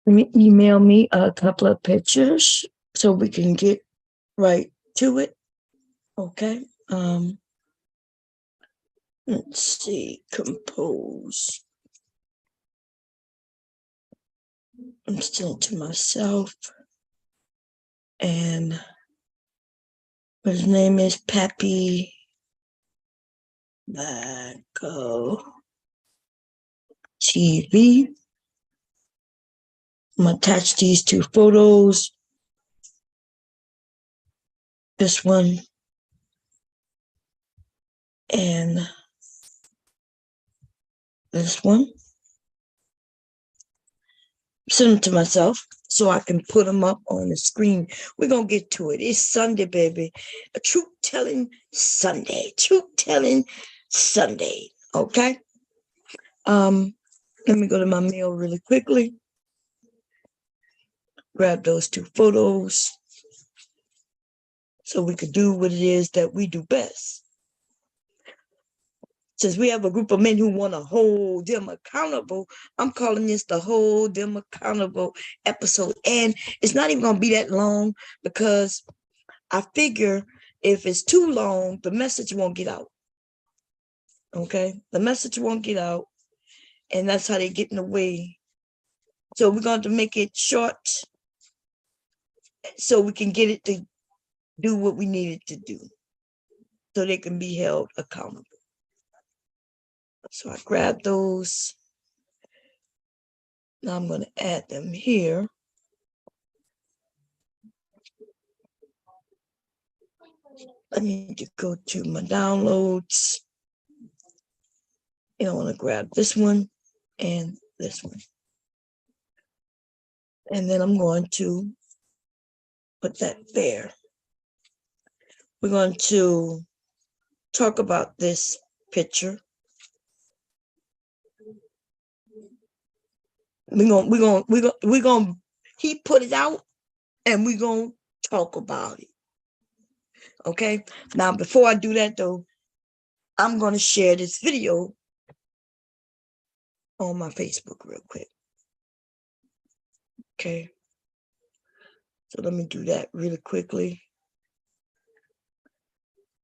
email me a couple of pictures so we can get right to it. Okay. Let's see. Compose. I'm still to myself. And his name is Pappy Blanco TV. I'm gonna attach these two photos. This one and this one. Send them to myself so I can put them up on the screen. We're gonna get to it. It's Sunday, baby. A truth-telling Sunday. Truth-telling Sunday. Okay. Let me go to my mail really quickly. Grab those two photos so we could do what it is that we do best. Since we have a group of men who want to hold them accountable, I'm calling this the Hold Them Accountable episode. And it's not even going to be that long because I figure if it's too long, the message won't get out. Okay? The message won't get out. And that's how they get in the way. So we're going to make it short so we can get it to do what we need it to do. So they can be held accountable. So I grab those. Now I'm going to add them here. I need to go to my downloads. And I want to grab this one and this one. And then I'm going to put that there. We're going to talk about this picture. He put it out and we're going to talk about it. Okay. Now, before I do that though, I'm going to share this video on my Facebook real quick. Okay. So let me do that really quickly.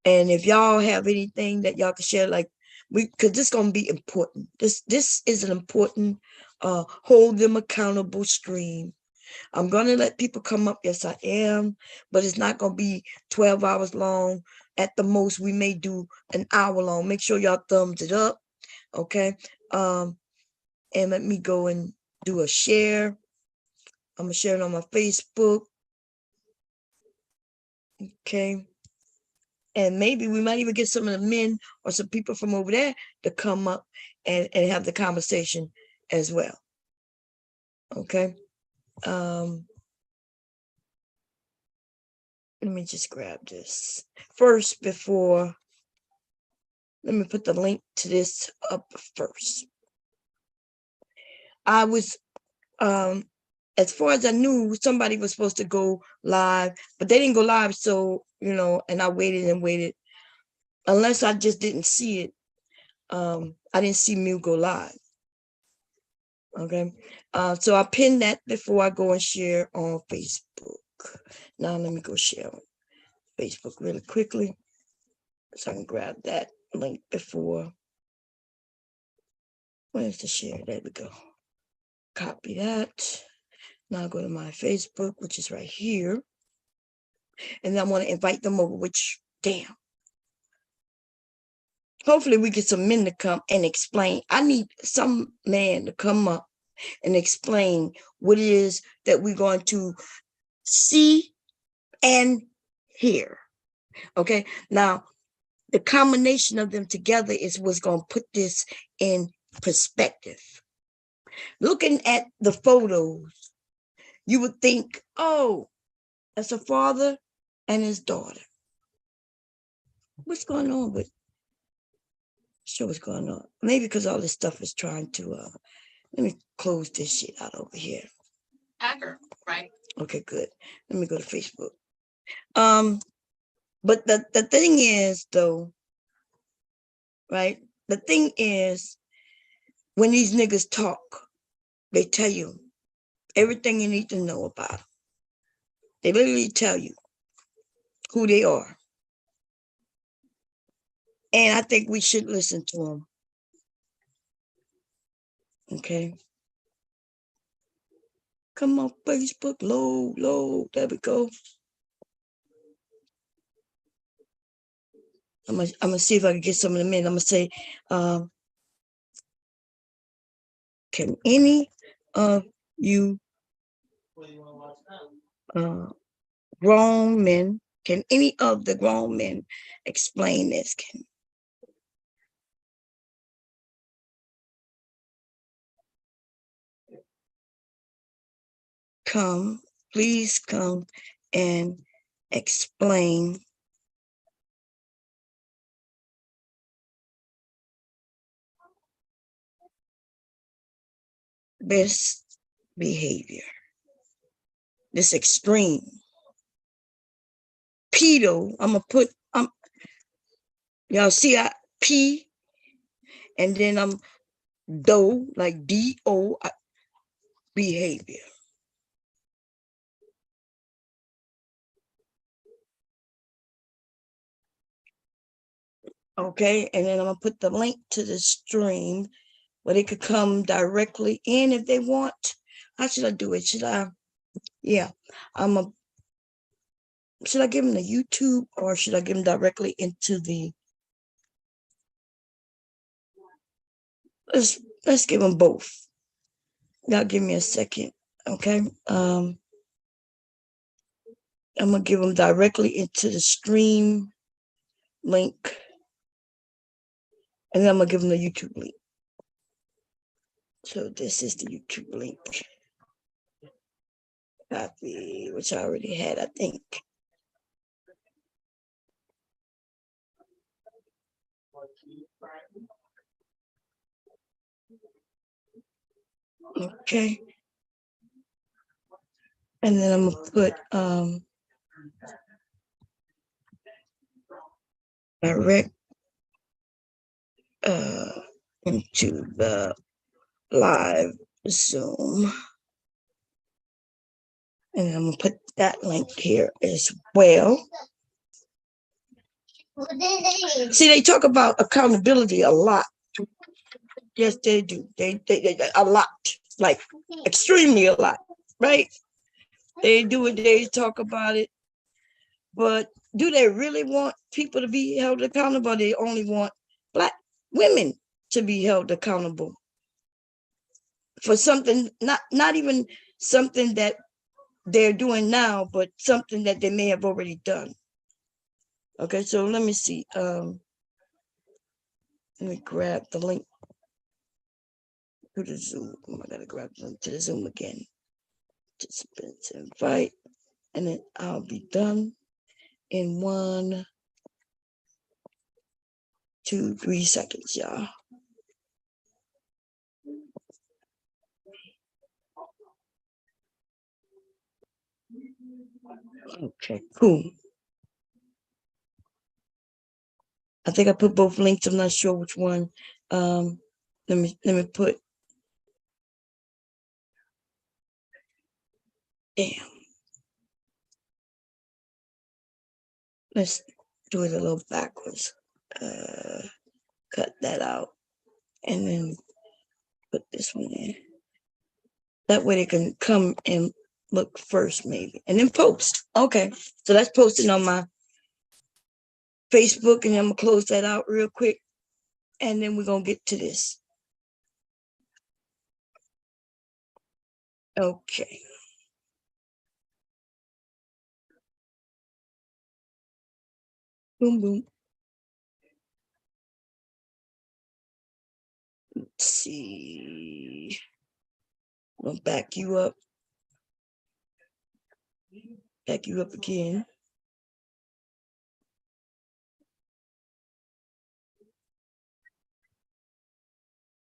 And if y'all have anything that y'all can share, like because this is going to be important. This is an important hold them accountable stream. I'm going to let people come up. Yes, I am. But it's not going to be 12 hours long. At the most, we may do an hour long. Make sure y'all thumbs it up. Okay. And let me go and do a share. I'm going to share it on my Facebook. Okay. And maybe we might even get some of the men or some people from over there to come up and have the conversation as well. Okay. Let me just grab this first before. Let me put the link to this up first. I was, as far as I knew, somebody was supposed to go live, but they didn't go live. So, and I waited and waited. Unless I just didn't see it. I didn't see Mew go live. Okay. So I pinned that before I go and share on Facebook. Now let me go share on Facebook really quickly. So I can grab that link before. Where's the share? There we go. Copy that. Now go to my Facebook, which is right here. And I want to invite them over, which, damn. Hopefully we get some men to come and explain. I need some man to come up and explain what it is that we're going to see and hear. Okay. Now, the combination of them together is what's going to put this in perspective. Looking at the photos, you would think, oh, that's a father and his daughter. What's going on with? Sure, what's going on? Maybe because all this stuff is trying to. Let me close this shit out over here. Hacker, right? Okay, good. Let me go to Facebook. But the thing is, though, right? The thing is, when these niggas talk, they tell you everything you need to know about them. They literally tell you who they are. And I think we should listen to them. Okay. Come on, Facebook, load. There we go. I'm gonna see if I can get some of them in. I'm gonna say, can any of you grown men, can any of the grown men explain this? Please come and explain this behavior, this extreme. P.Do, I'm gonna put, y'all see P, and then I'm Do, like D-O, behavior. Okay, and then I'm gonna put the link to the stream where they could come directly in if they want. How should I do it? Should I give them the YouTube, or should I give them directly into the, let's give them both. Now give me a second. Okay. I'm gonna give them directly into the stream link, and then I'm gonna give them the YouTube link. So this is the YouTube link. Copy, which I already had, I think. Okay. And then I'm gonna put direct into the live Zoom. And I'm gonna put that link here as well. See, they talk about accountability a lot. Yes, they do. They a lot, like extremely a lot, right? They do it, they talk about it, but do they really want people to be held accountable? Or they only want Black women to be held accountable for something, not even something that they're doing now, but something that they may have already done. Okay, so let me see. Let me grab the link to the Zoom. I gotta grab the link to the Zoom again. Participants invite, and then I'll be done in 1, 2, 3 seconds, y'all. Okay, cool. I think I put both links. I'm not sure which one. Let me put. Damn. Let's do it a little backwards. Cut that out, and then put this one in. That way they can come and look first, maybe, and then post. Okay, so that's posted on my Facebook, and I'm gonna close that out real quick, and then we're gonna get to this. Okay. Boom, boom. Let's see. I'm gonna back you up. Back you up again.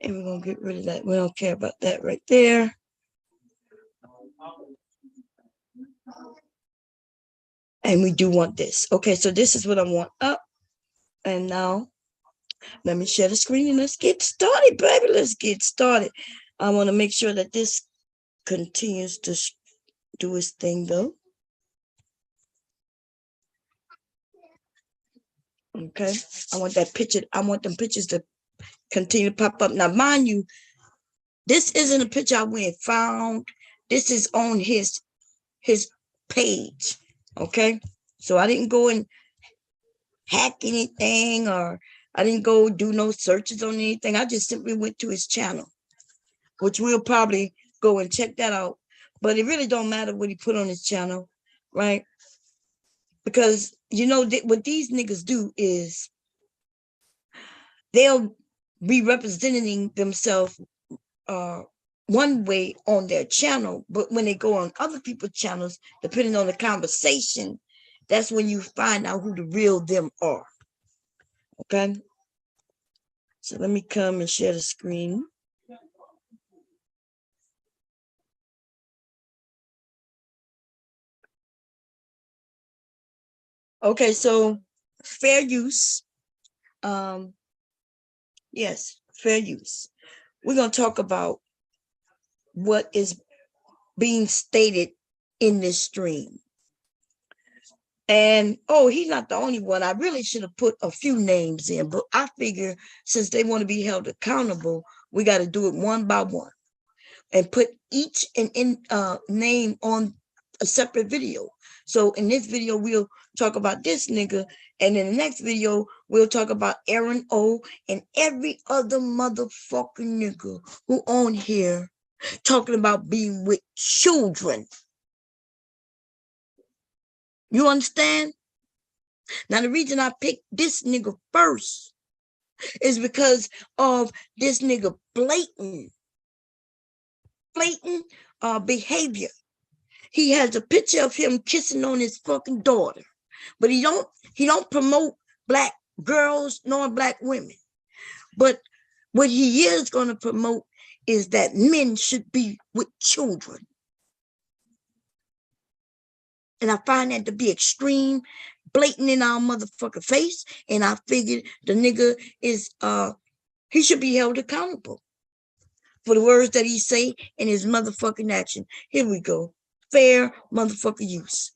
And we're gonna get rid of that. We don't care about that right there. And we do want this. Okay, so this is what I want up. And now let me share the screen and let's get started, baby. Let's get started. I want to make sure that this continues to do his thing though. Okay, I want that picture. I want them pictures to continue to pop up. Now, mind you, this isn't a picture I went and found. This is on his page. Okay, so I didn't go and hack anything, or I didn't go do no searches on anything. I just simply went to his channel, which we'll probably go and check that out. But it really don't matter what he put on his channel, right? Because you know what these niggas do is they'll be representing themselves one way on their channel, but when they go on other people's channels, depending on the conversation, that's when you find out who the real them are. Okay, so let me come and share the screen. Okay, so fair use. Yes, fair use. We're going to talk about what is being stated in this stream. And, oh, he's not the only one. I really should have put a few names in, but I figure since they want to be held accountable, we got to do it one by one and put each name on a separate video. So in this video, we'll talk about this nigga. And in the next video, we'll talk about Aaron O and every other motherfucking nigga who on here talking about being with children. You understand? Now, the reason I picked this nigga first is because of this nigga blatant behavior. He has a picture of him kissing on his fucking daughter, but he don't promote black girls nor black women. But what he is going to promote is that men should be with children. And I find that to be extreme, blatant in our motherfucking face. And I figured the nigga is he should be held accountable for the words that he say and his motherfucking action. Here we go. Fair motherfucking use.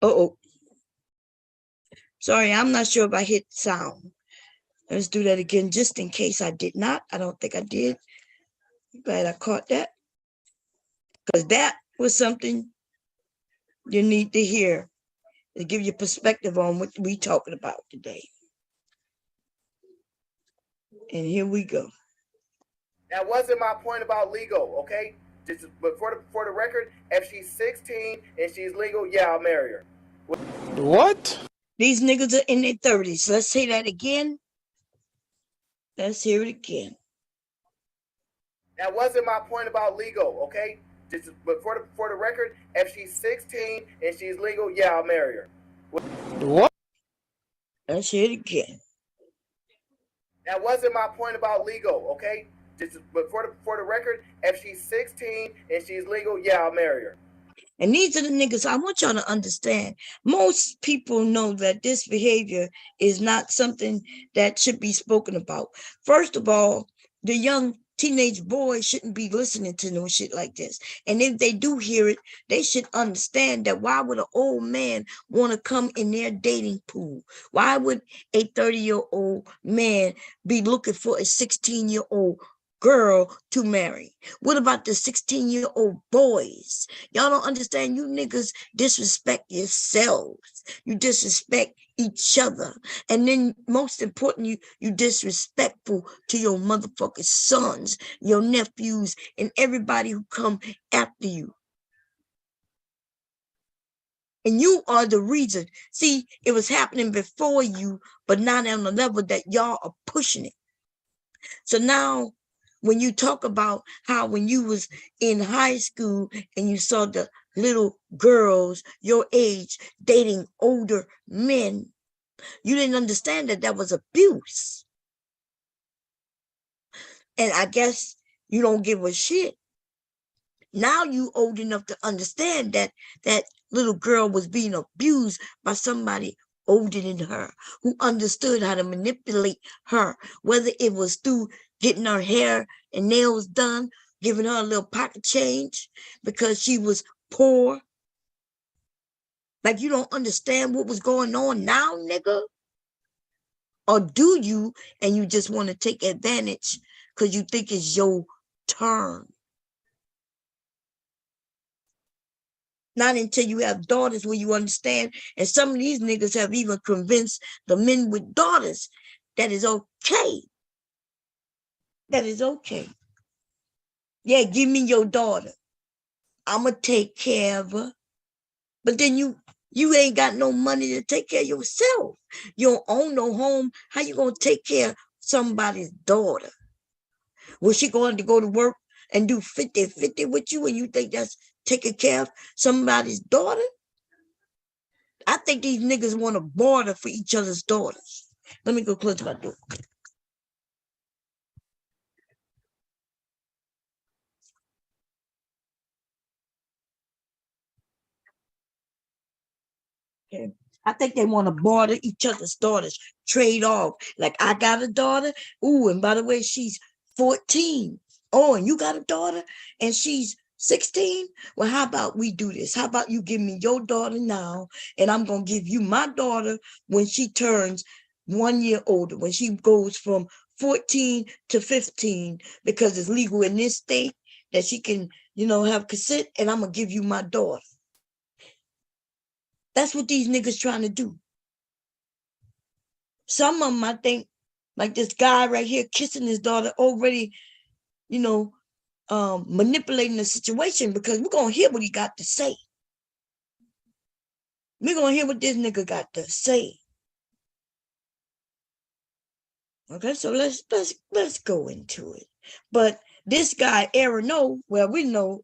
Uh-oh. Sorry, I'm not sure if I hit sound. Let's do that again, just in case I did not. I don't think I did. Glad I caught that. Because that was something you need to hear to give you perspective on what we talking about today. And here we go. That wasn't my point about legal, okay? But for the record, if she's 16 and she's legal, yeah, I'll marry her. What? These niggas are in their 30s. Let's say that again. Let's hear it again. That wasn't my point about legal, okay? But for the record, if she's 16 and she's legal, yeah, I'll marry her. What? Let's hear it again. That wasn't my point about legal, okay? But for the record, if she's 16 and she's legal, yeah, I'll marry her. And these are the niggas I want y'all to understand. Most people know that this behavior is not something that should be spoken about. First of all, the young teenage boys shouldn't be listening to no shit like this. And if they do hear it, they should understand that why would an old man want to come in their dating pool? Why would a 30-year-old man be looking for a 16-year-old girl to marry? What about the 16-year-old boys? Y'all don't understand. You niggas disrespect yourselves. You disrespect each other. And then most important, you disrespectful to your motherfucking sons, your nephews, and everybody who come after you. And you are the reason. See, it was happening before you, but not on the level that y'all are pushing it. So now, when you talk about how when you was in high school and you saw the little girls your age dating older men, you didn't understand that that was abuse. And I guess you don't give a shit. Now you old enough to understand that that little girl was being abused by somebody older than her, who understood how to manipulate her, whether it was through getting her hair and nails done, giving her a little pocket change because she was poor. Like, you don't understand what was going on now, nigga? Or do you, and you just want to take advantage because you think it's your turn? Not until you have daughters where you understand. And some of these niggas have even convinced the men with daughters that is okay. That is okay. Yeah, give me your daughter. I'ma take care of her. But then you ain't got no money to take care of yourself. You don't own no home. How you gonna take care of somebody's daughter? Was she going to go to work and do 50-50 with you and you think that's taking care of somebody's daughter? I think these niggas want to barter for each other's daughters. Let me go close my door. Okay. I think they want to barter each other's daughters, trade off. Like, I got a daughter. Ooh, and by the way, she's 14. Oh, and you got a daughter and she's 16. Well, how about we do this? How about you give me your daughter now, and I'm going to give you my daughter when she turns 1 year older, when she goes from 14 to 15, because it's legal in this state that she can, have consent, and I'm going to give you my daughter. That's what these niggas trying to do. Some of them, I think, like this guy right here kissing his daughter, already, manipulating the situation, because we're going to hear what he got to say. We're going to hear what this nigga got to say. Okay, so let's go into it. But this guy, Aaron, we know,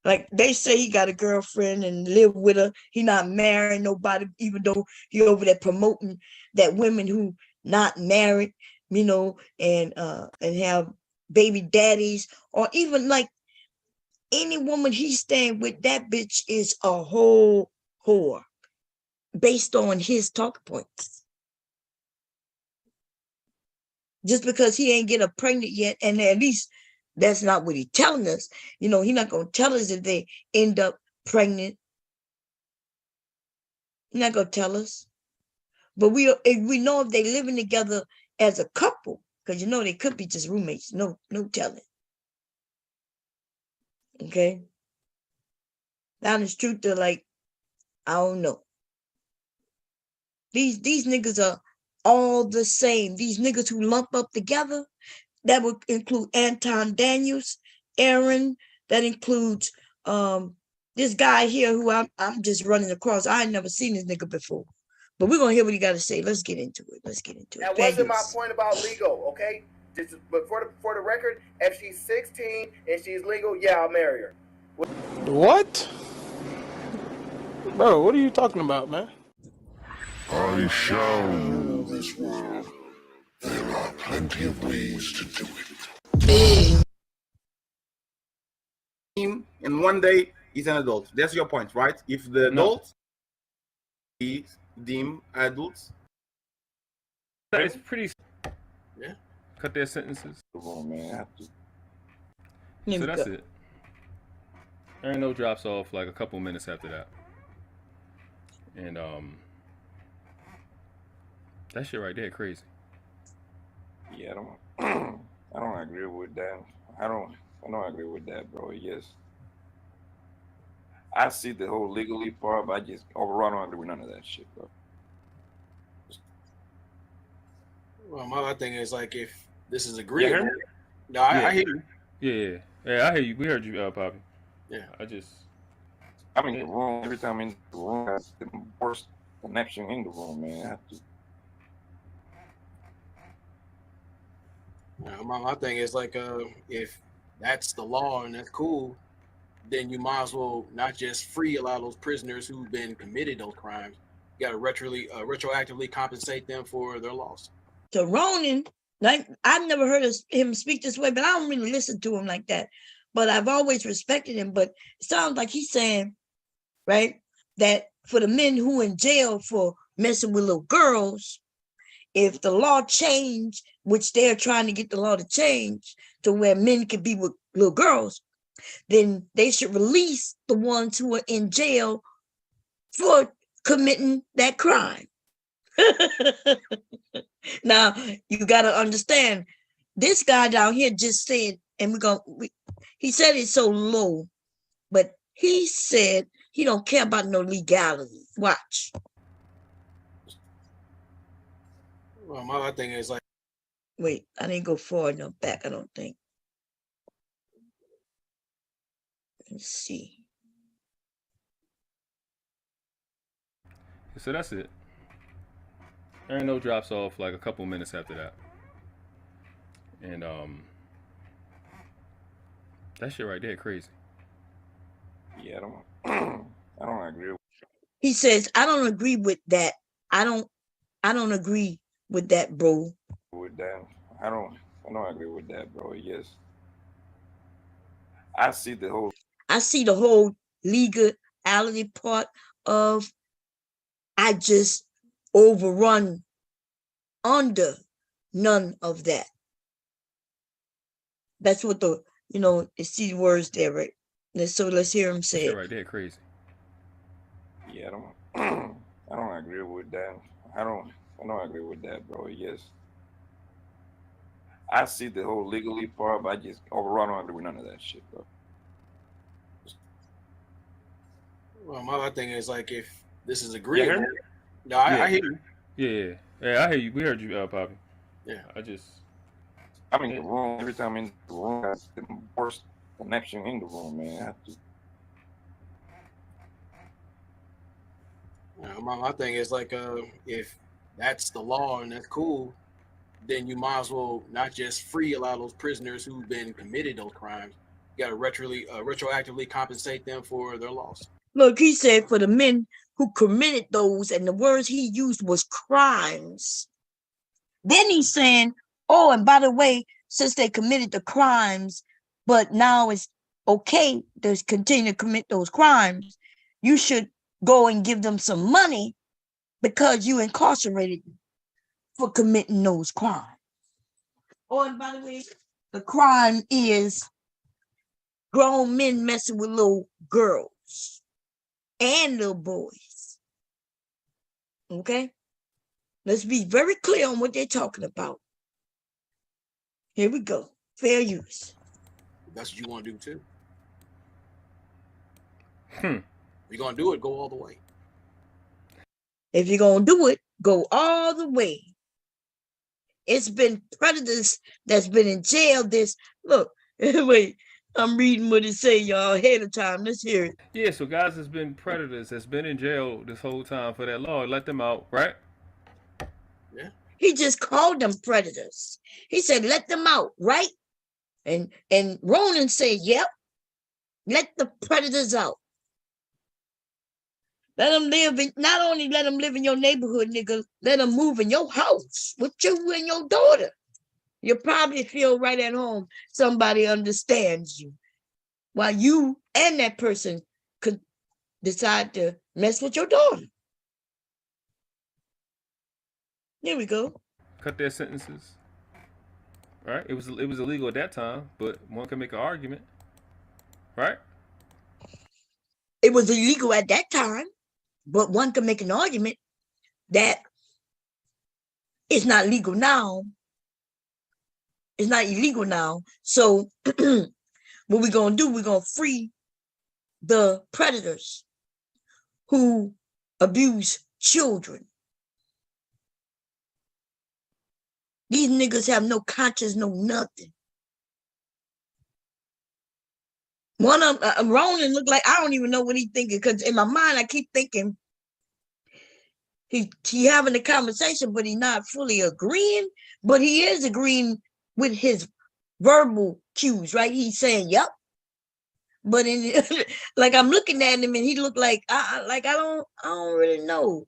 like they say he got a girlfriend and live with her. He not marrying nobody, even though he over there promoting that women who not married, and have baby daddies, or even like any woman he's staying with, that bitch is a whole whore based on his talk points. Just because he ain't get her pregnant yet, and at least that's not what he's telling us. He's not going to tell us if they end up pregnant. He's not going to tell us. But we know if they living together as a couple, because they could be just roommates. No telling. Okay? Now the truth, they're like, I don't know. These niggas are all the same. These niggas who lump up together, that would include Anton Daniels, Aaron, that includes this guy here who I'm just running across. I ain't never seen this nigga before. But we're gonna hear what he got to say. Let's get into it. That wasn't my point about legal, okay? But for the record, if she's 16 and she's legal, yeah, I'll marry her. What? Bro, what are you talking about, man? I shall rule this world. There are plenty of ways to do it. And one day he's an adult. That's your point, right? If the adults is deemed adults, it's pretty. Yeah. Cut their sentences. oh man, So that's it. There ain't no drops off like a couple minutes after that. And that shit right there crazy. Yeah, I don't agree with that. I don't agree with that, bro. Yes, I see the whole legally part, but I just overall don't agree with none of that shit, bro. Well, my thing is, like, if this is agreeable. Yeah, I hear you. Yeah, I hear you. We heard you, Poppy. Yeah. I'm in the room every time I'm in the room. That's the worst connection in the room, man. My thing is, like, if that's the law and that's cool, then you might as well not just free a lot of those prisoners who've been committed those crimes. You got to retroactively compensate them for their loss. To Ronan, like, I've never heard him speak this way, but I don't really listen to him like that. But I've always respected him. But it sounds like he's saying, right, that for the men who in jail for messing with little girls, if the law changed, which they're trying to get the law to change to where men can be with little girls, then they should release the ones who are in jail for committing that crime. Now, you got to understand, this guy down here just said, and he said it so low, but he said he don't care about no legality. Watch. Well, my thing is like, wait, I didn't go forward enough back, I don't think. Let's see. So that's it. There ain't no drops off like a couple minutes after that. And that shit right there crazy. Yeah, I don't agree with He says, I don't agree with that. I don't agree with that, bro. that. I don't agree with that, bro. Yes. I see the whole legality part of I just overrun under none of that. That's what it's these words there, right? So let's hear him say shit it. Right there crazy. Yeah, I don't agree with that. I don't agree with that, bro. Yes. I see the whole legally part, but I just overall don't agree with none of that shit, bro. well, my thing is like, if this is agreeable, Yeah. no, I hear you. Yeah, I hear you. We heard you, Poppy. Yeah. I'm in the room every time I'm in the room. That's the worst connection in the room, man. My thing is like, if that's the law and that's cool, then you might as well not just free a lot of those prisoners who've been committed those crimes. You got to retroactively compensate them for their loss. Look, he said for the men who committed those, and the words he used was crimes. Then he's saying, oh, and by the way, since they committed the crimes, but now it's okay to continue to commit those crimes, you should go and give them some money because you incarcerated them for committing those crimes. Oh, and by the way, the crime is grown men messing with little girls and little boys. Okay? Let's be very clear on what they're talking about. Here we go. Fair use. That's what you want to do too. If you're going to do it, go all the way. If you're going to do it, go all the way. It's been predators that's been in jail. Look, wait, I'm reading what it say, y'all, ahead of time. Let's hear it. Yeah, so guys has been predators, that's been in jail this whole time for that law. Let them out, right? Yeah. He just called them predators. He said, let them out, right? And Ronan said, yep, let the predators out. Let them live not only let them live in your neighborhood, nigga, let them move in your house with you and your daughter. You probably feel right at home. Somebody understands you. While you and that person could decide to mess with your daughter. There we go. Cut their sentences. Right? It was illegal at that time, but one can make an argument. Right? It was illegal at that time, but one can make an argument that it's not legal now. It's not illegal now. So what we're going to do, we're going to free the predators who abuse children. These niggas have no conscience, no nothing. One of them, Ronan looked like, I don't even know what he's thinking, because in my mind, I keep thinking he having a conversation, but he's not fully agreeing, but he is agreeing with his verbal cues, right? He's saying, yep. But like I'm looking at him and he looked like, I don't really know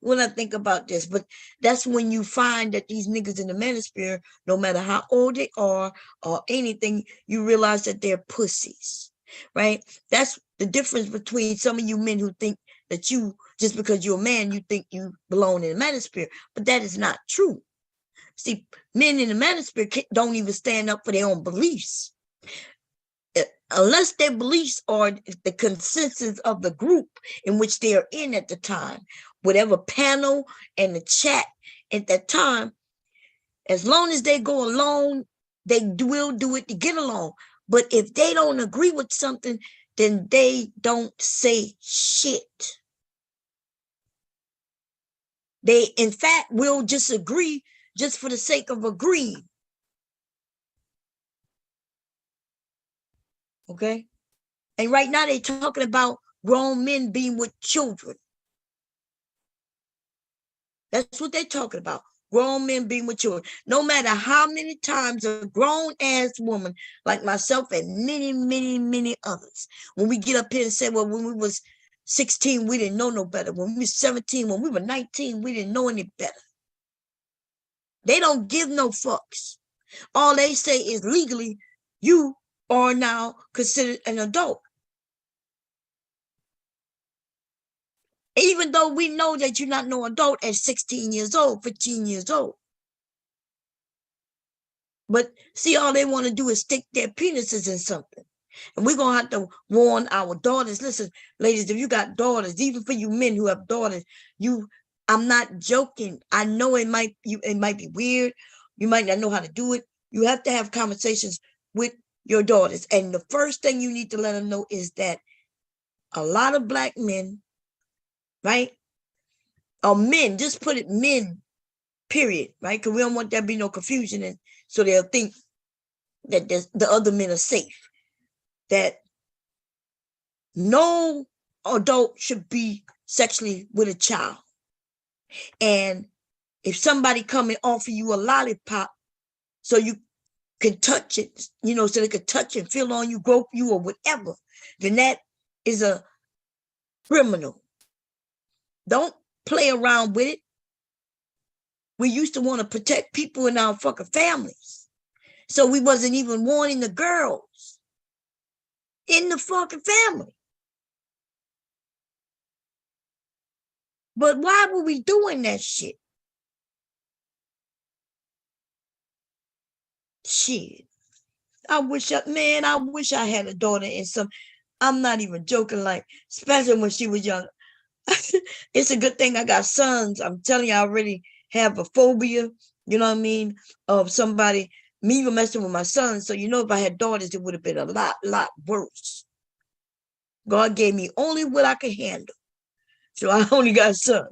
when I think about this. But that's when you find that these niggas in the manosphere, no matter how old they are or anything, you realize that they're pussies, right? That's the difference between some of you men who think that you, just because you're a man, you think you belong in the manosphere. But that is not true. See, men in the manosphere don't even stand up for their own beliefs. Unless their beliefs are the consensus of the group in which they are in at the time, whatever panel and the chat at that time, as long as they go along, they will do it to get along. But if they don't agree with something, then they don't say shit. They, in fact, will just agree just for the sake of agreeing. Okay? And right now they're talking about grown men being with children. That's what they're talking about. Grown men being with children. No matter how many times a grown-ass woman like myself and many, many, many others, when we get up here and say, well, when we was 16, we didn't know no better. When we were 17, when we were 19, we didn't know any better. They don't give no fucks. All they say is legally, you are now considered an adult. Even though we know that you're not no adult at 16 years old, 15 years old. But see, all they want to do is stick their penises in something. And we're going to have to warn our daughters. Listen, ladies, if you got daughters, even for you men who have daughters, I'm not joking. I know it might be weird. You might not know how to do it. You have to have conversations with your daughters. And the first thing you need to let them know is that a lot of black men, right? Or men, just put it men, period, right? Because we don't want there to be no confusion. And so they'll think that the other men are safe. That no adult should be sexually with a child. And if somebody come and offer you a lollipop so you can touch it, so they can touch and feel on you, grope you or whatever, then that is a criminal. Don't play around with it. We used to want to protect people in our fucking families. So we wasn't even warning the girls in the fucking family. But why were we doing that shit? Shit. I wish I had a daughter in some, I'm not even joking, like, especially when she was young. It's a good thing I got sons. I'm telling you, I already have a phobia, you know what I mean, of somebody, me even messing with my sons. So, if I had daughters, it would have been a lot worse. God gave me only what I could handle. So I only got sons.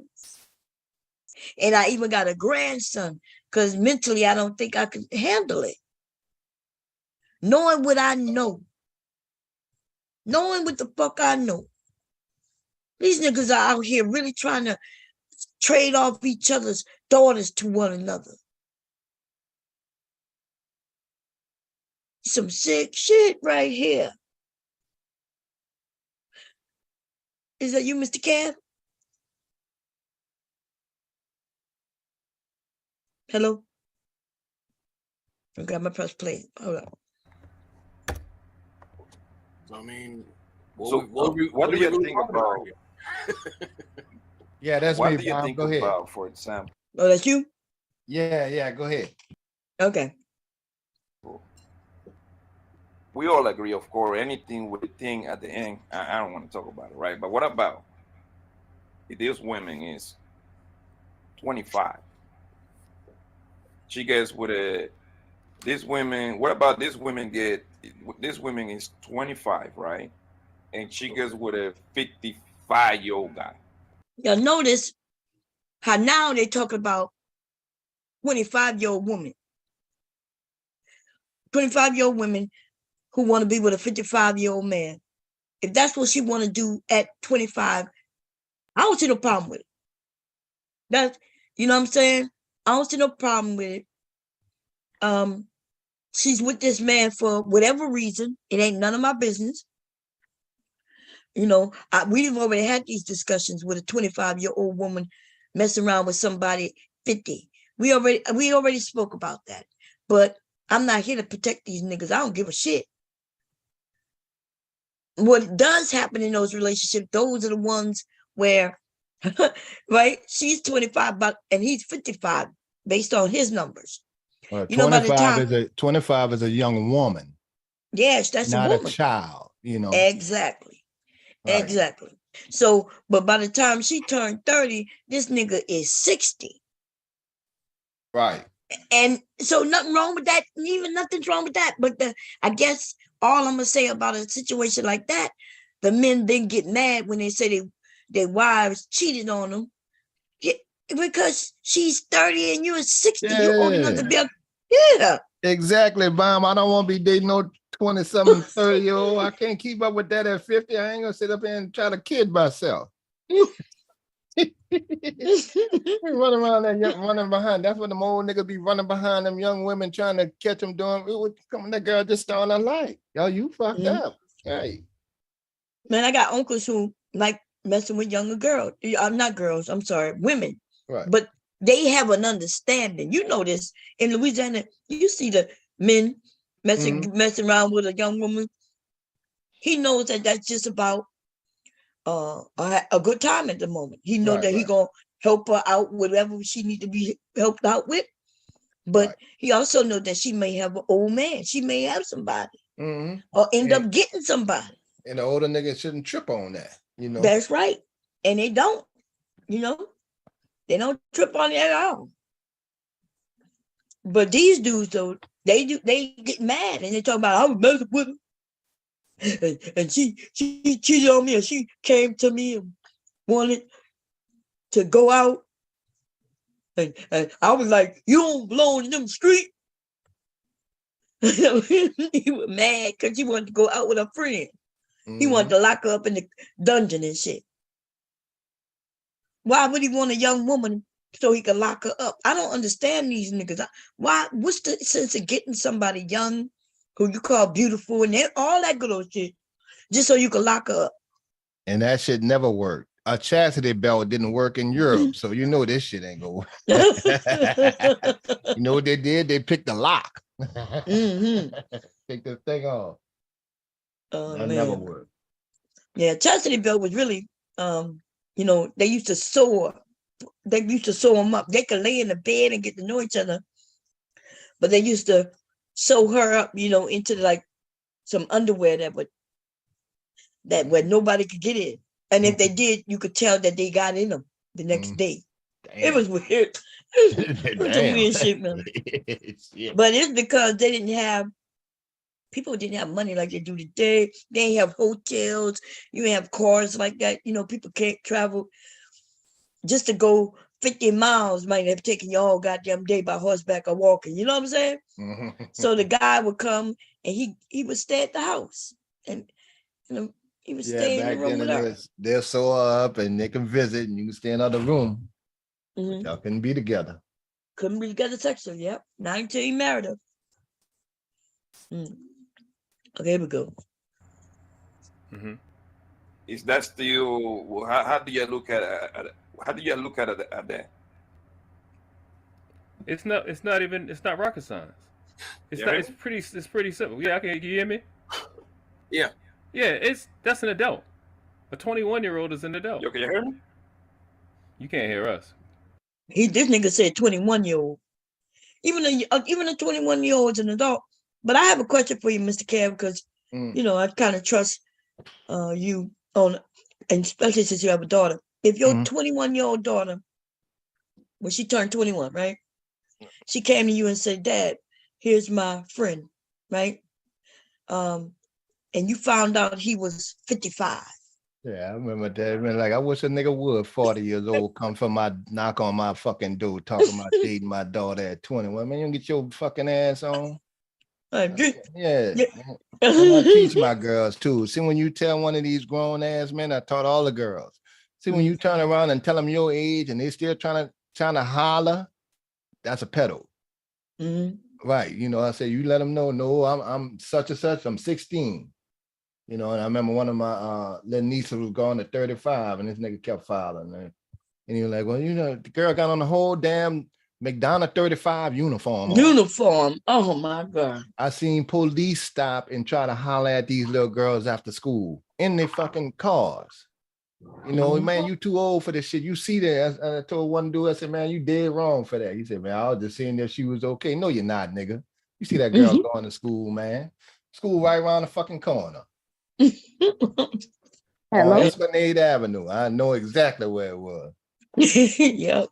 And I even got a grandson because mentally I don't think I could handle it. Knowing what I know. Knowing what the fuck I know. These niggas are out here really trying to trade off each other's daughters to one another. Some sick shit right here. Is that you, Mr. Cav? Hello? I got my press play. Hold on. So, I mean, what do you think about? Yeah, that's what me. What do you Bob. think Go ahead. about, for example? Oh, that's you? Yeah, go ahead. Okay. We all agree, of course, anything with a thing at the end, I don't want to talk about it, right? But what about if this woman is 25? She gets what about this woman is 25, right? And she gets with a 55-year-old guy. Y'all notice how now they talk about 25-year-old woman. 25-year-old women who want to be with a 55-year-old man. If that's what she want to do at 25, I don't see no problem with it. That's, you know what I'm saying? I don't see no problem with it. She's with this man for whatever reason. It ain't none of my business. We've already had these discussions with a 25-year-old woman messing around with somebody 50. We already spoke about that. But I'm not here to protect these niggas. I don't give a shit. What does happen in those relationships, those are the ones where, right? She's 25, and he's 55 based on his numbers. Well, You know, by the 25 is a young woman, yes, that's not a a woman. child, you know. Exactly. Right. Exactly. So, but by the time she turned 30, this nigga is 60. Right. And so nothing wrong with that. Even nothing's wrong with that. But I guess all I'm gonna say about a situation like that, the men then get mad when they say their wives cheated on them. Because she's 30 and you're 60. Yeah. You're old enough to be yeah. Exactly, Bomb. I don't want to be dating no 20-something, 30-year-old. I can't keep up with that at 50. I ain't gonna sit up here and try to kid myself. Running around running behind. That's what them old niggas be running behind them young women trying to catch them doing. That girl just starting a light. Yo, you fucked up. Hey. Man, I got uncles who like messing with younger girls. I'm not girls, I'm sorry, women. Right. But they have an understanding. You know this in Louisiana, you see the men messing around with a young woman. He knows that that's just about a good time at the moment. He knows that he gonna help her out whatever she need to be helped out with. But he also knows that she may have an old man. She may have somebody or end up getting somebody. And the older nigga shouldn't trip on that, you know. That's right. And they don't, you know. They don't trip on it at all. But these dudes, though, they get mad and they talk about I was messing with her. And she cheated on me and she came to me and wanted to go out. And I was like, you don't belong in them streets. He was mad because she wanted to go out with a friend. He wanted to lock her up in the dungeon and shit. Why would he want a young woman so he could lock her up? I don't understand these niggas. Why? What's the sense of getting somebody young who you call beautiful and all that good old shit just so you can lock her up? And that shit never worked. A chastity belt didn't work in Europe, so you know this shit ain't gonna work. You know what they did? They picked the lock. Take the thing off. That never worked. Yeah, chastity belt was really, you know, they used to sew them up. They could lay in the bed and get to know each other, but they used to sew her up, you know, into like some underwear that where nobody could get in. And if they did, you could tell that they got in them the next day. Damn. It was weird. It was some weird shit, man. But it's because people didn't have money like they do today. They ain't have hotels. You ain't have cars like that. You know, people can't travel. Just to go 50 miles might have taken you all goddamn day by horseback or walking. You know what I'm saying? So the guy would come and he would stay at the house. And you know, he would stay in the room with her. They'll sew her up and they can visit and you can stay in another room. Y'all couldn't be together. Couldn't be together sexually, yep. Not until you married her. Okay, here we go. Is that still how do you look at it? How do you look at it at that? It's not rocket science. It's pretty simple. Yeah, can you hear me? Yeah. Yeah, that's an adult. A 21-year-old is an adult. Yo, can you hear me? You can't hear us. This nigga said 21-year-old. Even a 21-year-old is an adult. But I have a question for you, Mr. Kev, because you know I kind of trust you on, and especially since you have a daughter. If your 21-year-old daughter, when she turned 21, right? She came to you and said, "Dad, here's my friend," right? And you found out he was 55. Yeah, I remember that. I mean, like, I wish a nigga would 40 years old come from my knock on my fucking door talking about dating my daughter at 21. Man, you don't get your fucking ass on. Yeah. And I teach my girls too. See, when you tell one of these grown ass men, I taught all the girls. See, when you turn around and tell them your age and they still trying to holler, that's a pedo. Right. You know, I say, you let them know, no, I'm such and such, I'm 16. You know, and I remember one of my little nieces was going to 35 and this nigga kept filing. Man. And he was like, well, you know, the girl got on the whole damn McDonough 35 uniform. Oh my God. I seen police stop and try to holler at these little girls after school in their fucking cars. You know, man, you too old for this shit. You see that. I told one dude, I said, man, you dead wrong for that. He said, man, I was just seeing that she was okay. No, you're not, nigga. You see that girl going to school, man. School right around the fucking corner. On Esplanade Avenue. I know exactly where it was. Yep.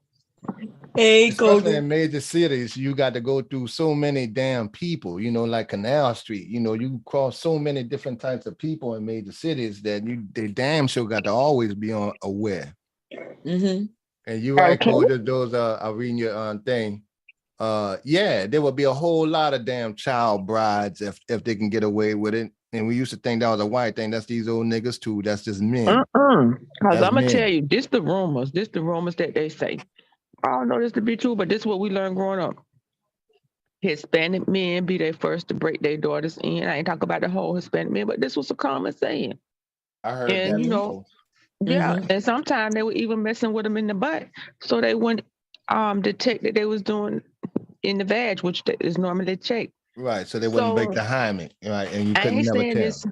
Hey, especially in major cities, you got to go through so many damn people, you know, like Canal Street. You know, you cross so many different types of people in major cities that they damn sure got to always be on aware. And you're right, Koja, those are reading your thing. Yeah, there would be a whole lot of damn child brides if they can get away with it. And we used to think that was a white thing. That's these old niggas too. That's just men. Because I'm gonna tell you, this the rumors that they say. I don't know this to be true, but this is what we learned growing up. Hispanic men be they first to break their daughters in. I ain't talking about the whole Hispanic men, but this was a common saying. I heard and, that. You know, yeah, and sometimes they were even messing with them in the butt, so they wouldn't detect that they was doing in the vag, which is normally checked. Right, so they wouldn't break the hymen, right? And you couldn't never tell. This,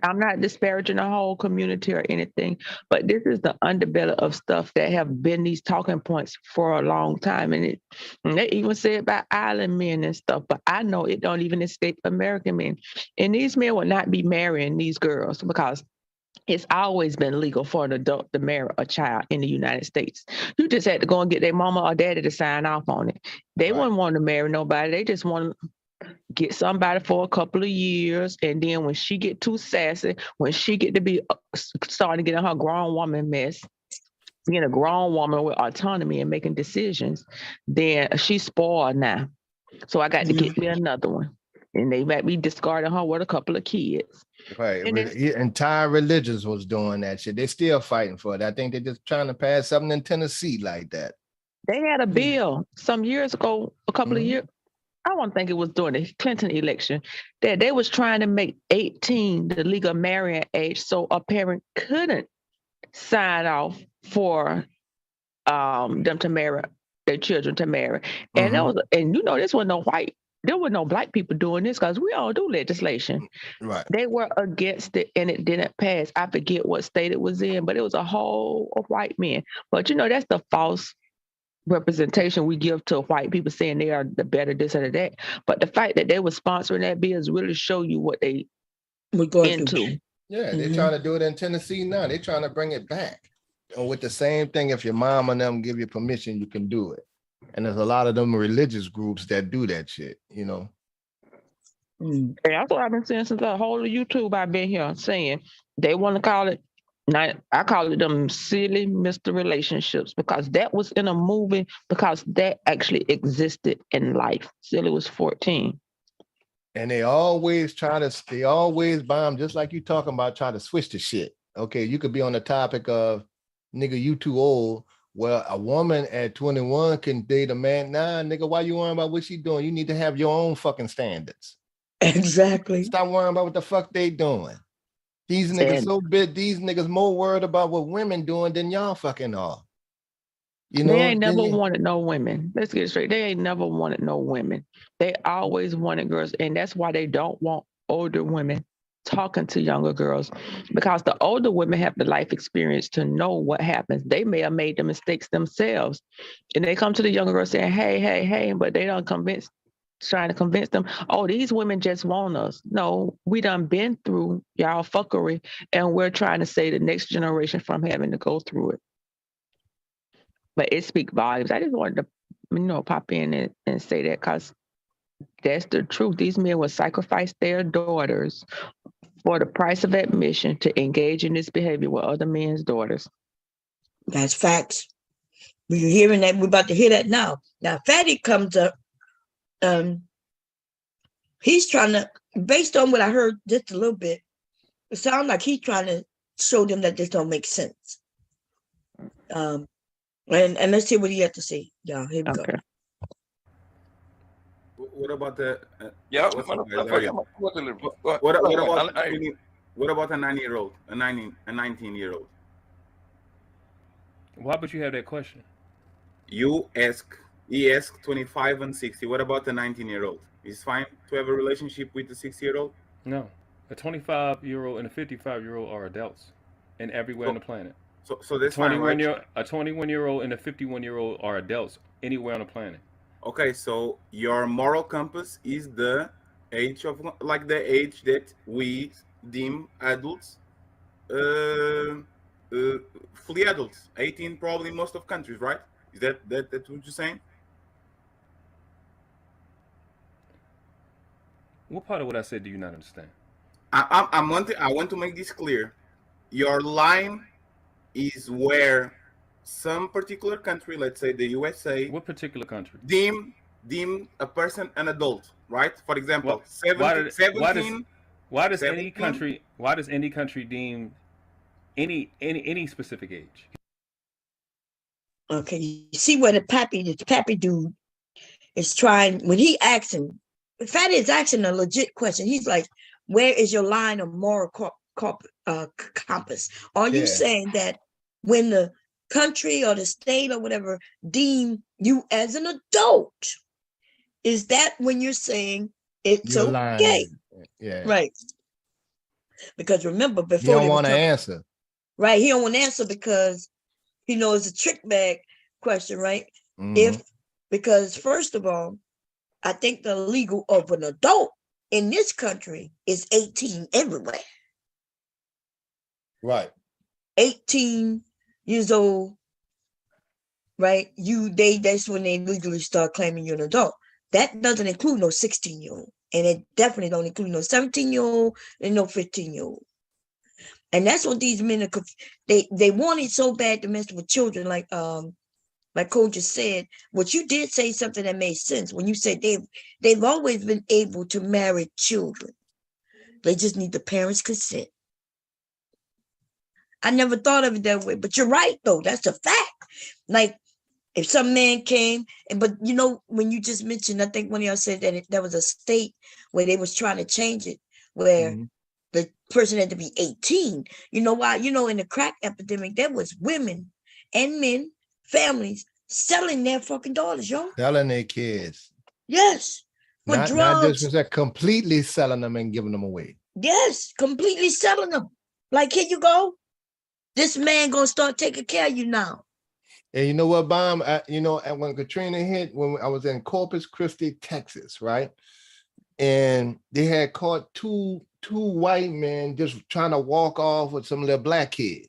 I'm not disparaging the whole community or anything, but this is the underbelly of stuff that have been these talking points for a long time. And they even say about island men and stuff, but I know it don't even escape American men. And these men will not be marrying these girls because it's always been legal for an adult to marry a child in the United States. You just had to go and get their mama or daddy to sign off on it. They wouldn't want to marry nobody. They just want to get somebody for a couple of years, and then when she get too sassy, when she get to be starting to get in her grown woman mess, being a grown woman with autonomy and making decisions, then she's spoiled now. So I got to get me another one. And they might be discarding her with a couple of kids. Right. Entire religions was doing that shit. They're still fighting for it. I think they're just trying to pass something in Tennessee like that. They had a bill some years ago, a couple of years. I don't think it was during the Clinton election, that they was trying to make 18 the legal marrying age, so a parent couldn't sign off for them to marry their children to marry. And that was, and you know, this was no white. There were no black people doing this because we all do legislation. Right. They were against it and it didn't pass. I forget what state it was in, but it was a whole of white men. But you know, that's the false representation we give to white people saying they are the better this or that. But the fact that they were sponsoring that bill is really show you what they were going into. Yeah, they're trying to do it in Tennessee now. They're trying to bring it back. And with the same thing, if your mom and them give you permission, you can do it. And there's a lot of them religious groups that do that shit, you know. And that's what I've been saying since the whole of YouTube I've been here saying they want to call it, I call it them silly Mr. Relationships, because that was in a movie, because that actually existed in life. Silly was 14. And they always buy them, just like you talking about, try to switch the shit. Okay, you could be on the topic of, nigga, you too old. Well, a woman at 21 can date a man. Nah, nigga, why you worrying about what she doing? You need to have your own fucking standards. Exactly. Stop worrying about what the fuck they doing. These niggas so big, these niggas more worried about what women doing than y'all fucking are. You know, they ain't never wanted no women. Let's get it straight. They ain't never wanted no women. They always wanted girls. And that's why they don't want older women talking to younger girls, because the older women have the life experience to know what happens. They may have made the mistakes themselves. And they come to the younger girls saying, hey, but they don't trying to convince them, oh, these women just want us. No, we done been through y'all fuckery, and we're trying to save the next generation from having to go through it. But it speaks volumes. I just wanted to, pop in and say that, because that's the truth. These men will sacrifice their daughters for the price of admission to engage in this behavior with other men's daughters. That's facts. We're hearing that. We're about to hear that now. Now, Fatty comes up. He's trying to, based on what I heard just a little bit, it sounds like he's trying to show them that this don't make sense. And let's see what he had to say. Yeah, here we go. What about the? What about a 9-year-old, a 19-year-old? Why would you have that question? He asked 25 and 60. What about a 19-year-old? Is it fine to have a relationship with a 60-year-old? No, a 25-year-old and a 55-year-old are adults, and everywhere on the planet. So that's fine, right? A 21-year-old and a 51-year-old are adults anywhere on the planet. Okay, so your moral compass is the age of, like, the age that we deem adults, fully adults, 18 probably in most of countries, right? Is that what you're saying? What part of what I said do you not understand? I want to make this clear. Your line is where some particular country, let's say the USA, What particular country? deem a person an adult, right? For example, why does any country deem any specific age? Okay, you see where the pappy dude is trying, when he asking, Fatty is asking a legit question. He's like, where is your line of moral compass? Are you saying that when the country or the state or whatever deem you as an adult, is that when you're saying it's your okay? Yeah. Right. Because remember, before he don't want to answer. Right. He don't want to answer because he knows it's a trick bag question, right? Mm-hmm. Because first of all, I think the legal of an adult in this country is 18 everywhere. Right. 18 years old, right? That's when they legally start claiming you're an adult. That doesn't include no 16-year-old. And it definitely don't include no 17-year-old and no 15-year-old. And that's what these men are, they want it so bad to mess with children, like Cole just said. What you did say something that made sense when you said they've always been able to marry children. They just need the parents' consent. I never thought of it that way, but you're right though. That's a fact. Like if some man came, but you know, when you just mentioned, I think one of y'all said that there was a state where they was trying to change it, where the person had to be 18. You know why? You know, in the crack epidemic, there was women and men, families selling their fucking daughters, yo. Selling their kids. Yes. For drugs. Not just that, completely selling them and giving them away. Yes, completely selling them. Like, here you go. This man gonna start taking care of you now. And you know what, Bomb? When Katrina hit, when I was in Corpus Christi, Texas, right? And they had caught two white men just trying to walk off with some little black kids.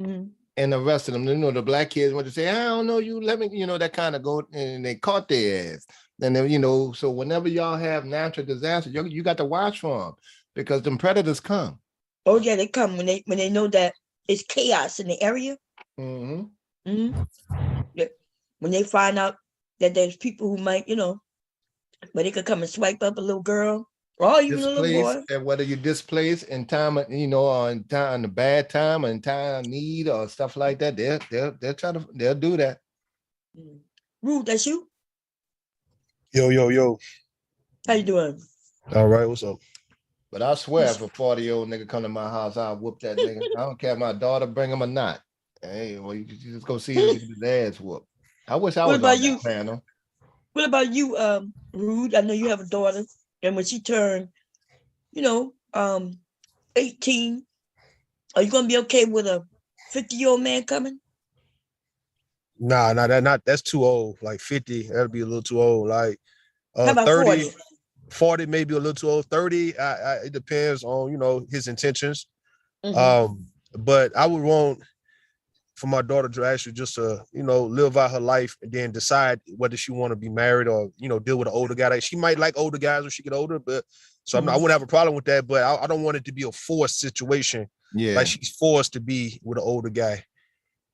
Mm-hmm. And arrested them. You know, the black kids went to say, I don't know, you let me, that kind of go, and they caught their ass. And then, so whenever y'all have natural disasters, you got to watch for them because them predators come. Oh yeah, they come when they know that it's chaos in the area. Mm-hmm. Mm-hmm. Yeah. When they find out that there's people who might, but they could come and swipe up a little girl or even a little boy. And whether you're displaced in time, or in time, the bad time, or in time of need or stuff like that, they'll do that. Rude, that's you? Yo. How you doing? All right, what's up? But I swear, if a 40-year-old nigga come to my house, I'll whoop that nigga. I don't care if my daughter bring him or not. Hey, well, you just go see him get his ass whooped. I wish I was on that panel. What about you, Rude? I know you have a daughter, and when she turned, 18, are you gonna be okay with a 50-year-old man coming? Nah, that's too old. Like 50, that'll be a little too old. Like how about 30, 40, maybe a little too old. 30, it depends on his intentions. Mm-hmm. But I would want for my daughter to actually just live out her life and then decide whether she want to be married or deal with an older guy. Like, she might like older guys when she get older, but so I wouldn't have a problem with that. But I don't want it to be a forced situation. Yeah, like she's forced to be with an older guy.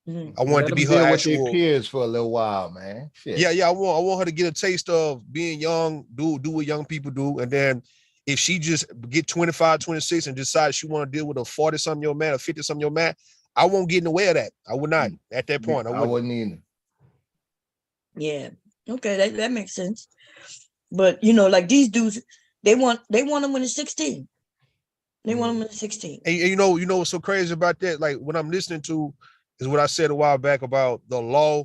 Mm-hmm. I want it to be her actual with their peers for a little while, man. Shit. Yeah. I want her to get a taste of being young, do what young people do, and then if she just get 25, 26 and decides she want to deal with a 40-something-year-old man or 50-something-year-old man, I won't get in the way of that. I would not at that point. I wouldn't either. Yeah. Okay, that makes sense. But like these dudes, they want them when it's 16. They want them when it's 16. And you know what's so crazy about that? Like what I'm listening to is what I said a while back about the law.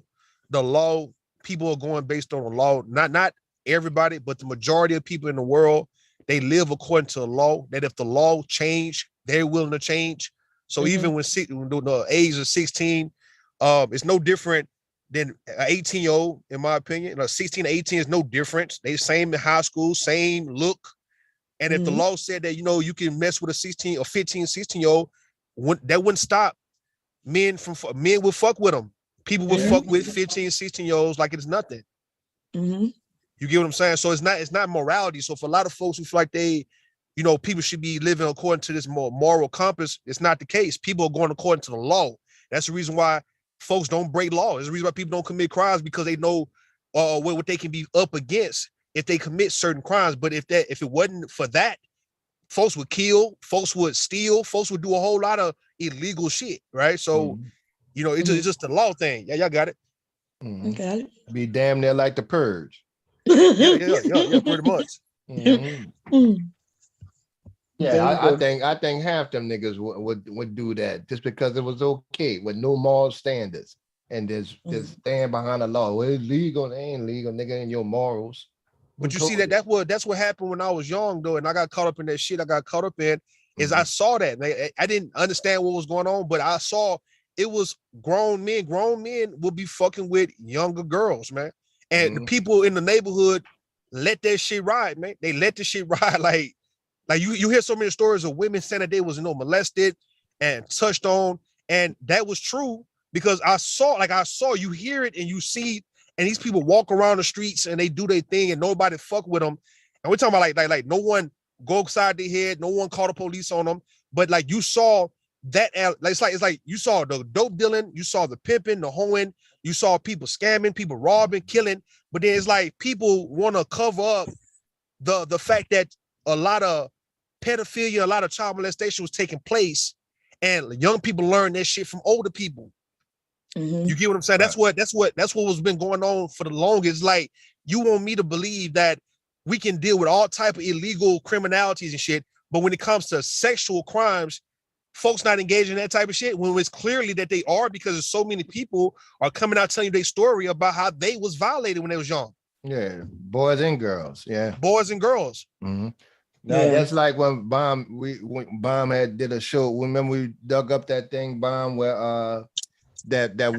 The law, people are going based on the law. Not everybody, but the majority of people in the world, they live according to the law. That if the law change, they're willing to change. So even when the age of 16, it's no different than an 18-year-old, in my opinion. 16 to 18 is no difference. They same in high school, same look. And if the law said that, you can mess with a 16 or 15, 16-year-old, that wouldn't stop men would fuck with them. People would fuck with 15, 16-year-olds like it's nothing. You get what I'm saying? So it's not morality. So for a lot of folks who feel like they, people should be living according to this more moral compass, it's not the case. People are going according to the law. That's the reason why folks don't break law. It's the reason why people don't commit crimes, because they know what they can be up against if they commit certain crimes. But if it wasn't for that, folks would kill, folks would steal, folks would do a whole lot of illegal shit, right? So, it's just the law thing. Yeah, y'all got it. Got it. Be damn near like the purge. Yeah, pretty much. Yeah, I think half them niggas would do that just because it was okay with no moral standards and just stand behind the law. Well, it's legal, it ain't legal, nigga, in your morals. But you see that's what happened when I was young though, and I got caught up in that shit. I got caught up in I saw that. I didn't understand what was going on, but I saw it was grown men would be fucking with younger girls, man. And the people in the neighborhood let that shit ride, man. They let the shit ride. Like you hear so many stories of women saying that they was molested and touched on, and that was true because I saw you hear it and you see, and these people walk around the streets and they do their thing and nobody fuck with them. And we're talking about like no one go upside their head, no one call the police on them, but like you saw that, it's like you saw the dope dealing, you saw the pimping, the hoeing, you saw people scamming, people robbing, killing, but then it's like people want to cover up the fact that a lot of pedophilia, a lot of child molestation was taking place, and young people learn that shit from older people. You get what I'm saying? That's what was been going on for the longest. Like, you want me to believe that we can deal with all type of illegal criminalities and shit, but when it comes to sexual crimes, folks not engaging in that type of shit when it's clearly that they are, because there's so many people are coming out telling you their story about how they was violated when they was young. Yeah, boys and girls. Yeah, boys and girls. Now that's like when Bomb had did a show. Remember we dug up that thing, Bomb, where the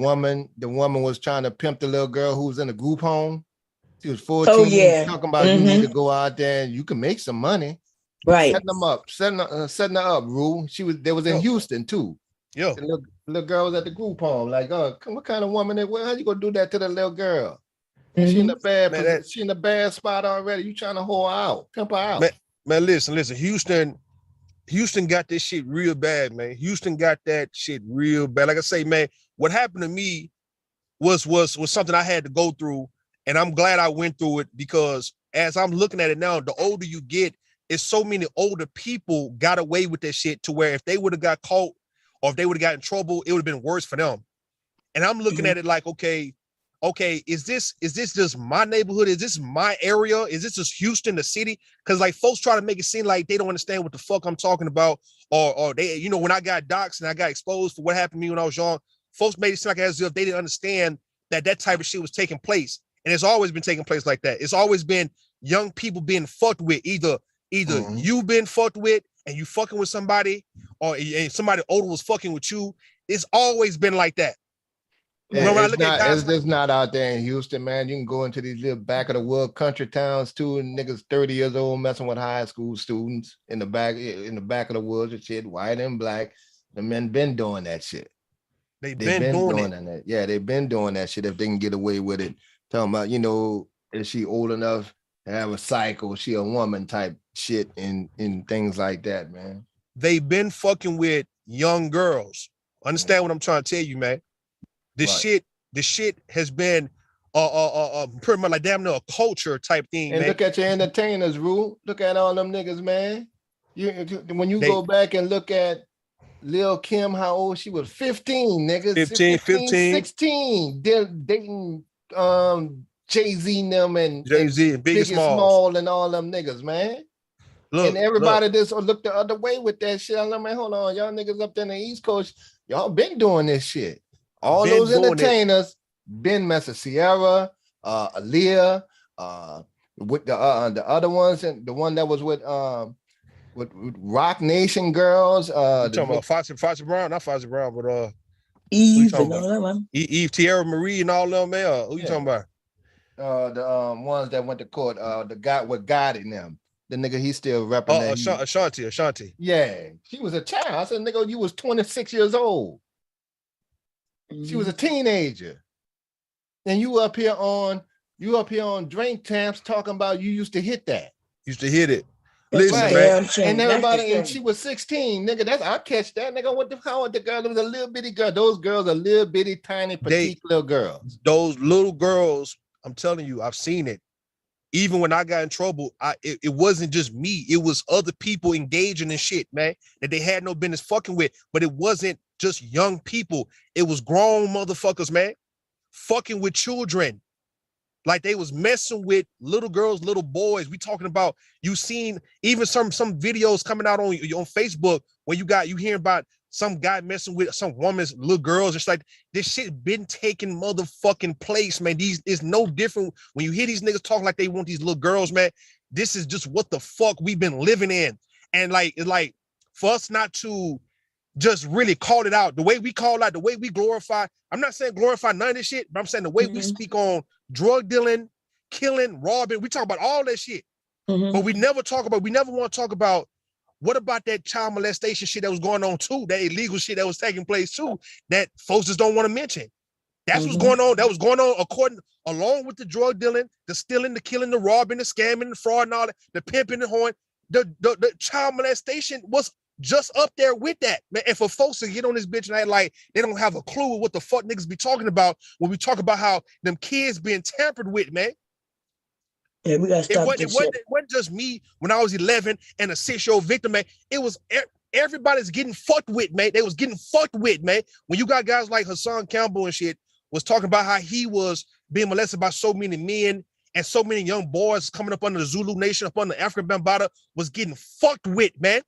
woman was trying to pimp the little girl who was in a group home. She was 14, talking about you need to go out there and you can make some money. Right. Setting her up, Rue. They was in Houston too. Yeah. The little girl was at the group home. Like, what kind of woman is, how you gonna do that to the little girl? She in a bad position, she in a bad spot already. You trying to hold her out, pimp her out. Man, listen. Houston got this shit real bad, man. Houston got that shit real bad. Like I say, man, what happened to me was something I had to go through, and I'm glad I went through it, because as I'm looking at it now, the older you get, it's so many older people got away with that shit to where if they would have got caught or if they would have got in trouble, it would have been worse for them. And I'm looking at it like, okay, is this just my neighborhood? Is this my area? Is this just Houston, the city? Because like folks try to make it seem like they don't understand what the fuck I'm talking about, or they, when I got doxxed and I got exposed for what happened to me when I was young, folks made it seem like as if they didn't understand that type of shit was taking place. And it's always been taking place like that. It's always been young people being fucked with. Either you been fucked with and you fucking with somebody, or somebody older was fucking with you. It's always been like that. Yeah, it's just not out there in Houston, man. You can go into these little back of the world country towns too, and niggas 30 years old messing with high school students in the back of the woods and shit, white and black. The men been doing that shit. They've been doing that. Yeah, they've been doing that shit if they can get away with it. Talking about, is she old enough to have a cycle? She a woman type shit and things like that, man. They've been fucking with young girls. Understand what I'm trying to tell you, man? The shit has been pretty much like damn near a culture type thing. And man. Look at your entertainers, Rue. Look at all them niggas, man. When you go back and look at Lil Kim, how old she was? 15, niggas. 15. 16. Dating Jay-Z and them and Jay-Z and Biggie Small and all them niggas, man. And everybody just looked the other way with that shit. I'm like, man, hold on, y'all niggas up there in the East Coast, y'all been doing this shit. All those entertainers been messing. Sierra, Aaliyah, with the other ones, and the one that was with with Rock Nation girls. You talking about Foxy Brown? Not Foxy Brown, but Eve and all that one. Eve, Tierra Marie, and all them, man. Who you talking about? The ones that went to court. The guy with God in them. The nigga, he still repping. Ashanti. Yeah, she was a child. I said, nigga, you was 26 years old. She was a teenager, and you up here on Drink Champs talking about you used to hit that. Used to hit it. Listen, man. And everybody, and she was 16, nigga. I catch that, nigga. What the hell with the girl? It was a little bitty girl. Those girls are little bitty, tiny, petite little girls. Those little girls, I'm telling you, I've seen it. Even when I got in trouble, it wasn't just me. It was other people engaging in shit, man, that they had no business fucking with. But it wasn't just young people. It was grown motherfuckers, man, fucking with children. Like they was messing with little girls, little boys. We talking about, you seen even some videos coming out on Facebook where you hearing about some guy messing with some woman's little girls. It's like this shit been taking motherfucking place, man. These is no different when you hear these niggas talking like they want these little girls, man. This is just what the fuck we've been living in. And it's like for us not to just really call it out, the way we call out, the way we glorify. I'm not saying glorify none of this shit, but I'm saying the way we speak on drug dealing, killing, robbing. We talk about all that shit, but we never want to talk about what about that child molestation shit that was going on too, that illegal shit that was taking place too, that folks just don't want to mention. That's what's going on. That was going on along with the drug dealing, the stealing, the killing, the robbing, the scamming, the fraud, and all that, the pimping, the horn. The child molestation was just up there with that, man. And for folks to get on this bitch and act like they don't have a clue what the fuck niggas be talking about when we talk about how them kids being tampered with, man. Yeah, we gotta stop it wasn't just me when I was 11 and a 6-year-old victim, man. It was everybody's getting fucked with, man. They was getting fucked with, man. When you got guys like Hassan Campbell and shit was talking about how he was being molested by so many men and so many young boys coming up under the Zulu Nation, up under African Bambaataa, was getting fucked with, man.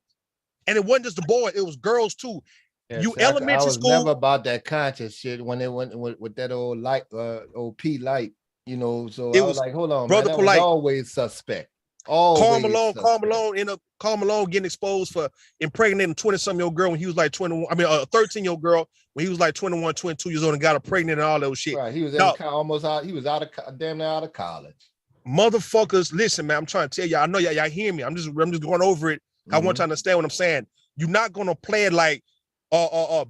And it wasn't just the boys, it was girls too. Yeah, elementary school. I was never about that conscious shit when they went with that old P light, you know. So I was like, hold on, brother, man, that was always suspect. Carl Malone getting exposed for impregnating a 20-something-year-old girl when he was like 21. I mean, a 13-year-old girl when he was like 21, 22 years old and got her pregnant and all that shit. Right, he was he was damn near out of college. Motherfuckers, listen, man, I'm trying to tell y'all. I know y'all hear me. I'm just going over it. I want to understand what I'm saying. You're not gonna play it like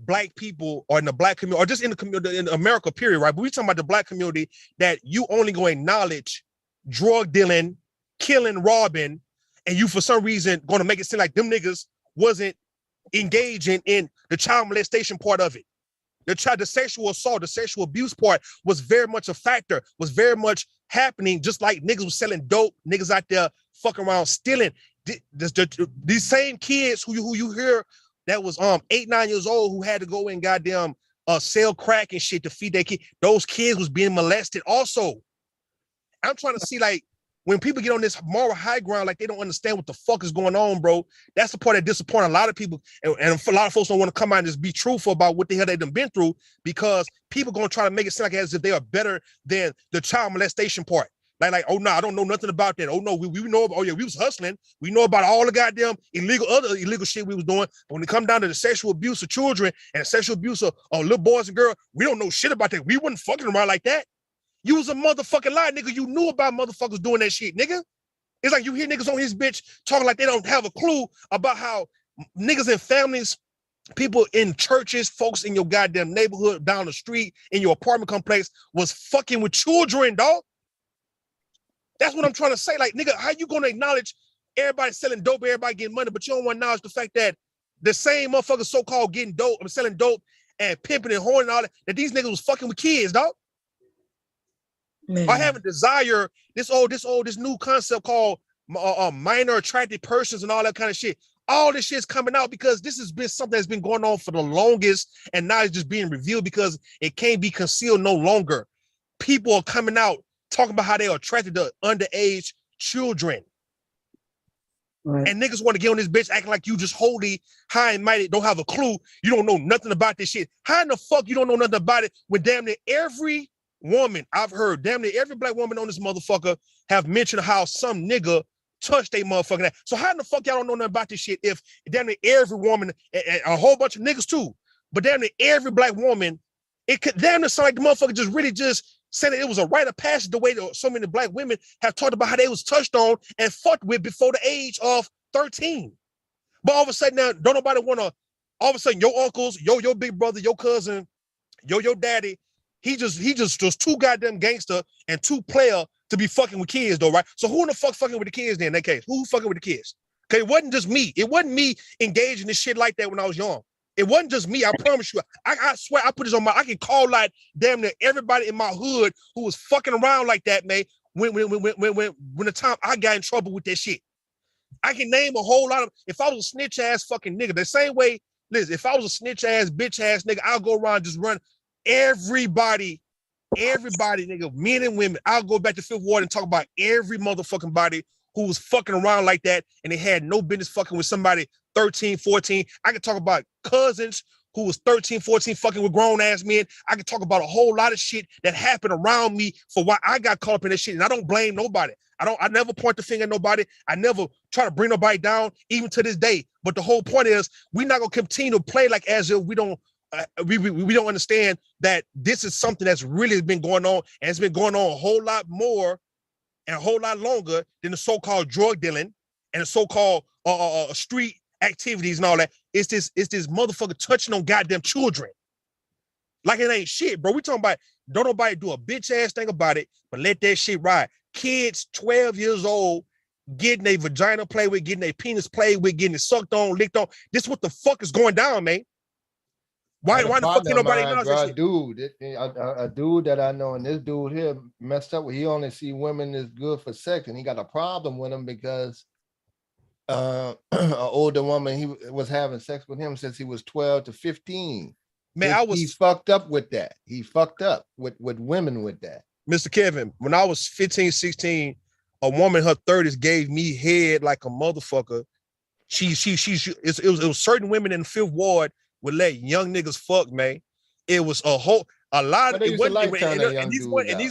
black people or in the black community or just in the community in America, period, right? But we're talking about the black community that you only gonna acknowledge drug dealing, killing, robbing, and you for some reason gonna make it seem like them niggas wasn't engaging in the child molestation part of it. The sexual assault, the sexual abuse part was very much a factor, was very much happening, just like niggas was selling dope, niggas out there fucking around stealing. These same kids who you hear that was 8, 9 years old who had to go and goddamn sell crack and shit to feed their kid. Those kids was being molested also. I'm trying to see, like, when people get on this moral high ground, like they don't understand what the fuck is going on, bro. That's the part that disappoints a lot of people. And a lot of folks don't want to come out and just be truthful about what the hell they done been through, because people going to try to make it sound like as if they are better than the child molestation part. Like, oh no, I don't know nothing about that. Oh no, we know about, oh yeah, we was hustling. We know about all the goddamn other illegal shit we was doing. But when it come down to the sexual abuse of children and sexual abuse of little boys and girls, we don't know shit about that. We wasn't fucking around like that. You was a motherfucking lie, nigga. You knew about motherfuckers doing that shit, nigga. It's like you hear niggas on his bitch talking like they don't have a clue about how niggas and families, people in churches, folks in your goddamn neighborhood, down the street, in your apartment complex was fucking with children, dog. That's what I'm trying to say. Like, nigga, how you gonna acknowledge everybody selling dope, everybody getting money, but you don't want to acknowledge the fact that the same motherfuckers so-called getting dope, selling dope and pimping and whoring and all that these niggas was fucking with kids, dog. Man. I have a desire, this new concept called minor attracted persons and all that kind of shit. All this shit's coming out because this has been something that's been going on for the longest, and now it's just being revealed because it can't be concealed no longer. People are coming out talking about how they are attracted to underage children. Right. And niggas want to get on this bitch acting like you just holy, high and mighty, don't have a clue. You don't know nothing about this shit. How in the fuck you don't know nothing about it when damn near every woman I've heard, damn near every black woman on this motherfucker have mentioned how some nigga touch they motherfucking ass. So how in the fuck y'all don't know nothing about this shit if damn near every woman, and a whole bunch of niggas too, but damn near every black woman, it could damn near sound like the motherfucker just really just said that it was a rite of passage the way that so many black women have talked about how they was touched on and fucked with before the age of 13. But all of a sudden now, don't nobody want to, all of a sudden your uncles, your big brother, your cousin, your daddy, he just too goddamn gangster and too player to be fucking with kids though, right? So who in the fuck fucking with the kids then in that case? Who fucking with the kids? Okay, it wasn't just me. It wasn't me engaging in shit like that when I was young. It wasn't just me. I promise you. I swear I put this on I can call out damn near everybody in my hood who was fucking around like that, man. When the time I got in trouble with that shit. I can name a whole lot of, if I was a snitch ass fucking nigga, the same way, listen, if I was a snitch ass, bitch ass nigga, I'll go around just run everybody, nigga, men and women. I'll go back to Fifth Ward and talk about every motherfucking body who was fucking around like that and they had no business fucking with somebody 13, 14. I could talk about cousins who was 13, 14 fucking with grown ass men. I could talk about a whole lot of shit that happened around me for why I got caught up in that shit. And I don't blame nobody. I never point the finger at nobody. I never try to bring nobody down, even to this day. But the whole point is we're not gonna continue to play like as if we don't we don't understand that this is something that's really been going on, and it's been going on a whole lot more and a whole lot longer than the so-called drug dealing and the so-called street activities and all that. It's this motherfucker touching on goddamn children. Like it ain't shit, bro. We talking about don't nobody do a bitch ass thing about it, but let that shit ride. Kids 12 years old getting a vagina played with, getting a penis played with, getting it sucked on, licked on. This what the fuck is going down, man. Why the fuck can't nobody acknowledge that shit? A dude that I know, and this dude here messed up. He only see women as good for sex, and he got a problem with them because an older woman, he was having sex with him since he was 12 to 15. Man, he fucked up with that. He fucked up with women with that. Mr. Kevin, when I was 15, 16, a woman in her 30s gave me head like a motherfucker. It was certain women in the Fifth Ward would let young niggas fuck, man. It was a lot of these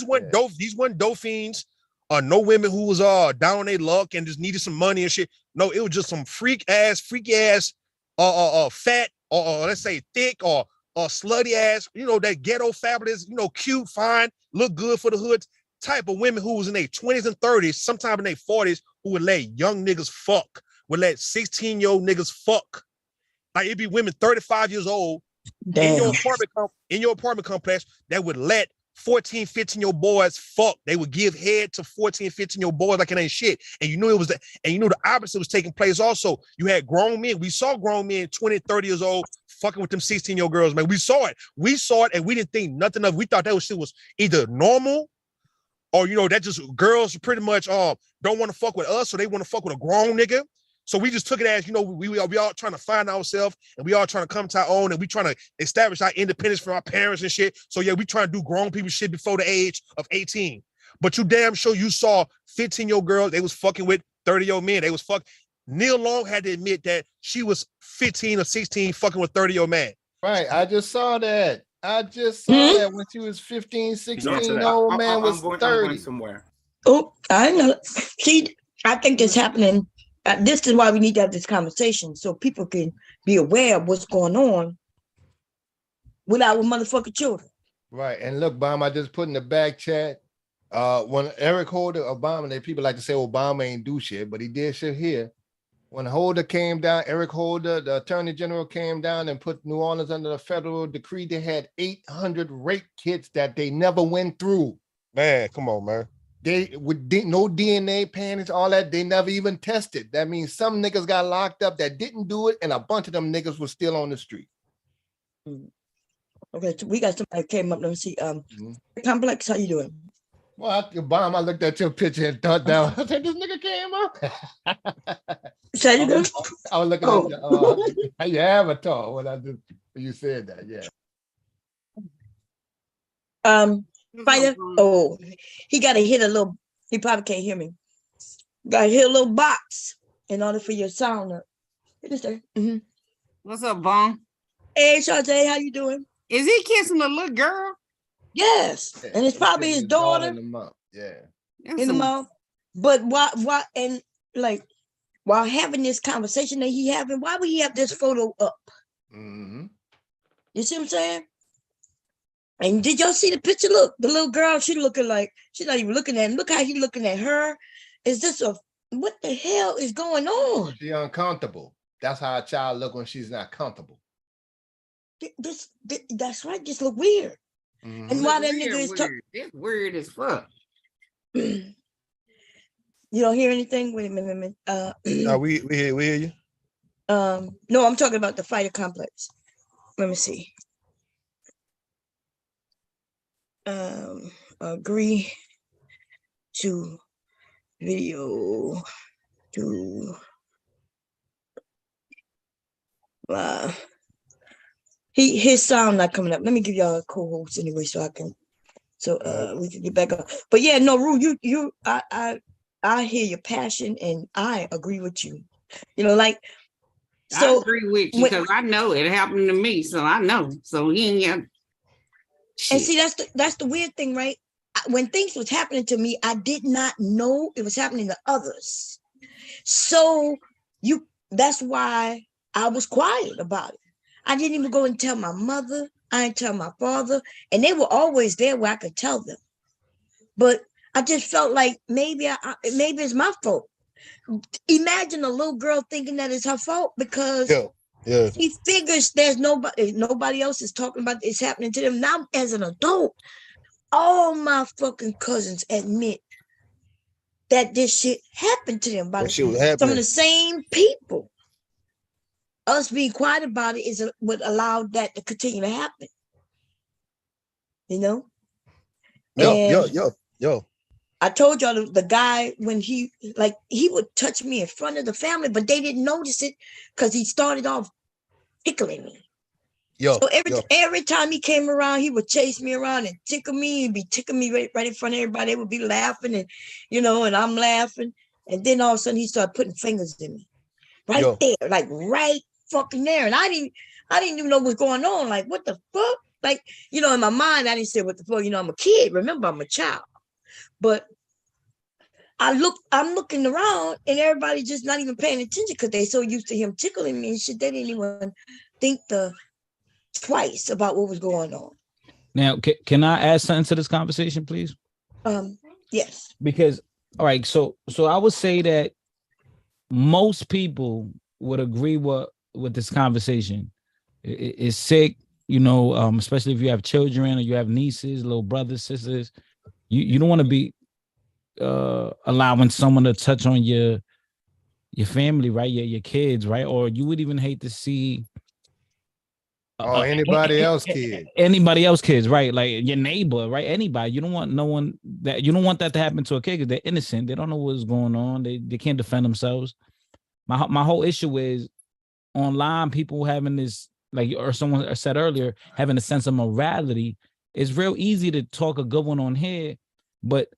weren't dope fiends, no women who was down on their luck and just needed some money and shit. No, it was just some freaky ass, fat, or let's say thick or slutty ass, that ghetto fabulous, cute, fine, look good for the hood type of women who was in their 20s and 30s, sometime in their 40s, who would let young niggas fuck, would let 16-year-old niggas fuck. Like it'd be women 35 years old in your apartment complex that would let 14, 15-year-old boys fuck. They would give head to 14, 15-year-old boys like it ain't shit. And you knew it was the opposite was taking place also. You had grown men. We saw grown men 20, 30 years old fucking with them 16-year-old girls, man. We saw it and we didn't think nothing of it. We thought that shit was either normal or, that just girls pretty much don't want to fuck with us, so they want to fuck with a grown nigga. So we just took it as, we all trying to find ourselves and we all trying to come to our own and we trying to establish our independence from our parents and shit. So yeah, we trying to do grown people shit before the age of 18. But you damn sure you saw 15-year-old girls, they was fucking with 30-year-old men. They was Neil Long had to admit that she was 15 or 16 fucking with 30-year-old man. Right, I just saw that. That when she was 15, 16, old man was 30. I'm going somewhere. Oh, I know. See, I think it's happening. This is why we need to have this conversation so people can be aware of what's going on with our motherfucking children. Right. And look, Obama, I just put in the back chat. When Eric Holder, Obama, people like to say Obama ain't do shit, but he did shit here. When Holder came down, Eric Holder, the Attorney General, came down and put New Orleans under the federal decree. They had 800 rape kits that they never went through. Man, come on, man. They with no DNA panties, all that, they never even tested. That means some niggas got locked up that didn't do it, and a bunch of them niggas were still on the street. Okay, so we got somebody came up. Let me see. Complex, how you doing? Well, I looked at your picture and thought that I said, this nigga came up. Say you do? I was looking at your avatar when you said that, yeah. Fighter. Oh, he got to hit a little. He probably can't hear me. Got to hit a little box in order for your sound up. Mm-hmm. What's up, Bong? Hey, Shantae, how you doing? Is he kissing a little girl? Yes, and it's probably his daughter. In the mouth. Yeah. In the mouth. But why? And like, while having this conversation that he having, why would he have this photo up? Mm-hmm. You see what I'm saying? And did y'all see the picture? Look, the little girl, she looking like, she's not even looking at him. Look how he looking at her. Is this what the hell is going on? She uncomfortable. That's how a child look when she's not comfortable. That's right. Just look weird. Mm-hmm. And why that nigga is talking? It's weird as fuck. You don't hear anything? Wait a minute. No, we hear you. No, I'm talking about the fighter complex. Let me see. Agree to video to his sound not coming up. Let me give y'all a co-host anyway, so I can we can get back up. But yeah, no, Rue, I hear your passion and I agree with you. You know, like, so I agree with you because I know it happened to me, so I know. So he ain't got shit. And see, that's the weird thing, right? When things was happening to me, I did not know it was happening to others. So that's why I was quiet about it. I didn't even go and tell my mother. I didn't tell my father, and they were always there where I could tell them. But I just felt like maybe it's my fault. Imagine a little girl thinking that it's her fault because she figures there's nobody else is talking about it's happening to them. Now, as an adult, all my fucking cousins admit that this shit happened to them by some of the same people. Us being quiet about it is what allowed that to continue to happen. You know? Yo. I told y'all the guy, when he would touch me in front of the family, but they didn't notice it because he started off tickling me. So every time he came around, he would chase me around and tickle me and be tickling me right in front of everybody. They would be laughing and, and I'm laughing. And then all of a sudden he started putting fingers in me. Right there, like right fucking there. And I didn't even know what's going on. Like, what the fuck? Like, in my mind, I didn't say what the fuck. I'm a kid. Remember, I'm a child. But I'm looking around and everybody just not even paying attention because they so used to him tickling me and shit. They didn't even think twice about what was going on. Now, can I add something to this conversation, please? Yes. Because, all right, so I would say that most people would agree with this conversation. It's sick, especially if you have children or you have nieces, little brothers, sisters. You don't want to be allowing someone to touch on your family, right? Your kids, right? Or you would even hate to see anybody else kids, right? Like your neighbor, right? Anybody. You don't want that to happen to a kid because they're innocent. They don't know what's going on. They can't defend themselves. My whole issue is online people having this, like, or someone said earlier, having a sense of morality. It's real easy to talk a good one on here, but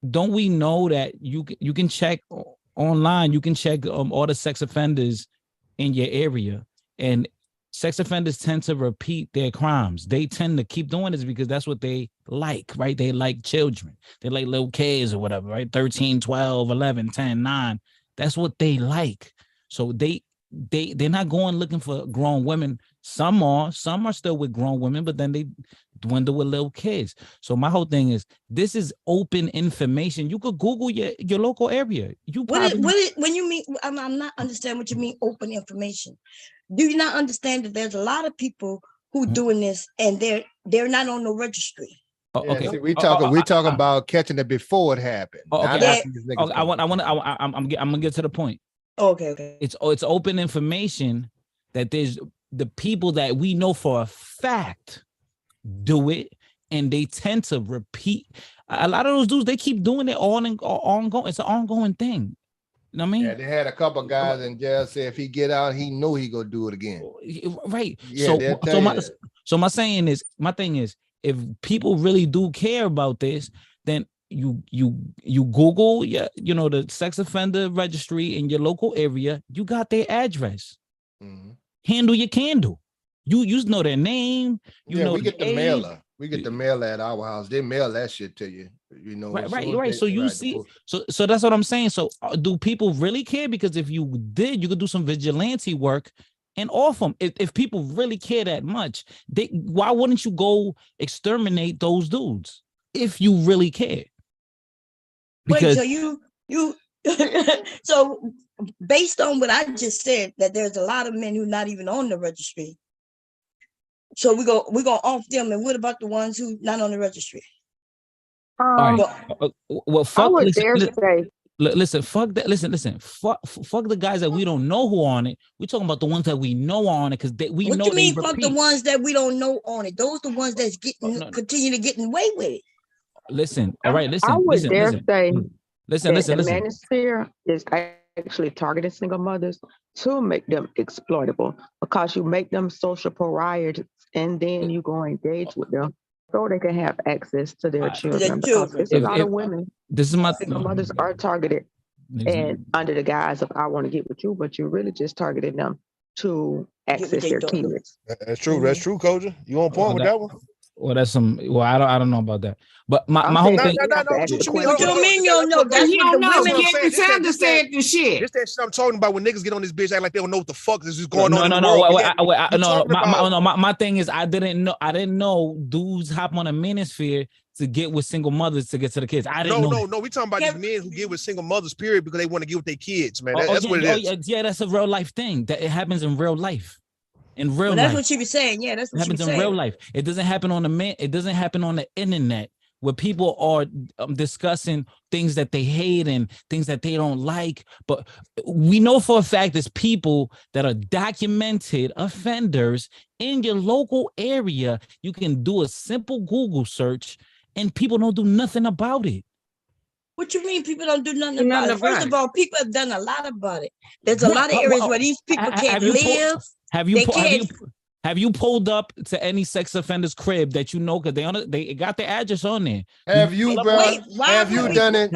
don't we know that you can check online, you can check all the sex offenders in your area, and sex offenders tend to repeat their crimes. They tend to keep doing this because that's what they like, right? They like children. They like little kids or whatever, right? 13, 12, 11, 10, 9. That's what they like. So they're not going looking for grown women. Some are still with grown women, but then they dwindle with little kids. So my whole thing is, this is open information. You could Google your local area. When you mean, I'm not understanding what you mean open information. Do you not understand that there's a lot of people who doing this and they're not on the registry? Okay. See, we talking about catching it before it happened. I'm gonna get to the point. Okay. It's open information that there's the people that we know for a fact do it, and they tend to repeat. A lot of those dudes, they keep doing it ongoing. It's an ongoing thing. You know what I mean? Yeah, they had a couple guys in jail say if he get out, he knew he gonna do it again. Right. Yeah, my thing is, if people really do care about this, then you Google the sex offender registry in your local area. You got their address. Mm-hmm. Handle your candle. You know their name. You know we get the mailer. We get the mail at our house. They mail that shit to you. You know, right. So you see, so that's what I'm saying. So do people really care? Because if you did, you could do some vigilante work and off them. If people really care that much, why wouldn't you go exterminate those dudes if you really care? Because wait, so you so based on what I just said, that there's a lot of men who are not even on the registry. So we're gonna off them, and what about the ones who not on the registry? All right. Well, fuck. Listen, fuck that. Listen. Fuck the guys that we don't know who on it. We're talking about the ones that we know on it, because we know. What you mean? Fuck the ones that we don't know on it. Those the ones that's continue to getting away with it. Listen. All right. Listen. I would dare say. Listen. The manosphere is actually targeting single mothers to make them exploitable, because you make them social pariahs, and then you go engage with them so they can have access to their children. Because there's a lot of women. This is my single mothers are targeted, and under the guise of I want to get with you, but you're really just targeting them to access their kids. That's true. That's true, Koja. You on point with that one? Well, that's some. Well, I don't know about that. But my whole thing. No. What you mean you don't know? That's what the women. Captain Sanders said the shit. This that shit I'm talking about when niggas get on this bitch act like they don't know what the fuck is going on. My thing is I didn't know dudes hop on a manosphere to get with single mothers to get to the kids. I didn't know. No. We talking about these men who get with single mothers, period, because they want to get with their kids, man. That's what it is. Yeah, that's a real life thing. That it happens in real life. In real life. That's what she was saying. Yeah, that's what she was saying. It happens in real life. It doesn't happen on it doesn't happen on the internet, where people are discussing things that they hate and things that they don't like. But we know for a fact there's people that are documented offenders in your local area. You can do a simple Google search and people don't do nothing about it. What you mean people don't do nothing about it? First of all, people have done a lot about it. There's a lot of areas where these people can't live. Have you pulled up to any sex offender's crib that you know, because they got the address on there? Have you, bro? Have you done it?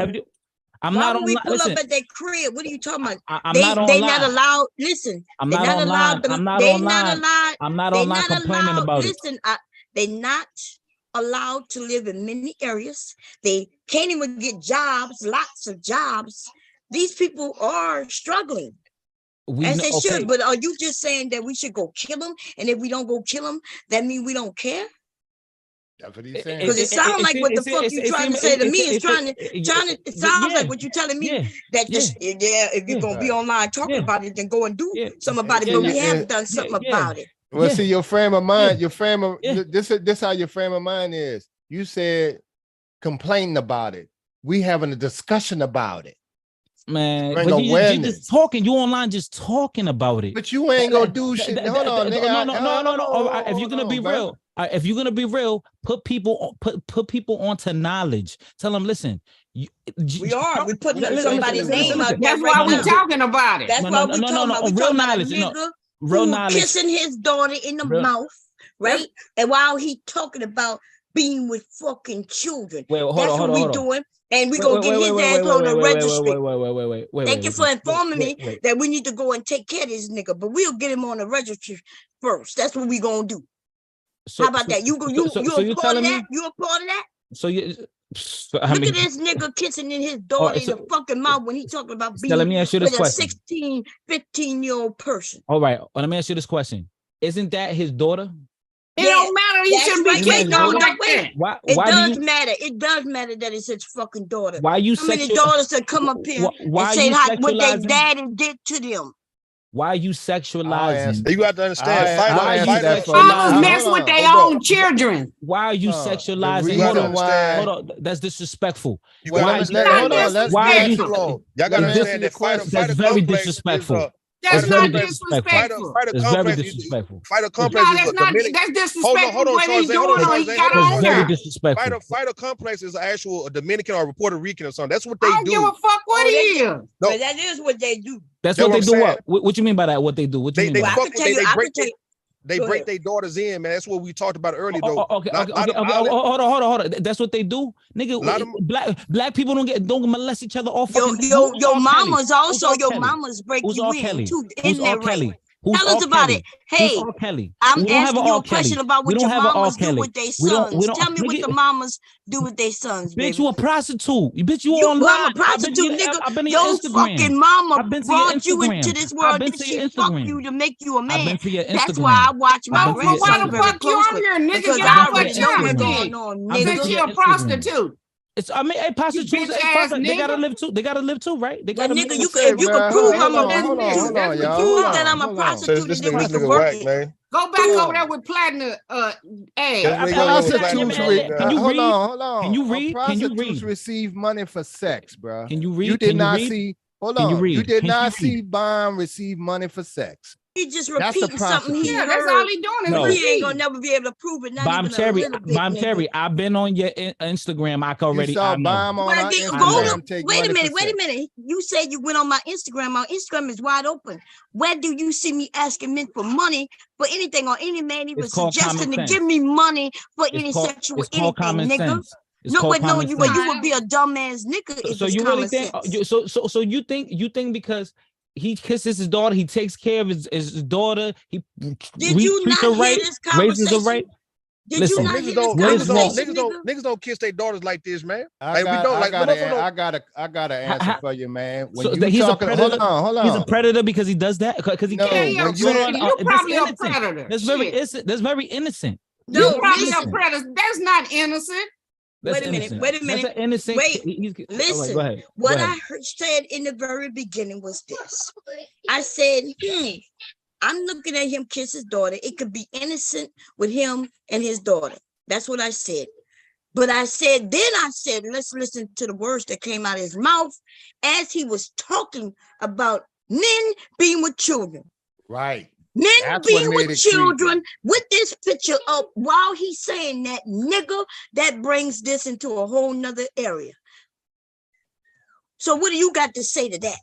I'm not on. We pull up at their crib. What are you talking about? They not allowed. Listen, I'm not online. I'm not online. I'm not online complaining about it. Listen, they're not allowed to live in many areas. They can't even get jobs. Lots of jobs. These people are struggling. As they should, but are you just saying that we should go kill them? And if we don't go kill them, that means we don't care? That's what he's saying. Because it sounds like what the fuck you trying to say to me is it sounds like what you're telling me that just if you're gonna be online talking about it, then go and do something about it. But we have done something about it. Well, see, your frame of mind, this how your frame of mind is. You said complaining about it. We having a discussion about it. Man, but you just talking. You online just talking about it. But you ain't gonna do shit. Hold on, nigga. No. If you're gonna be real, if you're gonna be real, put people onto knowledge. Tell them, listen. We putting somebody's name out. That's why we're talking about it. That's why we're talking about it. Real knowledge. Real knowledge. Kissing his daughter in the mouth, right? And while he talking about being with fucking children. That's what we doing. And we're going to get his ass on the registry. Wait. Thank you for informing me that we need to go and take care of this nigga, but we'll get him on the registry first. That's what we going to do. How about that? You a part of that? You a part of that? Look at this nigga kissing in his daughter in the fucking mouth when he talking about being let me ask you this with question. A 16, 15-year-old person. All right. Let me ask you this question. Isn't that his daughter? It don't matter. He shouldn't be taking on like that. It does matter that it's his fucking daughter. Why you How many daughters that come up here and say what their daddy did to them? Why are you sexualizing? You got to understand. Mess with their own children. Why are you sexualizing? Hold on. That's disrespectful. Y'all got to understand that that's very disrespectful. That's not disrespectful. It's very disrespectful. Fighter complex is a Dominican. That's disrespectful. Very disrespectful. Fighter complex is an actual Dominican or Puerto Rican or something. That's what they do. I don't give a fuck what he is. But that is what they do. That's what they do. What you mean by that? What they do? What you mean? They break their daughters in, man. That's what we talked about earlier, though. Okay. Hold on. That's what they do, nigga. Black people don't molest each other. Your mama's also your mama's breaking you in too. Who's R. Kelly? Who's Tell us R. about Kelly? it. Hey, Who's R. Kelly? I'm We don't have asking an you R. a question Kelly. about We what don't your have an R. mamas do Kelly. with their We sons. don't. Tell me what the Nigga, mamas do with their sons, bitch, baby. you a prostitute. You bitch, you You online. I'm a prostitute, nigga. I've been to your Your Instagram. fucking mama I've been to your brought you into Instagram. this I've world. been Did to she your fuck Instagram. you to make you a I've been man? to your That's Instagram. why I watch I've my been to your Why the grandson Instagram. very fuck you on closely here, nigga? because Get I off my already know what's channel going then. on, I've been Since to nigga. you're your a Instagram. prostitute. It's I mean, hey, prostitutes, bitch hey, ass fuck it, they gotta nigga. live too. They gotta live too, right? They But gotta nigga, make if you could prove I'm a Hold prostitute, Says this then we nigga could whack, work it. man. Go back over there with platinum. Hey, Prostitutes Can you read? hold on. Can you read? Can you Prostitutes read? receive money for sex, bro. Can you read? You did Can you not read? see. Hold Can you on. You read? did Can not she read? see Bond receive money for sex. He just That's the repeating something he prostitute. that's heard. all he doing is No. But he ain't repeating. gonna never be able to prove it. Not Bomb even a Cherry, little bit, Bomb nigga. Cherry. I've been on your Instagram. I can You already. saw I know. Bomb on Well, our then I go know. look. Instagram take Wait money a minute. for Wait a sex. minute. You said you went on my Instagram. My Instagram is wide open. Where do you see me asking men for money for anything or any man even It's called common suggesting to sense. give me money for It's any called. sexual It's called anything, common nigga? sense. It's No, called but no, common you sense. would be a dumbass nigga if So it's you really common think? sense. So you think because he kisses his daughter, he takes care of his daughter, he Did you treats not her hear right, this raises her conversation? right. Did Listen, you not Niggas hear don't, this what is wrong? conversation, nigga? niggas don't kiss their daughters like this, man. I Like we don't, like motherfucker don't. got an answer for you, man. When So you he's a talking, predator. hold on. He's a predator because he does that. Because he No, can't. Yeah, when you're you a predator. You probably a innocent. predator. That's very Shit. innocent. That's very innocent. You No, probably listen. a predator. That's not innocent. That's Wait a minute. innocent. Wait a That's minute. an innocent. Wait. All right, Listen. go ahead. What Go ahead. I said in the very beginning was this. I said, I'm looking at him kiss his daughter. It could be innocent with him and his daughter. That's what I said. But I said, let's listen to the words that came out of his mouth as he was talking about men being with children. right. Men That's being what made with it children creepy. with this picture up while he's saying that, nigga, that brings this into a whole nother area. So what do you got to say to that?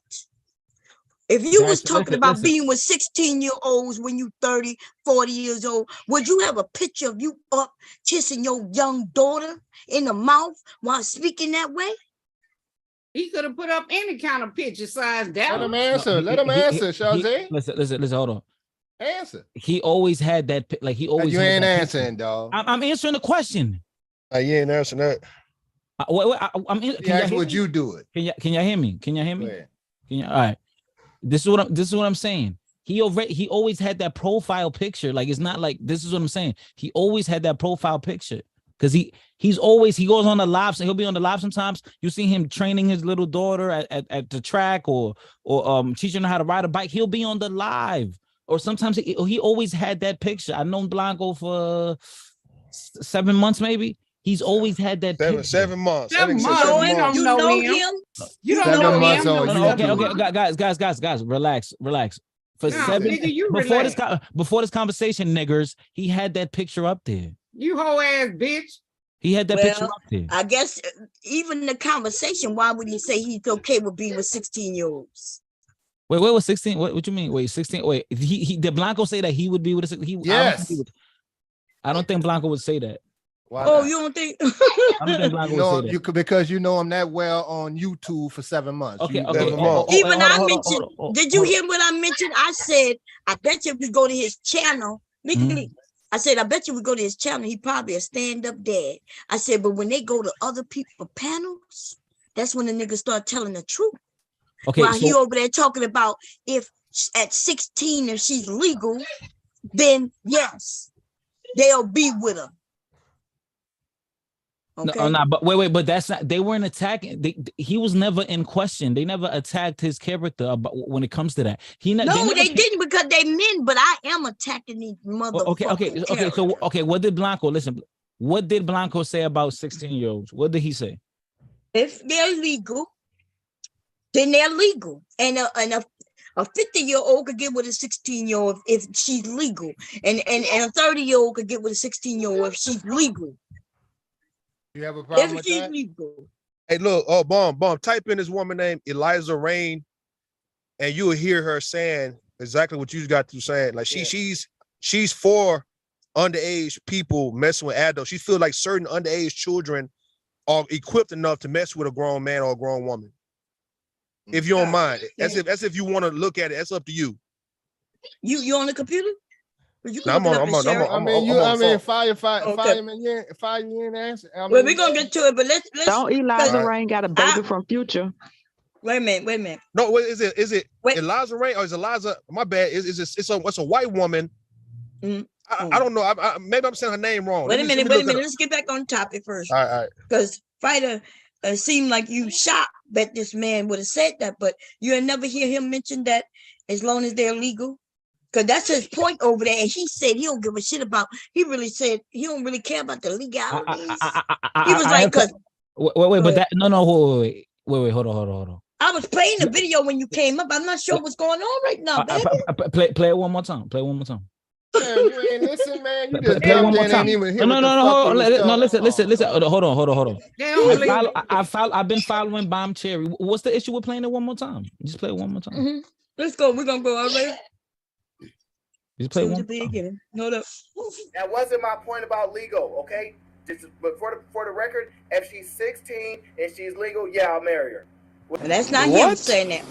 If you was talking about being with 16-year-olds when you 30, 40 years old, would you have a picture of you up kissing your young daughter in the mouth while speaking that way? He could have put up any kind of picture size down. Let him answer. Let him answer, Shazay. Listen, hold on. Answer. He always had that, like he always. You had ain't that answering, picture. dog. I'm answering the question. You ain't answering that. I'm. He asked, would you do it? Can y'all hear me? Can y'all hear me? Go ahead. All right. This is what I'm saying. He always had that profile picture. Like it's not like this is what I'm saying. He always had that profile picture because he goes on the live. So he'll be on the live sometimes. You see him training his little daughter at the track or teaching her how to ride a bike. He'll be on the live. Or sometimes he always had that picture. I've known Blanco for 7 months, maybe. He's always had that picture. 7 months. 7 months. You don't know him. You don't 7 know months him. on Okay, guys, relax. For Nah, 7 nigga, you before this conversation, niggers, he had that picture up there. You whole ass bitch. He had that picture up there. I guess even the conversation, why would he say he's okay with being with 16-year-olds? Wait, what 16? What you mean? Wait, 16. Wait, did Blanco say that he would be with a Yes. I don't think Blanco would say that. Why Oh, not? you don't think? I don't think Blanco would say that. You could, because you know him that well on YouTube for 7 months. Okay. Even I mentioned, did you hear what I mentioned? I said, I bet you if we go to his channel, I said, I bet you we go to his channel, he probably a stand-up dad. I said, but when they go to other people's panels, that's when the niggas start telling the truth. Okay, while he over there talking about if at 16, if she's legal, then yes, they'll be with her. Okay. No, but wait, but that's not. They weren't attacking. He was never in question. They never attacked his character about when it comes to that. They didn't because they men. But I am attacking these motherfuckers. Okay. So what did Blanco listen? What did Blanco say about 16-year-olds? What did he say? If they're legal, then they're legal, and a 50-year-old could get with a 16-year-old if she's legal, and a 30-year-old could get with a 16-year-old if she's legal. You have a problem with that? Legal. Hey, look, bomb. Type in this woman named Eliza Rain, and you'll hear her saying exactly what you got to saying. Like she's for underage people messing with adults. She feels like certain underage children are equipped enough to mess with a grown man or a grown woman. If you don't mind, as if you want to look at it, that's up to you. You on the computer? You can No, I'm look it on. up and share it. I mean, you. I mean, Okay. fireman. Yeah, fire you in answer. I mean, Well, we're gonna get to it, but let's Don't Eliza Right. Rain got a baby from Future? Wait a minute. No, is it Wait. Eliza Ray or is Eliza? My bad. It's a white woman. I don't know. Maybe I'm saying her name wrong. Wait a minute. Let's get back on topic first. All right. Because Fighter seemed like you shocked that this man would have said that, but you'll never hear him mention that as long as they're legal. Because that's his point over there. And he said he don't give a shit about, he really said he don't really care about the legalities. He was like, wait, but that, no, wait, hold on. I was playing the video when you came up. I'm not sure what's going on right now, baby. Play it one more time. Man, you ain't listen, man. You just play one more ain't time. even hear No, listen. Hold on. I've been following Bomb Cherry. What's the issue with playing it one more time? Just play it one more time. Let's go. We're gonna go all right. Just play one. Hold up. That wasn't my point about legal, okay? But for the record, if she's 16 and she's legal, yeah, I'll marry her. And that's not him saying that.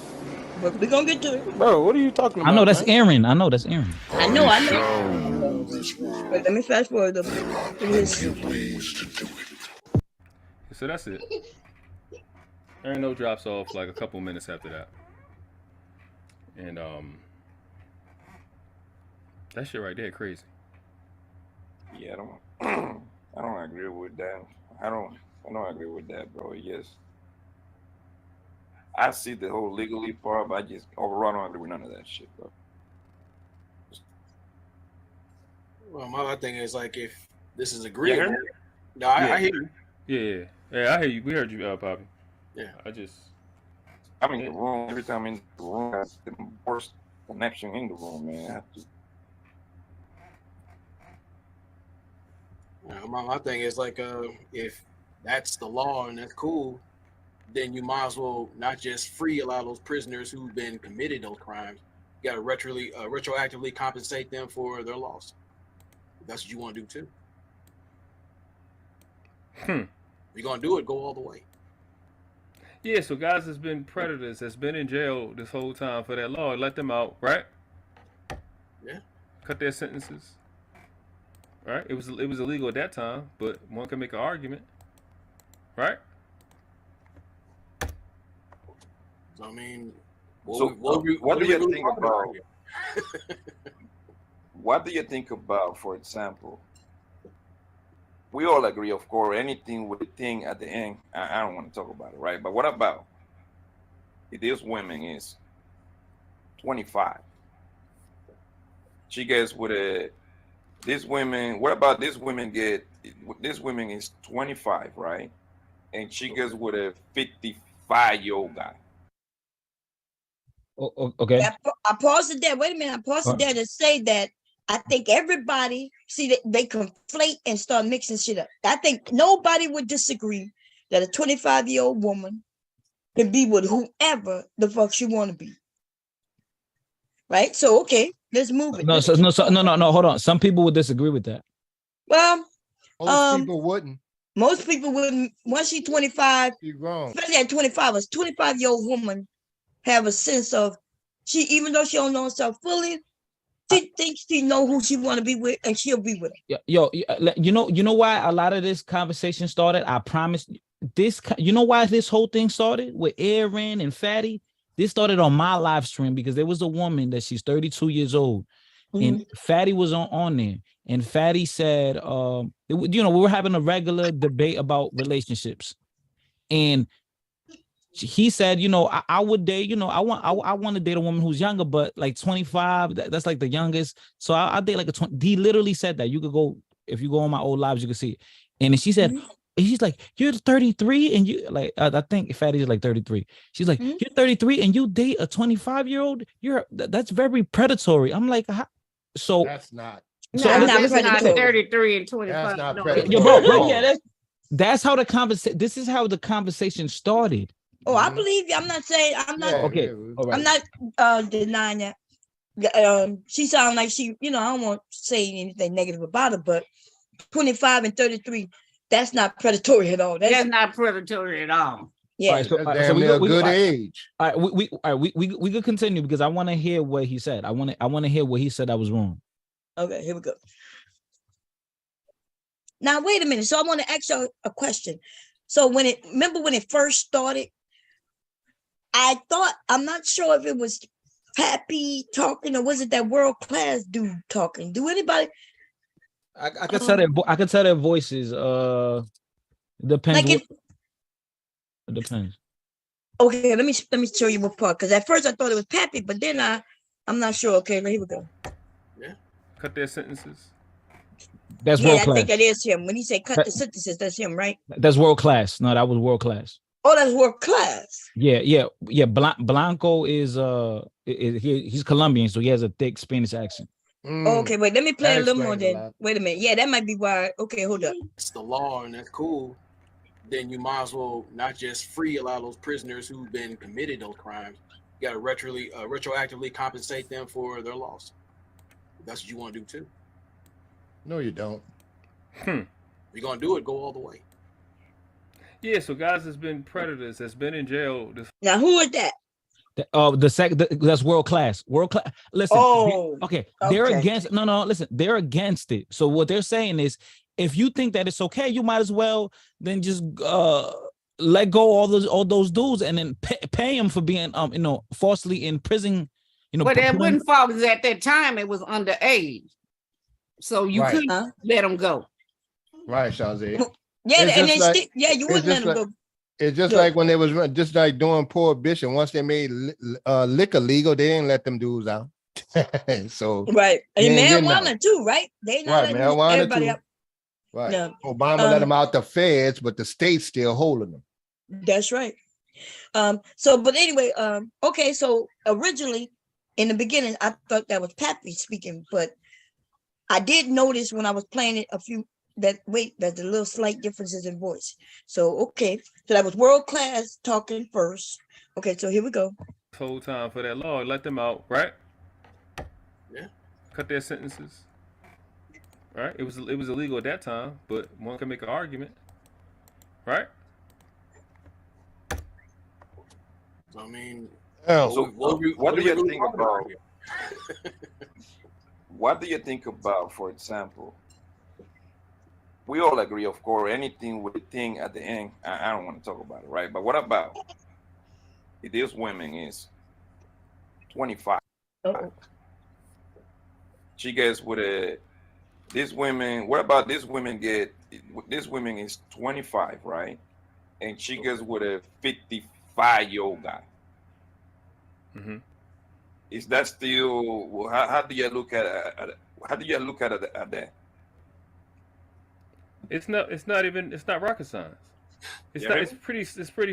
But we're gonna get to it. Bro, what are you talking about? I know that's Aaron. I know. I know. But let me fast forward a bit. So that's it. Aaron No drops off like a couple minutes after that. And that shit right there crazy. Yeah, I don't agree with that. I don't agree with that, bro. Yes. I see the whole legally part, but I just overall don't agree with none of that shit, bro. Well, my thing is like if this is agreeable. No, I hear you. Yeah, I hear you. We heard you, Poppy. Yeah. I'm in the room every time I'm in the room. That's the worst connection in the room, man. My thing is like if that's the law and that's cool, then you might as well not just free a lot of those prisoners who've been committed those crimes. You got to retroactively compensate them for their loss. That's what you want to do too. If you're gonna do it, go all the way. Yeah, so guys that's been predators, that's been in jail this whole time for that law, let them out, right? Yeah. Cut their sentences. Right? It was illegal at that time, but one can make an argument. Right? So, I mean, what do you think about? What do you think about, for example? We all agree, of course, anything with a thing at the end. I don't want to talk about it, right? But what about if this woman is 25? She gets with a this woman. What about this woman this woman is 25, right? And she gets with a 55-year-old guy. Okay. I paused it there. Wait a minute. I paused it there to say that I think everybody see that they conflate and start mixing shit up. I think nobody would disagree that a 25-year-old woman can be with whoever the fuck she want to be. Right? So okay, let's move it. No, hold on. Some people would disagree with that. Well, most people wouldn't. Most people wouldn't. Once she's 25, she's grown. Especially at 25, a 25-year-old woman have a sense of even though she don't know herself fully, she thinks she know who she want to be with, and she'll be with her. You know why a lot of this conversation started? I promise this. You know why this whole thing started with Aaron and Fatty? This started on my live stream because there was a woman that she's 32 years old, and Fatty was on there, and Fatty said, we were having a regular debate about relationships, and he said, I would date, I want to date a woman who's younger, but like 25, that's like the youngest. So I date like a 20. He literally said that. You could go, if you go on my old lives, you can see it. And then she said, he's like, you're 33 and you like, I think Fatty is like 33. She's like, you're 33 and you date a 25-year-old. That's very predatory. I'm like, so that's not. So no, that's not 33 and 25. That's not predatory. Bro. That's how the conversation. This is how the conversation started. Oh, I believe you. I'm not saying I'm not. Okay, all right. I'm not denying that. She sounds like she. I don't want to say anything negative about her, but 25 and 33, that's not predatory at all. That's not predatory at all. Yeah. All right, so, That's damn near a good age. All right, we could continue because I want to hear what he said. I want to hear what he said I was wrong. Okay, here we go. Now wait a minute. So I want to ask you a question. So remember when it first started, I'm not sure if it was Pappy talking or was it that world class dude talking? Do anybody? I could tell that. I could tell their voices. Depends. Like it depends. Okay, let me show you what part. Because at first I thought it was Pappy, but then I'm not sure. Okay, here we go. Yeah. Cut their sentences. That's world class. I think that is him. When he said cut the sentences, that's him, right? That's world class. No, that was world class. Oh, that's world class. Yeah. Blanco is he's Colombian, so he has a thick Spanish accent. Okay, wait, let me play a little more then. Wait a minute. Yeah, that might be why. Okay, hold up. It's the law and that's cool. Then you might as well not just free a lot of those prisoners who've been committed those crimes. You got to retroactively compensate them for their loss. That's what you want to do too. No, you don't. If you're gonna do it, go all the way. Yeah, so guys that's been predators, that's been in jail. Now who is that? That's world class. World class. Listen. Okay. They're against. No. Listen, they're against it. So what they're saying is, if you think that it's okay, you might as well then just let go all those dudes and then pay them for being falsely in prison. But that wouldn't fall because at that time it was underage, so you couldn't let them go. Right, Shazzy. Yeah, you wouldn't let them go. It's just like when they was just like doing prohibition. Once they made liquor legal, they didn't let them dudes out. So right, and marijuana too, right? They not right, marijuana everybody too. Out. Right. No. Obama let them out the feds, but the state's still holding them. That's right. But anyway, okay. So originally, in the beginning, I thought that was Pappy speaking, but I did notice when I was playing it there's a little slight differences in voice. So okay, so that was world class talking first. Okay, so here we go. Whole time for that law, let them out, right? Yeah. Cut their sentences. Right? It was illegal at that time, but one can make an argument, right? So I mean, so what do you think about? What do you think about, for example? We all agree, of course, anything with the thing at the end, I don't want to talk about it, right? But what about if this woman is 25? She gets this woman, what about this woman is 25, right? And she gets with a 55-year-old guy. Mm-hmm. Is that still, how do you look at it? How do you look at that? It's not rocket science. It's pretty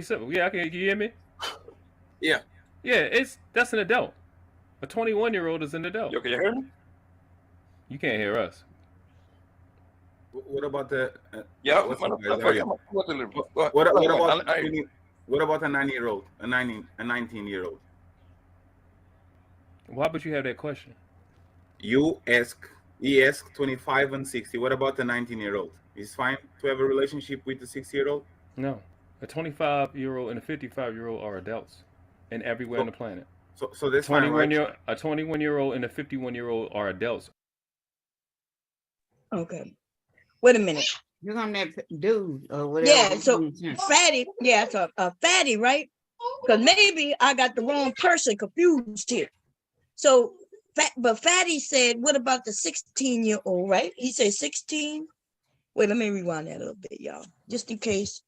simple. Yeah, can you hear me? Yeah. Yeah, that's an adult. A 21-year-old is an adult. You can hear me? You can't hear us. What about the? What about a 9-year-old? A 19-year-old? Why would you have that question? He asked 25 and 60. What about the 19-year-old? Is it fine to have a relationship with the 60-year-old? No, a 25-year-old and a 55-year-old are adults, and everywhere on the planet. So that's fine, right? A 21-year-old and a 51-year-old are adults. Okay, wait a minute. You're on that dude or whatever. Yeah, so fatty. Yeah, it's a fatty, right? Because maybe I got the wrong person confused here. So, but Fatty said, what about the 16-year-old, right? He said 16. Wait, let me rewind that a little bit, y'all. Just in case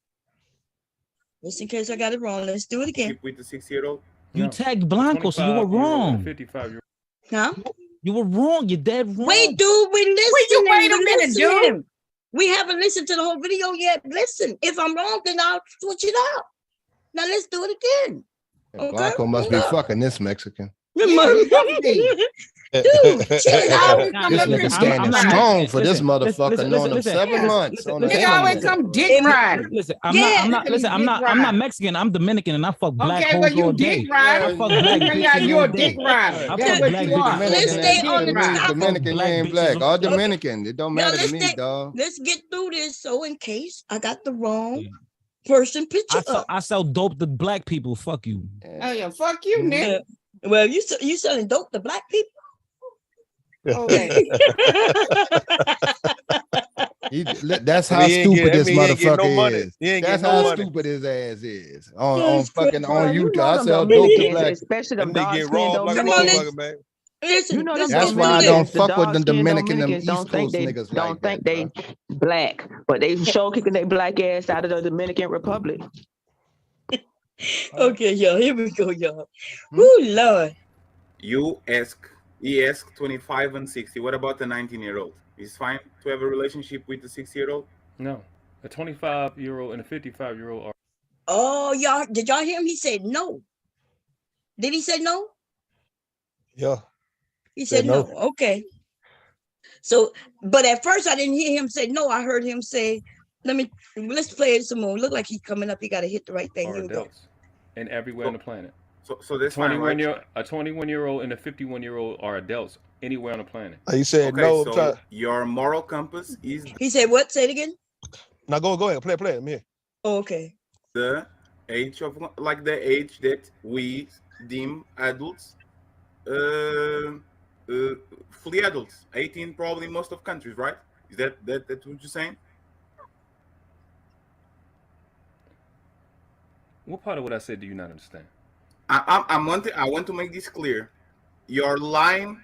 I got it wrong. Let's do it again. With the 6-year-old? You tagged Blanco, so you were wrong. 55-year-old. Huh? You were wrong. You're dead wrong. Wait, dude, we listen. Wait a minute, dude. We haven't listened to the whole video yet. Listen, if I'm wrong, then I'll switch it up. Now let's do it again. Okay? Blanco must be fucking this Mexican. Dude, chill out. This nigga standing strong for this motherfucker, knowing him 7 months. They always come dick riding. Listen, I'm not Mexican. I'm Dominican, and I fuck black hoes all day. I fuck black bitches You're all a dick day. rider. I fuck black bitches. Let's stay on the topic. Dominican ain't black. All Dominican. It don't matter to me, dog. Let's get through this. So in case I got the wrong person picture up. I sell dope to black people. Fuck you. Oh yeah, fuck you, nigga. Well, you selling dope to black people? Okay. That's how stupid this motherfucker is. That's how stupid his ass is. On fucking on YouTube. I sell dope to black, especially the dark skinned Dominicans. Listen, that's why I don't fuck with the Dominican and East don't think Coast they niggas don't like think that, they black, but they show kicking their black ass out of the Dominican Republic. Okay, y'all. Here we go, y'all. Woo, Lord. He asked 25 and 60. What about the 19-year-old? Is it fine to have a relationship with the 60-year-old? No, a 25-year-old and a 55-year-old are. Oh, y'all, did y'all hear him? He said no. Did he say no? Yeah. He said no. Okay. So, but at first I didn't hear him say no. I heard him say, let's play it some more. Look like he's coming up. He got to hit the right thing. Here we go. And everywhere on the planet. So this 21-year-old and a 51-year-old are adults anywhere on the planet. You said okay, no. So your moral compass is. He said what? Say it again. Now go ahead. Play. I'm here. Oh, okay. The age of the age that we deem adults, fully adults, 18 probably in most of countries, right? Is that what you're saying? What part of what I said do you not understand? I want to make this clear. Your line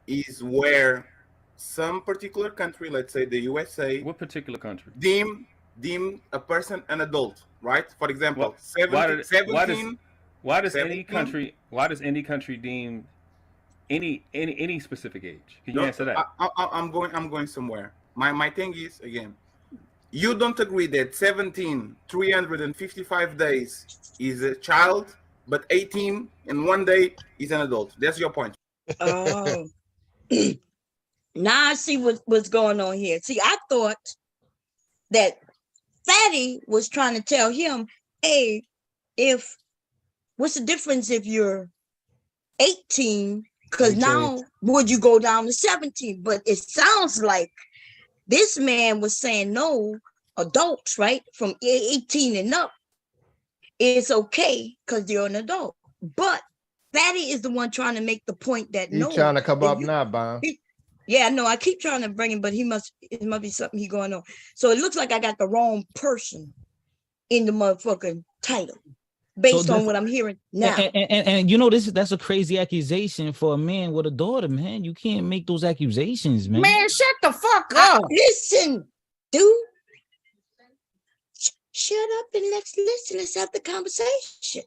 is where some particular country, let's say the USA. What particular country? Deem a person an adult, right? For example, 17. Why does any country deem any specific age? Can you answer that? I'm going somewhere. My thing is, again, you don't agree that 355 days is a child, but 18 in 1 day is an adult. That's your point. Oh. Now I see what's going on here. See, I thought that Fatty was trying to tell him, hey, what's the difference if you're 18? Because now would you go down to 17? But it sounds like this man was saying no, adults, right? From 18 and up, it's okay because you're an adult. But Fatty is the one trying to make the point that he's trying to come up now, Bob. Yeah, no, I keep trying to bring him, but it must be something he going on. So it looks like I got the wrong person in the motherfucking title, based on what I'm hearing now. And you know, that's a crazy accusation for a man with a daughter, man. You can't make those accusations, man. Man, shut the fuck up. Listen, dude. Shut up and let's listen. Let's have the conversation.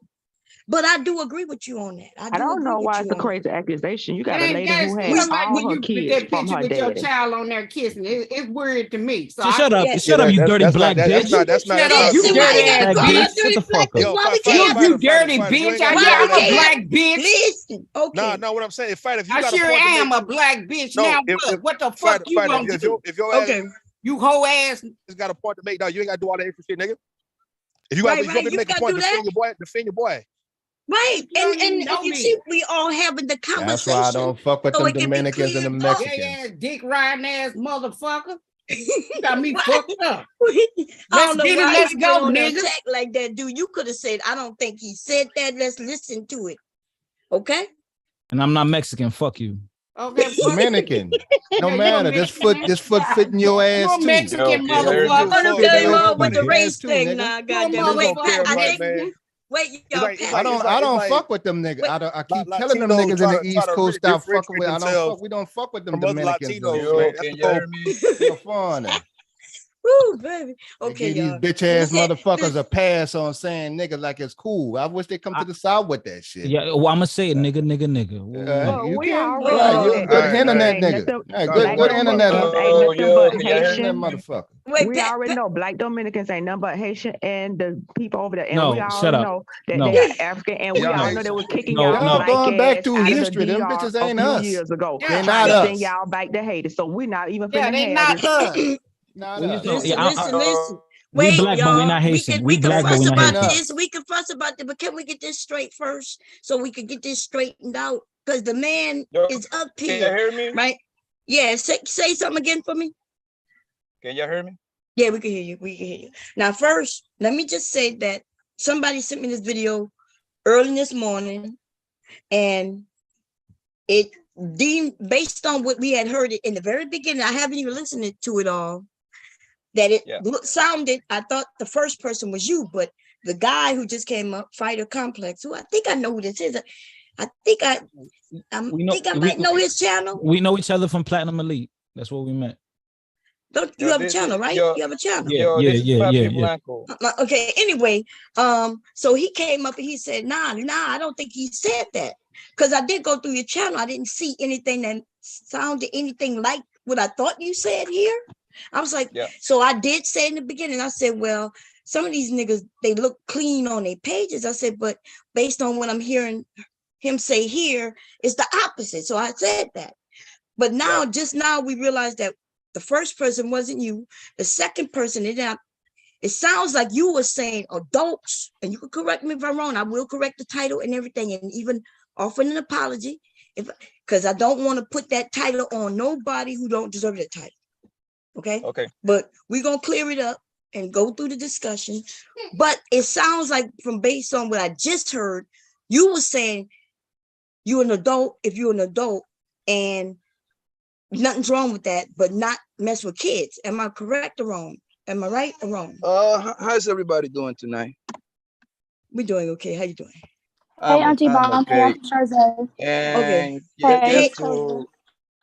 But I do agree with you on that. I don't know why it's a crazy accusation. You got a lady who has all her kids from her with your daddy. child on there kissing. It's weird to me. So shut up, you dirty black bitch. That's not. You dirty ass bitch. Shut the fuck up. You dirty bitch. I'm a black bitch. Listen, okay. No, what I'm saying, fight if you I got a sure point to am make. a black bitch. No, Now if- what the fuck you gonna do? If your ass You hoe ass. has got a point to make, no, you ain't got to do all that extra shit, nigga. If you got to make a point, defend your boy. Right, and you see, we all having the conversation. That's why I don't fuck with them Dominicans and the Mexicans. Yeah, dick riding ass motherfucker. You got me fucked up. Let's get it. Let's go, nigga. Attack like that, dude. You could have said, I don't think he said that. Let's listen to it. Okay. And I'm not Mexican. Fuck you. Okay. Dominican. No matter. This foot fitting your ass You're too. Mexican motherfucker. I'm gonna tell you all with the race thing now. Goddamn. Wait, I don't fuck with them niggas. I keep telling them niggas in the East Coast stop fucking with. We don't fuck with them Dominicans. You're foreigner. Woo, baby. Okay, these bitch ass motherfuckers a pass on saying nigga like it's cool. I wish they come to the South with that shit. Yeah, well, I'm gonna say it, nigga. You You're a good internet nigga. Good internet motherfucker. We already know black Dominicans ain't nothing but Haitian and the people over there. And No, we all shut up. know that No. they are African, and we all know they were kicking No, y'all no. black Going back ass through out of the history, them DR bitches ain't a few us. years ago. They're not us. Send y'all back to Haiti, so we not even Yeah, finna they have not this. us. Listen. We Wait, black, but we're not Haitian. We can black, but fuss we're not about Haitian. this. We can fuss about it, but can we get this straight first so we can get this straightened out? Because the man is up here. Can you hear me? Right? Yeah, say something again for me. Can y'all hear me? Yeah, we can hear you. We can hear you. Now, first, let me just say that somebody sent me this video early this morning, and it deemed, based on what we had heard it in the very beginning, I haven't even listened to it all, that it sounded, I thought the first person was you, but the guy who just came up, Fighter Complex, who I think I know who this is. I think I might know his channel. We know each other from Platinum Elite. That's what we met. Don't you have a channel, right? You have a channel. Yeah. Blanco. Okay. Anyway, so he came up and he said, nah, I don't think he said that. Because I did go through your channel. I didn't see anything that sounded anything like what I thought you said here. I was like, so I did say in the beginning, I said, well, some of these niggas, they look clean on their pages. I said, but based on what I'm hearing him say here, it's the opposite. So I said that. But now, just now, we realized that the first person wasn't you. The second person, it sounds like you were saying adults, and you can correct me if I'm wrong. I will correct the title and everything, and even offer an apology, because I don't want to put that title on nobody who don't deserve that title. Okay. But we're gonna clear it up and go through the discussion. But it sounds like, from based on what I just heard, you were saying you're an adult if you're an adult, and nothing's wrong with that, but not mess with kids. Am I correct or wrong? Am I right or wrong? How's everybody doing tonight? We're doing okay. How you doing? Hey, Auntie Bob. Okay. And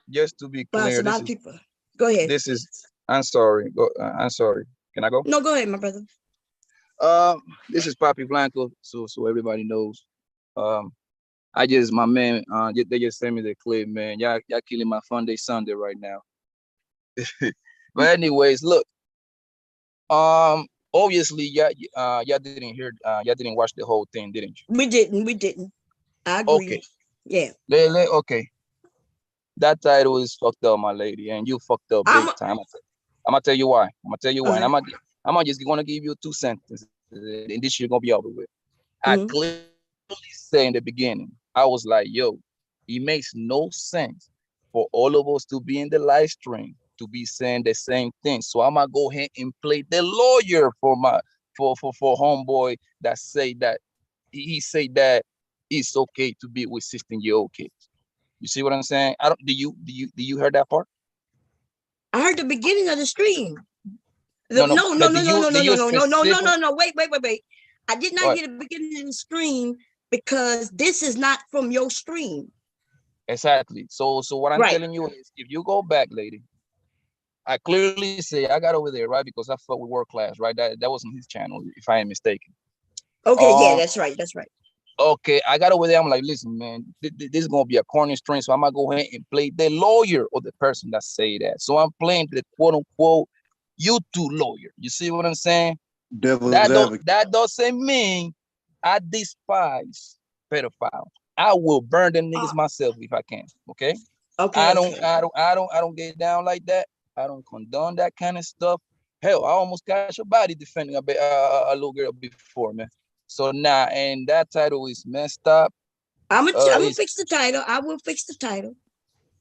just to be clear, a lot of people. Go ahead. I'm sorry. I'm sorry. Can I go? No, go ahead, my brother. This is Papi Blanco, so everybody knows. My man, they just sent me the clip, man. Y'all killing my fun day Sunday right now. But anyways, look. Obviously, y'all didn't watch the whole thing, didn't you? We didn't. I agree. Okay. Yeah. Okay. That title is fucked up, my lady, and you fucked up big time. I'm gonna tell you why. And I'm just gonna give you 2 sentences, and this shit gonna be over with. I clearly say in the beginning, I was like, yo, it makes no sense for all of us to be in the live stream to be saying the same thing. So I'm gonna go ahead and play the lawyer for homeboy that say that he say that it's okay to be with 16-year-old kids. You see what I'm saying? Do you heard that part? I heard the beginning of the stream. No. Wait. I did not hear the beginning of the stream because this is not from your stream. Exactly. So what I'm telling you is, if you go back, lady, I clearly say I got over there, right? Because I fought with World Class, right? That wasn't his channel, if I am mistaken. Okay, yeah, that's right. Okay, I got over there. I'm like, listen, man, this is gonna be a corner string, so I'm gonna go ahead and play the lawyer or the person that say that. So I'm playing the quote unquote YouTube lawyer. You see what I'm saying? That doesn't mean I despise pedophiles. I will burn them niggas myself if I can. Okay. I don't get down like that. I don't condone that kind of stuff. Hell, I almost got your body defending a little girl before, man. So and that title is messed up. I'm gonna fix the title. I will fix the title.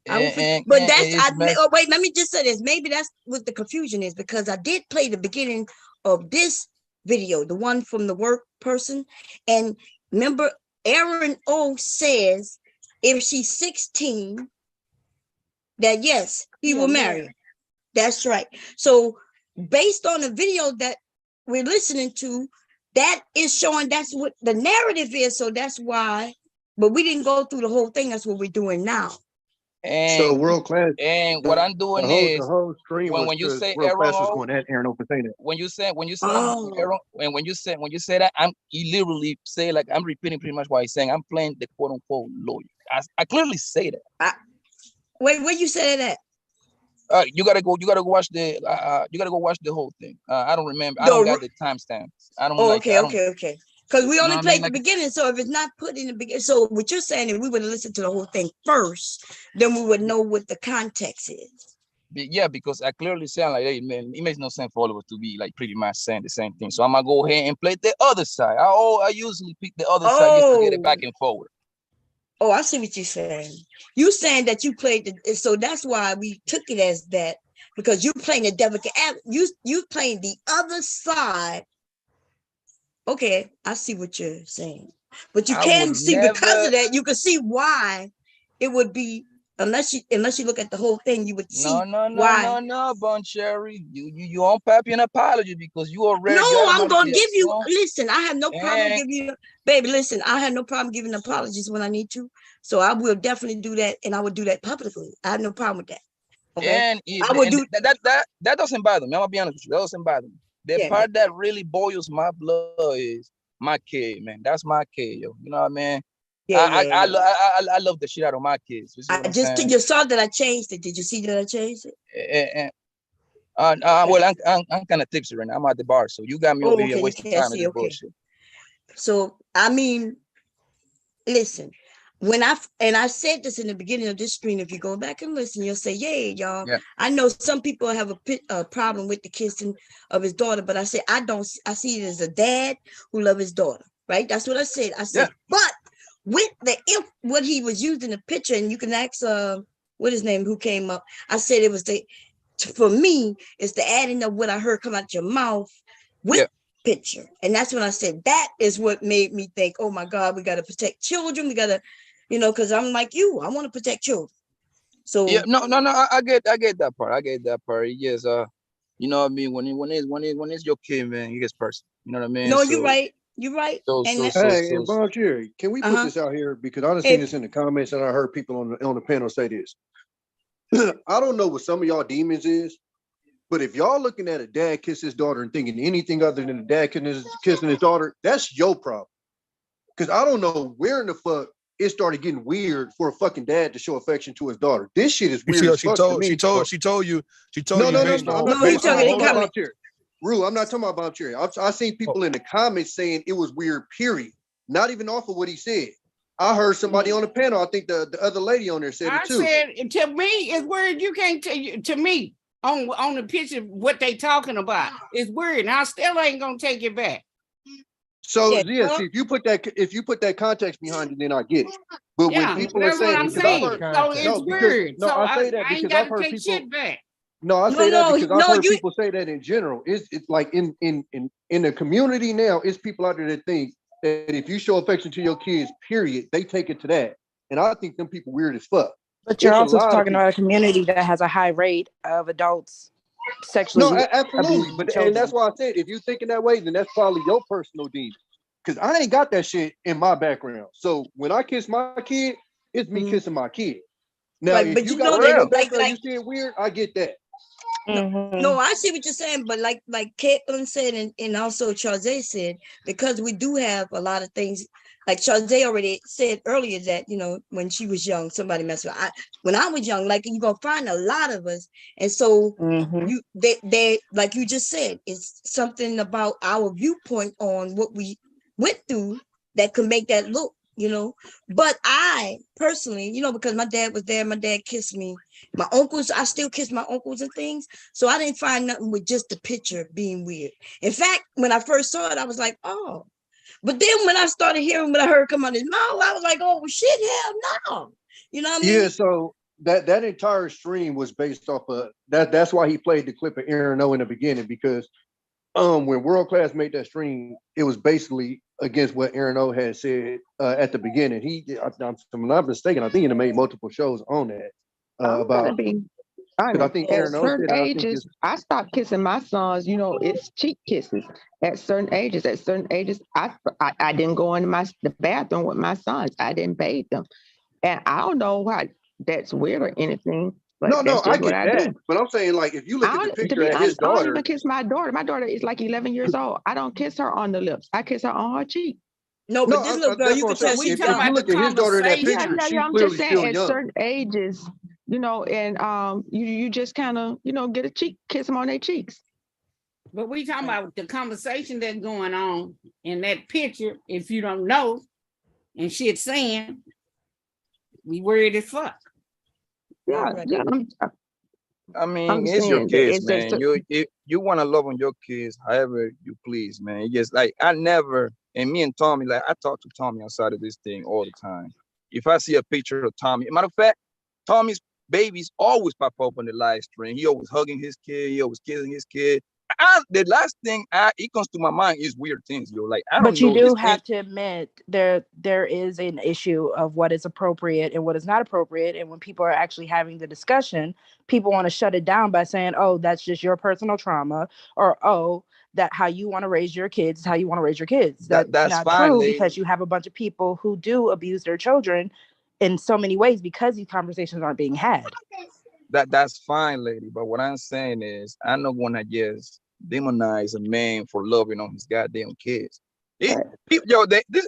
Wait, let me just say this. Maybe that's what the confusion is, because I did play the beginning of this video, the one from the work person. And remember, Aaron O says if she's 16, that yes, he will marry her. That's right. So based on the video that we're listening to, that is showing that's what the narrative is. So that's why, but we didn't go through the whole thing. That's what we're doing now. And so World Class. What I'm doing is the whole stream when you say World Aaron, Class was going at Aaron Opatena. When you say Aaron, and when you say that, you literally say, like, I'm repeating pretty much what he's saying. I'm playing the quote unquote lawyer. I clearly say that. Wait, where you say that? You gotta go watch the whole thing. I don't remember. I don't got the timestamps. I don't. Okay. Because we only played the beginning. So if it's not put in the beginning, so what you're saying, if we would have listened to the whole thing first, then we would know what the context is. Yeah, because I clearly sound like, hey man, it makes no sense for all of us to be like pretty much saying the same thing. So I'm gonna go ahead and play the other side. I usually pick the other side just to get it back and forward. Oh, I see what you're saying. You saying that you played so that's why we took it as that. because you playing the delicate. You playing the other side. Okay, I see what you're saying, but you can see because of that. You can see why it would be unless you look at the whole thing. You would see why. No, Bon Cherry. You on papi an apology because you already. No, I'm gonna give you. Listen, I have no problem giving you, baby. Listen, I have no problem giving apologies when I need to. So I will definitely do that, and I would do that publicly. I have no problem with that. Okay, and that doesn't bother me. I'm gonna be honest with you. That doesn't bother me. The part that really boils my blood is my kid, man. That's my kid, yo. You know what I mean? I love the shit out of my kids. I just saw that I changed it. Did you see that I changed it? Well, I'm kind of tipsy right now. I'm at the bar, so you got me over here wasting time with this bullshit. So I mean, listen. When I said this in the beginning of this stream, if you go back and listen, you'll say, "Yeah, y'all." Yeah. I know some people have a problem with the kissing of his daughter, but I said I don't. I see it as a dad who loves his daughter, right? That's what I said. I said, but with what he was using the picture, and you can ask what his name who came up. I said it was for me, it's the adding of what I heard come out your mouth with picture, and that's when I said that is what made me think, oh my God, we got to protect children. We got to. Because I'm like you, I want to protect children. So no, I get that part. I get that part. Yes, you know what I mean. When it's your kid, man, he gets personal. You know what I mean? No, you're right. You're right. And Bon Cherry, can we put this out here because I done seen this in the comments and I heard people on the panel say this. I don't know what some of y'all demons is, but if y'all looking at a dad kiss his daughter and thinking anything other than a dad kissing his daughter, that's your problem. Because I don't know where in the fuck it started getting weird for a fucking dad to show affection to his daughter. This shit is weird. She told you. Rue, I'm not talking about Cherry. I seen people in the comments saying it was weird, period. Not even off of what he said. I heard somebody on the panel, I think the other lady on there said it too. I said, to me, it's weird. You can't tell you, to me, on the picture, what they talking about. It's weird. And I still ain't going to take it back. So see, if you put that context behind it, then I get it. But when people are saying, so it's weird. No, I say that because I've heard people. No, I say that because I've heard people say that in general. It's like in the community now, it's people out there that think that if you show affection to your kids, period, they take it to that. And I think them people weird as fuck. But you're also talking about a community that has a high rate of adults sexually. No, absolutely. And that's why I said, if you're thinking that way, then that's probably your personal demon. Because I ain't got that shit in my background. So when I kiss my kid, it's me kissing my kid. Now, if you got you see it weird, I get that. No, I see what you're saying, but like Caitlin said, and also Charze said, because we do have a lot of things. Like Charze already said earlier that, when she was young, somebody messed with her. When I was young, like you're gonna find a lot of us, and so they like you just said, it's something about our viewpoint on what we went through that could make that look, But I personally, because my dad was there, my dad kissed me. My uncles, I still kiss my uncles and things. So I didn't find nothing with just the picture being weird. In fact, when I first saw it, I was like, oh. But then when I started hearing what I heard come out his mouth, I was like, oh shit, hell no. You know what I mean? Yeah, so that entire stream was based off of that. That's why he played the clip of Aaron O in the beginning, because when World Class made that stream, it was basically against what Aaron O had said at the beginning. If I'm not mistaken, I think he made multiple shows on that. I think Aaron O said, ages, I stopped kissing my sons. It's cheek kisses at certain ages. At certain ages, I didn't go into the bathroom with my sons. I didn't bathe them, and I don't know why that's weird or anything. But no, I get that. But I'm saying, like, if you look at the picture of his daughter, I don't even kiss my daughter. My daughter is like 11 years old. I don't kiss her on the lips. I kiss her on her cheek. No, but this little girl, you can tell she's young. If you look at his daughter in that picture, she's clearly still young. At certain ages, and you just kind of, get a cheek, kiss them on their cheeks. But we talking about the conversation that's going on in that picture. If you don't know, and shit saying, we worried as fuck. Yeah. I mean, it's your kids, man. You want to love on your kids however you please, man. It's just like and me and Tommy, like I talk to Tommy outside of this thing all the time. If I see a picture of Tommy, matter of fact, Tommy's babies always pop up on the live stream. He always hugging his kid. He always kissing his kid. The last thing it comes to my mind is weird things, yo. Like I don't know. But you do have to admit there is an issue of what is appropriate and what is not appropriate. And when people are actually having the discussion, people want to shut it down by saying, "Oh, that's just your personal trauma," or "Oh, that how you want to raise your kids is how you want to raise your kids." That's not fine, true, lady. because you have a bunch of people who do abuse their children in so many ways because these conversations aren't being had. That's fine, lady. But what I'm saying is, I'm not gonna just demonize a man for loving on his goddamn kids. This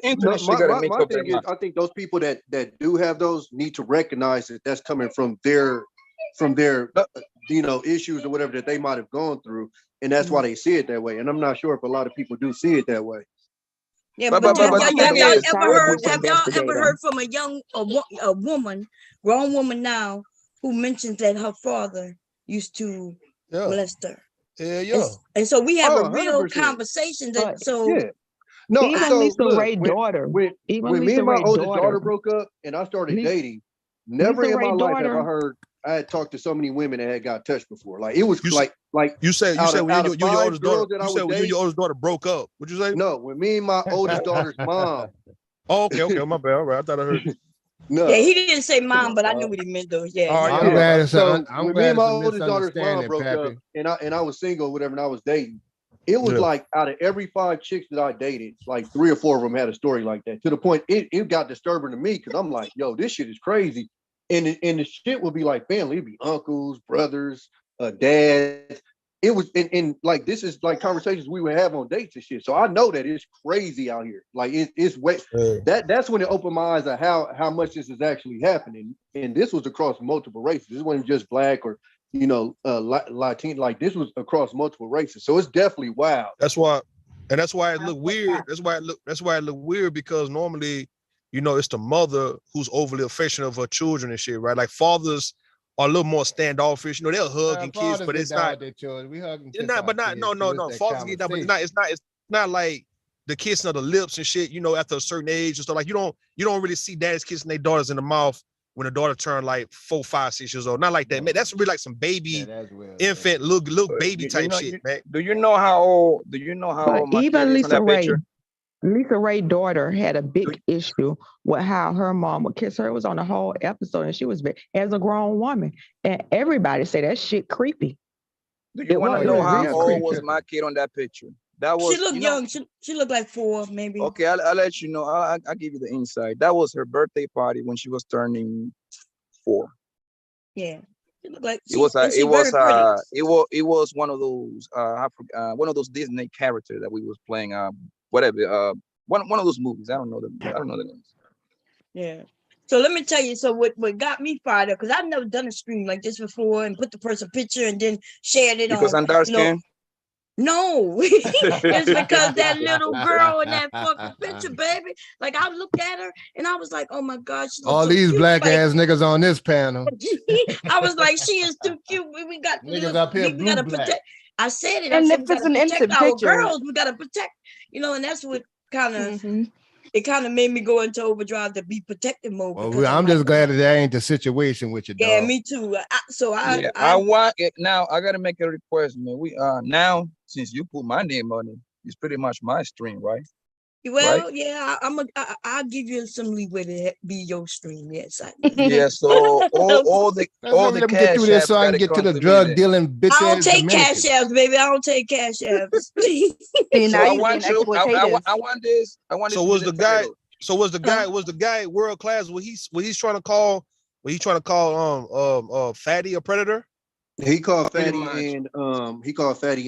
internet shit gotta make my up their thing is, mind. I think those people that do have those need to recognize that that's coming from their issues or whatever that they might have gone through, and that's why they see it that way. And I'm not sure if a lot of people do see it that way. Yeah, but have y'all ever heard from a woman, grown woman now, who mentions that her father used to molest her? And so we have a real 100%. Conversation that No, even so Lisa look, Ray's daughter. When me and my oldest daughter broke up and I started dating, never in my life have I heard I had talked to so many women that had got touched before. Like it was like you said when you and your oldest daughter when you and your oldest daughter broke up. What'd you say? No, when me and my oldest daughter's mom. Oh, okay, my bad. All right, I thought I heard. No. Yeah, he didn't say mom, but I knew what he meant though. Yeah. I'm glad it's when me and my oldest daughter's mom broke up and I was single, whatever, and I was dating. It was like out of every 5 chicks that I dated, like 3 or 4 of them had a story like that. To the point it got disturbing to me because I'm like, yo, this shit is crazy. And the shit would be like family. It'd be uncles, brothers, dads. It was and like this is like conversations we would have on dates and shit. So I know that it's crazy out here. Like it's way that's when it opened my eyes of how much this is actually happening. And this was across multiple races. This wasn't just black or Latino. Like this was across multiple races. So it's definitely wild. That's why it looked weird. That's why it looked weird because normally, it's the mother who's overly affectionate of her children and shit, right? Like fathers are a little more standoffish. They'll hug and kiss, but it's not. We hug and kiss. No. Fathers get down, but it's not like the kissing of the lips and shit. After a certain age and stuff. Like you don't really see dads kissing their daughters in the mouth when a daughter turned like 4, 5, 6 years old. Not like that, man. That's really like some baby, infant, little baby type shit, man. Do you know how old my even kid is on that picture? Lisa Ray's daughter had a big issue with how her mom would kiss her. It was on the whole episode, and she was as a grown woman, and everybody said that shit creepy. Do you want to know how old was my kid on that picture? That was. She looked young. She looked like 4, maybe. Okay, I'll let you know. I'll give you the insight. That was her birthday party when she was turning 4. Yeah. It looked like it was one of those Disney characters that we was playing. Whatever. One of those movies. I don't know the names. Yeah. So let me tell you. So what got me fired up, because I've never done a stream like this before and put the person picture and then shared it because I'm dark skinned. No, it's because that little girl in that fucking picture, baby. Like I looked at her and I was like, oh my God. All these black ass niggas on this panel. I was like, she is too cute. We got niggas up here. We gotta protect. I said it. And I said, if it's an innocent our picture, girls, we gotta protect. And that's what kind of it kind of made me go into overdrive to be protective mode. Well, I'm just glad that ain't the situation with you, dog. Yeah, me too. I want it now. I gotta make a request, man. We now since you put my name on it, it's pretty much my stream, right? Well, right? Yeah, I'll give you some leeway to be your stream. Yes, yeah. So all the let me get through this so I can get to the drug dealing bitch. I don't take cash apps, baby. I don't take cash apps. I want this. So was the guy world class? Was he's trying to call? Was he trying to call Fatty a predator? He called Fatty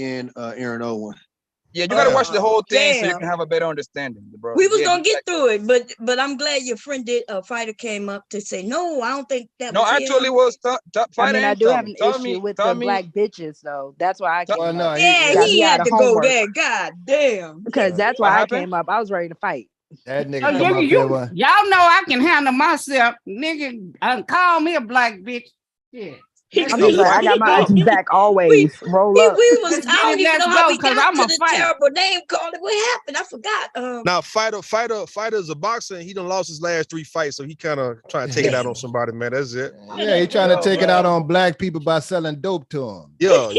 and Aaron Owen. Yeah, you gotta watch the whole thing so you can have a better understanding, bro. We was gonna get through it, but I'm glad your friend Fighter came up to say no. I don't think that. No, actually, was Fighter. I do have an issue with the black bitches, though. That's why I came up. He had to go there. God damn. Because that's why I came up. I was ready to fight. That nigga y'all know I can handle myself, nigga. Call me a black bitch. Yeah. I'm gonna say I got my aunties back always. Roll up. We was, Let's I don't get it, even let's know how go, we 'cause got I'm to a the fight. terrible name calling. What happened? I forgot. Now, fighter's a boxer, and he done lost his last 3 fights, so he kind of trying to take it out on somebody, man. That's it. Yeah, he trying to take it out on black people by selling dope to them. Yeah.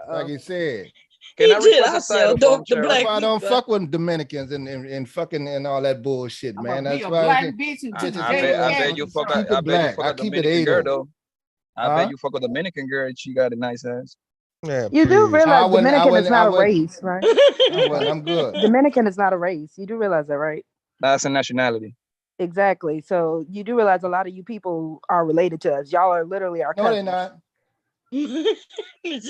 Like he said. Can I request a title from Cheryl? That's why I don't fuck with Dominicans and fucking and all that bullshit, man. That's why black bitch until I bet you fuck. I bet you fuck a Dominican girl though. I bet you fuck a Dominican girl and she got a nice ass. Yeah, you do realize Dominican is not a race, right? I'm good. Dominican is not a race. You do realize that, right? That's a nationality. Exactly. So you do realize a lot of you people are related to us. Y'all are literally our cousins. No, they're not. That's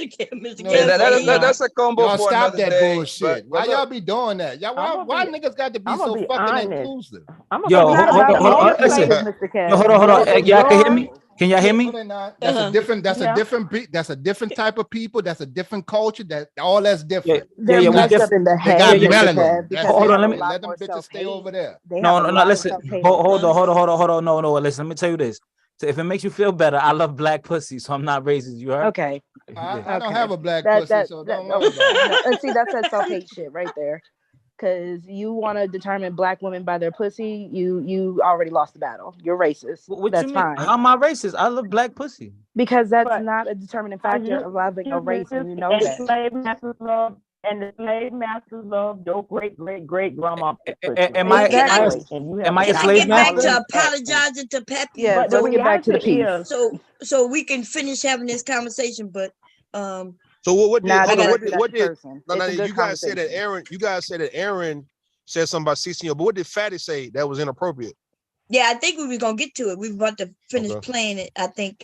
a combo y'all for stop another that day. bullshit. Why y'all be doing that? Y'all, why niggas got to be so fucking inclusive? Yo, hold on. Listen. Yo, hold on. Y'all can hear me? Can y'all hear me? No, they're not. That's a different. That's a different type of people. That's a different culture. That all that's different. They're messed up in the They head. got melanin. Hold on, let them bitches stay over there. No. Listen. Hold on. No. Listen. Let me tell you this. So if it makes you feel better, I love black pussy, so I'm not racist. You heard? Okay. I don't have a black pussy, so don't worry about it. And see, that's that self-hate shit right there. Because you want to determine black women by their pussy, you already lost the battle. You're racist. What that's you mean? fine. How am I racist? I love black pussy. Because that's not a determining factor of loving a race, and you know that. And the slave masters love your great grandma. Am I a slave Get back master? to apologizing to Peppy. Yeah, But let's get back to the piece. So we can finish having this conversation. But So what did It's a good you guys say that Aaron? You guys said that Aaron said something about 16-year-old, but what did Fatty say that was inappropriate? Yeah, I think we were gonna get to it. We were about to finish playing it. I think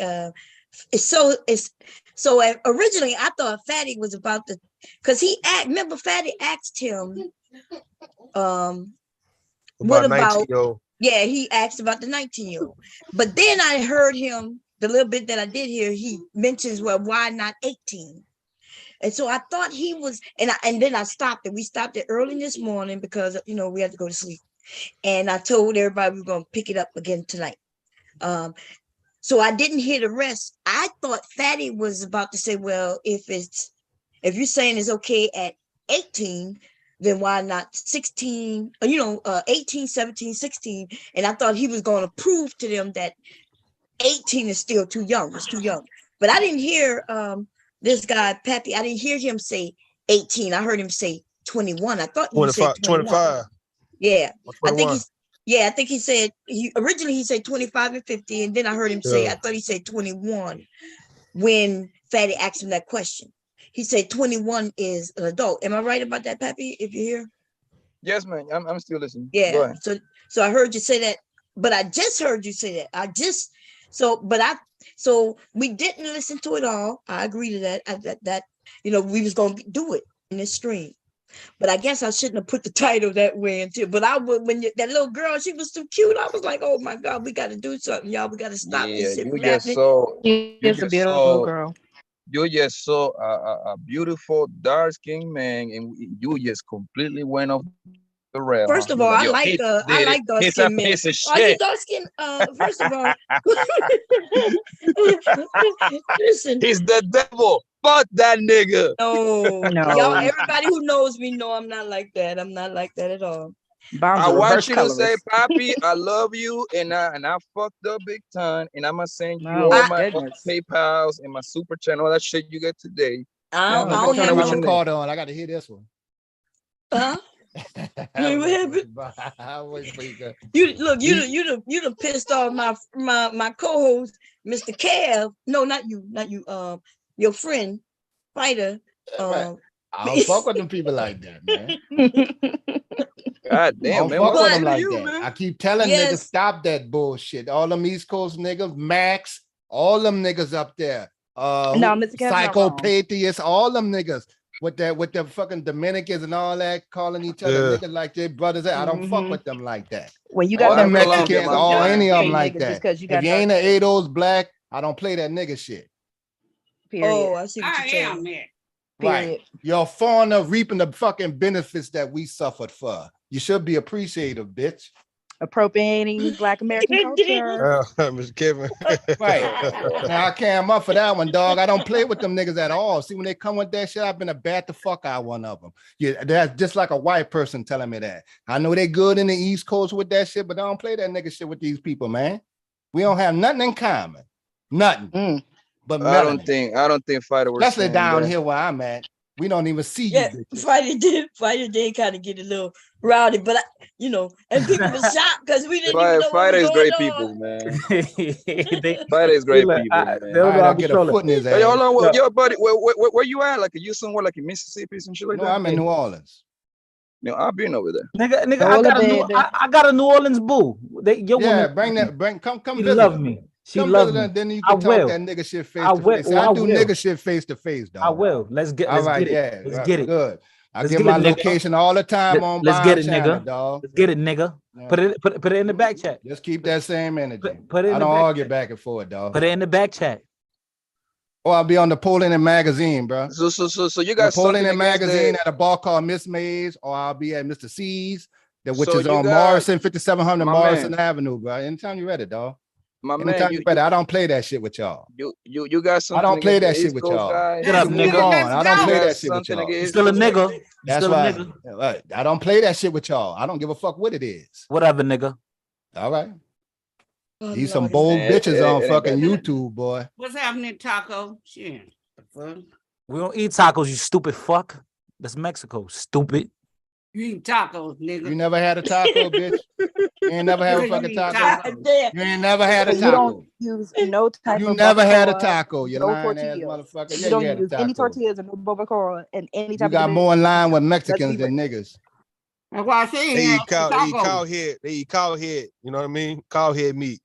originally I thought Fatty was about to, because remember Fatty asked him what about 19-year-old. Yeah, he asked about the 19-year-old. But then I heard him, the little bit that I did hear, he mentions, well, why not 18? And so I thought he was, and then I stopped it. We stopped it early this morning because we had to go to sleep. And I told everybody we were gonna pick it up again tonight. So I didn't hear the rest. I thought Fatty was about to say, well, if you're saying it's okay at 18, then why not 16, 18, 17, 16? And I thought he was going to prove to them that 18 is still too young. It's too young. But I didn't hear this guy, Pappy, I didn't hear him say 18. I heard him say 21. I thought he said 25. Yeah. I think he said, originally he said 25 and 50, and then I heard him say, I thought he said 21 when Fatty asked him that question. He said 21 is an adult. Am I right about that, Pappy, if you're here? Yes, man. I'm still listening. Yeah. Go ahead. So I heard you say that, but I just heard you say that. So we didn't listen to it all. I agree to that. We was going to do it in this stream. But I guess I shouldn't have put the title that way into it. But I would, when that little girl, she was so cute. I was like, oh my God, we got to do something, y'all. We got to stop this shit from happening. She's a beautiful girl. You just saw a beautiful dark-skinned man, and you just completely went off the rail. First of all, I like dark-skinned men. Are you dark-skinned? First of all, listen. He's the devil. Fuck that nigga. No. Y'all, everybody who knows me know I'm not like that. I'm not like that at all. I want you to say, Papi, I love you, and I fucked up big time, and I'm gonna send you all my PayPals and my super channel, all that shit you get today. I don't have a card on. I got to hear this one. Huh? What happened? You done pissed off my co-host, Mr. Kev. No, not you. Your friend, fighter. I don't fuck with them people like that, man. God damn, man. Fuck with them like that. I keep telling niggas, stop that bullshit. All them East Coast niggas, Max, all them niggas up there. Mr. Psychopatheists, all them niggas with the fucking Dominicans and all that, calling each other niggas like their brothers. I don't fuck with them like that. When you got all them Mexicans, all any of them like that. If you ain't an ADO's black, I don't play that nigga shit. Period. Oh, I see what you're saying. Right. You're a foreigner reaping the fucking benefits that we suffered for. You should be appreciative, bitch. appropriating Black American culture. Mr. Kevin. Right. Now I came up for that one, dog. I don't play with them niggas at all. See, when they come with that shit, I've been a bat the fuck out one of them. Yeah, that's just like a white person telling me that. I know they good in the East Coast with that shit, but I don't play that nigga shit with these people, man. We don't have nothing in common. Nothing. But I don't think Fighter was especially down that. here where I'm at. We don't even see you. Fighter did kind of get a little rowdy, but and people were shocked because we didn't even know Fighter is great on. people, man. Fighter is great people, man. I'll get a foot in his ass. Hey, hold on, yo, buddy, where you at? Like, are you somewhere like in Mississippi and shit like that? No, I'm in New Orleans. No, I've been over there. Nigga, I got a New Orleans boo. Bring come she visit. love me. She come love visit me. Her, then you can talk that nigga shit face to face. I do nigga shit face to face, dog. I will. Let's get All right, it. yeah. Let's get it. Good. I give my location all the time on Let's get it, channel, nigga. dog. Let's get it, nigga. Yeah. Put it in the back chat. Just keep that same energy. Put it in I the don't back argue chat. back and forth, dog. Put it in the back chat. Or I'll be on the Polling and Magazine, bro. So you got Polling something and against Magazine the- at a bar called Miss Mays, or I'll be at Mr. C's, which So is you on got- Morrison, 5700 my Morrison man. Avenue, bro. Anytime you ready, dog. My Anytime man, you ready. I don't play that shit with y'all. You got something. I don't play that against the shit East with Coast y'all. guys? Get up, Move nigga. on. I don't play You got that shit with something y'all. against You still a nigga. You That's still a why nigga. I don't play that shit with y'all. I don't give a fuck what it is. Whatever, nigga. All right. Oh, These some Lordy. bold Man, bitches it on ain't fucking bad. YouTube, boy. What's happening, Taco? Shit. The fuck? We don't eat tacos, you stupid fuck. That's Mexico, stupid. You eat tacos, nigga. You never had a taco, bitch? You ain't never had a You fucking eat taco? tacos. You ain't never had a So you don't taco? use no type You of never had a barbacoa, taco, you no lying ass tortillas. motherfucker. You Yeah, don't you had a use any taco. tortillas or no barbacoa and any type You of got more in line with Let's Mexicans be than real. niggas. That's why I say They he eat cow head. They eat cow head. You know what I mean? Cow head meat.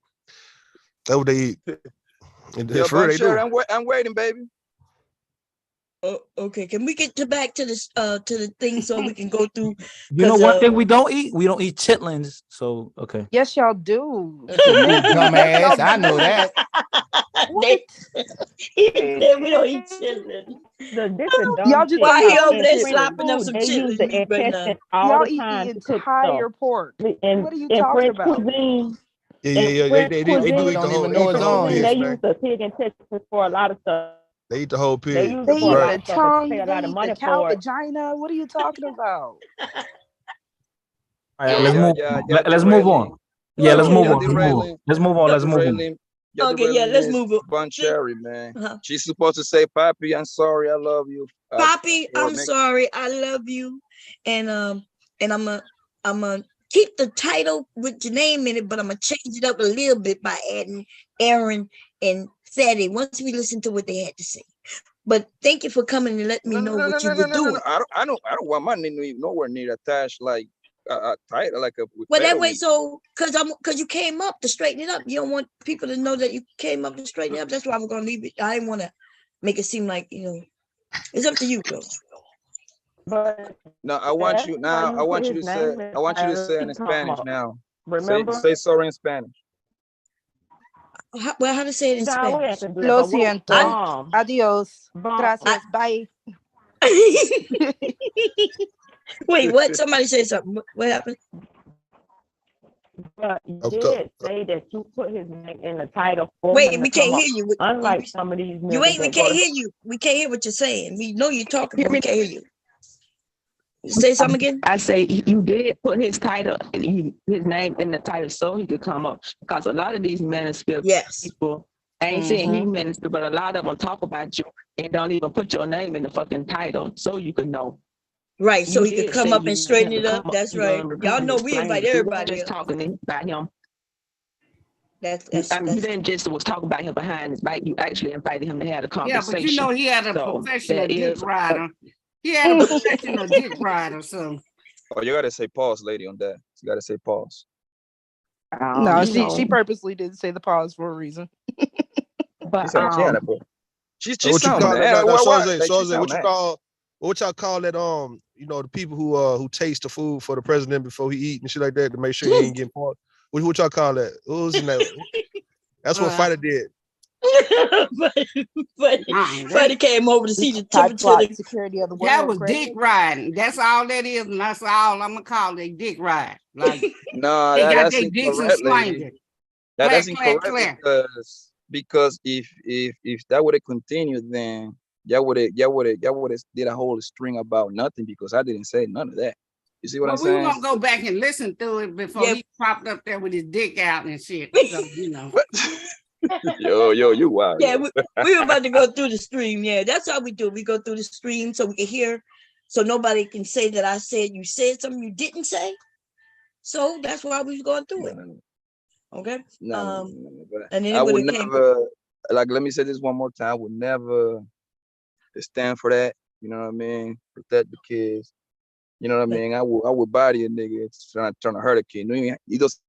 That's what they eat. And Yeah, for real, but they sure, do. I'm waiting, baby. Oh, okay, can we get back to this to the thing so we can go through? You know one thing we don't eat? We don't eat chitlins. So okay. Yes, y'all do. Dumbass. I know that. We don't eat chitlins. This is dumb Y'all just shit. Why he How over in there French slapping up food, some they use the chitlins meat right now? intestine all Y'all the eat time the to cook entire stuff. pork. And What are you in talking French about? cuisine, Yeah. French They cuisine, do eat the don't whole. even They know eat the his whole own. cuisine, pig, they man. use the pig intestines for a lot of stuff. They eat the whole They pig. use They it for a eat lot Right. of the stuff and tongue, pay a lot they of eat the money cow for it. vagina. What are you talking about? All right, let's move. Let's move on. Yeah, let's move on. Let's move on. Let's move on. Okay, yeah, let's move on. Bon Cherry, man. She's supposed to say, "Papi, I'm sorry, I love you." Papi, I'm sorry, I love you, and I'm gonna keep the title with your name in it, but I'm gonna change it up a little bit by adding Aaron and Fatty once we listen to what they had to say. But thank you for coming and letting me know what you were doing. I don't want my name nowhere near attached like a title like a. Well, that way, so because you came up to straighten it up. You don't want people to know that you came up to straighten it up. That's why I'm gonna leave it. I didn't want to make it seem like it's up to you, girl. But no, I want you now. I want you to say. I want you to say in Spanish now. Remember? Say sorry in Spanish. Well, how to say it in Spanish? Lo siento. Adios. Gracias. Bye. Wait, what? Somebody say something. What happened? But you did say that you put his name in the title for Wait, him we to come can't up. hear you. Unlike some of these You niggas ain't. We that go can't to- hear you. We can't hear what you're saying. We know you're talking, but we can't hear you. Say something again. I say you did put his title, his name in the title so he could come up. Because a lot of these minister people, I ain't saying he minister, but a lot of them talk about you and don't even put your name in the fucking title so you can know. Right, so You he could did come say up you and straighten had it to up. come That's you right. know, and Y'all know we explain invite it. You everybody weren't just else. talking about him. That's You didn't just was talking about him behind his back. You actually invited him to have a Yeah, conversation. but you know he had a So professional that dick is rider. He had a professional dick rider, so. Oh, you gotta say pause, lady, on that. You gotta say pause. No, she purposely didn't say the pause for a reason. But she What you sound call mad. that? Why- Soze, like, she Soze, sound what you mad. call? What y'all call that? The people who taste the food for the president before he eat and shit like that to make sure he ain't getting part. What y'all call that? Who's in that? That's what Fighter did. Buddy came over to see the temperature of the security of the world. That was dick riding. That's all that is, and that's all I'm gonna call it, dick ride. Like No, they got that's their dicks and incorrect, swinging. lady. That's incorrect because if that would have continued, then y'all would have did a whole string about nothing because I didn't say none of that. You see what I'm saying? We won't go back and listen through it before he popped up there with his dick out and shit. So, you know. yo, you wild. Yeah, we were about to go through the stream. Yeah, that's how we do. We go through the stream so we can hear, so nobody can say that I said you said something you didn't say. So that's why we was going through it. Okay. And then I would never, like, let me say this one more time. I would never stand for that. You know what I mean? Protect the kids. You know what I mean? I would body a nigga trying to hurt a kid. You just,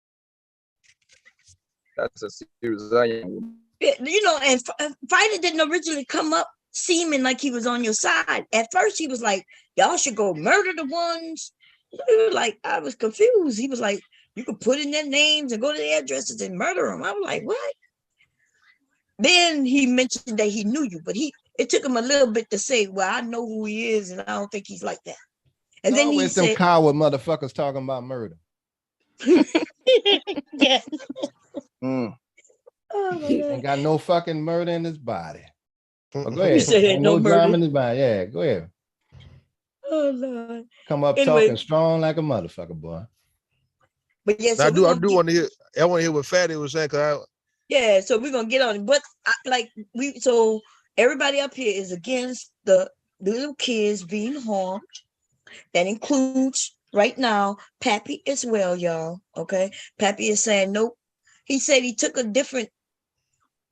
that's a serious I am. You know, and Fighter didn't originally come up seeming like he was on your side. At first, he was like, y'all should go murder the ones. Like, I was confused. He was like, you could put in their names and go to their addresses and murder them. I was like, what? Then he mentioned that he knew you, but it took him a little bit to say, well, I know who he is, and I don't think he's like that. And then he said, some coward motherfuckers talking about murder. Yeah. Oh, ain't got no fucking murder in his body. Well, go ahead. You said ain't no murder drama in his body. Yeah, go ahead. Oh Lord. Come up talking strong like a motherfucker, boy. But yes, I do want to hear. I want to hear what Fatty was saying. Yeah, so we're gonna get on it. But so everybody up here is against the little kids being harmed. That includes right now Pappy as well, y'all. Okay, Pappy is saying nope. He said he took a different,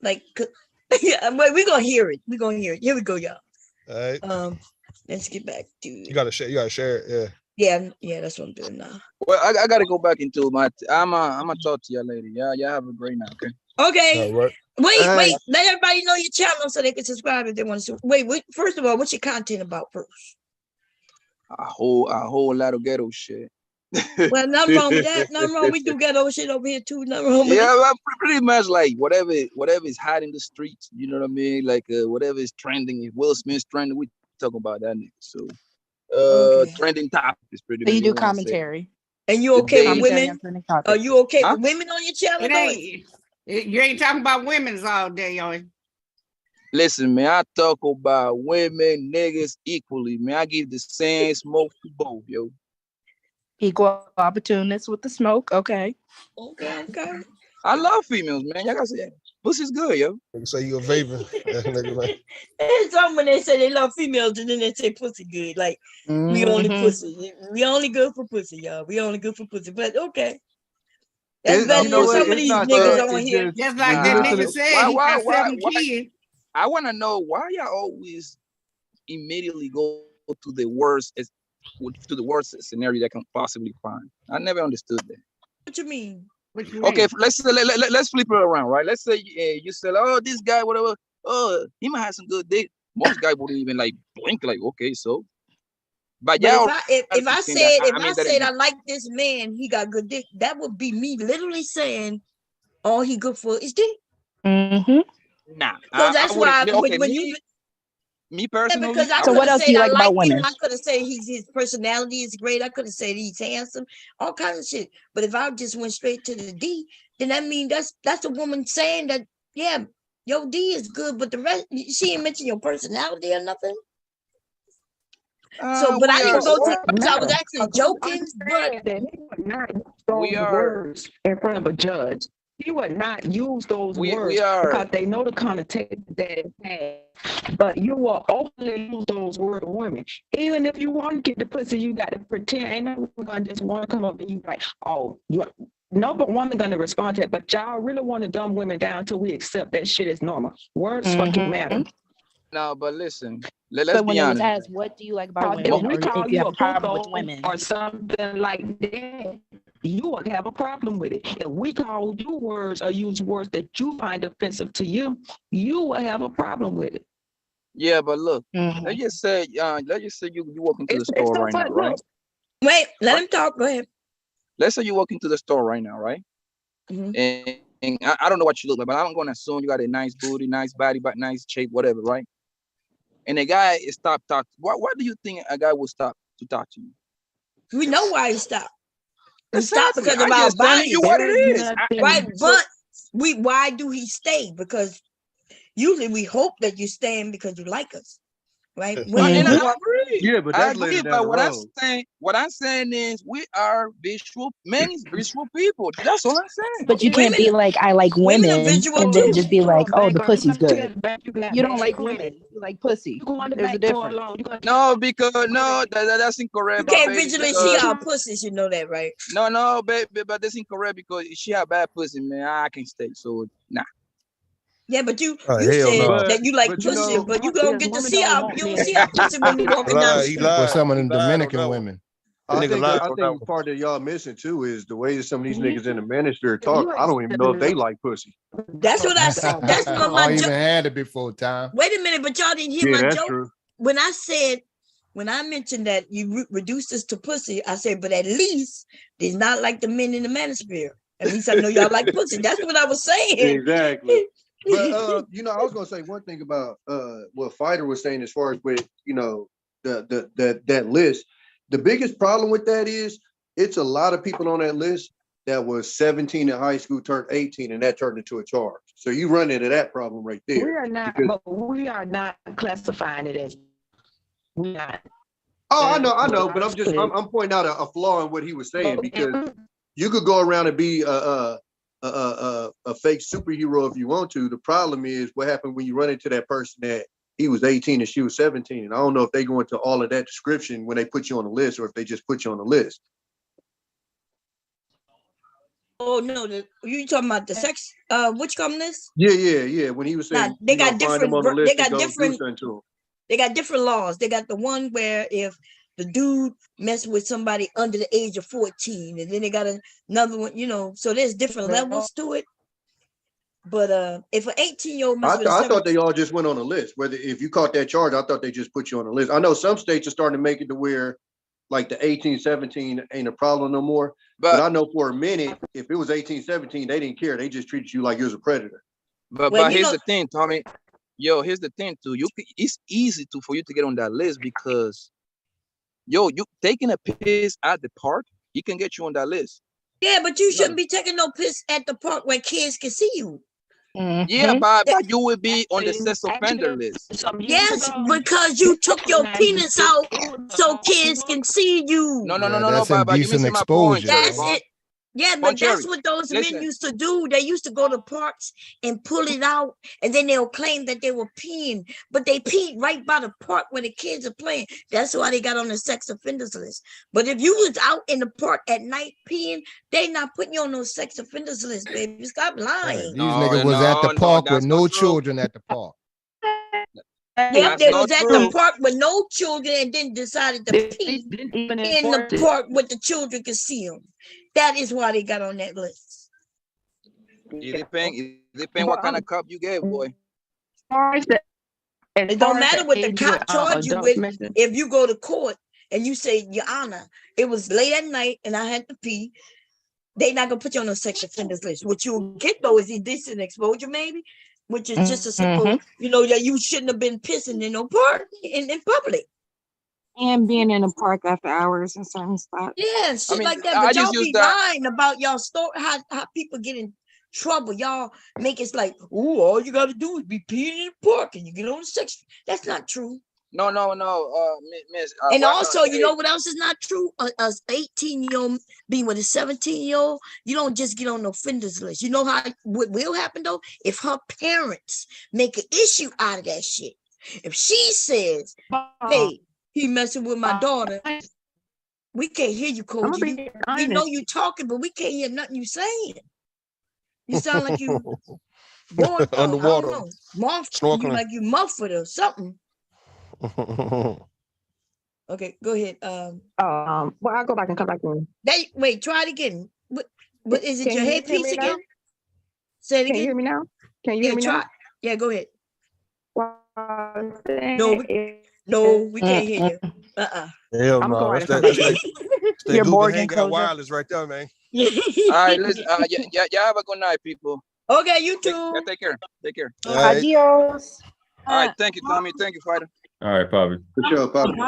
like, yeah. But we're gonna hear it. We're gonna hear it. Here we go, y'all. All right. Let's get back to. You gotta share. You gotta share it. Yeah. Yeah. That's what I'm doing now. Well, I gotta go back into my. I'm gonna talk to y'all later. Yeah, y'all have a great night. Okay. Okay. Wait. Let everybody know your channel so they can subscribe if they want to. Wait. First of all, what's your content about first? A whole lot of ghetto shit. Well, nothing wrong with that. Nothing wrong. We do ghetto shit over here too. Nothing wrong with well, pretty much like whatever is hot in the streets. You know what I mean? Like whatever is trending. If Will Smith's trending, we talk about that nigga. So trending topics pretty much. So you do commentary. And you okay with women? Are you okay with women on your channel? You ain't talking about women's all day, are you? Listen, man, I talk about women, niggas equally, man. I give the same smoke to both, yo. Equal opportunists with the smoke, okay. Okay. I love females, man. Y'all gotta say, pussy's good, yo. So you a vapor. And some when they say they love females, and then they say pussy good. Like, we only pussy. We only good for pussy, y'all. We only good for pussy. But okay. That's better than some of these niggas on here. Just like that nigga said, he got 7 kids. I want to know why y'all always immediately go to the worst scenario that can possibly find. I never understood that. What you mean? Okay, let's flip it around, right? Let's say you said, oh, this guy, whatever. Oh, he might have some good dick. Most guys wouldn't even like blink, like, okay, so. But y'all, if I said I like this man, he got good dick, that would be me literally saying all he good for is dick. Nah, so that's why me personally. Because I so what else do you like about women? I could have said his personality is great. I could have said he's handsome, all kinds of shit. But if I just went straight to the D, then that means that's a woman saying that, yeah, your D is good, but the rest, she ain't mention your personality or nothing. But I didn't go to. I was actually joking, but we are words in front of a judge. He would not use those words because they know the connotation that it has. But you will only use those words to women. Even if you want to get the pussy, you got to pretend. Ain't no one gonna just want to come up and you like, oh, no, but woman gonna respond to it. But y'all really want to dumb women down until we accept that shit is normal. Words fucking matter. No, but listen, let's so when be it was honest. asked, what do you like about women? If we Or call if you you have a a problem with puto women or something like that, you would have a problem with it. If we call you words or use words that you find offensive to you, you will have a problem with it. Yeah, but look, let's just say you walk into the store right now, right? Wait, let him talk. Go ahead. Let's say you walk into the store right now, right? And I don't know what you look like, but I'm going to assume you got a nice booty, nice body, but nice shape, whatever, right? And a guy stopped talking. Why do you think a guy would stop to talk to you? We know why he stopped. He Exactly. stopped because of our bodies. You what it is. Right, but why do he stay? Because usually we hope that you staying because you like us. Right? And I agree. Yeah, but I that's agree. later down But the what I'm saying is we are visual, men is visual people. That's all I'm saying. But you can't be like, I like women, and then just be like, oh, the pussy's good. You don't like women, you like pussy. There's a difference. No, because that's incorrect. You can't visually see our pussies, you know that, right? No, baby, but that's incorrect because she have bad pussy, man. I can't stay. So nah. Yeah, but you hell said no. that you like pussy, but you don't get to see our pussy when you walking down the street. For some of them Dominican women. I think the part that y'all missing too is the way that some of these niggas in the manosphere talk. I don't even know if they like pussy. That's what I said. That's what my joke. I even had it before, Tom. Wait a minute, but y'all didn't hear my joke. True. When I mentioned that you reduced us to pussy, I said, but at least they're not like the men in the manosphere. At least I know y'all like pussy. That's what I was saying. Exactly. But I was gonna say one thing about what Fighter was saying as far as with that list. The biggest problem with that is it's a lot of people on that list that was 17 in high school, turned 18, and that turned into a charge. So you run into that problem right there. We are not classifying it as we not. Oh, I know, but I'm pointing out a flaw in what he was saying, because you could go around and be a fake superhero if you want to. The problem is what happened when you run into that person that he was 18 and she was 17. And I don't know if they go into all of that description when they put you on the list or if they just put you on the list. Oh no, you talking about the sex witchcom list? Yeah. When he was saying they got different they got different laws. They got the one where if the dude messed with somebody under the age of 14, and then they got another one, so there's different levels to it. But if an 18-year-old I thought they all just went on a list. Whether if you caught that charge, I thought they just put you on a list. I know some states are starting to make it to where like the 18, 17 ain't a problem no more. But I know for a minute, if it was 18, 17, they didn't care. They just treated you like you was a predator. But here's the thing, Tommy. Here's the thing too. It's easy for you to get on that list because you taking a piss at the park, he can get you on that list. Yeah, but you shouldn't be taking no piss at the park where kids can see you. Mm-hmm. Yeah, but you will be on the sex offender list. Yes, because you took your penis out so kids can see you. No. But you missing my point. That's it. Yeah, but that's what those men used to do. They used to go to parks and pull it out, and then they'll claim that they were peeing, but they peed right by the park where the kids are playing. That's why they got on the sex offenders list. But if you was out in the park at night peeing, they not putting you on no sex offenders list, baby. Stop lying. These niggas was at the park with no children at the park. Yeah, they was at the park with no children and then decided to pee in the park where the children could see them. That is why they got on that list. It depends what kind of cup you get, boy. It don't matter what the cop charge you with. If you go to court and you say, Your Honor, it was late at night and I had to pee, they not gonna put you on a sex offenders list. What you'll get though is indecent exposure, maybe, which is just a simple, that you shouldn't have been pissing in no park in public. And being in a park after hours and certain spots. Yeah, shit like that. But y'all be lying about y'all story, how people get in trouble. Y'all make it like, oh, all you gotta do is be peeing in the park and you get on the sex. That's not true. No. Miss. And also, you know what else is not true? A 18-year-old being with a 17-year-old, you don't just get on the offenders list. You know what will happen though? If her parents make an issue out of that shit. If she says, hey, he messing with my daughter, we can't hear you, Koji. You know you talking, but we can't hear nothing you saying. You sound like you born underwater. You like you muffled or something. Okay, go ahead. Well, I'll go back and come back in. Wait, try it again. What is it? Your headpiece again? Say it again. Can you hear me now? Can you hear me now? Yeah, go ahead. No, we can't hear you. Hell no. That's You're Google Hangout wireless right there, man. All right, listen. Y'all have a good night, people. Okay, you too. Take care. Take care. Adios. All right. Thank you, Tommy. Thank you, Fighter. All right, Poppy. Good show, Poppy.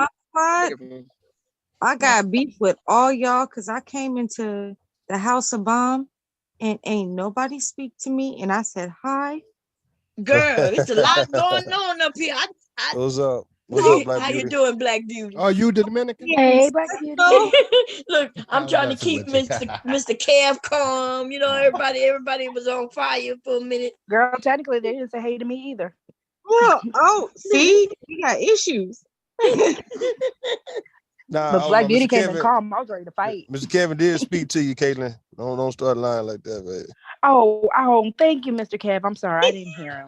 I got beef with all y'all because I came into the House of Bomb and ain't nobody speak to me. And I said, hi. Girl, it's a lot going on up here. What's up? What's up, Black How Beauty? you doing, Black Beauty? Are you the Dominican? Hey, Black Beauty. Look, I'm trying to keep Mr. Kev calm. You know, everybody was on fire for a minute. Girl, technically they didn't say hey to me either. Oh, see, we got issues. Nah, But Black Beauty Mr. came Kevin, and calm. I was ready to fight. Mr. Kevin did speak to you, Caitlin. Don't start lying like that, man. Oh, thank you, Mr. Kev. I'm sorry, I didn't hear him.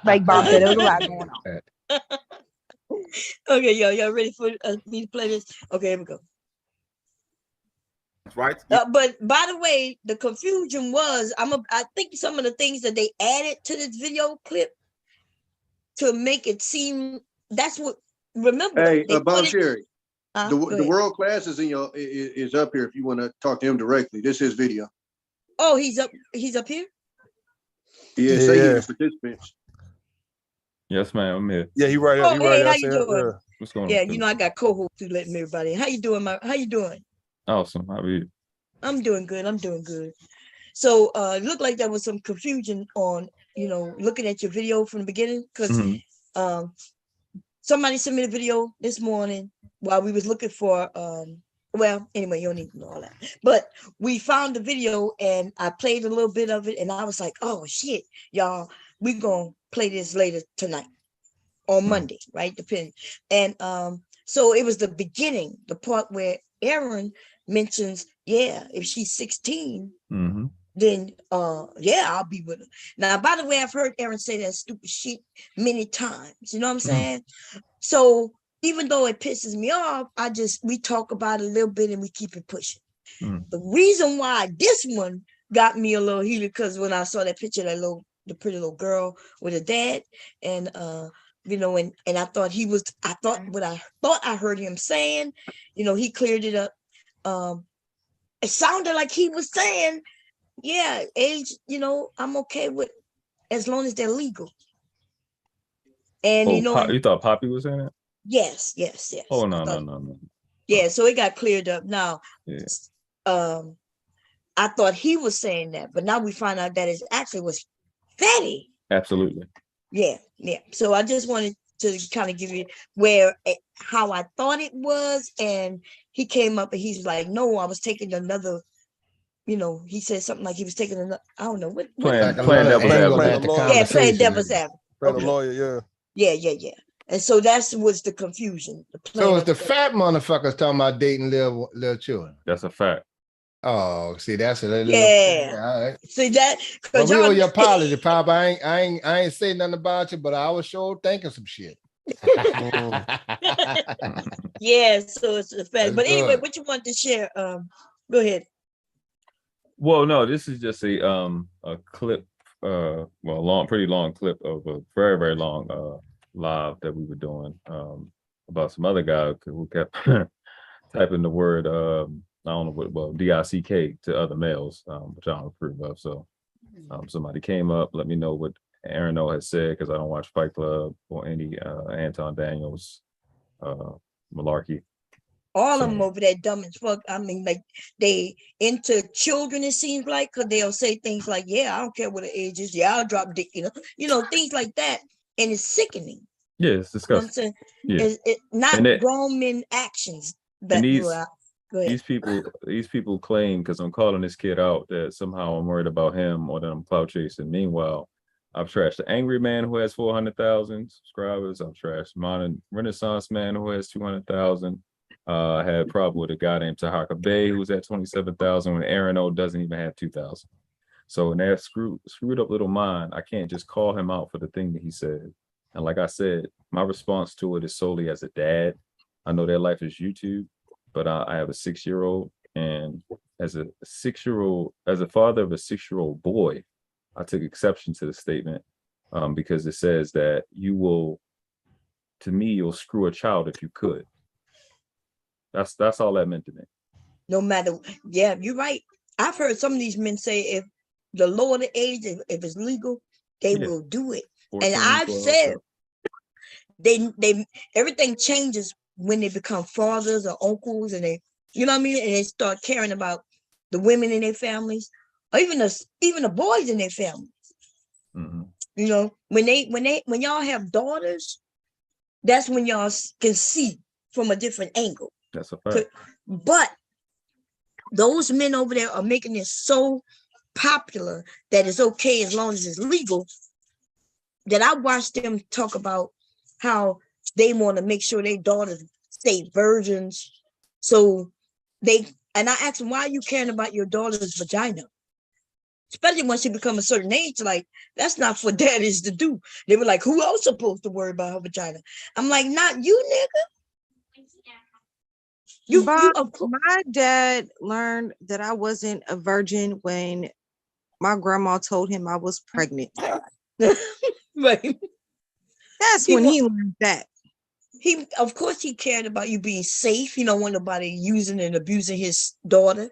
Like Bob said, there was a lot going on. Okay, y'all ready for me to play this? Okay, here we go. Right. But by the way, the confusion was I think some of the things that they added to this video clip to make it seem that's what. Remember, hey, Bob Sherry, the the world class is up here if you want to talk to him directly. This is his video. Oh, he's up here. Yeah, say here participants. Yes, ma'am. I'm here. Yeah, he right here. Oh, He right hey, here. how you doing? What's going on? Yeah, you know I got co-hosts who letting everybody. How you doing? How you doing? Awesome. How are you? I'm doing good. So it looked like there was some confusion on, looking at your video from the beginning, because somebody sent me the video this morning while we was looking for well, anyway, you don't need to know all that. But we found the video and I played a little bit of it and I was like, oh shit, y'all, we gonna play this later tonight on Monday, right? Depending. And so it was the beginning, the part where Aaron mentions, yeah, if she's 16, then yeah, I'll be with her. Now, by the way, I've heard Aaron say that stupid shit many times. You know what I'm saying? So even though it pisses me off, we talk about it a little bit and we keep it pushing. The reason why this one got me a little heated, because when I saw that picture of the pretty little girl with her dad, and and I thought what I heard him saying, he cleared it up. It sounded like he was saying, yeah, age, I'm okay with, as long as they're legal. And you thought Poppy was saying it? Yes. Oh no. Yeah, so it got cleared up. Now, I thought he was saying that, but now we find out that it actually was Fatty. Absolutely. Yeah. So I just wanted to kind of give you how I thought it was, and he came up and he's like, "No, I was taking another." He said something like he was taking another. I don't know what. Playing devil's advocate. Yeah, playing devil's advocate. Playing a lawyer, yeah. Yeah. And so that was the confusion. So it's the fat motherfuckers talking about dating little children. That's a fact. Oh, see, that's a little. Yeah. All right. See that? But we owe your apology, Pop. I ain't saying nothing about you, but I was sure thinking some shit. Yeah, so it's a fact. But anyway, what you want to share? Go ahead. Well, no, this is just a clip, pretty long clip of a very, very long live that we were doing about some other guy who kept typing the word I don't know what, DICK to other males, which I don't approve of. So somebody came up, let me know what Aaron O has said, because I don't watch Fight Club or any Anton Daniels malarkey. All of them over there dumb as fuck. I mean, like, they into children, it seems like, because they'll say things like, yeah, I don't care what the age is. Yeah, I'll drop dick, things like that. And it's sickening. Yeah, it's disgusting. You know what I'm saying? Yeah. It's not grown men actions. And these people claim, because I'm calling this kid out, that somehow I'm worried about him or that I'm clout chasing. Meanwhile, I've trashed the Angry Man who has 400,000 subscribers. I've trashed Modern Renaissance Man who has 200,000. I had a problem with a guy named Tahaka Bay who's at 27,000 when Aaron O doesn't even have 2,000. So in that screwed up little mind, I can't just call him out for the thing that he said. And like I said, my response to it is solely as a dad. I know their life is YouTube, but I have a 6-year-old, and as a father of a 6-year-old boy, I took exception to the statement because it says that you'll screw a child if you could. That's all that meant to me. No matter, yeah, you're right. I've heard some of these men say, the lower the age, if it's legal, they will do it. And I've said they everything changes when they become fathers or uncles, and they, you know what I mean, and they start caring about the women in their families, or even the boys in their families. You know, when y'all have daughters, that's when y'all can see from a different angle. That's a fact. But those men over there are making it so popular that it's okay as long as it's legal, that I watched them talk about how they want to make sure their daughters stay virgins. So and I asked them, why are you caring about your daughter's vagina? Especially when she become a certain age, like, that's not for daddies to do. They were like, who else supposed to worry about her vagina? I'm like, not you, nigga. My dad learned that I wasn't a virgin when my grandma told him I was pregnant. Right. That's when he learned that. Of course, he cared about you being safe. He don't want nobody using and abusing his daughter.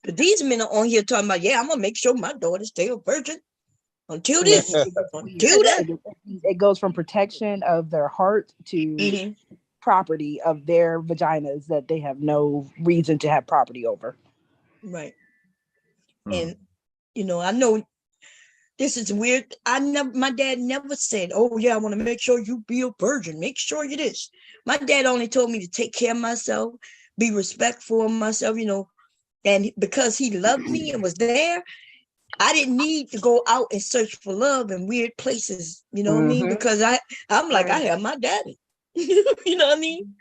But these men are on here talking about, yeah, I'm gonna make sure my daughter stay a virgin until this, until that. It goes from protection of their heart to property of their vaginas that they have no reason to have property over. Right. And you know, I know this is weird. My dad never said, oh yeah, I want to make sure you be a virgin. Make sure you this. My dad only told me to take care of myself, be respectful of myself, you know. And because he loved me and was there, I didn't need to go out and search for love in weird places. You know what I mean? Because I'm like, I have my daddy. You know what I mean?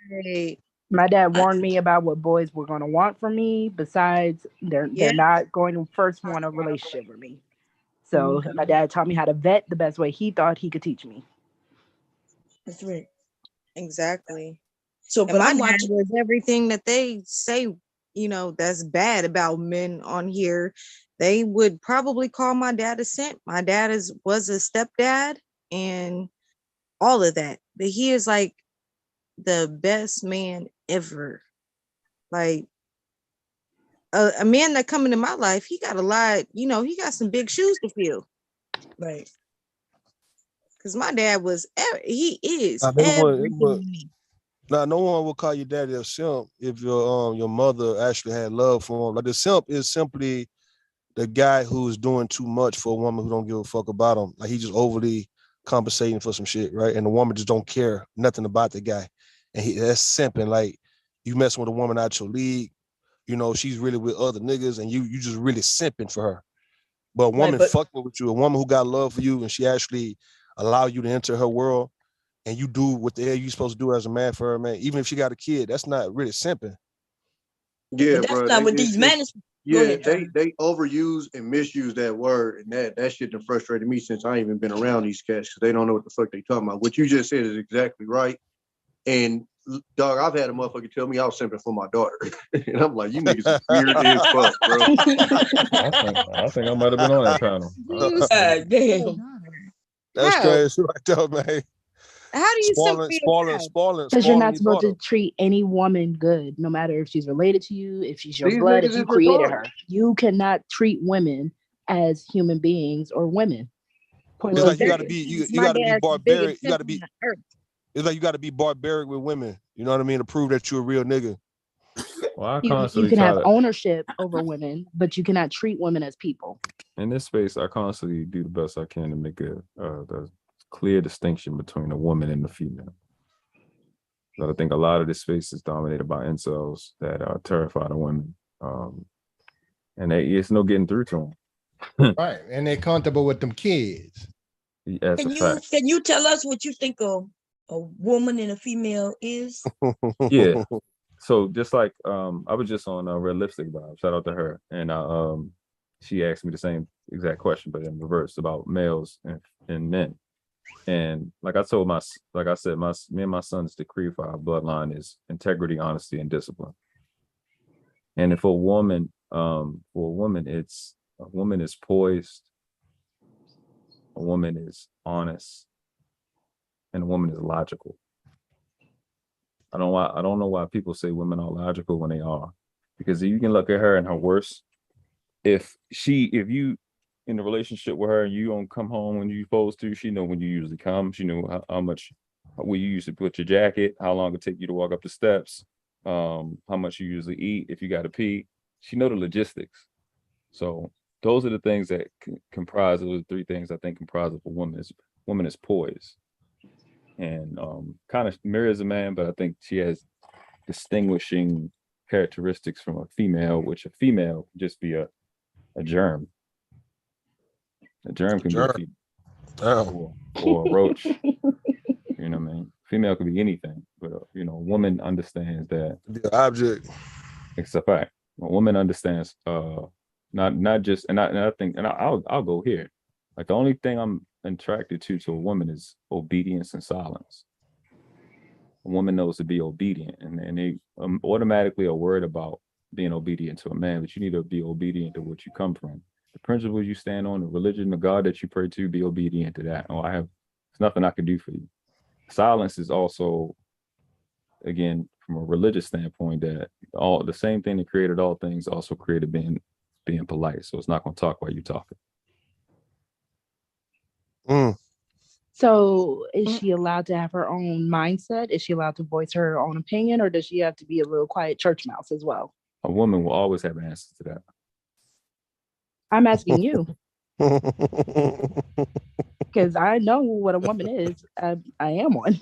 My dad warned me about what boys were going to want from me. Besides, they're not going to first want a relationship with me. So my dad taught me how to vet the best way he thought he could teach me. That's right. Exactly. So, but my dad was everything that they say, you know, that's bad about men on here. They would probably call my dad a simp. My dad was a stepdad and all of that. But he is like the best man ever. Like a man that come into my life, he got a lot, you know, he got some big shoes to fill. Right. Because my dad he is no one will call your daddy a simp if your mother actually had love for him. Like the simp is simply the guy who's doing too much for a woman who don't give a fuck about him. Like he just overly compensating for some shit, right? And the woman just don't care nothing about the guy. And that's simping. Like you messing with a woman out your league, you know, she's really with other niggas and you just really simping for her. But a woman fucking with you, a woman who got love for you and she actually allow you to enter her world and you do what the hell you supposed to do as a man for her, man. Even if she got a kid, that's not really simping. Yeah, but that's bro. not what these men is. Yeah, they overuse and misuse that word, and that shit done frustrated me since I ain't even been around these cats because they don't know what the fuck they talking about. What you just said is exactly right. And dog, I've had a motherfucker tell me I was simping for my daughter, and I'm like, you niggas is weird as fuck, bro. I think I might have been on that panel. Damn. That's crazy right there, man. How do you spoiling? Because you're not supposed to treat any woman good, no matter if she's related to you, if she's your blood, if you created her. You cannot treat women as human beings or women. It's like you gotta be barbaric. You gotta be. It's like you gotta be barbaric with women. You know what I mean? To prove that you're a real nigga. Well, you can have ownership over women, but you cannot treat women as people. In this space, I constantly do the best I can to make the clear distinction between a woman and a female. But I think a lot of this space is dominated by incels that are terrified of women, and it's no getting through to them. Right, and they're comfortable with them kids. That's a fact. Can you tell us what you think a woman and a female is? Yeah. So just like I was just on Red Lipstick Vibe, shout out to her, and she asked me the same exact question, but in reverse about males and men. And like I said, me and my son's decree for our bloodline is integrity, honesty, and discipline. And if a woman is poised, a woman is honest, and a woman is logical. I don't know why people say women are logical when they are, because you can look at her in her worst. If you in a relationship with her and you don't come home when you're supposed to, she know when you usually come. She know how much will you usually put your jacket, how long it take you to walk up the steps, how much you usually eat if you got to pee. She know the logistics. So those are the things that comprise, those are 3 things I think comprise of a woman is poised. And kind of mirrors a man, but I think she has distinguishing characteristics from a female, which a female can just be a germ. A germ can be a female or a roach. You know what I mean? Female could be anything, but you know, a woman understands that the object. It's a fact. A woman understands not just, and I think, and I'll go here. Like the only thing I'm attracted to a woman is obedience and silence. A woman knows to be obedient, and they automatically are worried about being obedient to a man, but you need to be obedient to what you come from. The principles you stand on, the religion, the God that you pray to, be obedient to that. Oh, there's nothing I can do for you. Silence is also, again, from a religious standpoint, that all the same thing that created all things also created being polite. So it's not going to talk while you're talking. So is she allowed to have her own mindset? Is she allowed to voice her own opinion, or does she have to be a little quiet church mouse as well? A woman will always have answers to that. I'm asking you. Because I know what a woman is. I am one.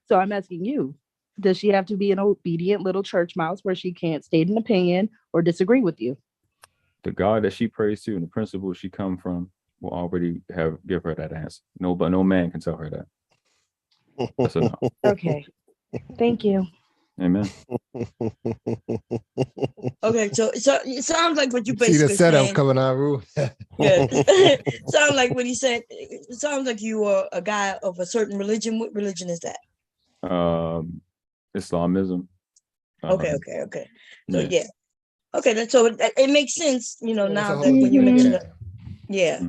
So I'm asking you, does she have to be an obedient little church mouse where she can't state an opinion or disagree with you? The God that she prays to and the principles she come from will already give her that answer. No, but no man can tell her that. That's a no. Okay. Thank you. Amen. Okay, so it sounds like what you basically see the setup saying. coming out, Rue. Yeah. Sounds like what he said. It sounds like you are a guy of a certain religion. What religion is that? Islamism. Okay. So yeah. Okay, so it makes sense, now that when you mention it. Yeah.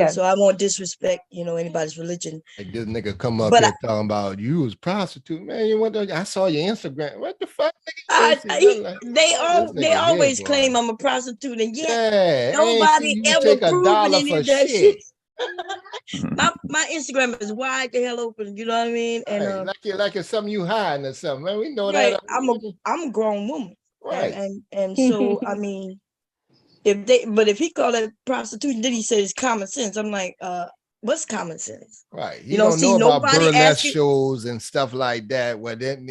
So I won't disrespect, anybody's religion. Like this nigga come up here talking about you was prostitute, man. You went there, I saw your Instagram. What the fuck? They always claim I'm a prostitute, and yet nobody ever proven any of that shit. my Instagram is wide the hell open, you know what I mean? And like it's something you hiding or something, man. We know right, that. I'm a grown woman. Right. And so I mean, if he called it prostitution, then he said it's common sense. I'm like, what's common sense? Right. You don't know about burlesque shows and stuff like that, where then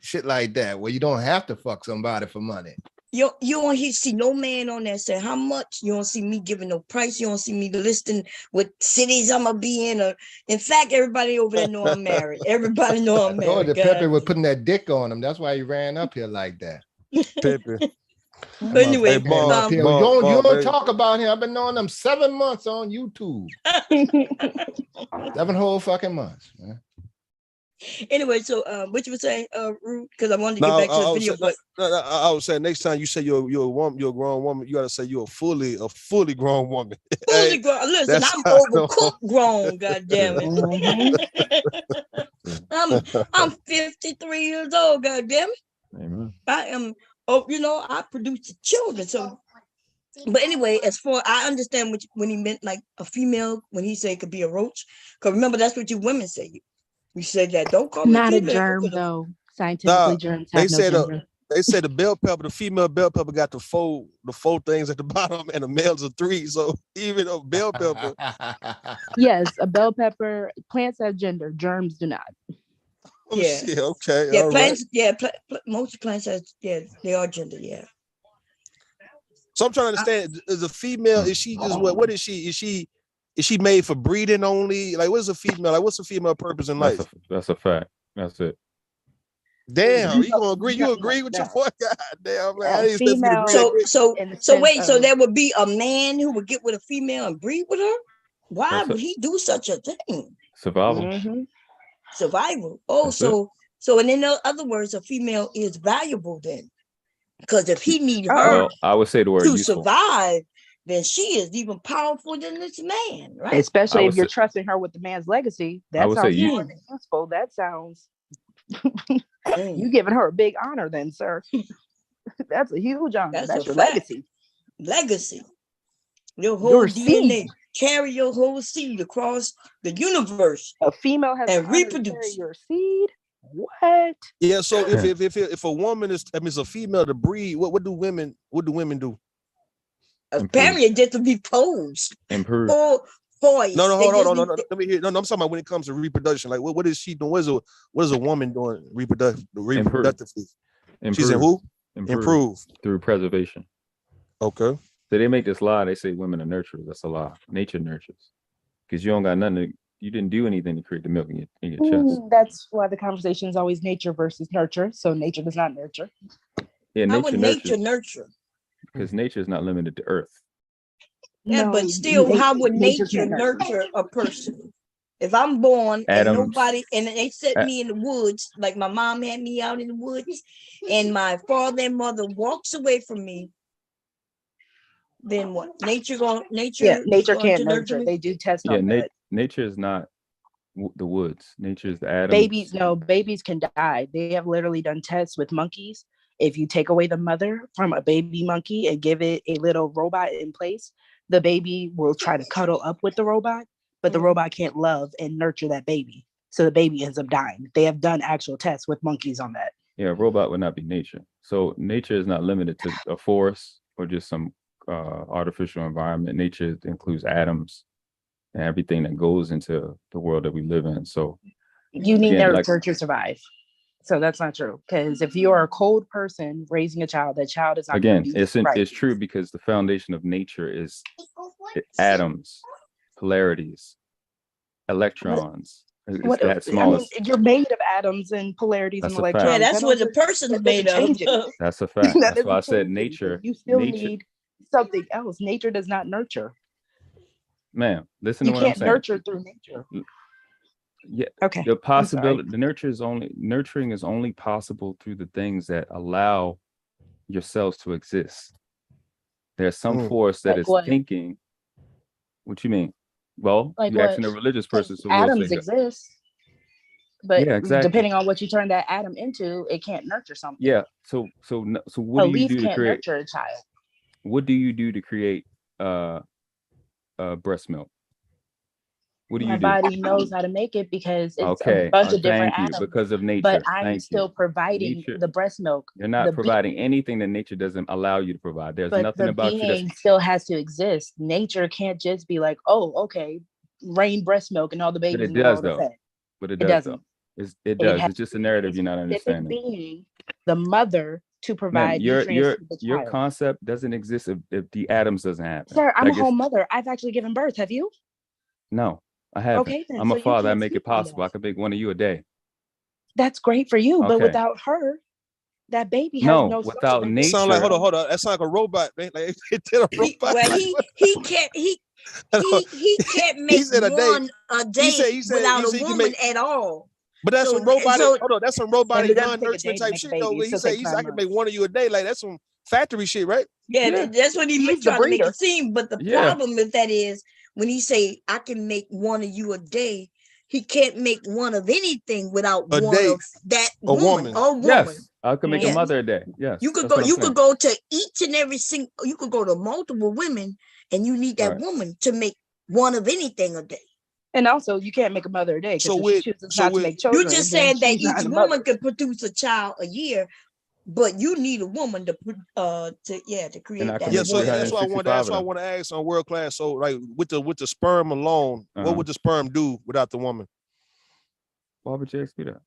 shit like that, where you don't have to fuck somebody for money. You don't see no man on there say how much. You don't see me giving no price. You don't see me listing what cities I'm gonna be in. Or in fact, everybody over there know I'm married. Everybody know I'm married. Oh, the Pepe was putting that dick on him. That's why he ran up here like that. Pepe. But anyway, you don't talk about him. I've been knowing him 7 months on YouTube. 7 whole fucking months, man. Anyway, so what you were saying, Ruth? Because I wanted to get back to the video. I was saying next time you say you're a woman, you're a grown woman, you gotta say you're a fully grown woman. Fully grown. Listen, I'm overcooked grown. God damn it. I'm 53 years old. God damn it. Amen. I am. I produce the children. So, but anyway, as far I understand when he meant like a female, when he said it could be a roach. Because remember, that's what you women say. You said that. Don't call me not female, a germ though. Scientifically, germs have no gender. They said the bell pepper, the female bell pepper got the four things at the bottom, and the males are 3. So even a bell pepper. Yes, a bell pepper. Plants have gender. Germs do not. Oh, yeah. Shit, okay. Yeah, all plants. Right. Yeah, most plants have. Yeah, they are gender. Yeah. So I'm trying to understand: is a female? Is she just what is she? Is she made for breeding only? Like, what's a female? Like, what's a female purpose in life? That's a fact. That's it. Damn, you gonna agree? You agree with your boy? God damn, man. I didn't expect you to agree. So wait, so there would be a man who would get with a female and breed with her? Why would he do such a thing? Survival. Mm-hmm. Survival. Oh, so and in other words, a female is valuable then, because if he need her, I would say the word to useful. survive, then she is even powerful than this man, right? Especially if you're trusting her with the man's legacy. That sounds more than useful. That sounds you giving her a big honor, then, sir. That's a huge honor. That's your legacy. Legacy. Your whole DNA, carry your whole seed across the universe. A female has and to carry reproduce your seed. What? Yeah. So if a woman is, I mean, it's a female to breed, what do women do? Apparently, just to be posed. Improve. Boys. No, hold on. No. Let me hear. No, I'm talking about when it comes to reproduction. Like, what is she doing? What is a woman doing reproductively? She's in who? Improve through preservation. Okay. So they make this lie. They say women are nurturers. That's a lie. Nature nurtures, because you don't got nothing. You didn't do anything to create the milk in your chest. That's why the conversation is always nature versus nurture. So nature does not nurture. Yeah, how would nature nurture? Because nature is not limited to Earth. Yeah, but still, how would nature nurture a person? If I'm born and nobody, and they set me in the woods, like my mom had me out in the woods, and my father and mother walks away from me, then what? Nature can't nurture. They do test on that. Nature is not the woods. Nature is the atoms. Babies can die. They have literally done tests with monkeys. If you take away the mother from a baby monkey and give it a little robot in place, the baby will try to cuddle up with the robot, but the robot can't love and nurture that baby. So the baby ends up dying. They have done actual tests with monkeys on that. Yeah, a robot would not be nature. So nature is not limited to a forest or just some artificial environment. Nature includes atoms and everything that goes into the world that we live in. So you need nurture to survive. So that's not true, because if you are a cold person raising a child, that child is not it's true, because the foundation of nature is atoms, polarities, electrons. It's that smallest. I mean, you're made of atoms and polarities and electrons. Yeah, that's what the person's made of. That's a fact. That's why I said nature. You still need something else. Nature does not nurture. Ma'am, listen to what I'm saying. You can't nurture through nature. Yeah. Okay. The possibility, nurturing is only possible through the things that allow yourselves to exist. There's some force that is thinking. What you mean? Well, you're asking a religious person. So atoms exist, but exactly. Depending on what you turn that atom into, it can't nurture something. Yeah. So what do you do to create? Nurture a child. What do you do to create breast milk? What do you do? My body knows how to make it because it's a bunch of different atoms. Because of nature. But I'm still providing the breast milk. You're not providing anything that nature doesn't allow you to provide. There's nothing about you. But the being still has to exist. Nature can't just be like, oh, okay, rain breast milk and all the babies in the world are fed. But it does though. It does. It's just a narrative you're not understanding. Being the mother to provide your concept doesn't exist if the atoms doesn't happen. Sir, I'm a whole mother. I've actually given birth. Have you? No. I haven't. Okay, then. I'm a father. I make it possible. I can make one of you a day. That's great for you, but without her, that baby has no without nature. Sound like hold on. That sounds like a robot, man. Like it did a robot. Well, he can't make one a day without a woman at all. But that's some robotic. Hold on, that's some robotic non-nurturing type shit though. He said I can make one of you a day. Like that's some factory shit, right? Yeah. That's what he's trying to make it seem. But the problem with that is, when he say I can make one of you a day, he can't make one of anything without one of that woman. Yes, I can make a mother a day. Yes, you could go. You could go to each and every single. You could go to multiple women, and you need that woman to make one of anything a day. And also, you can't make a mother a day. So you just said that each woman could produce a child a year. But you need a woman to create that. Yeah, so that's why I want to ask on World Class. So, like with the sperm alone, what would the sperm do without the woman? Why would you ask me that?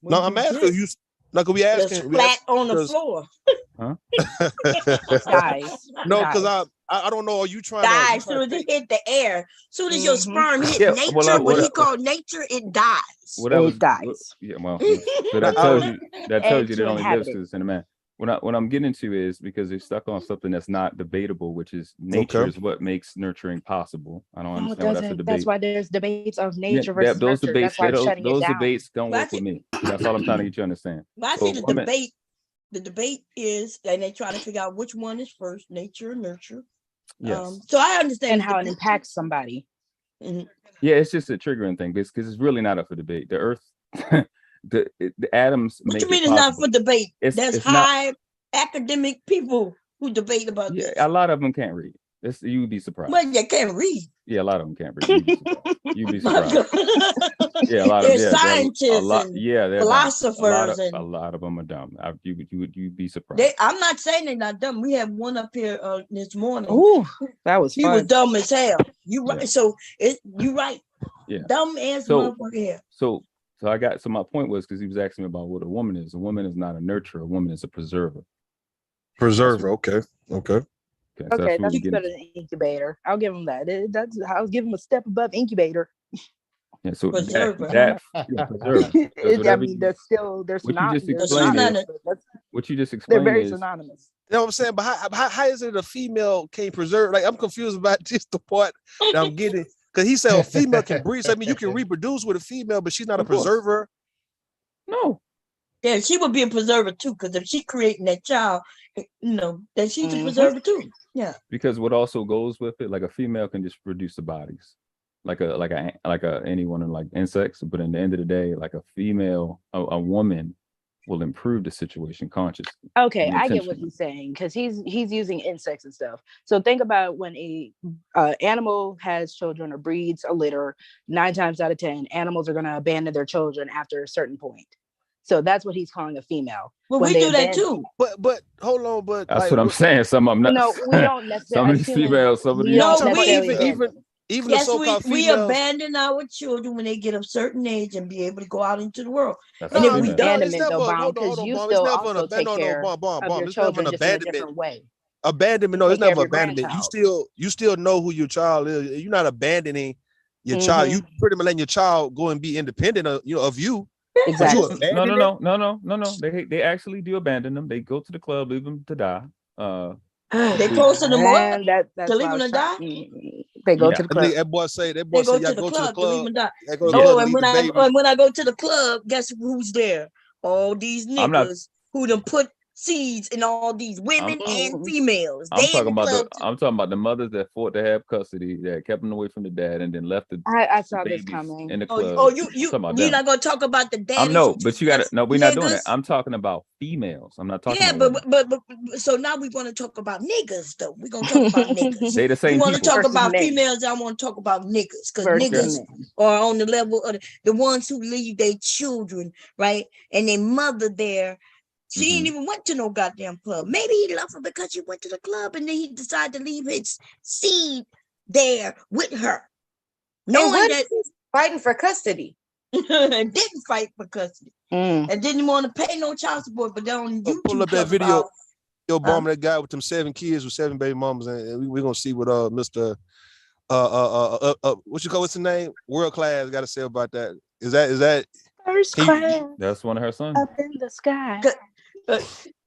No, I'm asking you. Like we asking flat on the floor. Huh? No, because I don't know. Are you trying to as soon as it hit the air? Soon as your sperm hit nature, what he called nature, it dies. It dies. So that tells you that it only lives because it's in a man. What I'm getting to is because they're stuck on something that's not debatable, which is nature is what makes nurturing possible. I don't understand why that's a debate. That's why there's debates of nature versus nurture. Those debates don't work with me. That's all I'm trying to get you to understand. Well, I see the debate. The debate is, and they try to figure out which one is first, nature or nurture. Yes. So I understand and how it impacts somebody. Mm-hmm. Yeah, it's just a triggering thing because it's really not up for debate. The Earth, the atoms. What you mean it's not for debate? There's high academic people who debate about this. A lot of them can't read. You'd be surprised. Well, you can't read. Yeah, a lot of them can't read. You'd be surprised. Yeah, a lot of There's scientists and they're philosophers dumb. and A lot of them are dumb. You'd be surprised. I'm not saying they're not dumb. We have one up here this morning. Ooh, that was he fun. was dumb as hell. You right? Yeah. So you right. Yeah. Dumb as motherfucker here. So my point was because he was asking me about what a woman is. A woman is not a nurturer. A woman is a preserver. Preserver. Okay. Okay, that's better than incubator. I'll give him that. I'll give him a step above incubator. Yeah, so preserver. preserver. I mean, there's synonymous. What you just explained. They're very synonymous. You know what I'm saying? But how is it a female can't preserve? Like, I'm confused about just the part that I'm getting. Because he said a female can breed. So, I mean, you can reproduce with a female, but she's not a preserver. No. Yeah, she would be a preserver too, because if she's creating that child, then she's a preserver too. Yeah. Because what also goes with it, like a female can just produce the bodies, like anyone in like insects. But in the end of the day, like a female, a woman will improve the situation consciously. Okay, I get what he's saying because he's using insects and stuff. So think about when a animal has children or breeds a litter. 9 times out of 10, animals are going to abandon their children after a certain point. So that's what he's calling a female. Well, we do that too. But hold on, but that's what I'm saying. Some of them not. No, we don't necessarily. Some of these females, some of these. Even yes, the so-called we females. abandon our children when they get of certain age and be able to go out into the world. That's and if we don't, because you still also take care of your children just in a different way. Abandonment, no, it's never abandonment. You still know who your child is. You're not abandoning your child. You pretty much letting your child go and be independent of you. Exactly. No. They actually do abandon them. They go to the club, leave them to die. They posted them on to leave them to die. They go to the club. That boy say y'all go to the club. And when I go to the club, guess who's there? All these niggas who done put seeds in all these women and females. I'm talking about the mothers that fought to have custody, that kept them away from the dad, and then left the I saw this coming in the club. You're not gonna talk about the dad. But you got to no. We're not doing that. I'm talking about females. I'm not talking. Yeah, but so now we want to talk about niggas though. We're gonna talk about niggas. They the same. You want to talk about females? I want to talk about niggas because niggas are on the level of the ones who leave their children right and their mother there. She ain't even went to no goddamn club. Maybe he loved her because she went to the club and then he decided to leave his seed there with her. Knowing that fighting for custody. And didn't fight for custody. And didn't want to pay no child support, but then on YouTube. Pull up that video. Obama, that guy with them 7 kids with 7 baby mamas, and we're gonna see what Mr. What's the name? World Class got to say about that. Is that First class? That's one of her sons. Up in the sky.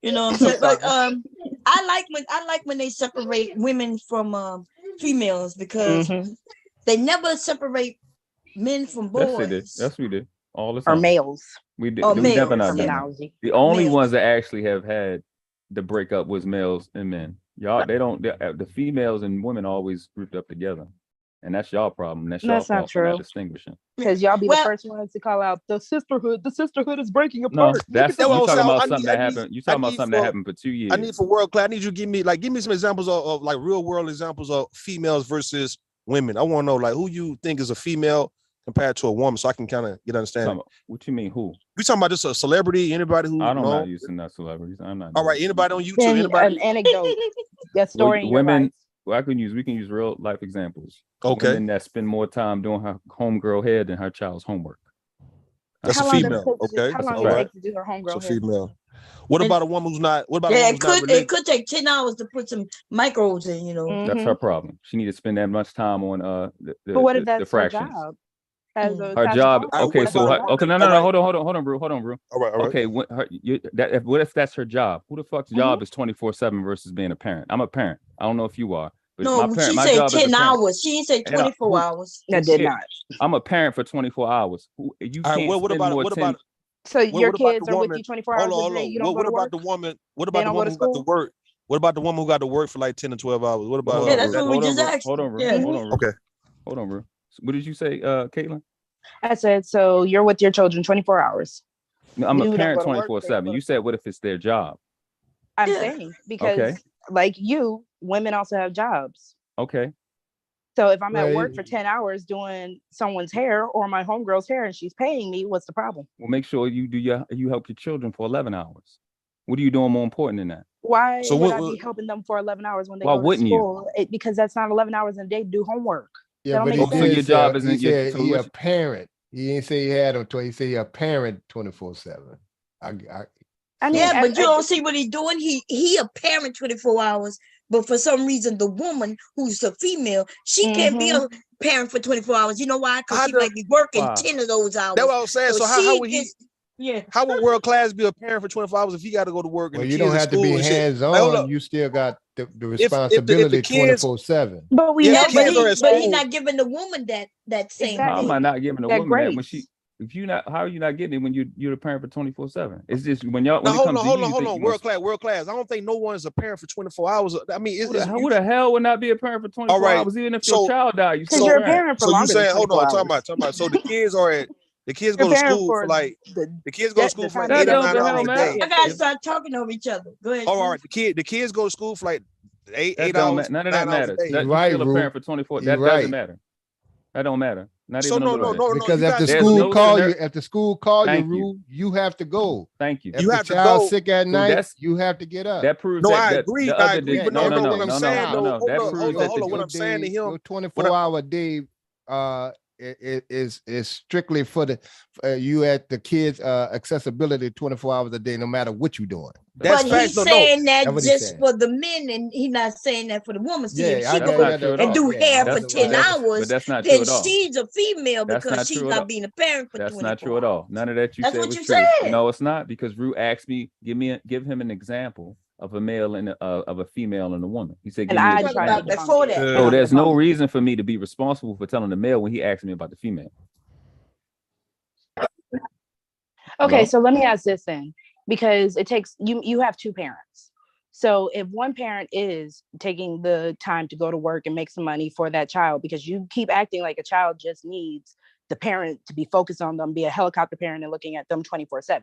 You know what I'm saying? Like I like when they separate women from females because they never separate men from boys. Yes, they did. Yes, we did. All the time. Or males. We did. Or we males. never not done. The only ones that actually have had the breakup was males and men. Y'all, the females and women always grouped up together. And that's y'all problem. That's not true. Not distinguishing. Because y'all be the first ones to call out the sisterhood. The sisterhood is breaking apart. No, that's you talking about something that happened. You talking about something that happened for 2 years. I need for World Class. I need you to give me some examples of like real world examples of females versus women. I want to know like who you think is a female compared to a woman, so I can kind of get understanding. What you mean? Who? We talking about just a celebrity? Anybody who? I'm not using that celebrities. I'm not. All right. Anybody on YouTube? Anybody? An anecdote. That story. Women. Well, we can use real life examples. Okay. Women that spend more time doing her homegirl hair than her child's homework. That's a female. Okay. How long does it take to do her homegirl hair? Female. What about a woman who's not? What about it could take 10 hours to put some micros in, you know. That's her problem. She need to spend that much time on but what if that's the fractions. Her job? Her job. Okay, so no. Hold on, bro. All right. Okay, what if that's her job? Who the fuck's job is 24/7 versus being a parent? I'm a parent. I don't know if you are. But no, she said 10 hours. She didn't say 24 hours. That did not. I'm a parent for 24 hours. You can't. What about? So your kids are with you 24 hours a day. You don't go to work? What about the woman? What about the woman who got to work? What about the woman who got to work for like 10 to 12 hours? What about? Yeah, that's what we just asked. Hold on, bro. Yeah. Hold on, bro. Okay. Hold on, bro. What did you say, Caitlin? I said, so you're with your children 24 hours. No, I'm a parent 24/7. You said, what if it's their job? I'm saying because like you, women also have jobs. Okay. So if I'm at work for 10 hours doing someone's hair or my homegirl's hair and she's paying me, what's the problem? Well, make sure you help your children for 11 hours. What are you doing more important than that? Why would I be helping them for 11 hours when they go to school? Because that's not 11 hours in a day to do homework. Yeah, but he said, your job isn't he a parent. He didn't say he had him. He said he a parent 24/7. Yeah, but you don't see what he's doing. He a parent 24 hours, but for some reason, the woman who's a female, she can't be a parent for 24 hours. You know why? Because she might be working 10 of those hours. That's what I was saying. So how would he? Yeah. How would world class be a parent for 24 hours if he got to go to work? Well, you don't have to be hands on. You still got the responsibility 24/7. But but he's not giving the woman that same. How am I not giving the woman that when she? If you not, how are you not getting it when you're the parent for 24/7? It's just when y'all. Hold on. World class. I don't think no one is a parent for 24 hours. I mean, who the hell would not be a parent for 24 hours? Even if your child died, you still you're a parent for longer. So you saying, hold on, talking about. So the kids are at. The kids go to school for like the kids go to school for like 8 or 9 hours a day. I gotta start talking over each other. Go ahead. All right, the kids go to school for like 8 hours. None of that matters. You're right, a parent for 24. That doesn't matter. That don't matter. Not even no. Because if the school call you, Rue, you have to go. Thank you. If the child's sick at night, you have to get up. That proves I agree. No. That proves that what I'm saying to him. Your 24-hour day is strictly for the you at the kids accessibility 24 hours a day, no matter what you're doing. But he's saying that just for the men, and he's not saying that for the woman. See, if she go and do hair for 10 hours, but that's not then true at all. she's a female because she's not being a parent for 24 hours. That's not true at all. None of that you said was true. Said. No, it's not, because Rue asked me, give him an example of a male and of a female and a woman. He said, give me an example. Before that. So there's no reason for me to be responsible for telling the male when he asked me about the female. Okay, so let me ask this then, because it takes you have two parents. So if one parent is taking the time to go to work and make some money for that child, because you keep acting like a child just needs the parent to be focused on them, be a helicopter parent and looking at them 24/7.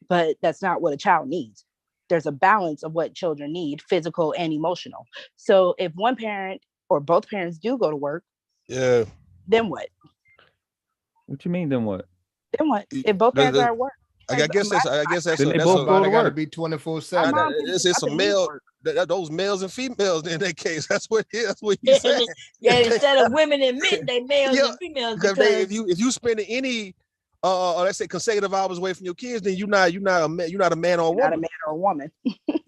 But that's not what a child needs. There's a balance of what children need, physical and emotional. So if one parent or both parents do go to work, then what? What you mean, then what? Then what? If both parents are at work. I guess that's they both go to work. Gotta be 24/7. It's some male. Those males and females in that case. That's what he's saying. Yeah, instead of women and men, they males and females. Because if you spending any let's say consecutive hours away from your kids, then you're not a man or a woman. Not a man or a woman.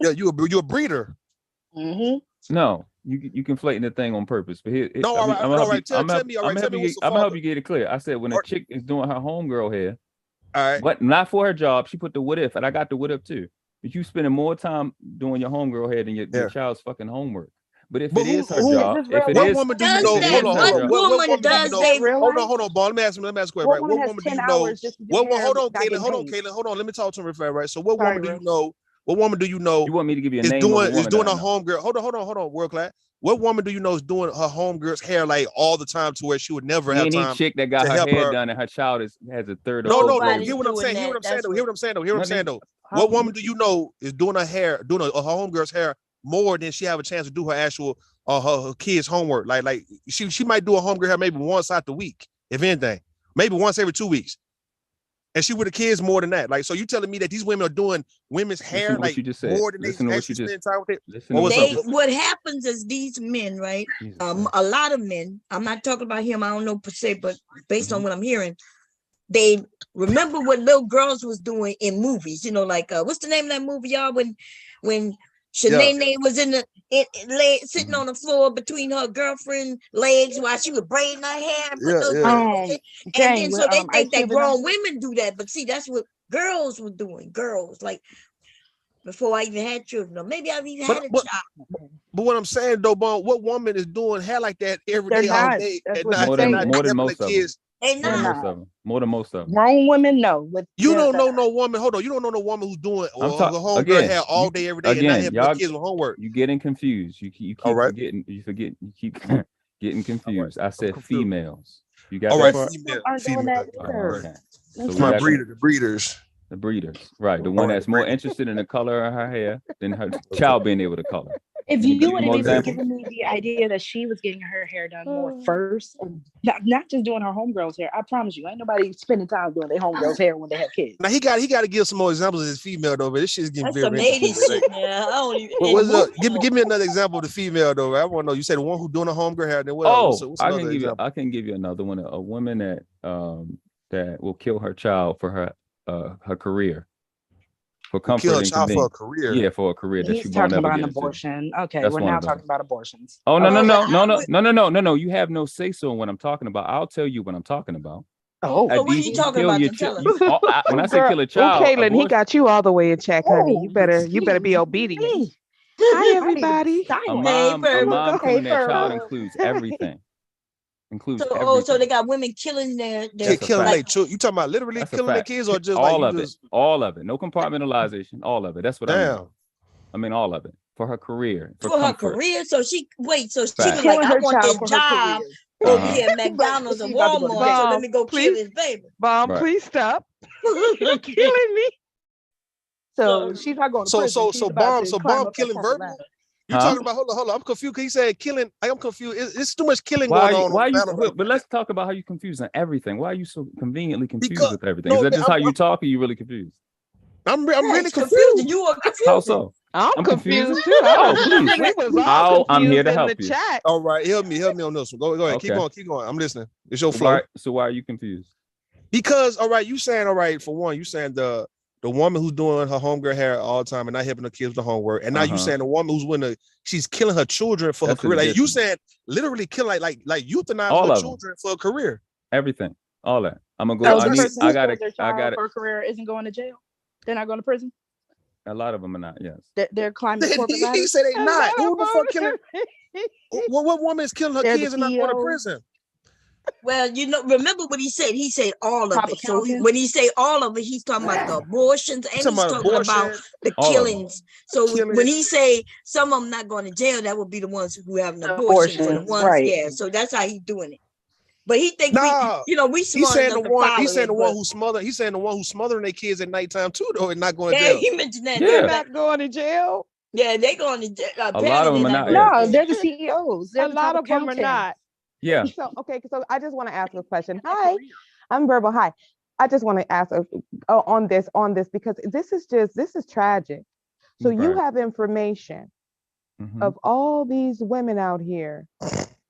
Yeah, you're a breeder. Mm-hmm. No, you conflating the thing on purpose. But here, no, all right. Tell me. I'm gonna help you get it clear. I said when a chick is doing her homegirl hair, all right, but not for her job, she put the what if, and I got the what if too. But you spending more time doing your homegirl hair than your child's fucking homework. But if it is her job, what woman do you know? Hold on, Bob. Let me ask you a question, right? What woman do you know? Hold on, Caitlin. Hold on. Let me talk to him real fast, right? So what woman do you know? What woman do you know? You want me to give you a name? Is doing a homegirl? Hold on, world class. What woman do you know is doing her homegirl's hair like all the time to where she would never have time? Any chick that got her hair done and her child has a third. No. Hear what I'm saying. Hear what I'm saying though. What woman do you know is doing her hair, doing her homegirl's hair more than she have a chance to do her actual her kids' homework? Like she might do a homegirl hair maybe once out the week, if anything, maybe once every 2 weeks. And she with the kids more than that. Like, so you telling me that these women are doing women's hair like more than they actually spend time with it? What happens is these men, right? A lot of men, I'm not talking about him, I don't know per se, but based on what I'm hearing, they remember what little girls was doing in movies, like what's the name of that movie, y'all? When Shanae was sitting on the floor between her girlfriend's legs while she was braiding her hair. And then so they think that grown women do that. But see, that's what girls were doing. Girls, like before I even had children. Or maybe I've even had a child. But what I'm saying though, Bon, what woman is doing hair like that every day, all day? More than most of them. More than most of them. Grown women, no. You don't know no woman. Hold on, you don't know no woman who's doing the homegirl hair all day, every day, and not helping her kids with homework. You getting confused. You keep forgetting. You keep getting confused. I said females. You got female. So my the breeders. The breeders, right? The one that's more interested in the color of her hair than her child being able to color. If Can you give you me would more have even examples? given me the idea that she was getting her hair done more first, and not just doing her homegirl's hair, I promise you, ain't nobody spending time doing their homegirl's hair when they have kids. Now he got to give some more examples of his female though, but this shit's getting That's very some interesting. 80s shit now. I don't even. What's up? Give me another example of the female though. I want to know. You said the one who doing a homegirl hair. Then what else? What's I another example? I can give you another one. A woman that will kill her child for her career. For comfort kill a and child for a convenience. career. Yeah, for a career that He's she won't talking ever about get an into. abortion. Okay, That's we're one now of them. talking about abortions. Oh no, Okay. no. You have no say so in what I'm talking about. I'll tell you what I'm talking about. Oh, so what are you talking about? Tell us. When I say kill a child, Caitlin, he abortion, got you all the way in check, honey. You better be obedient. Hi, everybody. a Hey, mom killing their child Purple. includes everything. Includes So, everything. so they got women killing their killing like, their children. You talking about literally That's a killing their fact. kids or just all like of you it? just All of it. No compartmentalization. All of it. That's what I mean. damn. I mean all of it for her career. for comfort. her career. So she so she Fact. was like, I her want child this for her job career. over here at McDonald's and She's about to go to Walmart. So jail. let me go kill his baby. Mom, Right. please stop. You're killing me. So she's not going to prison. She's about to climb bomb up that killing corporate verbal. ladder. You're talking about hold on. I'm confused. He said killing. I'm confused. It's too much killing Why going on. Why the you? battle right But let's talk about how you confusing everything. Why are you so conveniently confused Because- with everything? no, Is that just I'm- how you talk? Or you really confused? I'm really It's confused. You are confused. How so? I'm confused too. Oh, please. We was all I'm here confused to in help the you. chat. All right, help me on this one. Go ahead. Okay. Keep going. I'm listening. It's your So flow. why are you confused? Because all right, you saying all right for one. You saying the woman who's doing her homegirl hair all the time and not helping her kids with the homework, and now you saying the woman who's she's killing her children for That's her career. an Like you addition. saying literally killing like euthanize All her of them. children for a career. Everything. All that. I'm gonna So go. the person I who got kills it. their I child got it. for a career isn't going to jail. They're not going to prison. A lot of them are not. Yes. They're climbing the corporate ladder. He said they not. Who the fuck killing? What woman is killing her They're the kids and not going to CEOs. prison? Well, remember what he said? He said all of Papa it. So Kelvin. when he say all of it, he's talking about the abortions and he's talking about the All of them. killings. So when he say some of them not going to jail, that would be the ones who have an abortion. For the Abortions, ones, right. yeah. So that's how he's doing it. But he think Nah, we He's smart saying enough the to one. follow He's saying it, the one but- who smothered. He's saying the one who's smothering their kids at nighttime too, though, and not going to Yeah, jail. he mentioned that. Yeah. too. Not going to jail. Yeah, they going to jail. A lot of them are not. No, they're the CEOs. They're A the lot top of them are accountants. not. Yeah. So I just want to ask a question. Hi, I'm Verbal. Hi, I just want to ask on this because this is tragic. So you Right. have information Mhm. of all these women out here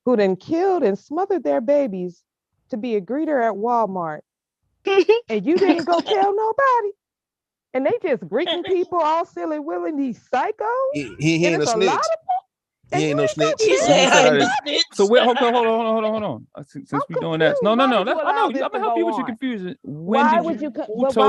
who then killed and smothered their babies to be a greeter at Walmart, and you didn't go tell nobody, and they just greeting people all silly willing, these psychos. He And ain't a it's snitch. lot of He ain't no snitch. He Who said, said I "I didn't?" snitch." So wait, hold on. Since we're doing that, no. Why would you I allow know. this I'm to gonna help go you with your on? confusion. Why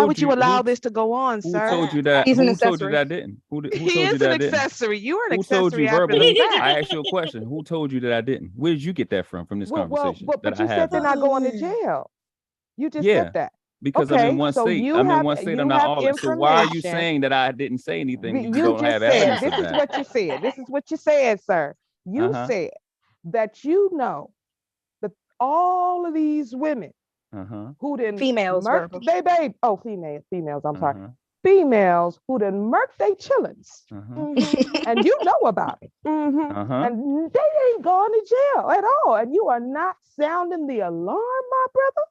would you allow this to go on, Who sir? told you that? He's an Who told you accessory. that didn't? Who told He you is that an didn't? accessory. You are an Who told you accessory after verbally? the fact. I asked you a question. Who told you that I didn't? Where did you get that from this conversation but that you I said have? they're not going to jail. You just Yeah, said that. because I'm in one so state. you I'm have in one state. you I'm not have all that. So why are you information. saying that I didn't say anything? If you You don't just have said evidence this of is that. what you said. This is what you said, sir. You said that you know that all of these women who didn't Females, murk Verbal. they babe. Oh, females. I'm sorry. Females who done murk their chillins. And you know about it. And they ain't gone to jail at all. And you are not sounding the alarm, my brother.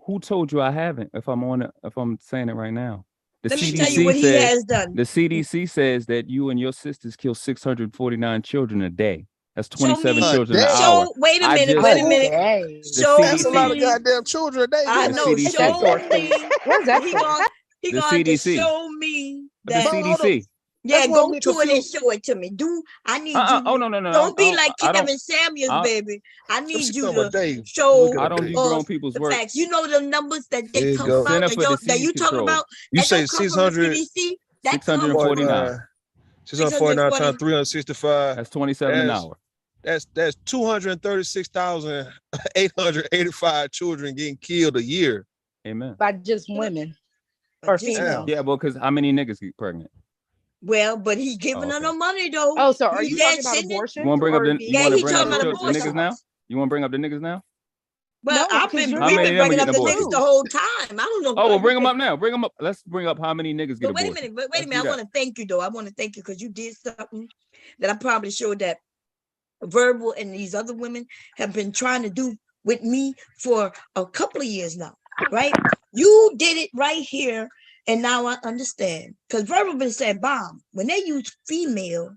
Who told you I haven't? If I'm saying it right now, the Let me CDC tell you what he says has done. the CDC says that you and your sisters kill 649 children a day. That's Show 27 me- children an show- hour. wait a I minute, just- wait a minute. Hey. Show That's a lot of me- goddamn children a day. I The know. CDC. Show me. Where's that He source? going The to have to CDC. show me The that. CDC. Yeah, That's why go I'm to it and confused. show it to me. I need you. Oh no. Don't be like I don't- Kevin Samuels, I- baby. I need she you talking about to Dave. show Look at I don't do us grown people's the work. facts. You know the numbers that There they you talk go. about Center that, for that you Disease talking Control. about. You That say don't come from the 600. CDC. That comes from 649. 649 times 365. That's 27 an hour. That's 236,885 children getting killed a year. Amen. By just women or females. Yeah, well, because how many niggas get pregnant? Well, but he giving her okay. no money though. Oh, so are He you dead talking about sitting- abortion? You want to bring up the? You Yeah, want he to bring up talking about the niggas abortion. now? You want to bring up the niggas now? Well, No, we've been them bringing are up the getting niggas the whole time. I don't know. Oh, well, bring them up now. Bring them up. Let's bring up how many niggas get But wait a aborted. minute. Wait a minute. I want to thank you, though. I want to thank you because you did something that I probably showed that Verbal and these other women have been trying to do with me for a couple of years now, right? You did it right here, and now I understand. Because Verbal been saying, Bomb, when they use female,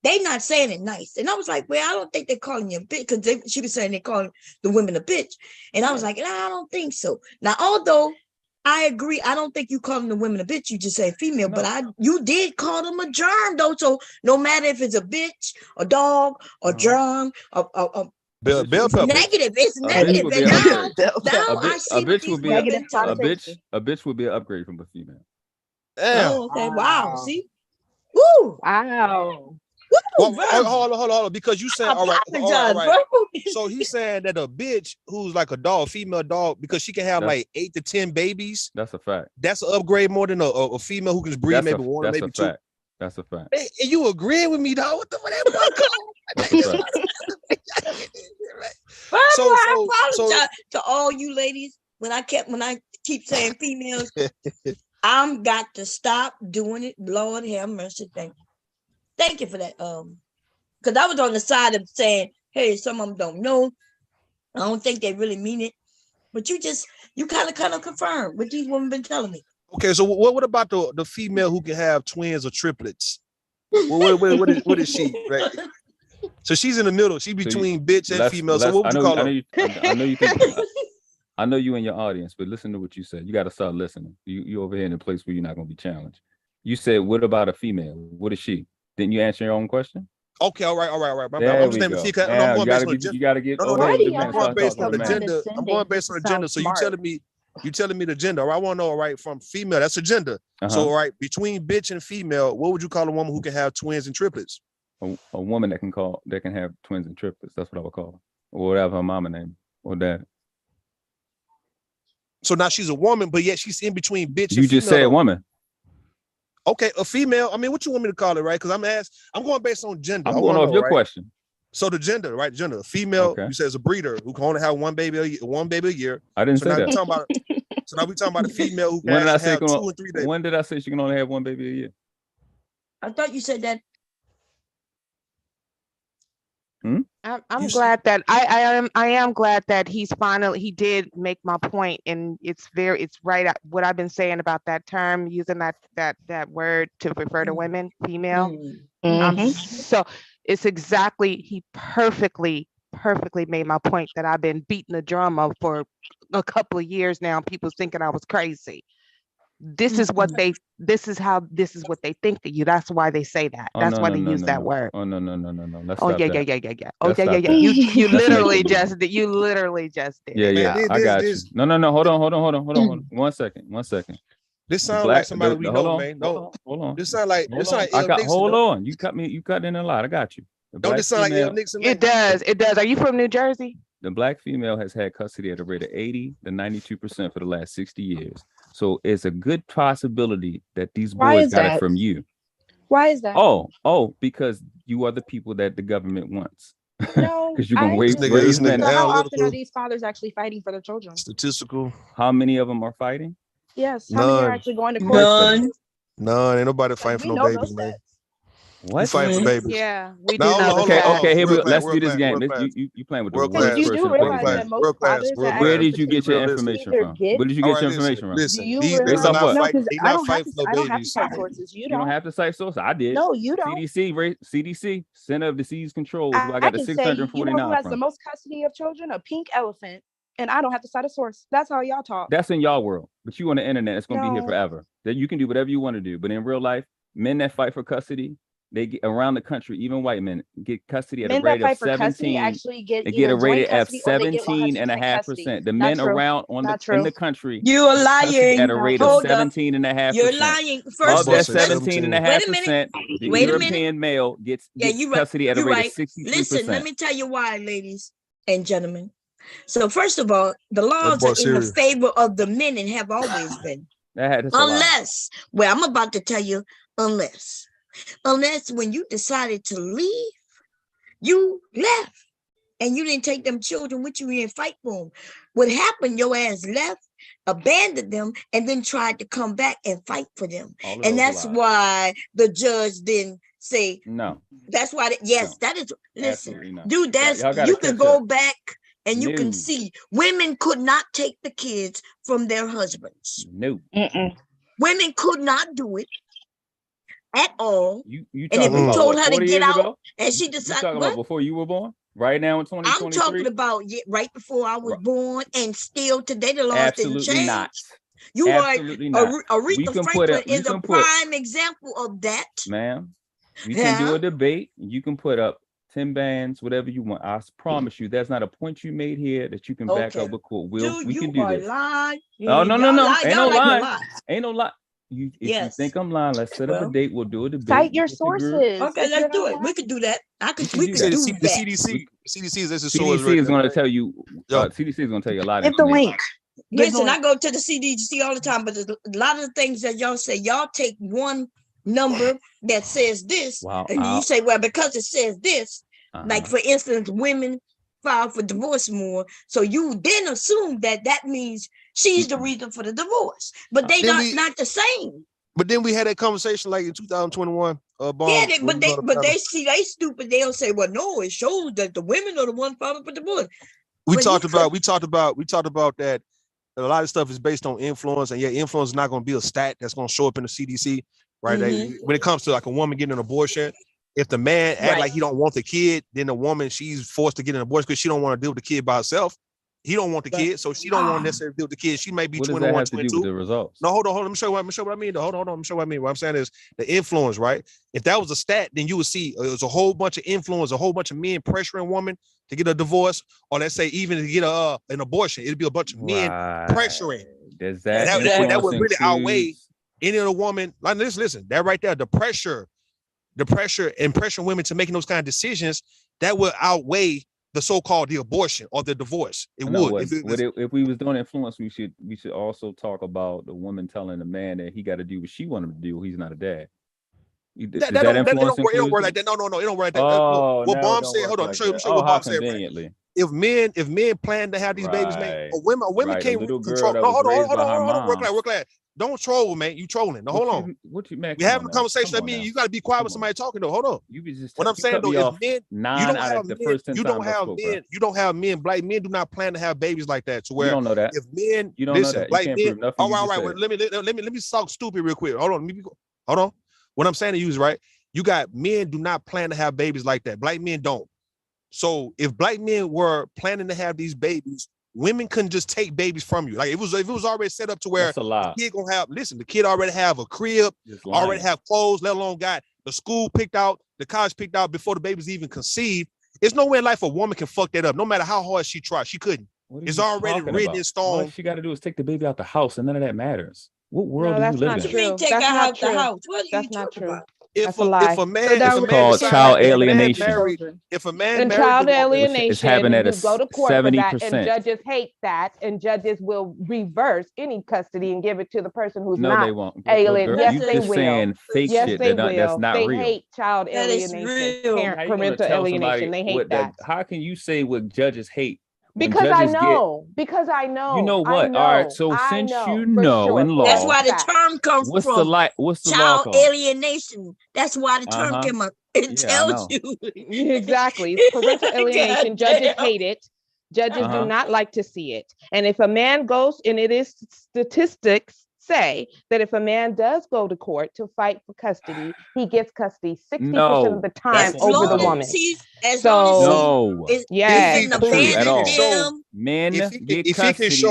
they not saying it nice. And I was like, well, I don't think they're calling you a bitch, because she was saying they're calling the women a bitch. And I was like, nah, I don't think so. Now, although I agree, I don't think you calling the women a bitch, you just say female, but you did call them a germ, though. So no matter if it's a bitch, a dog, a germ, Bell pepper. Negative. It's negative. And now I see what these women been telling me. A bitch would be an upgrade from a female. Damn. Oh, okay. Wow. See? Woo. Wow. Well, hold on, because you said all right. So he's saying that a bitch who's like a dog, female dog, because she can have like 8 to 10 babies. That's a fact. That's an upgrade more than a female who can breed maybe one or maybe two. That's a fact. Hey, you agreeing with me, dog? What the That's a fact. I apologize to all you ladies when I keep saying females. I'm got to stop doing it. Lord have mercy. Thank you for that. Because I was on the side of saying, hey, some of them don't know. I don't think they really mean it. But you kind of confirm what these women been telling me. Okay, so what about the female who can have twins or triplets? What is she? Right? So she's in the middle. She's between bitch and female. So what would you call her? I know you in your audience, but listen to what you said. You got to start listening. You over here in a place where you're not going to be challenged. You said, what about a female? What is she? Didn't you answer your own question? Okay, all right. I'm going based on the gender. I'm going based on the gender. So you telling me the gender. All right, I want to know, all right, from female, that's a gender. So all right, between bitch and female, what would you call a woman who can have twins and triplets? A woman that can have twins and triplets. That's what I would call her. Or whatever her mama name or dad. So now she's a woman, but yet she's in between bitch and female. You just said woman. Okay, a female. I mean, what you want me to call it, right? Because I'm going based on gender. I'm going off your question. So the gender, right? Gender. Female, you said is a breeder who can only have one baby a year. I didn't say that. So now we're talking about a female who can have 2 or 3 babies. When did I say she can only have one baby a year? I thought you said that. I'm glad that I am glad that he did make my point, and it's right what I've been saying about that term, using that word to refer to women, female. So it's exactly, he perfectly made my point that I've been beating the drum of for a couple of years now. People thinking I was crazy. This is what they think of you. That's why they say that. That's why they use that word. Oh no. Yeah. Oh yeah. You literally just did. Yeah. I got you. No. Hold on. 1 second. This sounds like somebody we know, man. No, hold on. This sound like hold on. You cut in a lot. I got you. Don't this sound like L. Nixon? It does. Are you from New Jersey? The black female has had custody at a rate of 80 to 92% for the last 60 years. So it's a good possibility that these boys got it from you. Why is that? Oh, because you are the people that the government wants. No, because you're gonna wait. How often are these fathers actually fighting for their children? Statistical. How many of them are fighting? Yes. How many are actually going to court? None. Ain't nobody fighting for no babies, man. What? You fight for babies. Yeah, we do. Okay. Here let's do this game. You playing with the worst person. You do realize that most fathers Where did you get your information from? Where did you get your information from? Listen, based off what? I don't have to cite sources. You don't have to cite sources. I did. No, you don't. CDC, Center of Disease Control. I got the 649. You know who has the most custody of children? A pink elephant. And I don't have to cite a source. That's how y'all talk. That's in y'all world. But you on the internet, it's gonna be here forever. That you can do whatever you want to do. But in real life, men that fight for custody, they get around the country, even white men get custody at a rate of 17. They get a rate of 17.5%. The men around in the country, you are lying at a rate of 17.5%. You're lying. First, of that 17.5%, the European male gets custody at a rate of 63%. Listen, let me tell you why, ladies and gentlemen. So first of all, the laws are in the favor of the men and have always been. Unless, well, I'm about to tell you, unless when you decided to leave, you left. and you didn't take them children with you, you didn't fight for them. What happened, your ass left, abandoned them, and then tried to come back and fight for them. And that's why the judge didn't say no. That's why, that is, listen, dude, y'all you can go back and you No. can see women could not take the kids from their husbands. No. Women could not do it at all. You and if talking you about told what, her to 40 get years out ago? and she You decided, talking about before you were born? Right now in 2023? I'm talking about right before I was born, and still today the laws didn't change. Not. You Absolutely are not. Aretha Franklin is a prime example of that. Ma'am, we can do a debate. You can put up 10 bands, whatever you want. I promise you, that's not a point you made here that you can back up with court. We can do this. Lying. Oh, no. Ain't no lie. Ain't no lie. If you think I'm lying, let's set up a date. We'll do a debate. Cite your sources. Okay, let's do it. We could do that. We could do the that. CDC is going to tell you. CDC is going to tell you a lot. Give the link. Listen, I go to the CDC all the time, but a lot of the things that y'all say, y'all take one number that says this, and you say, well, because it says this, like for instance, women file for divorce more, so you then assume that means she's the reason for the divorce, but they not the same. But then we had that conversation like in 2021. But they see they stupid. They'll say, well, no, it shows that the women are the one filing for divorce. We talked about that. A lot of stuff is based on influence, and influence is not going to be a stat that's going to show up in the CDC, right? When it comes to like a woman getting an abortion, if the man act like he don't want the kid, then the woman, she's forced to get an abortion because she don't want to deal with the kid by herself. He don't want the kid, so she don't want to necessarily deal with the kid. She may be 21, 22. The results? No, hold on. Let me show you what I mean. Hold on. Let me show you what I mean. What I'm saying is the influence, right? If that was a stat, then you would see it was a whole bunch of influence, a whole bunch of men pressuring women to get a divorce, or let's say even to get an abortion. It'd be a bunch of men pressuring. Does that would really outweigh any other woman? Like listen, that right there, the pressure and pressuring women to making those kind of decisions, that would outweigh the so-called the abortion or the divorce. It would. If we was doing influence, we should also talk about the woman telling the man that he got to do what she wanted him to do. He's not a dad. It don't work like that. No, it don't work like that. What Mom said. Hold on, let me show you what Mom said. Right? If men plan to have these babies made, women can't control. No, hold on. Work like. Don't troll, man. You trolling. No, hold on. We having a conversation. I mean, you got to be quiet with somebody talking though. Hold on. What I'm saying though is men. You don't have men. Black men do not plan to have babies like that. To where you don't know that. If men, you don't know that. Black men. All right. Well, let me talk stupid real quick. Hold on. What I'm saying to you is right. You got men do not plan to have babies like that. Black men don't. So if black men were planning to have these babies, women couldn't just take babies from you. Like if it was already set up to where the kid gonna have, the kid already have a crib, already have clothes, let alone got the school picked out, the college picked out before the baby's even conceived. There's no way in life a woman can fuck that up. No matter how hard she tries, she couldn't. It's already written in stone. All she got to do is take the baby out the house, and none of that matters. What world do you live in? Take her out the house. What are you talking about? If a man, it's called child alienation. If a man child alienation, it's having at you go to court for that, 70%. and judges hate that, and judges will reverse any custody and give it to the person who's not they won't. alien. Yes, they will. Saying fake yes, shit they that's will. not they real. Hate child alienation, parental alienation. They hate that. How can you say what judges hate? Because I know. Because I know. You know what? All right. So since you know in law, that's why the term comes what's from. What's the child law alienation? That's why the term came up. It tells you exactly. It's parental alienation. Judges hate it. Judges do not like to see it. And if a man goes, and it is statistics say that if a man does go to court to fight for custody, he gets custody 60% of the time over the woman. Men get custody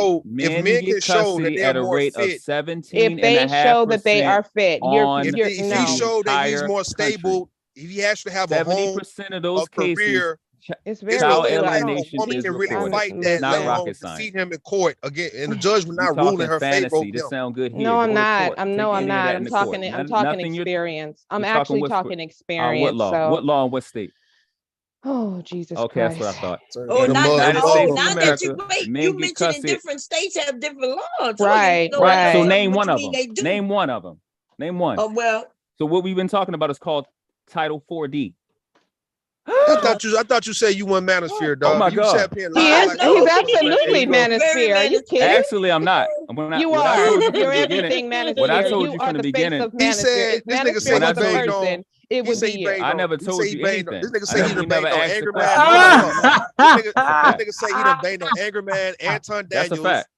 at a rate of 17. If they show that they are fit, if he show that he's more stable, if he actually have a home, 70% of those cases. It's very child alienation woman is can really recorded. fight that, not rocket science. Defeat him in court again, and the judge will not rule in her favor. This sound good here. No, I'm not. I'm not. I'm talking experience. I'm actually talking experience. What law? What law in what state? Oh, Jesus Okay, Christ. that's what I thought. Oh, now that you mentioned in different states have different laws. Right. So name one of them. Name one of them. Name one. Oh, well. So what we've been talking about is called Title 4D. I thought you said you want manosphere, dog. Oh my you God. sat here and He lied is. like a He's motherfucker, absolutely man. There you go. manosphere. Are you kidding? Actually, I'm not. You what I are. told you from You're the beginning, everything manosphere. what I told You you are from the the face beginning. of He manosphere. said If this nigga manosphere said he was a banged person, on. it He would said be he you. banged I on. never He told said he you banged on. anything. This nigga say he done You never banged on asked the Angry question. Man. Hold on. This nigga say he done banged on Angry Man, Anton That's a Daniels. fact.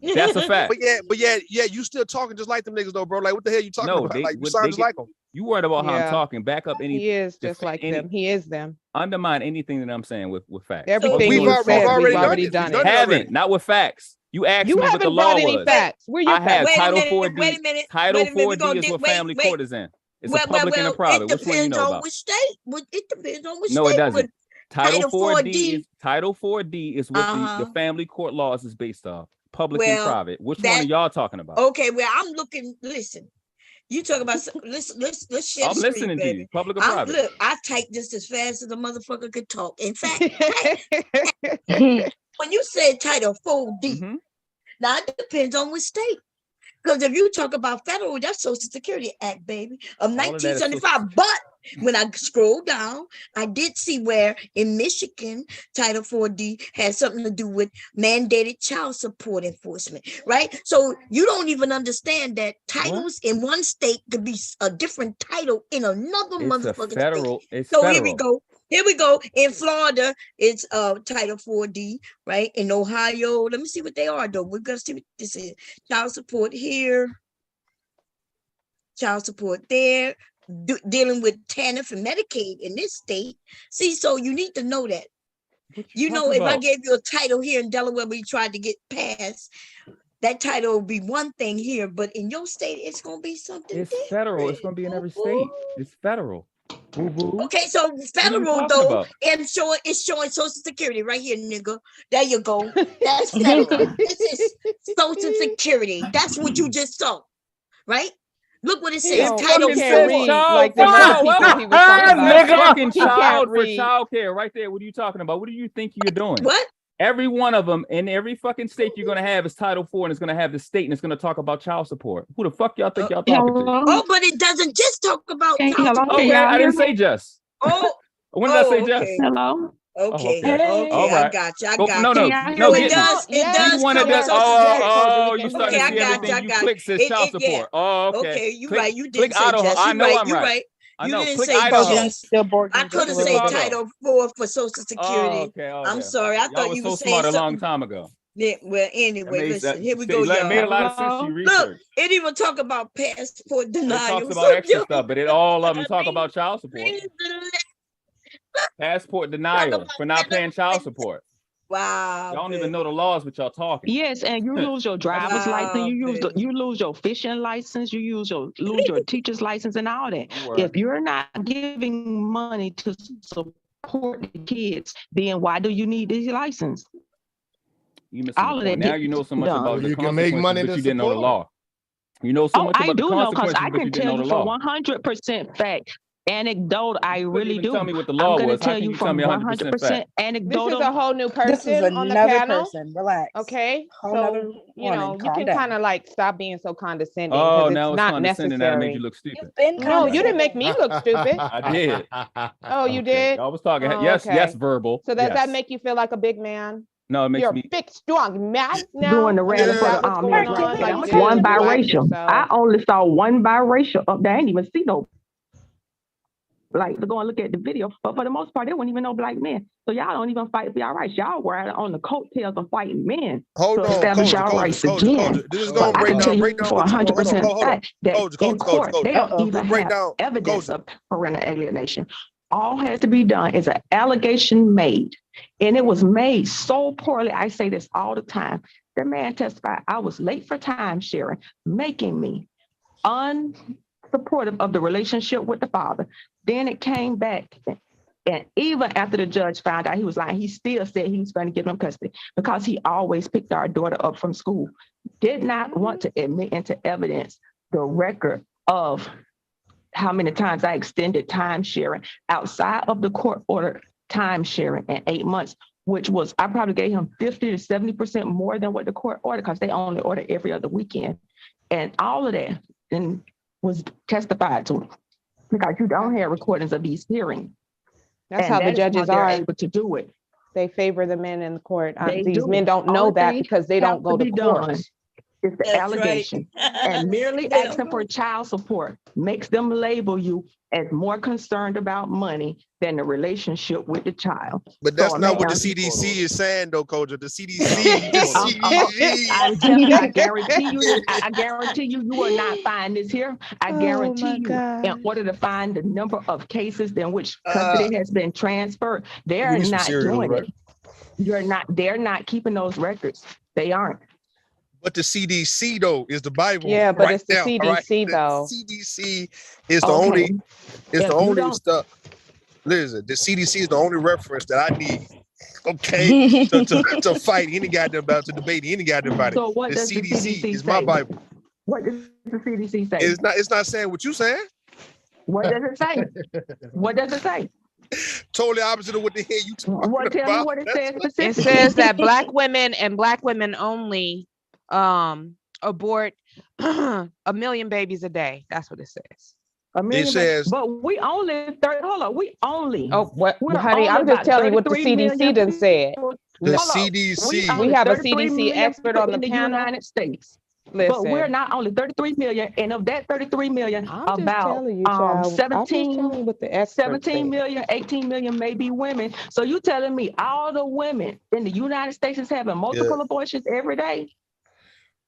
That's a fact. But yeah, you still talking just like them niggas though, bro. Like what the hell you talking No, about? Like you sound just like them. You worried about how I'm Yeah. talking. Back up any. He is just like them. He is them. Undermine anything that I'm saying with facts. Everything we've you already said, done we've it. already done it. Haven't, not with facts. You asked You me what the haven't law brought any was. facts. Where your I have facts? Title Wait 4D. a minute. Title Wait a minute. 4D is what family court is in. It's a Well, public and a private. it Which one you depends know on about? which state. It depends on which No, it state. doesn't. Title 4D D. is Title 4D is what the family court laws is based off. Public and Well, private. Which one are y'all talking about? Okay, well, I'm looking. Listen, you talk about. Let's share I'm the listening screen, to baby. you. Public or private? Look, I typed just as fast as a motherfucker could talk. In fact, when you said Title 4D, now it depends on which state. Because if you talk about federal, that's Social Security Act, baby, of 1975. But when I scroll down, I did see where in Michigan, Title 4D has something to do with mandated child support enforcement, right? So you don't even understand that titles in one state could be a different title in another motherfucking federal. state. It's so federal. Here we go. Here we go. In Florida, it's Title 4D, right? In Ohio, let me see what they are, though. We're going to see what this is. Child support here. Child support there. Dealing with TANF and Medicaid in this state. See, so you need to know that. You know, if I gave you a title here in Delaware where you tried to get passed, that title will be one thing here, but in your state, it's going to be something It's federal. It's going to be in every state. It's federal. Okay, so federal though, and it's showing Social Security right here, nigga. There you go. That's federal. This is Social Security. That's what you just saw, right? Look what it says. Title 4. Like the other people he was talking about. Fucking child for child care right there. What are you talking about? What do you think you're doing? What? Every one of them in every fucking state you're going to have is Title 4 and it's going to have the state and it's going to talk about child support. Who the fuck y'all think y'all talking to? Oh, but it doesn't just talk about child support. Okay, I didn't say just. Oh. When did I say just? Hello? Okay. All right. I got you. I got no, you. No, it does. It does. You wanted that? Oh, you starting to see everything you click says child support. Oh, okay. Okay, you click, right. You click didn't say Idaho. just. I know I'm you right. right. I know. You didn't Click say Idaho. just. I could have said Title 4 for Social Security. Okay. I'm sorry. I thought you were so saying smart something. a long time ago. Yeah, well, anyway, listen. Here we go, It made a y'all. lot of sense to you research. Look, it even talk about passport denial. It talks about extra stuff, but all of them talk about child support. Passport denial for not paying child support. Wow. Y'all don't even know the laws, but y'all talking. Yes, and you lose your driver's license, you lose your fishing license, you lose your teacher's license and all that. If you're not giving money to support the kids, then why do you need this license? You missing all of that. Now you know so much about the you can make money, but you didn't know the law. You know so much about the consequences, I can tell you for 100% fact. Anecdote, I really do. Tell me what the law was. Tell you from 100% anecdotal. This is a whole new person this is on the panel. Person. Relax. Okay, so you know you can kind of like stop being so condescending. Oh, now it's it's not condescending. necessary. Now I made you look stupid. No, you didn't make me look stupid. I did. Oh, you did. I was talking. Oh, yes, okay. yes, verbal. So does that make you feel like a big man? No, it makes You're me a big, strong man now. Doing the random for the one biracial. I only saw one biracial up there. I didn't even see no. Like to go and look at the video, but for the most part, they weren't even no black men. So y'all don't even fight for y'all rights. Y'all were on the coattails of fighting men to establish y'all rights again. But I can tell you for 100% fact that in court they don't even have evidence of parental alienation. All has to be done is an allegation made, and it was made so poorly. I say this all the time. The man testified, I was late for time sharing, making me unsupportive of the relationship with the father. Then it came back, and even after the judge found out he was lying, he still said he was going to give him custody because he always picked our daughter up from school. Did not want to admit into evidence the record of how many times I extended time sharing outside of the court order time sharing in 8 months, which was, I probably gave him 50 to 70% more than what the court ordered because they only order every other weekend. And all of that and was testified to because you don't have recordings of these hearings. That's And how the that is how judges they're are. able to do it. They favor the men in the court. They These do. men don't know Only that thing because they have don't go to to be court. done is the That's right. allegation. And merely They don't asking for know. child support makes them label you as more concerned about money than the relationship with the child. But So that's a not what the man, CDC is saying, though, Kojo. The CDC, the I guarantee you this. I guarantee you, you will not find this here. I guarantee you, in order to find the number of cases in which custody has been transferred, they are not doing it. They're not keeping those records. They aren't. But the CDC though is the Bible. Yeah, but right it's the now, all right? CDC The though. CDC is the only. It's the only stuff. Listen, the CDC is the only reference that I need. Okay, to fight any goddamn about, to debate any goddamn about it. So what The does the CDC CDC is my say? Bible. What does the CDC say? It's not saying what you saying. What does it say? What does it say? Totally opposite of what the hell you talking What? Tell me about. what it says It specifically. says that Black women and Black women only abort 1 million babies a day. That's what it says. It says, but we only 30. Hold on, we only. Oh, what, we're honey? only I'm just about telling you what the 33 CDC million done said. the Hold on. CDC. We have a 33 CDC million expert people on the in the panel. United States. Listen, But we're not only 33 million, and of that 33 million, I'm just about telling you, child. I'm just telling you what the expert 17 said. million, 18 million may be women. So you telling me all the women in the United States is having multiple abortions every day?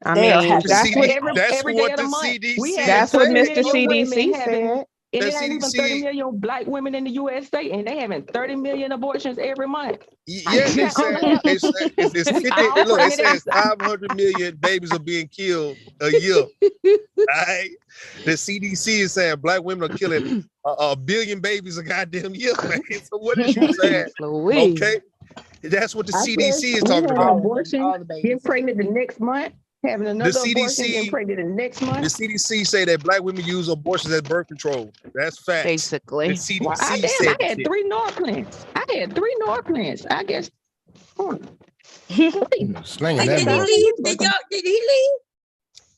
I They are mean, having that's what every day of the month. We have that's what 30 Mr. million women CDC having, said. and The it ain't even 30 CDC million Black women in the USA, and they having 30 million abortions every month. Yeah, they said it's 50. All Look, it pregnant says 500 million babies are being killed a year. Right? The CDC is saying Black women are killing a billion babies a goddamn year. Man. So what is you saying? Okay, that's what the I CDC said is we talking have about. abortion, getting pregnant the next month, having The another abortion, getting CDC, pregnant the next month. the CDC say that Black women use abortions as birth control. That's facts. Basically, the CDC Well, I said had shit. 3 Norplans. I guess. Slinging Hey, that did he mouth. leave? Did he leave?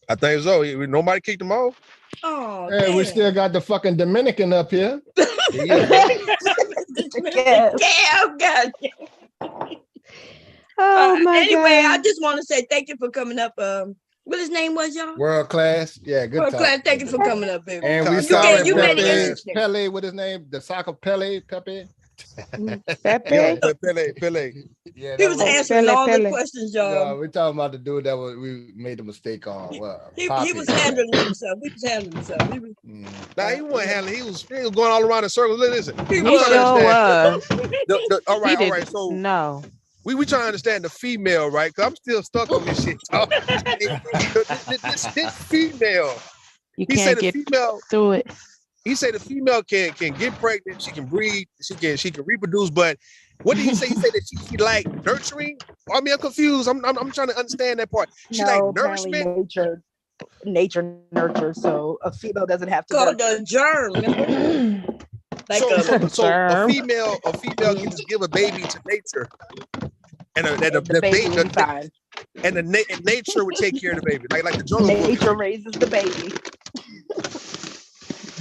I think so. Nobody kicked him off. Oh, Hey, we damn. still got the fucking Dominican up here. Yeah, bro. Damn, God. Oh my Anyway, I God. just want to say thank you for coming up. What his name was, y'all? World class. Yeah, good World talk. class. Thank you for coming up, baby. And we You saw made that it Pepe, interesting. Pele, what his name? The soccer Pepe. Pepe. Yeah, Pele. Yeah, He was answering all the questions, y'all. No, we're talking about the dude that we made a mistake on. He was handling himself. He was handling himself. He was, Nah, he wasn't handling. He was going all around in circles. Listen, He I'm trying to was. understand. All He right. did- So no. we trying to understand the female, right? Because I'm still stuck on this shit. This female. You He can't said the get female through it. He said the female can get pregnant, she can breed, she can reproduce. But what did he say? He said that she like nurturing. I mean, I'm confused. I'm trying to understand that part. She like apparently nourishment. Nature nurtures, so a female doesn't have to. called the germ. So a female can just give a baby to nature, and the baby will be fine. And nature would take care of the baby, like the jungle. Nature raises the baby.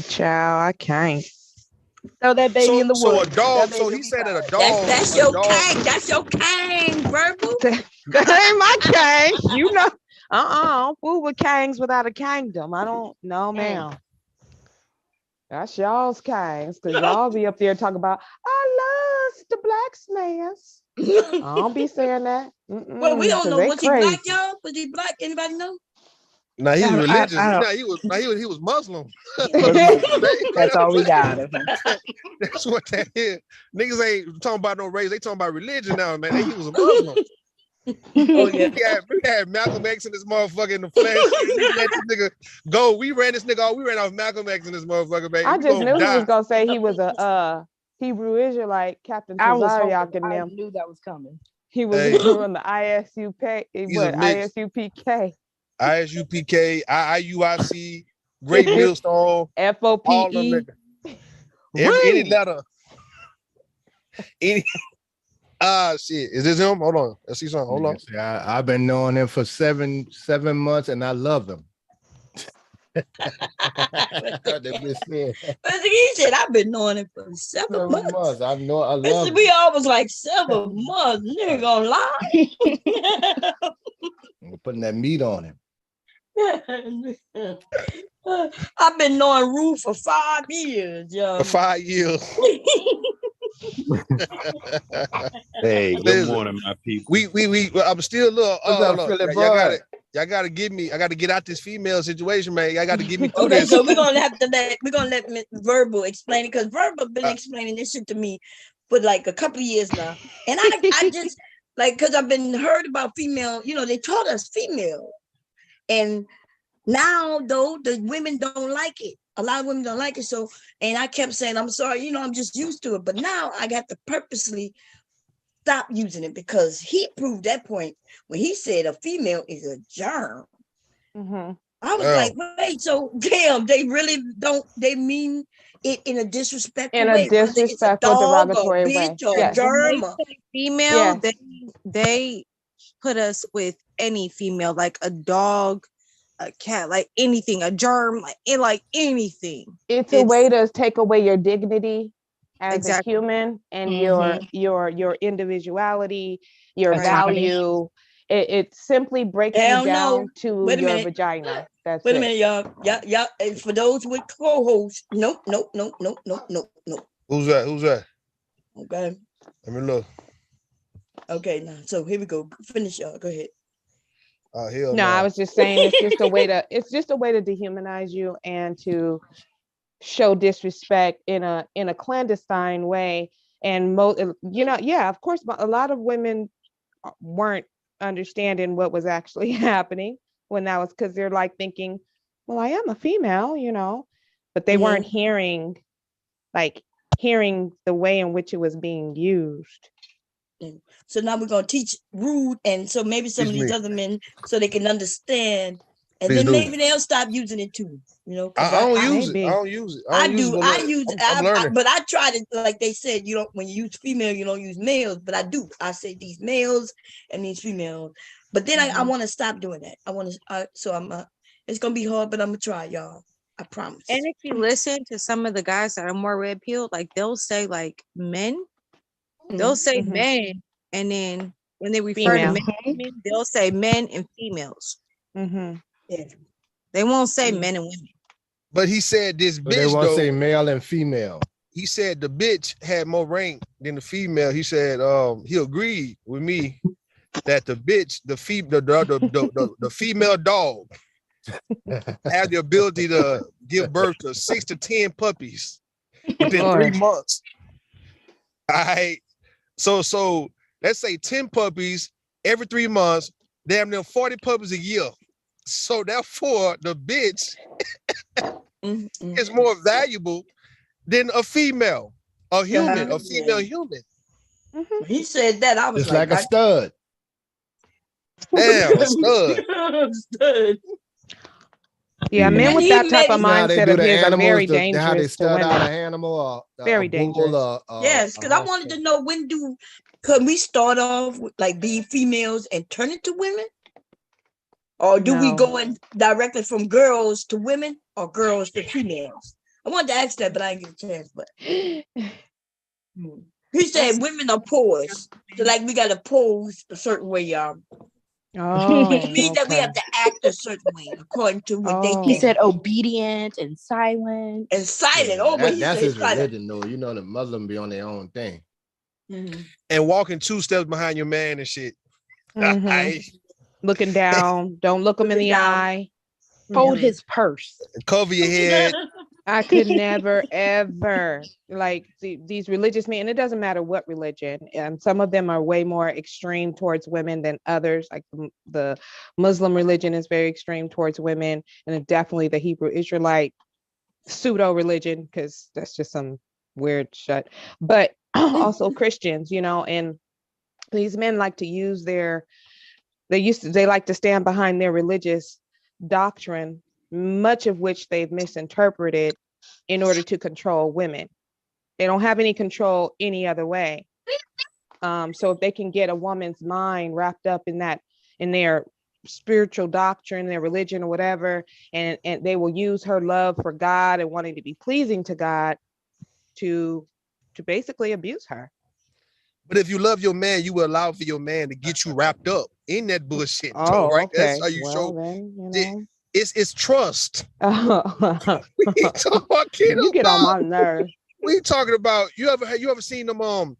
Child, I can't. Throw that baby in the woods. So a dog. So he said that a dog. That's your king. That's your king, verbal. That ain't my king. You know. I don't fool with kings without a kingdom. I don't know, ma'am. That's y'all's kings, because y'all be up there talking about, I love the blacksmiths. I don't be saying that. Well, we don't know. Was he black, y'all? Was he black? Anybody know? No, he was religious. He was Muslim. That's all we got. That's what that is. Niggas ain't talking about no race. They talking about religion now, man. He was a Muslim. Oh yeah, we had Malcolm X in this motherfucker in the flesh. We let this nigga go. We ran this nigga off. We ran off Malcolm X in this motherfucker, man. I just knew he was gonna say he was a Hebrew Israelite, Captain Tazariak and them. I knew that was coming. He was doing the ISUP, ISUPK. ISUPK, IUIC, Great Millstone, FOPE. All of them. Any letter. Any. Shit. Is this him? Hold on. Let's see something. Hold on. I've been knowing him for seven months, and I love him. But he said, I've been knowing it for 7 months. I know. I love it. We always like 7 months. Nigga gonna lie. We're putting that meat on him. I've been knowing Rue for 5 years, yo. For 5 years. Hey, good morning, my people. I'm still a little. What's up, Philly boy? Y'all gotta give me. I gotta get out this female situation, man. Y'all gotta give me through Okay, this. so we're gonna let Verbal explain it, because Verbal been explaining this shit to me for like a couple of years now, and I just like, because I've been heard about female. You know, they taught us female, and now though the women don't like it. A lot of women don't like it. So, and I kept saying, I'm sorry, you know, I'm just used to it. But now I got to purposely stop using it, because he proved that point when he said a female is a germ. I was like, wait, so damn, they really don't, they mean it in a disrespectful way. In a disrespectful, derogatory way. Yes. Germ. Female, they put us with any female, like a dog, a cat, like anything, a germ, like anything. It's a way to take away your dignity as a human and your individuality, your value. It simply breaks you down to your vagina. That's Wait a minute, y'all. For those with co-hosts, nope. Who's that? Okay. Let me look. Okay, now so here we go. Finish, y'all. Go ahead. No, I was just saying it's just a way to dehumanize you and to show disrespect in a clandestine way. And of course, a lot of women weren't understanding what was actually happening when that was, because they're like thinking, well, I am a female, you know, but they weren't hearing the way in which it was being used. So now we're gonna teach Rude, and so maybe some of these other men, so they can understand, and then maybe they'll stop using it too. You know, I don't use it. I do. But I try to, like they said, you don't. When you use female, you don't use males. But I do. I say these males and these females. But then I want to stop doing that. I want to. So it's gonna be hard, but I'm gonna try, y'all. I promise. And if you listen to some of the guys that are more red pilled, like they'll say like men. They'll say men, and then when they refer to men, they'll say men and females. Yeah. They won't say men and women. But he said this bitch, they won't say male and female. He said the bitch had more rank than the female. He said he agreed with me that the bitch, the female dog had the ability to give birth to 6 to 10 puppies within 3 months. All right. So let's say 10 puppies every 3 months, damn near 40 puppies a year. So therefore, the bitch is more valuable than a female, a human, a female human. He said that. I was just like a stud. Damn, a stud. Stud. Yeah, men with that type of mindset of his are very dangerous. How they to stud women. out an animal or very dangerous. Yes, because I wanted to know, could we start off with like being females and turn it to women? Or do we go in directly from girls to women or girls to females? I wanted to ask that, but I didn't get a chance. But he said women are posed. So like we gotta pose a certain way, y'all. Which means that we have to act a certain way according to what they think. He said obedient and silent. And silent. Yeah, that's his religion, though. You know, the Muslim be on their own thing. And walking 2 steps behind your man and shit. Looking down, don't look him in the eye. Hold his purse. Cover your head. I could never, ever, like these religious men, and it doesn't matter what religion. Some of them are way more extreme towards women than others. Like the Muslim religion is very extreme towards women, and definitely the Hebrew Israelite pseudo religion, because that's just some weird shit. But also Christians, you know, and these men like to use they like to stand behind their religious doctrine, much of which they've misinterpreted in order to control women. They don't have any control any other way. So if they can get a woman's mind wrapped up in their spiritual doctrine, their religion or whatever, and they will use her love for God and wanting to be pleasing to God to basically abuse her. But if you love your man, you will allow for your man to get you wrapped up in that bullshit. Oh, right? okay. That's how you show. Then, you know. It's trust. You get on my nerves. We talking about you ever seen them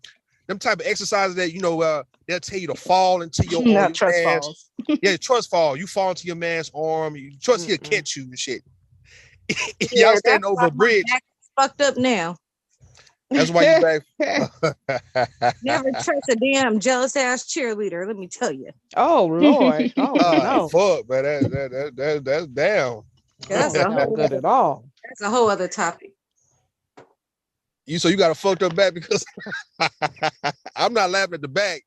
type of exercises that they'll tell you to fall into your trust man's, falls. yeah, trust fall. You fall into your man's arm. You trust he'll catch you and shit. Yeah, Y'all stand over a bridge. Fucked up now. That's why you back. Never trust a damn jealous ass cheerleader. Let me tell you. Oh Lord. Oh no. Fuck, man. That's down. That's a whole good at all. That's a whole other topic. So you got a fucked up back because I'm not laughing at the back.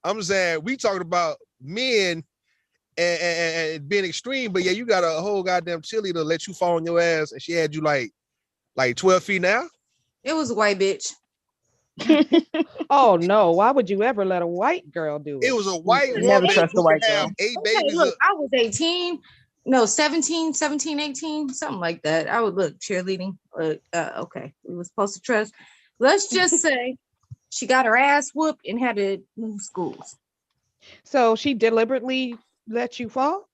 I'm saying we talking about men and being extreme, but yeah, you got a whole goddamn cheerleader to let you fall on your ass, and she had you like 12 feet now. It was a white bitch. Oh no! Why would you ever let a white girl do it? It was a white woman. Never trust the white girl. Okay, look, I was 18. No, 17, 18, something like that. I would look cheerleading. Okay, we were supposed to trust. Let's just say she got her ass whooped and had to move schools. So she deliberately let you fall?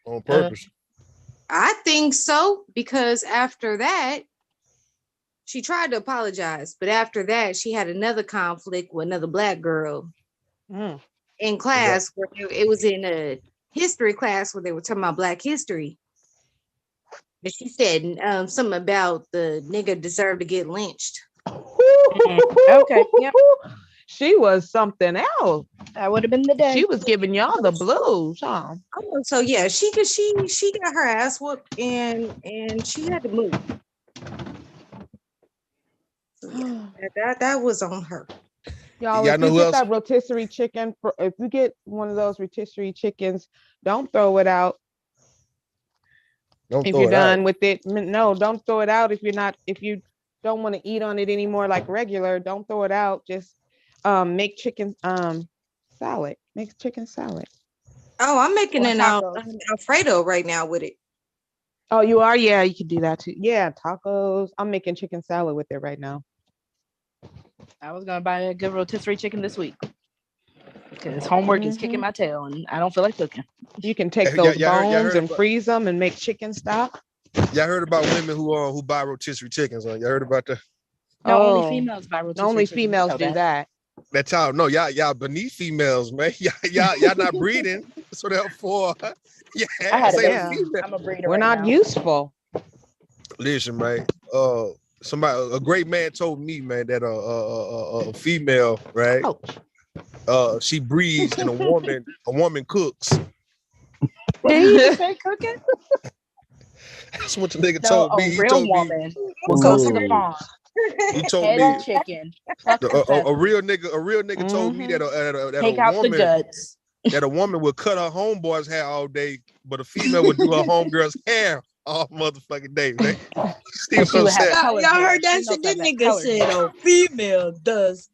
On purpose. I think so, because after that, she tried to apologize, but after that, she had another conflict with another Black girl in class where it was in a history class where they were talking about Black history. And she said something about the nigga deserved to get lynched. Okay. Yep. She was something else. That would have been the day. She was giving y'all the blues, huh? Oh, so yeah, she got her ass whooped and she had to move. So yeah, that was on her. Y'all, if you get that rotisserie chicken, if you get one of those rotisserie chickens, don't throw it out. If you're done with it, no, don't throw it out. If you don't want to eat on it anymore like regular, don't throw it out. Just make chicken salad. Make chicken salad. Oh, I'm making an Alfredo right now with it. Oh, you are? Yeah, you can do that too. Yeah, tacos. I'm making chicken salad with it right now. I was gonna buy a good rotisserie chicken this week because homework is kicking my tail and I don't feel like cooking. You can take those bones and freeze them and make chicken stock. Y'all heard about women who buy rotisserie chickens? Y'all heard about that? No, only females buy rotisserie Only chickens. females do that. That's y'all. No, y'all beneath females, man. Y'all not breeding, so therefore, I'm a breeder. We're not useful. Listen, man. A great man told me, man, that a female, right? She breeds and a woman cooks. Did he say cooking? That's what the nigga told me. He told me will go to the farm. He told me chicken. A real nigga told me that take out the guts. That a woman would cut her homeboy's hair all day, but a female would do her homegirl's hair all motherfucking day. Man. Y'all heard that shit? This nigga said, "Oh, female does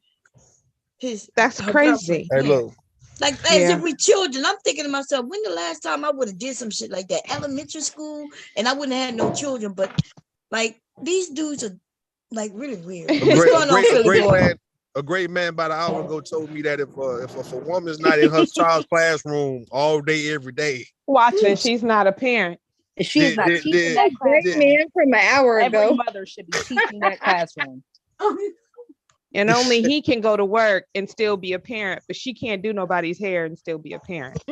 his." That's crazy. Hey, look. Like as if we children. I'm thinking to myself, when the last time I would have did some shit like that? Elementary school, and I wouldn't have had no children. But like these dudes are like really weird. A great man about an hour ago told me that if a woman's not in her child's classroom all day, every day, watching, she's not a parent. If she's not teaching that classroom, man from an hour ago, every mother should be teaching that classroom. And only he can go to work and still be a parent, but she can't do nobody's hair and still be a parent.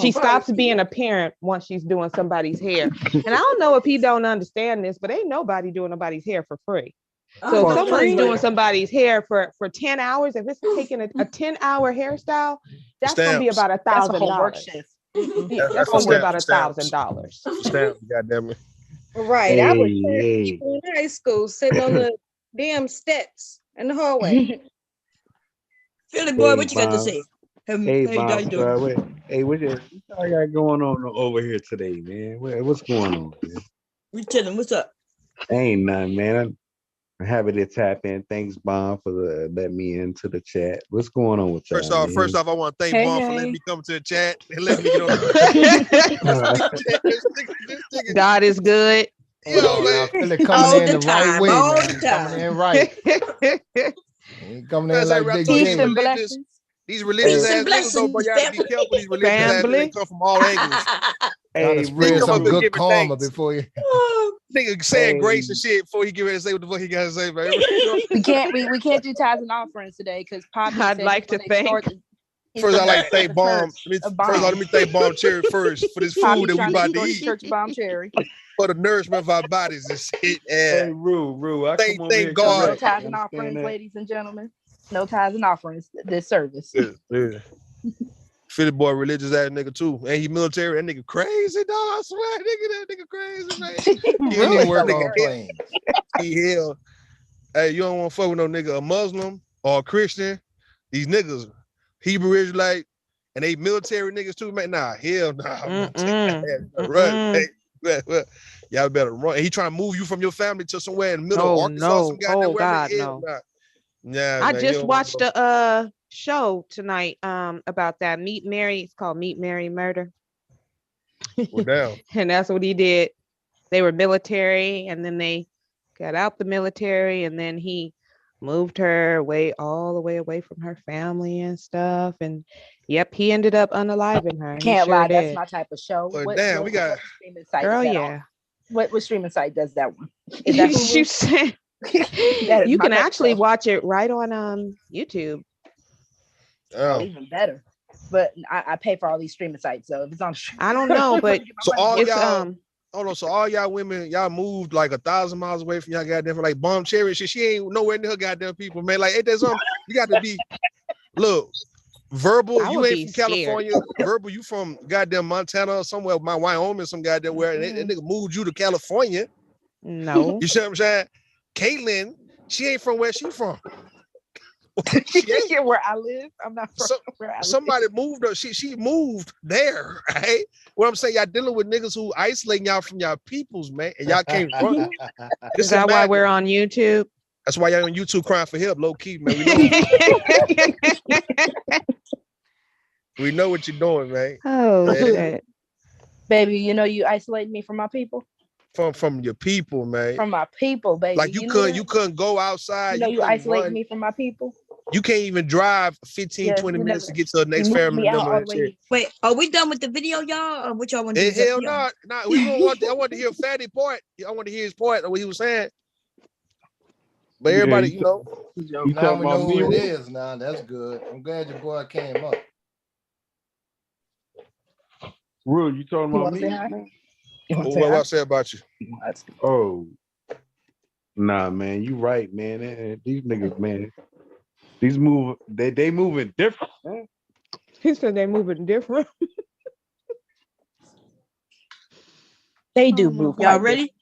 She stops being a parent once she's doing somebody's hair. And I don't know if he don't understand this, but ain't nobody doing nobody's hair for free. So if someone's doing somebody's hair for 10 hours, if it's taking a 10-hour hairstyle, that's gonna be about $1,000. That's gonna be about $1,000. Goddamn it. Right. I was people in high school sitting on the damn steps in the hallway. Philly boy, what you got to say? Hey, what y'all got going on over here today, man? What's going on, man? We tell him what's up. Ain't nothing, man. I'm happy to tap in. Thanks, Bomb, for letting me into the chat. What's going on with y'all? First off, I want to thank Bomb for letting me come to the chat and letting me get on. God is good. Yo, man. I feel it coming in the right way, man. Coming in right. Ain't coming in like Big J. These religious ass niggas, though, but you have to be careful. These religious ass niggas come from all angles. Gotta spread some good karma before you. Nigga saying grace and shit before he get ready to say what the fuck he gotta say, man. we can't do tithes and offerings today because Poppy I'd like to thank. First, I like to thank Bomb. Let me thank Bomb Cherry first for this food that we about to eat. Church Bomb Cherry. For the nourishment of our bodies and shit. Hey, Rue, thank God. No tithes and offerings, ladies and gentlemen. No tithes and offerings this service. Yeah. Philly boy, religious ass nigga too. And he military. That nigga crazy, dog. I swear, that nigga crazy, man. He really work on planes. He hell. Hey, you don't want to fuck with no nigga, a Muslim or a Christian. These niggas, Hebrew Israelite, and they military niggas too, man. Nah, hell nah. Run, hey. Y'all better run. And he trying to move you from your family to somewhere in the middle of Arkansas. No. Yeah, I just watched a show tonight about that Meet Mary. It's called Meet Mary Murder. Well, damn. And that's what he did. They were military, and then they got out the military, and then he moved her all the way away from her family and stuff. And yep, he ended up unaliving her. Can't lie, that's my type of show. What we got streaming site girl, yeah. What streaming site does that one? You said you can actually watch it right on YouTube. Oh, even better. But I pay for all these streaming sites, so if it's on. I don't know, but so all y'all. Hold on, so all y'all women, y'all moved like 1,000 miles away from y'all goddamn, like Bomb Cherry shit. She ain't nowhere near her goddamn people, man. Like, ain't there something? You got to be, look, Verbal, you ain't from California. Verbal, you from goddamn Montana or somewhere, my Wyoming, some goddamn where, and that nigga moved you to California. No. You see what I'm saying? Caitlin, she ain't from where she from. Where I live, I'm not from where I live. Somebody moved her. She moved there, right? What I'm saying, y'all dealing with niggas who isolating y'all from y'all peoples, man, and y'all can't run. Is that why we're on YouTube? That's why y'all on YouTube crying for help, low key, man. We know what you're doing, man. Oh shit, baby, you know you isolate me from my people. From your people, man. From my people, baby. Like you couldn't go outside. You know you isolate me from my people. You can't even drive 15, 20 minutes to get to the next family member. Wait, are we done with the video, y'all? Or what y'all want to do? Hell no. Nah, we don't want. I want to hear Fatty part. I want to hear his part of what he was saying. But everybody, you know. Now we know who it is. Now that's good. I'm glad your boy came up. Rue, you talking about me? What I say about you? Oh, nah, man, you right, man. These niggas, man, they moving different. Man. He said they moving different. They do move. Y'all ready?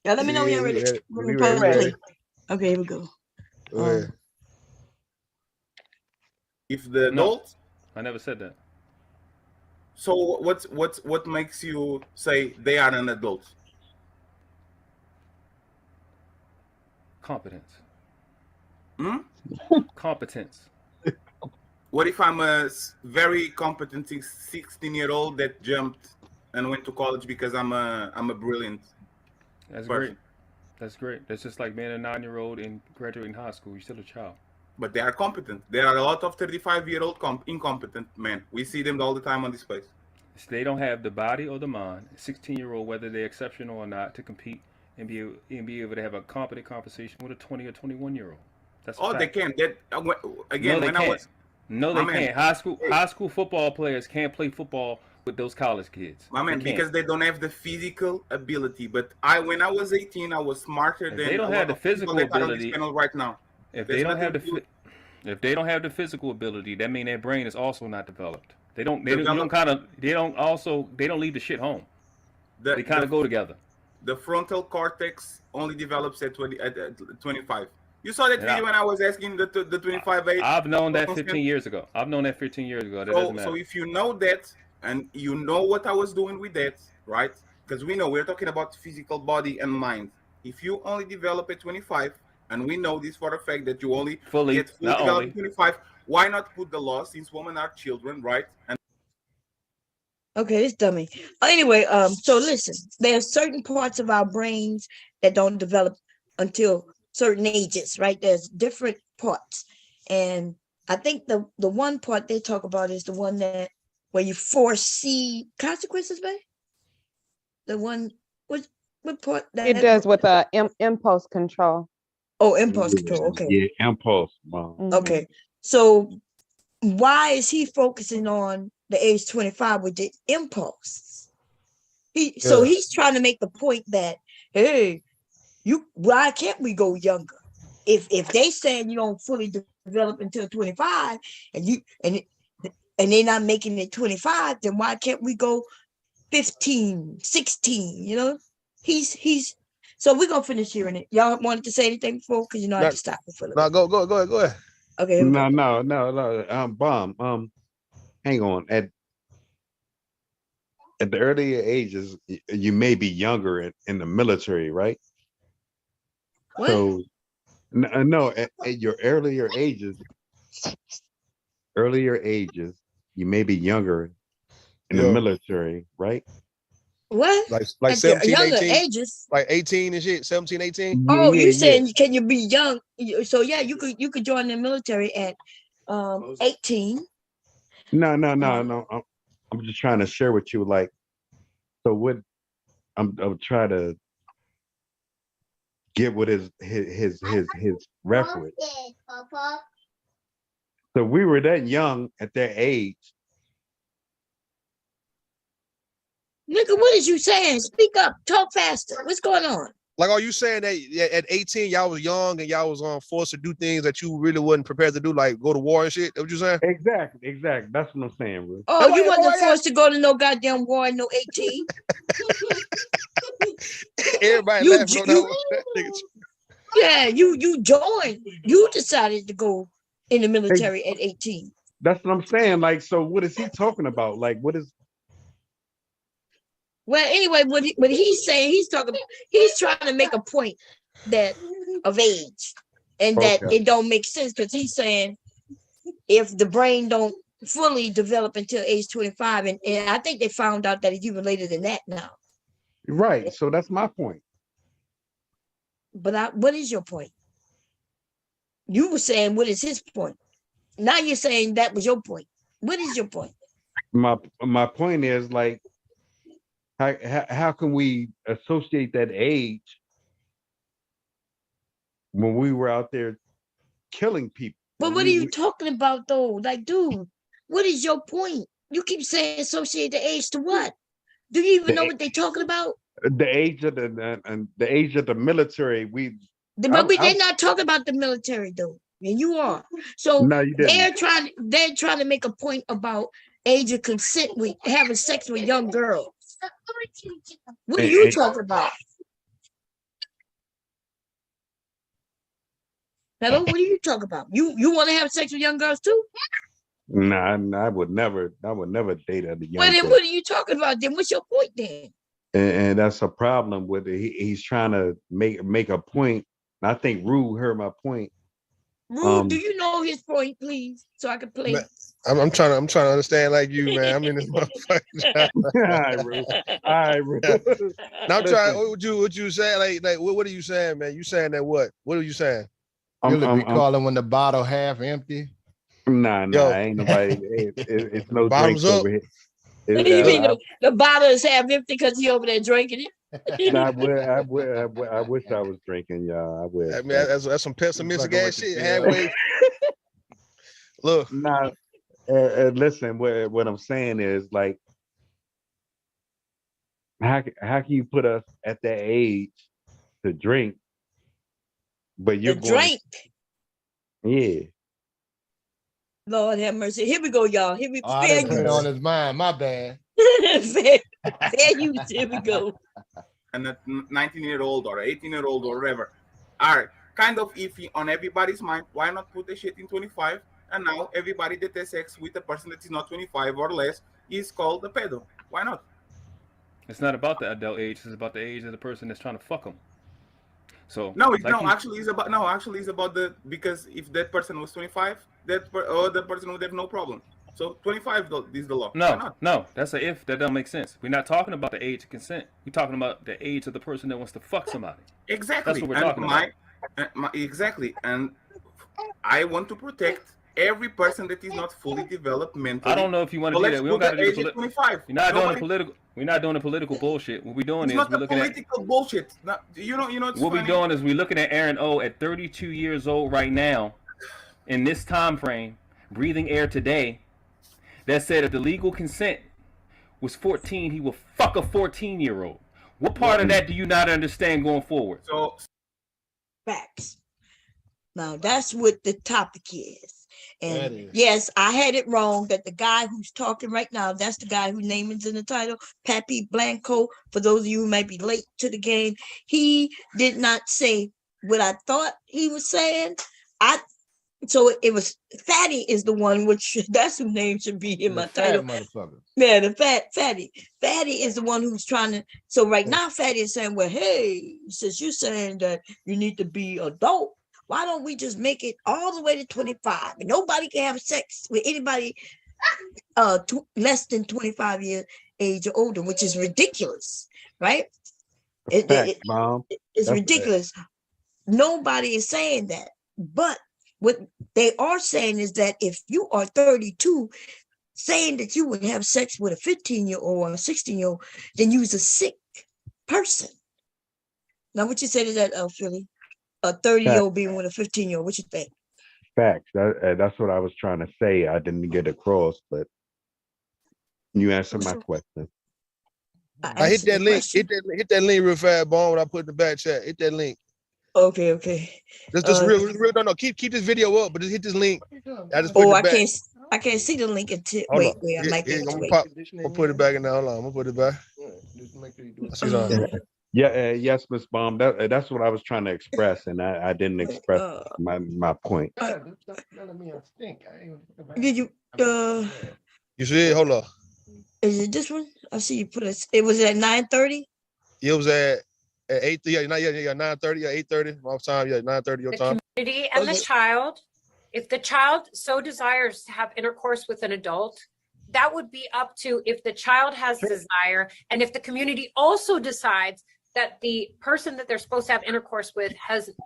Y'all let me know when y'all ready. ready. Okay, here we go. If the adult, I never said that. So what makes you say they are an adult? Competence. Hmm? Competence. What if I'm a very competent 16-year-old that jumped and went to college because I'm a brilliant That's person? great. That's great. That's just like being a 9-year-old and graduating high school. You're still a child. But they are competent. There are a lot of 35-year-old incompetent men. We see them all the time on this place. So they don't have the body or the mind, 16-year-old, whether they're exceptional or not, to compete and be able to have a competent conversation with a 20 or 21-year-old. That's a fact. They can. No, they can't. High school football players can't play football with those college kids. My man, because they don't have the physical ability. But when I was 18, I was smarter than they don't have the physical ability right now. If they don't have the physical ability, that means their brain is also not developed. They don't leave the shit home. They kind of go together. The frontal cortex only develops at 25. You saw that video when I was asking the 25 age. I've known that 15 years ago. That doesn't matter. So if you know that, and you know what I was doing with that, right? Because we know we're talking about physical body and mind. If you only develop at 25, and we know this for a fact that you only fully get fully developed at 25. Why not put the law, since women are children, right? And okay, it's dummy. Anyway, so listen, there are certain parts of our brains that don't develop until certain ages, right? There's different parts, and I think the one part they talk about is the one that where you foresee consequences, babe. The one what part that it does with impulse control. Oh, impulse control. Okay. Yeah, impulse, Mom. Okay. So why is he focusing on the age 25 with the impulse? So he's trying to make the point that, hey, why can't we go younger? If they saying you don't fully develop until 25 and they're not making it 25, then why can't we go 15, 16? You know, he's so we're gonna finish hearing it. Y'all wanted to say anything before? Because I have to stop it for a little bit. Go ahead. Okay. No. Bomb. Hang on. At the earlier ages, you may be younger in the military, right? What? So no, at your earlier ages, you may be younger in the military, right? What? Like 17, 18? Ages. Like 18 and shit, 17, 18? Oh, you saying can you be young? So yeah, you could join the military at 18. No. I'm just trying to share with you, like, so what I'm trying to get what his reference. So we were that young at that age. Nigga, what is you saying? Speak up, talk faster. What's going on? Like, are you saying that at 18 y'all was young and y'all was forced to do things that you really wasn't prepared to do, like go to war and shit? That what you saying? Exactly. That's what I'm saying, bro. Oh, you wasn't forced to go to no goddamn war in no 18. Everybody laughing on that. Yeah, you joined. You decided to go in the military at 18. That's what I'm saying. Like, so what is he talking about? Like, what is? Well, anyway, what he's saying, he's trying to make a point that of age, and that it don't make sense, because he's saying if the brain don't fully develop until age 25, and I think they found out that it's even later than that now. Right. So that's my point. But what is your point? You were saying what is his point? Now you're saying that was your point. What is your point? My point is, like, how can we associate that age when we were out there killing people? But what are you talking about, though? Like, dude, what is your point? You keep saying associate the age to what? Do you even know what they're talking about? The age of the military. But they're not talking about the military, though. And you are. So no, you didn't. They're trying to make a point about age of consent with having sex with young girls. What are you talking about? Hello, what are you talking about? You want to have sex with young girls too? Nah, I would never date a young girl. Well, then what are you talking about? Then what's your point then? And that's a problem with it. He's trying to make a point. I think Rue heard my point. Rue, do you know his point, please, so I can play? I'm trying to understand like you, man. I'm in this motherfucker. All right, Rue. Now I'm trying. What you saying? Like what are you saying, man? You saying that what? What are you saying? You'll be calling when the bottle half empty. Nah, ain't nobody. It's no bottoms drinks up. over here. What do you mean the bottle is half empty because he over there drinking it? I wish I was drinking, y'all. I wish. I mean, that's some pessimistic ass shit. Halfway. Look. Nah, listen. What I'm saying is, like, how can you put us at that age to drink, but you're going yeah. Lord have mercy. Here we go, y'all. Here we go. I didn't put it on his mind. My bad. Fair use. Here we go. And a 19-year-old or 18-year-old or whatever are kind of iffy on everybody's mind. Why not put the shit in 25? And now everybody that has sex with a person that is not 25 or less is called a pedo. Why not? It's not about the adult age. It's about the age of the person that's trying to fuck them. So no, it's like no. Actually, it's about no. Actually, it's about the because if that person was 25, that person would have no problem. So 25 is the law. Why No, not? no, that's a if. That doesn't make sense. We're not talking about the age of consent. We're talking about the age of the person that wants to fuck somebody. Exactly. That's what we're And talking about. exactly. And I want to protect every person that is not fully developed mentally. I don't know if you want to So do let's that. We don't put got to the do age the at 25. We're not doing Nobody, the political. We're not doing the political bullshit. What we're doing it's is not we're the looking at. political bullshit. No, you know what's What we're funny? doing is we're looking at Aaron O at 32 years old right now, in this time frame, breathing air today, that said if the legal consent was 14, he will fuck a 14-year-old. What part of that do you not understand going forward? So facts. Now that's what the topic is. And yes, I had it wrong that the guy who's talking right now, that's the guy whose name is in the title, Pappy Blanco. For those of you who may be late to the game, he did not say what I thought he was saying. So it was Fatty is the one, which that's whose name should be in my title. Motherfucker. Yeah, the Fatty. Fatty is the one who's trying to. So right now, Fatty is saying, well, hey, since you're saying that you need to be adult, why don't we just make it all the way to 25 and nobody can have sex with anybody less than 25 years age or older, which is ridiculous, right? It's ridiculous. Nobody is saying that. But what they are saying is that if you are 32, saying that you would have sex with a 15-year-old or a 16-year-old, then you're a sick person. Now, what you said is that, Philly? A 30-year-old being with a 15-year-old. What you think? Facts. That's what I was trying to say. I didn't get across, but you answered my question. I hit that link. Hit that link real fast, Bone. When I put in the back chat, hit that link. Okay. Just real. No. Keep this video up, but just hit this link. I just put it back. I can't see the link until. Hold Wait. I might get I'll put it back in there. Hold on. I'm gonna put it back. Yes, Miss Baum. That's what I was trying to express, and I didn't express my point. Did you? You see it? Hold on. Is it this one? I see you put it. It was at 9:30. It was at 8:30. Yeah, 9:30. Yeah, 8:30. My time. Yeah, 9:30 your time. The community and the child. If the child so desires to have intercourse with an adult, that would be up to if the child has desire, and if the community also decides that the person that they're supposed to have intercourse with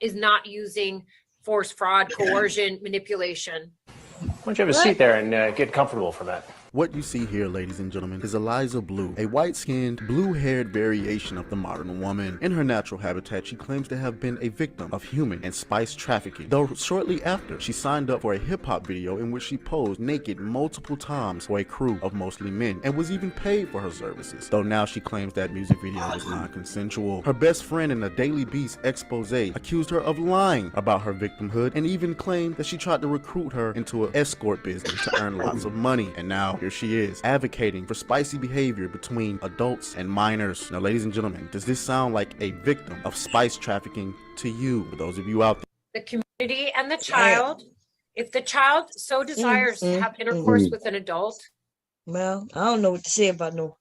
is not using force, fraud, coercion, manipulation. Why don't you have a seat there and get comfortable for that? What you see here, ladies and gentlemen, is Eliza Blue, a white-skinned, blue-haired variation of the modern woman. In her natural habitat, she claims to have been a victim of human and spice trafficking, though shortly after, she signed up for a hip-hop video in which she posed naked multiple times for a crew of mostly men, and was even paid for her services, though now she claims that music video was non-consensual. Her best friend in a Daily Beast expose accused her of lying about her victimhood, and even claimed that she tried to recruit her into an escort business to earn lots of money, and now here she is, advocating for spicy behavior between adults and minors. Now, ladies and gentlemen, does this sound like a victim of spice trafficking to you, for those of you out there? The community and the child, if the child so desires to have intercourse with an adult. Well, I don't know what to say about that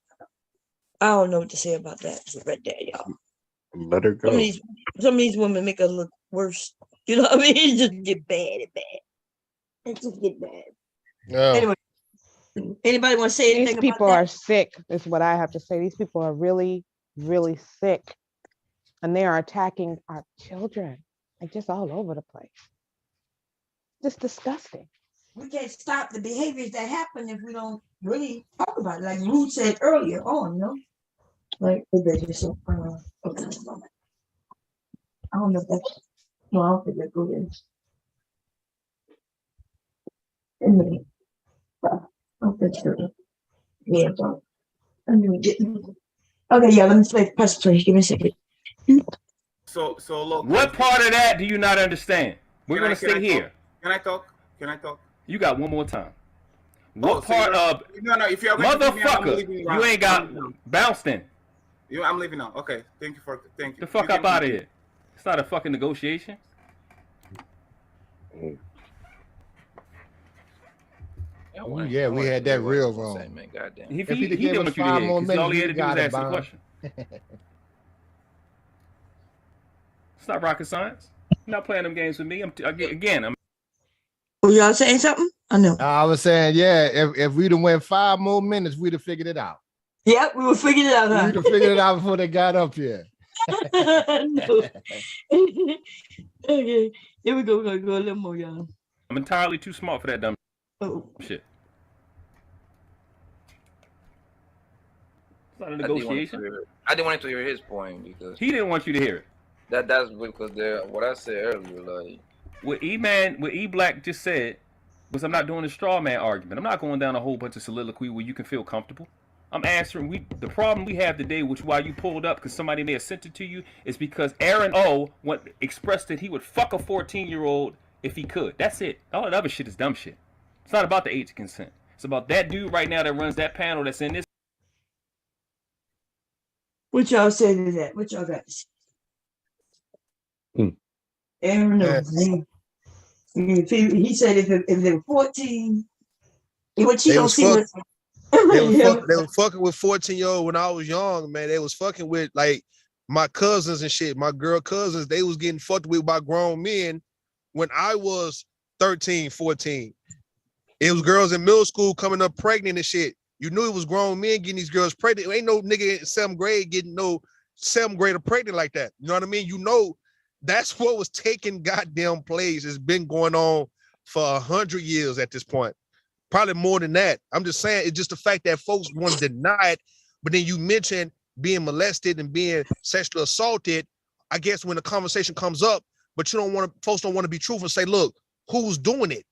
right there, y'all. Let her go. Some of these women make her look worse. You know what I mean? It just get bad and bad. It just get bad. Yeah. Anyway. Anybody want to say anything? These people are sick, is what I have to say. These people are really, really sick. And they are attacking our children, like just all over the place. Just disgusting. We can't stop the behaviors that happen if we don't really talk about it. Like Ruth said earlier on, like okay. I don't know if that's no, I don't think that's good. Yeah, okay, yeah, let me press play. Give me a second. So look. What part of that do you not understand? We're gonna stay here. Can I talk? You got one more time. What part of no? If you're motherfucker, you ain't got bounced in. I'm leaving now. Okay, thank you. The fuck up out of here. It's not a fucking negotiation. Yeah, we had that real wrong. If he didn't want you to hear, because all he had to do was ask the question. It's not rocket science. You're not playing them games with me. I'm Oh, y'all saying something? I know. I was saying, yeah, if we'd have went 5 more minutes, we'd have figured it out. Yep, we were figuring it out. Huh? We'd have figured it out before they got up here. No. Okay, here we go. We're gonna go a little more, y'all. I'm entirely too smart for that dumb shit. It's not a negotiation. I didn't want to hear his point because he didn't want you to hear it. That's because what I said earlier, like what E Black just said was, I'm not doing a straw man argument. I'm not going down a whole bunch of soliloquy where you can feel comfortable. I'm answering. The problem we have today, which why you pulled up because somebody may have sent it to you, is because Aaron O expressed that he would fuck a 14-year-old if he could. That's it. All that other shit is dumb shit. It's not about the age of consent. It's about that dude right now that runs that panel that's in this. What y'all say to that? What y'all got to say? Aaron O. He said if they were 14, what you don't see was. They were fucking with 14-year-old when I was young, man. They was fucking with like my cousins and shit. My girl cousins, they was getting fucked with by grown men when I was 13, 14. It was girls in middle school coming up pregnant and shit. You knew it was grown men getting these girls pregnant. Ain't no nigga in 7th grade getting no 7th grader pregnant like that. You know what I mean? You know, that's what was taking goddamn place. It's been going on for 100 years at this point. Probably more than that. I'm just saying, it's just the fact that folks want to deny it, but then you mention being molested and being sexually assaulted. I guess when the conversation comes up, but folks don't want to be truthful and say, look, who's doing it?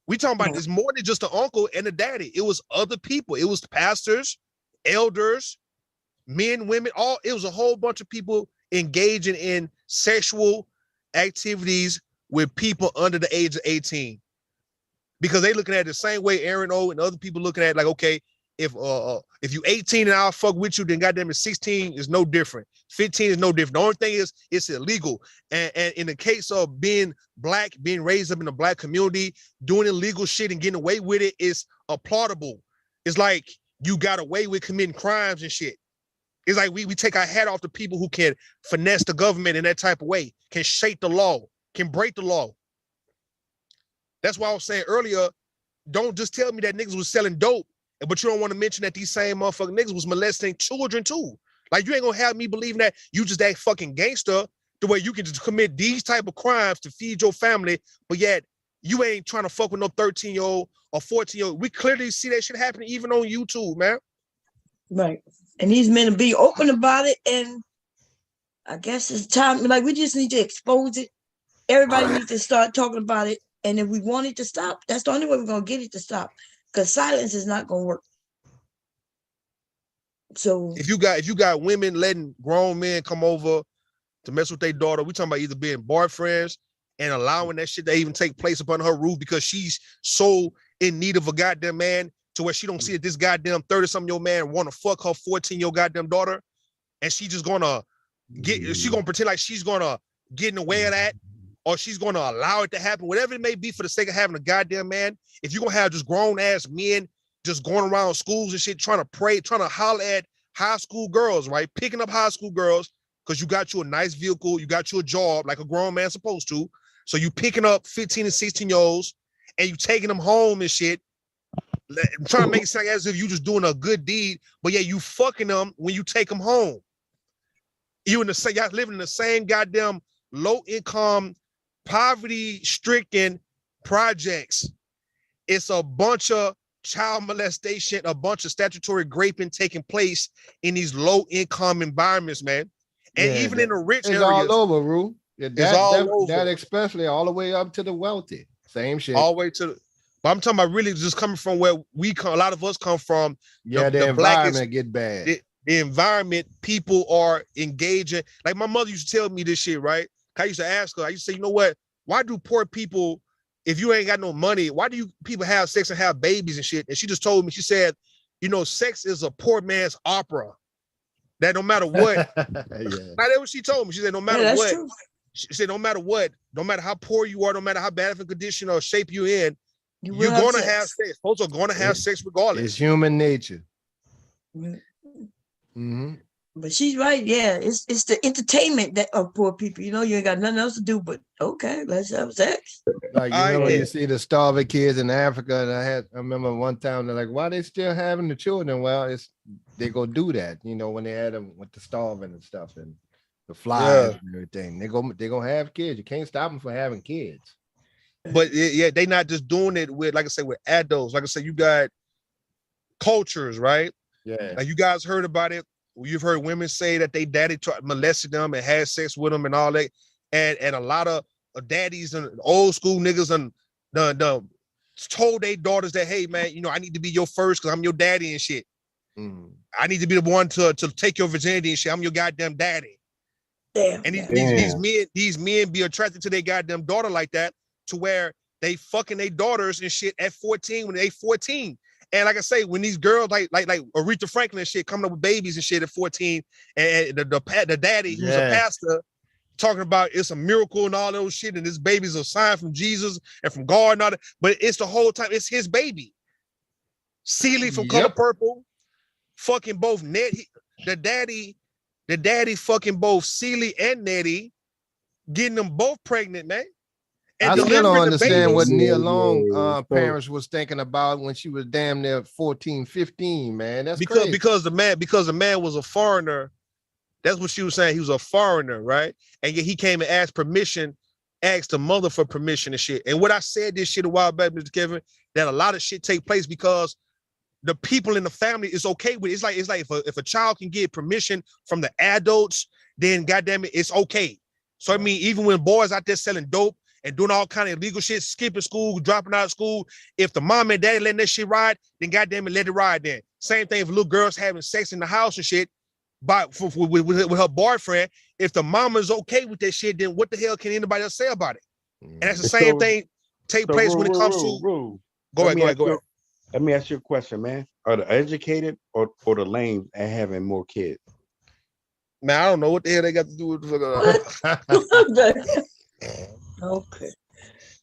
We talking about it's more than just the uncle and the daddy. It was other people. It was pastors, elders, men, women, it was a whole bunch of people engaging in sexual activities with people under the age of 18. Because they looking at it the same way Aaron O and other people looking at it, like, okay, if you 18 and I'll fuck with you, then goddamn it, 16 is no different. 15 is no different. The only thing is it's illegal. And in the case of being black, being raised up in the black community, doing illegal shit and getting away with it is applaudable. It's like you got away with committing crimes and shit. It's like we take our hat off to people who can finesse the government in that type of way, can shake the law, can break the law. That's why I was saying earlier, don't just tell me that niggas was selling dope, but you don't want to mention that these same motherfucking niggas was molesting children too. Like, you ain't gonna have me believing that you just that fucking gangster the way you can just commit these type of crimes to feed your family, but yet you ain't trying to fuck with no 13-year-old or 14-year-old. We clearly see that shit happening even on YouTube, man. Right. And these men will be open about it, and I guess it's time, like, we just need to expose it. Everybody needs to start talking about it. And if we want it to stop, that's the only way we're going to get it to stop, because silence is not going to work. So if you got women letting grown men come over to mess with their daughter, we talking about either being boyfriends and allowing that shit to even take place upon her roof because she's so in need of a goddamn man to where she don't see that this goddamn 30-something-year-old man want to fuck her 14-year-old goddamn daughter, and she just gonna pretend like she's gonna get in the way of that, or she's going to allow it to happen, whatever it may be for the sake of having a goddamn man. If you're going to have just grown-ass men just going around schools and shit, trying to holler at high school girls, right? Picking up high school girls because you got you a nice vehicle, you got you a job like a grown man supposed to. So you picking up 15 and 16-year-olds and you taking them home and shit, trying to make it sound as if you just doing a good deed, but yeah, you fucking them when you take them home. Y'all living in the same goddamn low-income, poverty-stricken projects. It's a bunch of child molestation, a bunch of statutory raping taking place in these low-income environments, man. And Yeah, even in the rich it's areas. all over, Rue. It's all over. That especially all the way up to the wealthy. Same shit. All the way to but I'm talking about really just coming from where we come, a lot of us come from. Yeah, the environment get bad. The environment, people are engaging. Like my mother used to tell me this shit, right? I used to ask her, I used to say, you know what? Why do poor people, if you ain't got no money, why do you people have sex and have babies and shit? And she just told me, she said, you know, sex is a poor man's opera. That no matter what, yeah. That's what she told me. She said, no matter what, true. She said, no matter what, no matter how poor you are, no matter how bad of a condition or shape you're in, you're going to have sex. Folks are going to have sex regardless. It's human nature. Mm-hmm. But she's right. Yeah, it's the entertainment that of poor people. You know, you ain't got nothing else to do. But okay, let's have sex. Like you remember you see the starving kids in Africa, and I remember one time they're like, why they still having the children? Well, they go do that, you know, when they had them with the starving and stuff and the flies and everything. They gonna have kids. You can't stop them from having kids. But yeah, they not just doing it with, like I said, with adults. Like I said, you got cultures, right? Yeah. Like you guys heard about it. You've heard women say that they daddy molested them and had sex with them and all that. And a lot of daddies and old school niggas and the told their daughters that, hey man, you know, I need to be your first because I'm your daddy and shit. I need to be the one to take your virginity and shit. I'm your goddamn daddy. Damn. And these men be attracted to their goddamn daughter like that, to where they fucking their daughters and shit at 14 when they 14. And like I say, when these girls like Aretha Franklin and shit coming up with babies and shit at 14, and the daddy who's a pastor talking about it's a miracle and all those shit, and this baby's a sign from Jesus and from God and all that, but it's the whole time it's his baby. Celie from Color Purple, fucking both Nettie, the daddy fucking both Celie and Nettie, getting them both pregnant, man. And I still don't understand what Nia Long parents was thinking about when she was damn near 14, 15, man. That's crazy. Because the man was a foreigner. That's what she was saying. He was a foreigner, right? And yet he came and asked the mother for permission and shit. And what I said this shit a while back, Mr. Kevin, that a lot of shit take place because the people in the family is okay with it. It's like if a child can get permission from the adults, then goddamn it, it's okay. So I mean, even when boys out there selling dope and doing all kind of illegal shit, skipping school, dropping out of school, if the mom and daddy letting that shit ride, then goddamn it, let it ride then. Same thing if little girls having sex in the house and shit with her boyfriend, if the mama's okay with that shit, then what the hell can anybody else say about it? And that's the same thing take place when it comes to... Go ahead. Let me ask you a question, man. Are the educated or the lame at having more kids? Man, I don't know what the hell they got to do with the Okay.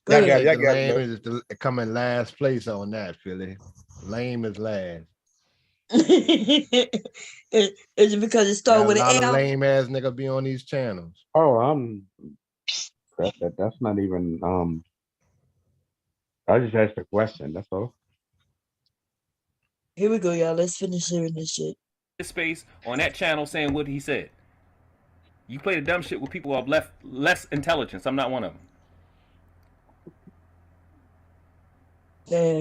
Y'all got lame is come in last place on that, Philly. Lame is last. Is it because it started with an L? A lot L? of lame ass nigga be on these channels. Oh, that's not even I just asked a question, that's all. Here we go, y'all. Let's finish hearing this shit. Space on that channel saying what he said. You play the dumb shit with people who have less intelligence. I'm not one of them. Yeah,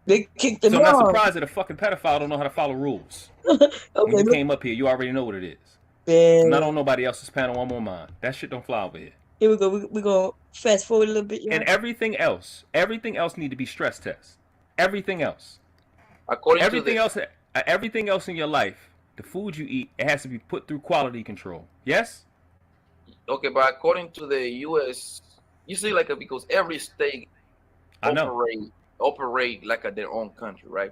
they kicked him So I'm not off. surprised that a fucking pedophile don't know how to follow rules. Okay, when you came up here, you already know what it is. Yeah. I'm not on nobody else's panel. I'm on mine. That shit don't fly over here. Here we go. We're going to fast forward a little bit. And everything else need to be stress tests. Everything else. Everything else in your life, the food you eat, it has to be put through quality control. Yes? Okay, but according to the U.S., you see, like, because every state operate like their own country, right?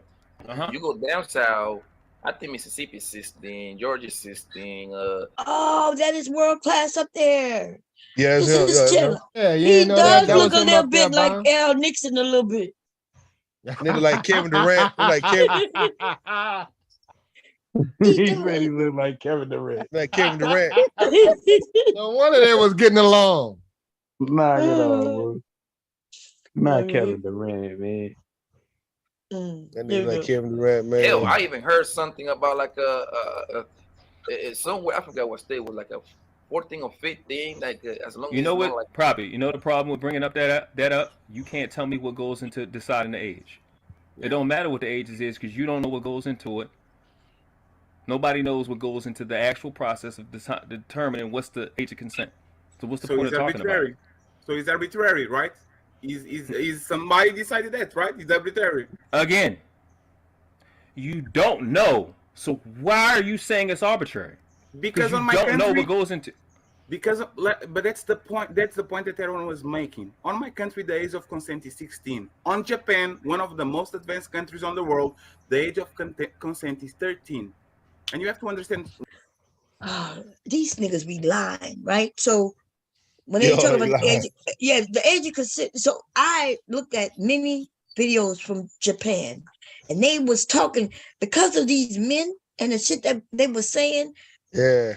You go down south, I think Mississippi system, Georgia system. Oh, that is world class up there. Yeah, he does look a little bit like Al Nixon a little bit. Nigga like Kevin Durant. Like Kevin. He said he looked like Kevin Durant. Like Kevin Durant. No wonder they was getting along. Nah, get on, bro. Not Kevin Durant, man. That nigga like Kevin Durant, man. Hell, I even heard something about like somewhere, I forgot what state, was like a 14 or 15, like as long as you know what? Like, probably. You know the problem with bringing up that up. You can't tell me what goes into deciding the age. It don't matter what the age is because you don't know what goes into it. Nobody knows what goes into the actual process of determining what's the age of consent. So what's the point of talking about it? So it's arbitrary, right? Is somebody decided that, right? It's arbitrary. Again, you don't know. So why are you saying it's arbitrary? Because you on my don't country, know what goes into. But that's the point. That's the point that everyone was making. On my country, the age of consent is 16. On Japan, one of the most advanced countries on the world, the age of consent is 13. And you have to understand. These niggas be lying, right? So when they talk about the age of consent. So I looked at many videos from Japan, and they was talking because of these men and the shit that they were saying. Yeah.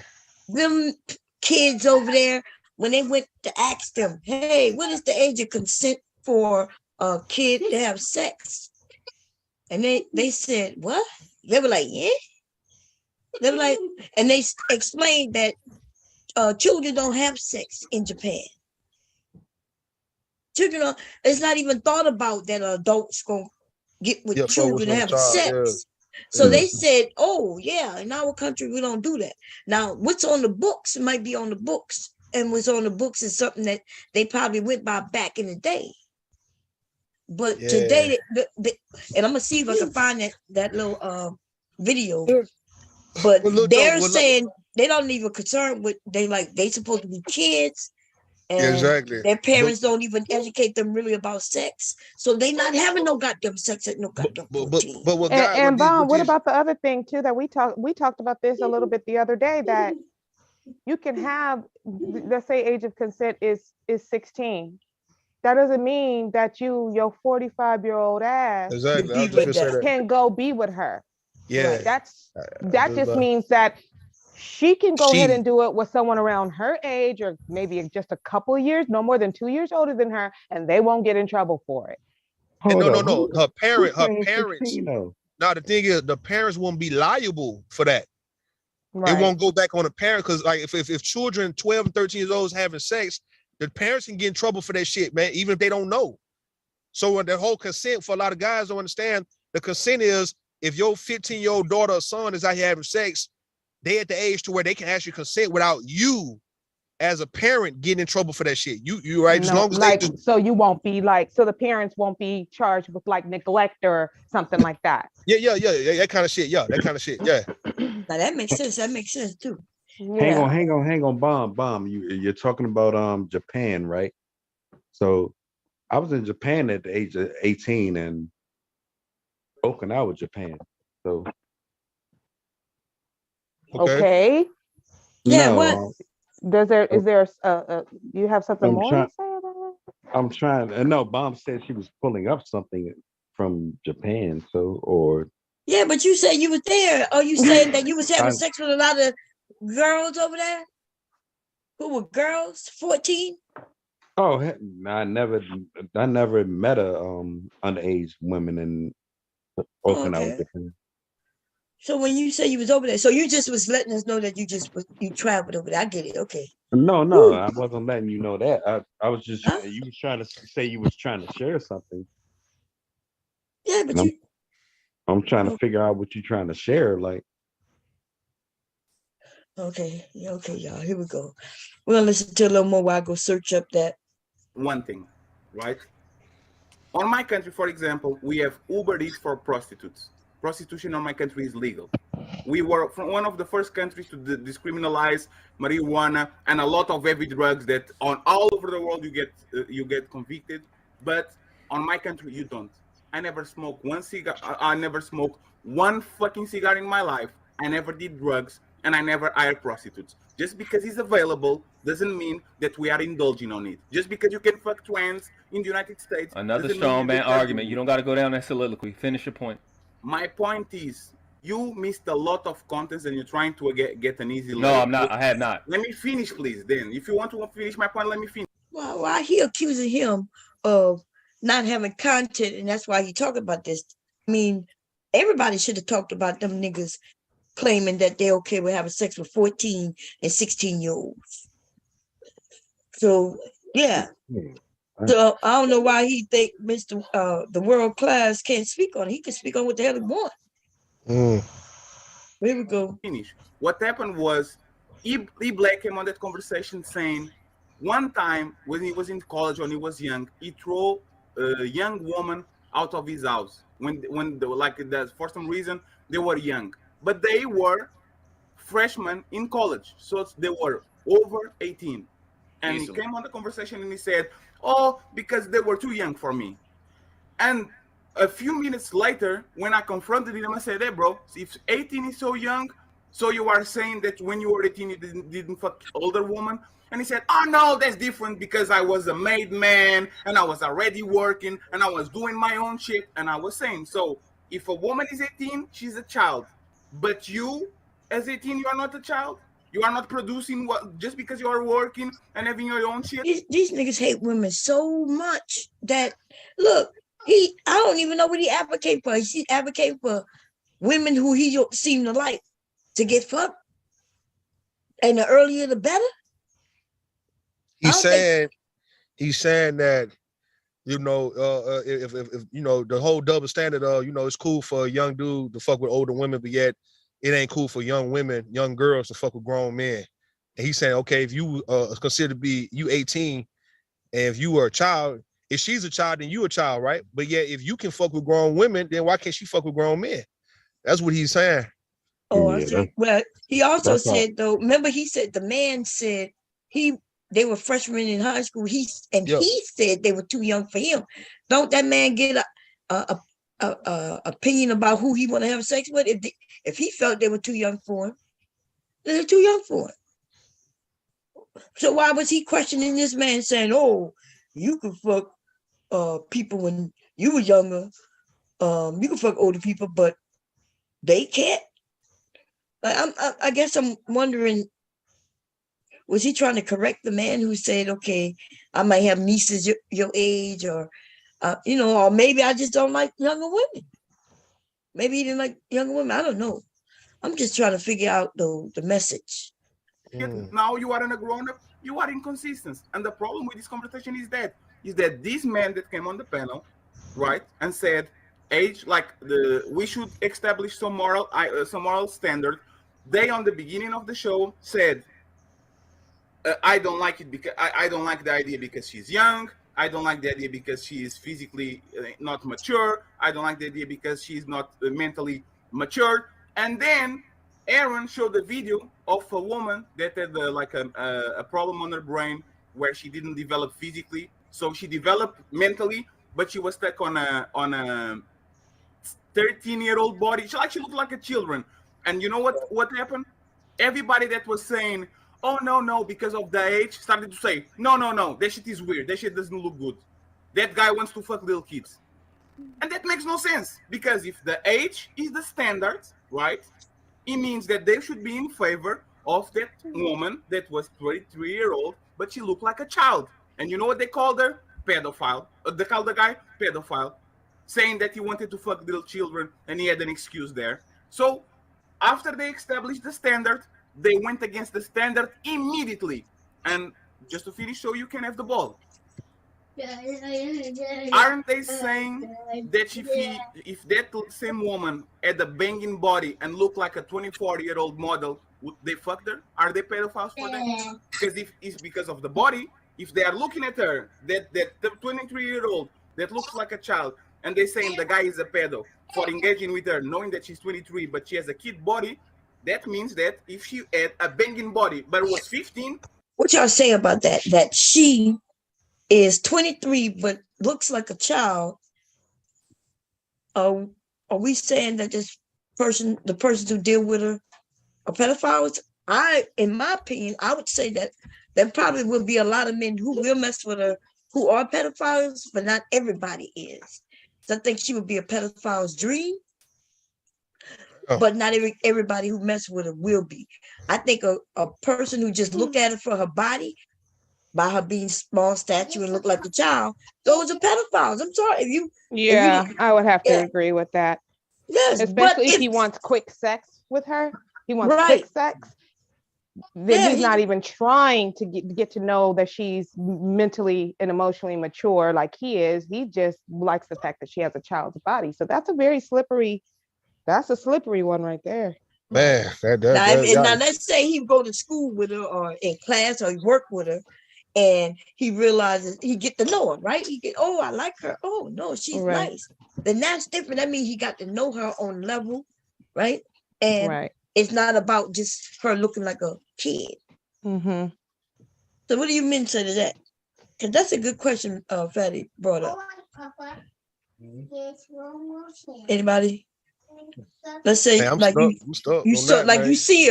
Them kids over there, when they went to ask them, hey, what is the age of consent for a kid to have sex? And they said, what? They were like, yeah. They were like, and they explained that children don't have sex in Japan. Children it's not even thought about that adults gonna get with children and have sex. So they said, oh yeah, in our country we don't do that. Now what's on the books might be on the books, and what's on the books is something that they probably went by back in the day. But today, and I'm gonna see if I can find that little video. But they're saying they don't even concern with they supposed to be kids. And their parents don't even educate them really about sex. So they not having no goddamn sex at no goddamn 14. But what about the other thing too that we talked about this a little bit the other day, that you can have, let's say age of consent is 16. That doesn't mean that your 45-year-old ass can go be with her. Yeah. That just means that she can go ahead and do it with someone around her age, or maybe just a couple of years, no more than 2 years older than her, and they won't get in trouble for it. No. Her parents. Now the thing is, the parents won't be liable for that. Right. It won't go back on the parent, because like if children 12 and 13 years old is having sex, the parents can get in trouble for that shit, man, even if they don't know. So the whole consent, for a lot of guys don't understand, the consent is if your 15-year-old daughter or son is out here having sex, they at the age to where they can actually consent without you as a parent getting in trouble for that shit. You right? As long as so you won't be so the parents won't be charged with neglect or something like that. Yeah, that kind of shit. Yeah, that kind of shit. Yeah. Now that makes sense. That makes sense too. Yeah. Hang on, bomb. You're talking about Japan, right? So I was in Japan at the age of 18 and Okinawa, Japan. So okay. Yeah, no, what? Is there you have something more to say about that? I'm trying. No, Bomb said she was pulling up something from Japan. So, or yeah, but you said you was there. Are you saying that you was having sex with a lot of girls over there who were girls, 14? Oh, I never met underage women in Okinawa, Japan. So when you say you was over there, so you just was letting us know that you traveled over there. I get it. Okay. No, I wasn't letting you know that. I was just you was trying to say you was trying to share something. Yeah, but I'm trying to figure out what you're trying to share. Like, okay, y'all. Here we go. We're gonna listen to a little more while I go search up that one thing, right? On my country, for example, we have Uber Eats for prostitutes. Prostitution on my country is legal. We were one of the first countries to decriminalize marijuana and a lot of heavy drugs that on all over the world you get convicted, but on my country you don't. I never smoked one cigar. I never smoked one fucking cigar in my life. I never did drugs, and I never hired prostitutes. Just because it's available doesn't mean that we are indulging on it. Just because you can fuck trans in the United States. Another strong man argument. You don't got to go down that soliloquy. Finish your point. My point is, you missed a lot of contents and you're trying to get an easy. No, I'm not. I have not. Let me finish, please. Then, if you want to finish my point, let me finish. Well, why he accusing him of not having content, and that's why he talking about this. I mean, everybody should have talked about them niggas claiming that they're okay with having sex with 14 and 16-year-olds. So yeah. So I don't know why he think Mr. The world class can't speak on it. He can speak on what the hell he wants. Here we go. Finish. What happened was E. Black came on that conversation saying one time when he was in college, when he was young, he threw a young woman out of his house when they were like that for some reason they were young, but they were freshmen in college, so they were over 18. And he came on the conversation and he said, "Oh, because they were too young for me." And a few minutes later, when I confronted him, I said, "Hey, bro, if 18 is so young, so you are saying that when you were 18 you didn't fuck older woman?" And he said, "Oh no, that's different because I was a made man and I was already working and I was doing my own shit." And I was saying, so if a woman is 18, she's a child, but you as 18, you are not a child. You are not producing what just because you are working and having your own shit. These niggas hate women so much that look, I don't even know what he advocate for. He advocate for women who he seem to like to get fucked, and the earlier the better. He's saying that, you know, if you know the whole double standard of, you know, it's cool for a young dude to fuck with older women, but yet it ain't cool for young women, young girls to fuck with grown men. And he's saying, okay, if you consider to be you 18, and if you are a child, if she's a child, then you a child, right? But yet if you can fuck with grown women, then why can't she fuck with grown men? That's what he's saying. Oh, I see. Well, he also said though. Remember, he said the man said they were freshmen in high school. He said they were too young for him. Don't that man get a opinion about who he want to have sex with? If he felt they were too young for him, they're too young for him. So why was he questioning this man, saying, "Oh, you could fuck people when you were younger. You can fuck older people, but they can't." I guess I'm wondering, was he trying to correct the man who said, "Okay, I might have nieces your age, or you know, or maybe I just don't like younger women. Maybe he didn't like younger women. I don't know. I'm just trying to figure out the message." Now you are in a grown-up, you are inconsistent. And the problem with this conversation is that this man that came on the panel, right, and said age, like we should establish some moral standard. They on the beginning of the show said, I don't like it because I don't like the idea because she's young. I don't like the idea because she is physically not mature. I don't like the idea because she's not mentally mature. And then Aaron showed a video of a woman that had a problem on her brain where she didn't develop physically. So she developed mentally, but she was stuck on a 13-year-old body. She looked like a children. And you know what happened? Everybody that was saying, "Oh no," because of the age, started to say, no, that shit is weird. That shit doesn't look good. That guy wants to fuck little kids. And that makes no sense, because if the age is the standard, right, it means that they should be in favor of that woman that was 23-year-old, but she looked like a child. And you know what they called her? Pedophile. They called the guy pedophile, saying that he wanted to fuck little children and he had an excuse there. So after they established the standard, they went against the standard immediately. And just to finish, so you can have the ball. Aren't they saying that if that same woman had a banging body and looked like a 24-year-old model, would they fuck her? Are they pedophiles for that? Because if it's because of the body, if they are looking at her, that the 23-year-old that looks like a child, and they're saying the guy is a pedo for engaging with her, knowing that she's 23, but she has a kid body, that means that if she had a banging body but was 15. What y'all say about that? That she is 23 but looks like a child. Are we saying that the persons who deal with her are pedophiles? In my opinion, I would say that there probably will be a lot of men who will mess with her who are pedophiles, but not everybody is. So I think she would be a pedophile's dream, but not everybody who messes with her will be. I think a person who just look at her for her body, by her being small stature and look like a child, those are pedophiles. I'm sorry. I would have to agree with that. Yes, especially if he wants quick sex with her. He wants quick sex. Then he's not even trying to get to know that she's mentally and emotionally mature like he is. He just likes the fact that she has a child's body. So that's a slippery one right there. Man, now let's say he go to school with her or in class or he work with her, and he realizes he get to know her, right? He get, oh, I like her. Oh no, she's nice. Then that's different. That means he got to know her on level, right? And it's not about just her looking like a kid. Mm-hmm. So what do you mean to that? Because that's a good question Fatty brought up. Anybody? Let's say you see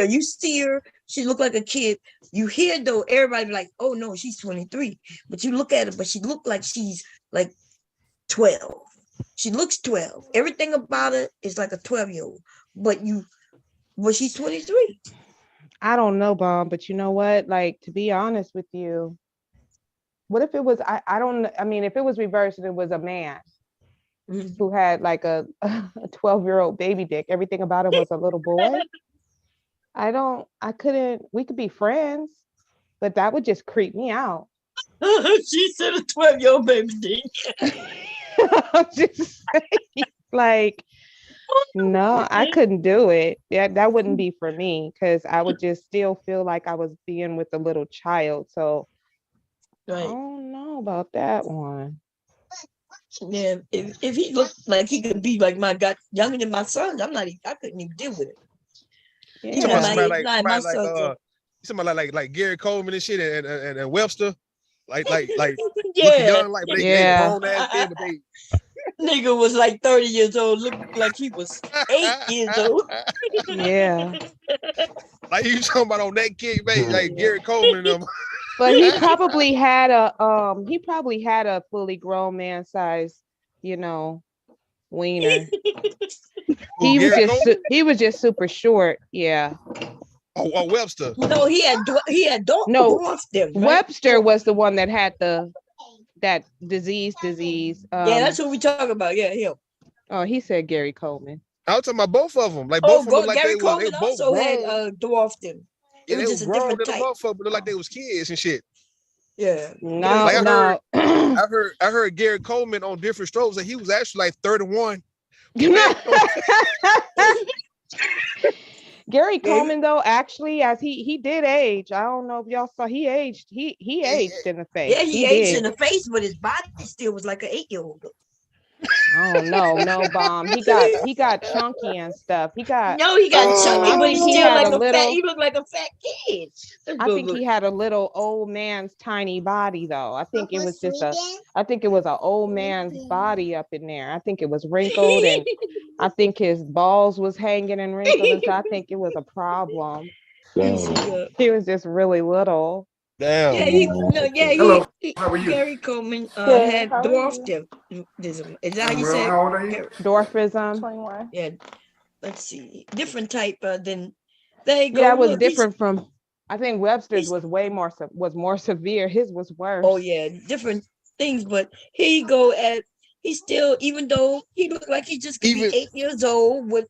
her, she look like a kid. You hear though, everybody be like, oh no, she's 23. But you look at her, but she look like she's like 12. She looks 12. Everything about her is like a 12-year-old. But she's 23. I don't know, Bomb, but you know what? Like, to be honest with you, what if it was, I mean, if it was reversed and it was a man who had like a 12-year-old baby dick, everything about him was a little boy. We could be friends, but that would just creep me out. She said a 12-year-old baby dick. I'm just saying, like, no, I couldn't do it. Yeah, that wouldn't be for me because I would just still feel like I was being with a little child. So I don't know about that one. Yeah, if he looked like he could be like younger than my sons, I couldn't even deal with it. Yeah. Somebody like Gary Coleman and shit and Webster. Like looking young, like but they grown ass kid, but they nigga was like 30 years old, looked like he was 8 years old. Yeah. Like you talking about on that kid, man, like Gary Coleman and them. But he probably had a fully grown man size, wiener. He was just super short. Yeah. Oh, Webster. No, he had dwarfed them. Right? Webster was the one that had that disease. Yeah, that's what we talking about. Yeah, him. Oh, he said Gary Coleman. I was talking about both of them. Like both of them, like Gary they Coleman both also grown. had dwarfed them. Yeah, they was were grown in the motherfucker, but looked like they was kids and shit. Yeah. No, like I heard Gary Coleman on Different Strokes that he was actually like 31. Gary Coleman, though, actually, as he did age. I don't know if y'all saw he aged. He aged in the face. Yeah, he aged in the face, but his body still was like an 8-year-old. Oh no, Bomb. He got chunky and stuff. He got chunky, but he's still like a fat. He looked like a fat kid. I think he had a little old man's tiny body, though. I think it was an old man's body up in there. I think it was wrinkled, and I think his balls was hanging and wrinkled, and so I think it was a problem. He was just really little. Damn. Hello. How are you? Gary Coleman had dwarfed him. Is that how you say it? How old are you? Dwarfism. 21. Yeah. Let's see. Different type than they go. Yeah, it was different from. I think Webster's was more severe. His was worse. Oh yeah, different things. But he still, even though he looked like he just could be 8 years old with.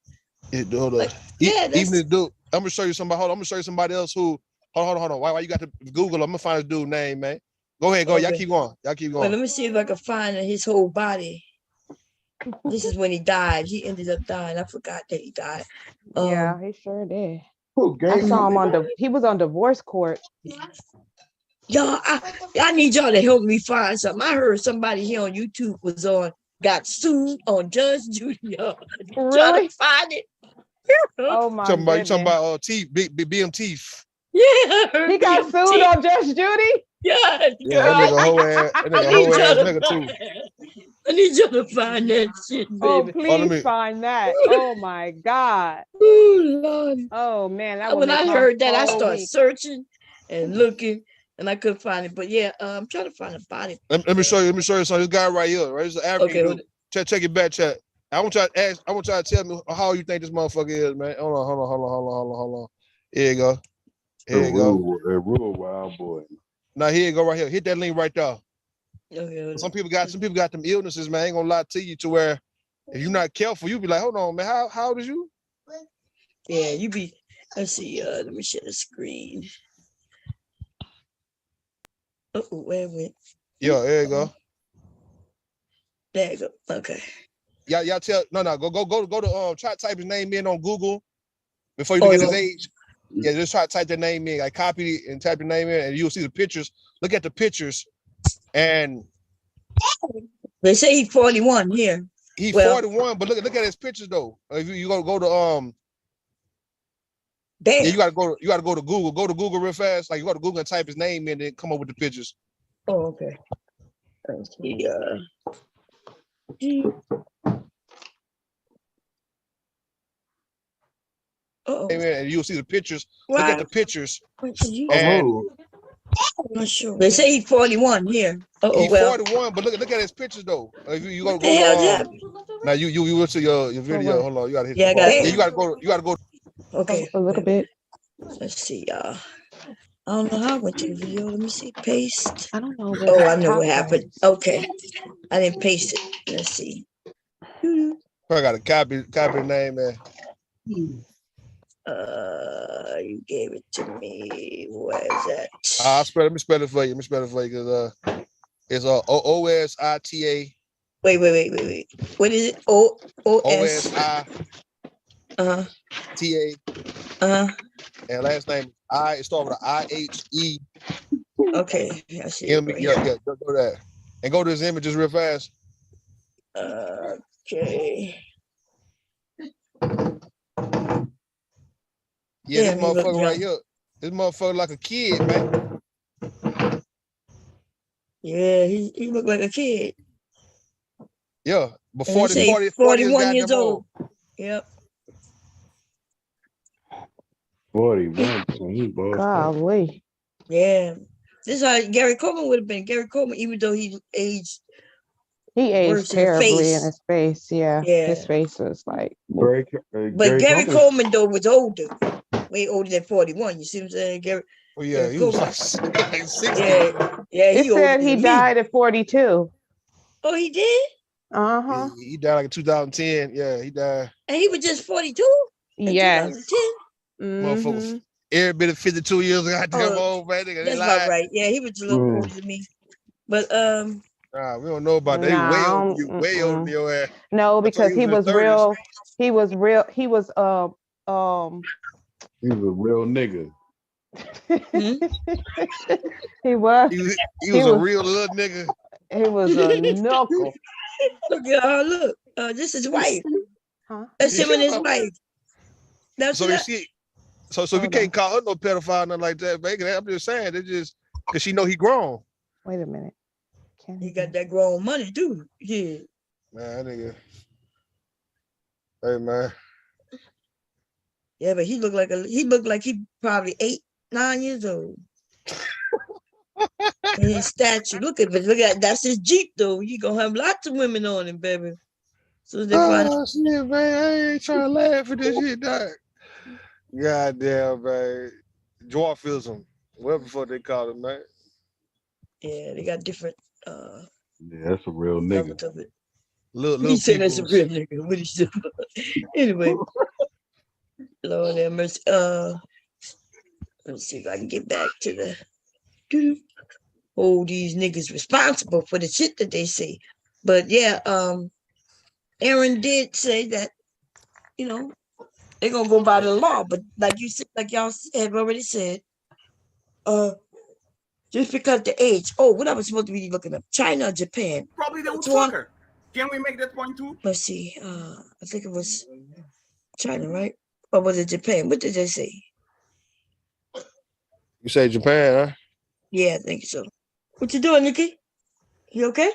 Even the dude. I'm gonna show you somebody. Hold on, I'm gonna show you somebody else who. Hold on. Why you got to Google? I'm gonna find this dude's name, man. Go ahead, go. Okay. Y'all keep going. Well, let me see if I can find his whole body. This is when he died. He ended up dying. I forgot that he died. Yeah, he sure did. I saw him he was on divorce court. Y'all, I need y'all to help me find something. I heard somebody here on YouTube got sued on Judge Judy. Really? Trying to find it. Oh my God. You talking about teeth, BM teeth. Yeah, he got sued on Judge Judy. Yeah, that nigga whole ass nigga too. I need you to find that shit, baby. Oh, please find that. Oh my God. Oh Lord. Oh man, when I heard that, I started searching and looking, and I couldn't find it. But yeah, I'm trying to find a body. Let me show you. So this guy right here, right? This is African dude. Check it back, chat. I want y'all to tell me how you think this motherfucker is, man. Hold on. Here you go. Here you go. A real wild boy. Now here you go right here. Hit that link right there. Okay. Some people got them illnesses, man. I ain't gonna lie to you to where if you're not careful, you be like, hold on, man. How old is you? Yeah, you be. Let's see. Let me share the screen. Oh, where it went? Yeah, there you go. There you go. Okay. Y'all tell go to try to type his name in on Google before you look at his age. Yeah, just try to type their name in. I copy and type your name in, and you'll see the pictures. Look at the pictures, and they say he's 41 here. He's 41, but look at his pictures though. If you go to damn. Yeah, you gotta go to Google. Go to Google real fast. Like you go to Google and type his name in, and come up with the pictures. Oh, okay. Let's see. And you'll see the pictures. Look at the pictures. I'm not sure. They say he's 41 here. He's 41, but look at his pictures though. If you go now you went to your video. Hold on, you gotta hit. Yeah, you gotta go. Okay, a little bit. Let's see, y'all. I don't know how I went to the video. Let me see. Paste. I don't know. Oh, I know what happened. Okay. I didn't paste it. Let's see. I got a copy the name, man. You gave it to me. Where is that? Let me spell it for you. Because it's OSITA. Wait. What is it? OSI. TA. And last name it starts with IHE. Okay. I see it right yeah, go to that. And go to his images real fast. Okay. Yeah, this motherfucker right here. This motherfucker like a kid, man. Yeah, he looked like a kid. Yeah, but 41 years old. Yep. 41. Golly. Yeah. This is how Gary Coleman would have been. Gary Coleman, even though he aged terribly in his face. Yeah. Yeah. His face was like. But Gary Coleman though was older, way older than 41. You see what I'm saying? Gary. Well, yeah, he was like 60. Yeah. It said he died at 42. Oh, he did? Uh-huh. He died like in 2010. Yeah, he died. And he was just 42? Yes. 2010? Motherfucker, every bit of 52 years goddamn old, man. Nigga, that's about right. Yeah, he was a little older than me. But we don't know about that. He way older than your ass. No, because he was real. He was a real nigga. He was a real little nigga. He was a knuckle. Look, this is his wife. Huh? That's him and his wife. That's so we can't call her no pedophile or nothing like that, man. I'm just saying, it's just because she know he grown. Wait a minute. He got that grown money too. Yeah. Man, nigga. Hey, man. Yeah, but he looked like he probably 8, 9 years old. And his statue. Look at that's his Jeep though. You gonna have lots of women on him, baby. So they shit, man. I ain't trying to laugh at this shit, dog. Goddamn, man. Dwarfism. Whatever the fuck they call it, man. Yeah, they got different yeah, that's a real nigga. Of it. He said that's a real nigga. What is it? Anyway. Lord have mercy. Let's see if I can get back to the hold these niggas responsible for the shit that they say. But yeah, Aaron did say that, they're gonna go by the law, but like y'all have already said, just because the age. Oh, what I was supposed to be looking up, China or Japan? Probably the fucker. Can we make that point too? Let's see. I think it was China, right? Or was it Japan? What did they say? You say Japan, huh? Yeah, I think so. What you doing, Nikki? You okay?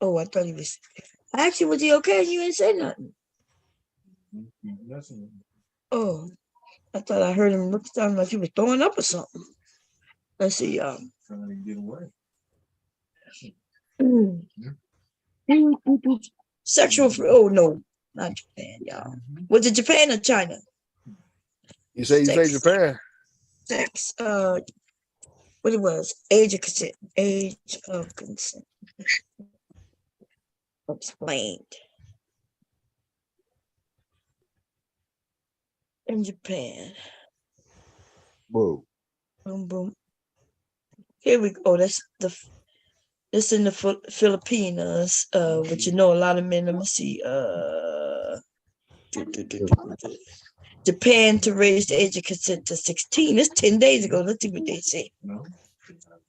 Oh, I thought he was. I asked you, was he okay? You didn't say nothing. Oh, I thought I heard him look down like he was throwing up or something. Let's see, y'all. Trying to get away. Sexual. Oh no, not Japan, y'all. Was it Japan or China? You say Japan. Sex. What it was? Age of consent. Age of consent. Explained. In Japan. Whoa. Boom, boom. Here we go. That's in the Filipinas. But a lot of men. Let me see. Japan to raise the age of consent to 16. It's 10 days ago. Let's see what they say.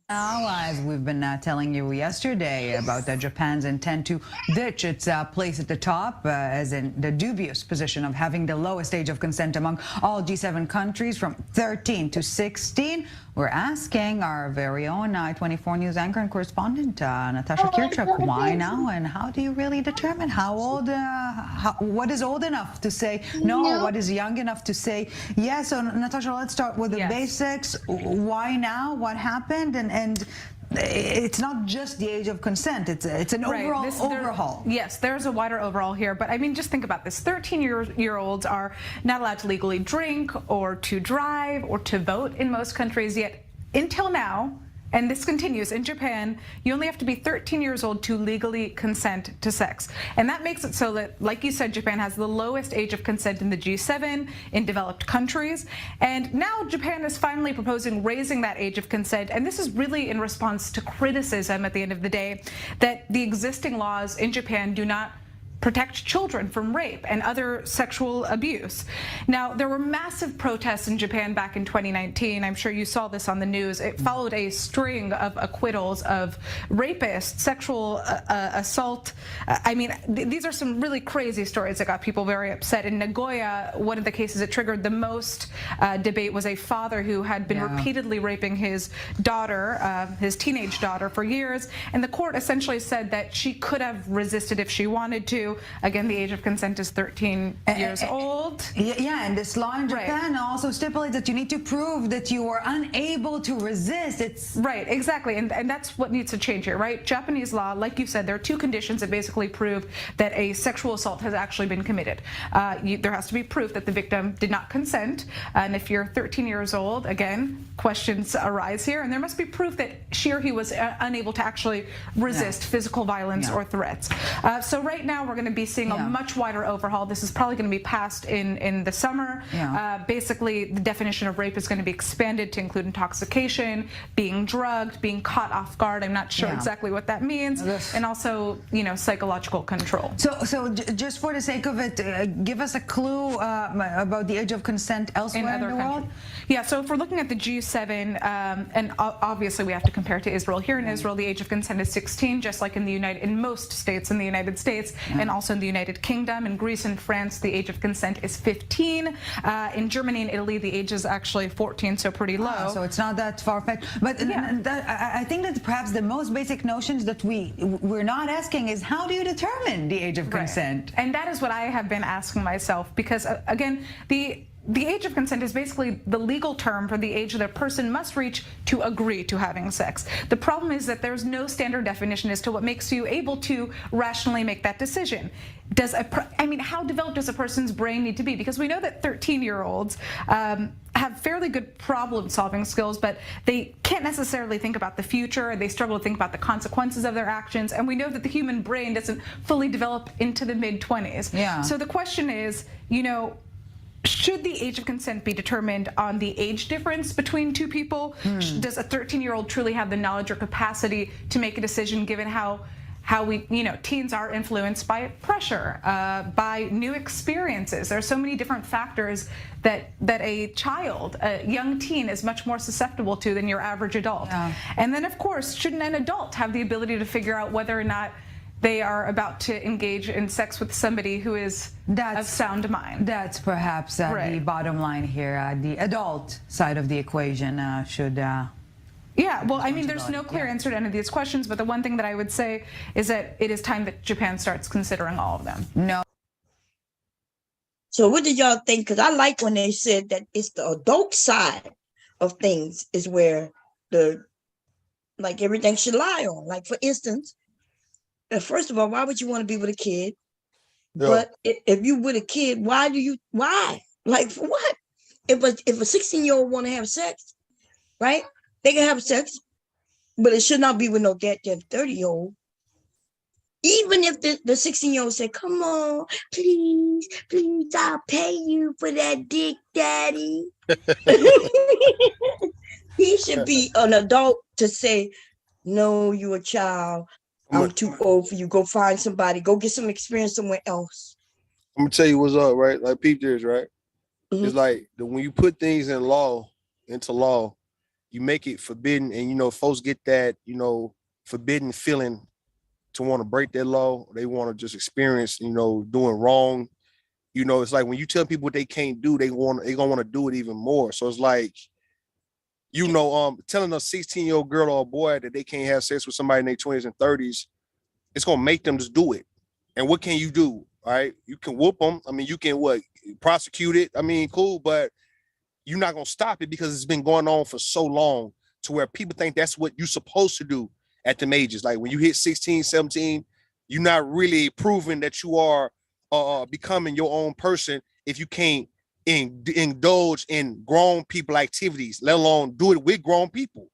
Now, as we've been telling you yesterday about Japan's intent to ditch its place at the top, as in the dubious position of having the lowest age of consent among all G7 countries from 13 to 16, we're asking our very own I-24 News anchor and correspondent, Natasha Kirchhoff, why now and how do you really determine how old, what is old enough to say no, what is young enough to say yes? So, Natasha, let's start with the basics. Why now? What happened? And it's not just the age of consent. It's an overall overhaul. Yes, there's a wider overall here, but I mean, just think about this. 13-year-olds are not allowed to legally drink or to drive or to vote in most countries, yet until now, and this continues in Japan, you only have to be 13 years old to legally consent to sex. And that makes it so that, like you said, Japan has the lowest age of consent in the G7 in developed countries. And now Japan is finally proposing raising that age of consent. And this is really in response to criticism at the end of the day that the existing laws in Japan do not protect children from rape and other sexual abuse. Now, there were massive protests in Japan back in 2019. I'm sure you saw this on the news. It followed a string of acquittals of rapists, sexual assault. I mean, these are some really crazy stories that got people very upset. In Nagoya, one of the cases that triggered the most debate was a father who had been repeatedly raping his daughter, his teenage daughter, for years. And the court essentially said that she could have resisted if she wanted to. Again, the age of consent is 13 years old. Yeah, and this law in Japan also stipulates that you need to prove that you were unable to resist. It's right, exactly, and that's what needs to change here, right? Japanese law, like you said, there are two conditions that basically prove that a sexual assault has actually been committed. There has to be proof that the victim did not consent, and if you're 13 years old, again, questions arise here, and there must be proof that she or he was unable to actually resist physical violence or threats. So right now, we're going to be seeing a much wider overhaul. This is probably going to be passed in the summer. Basically, the definition of rape is going to be expanded to include intoxication, being drugged, being caught off guard. I'm not sure exactly what that means, and also, you know, psychological control. So just for the sake of it, give us a clue about the age of consent elsewhere in the world. Yeah. So if we're looking at the G7, and obviously we have to compare to Israel. Here in Israel, the age of consent is 16, just like in most states in the United States. And also in the United Kingdom. In Greece and France, the age of consent is 15. In Germany and Italy, the age is actually 14, so pretty low. So it's not that far-fetched. But I think that perhaps the most basic notions that we're not asking is, how do you determine the age of consent? And that is what I have been asking myself, because again, the age of consent is basically the legal term for the age that a person must reach to agree to having sex. The problem is that there's no standard definition as to what makes you able to rationally make that decision. How developed does a person's brain need to be? Because we know that 13-year-olds have fairly good problem-solving skills, but they can't necessarily think about the future. They struggle to think about the consequences of their actions. And we know that the human brain doesn't fully develop into the mid-20s. Yeah. So the question is, you know, should the age of consent be determined on the age difference between two people? Does a 13-year-old truly have the knowledge or capacity to make a decision, given how we, you know, teens are influenced by pressure, by new experiences? There are so many different factors that a child, a young teen, is much more susceptible to than your average adult. And then, of course, shouldn't an adult have the ability to figure out whether or not they are about to engage in sex with somebody who is of sound mind? That's perhaps the bottom line here. The adult side of the equation should... Yeah, well, I mean, there's no clear answer to any of these questions, but the one thing that I would say is that it is time that Japan starts considering all of them. No. So what did y'all think? Because I like when they said that it's the adult side of things is where everything should lie on. Like, for instance, first of all, why would you want to be with a kid? Yeah. But if you with a kid, why? Like, for what? If a 16-year-old want to have sex, right? They can have sex, but it should not be with no goddamn 30-year-old. Even if the 16-year-old say, come on, please, I'll pay you for that dick, daddy. He should be an adult to say, no, you a child. I'm too old for you. Go find somebody. Go get some experience somewhere else. I'm gonna tell you what's up, right? Like, peep this, right? It's like when you put things into law, you make it forbidden, and, you know, folks get that, you know, forbidden feeling to want to break that law. They want to just experience, you know, doing wrong. You know, it's like when you tell people what they can't do, they gonna want to do it even more. So it's like, you know, telling a 16-year-old girl or a boy that they can't have sex with somebody in their 20s and 30s, it's gonna make them just do it. And what can you do? All right, you can whoop them. I mean, you can prosecute it. I mean, cool, but you're not gonna stop it because it's been going on for so long. to where people think that's what you're supposed to do at them ages. Like when you hit 16, 17, you're not really proving that you are becoming your own person if you can't indulge in grown people activities, let alone do it with grown people,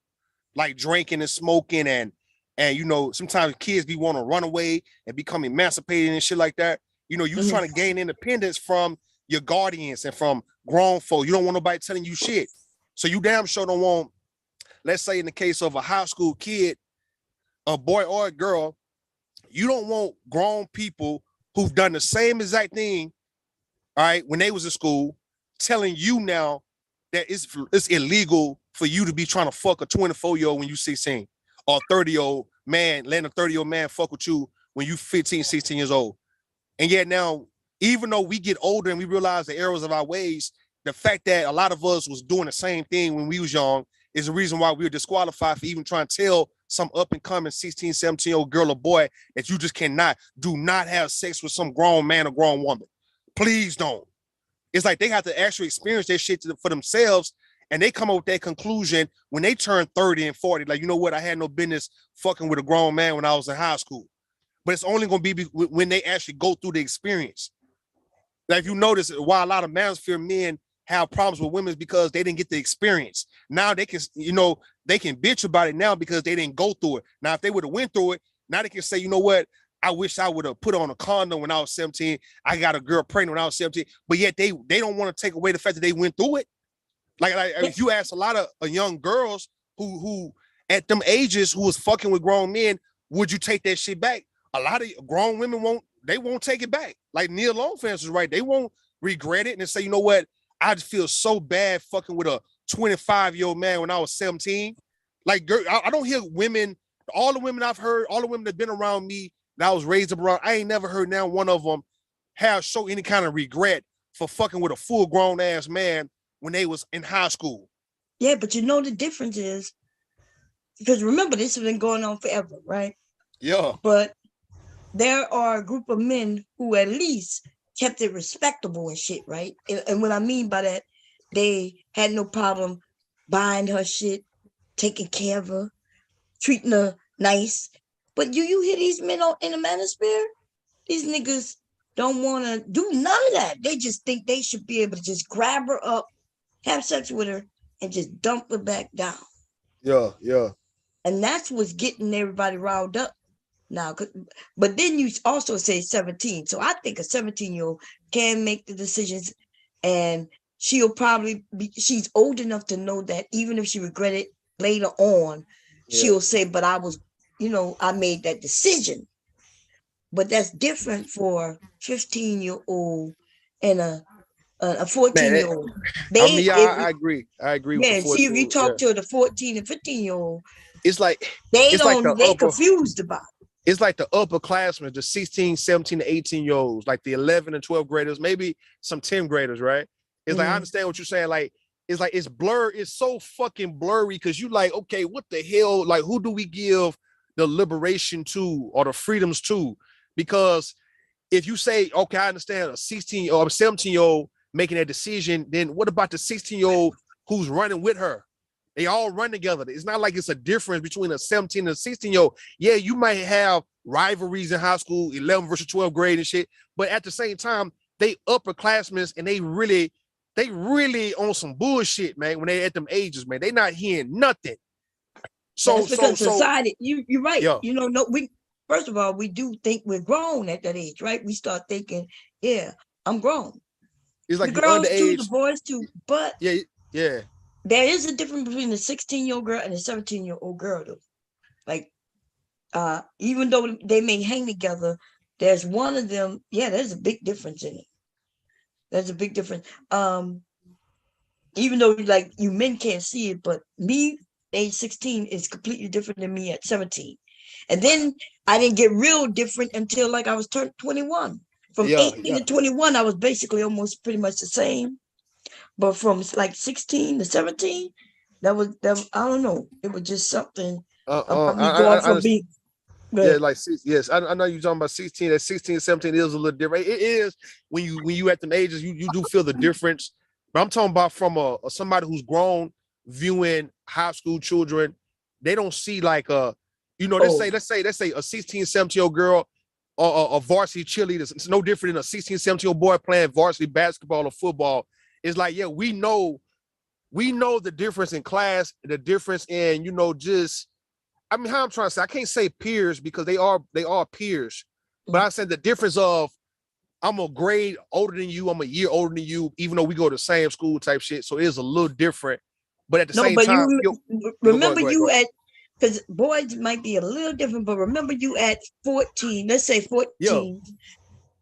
like drinking and smoking and you know, sometimes kids be want to run away and become emancipated and shit like that. You know, you're trying to gain independence from your guardians and from grown folk. You don't want nobody telling you shit. So you damn sure don't want, let's say in the case of a high school kid, a boy or a girl, you don't want grown people who've done the same exact thing, all right, when they was in school, telling you now that it's illegal for you to be trying to fuck a 24-year-old when you 16, or a 30-year-old man, letting a 30-year-old man fuck with you when you 15, 16 years old. And yet now, even though we get older and we realize the errors of our ways, the fact that a lot of us was doing the same thing when we was young is the reason why we were disqualified for even trying to tell some up and coming 16, 17-year-old girl or boy that you just do not have sex with some grown man or grown woman. Please don't. It's like they have to actually experience that shit for themselves, and they come up with that conclusion when they turn 30 and 40. Like, you know what? I had no business fucking with a grown man when I was in high school. But it's only going to be when they actually go through the experience. Like, if you notice why a lot of manosphere men have problems with women is because they didn't get the experience. Now they can, you know, they can bitch about it now because they didn't go through it. Now, if they would have went through it, now they can say, you know what? I wish I would have put on a condom when I was 17. I got a girl pregnant when I was 17. But yet they don't want to take away the fact that they went through it. Like if you ask a lot of young girls who at them ages who was fucking with grown men, would you take that shit back? A lot of grown women won't take it back. Like Neil Longfans was right. They won't regret it and say, you know what? I just feel so bad fucking with a 25-year-old man when I was 17. Like, girl, I don't hear women, all the women I've heard, all the women that been around me that I was raised up around, I ain't never heard now one of them show any kind of regret for fucking with a full grown ass man when they was in high school. Yeah, but you know the difference is, because remember, this has been going on forever, right? Yeah. But there are a group of men who at least kept it respectable and shit, right? And what I mean by that, they had no problem buying her shit, taking care of her, treating her nice. But you hear these men in the manosphere? These niggas don't want to do none of that. They just think they should be able to just grab her up, have sex with her, and just dump her back down. Yeah, yeah. And that's what's getting everybody riled up now. But then you also say 17. So I think a 17-year-old can make the decisions, and she'll probably she's old enough to know that even if she regret it later on, she'll say, but I was, you know, I made that decision. But that's different for 15-year-old and a 14-year-old. I agree. I agree. Yeah, with the see, if you talk to the 14 and 15-year-old, it's like they're confused about it. It's like the upperclassmen, the 16, 17, to 18-year-olds, like the 11 and 12 graders, maybe some 10 graders, right? It's like, I understand what you're saying. Like, it's blurred. It's so fucking blurry because you like, okay, what the hell? Like, who do we give the liberation to or the freedoms to? Because if you say, okay, I understand a 16 or 17-year-old making that decision, then what about the 16-year-old who's running with her? They all run together. It's not like it's a difference between a 17 and a 16-year-old. Yeah, you might have rivalries in high school, 11 versus 12 grade and shit, but at the same time, they upperclassmen and they really on some bullshit, man, when they at them ages, man. They not hearing nothing. So that's because society, you're right. Yeah. You know, we first of all, we do think we're grown at that age, right? We start thinking, yeah, I'm grown. It's like the girls underage. too, the boys too, but yeah. There is a difference between a 16-year-old girl and a 17-year-old girl, though. Like, even though they may hang together, there's one of them. Yeah, there's a big difference in it. There's a big difference. Even though like you men can't see it, but me, age 16, is completely different than me at 17. And then I didn't get real different until like I was turned 21. From 18 to 21, I was basically almost pretty much the same. But from like 16 to 17, that was I don't know. It was just something about me going from being. Yeah, like yes, I know you're talking about 16. At 16, 17 is a little different. It is when you at them ages, you do feel the difference. But I'm talking about from somebody who's grown viewing high school children. They don't see like let's say a 16, 17-year-old girl or a varsity cheerleader. It's no different than a 16, 17-year-old boy playing varsity basketball or football. It's like, yeah, we know the difference in class, the difference in, just, I mean, how I'm trying to say, I can't say peers because they are peers, but I said the difference of I'm a grade older than you, I'm a year older than you, even though we go to the same school type shit. So it is a little different, but at the same time, remember you at, because boys might be a little different, but remember you at 14, let's say 14,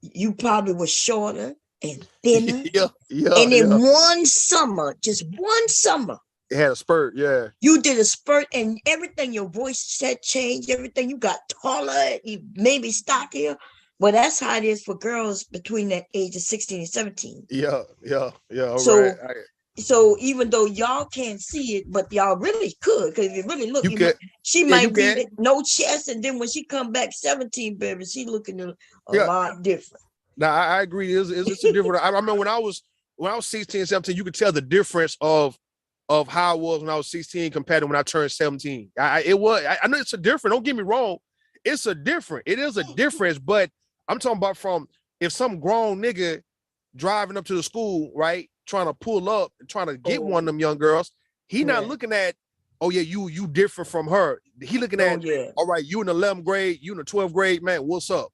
you probably was shorter and thinner. And in one summer, just one summer, it had a spurt, you did a spurt and everything, your voice set changed, everything, you got taller, you maybe stockier. Well, that's how it is for girls between that age of 16 and 17. Yeah. So, right. So even though y'all can't see it, but y'all really could, because if you really look, she might be no chest, and then when she come back 17, baby, she looking a lot different. Now I agree. It's a different. I remember when I was 16, 17, you could tell the difference of how I was when I was 16 compared to when I turned 17. I know it's a different. Don't get me wrong. It is a difference, but I'm talking about from if some grown nigga driving up to the school, right, trying to pull up and trying to get one of them young girls, he not looking at, oh yeah, you different from her. He looking at, all right, you in the 11th grade, you in the 12th grade, man, what's up?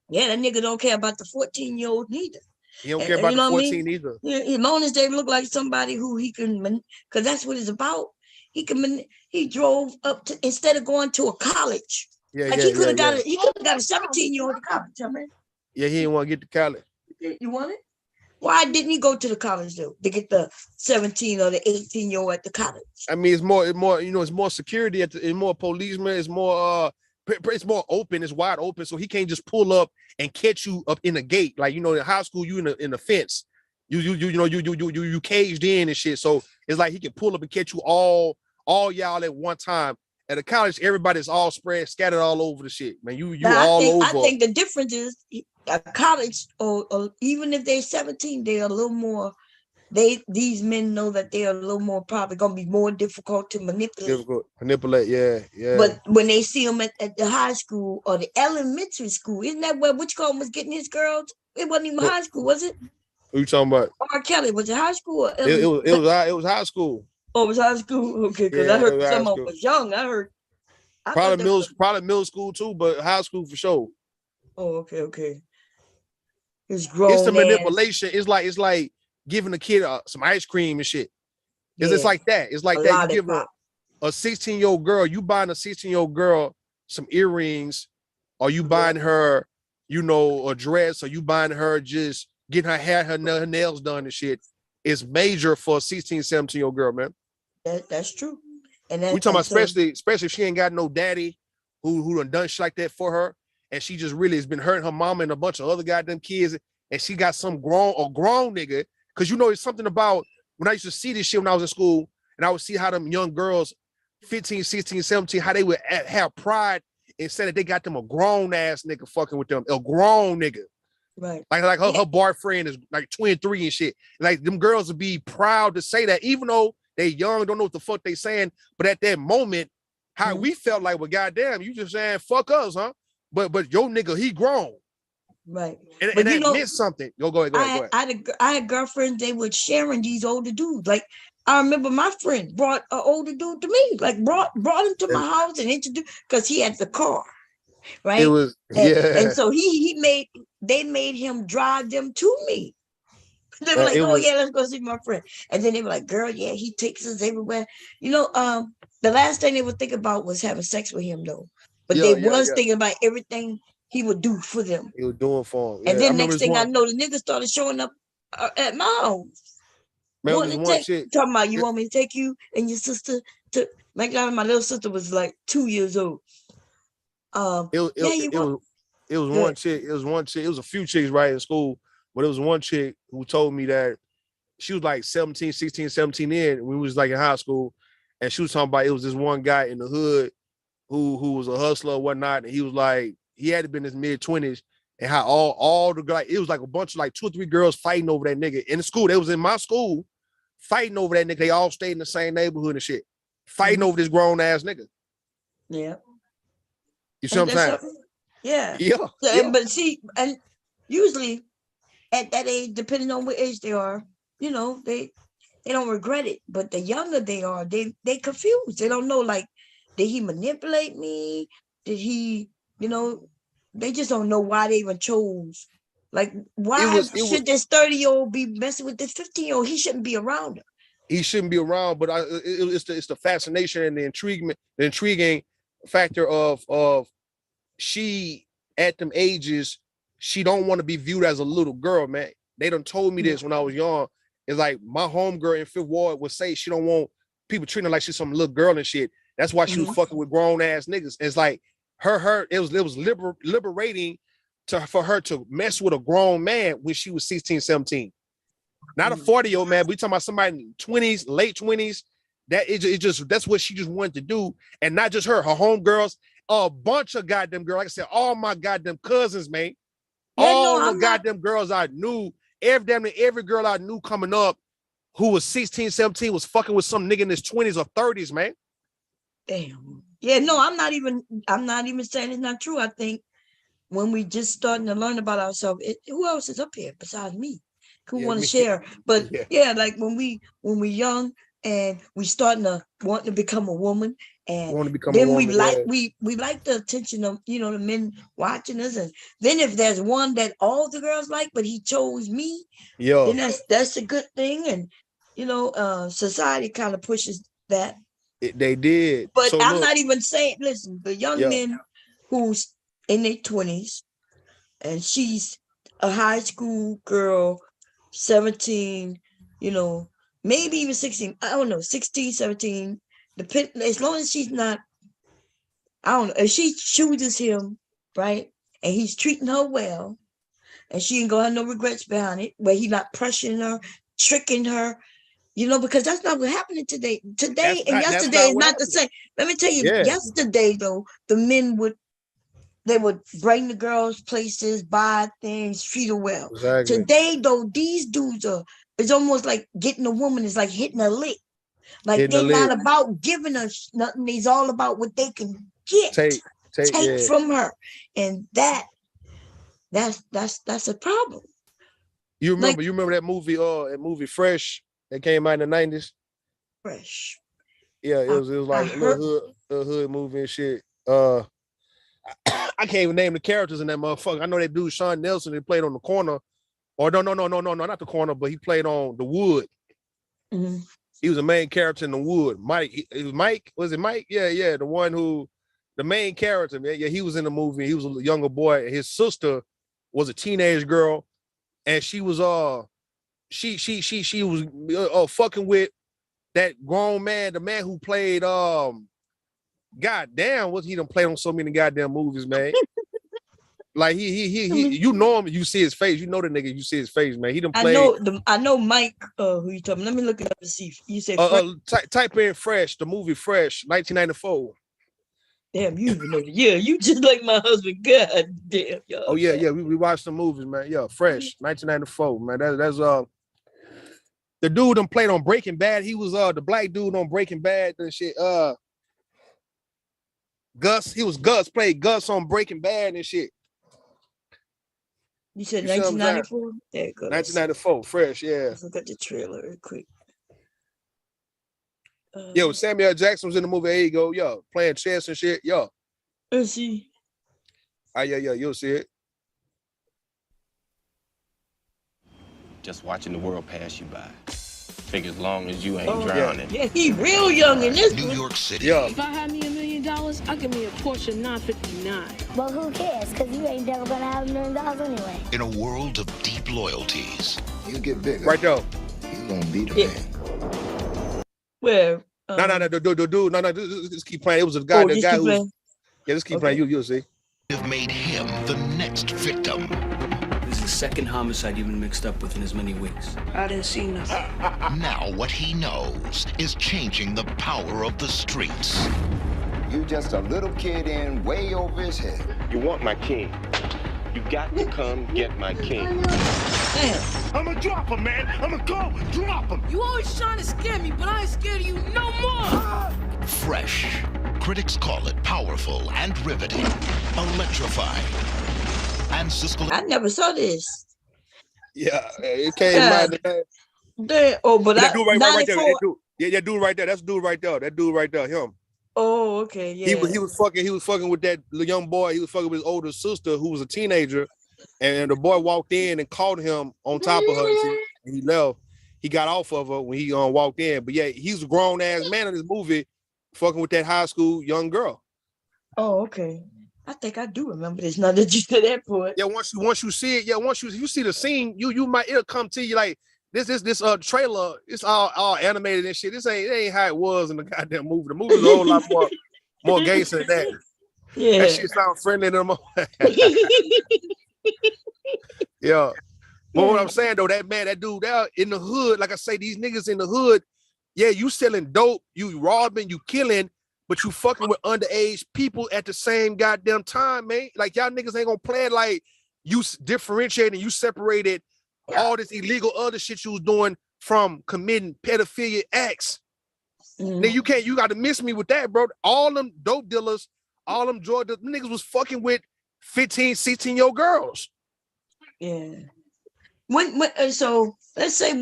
Yeah, that nigga don't care about the 14-year-old neither. He don't care about the 14 either. As long as they look like somebody who he can, because that's what it's about. He drove up to, instead of going to a college. He could have got a 17-year-old to college, man. Yeah, he didn't want to get to college. You want it? Why didn't he go to the college though? To get the 17 or the 18-year-old at the college? I mean, it's more, it's more security, it's more policemen, it's more open, it's wide open, so he can't just pull up and catch you up in the gate. Like, in high school, you in the fence. You caged in and shit. So it's like he can pull up and catch you all y'all at one time. At a college, everybody's all spread, scattered all over the shit, man. I think the difference is a college, or even if they're 17, they're a little more. These men know that they're a little more probably gonna be more difficult to manipulate. Yeah. But when they see them at the high school or the elementary school, isn't that where Whichcomb was getting his girls? It wasn't even high school, was it? Who you talking about? R. Kelly, was it high school? Or it was high school. Oh, it was high school. Okay, because I heard someone was young. Probably middle school too, but high school for sure. Oh, okay. It's grown. It's the manipulation. It's like giving a kid some ice cream and shit. It's like that. It's like that. You give a 16-year-old girl, you buying a 16-year-old girl some earrings, or you buying her, a dress, or you buying her just getting her hair, her nails done and shit. It's major for a 16, 17-year-old girl, man. That's true. And we talking about especially if she ain't got no daddy who done shit like that for her, and she just really has been hurting her mama and a bunch of other goddamn kids, and she got some grown nigga. Because it's something about when I used to see this shit when I was in school, and I would see how them young girls, 15, 16, 17, how they would have pride instead of they got them a grown ass nigga fucking with them, a grown nigga. Right. Like her boyfriend is like 23 and shit. Like them girls would be proud to say that, even though they young, don't know what the fuck they saying. But at that moment, how we felt like, well, goddamn, you just saying fuck us, huh? But your nigga, he grown. Right. And that meant something. Go ahead. I had girlfriends, they were sharing these older dudes. Like, I remember my friend brought an older dude to me, like brought him to my house and introduced, because he had the car. Right. It was, and so they made him drive them to me. They were like, let's go see my friend. And then they were like, girl, yeah, he takes us everywhere. The last thing they would think about was having sex with him, though. But they was thinking about everything he would do for them. He was doing for them. And then next thing I know, the niggas started showing up at my house. Talking about, you want me to take you and your sister to McDonald's? My little sister was like 2 years old. It was one chick. It was a few chicks right in school, but it was one chick who told me that she was like 17 in when we was like in high school, and she was talking about it was this one guy in the hood who was a hustler or whatnot, and he was like, he had to be in his mid-20s, and how all the guys, it was like a bunch of like 2 or 3 girls fighting over that nigga in the school. They was in my school fighting over that nigga. They all stayed in the same neighborhood and shit. Fighting over this grown ass nigga. Yeah. You see what I'm saying? Yeah. Yeah. But see, and usually at that age, depending on what age they are, you know, they don't regret it. But the younger they are, they confused. They don't know, like, did he manipulate me? Did he, you know, they just don't know why they even chose. Like, why should this 30-year-old be messing with this 15-year-old? He shouldn't be around her. He shouldn't be around, but it's the fascination and the intriguing factor of she at them ages, she don't want to be viewed as a little girl, man. They done told me this when I was young. It's like my homegirl in Fifth Ward would say she don't want people treating her like she's some little girl and shit. That's why she was fucking with grown ass niggas. It's like it was liberating for her to mess with a grown man when she was 16, 17. Not a 40-year-old man, but we talking about somebody in 20s, late 20s. That's what she just wanted to do. And not just her homegirls, a bunch of goddamn girls. Like I said, all my goddamn cousins, man. All the goddamn girls I knew, every girl I knew coming up who was 16, 17 was fucking with some nigga in his 20s or 30s, man. Damn. Yeah, no, I'm not even saying it's not true. I think when we just starting to learn about ourselves, who else is up here besides me? Who want to share? But yeah, like when we young and we starting to want to become a woman, and then we like the attention of, you know, the men watching us, and then if there's one that all the girls like, but he chose me, then that's a good thing. And you know, society kind of pushes that. They did, but so I'm not even saying. Listen, the young men who's in their 20s, and she's a high school girl, 17, you know, maybe even 16. I don't know, 16, 17. As long as she's not, I don't know, if she chooses him, right, and he's treating her well, and she ain't gonna have no regrets behind it, where he's not pressuring her, tricking her, you know, because that's not what happening today. Today and yesterday is not the same. Let me tell you, yesterday though, the men would bring the girls places, buy things, treat her well. Exactly. Today though, these dudes it's almost like getting a woman is like hitting a lick. Like they're not about giving us nothing. It's all about what they can get, take from her, and that's a problem. You remember that movie Fresh that came out in the 90s? Fresh. Yeah, it was like a hood movie and shit. I can't even name the characters in that motherfucker. I know that dude Sean Nelson, he played on the corner, or no, not the corner, but he played on the Wood. Mm-hmm. He was a main character in the Wood. Mike. Was it Mike? Yeah. The one who, the main character, man. Yeah, he was in the movie. He was a younger boy. His sister was a teenage girl, and she was she was fucking with that grown man, the man who played goddamn, what he done played on so many goddamn movies, man. Like he you know him, you see his face, you know the nigga, you see his face, man. He done played. I know Mike. Who you talking? Let me look it up and see. You said type in Fresh, the movie Fresh, 1994. Damn, you even know the year. You just like my husband. God damn, y'all. Oh yeah, we watched some movies, man. Yeah, Fresh, 1994, man. That's the dude done played on Breaking Bad. He was the black dude on Breaking Bad and shit. Gus, played Gus on Breaking Bad and shit. You said 1994? There it goes. 1994, Fresh, yeah. Let's look at the trailer real quick. Yo, Samuel Jackson was in the movie. There you go, yo, playing chess and shit, yo. Let's see. Yeah, you'll see it. Just watching the world pass you by. Think as long as you ain't drowning. Yeah, he real young in this New York City. Yeah. If I had me $1 million, I'll give me a Porsche 959. Well, who cares? Because you ain't never gonna have $1 million anyway. In a world of deep loyalties. You get bigger. Right there. He's gonna be the man. Where? No, just keep playing. It was a guy, the guy who. Yeah, just keep playing. You'll see. Have made him the next victim. This is the second homicide you've been mixed up with in as many weeks. I didn't see nothing. Now what he knows is changing the power of the streets. You just a little kid in way over his head. You want my king. You got to come get my king. Damn. I'ma drop him, man. I'ma go drop him. You always trying to scare me, but I ain't scared of you no more. Fresh. Critics call it powerful and riveting, electrifying, and Siskel. I never saw this. Yeah, it came out. But that dude right there. 94. That dude, that dude right there. That's the dude right there. That dude right there. Him. Oh, okay, yeah. He was fucking with that young boy. He was fucking with his older sister who was a teenager, and the boy walked in and caught him on top of her. And he left. He got off of her when he walked in. But yeah, he's a grown ass man in this movie, fucking with that high school young girl. Oh, okay. I think I do remember this. Now that you said that part. Yeah, once you see it, once you see the scene, it'll come to you like this trailer. It's all animated and shit. It ain't how it was in the goddamn movie. The movie's a whole lot more gangster than that. Yeah, that shit sounds friendly to them. Yeah. But what I'm saying though, that dude out in the hood, like I say, these niggas in the hood, yeah, you selling dope, you robbing, you killing, but you fucking with underage people at the same goddamn time, man. Like y'all niggas ain't gonna play it like you differentiating, you separated all this illegal other shit you was doing from committing pedophilia acts. Then you got to miss me with that, bro. All them dope dealers, all them drug dealers, niggas was fucking with 15, 16-year-old girls. Yeah. So let's say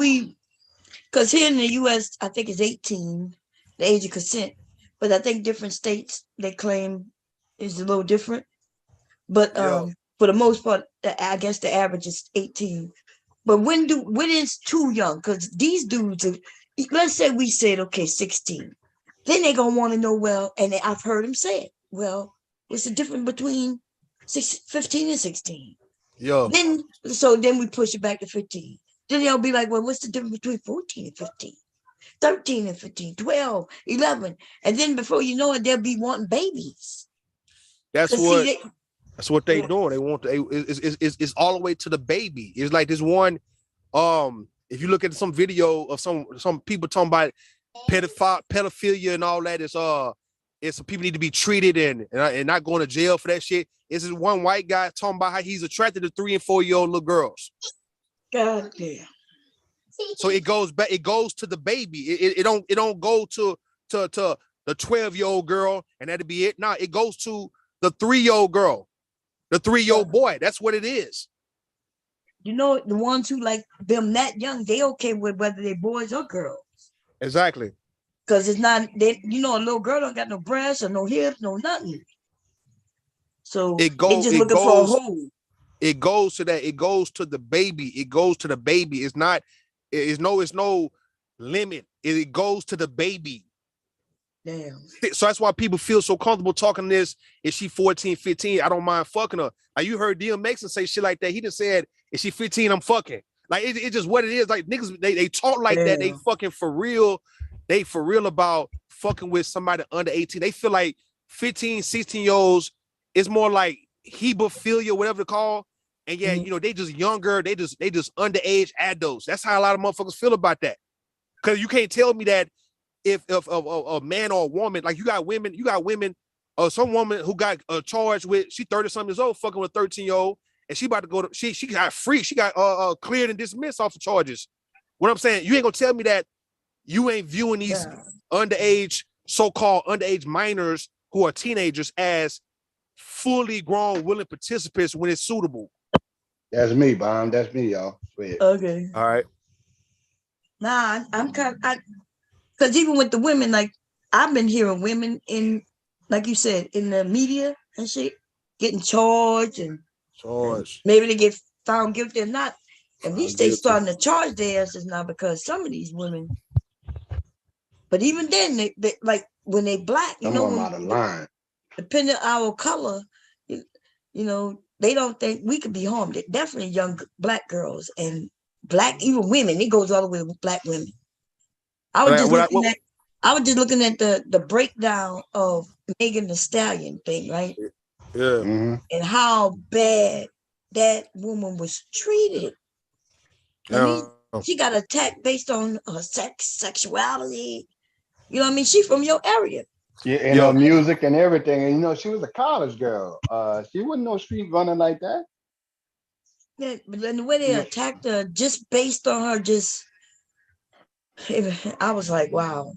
because here in the U.S., I think it's 18, the age of consent. But I think different states, they claim is a little different. But for the most part, I guess the average is 18. But when is too young? Because these dudes, let's say we said, okay, 16. Then they're going to want to know, well, and I've heard them say it, well, what's the difference between 15 and 16? Yeah. Then we push it back to 15. Then they'll be like, well, what's the difference between 14 and 15? 13 and 15, 12, 11. And then before you know it, they'll be wanting babies. That's what they doing. They want it's all the way to the baby. It's like this one, if you look at some video of some people talking about pedophilia and all that, it's people need to be treated and not going to jail for that shit. It's this one white guy talking about how he's attracted to 3 and 4-year-old little girls. God damn. So it goes back. It goes to the baby. It don't go to the 12-year-old girl and that'd be it. No, it goes to the 3-year-old girl, the 3-year-old boy. That's what it is. You know, the ones who like them that young, they okay with whether they boys or girls. Exactly. Because it's not, a little girl don't got no breasts or no hips, no nothing. So they just looking for a hole. It goes to that. It goes to the baby. It goes to the baby. It's no limit. It goes to the baby. Damn. So that's why people feel so comfortable talking this. Is she 14, 15? I don't mind fucking her. Like you heard DMX say shit like that. He just said, is she 15? I'm fucking. Like it's just what it is. Like niggas, they talk like that. They fucking for real. They for real about fucking with somebody under 18. They feel like 15, 16-year-olds is more like hebephilia, whatever they call. And yeah, they just younger. They just underage adults. That's how a lot of motherfuckers feel about that. Because you can't tell me that if a man or a woman, like you got women, or some woman who got charged with, she 30-something years old, fucking with a 13-year-old, and she about to go to, she got free, she got cleared and dismissed off the charges. What I'm saying, you ain't gonna tell me that you ain't viewing these underage, so-called underage minors who are teenagers as fully grown, willing participants when it's suitable. That's me, Bomb. That's me, y'all. Okay. All right. Nah, I'm kind of, because even with the women, like I've been hearing women in, like you said, in the media and shit, getting charged and maybe they get found guilty or not. At least they starting to charge their asses now because some of these women. But even then, they like when they black, I'm out of line. Depending on our color, they don't think we could be harmed. They're definitely young black girls and black even women. It goes all the way with black women. I was just looking at the breakdown of Megan Thee Stallion thing, right? Yeah. Mm-hmm. And how bad that woman was treated. She got attacked based on her sexuality. You know what I mean? She's from your area. Yeah, and her music and everything. And she was a college girl. She wasn't no street running like that. Yeah, but then the way they attacked her, just based on her, I was like, wow.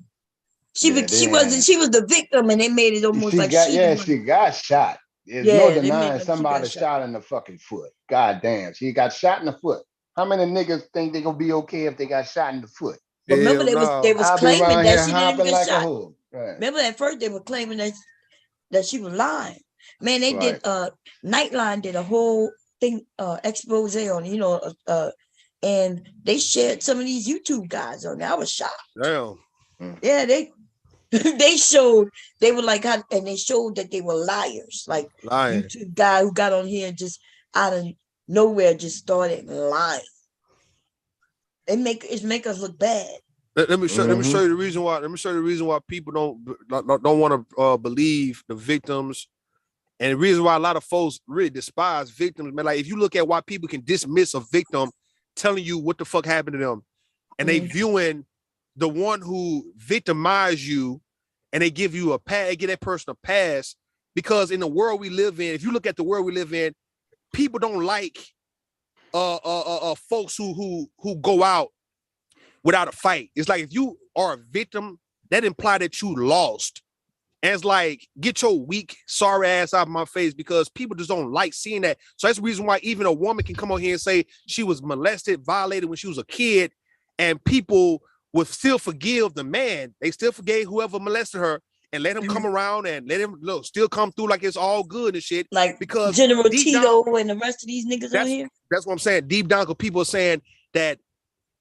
She was the victim, and they made it almost like she got shot. There's no denying somebody shot in the fucking foot. God damn, she got shot in the foot. How many niggas think they gonna be okay if they got shot in the foot? But remember, they was claiming that she didn't even get shot. Right. Remember at first they were claiming that she was lying. Man, they did Nightline did a whole thing expose on and they shared some of these YouTube guys on there. I was shocked. Damn. Yeah, they showed they were like and they showed that they were liars. Like YouTube guy who got on here and just out of nowhere just started lying. It make us look bad. Let me show you the reason why. Let me show you the reason why people don't want to believe the victims, and the reason why a lot of folks really despise victims. Man, like if you look at why people can dismiss a victim, telling you what the fuck happened to them, and they viewing the one who victimized you, and they give you give that person a pass, because in the world we live in, if you look at the world we live in, people don't like folks who go out without a fight. It's like if you are a victim, that implies that you lost. And it's like, get your weak, sorry ass out of my face, because people just don't like seeing that. So that's the reason why even a woman can come on here and say she was molested, violated when she was a kid, and people would still forgive the man. They still forgave whoever molested her and let him come around and let him still come through like it's all good and shit. Like because General P.Do and the rest of these niggas on here. That's what I'm saying. Deep down, because people are saying that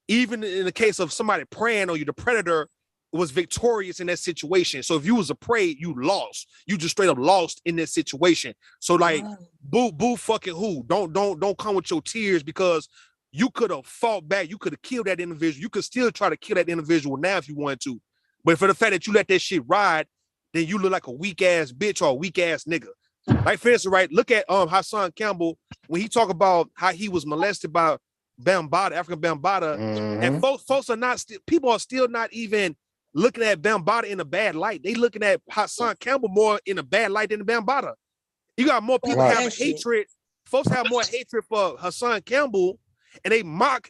even in the case of somebody preying on you, the predator was victorious in that situation. So if you was a prey, you lost. You just straight up lost in that situation. So like, boo fucking who? Don't come with your tears, because you could have fought back. You could have killed that individual. You could still try to kill that individual now if you wanted to. But for the fact that you let that shit ride, then you look like a weak ass bitch or a weak ass nigga. Like for instance, right? Look at Hassan Campbell when he talk about how he was molested by Bambaataa, African Bambaataa, and folks are not people are still not even looking at Bambaataa in a bad light. They looking at Hassan Campbell more in a bad light than the Bambaataa. You got more people having hatred. Folks have more hatred for Hassan Campbell, and they mock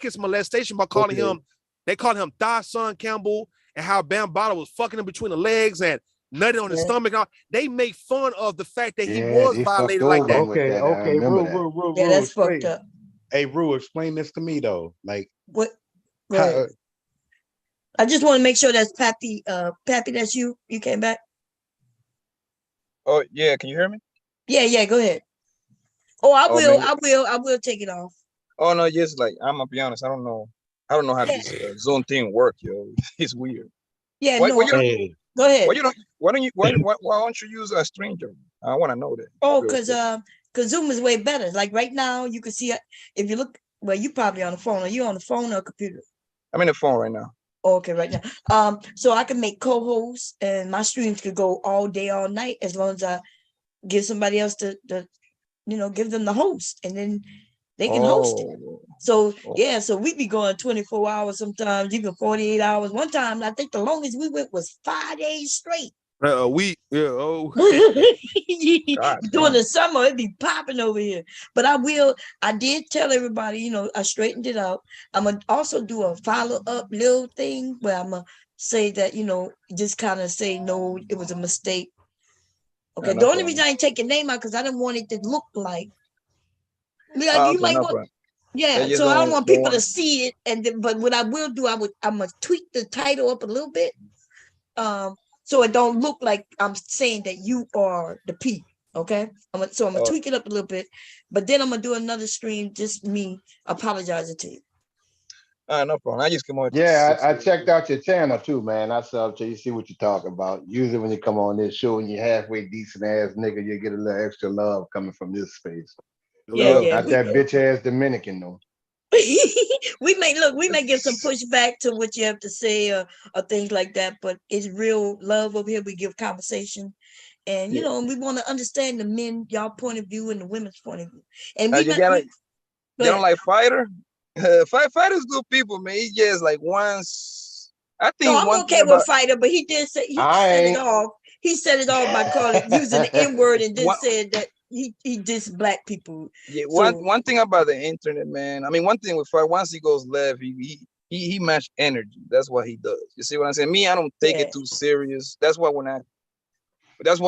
his molestation by calling him. They call him Thigh Son Campbell, and how Bambaataa was fucking him between the legs and nutting on his stomach. They make fun of the fact that he was violated like that. Okay, Rue, that's fucked up. Hey, Rue, explain this to me though. Like what? I just want to make sure that's Pappy. Pappy, that's you. You came back. Oh yeah, can you hear me? Yeah. Go ahead. Oh, I will take it off. Oh no, yes. Like I'm gonna be honest. I don't know how this Zoom thing work, yo. It's weird. Yeah, Go ahead. Why don't you use a stranger? I want to know that. Oh, because Zoom is way better. Like right now, you can see if you look. Well, you probably on the phone. Are you on the phone or a computer? I'm in the phone right now. Okay, right now. So I can make co-hosts, and my streams could go all day, all night, as long as I give somebody else the give them the host, and then they can host it. So so we be going 24 hours sometimes, even 48 hours. One time, I think the longest we went was 5 days straight. A week, yeah. Oh, during the summer, it'd be popping over here. But I did tell everybody, I straightened it out. I'm gonna also do a follow-up little thing where I'm gonna say that, just kind of say no, it was a mistake. Okay, the only reason I ain't take your name out because I didn't want it to look like you might want. Yeah, so I don't want people to see it, but what I will do, I'm gonna tweak the title up a little bit. So it don't look like I'm saying that you are the P, okay? I'm gonna tweak it up a little bit, but then I'm gonna do another stream, just me apologizing to you. No problem. I just come on. Yeah, I checked out your channel too, man. I saw till you see what you're talking about. Usually when you come on this show and you're halfway decent ass nigga, you get a little extra love coming from this space. Not that bitch ass Dominican though. we may give some pushback to what you have to say or things like that, but it's real love over here. We give conversation, and we want to understand the men, y'all point of view, and the women's point of view. And you don't like Fighter? Fighter's good people, man. He just like once. I think I'm okay with Fighter, but he did say he said it all. He said it all by using the N word and then said that he just black people. Yeah, So one thing about the internet, man. I mean, one thing with Fire, once he goes left, he match energy. That's what he does. You see what I'm saying? Me, I don't take it too serious. That's why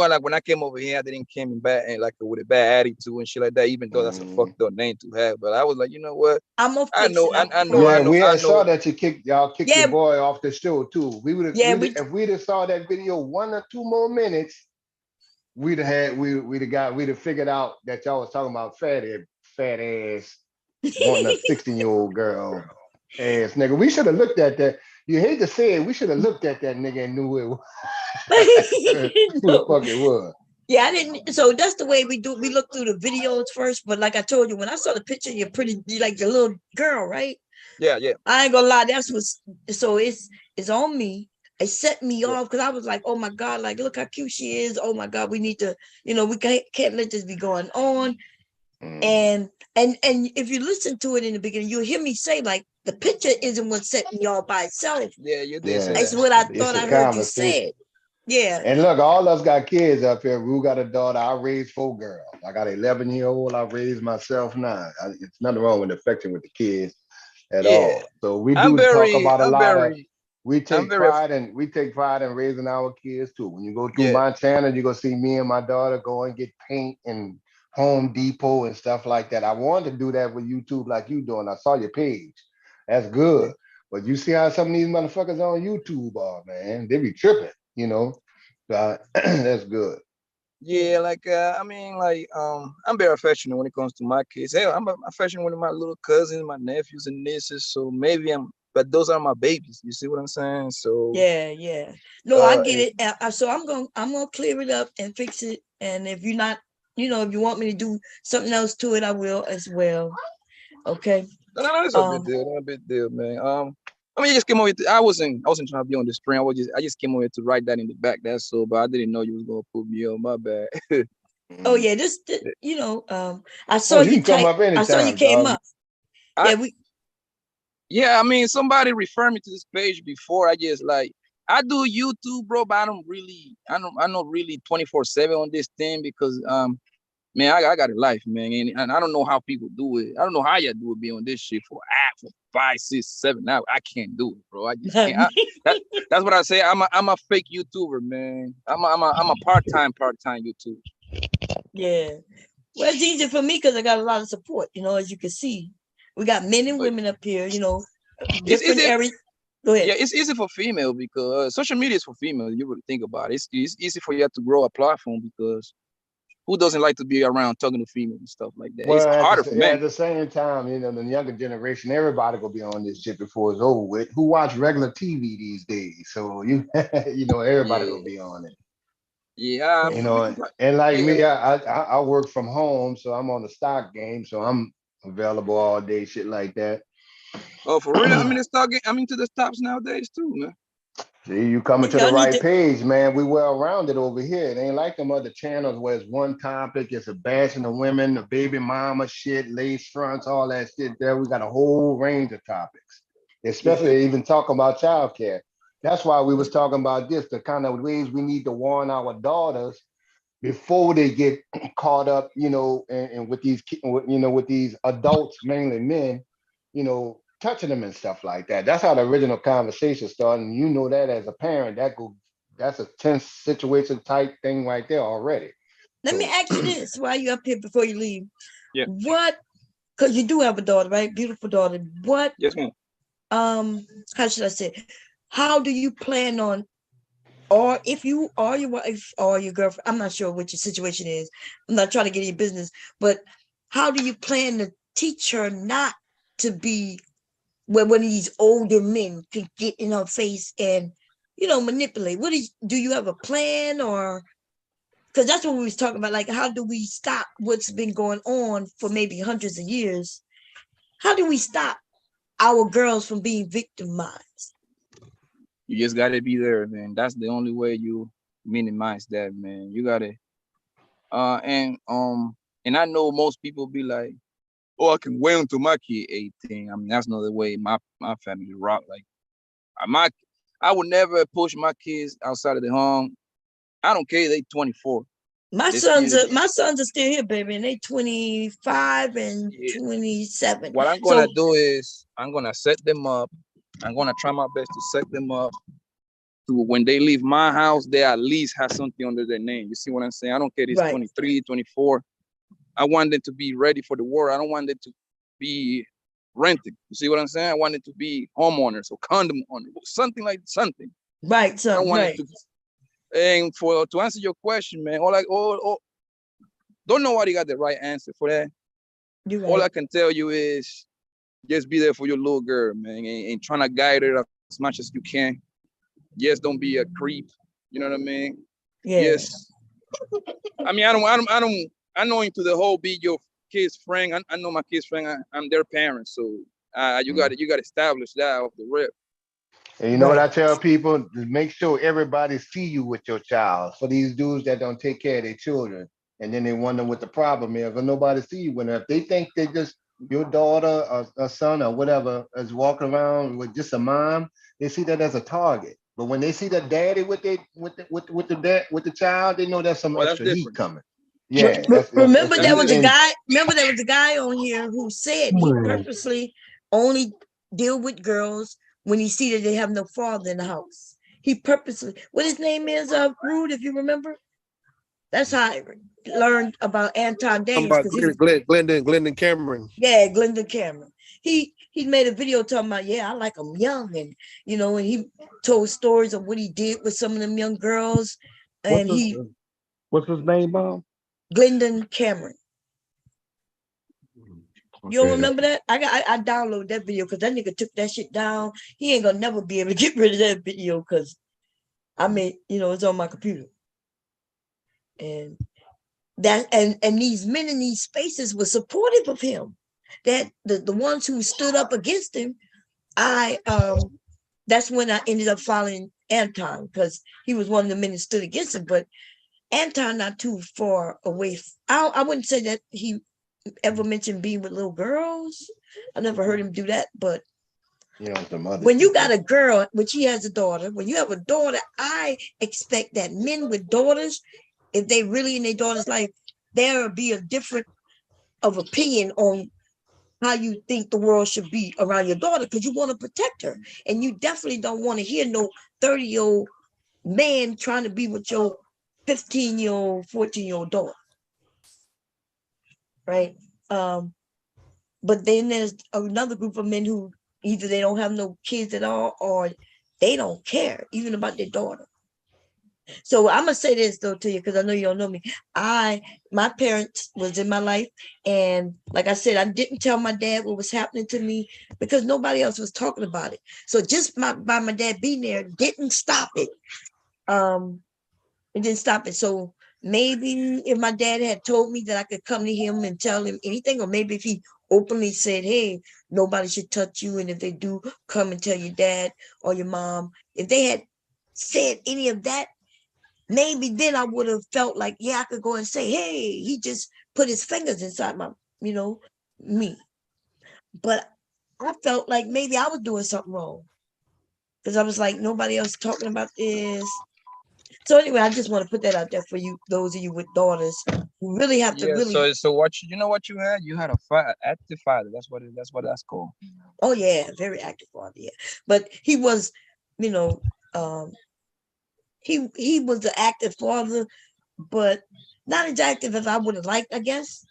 like when I came over here, I didn't came back and like with a bad attitude and shit like that. Even though that's a fucked up name to have, but I was like, you know what? I know. Yeah, we had saw that y'all kicked your boy off the show too. We would have, if we'd have saw that video 1 or 2 more minutes, we'd have figured out that y'all was talking about fat ass wanting a 16-year-old girl ass nigga. We should have looked at that. You hate to say it, we should have looked at that nigga and knew who the fuck it was. Yeah, I didn't. So that's the way we do. We look through the videos first. But like I told you, when I saw the picture, you like the little girl, right? Yeah. I ain't gonna lie. That's what's. So it's on me. It set me off because I was like, oh my God, like look how cute she is. Oh my God, we need to, we can't let this be going on. And if you listen to it in the beginning, you'll hear me say like the picture isn't what set me off by itself. Yeah, you did say That's that. what I thought I heard you say. Yeah. And look, all us got kids up here. Rue got a daughter. I raised 4 girls. I got an 11-year-old. I raised myself now. It's nothing wrong with affection with the kids at all. So we do talk about a lot of. We take pride in raising our kids too. When you go through my channel, you're gonna see me and my daughter go and get paint and Home Depot and stuff like that. I wanted to do that with YouTube like you doing. I saw your page. That's good. But you see how some of these motherfuckers on YouTube are, man. They be tripping. That's good. Yeah, like I mean, like I'm very affectionate when it comes to my kids. Hell, I'm affectionate with my little cousins, my nephews and nieces. So maybe but those are my babies. You see what I'm saying? So yeah. No, I get it. So I'm gonna clear it up and fix it. And if you're not, if you want me to do something else to it, I will as well. Okay. No, it's a big deal. Not a big deal, man. I mean, you just came over. I wasn't trying to be on the stream. I just came over to write that in the back. That's so, but I didn't know you was gonna put me on. My bad. Oh yeah, I saw you come up anytime, I saw you came up. Yeah, I mean, somebody referred me to this page before. I do YouTube, bro, but I'm not really 24/7 on this thing because man, I got a life, man, and I don't know how people do it. I don't know how you do it, be on this shit for 5, 6, 7 hours. I can't do it, bro. I just can't. That's what I say. I'm a fake YouTuber, man. I'm a part-time YouTuber. Yeah. Well, it's easy for me because I got a lot of support. As you can see, we got men and women up here. Different areas. Go ahead. Yeah, it's easy for female because social media is for female. You would think about it. It's easy for you to grow a platform because who doesn't like to be around talking to female and stuff like that? Well, it's harder for men. At the same time, the younger generation, everybody gonna be on this shit before it's over with. Who watch regular TV these days? So everybody gonna be on it. Yeah. And like me, I work from home, so I'm on the stock game, so I'm available all day, shit like that. Oh, for real? I'm into the stocks nowadays too, man. See, you coming to the right page, man. We well-rounded over here. It ain't like them other channels where it's one topic, it's a bashing of women, the baby mama shit, lace fronts, all that shit there. We got a whole range of topics, especially even talking about childcare. That's why we was talking about this, the kind of ways we need to warn our daughters before they get caught up, and with these adults, mainly men, touching them and stuff like that. That's how the original conversation started. And that as a parent, that's a tense situation type thing right there already. Let me ask you this while you're up here before you leave. Yeah. What, because you do have a daughter, right? Beautiful daughter. What? Yes, ma'am. How should I say? How do you plan on, or if you are your wife or your girlfriend, I'm not sure what your situation is. I'm not trying to get in your business, but how do you plan to teach her not to be when one of these older men can get in her face and, manipulate? Do you have a plan, or, because that's what we was talking about, like, how do we stop what's been going on for maybe hundreds of years? How do we stop our girls from being victimized? You just got to be there, man. That's the only way you minimize that, man. You got to, and I know most people be like, oh, I can wait until my kid 18. I mean, that's not the way my family rock. Like, I would never push my kids outside of the home. I don't care, they 24. My sons are still here, baby, and they 25 and 27. What I'm gonna do is I'm gonna set them up. I'm gonna try my best to set them up to when they leave my house, they at least have something under their name. You see what I'm saying? I don't care if it's 23, 24. I want them to be ready for the world. I don't want them to be renting. You see what I'm saying? I want them to be homeowners or condom owners, something like something. Right, something, right. And to answer your question, man, don't nobody got the right answer for that. Right. All I can tell you is just be there for your little girl, man, and trying to guide her as much as you can. Yes, don't be a creep. You know what I mean? Yeah. Yes. I mean, I know into the whole be your kid's friend. I know my kid's friend. I'm their parent, so you got to establish that off the rip. And you know what I tell people? Make sure everybody see you with your child. For these dudes that don't take care of their children, and then they wonder what the problem is, but nobody see you. When if they think they just your daughter or a son or whatever is walking around with just a mom, they see that as a target. But when they see the daddy with the child, they know there's some extra heat coming. Yeah. Remember there was a guy on here who said he purposely only deal with girls when he see that they have no father in the house. He purposely, what his name is, Rude, if you remember. That's how I learned about Anton Daniels. Glendon Cameron. Yeah, Glendon Cameron. He made a video talking about, I like them young, and and he told stories of what he did with some of them young girls. And what's his name, Mom? Glendon Cameron. You don't remember that? I downloaded that video because that nigga took that shit down. He ain't gonna never be able to get rid of that video because it's on my computer. And that and these men in these spaces were supportive of him. That the ones who stood up against him, that's when I ended up following Anton, because he was one of the men that stood against him. But Anton not too far away. I wouldn't say that he ever mentioned being with little girls. I never heard him do that. But when you got a girl, which he has a daughter, when you have a daughter, I expect that men with daughters, if they really in their daughter's life, there will be a different of opinion on how you think the world should be around your daughter, because you want to protect her. And you definitely don't want to hear no 30-year-old man trying to be with your 15-year-old, 14-year-old daughter. Right? But then there's another group of men who either they don't have no kids at all, or they don't care even about their daughter. So I'm gonna say this though to you, because I know you don't know me. My parents was in my life, and like I said, I didn't tell my dad what was happening to me because nobody else was talking about it. So just by my dad being there didn't stop it. It didn't stop it. So maybe if my dad had told me that I could come to him and tell him anything, or maybe if he openly said, hey, nobody should touch you, and if they do, come and tell your dad or your mom. If they had said any of that, maybe then I would have felt like, I could go and say, hey, he just put his fingers inside my, me. But I felt like maybe I was doing something wrong, because I was like, nobody else talking about this. So anyway, I just want to put that out there for you, those of you with daughters who really have to really. So what what you had? You had a active father. That's what that's called. Oh yeah, very active father. Yeah, but he was, he was an active father, but not as active as I would have liked, I guess,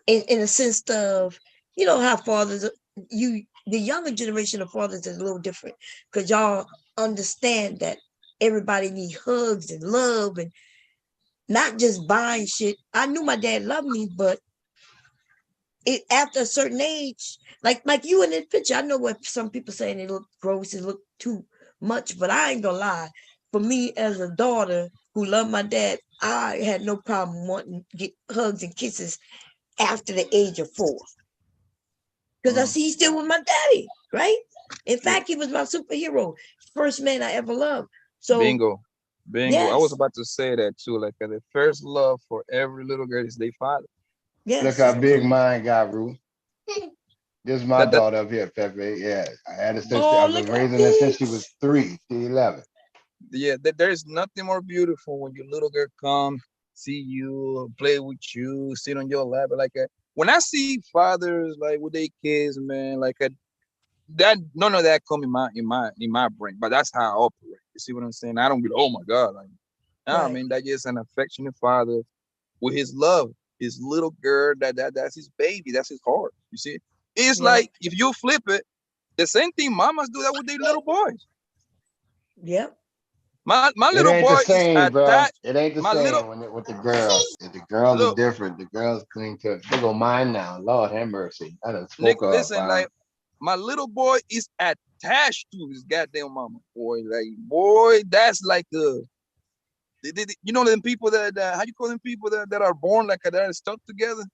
in a sense of, how fathers, the younger generation of fathers is a little different, because y'all understand that everybody need hugs and love and not just buying shit. I knew my dad loved me, but after a certain age, like you in this picture, I know what some people saying it look gross, it look too much, but I ain't gonna lie. For me as a daughter who loved my dad, I had no problem wanting to get hugs and kisses after the age of 4. Because I see he's still with my daddy, right? In fact, he was my superhero, first man I ever loved. So bingo. Yes. I was about to say that too. Like the first love for every little girl is their father. Yes. Look how big mine got, Ruth. This is my daughter up here, Pepe. Yeah, I had her since I've been raising her since she was 3 to 11. Yeah, there's nothing more beautiful when your little girl comes, see you, play with you, sit on your lap. Like when I see fathers like with their kids, man, like that, none of that come in my brain. But that's how I operate. You see what I'm saying? I don't be, oh my God, like, nah, Right. man, that's just an affectionate father with his love, his little girl. That's his baby. That's his heart. You see, it's like if you flip it, the same thing mamas do that with their little boys. Yep. My It little ain't boy the is same, bro. attached. It ain't the My little same with the girls. The girls are look, different. The girls cling to it. They go mine now. Lord have mercy. I done Nick, spoke up, listen, like my little boy is attached to his goddamn mama. Boy, that's like you know them people that how you call them people that are born like that are stuck together?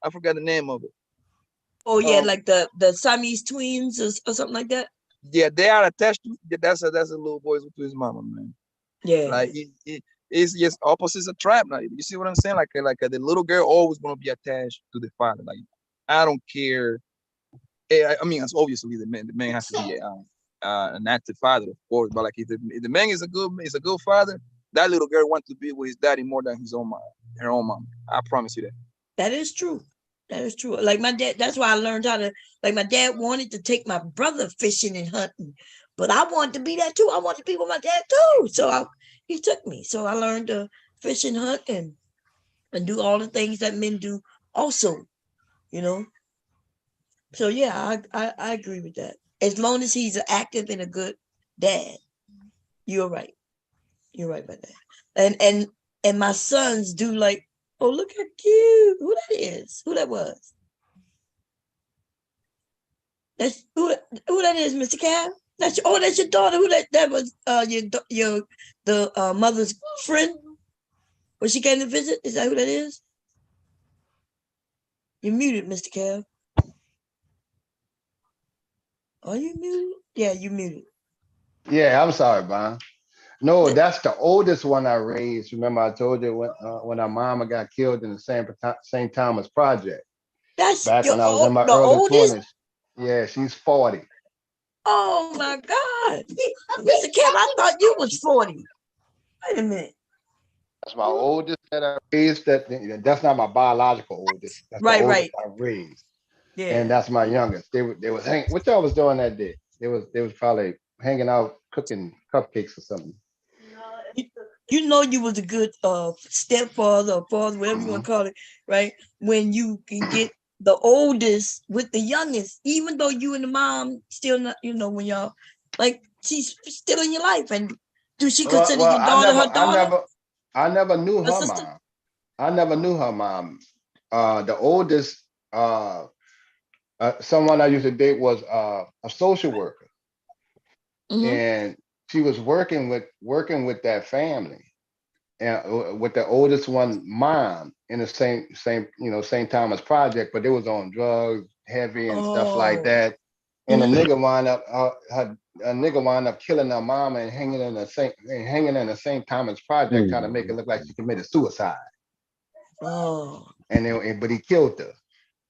I forgot the name of it. Oh yeah, like the Siamese twins or something like that. Yeah, they are attached to. That's a little boy to his mama, man. Yeah, like it's just opposites attract. Now you see what I'm saying? Like the little girl always gonna be attached to the father. Like I don't care. I mean, it's obviously the man has to be an active father, of course. But like if the man is a good father, that little girl wants to be with his daddy more than her own mom. I promise you that. That is true. That is true. Like my dad, that's why I learned how to, like my dad wanted to take my brother fishing and hunting, but I wanted to be that too. I wanted to be with my dad too. So he took me. So I learned to fish and hunt and do all the things that men do also, you know? So yeah, I agree with that. As long as he's active and a good dad, you're right. You're right about that. And my sons do like, oh, look how cute. Who that is? Who that was? That's who that is, Mr. Cav? That's your daughter. Who that was the mother's friend? When she came to visit? Is that who that is? You're muted, Mr. Cav. Are you muted? Yeah, you muted. Yeah, I'm sorry, Bon. No, that's the oldest one I raised. Remember, I told you when our mama got killed in the same Thomas project. That's back when I was in my the early oldest? 20s. Yeah, she's 40. Oh my God, Mr. Cav, I thought you was 40. Wait a minute. That's my oldest that I raised. That's not my biological oldest. That's the oldest I raised. Yeah. And that's my youngest. They was hanging. What y'all was doing that day? They was probably hanging out cooking cupcakes or something. You know you was a good stepfather or father, whatever you want to call it, right? When you can get the oldest with the youngest, even though you and the mom still not, when y'all like she's still in your life. And do she consider your daughter her daughter? I never knew her mom. I never knew her mom. The oldest, someone I used to date was a social worker, and she was working with that family, and with the oldest one mom in the same time as project, but they was on drugs, heavy and stuff like that. And a nigga wound up killing her mama and hanging in the same time as project, trying to make it look like she committed suicide. Oh. But he killed her.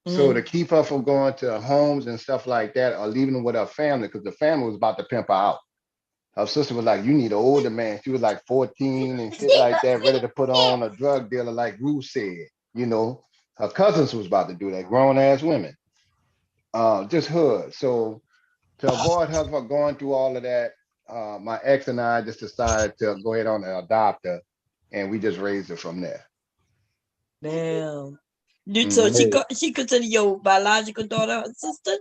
So to keep her from going to homes and stuff like that, or leaving her with her family, because the family was about to pimp her out. Her sister was like, "You need an older man." She was like 14 and shit like that, ready to put on a drug dealer, like Ruth said. Her cousins was about to do that, grown ass women. Just hood. So to avoid her from going through all of that, my ex and I just decided to go ahead on and adopt her, and we just raised her from there. Damn. So she consider your biological daughter her sister?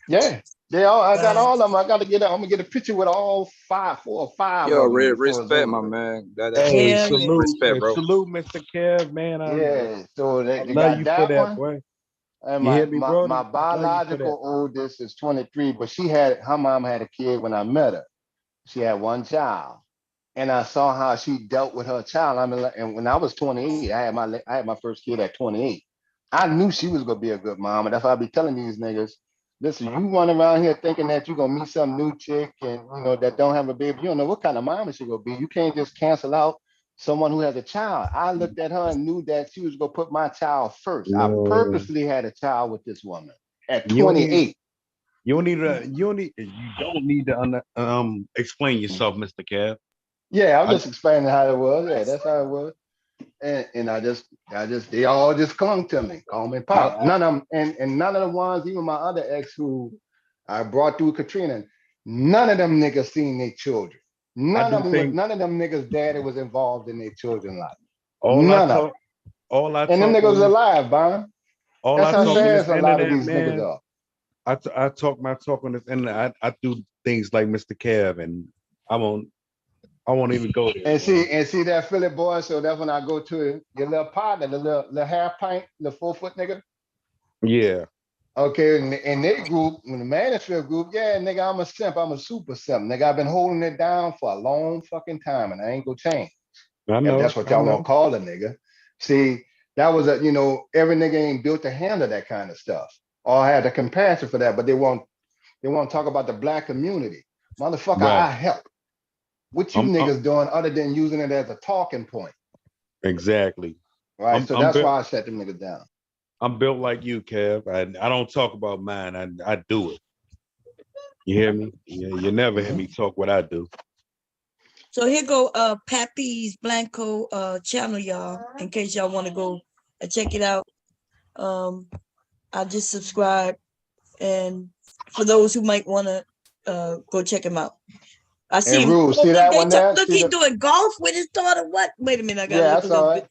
Yeah. I got all of them. I'm gonna get a picture with all 4 or 5 Yo, of them. respect, my man. Hey, salute, respect, bro. Salute, Mr. Kev, man. So I they love got you that for that, one. boy. And You hear me, bro? my biological oldest is 23, but her mom had a kid when I met her. She had one child, and I saw how she dealt with her child. And when I was 28, I had my first kid at 28. I knew she was gonna be a good mom, and that's why I be telling these niggas, listen, you run around here thinking that you're gonna meet some new chick and that don't have a baby. You don't know what kind of mom she gonna be. You can't just cancel out someone who has a child. I looked at her and knew that she was gonna put my child first. I purposely had a child with this woman at 28. You don't need to explain yourself, Mr. Kev. Yeah, I'm just explaining how it was. Yeah, that's how it was. And they all just clung to me, call me Pop. None of them, and none of the ones, even my other ex who I brought through Katrina, none of them niggas seen their children. None of them niggas' daddy was involved in their children's life. None of them. And them niggas alive, Bon. That's how sad a lot of these niggas are. I talk my talk on this internet. I do things like Mr. Kev, and I won't even go there. And see that Philly boy. So that's when I go to your little partner, the little half pint, the 4 foot nigga. Yeah. Okay, in their group, in the Mansfield group, yeah, nigga, I'm a simp. I'm a super simp. Nigga, I've been holding it down for a long fucking time, and I ain't gonna change. I know. If that's what y'all want to call a nigga. See, that was every nigga ain't built to handle that kind of stuff. Or had a compassion for that, but they want to talk about the black community. Motherfucker, right. I help. What you niggas doing other than using it as a talking point? Exactly. Right. So that's why I shut them niggas down. I'm built like you, Kev. I don't talk about mine. I do it. You hear me? You never hear me talk what I do. So here go Pappy's Blanco channel, y'all, in case y'all want to go check it out. I just subscribe, and for those who might want to go check him out. I see him. Rue, see that one there? Look, he's doing golf with his daughter. What? Wait a minute, I gotta look a little bit.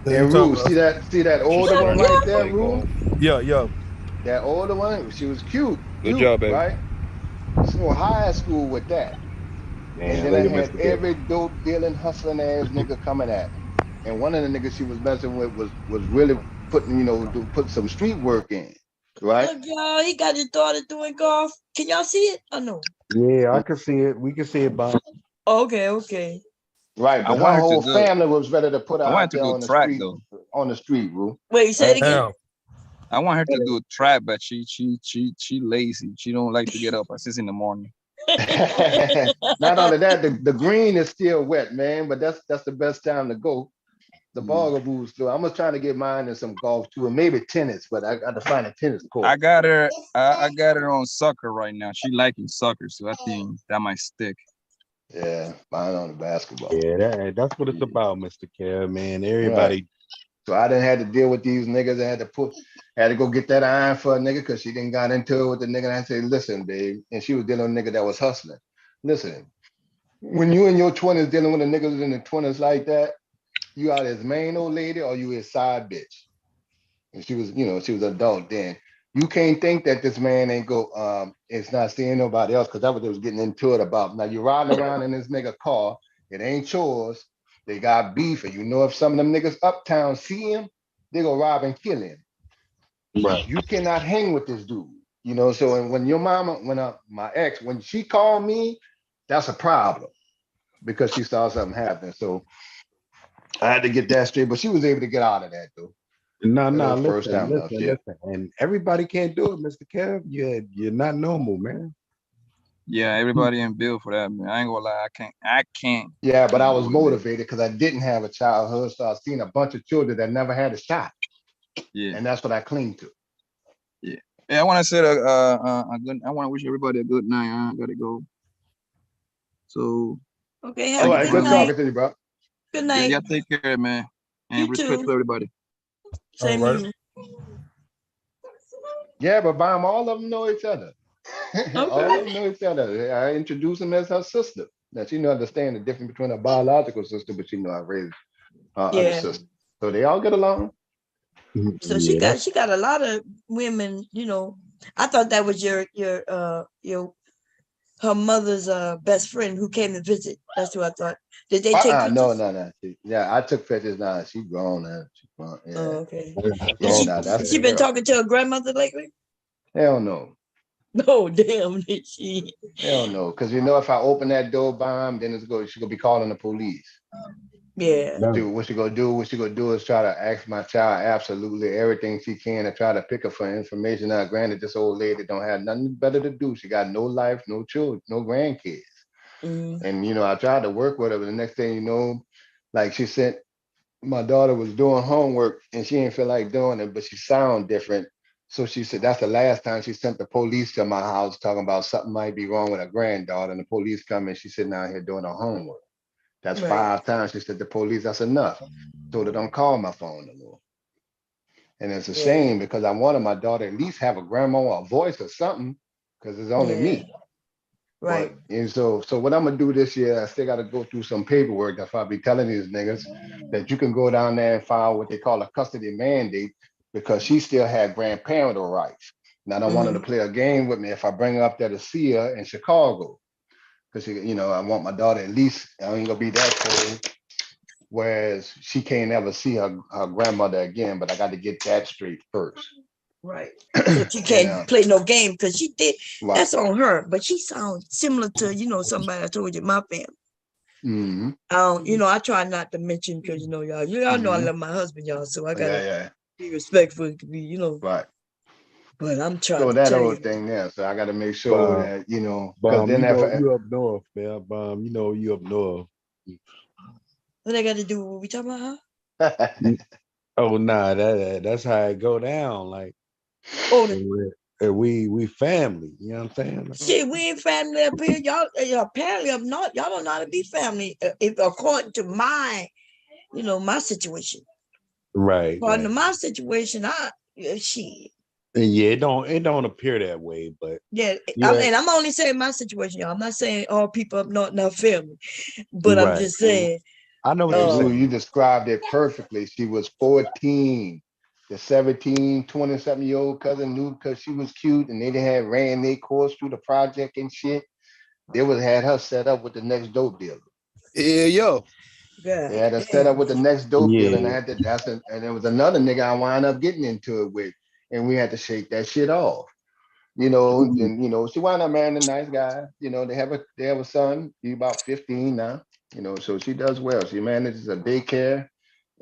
And Rue, see that older one right there, Rue? Yeah. That older one, she was cute. Good job, baby. Right? So high school with that. And then I had every dope dealing, hustling ass nigga coming at me. And one of the niggas she was messing with was really putting, put some street work in. Right? Look, y'all, he got his daughter doing golf. Can y'all see it? I know. Yeah, I can see it. We can see it, Bob. Okay. Right, but her whole family was ready to put her out there on the street, Rue. Wait, you say it again? I want her to do a trap, but she lazy. She don't like to get up at 6 in the morning. Not only that, the green is still wet, man. But that's the best time to go. The ball moves through. I'm just trying to get mine in some golf too, and maybe tennis. But I got to find a tennis court. I got her. I got her on soccer right now. She liking soccer, so I think that might stick. Yeah, mine on the basketball. Yeah, that's what it's about, Mr. Kev, man. Everybody. Right. So I didn't have to deal with these niggas. I had to go get that iron for a nigga because she didn't got into it with the nigga. And I said, listen, babe. And she was dealing with a nigga that was hustling. Listen, when you in your 20s dealing with a niggas in the 20s like that, you are his main old lady or you his side bitch. And she was, she was adult then. You can't think that this man ain't it's not seeing nobody else because that's what they was getting into it about. Now you're riding around in this nigga car. It ain't yours. They got beef, and if some of them niggas uptown see him, they go rob and kill him. Right. You cannot hang with this dude. So and when your mama, my ex, when she called me, that's a problem because she saw something happen. So I had to get that straight, but she was able to get out of that though. No, listen. And everybody can't do it, Mr. Kev. You're not normal, man. Yeah, everybody in bill for that, man. I ain't gonna lie, I can't. Yeah, but I was motivated because I didn't have a childhood, so I've seen a bunch of children that never had a shot. Yeah, and that's what I cling to. Yeah, I want to say I want to wish everybody a good night. I gotta go. So. Okay, have a good talking to you, bro. Good night. Yeah, take care, man, and respect to everybody. Same to you. Yeah, but all of them know each other. Okay. All of them know each other. I introduced them as her sister. Now she understand the difference between her biological sister, but I raised her other sister. So they all get along. So she got a lot of women. I thought that was your her mother's best friend who came to visit. That's who I thought. Did they take pictures? No. I took pictures now. She's grown now. Yeah. Oh, okay. She been talking to her grandmother lately? Hell no. No, damn, did she? Hell no. Because if I open that door bomb, then she's gonna be calling the police. Yeah. What she gonna do is try to ask my child absolutely everything she can to try to pick her for information. Now, granted, this old lady don't have nothing better to do. She got no life, no children, no grandkids. Mm-hmm. And I tried to work with her, but the next thing you know, like she said, my daughter was doing homework and she didn't feel like doing it, but she sound different. So she said that's the last time she sent the police to my house talking about something might be wrong with her granddaughter, and the police come and she's sitting out here doing her homework. That's 5 times. She said the police, that's enough. So they don't call my phone no more. And it's a shame because I wanted my daughter at least have a grandma or a voice or something, because it's only me. Right. But, and so what I'm gonna do this year, I still gotta go through some paperwork. That's why I be telling these niggas that you can go down there and file what they call a custody mandate, because she still had grandparental rights. And I don't want her to play a game with me if I bring her up there to see her in Chicago. Because, you know, I want my daughter at least, I ain't gonna be that cold. Whereas she can't ever see her grandmother again, but I got to get that straight first. Right. So she can't play no game because she did. Right. That's on her. But she sounds similar to, you know, somebody I told you, my family. You know, I try not to mention because, you know, y'all know I love my husband, y'all. So I gotta be respectful to be, you know. Right. But I'm trying so to that tell whole you. thing there. So I got to make sure that, you know, because You then know, you up north, man. You know, you up north. What I got to do with what we talking about, huh? Oh nah, that's how it go down. Like, we family. You know what I'm saying? Shit, we ain't family up here. Y'all apparently up north, y'all don't know how to be family. If according to my, you know, my situation. Right. According to my situation, shit. Yeah, it don't appear that way, but and I'm only saying my situation, y'all. I'm not saying all people up north not family, but I'm just saying. I know what you're saying. You described it perfectly. She was 14. The 17, 20-something-year-old cousin knew because she was cute, and they had ran their course through the project and shit. They had her set up with the next dope dealer. Yeah, yo. They had her set up with the next dope dealer, and I had to. And there was another nigga I wound up getting into it with, and we had to shake that shit off. You know, and you know, she wound up marrying a nice guy. You know, they have a son. He's about 15 now. You know, so she does well. She manages a daycare,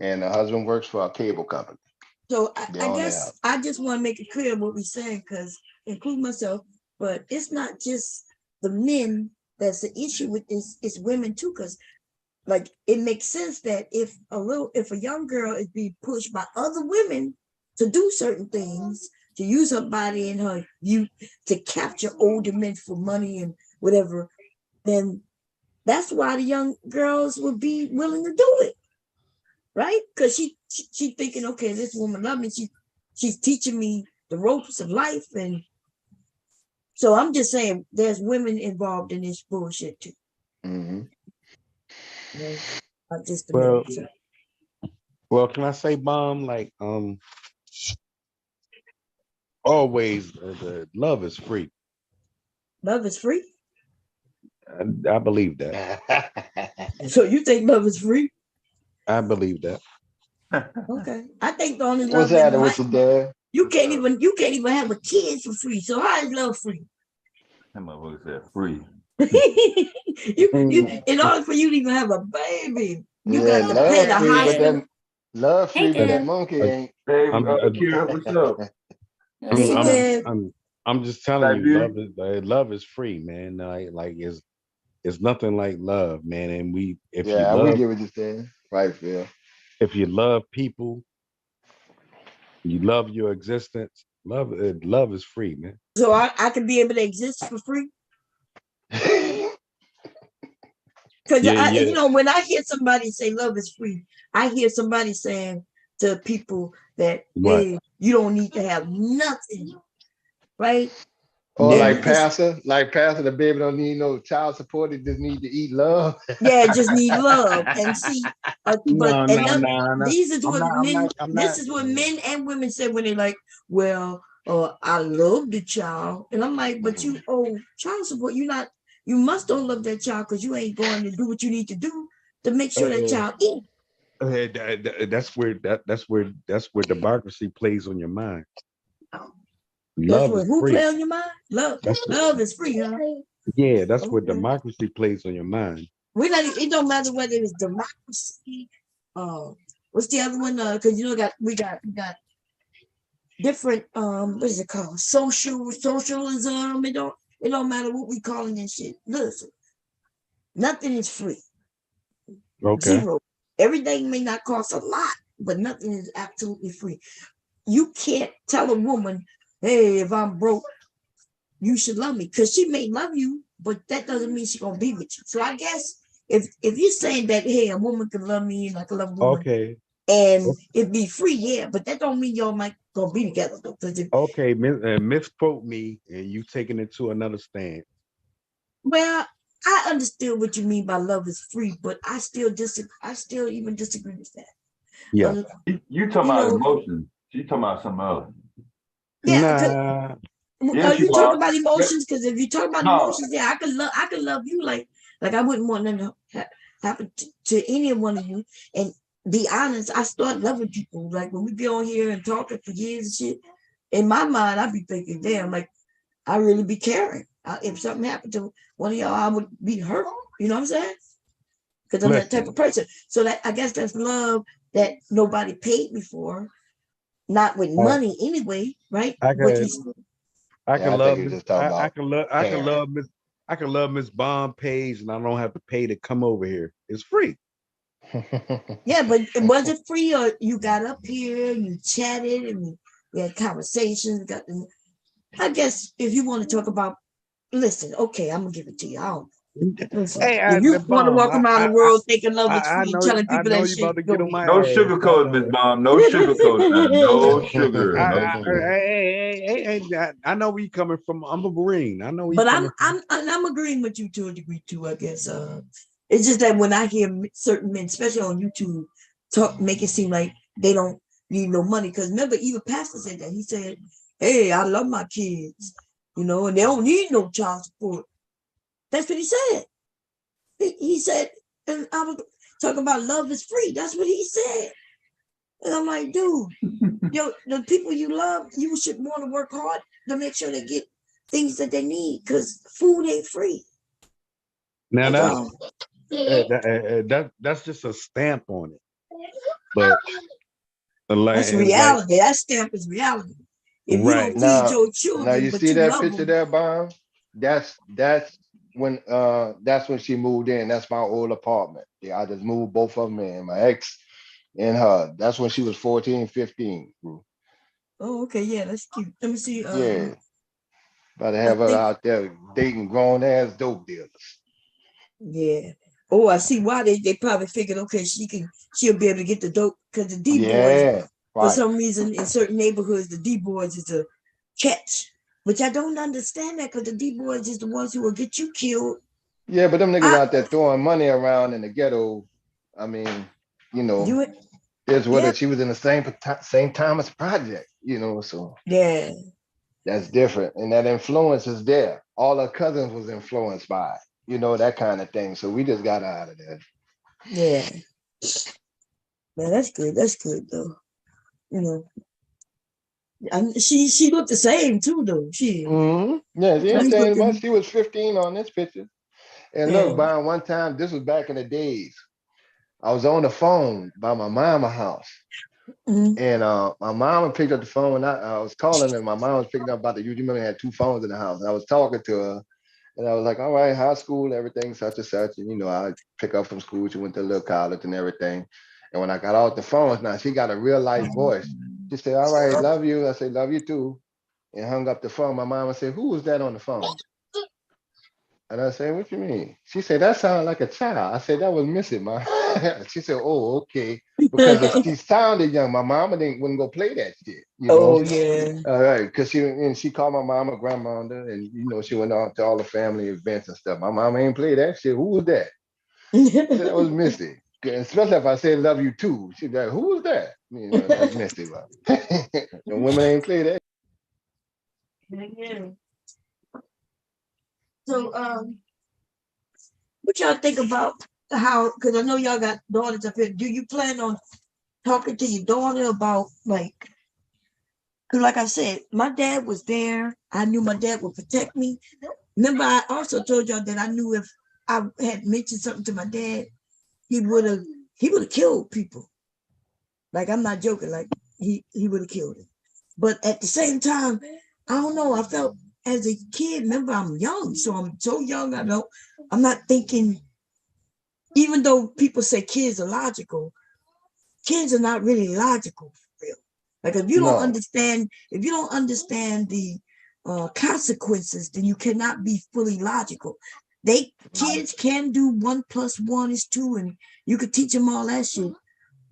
and her husband works for a cable company. So I guess I just want to make it clear what we're saying, because include myself, but it's not just the men that's the issue with this, it's women too, because like it makes sense that if a young girl is being pushed by other women to do certain things, to use her body and her youth to capture older men for money and whatever, then that's why the young girls would be willing to do it. Right? Because she thinking, okay, this woman loves me. She's teaching me the ropes of life. And so I'm just saying there's women involved in this bullshit too. Not just the men. Well, can I say, Bomb? Like, always, love is free. Love is free? I believe that. So you think love is free? I believe that. Okay. I think the only love What's that with your dad? You can't even have a kid for free. So how is love free? That motherfucker said free. In order for you to even have a baby, you got to pay the hospital. Love free, but that monkey ain't. Hey, Kira, what's up? I'm just telling you, love is free, man. Like it's nothing like love, man. And we get what you're saying. Right, Phil. If you love people, you love your existence. Love is free, man. So I can be able to exist for free. Because you know, when I hear somebody say love is free, I hear somebody saying to people that hey, you don't need to have nothing, right? Or like Pastor, the baby don't need no child support; it just need to eat love. Yeah, it just need love. And see, these is what men and women say when they like, well, I love the child, and I'm like, but you owe child support. You must don't love that child because you ain't going to do what you need to do to make sure that child eat. That's where democracy plays on your mind. Who play on your mind? Love is free, huh? Yeah, that's where democracy plays on your mind. It don't matter whether it's democracy. What's the other one? Because you know we got different what is it called? Socialism. It don't matter what we calling this shit. Listen, nothing is free. Okay. Zero. Everything may not cost a lot, but nothing is absolutely free. You can't tell a woman hey, if I'm broke, you should love me. Because she may love you, but that doesn't mean she's gonna be with you. So I guess if you're saying that, hey, a woman can love me and I can love a woman, Okay. and it'd be free, yeah, but that don't mean y'all might gonna be together though. Okay, misquote me, and you taking it to another stand. Well, I understood what you mean by love is free, but I still disagree. I still even disagree with that. Yeah. You talking about emotions. She talking about something else. Yeah. Nah. Are you talking about emotions? Because if you talk about emotions, yeah, I could love you like I wouldn't want nothing to happen to any one of you. And be honest, I start loving people. Like when we be on here and talking for years and shit, in my mind, I'd be thinking, damn, like I really be caring. If something happened to one of y'all, I would be hurt. You know what I'm saying? Because I'm that type of person. So that I guess that's love that nobody paid me for, not with money anyway, right? I can love Miss Bond Page, and I don't have to pay to come over here. It's free. Yeah, but was it free, or you got up here, you chatted, and we had conversations? I guess if you want to talk about, listen, okay, I'm gonna give it to you. I don't. Hey, if you want to walk around the world thinking love is free, telling people that shit, about to get on my no ass. sugarcoat, Miss Bomb. No sugarcoat. No sugar. No sugar. Hey, I know where you coming from. I'm a Marine. I know where but you coming from. I'm agreeing with you to a degree too. I guess it's just that when I hear certain men, especially on YouTube, make it seem like they don't need no money. Because remember, even Pastor said that. He said, "Hey, I love my kids, and they don't need no child support." That's what he said. He said, and I was talking about love is free. That's what he said. And I'm like, dude, the people you love, you should want to work hard to make sure they get things that they need, because food ain't free. Now that's just a stamp on it. But that's reality. That stamp is reality. If you don't feed your children, now you but see you that love picture them, there, Bomb? That's when she moved in. That's my old apartment. Yeah, I just moved both of them in, my ex and her. That's when she was 14, 15. Oh, okay, yeah, that's cute. Let me see. Yeah. About to have her out there dating grown ass dope dealers. Yeah. Oh, I see why they probably figured, okay, she'll be able to get the dope, because the D boys, for some reason in certain neighborhoods, the D boys is a catch. Which I don't understand that, because the D boys is the ones who will get you killed. Yeah, but them niggas out there throwing money around in the ghetto. I mean, there's whether she was in the same Thomas project, so yeah, that's different. And that influence is there. All her cousins was influenced by it, that kind of thing. So we just got out of there. Yeah. Man, that's good. That's good though. And she looked the same too, though. Yeah, she ain't changed much. She was 15 on this picture. And look, by one time, this was back in the days. I was on the phone by my mama house. And my mama picked up the phone and I was calling, and my mom was picking up about the, you remember I had two phones in the house. And I was talking to her, and I was like, all right, high school, everything, such and such. And, I pick up from school. She went to a little college and everything. And when I got off the phone, now she got a real life voice. She said, all right, love you. I said, love you too. And hung up the phone. My mama said, who was that on the phone? And I said, what you mean? She said, that sounded like a child. I said, that was Missy, ma. She said, oh, okay. Because she sounded young. My mama wouldn't go play that shit. Oh, yeah. All right. Because she called my mama grandmother, and, she went on to all the family events and stuff. My mama ain't play that shit. Who was that? Said, that was Missy. Especially if I said, love you too. She'd be like, who was that? That's Missy. The women ain't play that. Yeah. So, what y'all think about how, because I know y'all got daughters up here. Do you plan on talking to your daughter about, like, because like I said, my dad was there. I knew my dad would protect me. Remember, I also told y'all that I knew if I had mentioned something to my dad, he would have killed people. Like, I'm not joking. Like, he would have killed him. But at the same time, I don't know. I felt as a kid, remember, I'm young. So I'm so young, I'm not thinking, even though people say kids are logical, kids are not really logical for real. Like if you don't understand the consequences, then you cannot be fully logical. Kids can do 1 + 1 = 2, and you could teach them all that shit,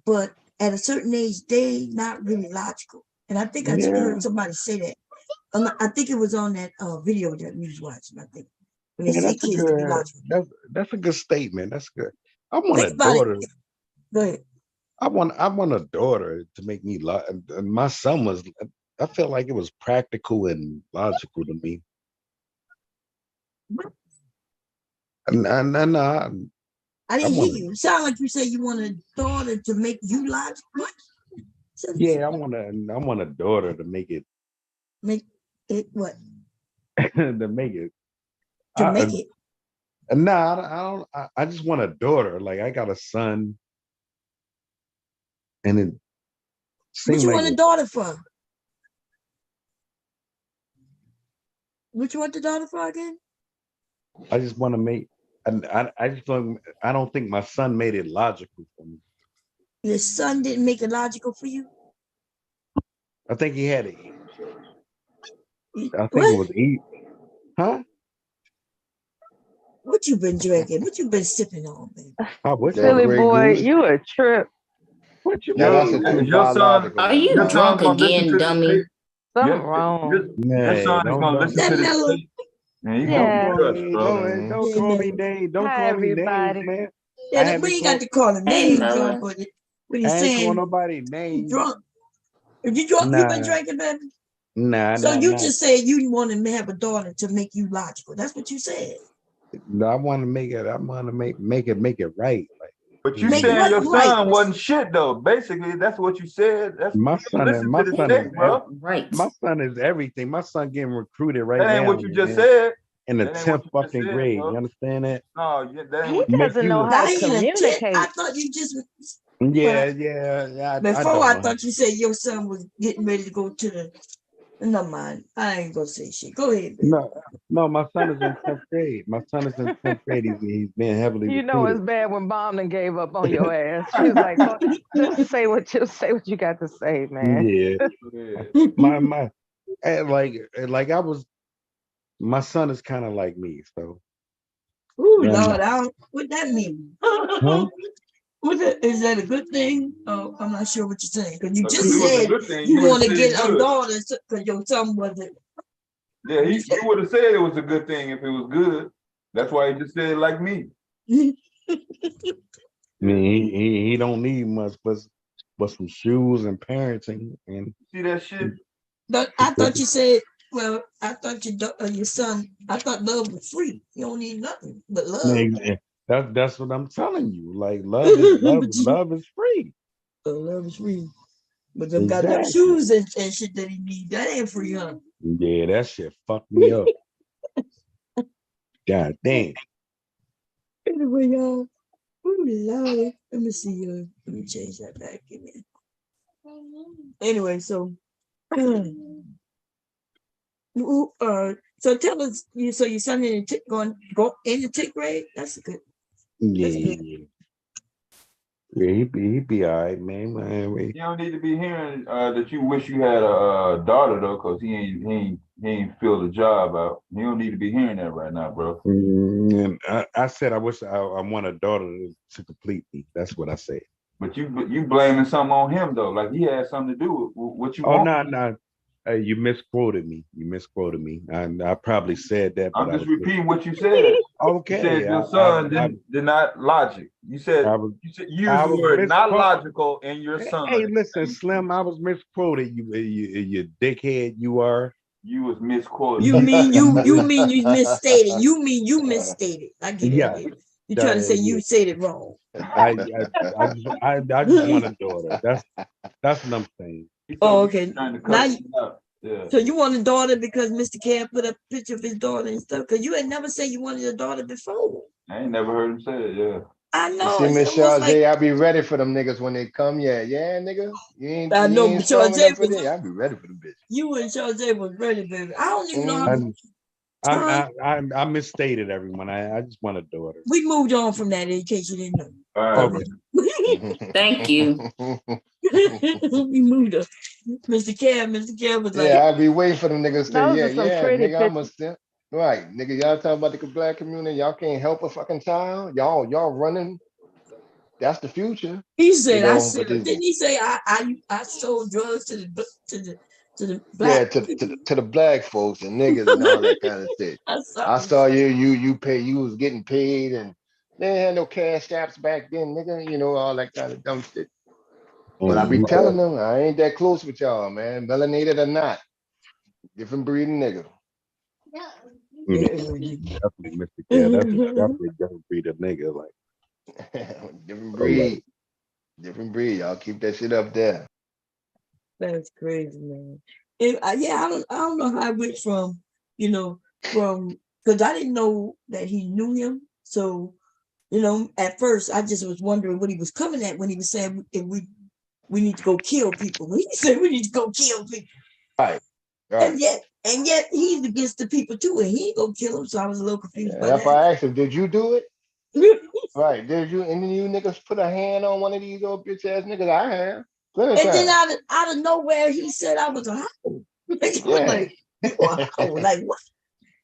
but at a certain age, they not really logical. And I think I heard somebody say that. I think it was on that video that we was watching. I think when they say kids to be logical. That's a good statement. That's good. I want a daughter. Go ahead. I want a daughter to make me my son was. I felt like it was practical and logical to me. And I didn't hear you. It sounded like you said you want a daughter to make you logical. What? Yeah, I want a daughter to make it. Make it what? To make it. To make it. No, I don't. I just want a daughter. Like I got a son, and it. What you want a daughter for? What you want the daughter for again? I just want to make. I just don't. I don't think my son made it logical for me. Your son didn't make it logical for you? I think he had it. I think it was eat. Huh? What you been drinking? What you been sipping on, baby? Silly boy, you a trip. What you mean? Your son? Are you drunk again, dummy? Something wrong. Your son is gonna listen to this tape. Don't call me names. Don't call me names, man. Yeah, we ain't got to call him names, Melon. but what he's I ain't saying. call nobody names. Drunk. If you drunk, you been drinking, baby? Nah. So you just said you want to have a daughter to make you logical. That's what you said. No, I want to make it. I want to make it right. Like, but you saying your son wasn't shit though. Basically, that's what you said. That's my son right. My son is everything. My son getting recruited right now. That ain't what you just said. In the 10th fucking grade. You understand that? No, that ain't he doesn't know how to communicate. I thought you just. Yeah. Before I thought you said your son was getting ready to go to the. Never mind. I ain't gonna say shit. Go ahead, baby. No, my son is in 10th grade. My son is in 10th grade. He's being heavily recruited. You know it's bad when Bomb done gave up on your ass. She was like, just say what you got to say, man. Yeah. my like I was. My son is kind of like me, so. Ooh, Lord, what that mean? Huh? Is that a good thing? Oh, I'm not sure what you're saying. Because you just said you want to get a daughter because your son wasn't. Yeah, he would have said it was a good thing if it was good. That's why he just said like me. I mean, he don't need much, but some shoes and parenting and. See that shit? I thought you said. Well, I thought your son. I thought love was free. You don't need nothing but love. That's what I'm telling you. Like love is free. Love is free. But them goddamn shoes and shit that he need, that ain't free, huh? Yeah, that shit fucked me up. God damn. Anyway, y'all. Ooh, Lord. Let me see. Let me change that back in there. Anyway, so. So tell us, so your son go in the 10th grade? That's good. Yeah, he be all right, man. You don't need to be hearing that you wish you had a daughter though, because he ain't filled the job out. You don't need to be hearing that right now, bro. And I said I wish I want a daughter to complete me. That's what I said. But you blaming something on him though, like he had something to do with what you want. Oh no. You misquoted me. I probably said that. I'm just repeating what you said. Okay. You said your son did not logic. You said you used the word not logical in your son. Hey, listen, Slim, I was misquoted. You dickhead, you are. You was misquoted. You mean you misstated. You mean you misstated. I get it. You trying to say you said it wrong. I just want a daughter. That's what I'm saying. Oh, okay. Now, so you want a daughter because Mr. Cam put up a picture of his daughter and stuff? Because you had never said you wanted a daughter before. I ain't never heard him say it, yeah. I know. You see, Miss Charge, I be ready for them niggas when they come. Yeah, nigga. I know, but Charge I be ready for them bitches. You and Charge was ready, baby. I don't even know how. I misstated everyone. I just want a daughter. We moved on from that in case you didn't know. Okay. Thank you. We moved on. Mr. Cam was like, yeah, I'd be waiting for them niggas to say, Those yeah, are some yeah, pretty nigga, I'm a pictures. step. Right, nigga, y'all talking about the black community, y'all can't help a fucking child. Y'all running. That's the future. He said, I didn't he say I sold drugs to the yeah, black people? to the black folks and niggas and all that kind of shit. I saw you was getting paid and they ain't had no cash apps back then, nigga, you know, all that kind of dumb shit. But I be telling them I ain't that close with y'all, man. Melanated or not. Different breed of nigga. Definitely, Mr. Yeah, that's definitely different breed of nigga. Like different breed. Different breed. Y'all keep that shit up there. That's crazy, man. I don't know how I went from, because I didn't know that he knew him. So, at first I just was wondering what he was coming at when he was saying if we need to go kill people. When he said we need to go kill people. Right. And yet he's against the people too, and he ain't gonna kill them. So I was a little confused by That's that. why I asked him, did you do it? Right. Did you and then you niggas put a hand on one of these old bitch ass niggas? I have. And then out of nowhere he said I was a hoe. Like you a hoe. Like what?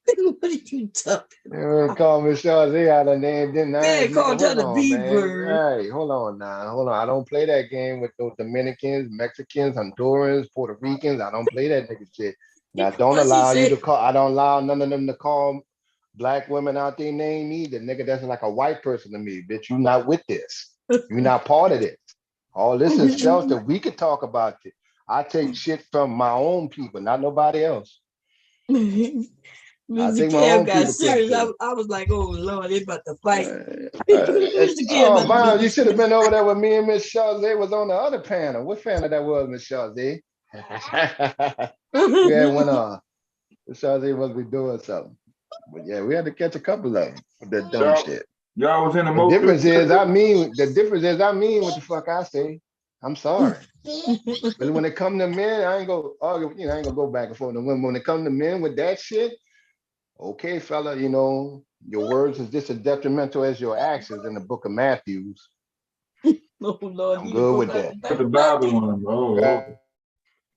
What are you talking? Call Miss Shawzy out and then Called her the B man. word. Right, hold on. I don't play that game with those Dominicans, Mexicans, Hondurans, Puerto Ricans. I don't play that nigga shit. Now don't allow you to call. I don't allow none of them to call black women out their name either. Nigga, that's like a white person to me. Bitch, you not with this. You're not part of this. All this is shelter. We could talk about it. I take shit from my own people, not nobody else. Mr. Cam got serious. I was like, oh Lord, they about to fight. Mom, you should have been over there with me and Miss Shawzy was on the other panel. What panel that was, Miss Shawzy? We had one on. Miss Shawzy must be doing something. But yeah, we had to catch a couple of them with that dumb shit. Y'all was in the The difference is I mean what the fuck I say. I'm sorry. But when it come to men, I ain't gonna argue, I ain't gonna go back and forth. When it come to men with that shit, okay, fella, your words is just as detrimental as your actions in the book of Matthews. Oh Lord, I'm good with that. The Bible one, bro.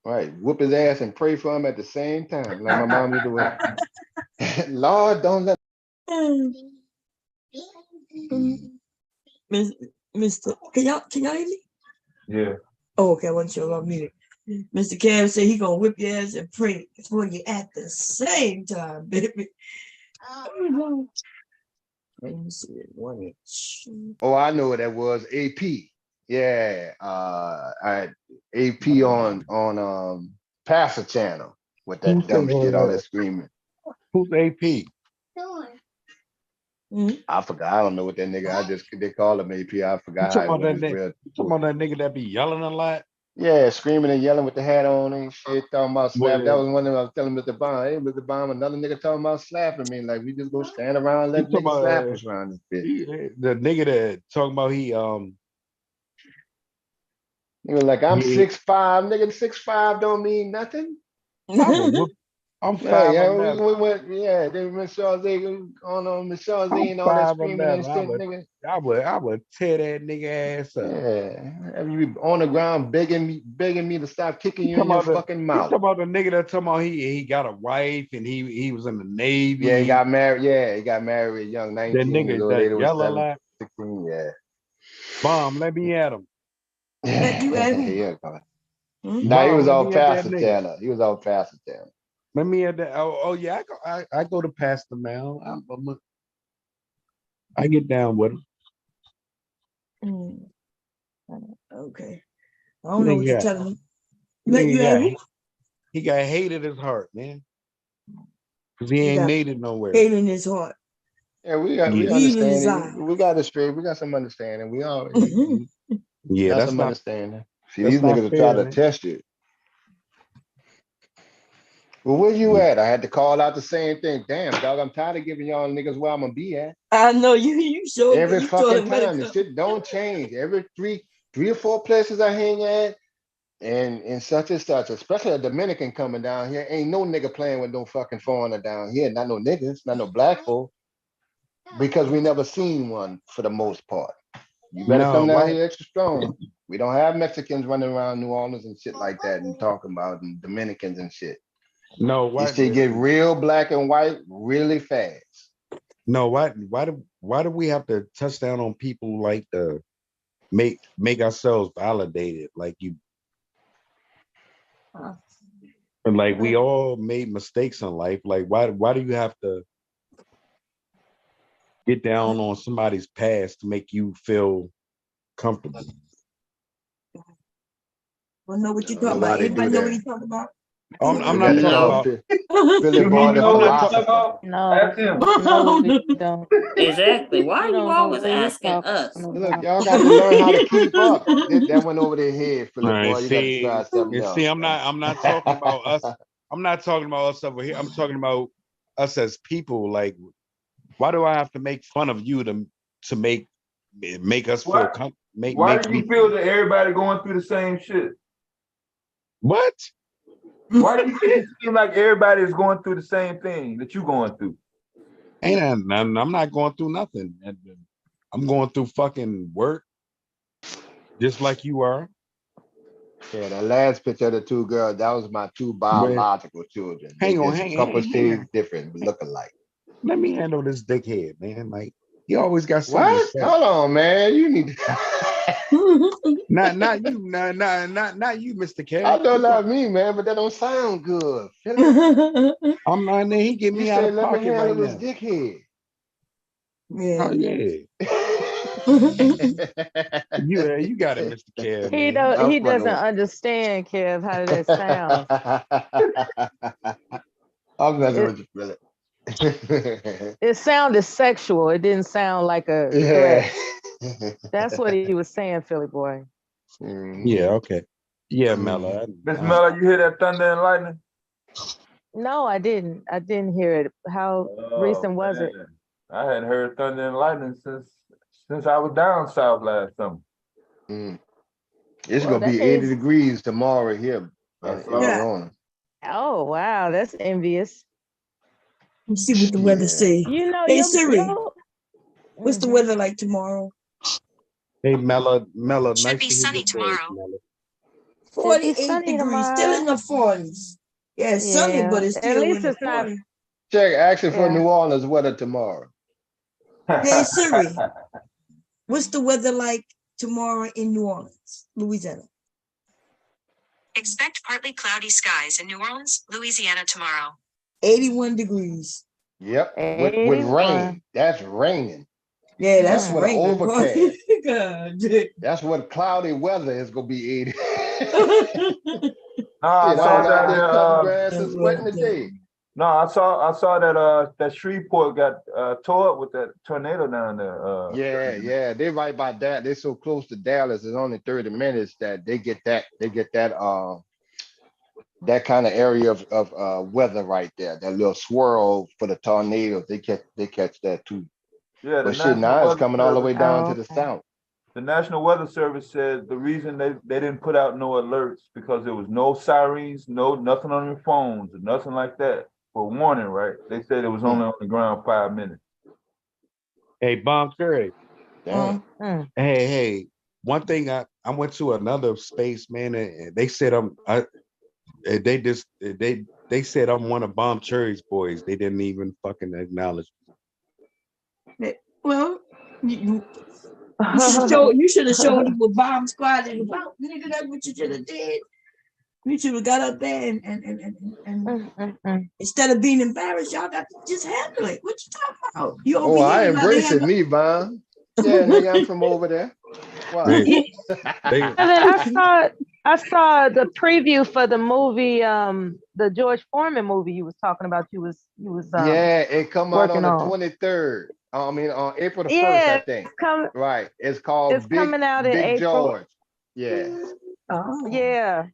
Right. Whoop his ass and pray for him at the same time. Like my mom used to do. Lord, don't let Mr. Can y'all hear me? Yeah. Oh, okay, I wasn't sure about me. Mr. Cam said he gonna whip your ass and pray for you at the same time, baby. Let me see it. 1 inch. Oh, I know what that was. AP. Yeah. I AP on Pastor Channel with that dumb shit, all that screaming. Who's AP? I forgot. I don't know what that nigga. They call him AP. I forgot how it was. You talking about that nigga that be yelling a lot? Yeah, screaming and yelling with the hat on and shit, talking about slap. That was one of them I was telling Mr. Bond. Hey, Mr. Bond, another nigga talking about slapping me. Like, we just go stand around and let niggas slap us around this bitch. The nigga that talking about he was like, I'm 6'5", nigga. 6'5" don't mean nothing. I'm 5'11". Yeah, they Miss Shawzy on Miss Shawzy and all that screaming and shit, nigga. I would tear that nigga ass up. Yeah, you be on the ground begging me to stop kicking you in your fucking mouth. You talking about the nigga that talking about he got a wife and he was in the Navy. Yeah, he got married. Yeah, he got married at young 19 that nigga years old. that yellow a lot. 16, yeah. Bomb, let me at him. Let you at him. Yeah, nah, he was all Pastor Tanner. He was all Pastor Tanner. Let me at that. Oh yeah, I go to Pastor now. I get down with him. Okay. I don't know what you're telling me. Let you at him? He got hate in his heart, man. Because he ain't made it nowhere. Hate in his heart. Yeah, we understand. We got it straight. We got some understanding. We all yeah, got that's some not understanding. See, these niggas fair, try to test you. Well, where you at? I had to call out the same thing. Damn, dog, I'm tired of giving y'all niggas where I'm gonna be at. I know you showed every fucking time. The shit don't change. Every three or four places I hang at, and such and such, especially a Dominican coming down here. Ain't no nigga playing with no fucking foreigner down here. Not no niggas, not no black folk. Because we never seen one for the most part. You better come down here extra strong. We don't have Mexicans running around New Orleans and shit like that and talking about and Dominicans and shit. No, This why? shit get real black and white really fast. No, why do we have to touch down on people like to make ourselves validated? Like you, and like we all made mistakes in life. Like why do you have to get down on somebody's past to make you feel comfortable? I know what you're talking about. Anybody know what you're talking about? I'm not talking about. Philly I'm boy, the not philosopher. No, we don't. Exactly. Why We are you don't know always what he's asking talking us? Look, y'all got to learn how to keep up. That went over their head, All Philly right, boy. You got to try something else. see, I'm not talking about us. I'm not talking about us over here. I'm talking about us as people. Like, why do I have to make fun of you to make us feel Why do you feel that everybody going through the same shit? What? Why do you think it seems like everybody is going through the same thing that you're going through? Ain't nothing. I'm not going through nothing. I'm going through fucking work, just like you are. Yeah, that last picture of the two girls, that was my two biological children. Hang on, just a couple shades different, but look alike. Let me handle this dickhead, man. Like he always got something What? to say. Hold on, man. You need to. Not you, not you, Mr. K. I know not me, man, but that don't sound good. I'm not there. He get You me out say of let me pocket handle right this now. dickhead. Oh yeah. You got it, Mr. Kev, He man. don't. He doesn't understand, Kev. How that sounds. I'm messing with you, Philip. It sounded sexual. It didn't sound like a threat. That's what he was saying, Philly boy. Yeah, okay. Yeah, Mella. Miss Mella, you hear that thunder and lightning? No, I didn't. I didn't hear it. How recent was it? I hadn't heard thunder and lightning since I was down south last summer. It's Well, gonna that be 80 means- degrees tomorrow here in New Orleans. Oh wow, that's envious. Let's see what the weather say. You know, Hey Siri, what's the Mhm. weather like tomorrow? Hey, Mella, Should nice be to hear sunny your voice, tomorrow. Mella. 48 sunny degrees, still in the 40s. Yeah, it's sunny, but it's At still least in the it's not. 40s. Check action for Yeah. New Orleans weather tomorrow. Hey Siri, what's the weather like tomorrow in New Orleans, Louisiana? Expect partly cloudy skies in New Orleans, Louisiana tomorrow. 81 degrees. Yep, with rain. That's raining. Yeah, that's what raining. overcast. God. That's what cloudy weather is gonna be 80. I Shit, I saw was out there cutting that. grass and sweating today. No, I saw that Shreveport got tore up with that tornado down there. Yeah, they right by that. They're so close to Dallas. It's only 30 minutes that they get that that kind of area of weather right there. That little swirl for the tornadoes. They catch that too. Yeah, But shit, now it's coming all the way down to the south. The National Weather Service said the reason they didn't put out no alerts because there was no sirens, nothing on your phones, or nothing like that for warning, right? They said it was only on the ground 5 minutes. Hey, Bomb Curry. Damn. Hey, one thing I went to another space, man, and they said they said I'm one of Bomb Cherry's boys. They didn't even fucking acknowledge me. Well, you should have showed him what Bomb Squad is about, nigga. That's what you should have did. You should have got up there and instead of being embarrassed, y'all got to just handle it. What you talking about? You over here, I you gotta embrace it, handle- me, Bomb. Yeah, nigga, I'm from over there. Wow. I saw the preview for the movie, the George Foreman movie you was talking about. You was Yeah, it come out on the working on. 23rd. I mean, on April the 1st, Yeah, I think. Right. It's called it's coming out in Big April. George. Yeah. Yeah.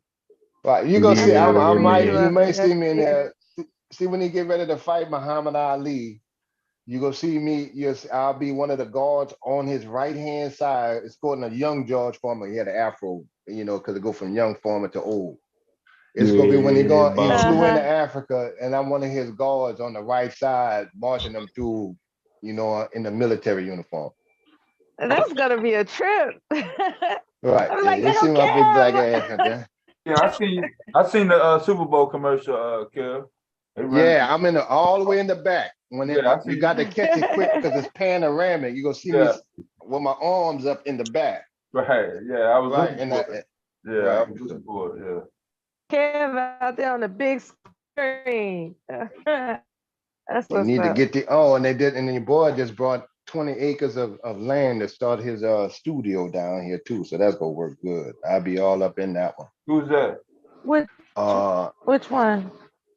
Right. You gonna see. You may Yeah. see me in there. See when he get ready to fight Muhammad Ali. You gonna see me. Yes, I'll be one of the guards on his right hand side, escorting a young George Foreman. He had an afro, because it go from young Foreman to old. It's gonna be when he flew into Africa, and I'm one of his guards on the right side, marching them through, in the military uniform. That's gonna be a trip. Right. I'm like, You they see don't my big black care. ass out there? Yeah, I seen the Super Bowl commercial, Kev. Yeah, I'm all the way in the back. When Yeah, I you see. got to catch it quick because it's panoramic. You're gonna see me Yeah, with my arms up in the back. right. Yeah, I was Right. looking And for it. Yeah, I right. was looking for it. Yeah. Kev out there on the big screen. That's You what's need to up. get and they did, and then your boy just brought 20 acres of land to start his studio down here too. So that's gonna work good. I'll be all up in that one. Who's that? Which one?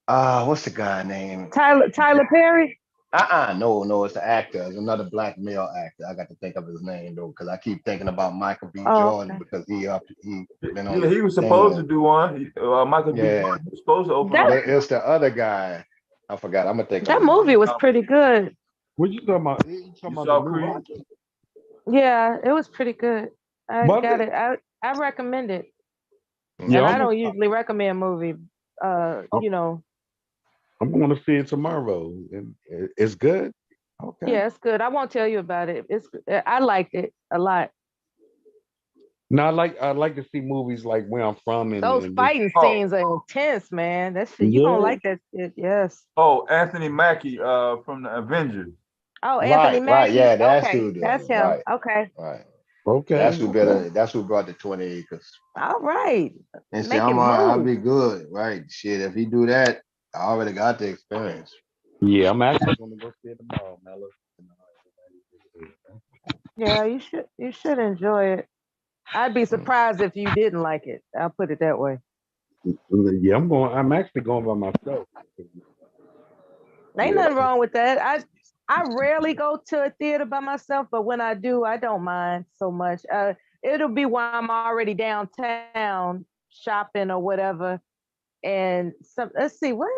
What's the guy name? Tyler Perry? No, it's the actor. It's another black male actor. I got to think of his name though, because I keep thinking about Michael B. Jordan Okay. because he been on. Yeah, he was supposed to do one. Michael B. Yeah, Jordan was supposed to open That- up. but it's the other guy. I forgot. I'm gonna think. That movie was pretty good. What you talking about? You talking about saw the new Creed? Rocky? Yeah, it was pretty good. I Was got it? it. I recommend it. Yeah, And I don't usually recommend movie. You know. I'm going to see it tomorrow, and it's good. Okay. Yeah, it's good. I won't tell you about it. I liked it a lot. No, I like to see movies like where I'm from and Those fighting scenes are intense, man. That shit, you gonna like that shit. Yes. Oh, Anthony Mackie from the Avengers. Oh, Anthony Mackie. Yeah, that's okay, who. that's him. Right. Okay. Right. Okay. That's who brought the 20 acres. All right. And say, Make it I'll move. be good. Right. Shit, if he do that, I already got the experience. Yeah, I'm actually going to go see it tomorrow, Mello. Yeah, you should enjoy it. I'd be surprised if you didn't like it. I'll put it that way. Yeah, I'm actually going by myself. Ain't nothing wrong with that. I rarely go to a theater by myself, but when I do, I don't mind so much. It'll be when I'm already downtown shopping or whatever. And let's see, what's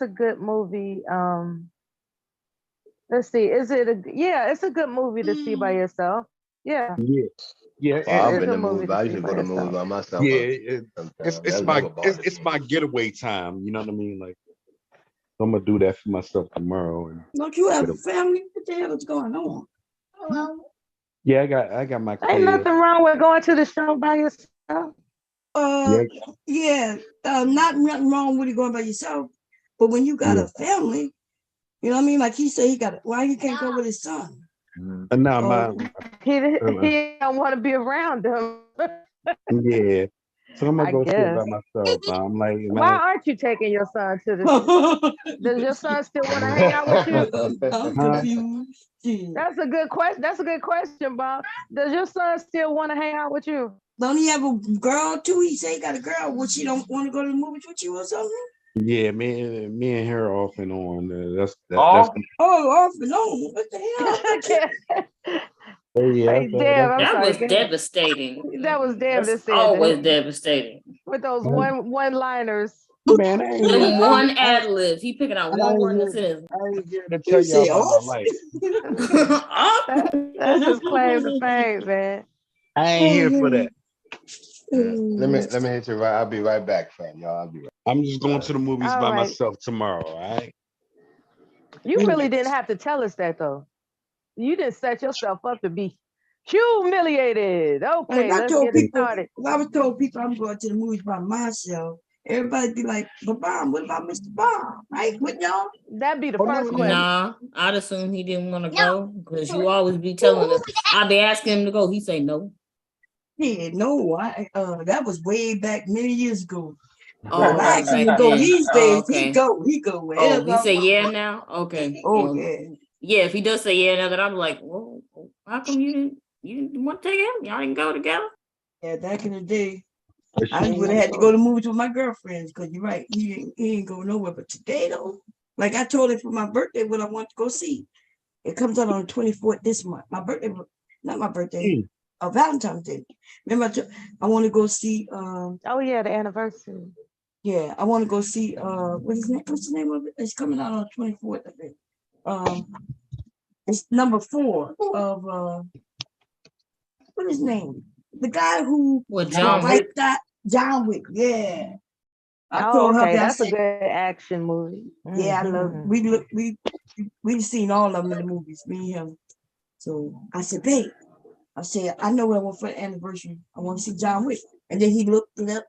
a good movie? Let's see, it's a good movie to see by yourself. Yeah. Yeah. I've been to movies, but I usually go to movies by myself. Yeah, it's my getaway time. You know what I mean? Like, I'm gonna do that for myself tomorrow. And Don't you have a family? What the hell is going on? yeah, I got my kids. Ain't nothing wrong with going to the show by yourself. Nothing wrong with it going by yourself. But when you got a family, you know what I mean? Like he said, why he can't go with his son? No, he don't want to be around them. Yeah. So I'm gonna go see it by myself. I'm like, man, why aren't you taking your son to the? Does your son still want to hang out with you? I'm confused. That's a good question. That's a good question, Bob. Does your son still want to hang out with you? Don't he have a girl too? He say he got a girl. Would she don't want to go to the movies with you or something? Yeah, me and her off and on. That's off and on. What the hell? Hey, Deb, I'm that sorry. was devastating. That was Deb that said always that. devastating. With those one-liners. Man, I ain't Them one ad libs. He picking out one word and says, I ain't here to tell you about my life. That's his claim to fame, man. I ain't here for that. Let me hit you right. I'll be right back, fam. Y'all, I'll be right. I'm just going to the movies All by right. myself tomorrow. All right. You really didn't have to tell us that though. You didn't set yourself up to be humiliated. Okay, let's get it started. If I was told people I'm going to the movies by myself, everybody be like, but Bomb, what about Mr. Bomb? Right? Wouldn't y'all? That'd be the first question. Nah, I'd assume he didn't want to go because you always be telling us. I'd be asking him to go. He say no. Yeah, no, that was way back many years ago. Oh, I asked him to go these days. He go wherever. Oh, he say yeah now? Okay. Oh, yeah. Yeah, if he does say yeah now, then I'm like, well, how come you didn't want to take him? Y'all didn't go together? Yeah, back in the day, I would have had to go to movies with my girlfriends because you're right, he ain't go nowhere. But today though, like I told him for my birthday what I want to go see. It comes out on the 24th this month. My birthday, not my birthday, Valentine's Day. Remember, I want to go see. Oh yeah, the anniversary. Yeah, I want to go see. What's the name of it? It's coming out on the 24th. I think. It's number 4 of what is his name? The guy who John Wick. John Wick. Yeah. I told her okay, that's a good action movie. Yeah, I love. We've seen all of them in the movies. Me and him. So I said, babe, I said, I know where I want for the anniversary. I want to see John Wick. And then he looked it up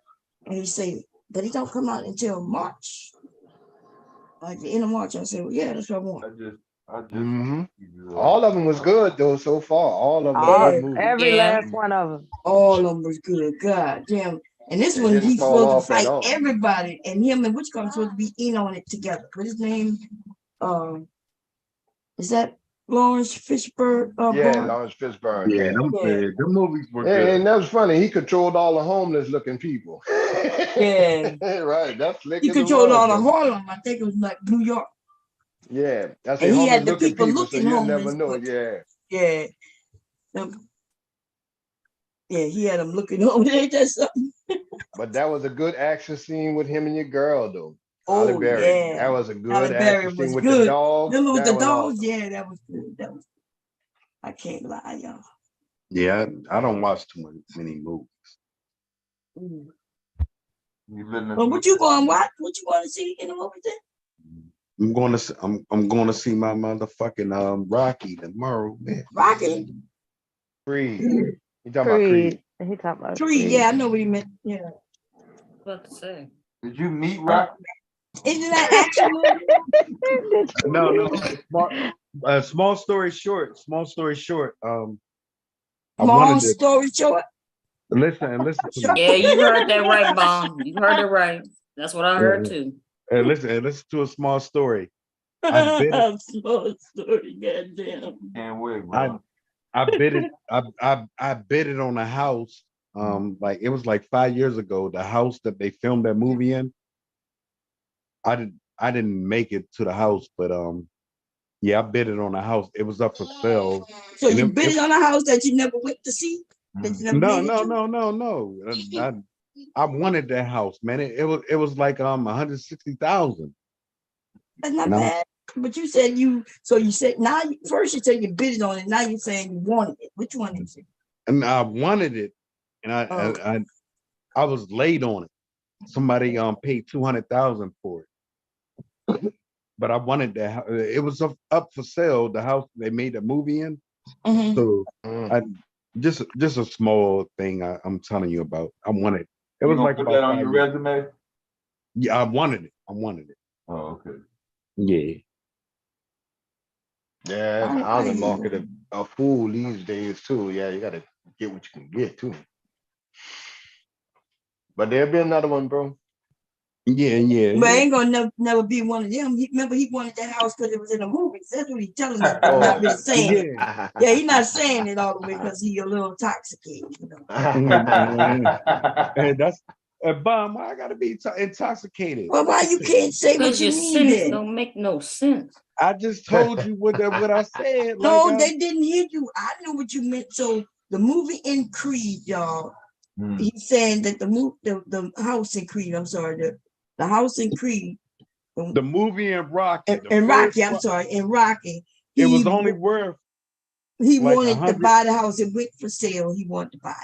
and he said, but it don't come out until March. Like the end of March. I said, well, yeah, that's what I want. All of them was good though so far. All of them Yeah. good movies. Every last one of them. All of them was good. God damn. And this They one, didn't he's fall supposed to off at fight all. everybody. And him and which one supposed to be in on it together. What his name? Is that Lawrence Fishburne? Yeah, Lawrence Fishburne. Yeah, Yeah. them movies were And, good. and that was funny. He controlled all the homeless looking people. Yeah. Right. That's slick He as it controlled was, all the though. Harlem. I think it was like New York. Yeah. That's And the he homeless had the looking people so looking you'll homeless. never know. but- Yeah. Yeah. Yeah, he had them looking homeless. Ain't that something? But that was a good action scene with him and your girl, though. Oh, Halle Berry. yeah. That was a good Halle action Berry scene was with good. the dog. Remember with That the was dogs? awesome. Yeah, that was good. That was. I can't lie, y'all. Yeah, I don't watch too many movies. Well, what you going to watch? What you want to see in the movie then? I'm going to see my motherfucking Rocky tomorrow, man. Rocky? Creed. You talking about Creed? He talking about Creed. Yeah, I know what he meant. Yeah. What to say? Did you meet Rocky? Isn't that action movie? No. Small story short. Long story short. Listen to me. Yeah, you heard that right, Mom. You heard it right. That's what I heard too. And listen to a small story. Small story, goddamn. Can't wait, bro. I bid it on a house. Like it was like 5 years ago. The house that they filmed that movie in. I didn't make it to the house, but yeah, I bid it on a house. It was up for sale. So you bid it on a house that you never went to see? No. I wanted that house, man. It was like 160,000. That's not bad. But you said now first you said you bid it on it. Now you're saying you wanted it. Which one is it? And I wanted it, and I was late on it. Somebody paid 200,000 for it. But I wanted that. It was up for sale. The house they made a movie in. So just a small thing I'm telling you about. I wanted. It was like put about that on your resume. Yeah, I wanted it. Oh, okay. Yeah. Yeah, the housing market a fool these days too. Yeah, you gotta get what you can get too. But there'll be another one, bro. Yeah. But ain't gonna never be one of them. Remember, he wanted that house because it was in the movies. That's what he's telling us. He's not really saying it. Yeah, he's not saying it all the way because he's a little intoxicated. You know? And that's Bob, why I gotta be intoxicated? Well, why you can't say what Because you your mean sentence then? don't make no sense. I just told you what I said. No, they didn't hear you. I knew what you meant. So the movie in Creed, y'all. He's saying that the house in Creed. I'm sorry, the house in Creed. The movie in Rocky. In Rocky, I'm sorry, in Rocky. It was only worth. He like wanted to buy the house. It went for sale. He wanted to buy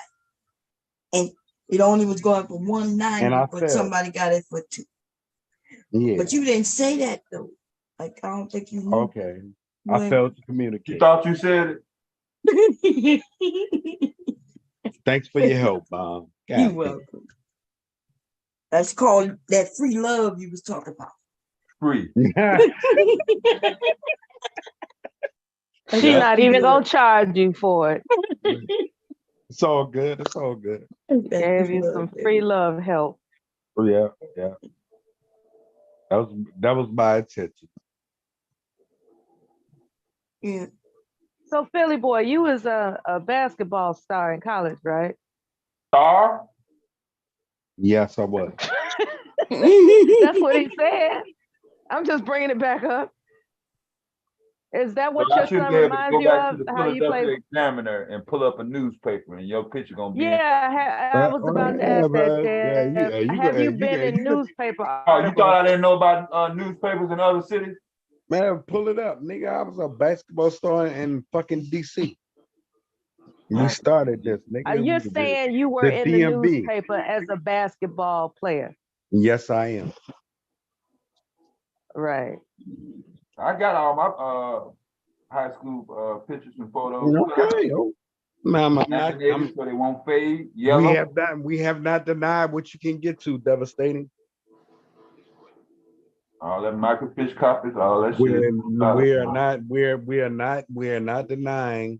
it, and it only was going for $190, but somebody got it for $200. Yeah. But you didn't say that though. Like I don't think you knew. Okay. I failed to communicate. You thought you said it? Thanks for your help, Bob. You're welcome. That's called that free love you was talking about. Free. She's not even gonna charge you for it. It's all good. It's all good. Gave you some free love help. Yeah. That was my intention. Yeah. So Philly boy, you was a basketball star in college, right? Star? Yes, I was. That's what he said. I'm just bringing it back up. Is that what your son reminds you of? How you play Examiner and pull up a newspaper and your picture gonna be. Yeah, I was about to ask that. Have you been in newspaper? Oh, you thought I didn't know about newspapers in other cities? Man, pull it up, nigga. I was a basketball star in fucking DC. We started this, nigga. You're saying you were in the newspaper as a basketball player? Yes, I am. Right. I got all my high school pictures and photos. Okay. Man, I'm not. So they won't fade. Yellow. We have not denied what you can get to. Devastating. All that microfiche copies, all that shit. We are not denying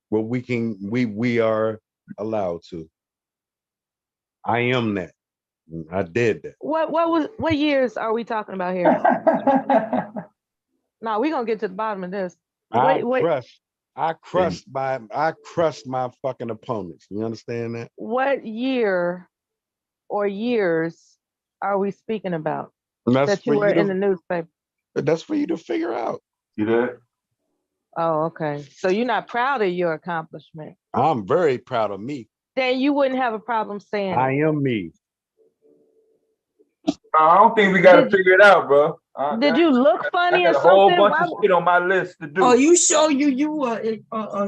what we are allowed to. I am that. I did that. What years are we talking about here? No, we're gonna get to the bottom of this. I crushed my fucking opponents. You understand that? What year or years are we speaking about? That you were in the newspaper. That's for you to figure out. You did? Oh, okay. So you're not proud of your accomplishment. I'm very proud of me. Then you wouldn't have a problem saying I am me. I don't think we gotta figure it out, bro. Did you look funny or I got a something? whole bunch of shit on my list to do. Oh, you sure you were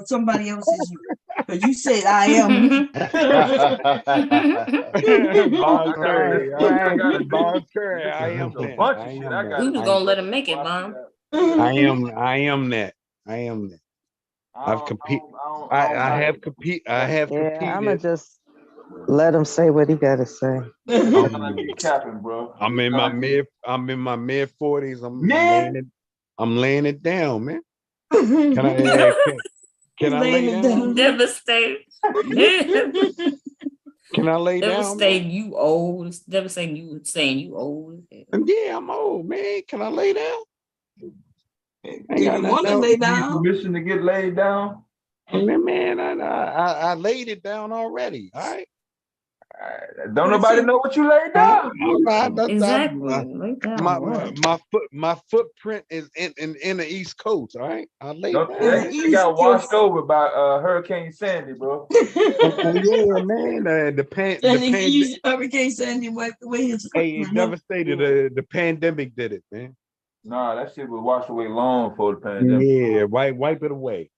somebody else's you? Because you said I am me. Bob Curry, I am that. bunch of shit. We was gonna let him make it, Mom. I am that. I am that. I've competed. I have competed. I'ma just let him say what he gotta say. I'm in my mid 40s. I'm laying it down, man. Can I lay down? Devastating. Can I lay down? Devastating. You old. It's devastating. You saying you old. Yeah, I'm old, man. Can I lay down? Do you want to lay down? Permission to get laid down? Man, I laid it down already. All right. Don't nobody know what you laid down. Exactly. My footprint is in the East Coast. All right. I laid down. It got washed over by Hurricane Sandy, bro. Yeah, man. Hurricane Sandy wiped away his Hey, it devastated. The pandemic did it, man. Nah, that shit was washed away long before the pandemic. Yeah, wipe it away.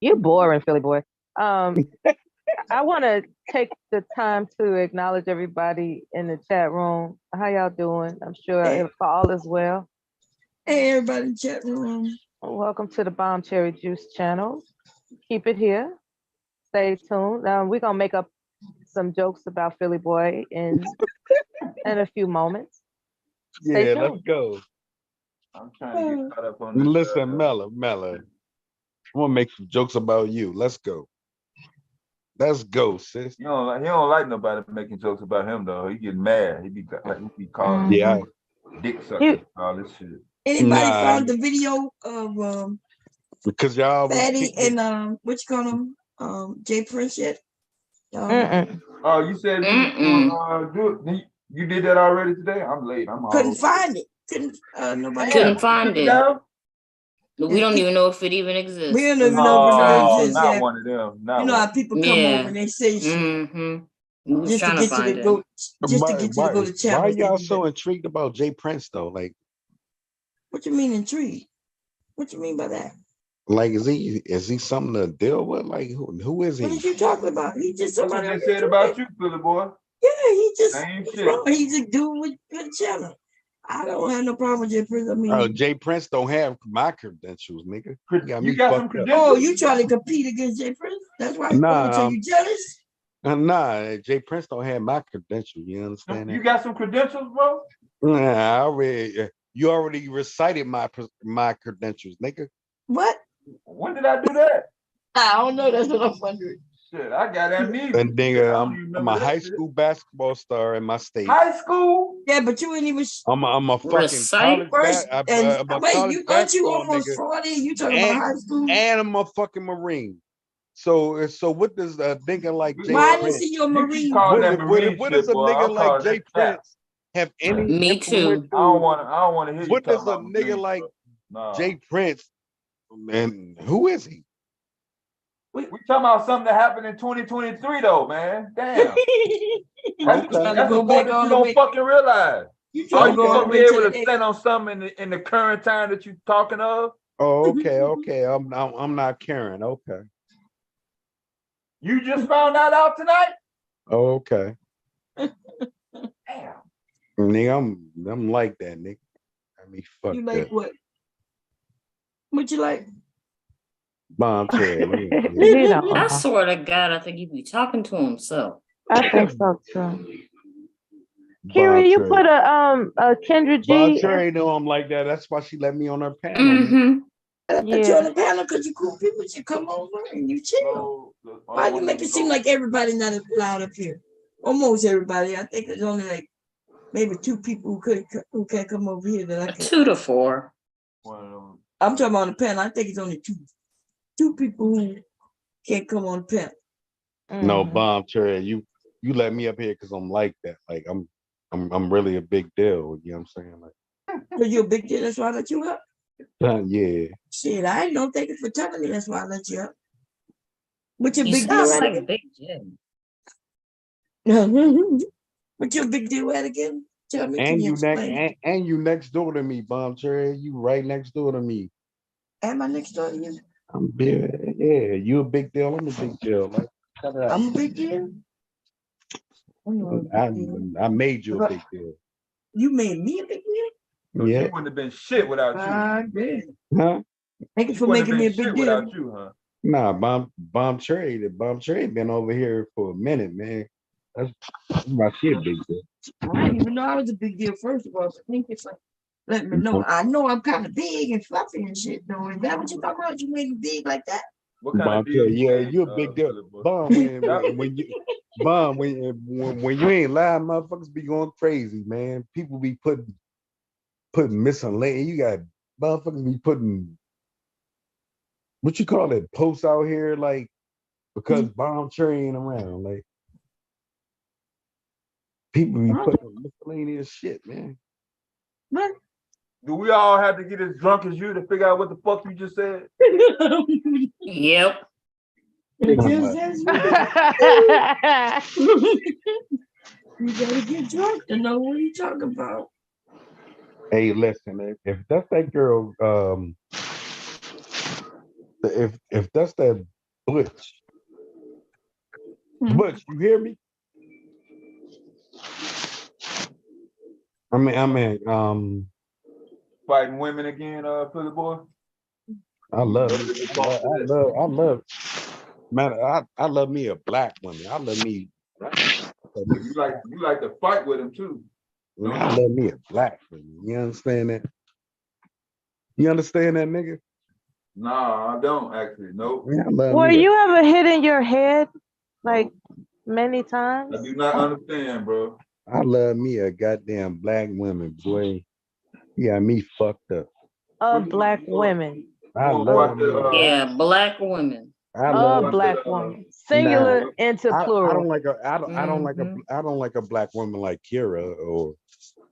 You're boring, Philly boy. I want to take the time to acknowledge everybody in the chat room. How y'all doing? I'm sure all is well. Hey, everybody in the chat room. Welcome to the Bomb Cherry Juice channel. Keep it here. Stay tuned. We're going to make up some jokes about Philly boy in a few moments. Yeah, let's go. I'm trying to get caught up on this. Listen, Mella. I'm going to make some jokes about you. Let's go. Let's go, sis. He don't like nobody making jokes about him though. He get mad. He be calling dick sucking all this shit. Anybody found the video of because y'all Fatty and what you call him? Jay Prince yet? Oh, you said you did that already today? I'm late. Couldn't find it. Nobody couldn't find it. We don't even know if it even exists. We don't even know if it exists. Not one of them. You know how people come over and they say shit. Just to get you to go. Just to get you to go to chapel. Why are y'all so intrigued about Jay Prince though? Like, what you mean intrigued? What you mean by that? Like, is he something to deal with? Like, who is he? What are you talking about? He just somebody I said about you, Philly boy. Yeah, he's a dude with good channel. I don't have no problem with Jay Prince. I mean, Jay Prince don't have my credentials, nigga. You got some credentials? Oh, you trying to compete against Jay Prince? That's why. So you jealous? Nah, Jay Prince don't have my credentials. You understand that? You got some credentials, bro? Nah, you already recited my credentials, nigga. What? When did I do that? I don't know. That's what I'm wondering. Shit, I got amnesia. And nigga, I'm a high school basketball star in my state. High school? Yeah, but you ain't even. I'm a fucking college wait, aren't you almost 40? You talking about high school? And I'm a fucking Marine. So what does a nigga like Jay Why Prince? is he your Marine? What does a nigga like Jay Prince have any? Me too. I don't want to hear. What does a nigga like Jay Prince? Man, who is he? We talking about something that happened in 2023 though, man. Damn. That's what you don't fucking realize. You trying to be able to stand on something in the current time that you talking of? Oh, okay. I'm not Karen. Okay. You just found that out tonight? Oh, okay. Damn. Nigga, I'm like that, nigga. I mean, fuck you like that. what? What you like? Bomb Cherry. He don't. I swear to God, I think he'd be talking to himself. I think so too. Bomb Kira, you Cherry. put a Kendra Bomb G. Cherry know I'm like that. That's why she let me on her panel. Mm-hmm. I put you on the panel because you cool people. You come over and you chill. Why you make it seem like everybody not allowed up here? Almost everybody. I think there's only like maybe 2 people who can't come over here that I can. 2 to 4. I'm talking about on the panel. I think it's only two people who can't come on the panel. No, Bomb Cherry, you let me up here because I'm like that. Like I'm really a big deal. You know what I'm saying? Like, So you're a big deal. That's why I let you up. yeah. Shit, I ain't don't thank you for telling me. That's why I let you up. What's your You big deal sound at like Big Jim. again? What's your big deal at again? Tell me. And Can you you explain? and you next door to me, Bomb Cherry. You right next door to me. Am I next door to you? I'm big. Yeah, you a big deal. I'm a big deal. Like, shut up. I'm a big deal. I made you a big deal. You made me a big deal? Yeah. You wouldn't have been shit without you. I did. Huh? Thank you for making me a big deal. Without you, huh? Nah, Bomb Cherry. Bomb Cherry been over here for a minute, man. That's my shit, big deal. I didn't even know I was a big deal. First of all, so thank you for letting me know. I know I'm kind of big and fluffy and shit, though. Is that what you talking about? You made me big like that? What kind Bomb of deal? Cherry, yeah, you a big deal. Bomb, when you Bomb, when you ain't lying, motherfuckers be going crazy, man. People be putting miscellaneous. You got motherfuckers be putting what you call it, posts out here, like because Bomb Cherry ain't around. Like people be putting miscellaneous shit, man. What? Do we all have to get as drunk as you to figure out what the fuck you just said? Yep. You gotta get drunk to know what you're talking about. Hey, listen, if that's that girl, if that's that Butch, you hear me? I mean, Fighting women again, Philly boy. I love, man. I love me a black woman. I love me. You like to fight with him too. I love me a black woman. You understand that? You understand that, nigga? Nah, I don't actually. Nope. Yeah, I love Were me you ever hit in your head like many times? I do not understand, bro. I love me a goddamn black woman, boy. Yeah, me fucked up. Black women. I love me. Yeah, black women. I love black woman. Singular into plural. I don't like a black woman like Kira, or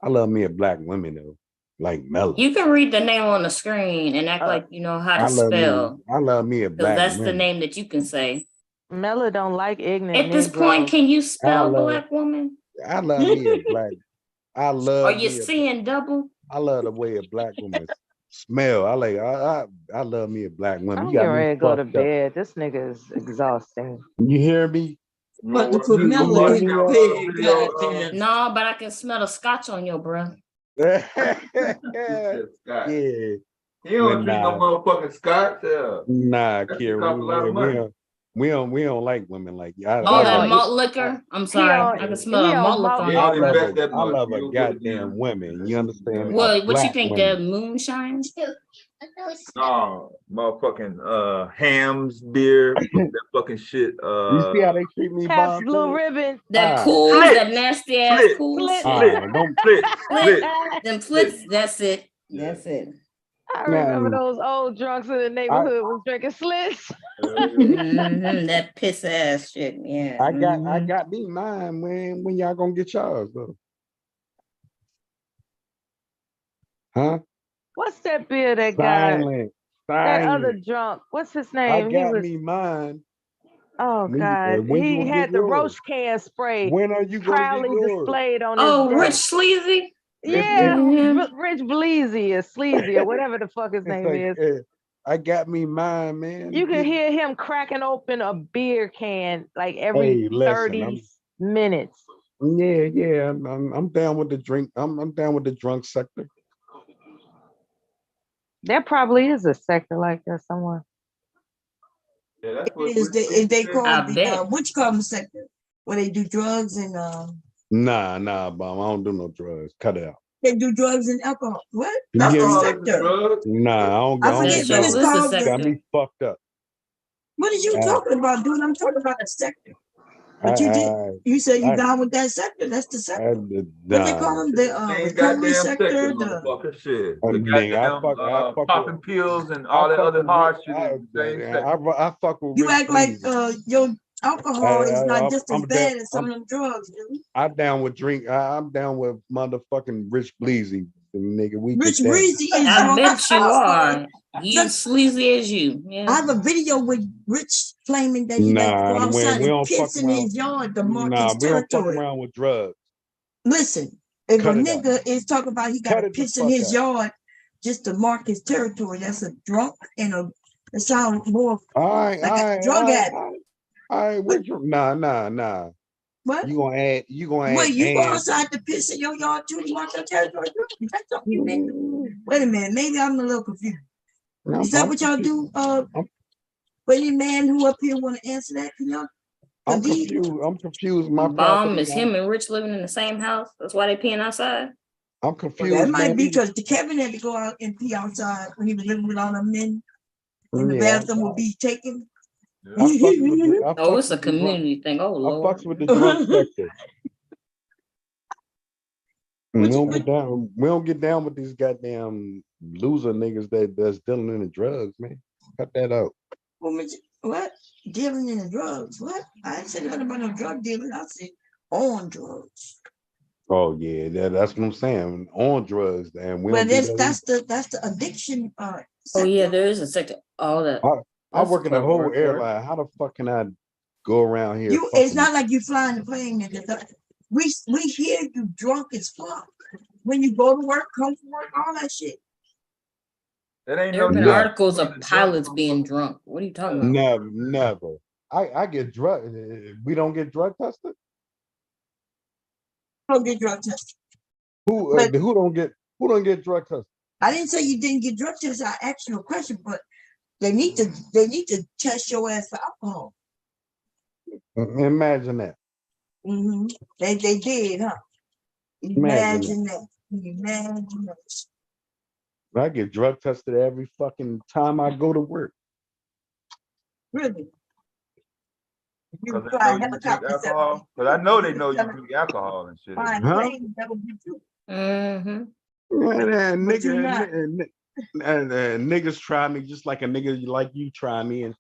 I love me a black woman though, like Mella. You can read the name on the screen and act like you know how to spell. I love me a black that's woman. the name that you can say. Mella don't like ignorant. At this point, can you spell black woman? I love me a black. I love. Are you seeing double? I love the way a black woman smell. I love me a black woman. I'm You got getting ready me to go to fucked up. bed. This nigga is exhausting. You hear me? No, but I can smell the scotch on your breath. Yeah. He don't drink no motherfucking scotch. Nah, Kira, we don't like women like you. That malt liquor. I'm sorry, I can smell a malt liquor on your breath. I love a goddamn women. You understand? What you think? The moonshine? No, motherfucking Hams beer, that fucking shit. You see how they treat me, Pabst Blue Ribbon. That cool, that nasty ass cool shit. Don't flip. Them flips. That's it. That's it. I remember those old drunks in the neighborhood was drinking slits. That piss ass shit. Yeah. I got me mine. When y'all gonna get yours though? Huh? What's that beer that Silent. that other drunk? What's his name? I got me mine. Oh God! He had the roach can spray. When are you proudly displayed on his desk. Rich Sleazy? Yeah, Rich Bleezy or Sleazy or whatever the fuck his name is. I got me mine, man. You can hear him cracking open a beer can like every 30 minutes. Yeah. I'm down with the drink. I'm down with the drunk sector. There probably is a sector like that somewhere. Yeah, that's what Is they call I the bet. what you call them sector where they do drugs and Nah, Bomb. I don't do no drugs. Cut it out. they do drugs and alcohol. What? That's the sector. Nah, I don't I forget what it's called. Got me fucked up. What are you talking about, dude? I'm talking about the sector. But you said you down with that sector. That's the sector. What they call them? The recovery sector. Shit. The goddamn popping pills and all that other hard shit. I fuck with You Rich act like Pleasy. your alcohol is not just as I'm bad as some of them drugs, dude. I'm down with I'm down with motherfucking Rich Bleezy, nigga. We Rich get down. Breezy is I bet you are. You sleazy as you. I Yeah. have a video with Rich claiming that he like to go outside we and don't piss in his yard to mark his we don't fuck territory. around with drugs. Listen, if Cut a it nigga is talking about he got to piss in his yard just to mark his territory, that's a drunk and it sounds more like a drug addict. All right, what you nah. What? You gonna add Wait, you go outside to piss in your yard too to mark your territory? That's something you mean. Wait a minute, maybe I'm a little confused. Is that what y'all do? For any man who up here want to answer that, can y'all? I'm confused. My Bomb is him and Rich living in the same house. That's why they peeing outside. I'm confused. That might be because Kevin had to go out and pee outside when he was living with all the men, and the bathroom would be taken. Oh, it's a community thing. Oh, Lord. I fucks with the drunk sector. We don't get down with these goddamn loser niggas that's dealing in the drugs, man. Cut that out. What? Dealing in the drugs? What? I ain't said nothing about no drug dealing. I said on drugs. Oh yeah, that's what I'm saying. On drugs, and we Well, don't that's the addiction. Oh yeah, there is a sector. All that. I work in the whole airline. How the fuck can I go around here? It's not like you flying the plane, nigga. We hear you drunk as fuck when you go to work, come from work, all that shit. That ain't there have been articles of pilots being drunk. What are you talking about? Never. I get drug. We don't get drug tested. Don't get drug tested. Who don't get drug tested? I didn't say you didn't get drug tested. I asked you a question, but they need to test your ass for alcohol. Imagine that. Mm-hmm. They did, huh? Imagine that. Imagine that. I get drug tested every fucking time I go to work. Really? Because I know they know you drink alcohol and shit. Huh? Niggas try me just like a nigga like you try me, and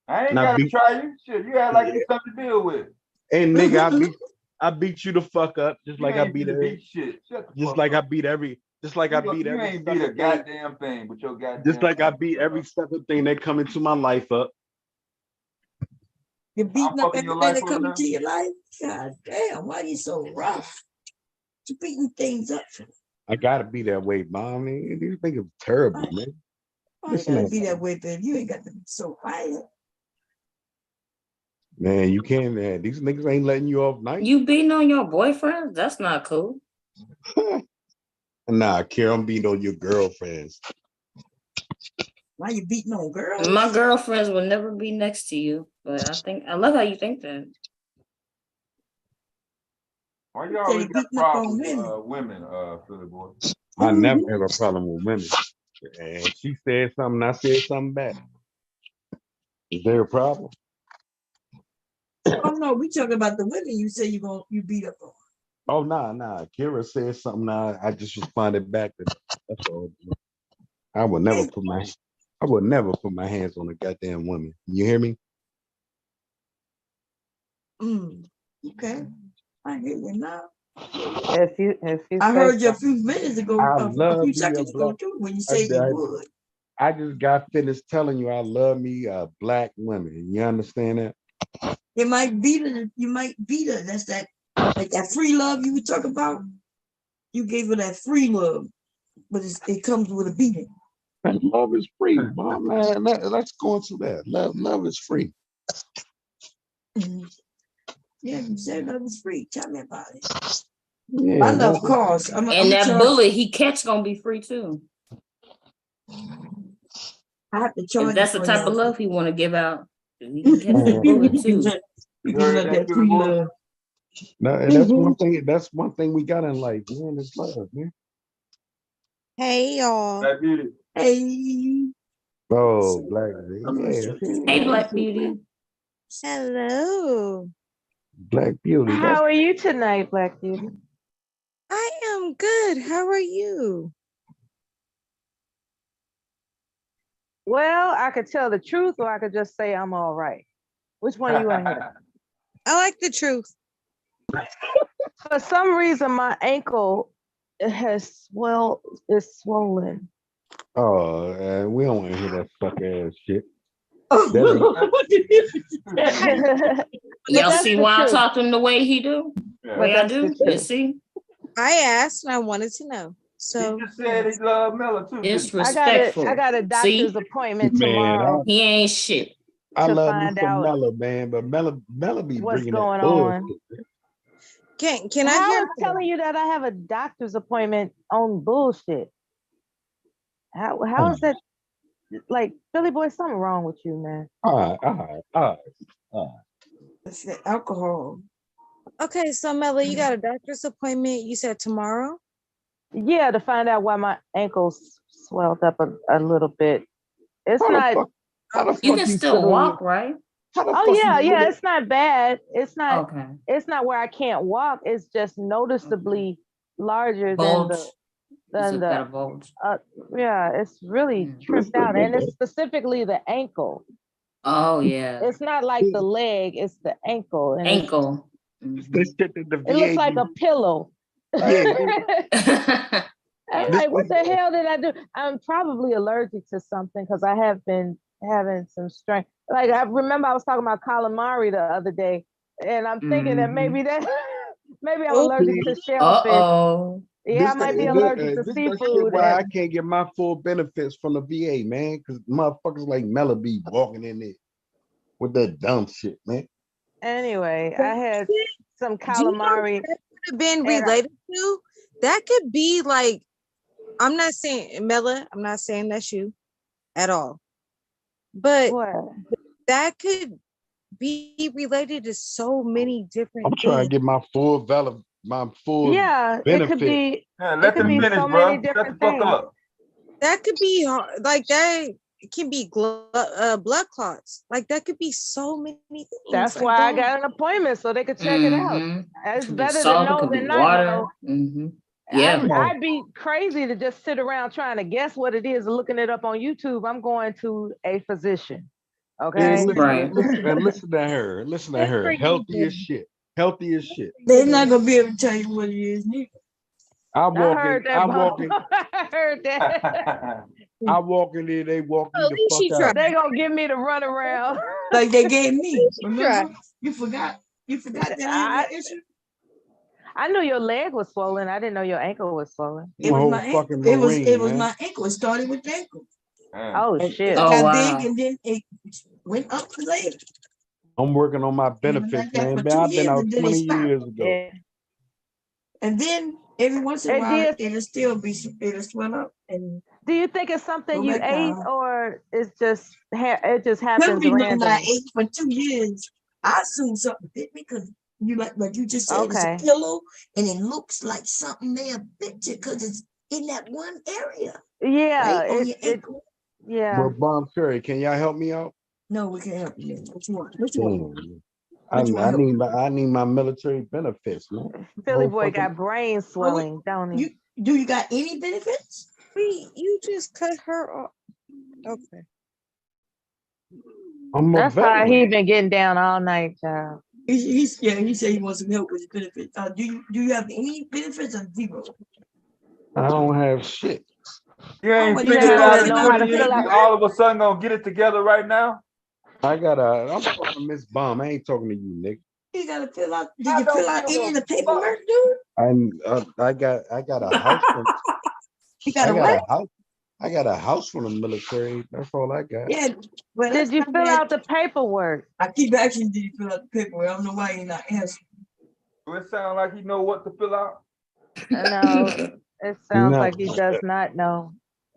I ain't gotta try you. Shit, you act like you something to deal with. And nigga, I beat you the fuck up just like I beat every shit. Just like I beat every. Just like I beat every. You ain't beat a goddamn thing, but your goddamn. Just like I beat every separate thing that come into my life up. You're beating up everything that come into your life. God damn, why are you so rough? You're beating things up. I gotta be that way, Mom. These niggas are terrible, man. I gotta be that way, baby. You ain't got to be so violent. Man, you can't, man. These niggas ain't letting you off nice. You beating on your boyfriend? That's not cool. Nah, Karen, I'm beating on your girlfriends. Why you beating on girls? My girlfriends will never be next to you, but I love how you think that. Why you always got problems with women, Philly boy? I never have a problem with women. And she said something, I said something back. Is there a problem? Oh no, we talking about the women you say you beat up on. Oh nah. Kira said something, I just responded back to that. That's all. I would never put my hands on a goddamn woman. You hear me? Okay. I hear you now. I heard you a few minutes ago, a few seconds ago too, when you said you would. I just got finished telling you I love me a black woman. You understand that? You might beat her. That's that, like that free love you were talking about. You gave her that free love, but it comes with a beating. And love is free, Mom, man. Let's go into that. Love is free. Yeah, you said love is free. Tell me about it. Yeah, I love cars. And that bullet he catch gonna be free too. I have to charge. If that's the type of love he want to give out. You can catch the bullet too. You heard that, Philly boy? No, and that's one thing. That's one thing we got in life, man. It's love, man. Hey y'all. Black Beauty. Hey. Oh, Black Beauty. Yeah. Hey, Black Beauty. Hello. Black Beauty. How are you tonight, Black Beauty? I am good. How are you? Well, I could tell the truth, or I could just say I'm all right. Which one you want to hear? I like the truth. For some reason, my ankle is swollen. Oh, we don't want to hear that fuck ass shit. Y'all see why I talk to him the way he do? The way I do? You see? I asked and I wanted to know. So he just said he loved Mella too. Disrespectful. I got a doctor's appointment tomorrow. He ain't shit. I to love me find some out Mella, man, but Mella be what's bringing going that on. bullshit. Can I hear? I'm telling you that I have a doctor's appointment on bullshit. How is that? Like, Billy Boy, something wrong with you, man. All right. It's the alcohol. Okay, so Mella, you got a doctor's appointment. You said tomorrow? Yeah, to find out why my ankles swelled up a little bit. It's not. You can still walk, right? Oh yeah, it's not bad. It's not. Okay. It's not where I can't walk. It's just noticeably larger than the bulge. Yeah, it's really tripped out, and it's specifically the ankle. Oh yeah. It's not like the leg; it's the ankle. And ankle. It looks like a pillow. I'm like, what the hell did I do? I'm probably allergic to something because I have been having some strength. Like I remember I was talking about calamari the other day, and I'm thinking that maybe I'm allergic to shellfish. Yeah, I might be allergic to seafood. Why I can't get my full benefits from the VA, man? Because motherfuckers like Mella be walking in there with that dumb shit, man. Anyway, I had some calamari. That could have been related to. That could be like, I'm not saying Mella, I'm not saying that's you at all. But that could be related to so many different I'm trying to get my full benefit. it could be. Let them finish, so bro. many different Shut the fuck things. up. That could be like that. It can be blood clots. Like that could be so many things. That's like why I that. got an appointment so they could check it out. It's better to know than not water. know. Yeah. I'd be crazy to just sit around trying to guess what it is and looking it up on YouTube. I'm going to a physician. Okay. And listen to her. Listen to her. Healthy as shit. Healthy as shit. They're not gonna be able to tell you what it is, neither. I heard that. I heard that. I walk in there, they walk me the fuck out. They gonna give me the run around. Like they gave me. Remember? You forgot. You forgot that I had that issue. I knew your leg was swollen. I didn't know your ankle was swollen. It was my ankle. It was my ankle. It started with the ankle. Oh shit! It got big and then it went up the leg. I'm working on my benefits, man. I've been out 20 years ago. And then every once in a while, it'll swell up. And do you think it's something you ate, down. or it's just it just happens Could be nothing randomly? I ate for 2 years. I assume something bit me because you like you just said it's a pillow and it looks like something may have bit you because it's in that one area. Yeah, right? On your ankle. Yeah. Well, Bomb Curry, can y'all help me out? No, we can't help you. Which one? Which one? I need my military benefits, man. Philly boy got brain swelling, don't he? Do you got any benefits? You just cut her off. Okay. That's how he been getting down all night, child. He said he wants some help with his benefits. Do you have any benefits or zero? I don't have shit. You ain't figured it out in 20 years. You all of a sudden gonna get it together right now? I'm talking to Miss Bomb. I ain't talking to you, Nick. You gotta fill out. Did you fill out any of the paperwork, dude? I got a house. You got a what? I got a house from the military. That's all I got. Yeah. Well, did you fill out the paperwork? I keep asking, did you fill out the paperwork? I don't know why you're not answering. Do it sound like he know what to fill out? No, it sounds like he does not know.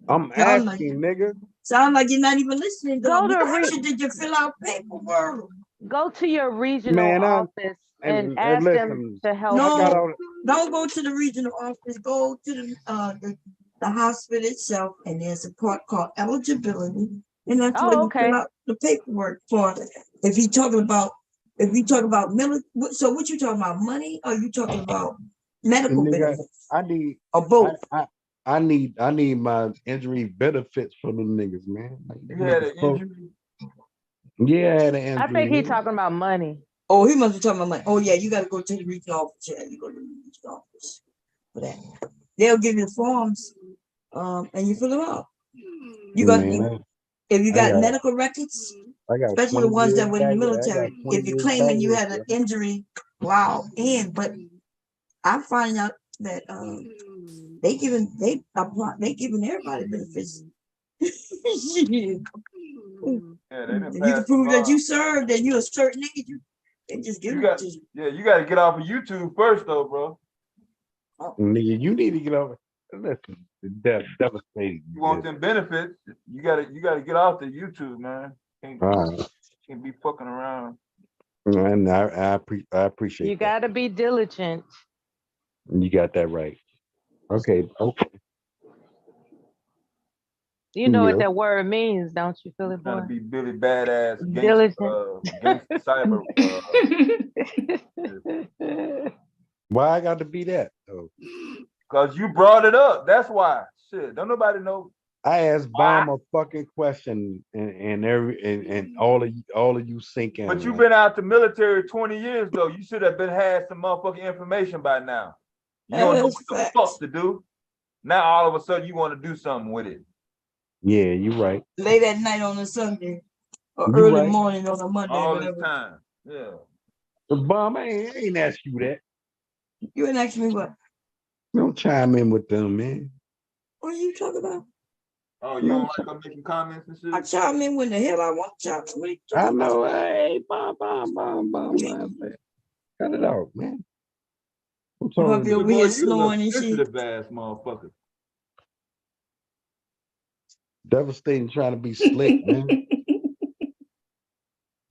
I'm asking, nigga. Sound like you're not even listening. Go to Did you fill out paperwork? Go to your regional office and ask them to help. No, don't go to the regional office. Go to the hospital itself, and there's a part called eligibility, and that's where you fill out the paperwork for. If you talking about military, so what you talking about? Money, or you talking about medical benefits? I need both. I need my injury benefits for them niggas, man. Like, You had an injury? Yeah, I had an injury. I think he's talking about money. Oh, he must be talking about money. Oh yeah, you got to go to the regional office. Yeah, you go to the regional office for that. They'll give you the forms, and you fill them out. You got if you got medical records, especially the ones that were in the military. If you're claiming you had an injury, but I find out that they giving everybody benefits. You can prove that you served and you're a certain age. They just give it to you. Yeah, you got to get off of YouTube first, though, bro. Nigga, you need to get over. Listen, that's devastating. You want them benefits? You gotta get off the YouTube, man. Can't be fucking around. And I appreciate. You got to be diligent. You got that right. Okay. You know what that word means, don't you, Philly boy? Trying to be Billy Badass, gangsta cyber. Why I got to be that though? Because you brought it up. That's why. Shit, don't nobody know. I asked Bomb a fucking question, and all of you sinking. But you've been out the military 20 years though. You should have had some motherfucking information by now. You don't know what the fuck to do. Now all of a sudden you want to do something with it. Yeah, you're right. Late at night on a Sunday or early morning on a Monday. All this time. Yeah. But Bomb, I ain't asked you that. You ain't asked me what? Don't chime in with them, man. What are you talking about? Oh, you don't like I'm making comments and shit? I chime in when the hell I want to chime in. I know. Hey, Bomb. Cut it out, man. I'm talking to you. You're snoring and shit. Sensitive ass motherfucker. Devastating trying to be slick, man.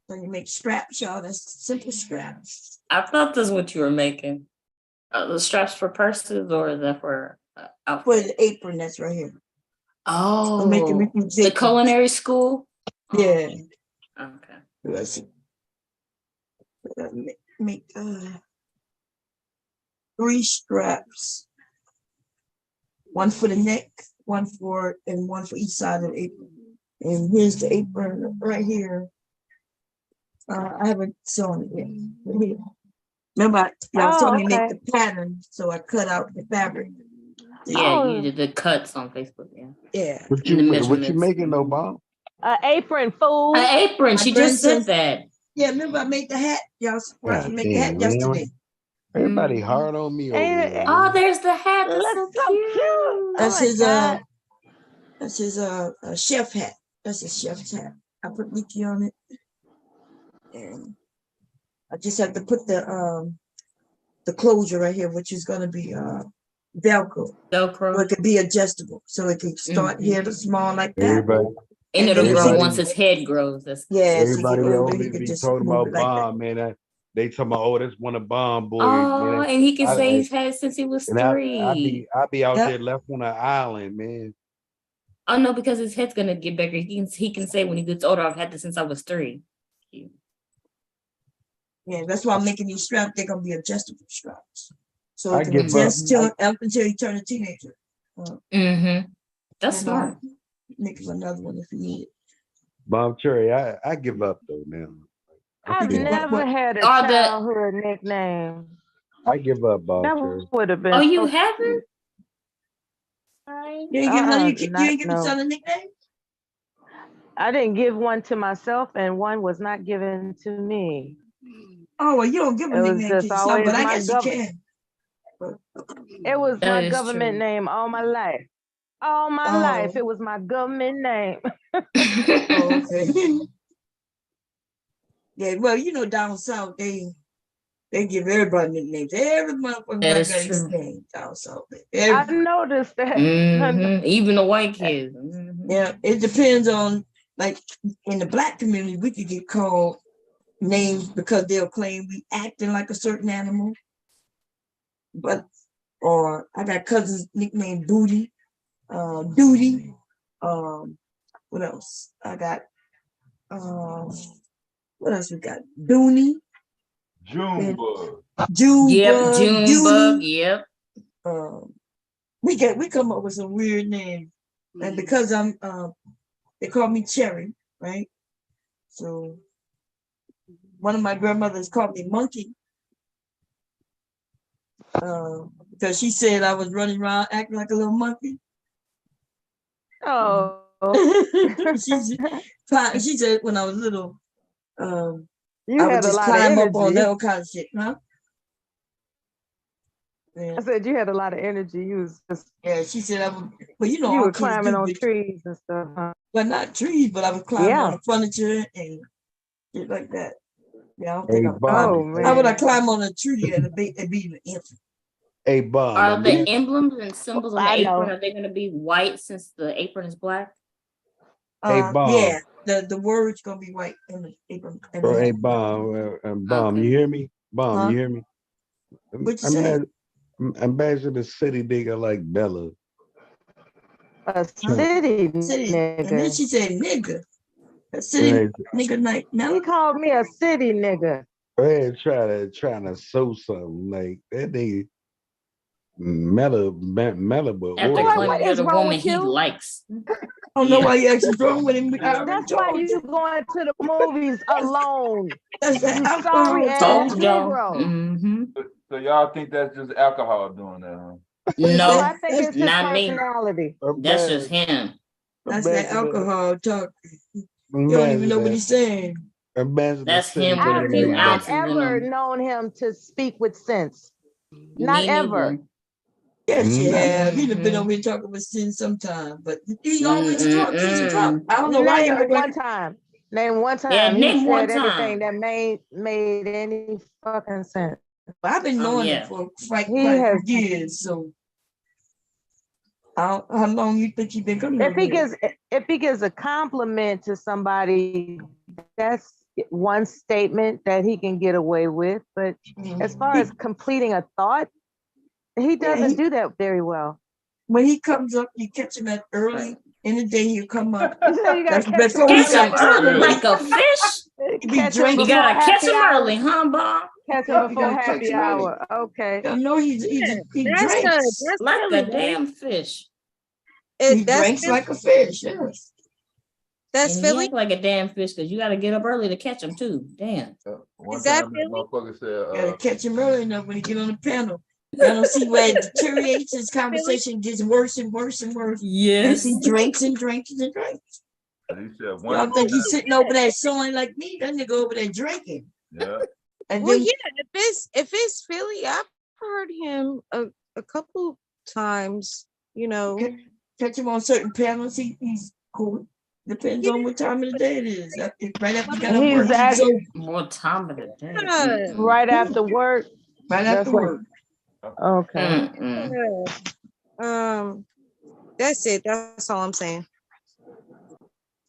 When you make straps, y'all, that's simple straps. I thought this is what you were making. The straps for purses, or is that for outfit? For the apron that's right here. Oh, the culinary school? Yeah. Okay. Let's see. Make 3 straps. One for the neck, one for each side of the apron. And here's the apron right here. I haven't sewn it yet. Right here. Remember, y'all told me make the pattern, so I cut out the fabric. Yeah, you did the cuts on Facebook. Yeah. What you making though, Bob? An apron, fool. An apron. She just said that. Yeah, remember I made the hat. Y'all watched me make the hat yesterday. Everybody hard on me over here. Oh, there's the hat. That's so cute. That's his chef hat. That's his chef's hat. I put Mickey on it. And I just have to put the closure right here, which is gonna be Velcro. So it could be adjustable. So it can start here to small like that. And it'll grow once his head grows. Everybody always be talking about Bomb, man. They talking about, oh, that's one of Bomb boys. Oh, man. and he can say he's had since he was 3. I be out there left on an island, man. Oh no, because his head's gonna get bigger. He can say when he gets older, I've had this since I was 3. Yeah, that's why I'm making these straps. They're gonna be adjustable straps, so it can adjust until you turn a teenager. That's smart. Make another one if you need it. Bomb Cherry, I give up though, man. I've never had a childhood nickname. I give up, Bomb Cherry. That would have been. Oh, you haven't? You ain't give your son a nickname? I didn't give one to myself, and one was not given to me. Oh, well, you don't give a nickname to yourself, but I guess you can. It was my government name all my life. All my life, it was my government name. Okay. Yeah, well, you know, down south, they give everybody nicknames. Every motherfucker got his name down south. I noticed that. Even the white kids. Yeah, it depends on, like, in the Black community, we could get called names because they'll claim we acting like a certain animal. But, or I got cousins nicknamed Booty, Duty. What else? I got, what else we got? Dooney. Junebug. Junebug. Junebug. Yep. We come up with some weird names, and because I'm they call me Cherry, right? So one of my grandmothers called me Monkey, because she said I was running around acting like a little monkey. Oh. She said when I was little, You I would had a just lot of climb up on energy. that kind of shit, huh? Yeah. I said you had a lot of energy. You was just she said I would, but you know, you all were kids climbing do, on but, trees and stuff, huh? but not trees, but I would climb Yeah. on the furniture and shit like that. Yeah, I don't Hey, think I'm Bob. climbing. How would I climb on a tree and be an infant? Hey, Bob. Are the emblems and symbols on the I apron, know. are they going to be white since the apron is black? Hey, Bob. Yeah, the word's gonna be white in the apron. Oh, hey, Bob. Bob, you hear me? Bob, Huh? you hear me? What you say? Imagine the city nigga like Bella. A city City. nigga. And then she said nigga. A city Hey, nigga night. He Now called me a city nigga. hey, trying to sew something like that nigga. Mella, but After Boy, claiming what you're is the wrong woman with he you? likes. I don't know why you actually wrong with him. I already That's why told you you. going to the movies alone. That's that You alcohol sorry ass Told y'all. Negro. So y'all think that's just alcohol doing that, huh? No, I think it's his not me. personality. That's just him. That's that alcohol talk. You don't even imagine know what that. he's saying. Imagine That's the city him with a I've nigga few like not ounces Bella. in ever him. known him to speak with sense. Not Me ever. neither. Yes, you have. He'd have been Mhm. over here talking with sin sometime, but he always drunk. He's a drunk. I don't know why Name y'all one time. Name one Yeah, time he name one said anything time. that made any fucking sense. I've been knowing him Yeah. for quite He a has. few years, so how long you think he been coming If over he here? gives a compliment to somebody, that's one statement that he can get away with. But as far as completing a thought, he doesn't do that very well. When he comes up, you catch him at early in the day. He'll come up. You know you gotta That's catch him before he Catch him start early trouble. like a fish. He be Catch him drinking. You before gotta catch happy him hour. early, huh, Bob? Catch him Yeah, you before gotta catch happy him early. hour. Okay. I know he That's drinks. Like Philly, a right? damn fish. He That's drinks Philly. like a fish. Yes. That's And he Philly. ain't like a damn fish because you gotta get up early to catch him too. Damn. One Is that time that Philly? motherfucker Gotta said, catch him early enough when he get on the panel. Y'all don't see where it deteriorates. His conversation gets worse and worse and worse as he drinks and drinks and drinks. he said Y'all think he's sitting over there sewing like me? That nigga over there drinking. yeah. And Well, then yeah, if it's Philly, I've heard him a couple times, you know. catch him on certain panels. He's cool. Depends on what time of the day it is. Right after you got to work, He's at so What time of the day? Yeah. right after work. right That's after what. work. Okay. Yeah. That's it. That's all I'm saying.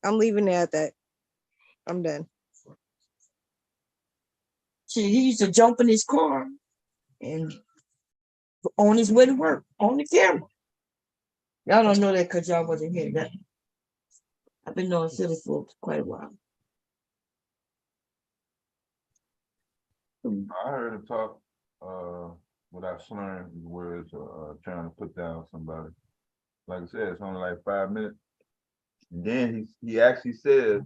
I'm leaving it at that. I'm done. Shit, he used to jump in his car and on his way to work on the camera. Y'all don't know that because y'all wasn't here. That I've been knowing Philly for quite a while. I heard him talk without slurring his words or trying to put down somebody. Like I said, it's only like 5 minutes. And then he actually said,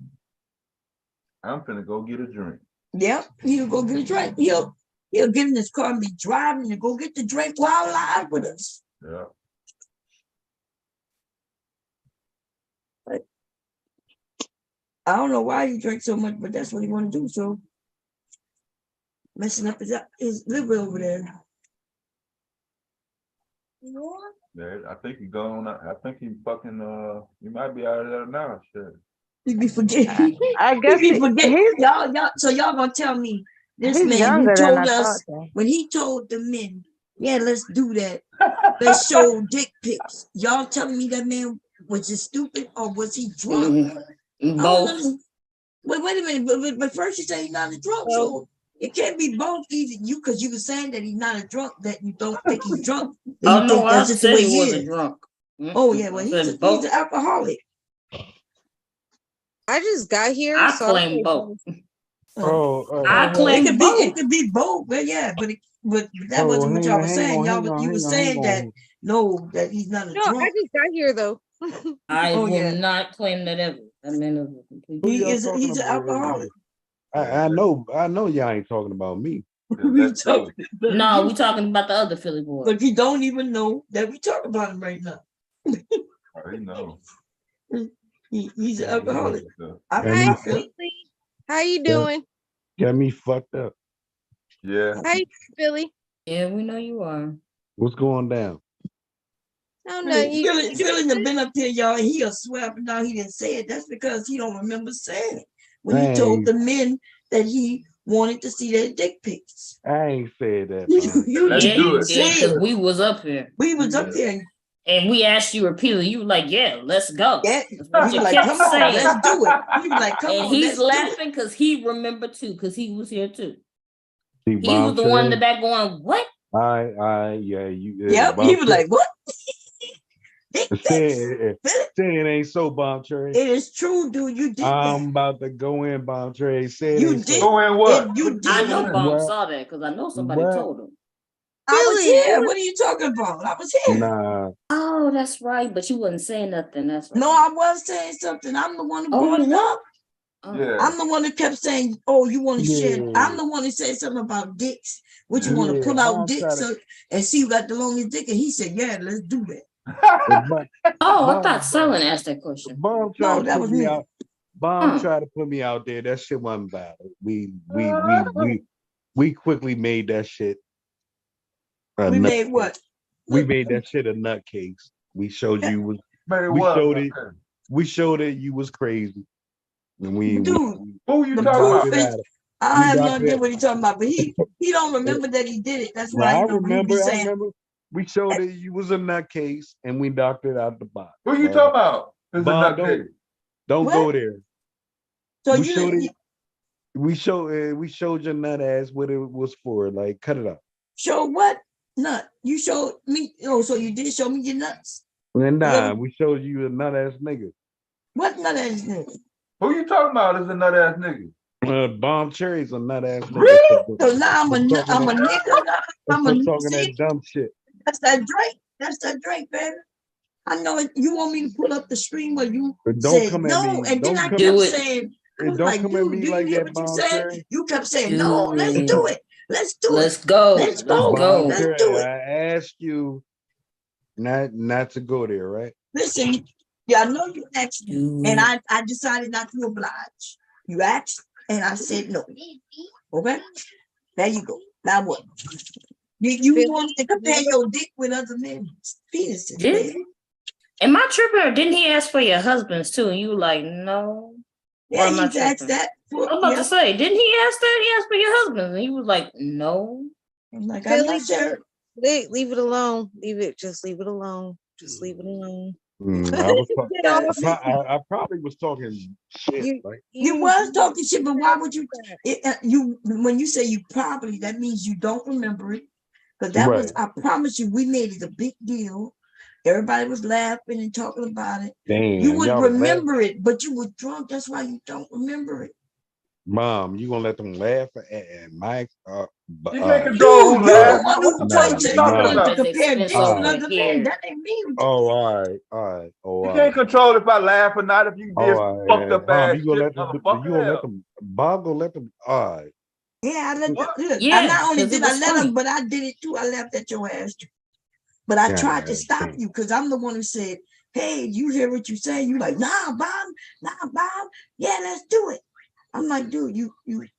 I'm finna go get a drink. Yep, he'll go get a drink. He'll get in his car and be driving and go get the drink while live with us. Yeah. But I don't know why he drinks so much, but that's what he want to do. So messing up his liver over there. Yeah, I think he gone. I think he fucking he might be out of there now. Shit. He be forgetting. I guess he be forgetting. he's Y'all. So y'all gonna tell me this he's man younger who than told I thought. us when he told the men, yeah, let's do that. Let's show dick pics. Y'all telling me that man Was it stupid or was he drunk? Both. Wait a minute. But first you say he's not a drunk, so it can't be both. Either you, because you were saying that he's not a drunk, that you don't think he's drunk. Oh no, I said he wasn't drunk. Oh yeah, well he's an alcoholic. I just got here. I so claim both. I claim both. It could be both, but yeah, but that wasn't what y'all were saying. You were saying that that he's not a drunk. I just got here though. I will not claim that ever. I mean, he's an alcoholic. I know y'all ain't talking about me. No, we talking about the other Philly boy. But you don't even know that we talk about him right now. I know. He's an alcoholic. Hi, how you doing? Got me fucked up. Yeah. Hi, Philly. Yeah, we know you are. What's going down? No, Philly have been up here, y'all, and he'll swear up and down he didn't say it. That's because he don't remember saying it. When he told the men that he wanted to see their dick pics. I ain't said that. You did, because we was up here. We was up here. And we asked you repeatedly. You were like, "Yeah, let's go." Yeah, you like, "Come on, let's do it." You were like, "Come on." And he's laughing because he remembered too, because he was here too. He was the one in the back going, "What?" Yeah, you. Yep, he was like, "What?" Say it ain't so, Bomb Trey. It is true, dude. You did. I'm about to go in, Bomb Trey. Say you did. Go in what? You did. I know Bomb saw that because I know somebody told him. I was here. What are you talking about? I was here. Nah. Oh, that's right. But you wasn't saying nothing. That's right. No, I was saying something. I'm the one who brought it up. Yeah. I'm the one that kept saying, "Oh, you want to share?" I'm the one that said something about dicks. What you want to pull out dicks and see who got the longest dick? And he said, "Yeah, let's do that." I thought Selin asked that question. Bomb tried to put me out. Bomb tried to put me out there. That shit wasn't valid. We quickly made that shit. We made what? We made that shit a nutcase. We showed you was. We showed it. You was crazy. And Dude, who you talking about? I have no idea what he's talking about, but he don't remember that he did it. That's why I remember. We showed it. You was a nutcase, and we knocked it out the box. Who you talking about? Don't go there. So we showed your nut ass what it was for. Like, cut it out. Show what nut? You showed me. Oh, so you did show me your nuts. Nah, we showed you a nut ass nigga. What nut ass nigga? Who you talking about is a nut ass nigga? Bomb Cherry's a nut ass nigga. Really? So now I'm a nigga. I'm a talking that dumb shit. That's that Drake. That's that Drake, baby. I know it. You want me to pull up the stream where you said no, and then I kept saying, don't come at me like that, Bomb Cherry. You kept saying, no, let's do it. Let's do it. Let's go. Let's go. Let's do it. I asked you not to go there, right? Listen, I know you asked me, and I decided not to oblige. You asked, and I said no. Okay? There you go. Now what? You want to compare your dick with other men's penises, baby. Am I tripping, or didn't he ask for your husband's too? And you were like, no. Yeah, he asked that. I'm about to say, didn't he ask that? He asked for your husband, and he was like, no. I'm like, I'm not sure. Leave it alone. Just leave it alone. Just leave it alone. I probably was talking shit. You was talking shit, but why would you? When you say you probably, that means you don't remember it. Because that was, I promise you, we made it a big deal. Everybody was laughing and talking about it. Damn, you would remember it, but you were drunk. That's why you don't remember it. Mom, you gonna let them laugh at Mike? You can't control who laughs. Oh, all right. Oh, you can't control if I laugh or not. If you did fucked up ass, you gonna let them? Bob gonna let them? All right. Yeah, I let look. I not only did I let him, but I did it too. I laughed at your ass too. But I tried to stop you because I'm the one who said, "Hey, you hear what you say?" You like, nah, Bob. Yeah, let's do it. I'm like, dude, you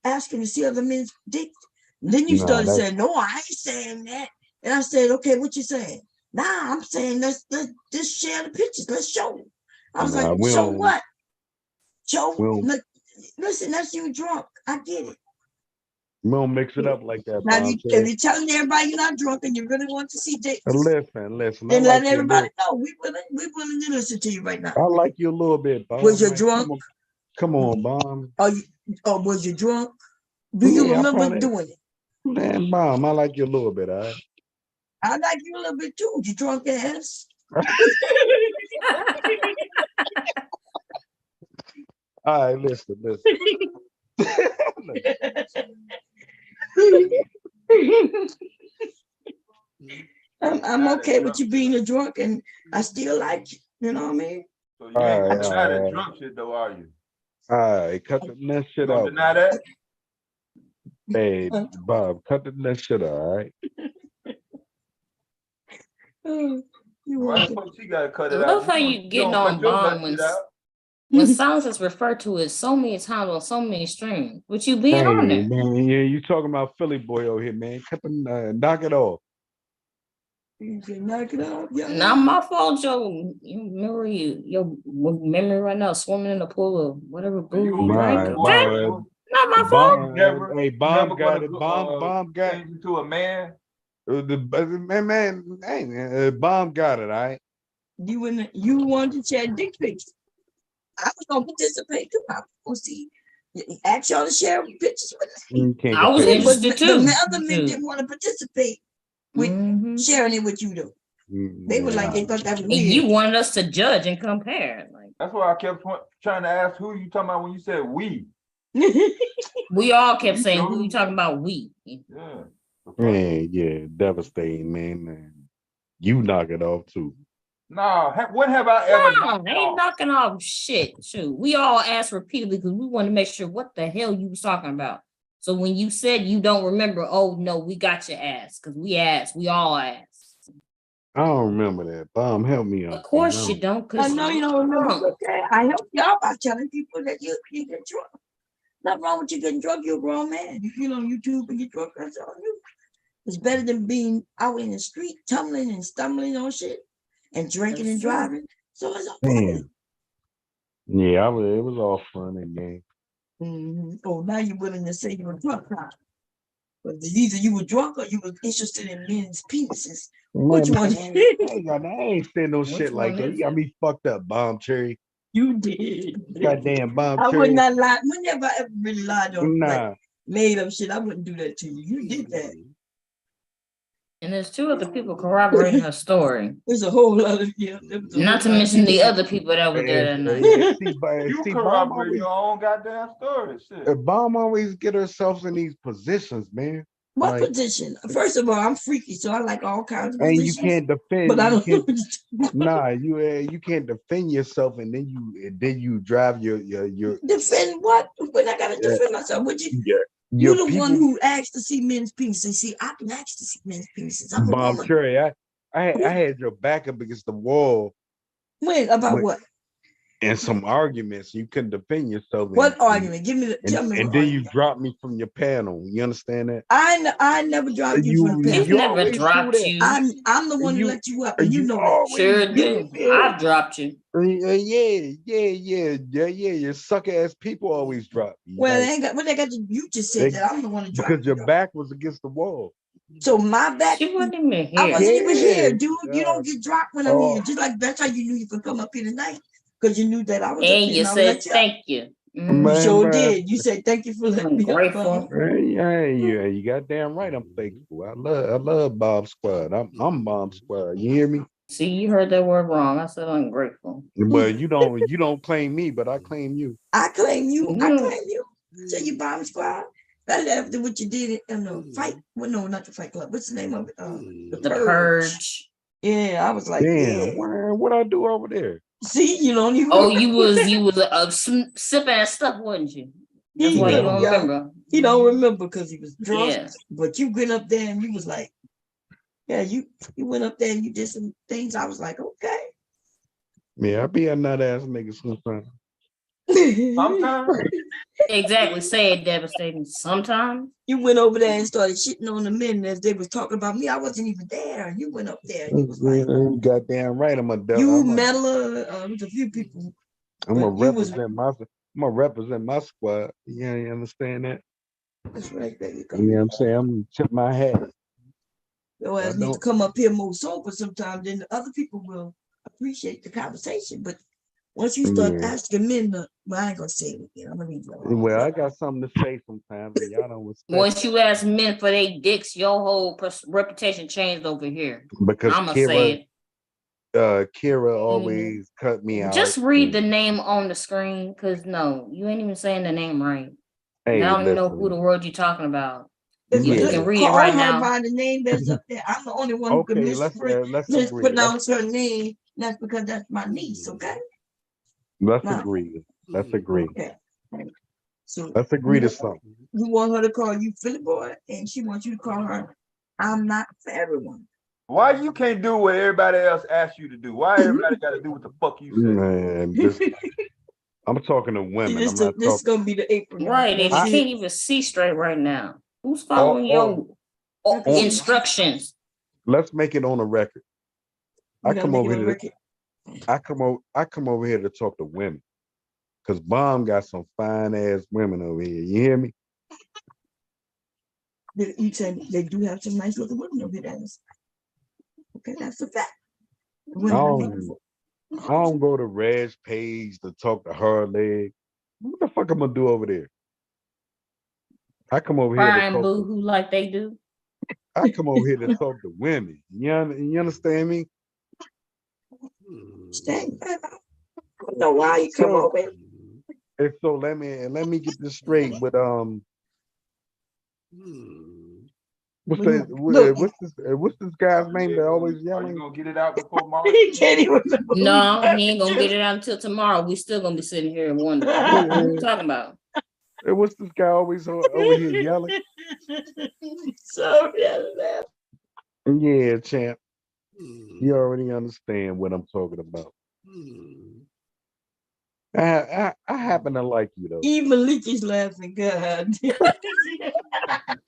asking to see other men's dicks? Then you started saying, no, I ain't saying that. And I said, okay, what you saying? Nah, I'm saying let's just share the pictures. Let's show. I was like, show what? Show. Listen, that's you drunk. I get it. We don't mix it up like that, Now, Bomb. if you're telling everybody you're not drunk and you really want to see dicks, Listen. then let everybody know. We willing to listen to you right now. I like you a little bit, Bomb. Was you drunk? Come on, Bomb. Or was you drunk? Do you remember doing it? Man, Bomb, I like you a little bit, all right? I like you a little bit too, you drunk ass. All right, listen. I'm okay with you being a drunk, and I still like you. You know what I mean? So you ain't deny that drunk shit though, are you? All right, cut the next shit out. Deny that? Hey, Bob, cut the next shit out, all right? Why the fuck she gotta cut I it out? love how you getting on Bomb when silence is referred to as so many times on so many streams. What you being on there? Man, yeah, you talking about Philly boy over here, man. Cut the knock it off. You can knock it off. Yeah. Not my fault, Joe. You remember your memory right now swimming in the pool of whatever booty you drank. Okay? Not my fault. Hey, Bomb got it. Bomb got it. Into a man. Bomb got it, all right? You wanted to share dick pics. I was gonna participate too. I was gonna see. Ask y'all to share pictures with me. I was interested too. The other men didn't want to participate with sharing it with you though. They were like, they thought that was weird. You wanted us to judge and compare. Like, that's why I kept trying to ask who you talking about when you said we. We all kept saying who you talking about. We. Yeah. Man, yeah, devastating, man. You knock it off too. No, when have I ever? No, ain't knocking off shit. Shoot, we all asked repeatedly because we want to make sure what the hell you was talking about. So when you said you don't remember, oh no, we got your ass because we asked. We all asked. I don't remember that. Bomb, help me out. Of course you don't. I know you don't remember. Okay, I help y'all by telling people that you get drunk. Nothing wrong with you getting drunk. You're a grown man. You get on YouTube and get drunk. That's all you. It's better than being out in the street, tumbling and stumbling on shit. And drinking and driving, so it's all fun. Yeah, it was all fun and game. Oh, now you're willing to say you were drunk, huh? But either you were drunk or you were interested in men's penises. Which one? I ain't saying no shit like that. You got me fucked up, Bomb Cherry. You did. Goddamn Bomb Cherry. I would not lie. Whenever I ever really lied on like, made up shit, I wouldn't do that to you. You did that. And there's two other people corroborating her story. There's a whole lot of Not to mention the other people that were there that night. You corroborate your own goddamn story. Shit. Bomb always get herself in these positions, man. What position? First of all, I'm freaky, so I like all kinds of and positions. You can't defend. But I don't. Nah, you can't defend yourself, and then you drive your defend what? When I gotta defend myself, would you? Yeah. You're the one who asked to see men's penises. See, I can ask to see men's penises. I'm Bob Curry, I had your back up against the wall. When? About what? And some arguments. You couldn't defend yourself. What argument? Give me tell me. And then you dropped me from your panel. You understand that? I never dropped you from the panel. You never dropped you. I'm the one who let you up, and you know that. Sure do. I dropped you. Yeah. Your suck ass people always drop you. Well, they got what they got to. You just said that I'm the one who dropped because your back was against the wall. So my back. She wasn't even here. I wasn't even here, dude. You don't get dropped when I'm here. Just like that's how you knew you could come up here tonight. Because you knew that I was. And you said thank you. You sure did. You said thank you for letting me grateful. Yeah, you goddamn right. I'm thankful. I love Bob Squad. I'm Bob Squad. You hear me? See, you heard that word wrong. I said ungrateful. Well, you don't claim me, but I claim you. I claim you. I claim you. So you Bomb Squad. That after what you did in the fight. Well, no, not the Fight Club. What's the name of it? The Purge. Yeah, I was like, damn, what I do over there? See, you don't even. Oh, you was sipping that stuff, wasn't you? That's why you don't remember. He don't remember because he was drunk. Yeah. But you went up there and you was like, yeah, you went up there and you did some things. I was like, okay. Yeah, I be a nut ass nigga sometimes. Sometimes. Exactly. Say it, devastating. Sometimes. You went over there and started shitting on the men as they was talking about me. I wasn't even there. And you went up there and you was like, goddamn right. I'm a devil. You Medela, there's a few people. I'm gonna represent my squad. Yeah, you understand that? That's right, baby. You know what I'm saying? I'm gonna tip my hat. Your ass need to come up here more sober sometime, then the other people will appreciate the conversation. But once you start asking men, well, I ain't gonna say it again. I'm gonna leave you alone. Well, I got something to say sometimes, and y'all don't respect. Once you ask men for their dicks, your whole reputation changed over here. Because I'm gonna say it. Kira always cut me out. Just read the name on the screen, cause no, you ain't even saying the name right. Hey, I don't even know who the word you're talking about. If you can read it Call right her now. by the name that's up there. I'm the only one who can mispronounce her name. That's because that's my niece, okay? Let's agree. Let's agree. Okay. So let's agree to something. You want her to call you Philly boy, and she wants you to call her I'm not for everyone. Why you can't do what everybody else asks you to do? Why everybody got to do what the fuck you say? Man, I'm talking to women. This is gonna be the apron. Right, and you can't even see straight right now. Who's following your instructions? Let's make it on a record. I come over here to talk to women. Cause Bomb got some fine ass women over here. You hear me? You said they do have some nice looking women over here. Okay, that's a fact. I don't go to Reg's page to talk to her leg. What the fuck I'm gonna do over there? I come over here to talk boo who like they do. I come over here to talk to women. You understand me? I don't know why you come over here. And so let me get this straight. But what's this guy's name that always yelling? Are you gonna get it out before March? No, he ain't gonna get it out until tomorrow. We still gonna be sitting here and wondering what you talking about. And what's this guy always over here yelling? Sorry, yeah, champ. You already understand what I'm talking about. I happen to like you though. Even Leaky's laughing. God.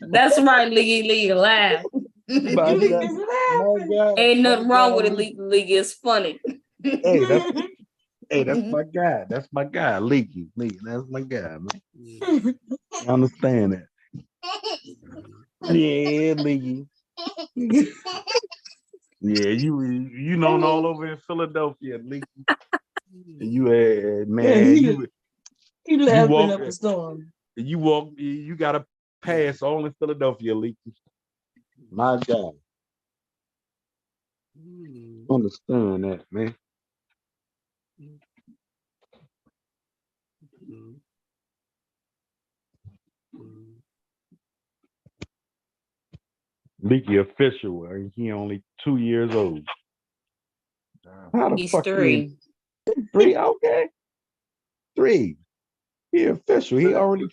That's right, Leaky laugh. My God, ain't nothing wrong with it. Leaky is funny. Hey, that's my guy. That's my guy, Leaky. That's my guy, man. I understand that. Yeah, Leaky. Yeah, you known all over in Philadelphia, Leaky. You man, he laughing up a storm. You got a pass all in Philadelphia, Leaky. My God. Understand that, man. Leaky official. He only 2 years old. How the He's fuck 3. 3? Okay. 3. He official. He already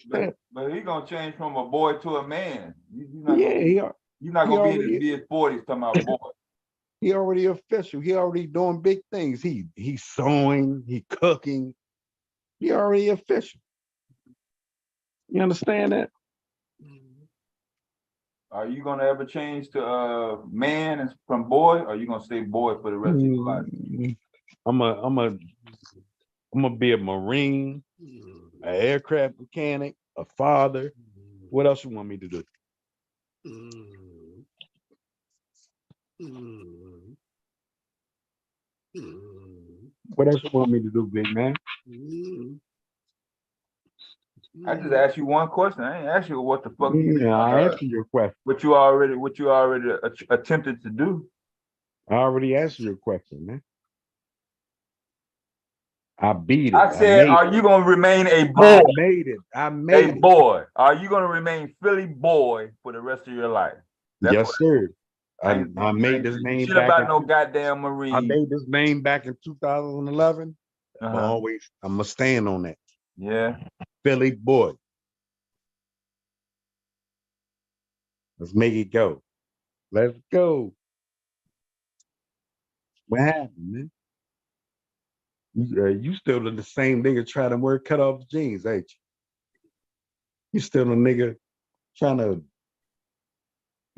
but he gonna change from a boy to a man. You're not gonna be in his mid-40s talking about boy. He already official. He already doing big things. He's sewing, he cooking. He already official. You understand that? Are you gonna ever change to man from boy, or are you gonna stay boy for the rest of your life? I'm gonna be a Marine, an aircraft mechanic, a father. What else you want me to do? What else you want me to do, big man? I just asked you one question. I ain't asked you what the fuck. I answered your question. What you already attempted to do. I already answered your question, man. I beat it. I said, are you gonna remain a boy? I made it. A boy. Are you gonna remain Philly boy for the rest of your life? Yes, sir. I made this name shit back about no goddamn Marine. I made this name back in 2011. I'm gonna stand on that. Yeah. Philly boy. Let's make it go. Let's go. What happened, man? You still the same nigga trying to wear cut off jeans, ain't you? You still a nigga trying to.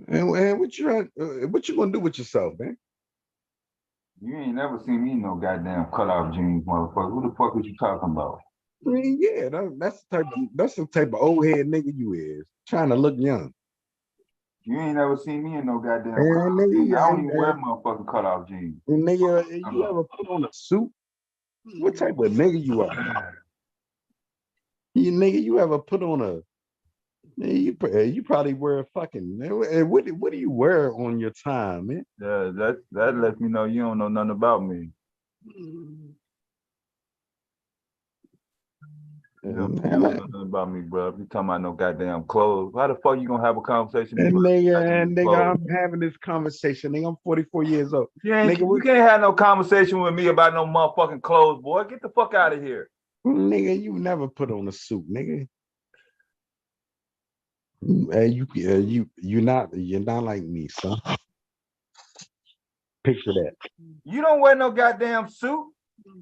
And what you gonna do with yourself, man? You ain't never seen me in no goddamn cut off jeans, motherfucker. Who the fuck was you talking about? I mean, yeah, that's the type of old head nigga you is, trying to look young. You ain't never seen me in no goddamn Man, cutoff jeans. nigga, I don't even wear motherfucking cutoff jeans. Nigga, you ever put on a suit? What type of nigga you are? You ever put on a? You probably wear a fucking. What do you wear on your time, man? Yeah, that lets me know you don't know nothing about me. You don't know nothing about me, bro. If you talking about no goddamn clothes, how the fuck you gonna have a conversation? Nigga, I'm having this conversation. Nigga, I'm 44 years old. You can't have no conversation with me about no motherfucking clothes, boy. Get the fuck out of here. Nigga, you never put on a suit, nigga. You're not like me, son. Picture that. You don't wear no goddamn suit.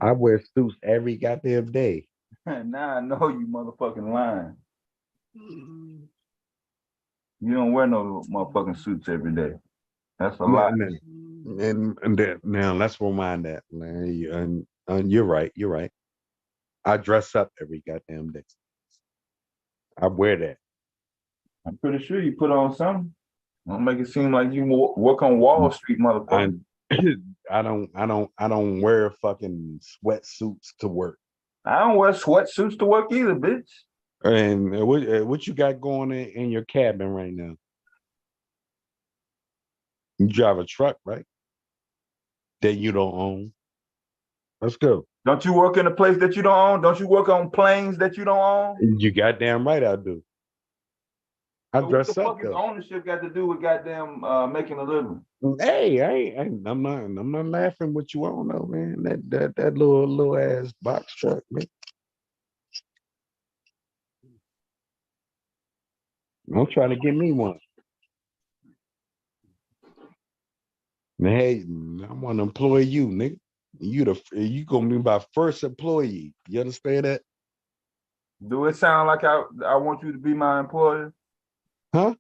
I wear suits every goddamn day. Now I know you motherfucking lying. You don't wear no motherfucking suits every day. That's a lie. And that, now let's rewind that, man. And you're right. You're right. I dress up every goddamn day. I wear that. I'm pretty sure you put on something. Don't make it seem like you work on Wall Street, motherfucker. I don't wear fucking sweatsuits to work. I don't wear sweatsuits to work either, bitch. And what you got going in your cabin right now? You drive a truck, right? That you don't own. Let's go. Don't you work in a place that you don't own? Don't you work on planes that you don't own? You goddamn right I do. I dress up. What the fuck is ownership got to do with goddamn making a living? Hey, I'm not laughing what you all know, man. That little ass box truck, man. I'm trying to get me one. Hey, I want to employ you, nigga. You gonna be my first employee. You understand that? Do it sound like I want you to be my employer? Huh?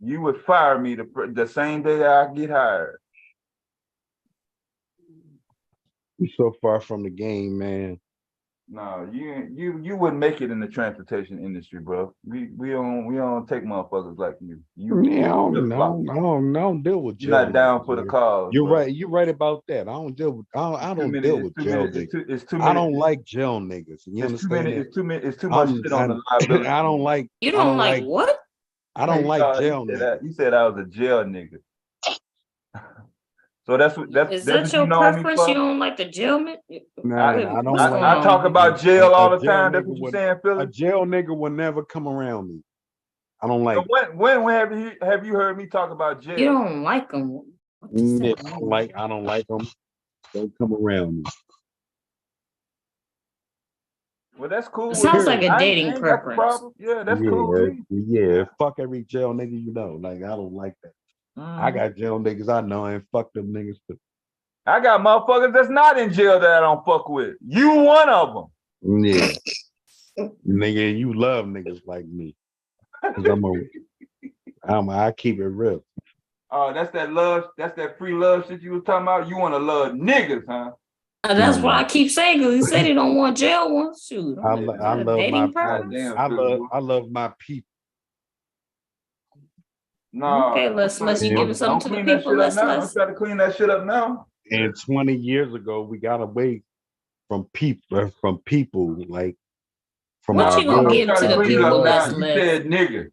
You would fire me the same day I get hired. You're so far from the game, man. No, you wouldn't make it in the transportation industry, bro. We don't take motherfuckers like you. I don't deal with jail. You're not down for the cause. You're bro. right. You're right about that. I don't deal with jail niggas. It's too many. I don't like jail niggas. You understand? It's too much shit on the liability. I don't like. You don't like what? I don't like jail niggas. You said I was a jail nigga. So that's Is that your preference? You don't like the jailman? Nah, I don't. I talk about jail all the time. That's what you're saying, Philly. A jail nigga will never come around me. I don't like. So when have you heard me talk about jail? You don't like them. Yeah, I don't like them. Don't come around me. Well, that's cool. It sounds like a dating preference. Yeah, that's cool. Yeah, fuck every jail nigga you know. Like, I don't like that. I got jail niggas I know and fuck them niggas too. I got motherfuckers that's not in jail that I don't fuck with. You one of them. Yeah. Nigga, you love niggas like me. I keep it real. Oh, that's that love, that's that free love shit you was talking about. You want to love niggas, huh? That's what I keep saying, because he said he don't want jail ones. Shoot. I love my people. No. Okay, let's you give something to the people. Let's try to clean that shit up now. And 20 years ago, we got away from people like from what you gonna give to the people? Let's you said nigga.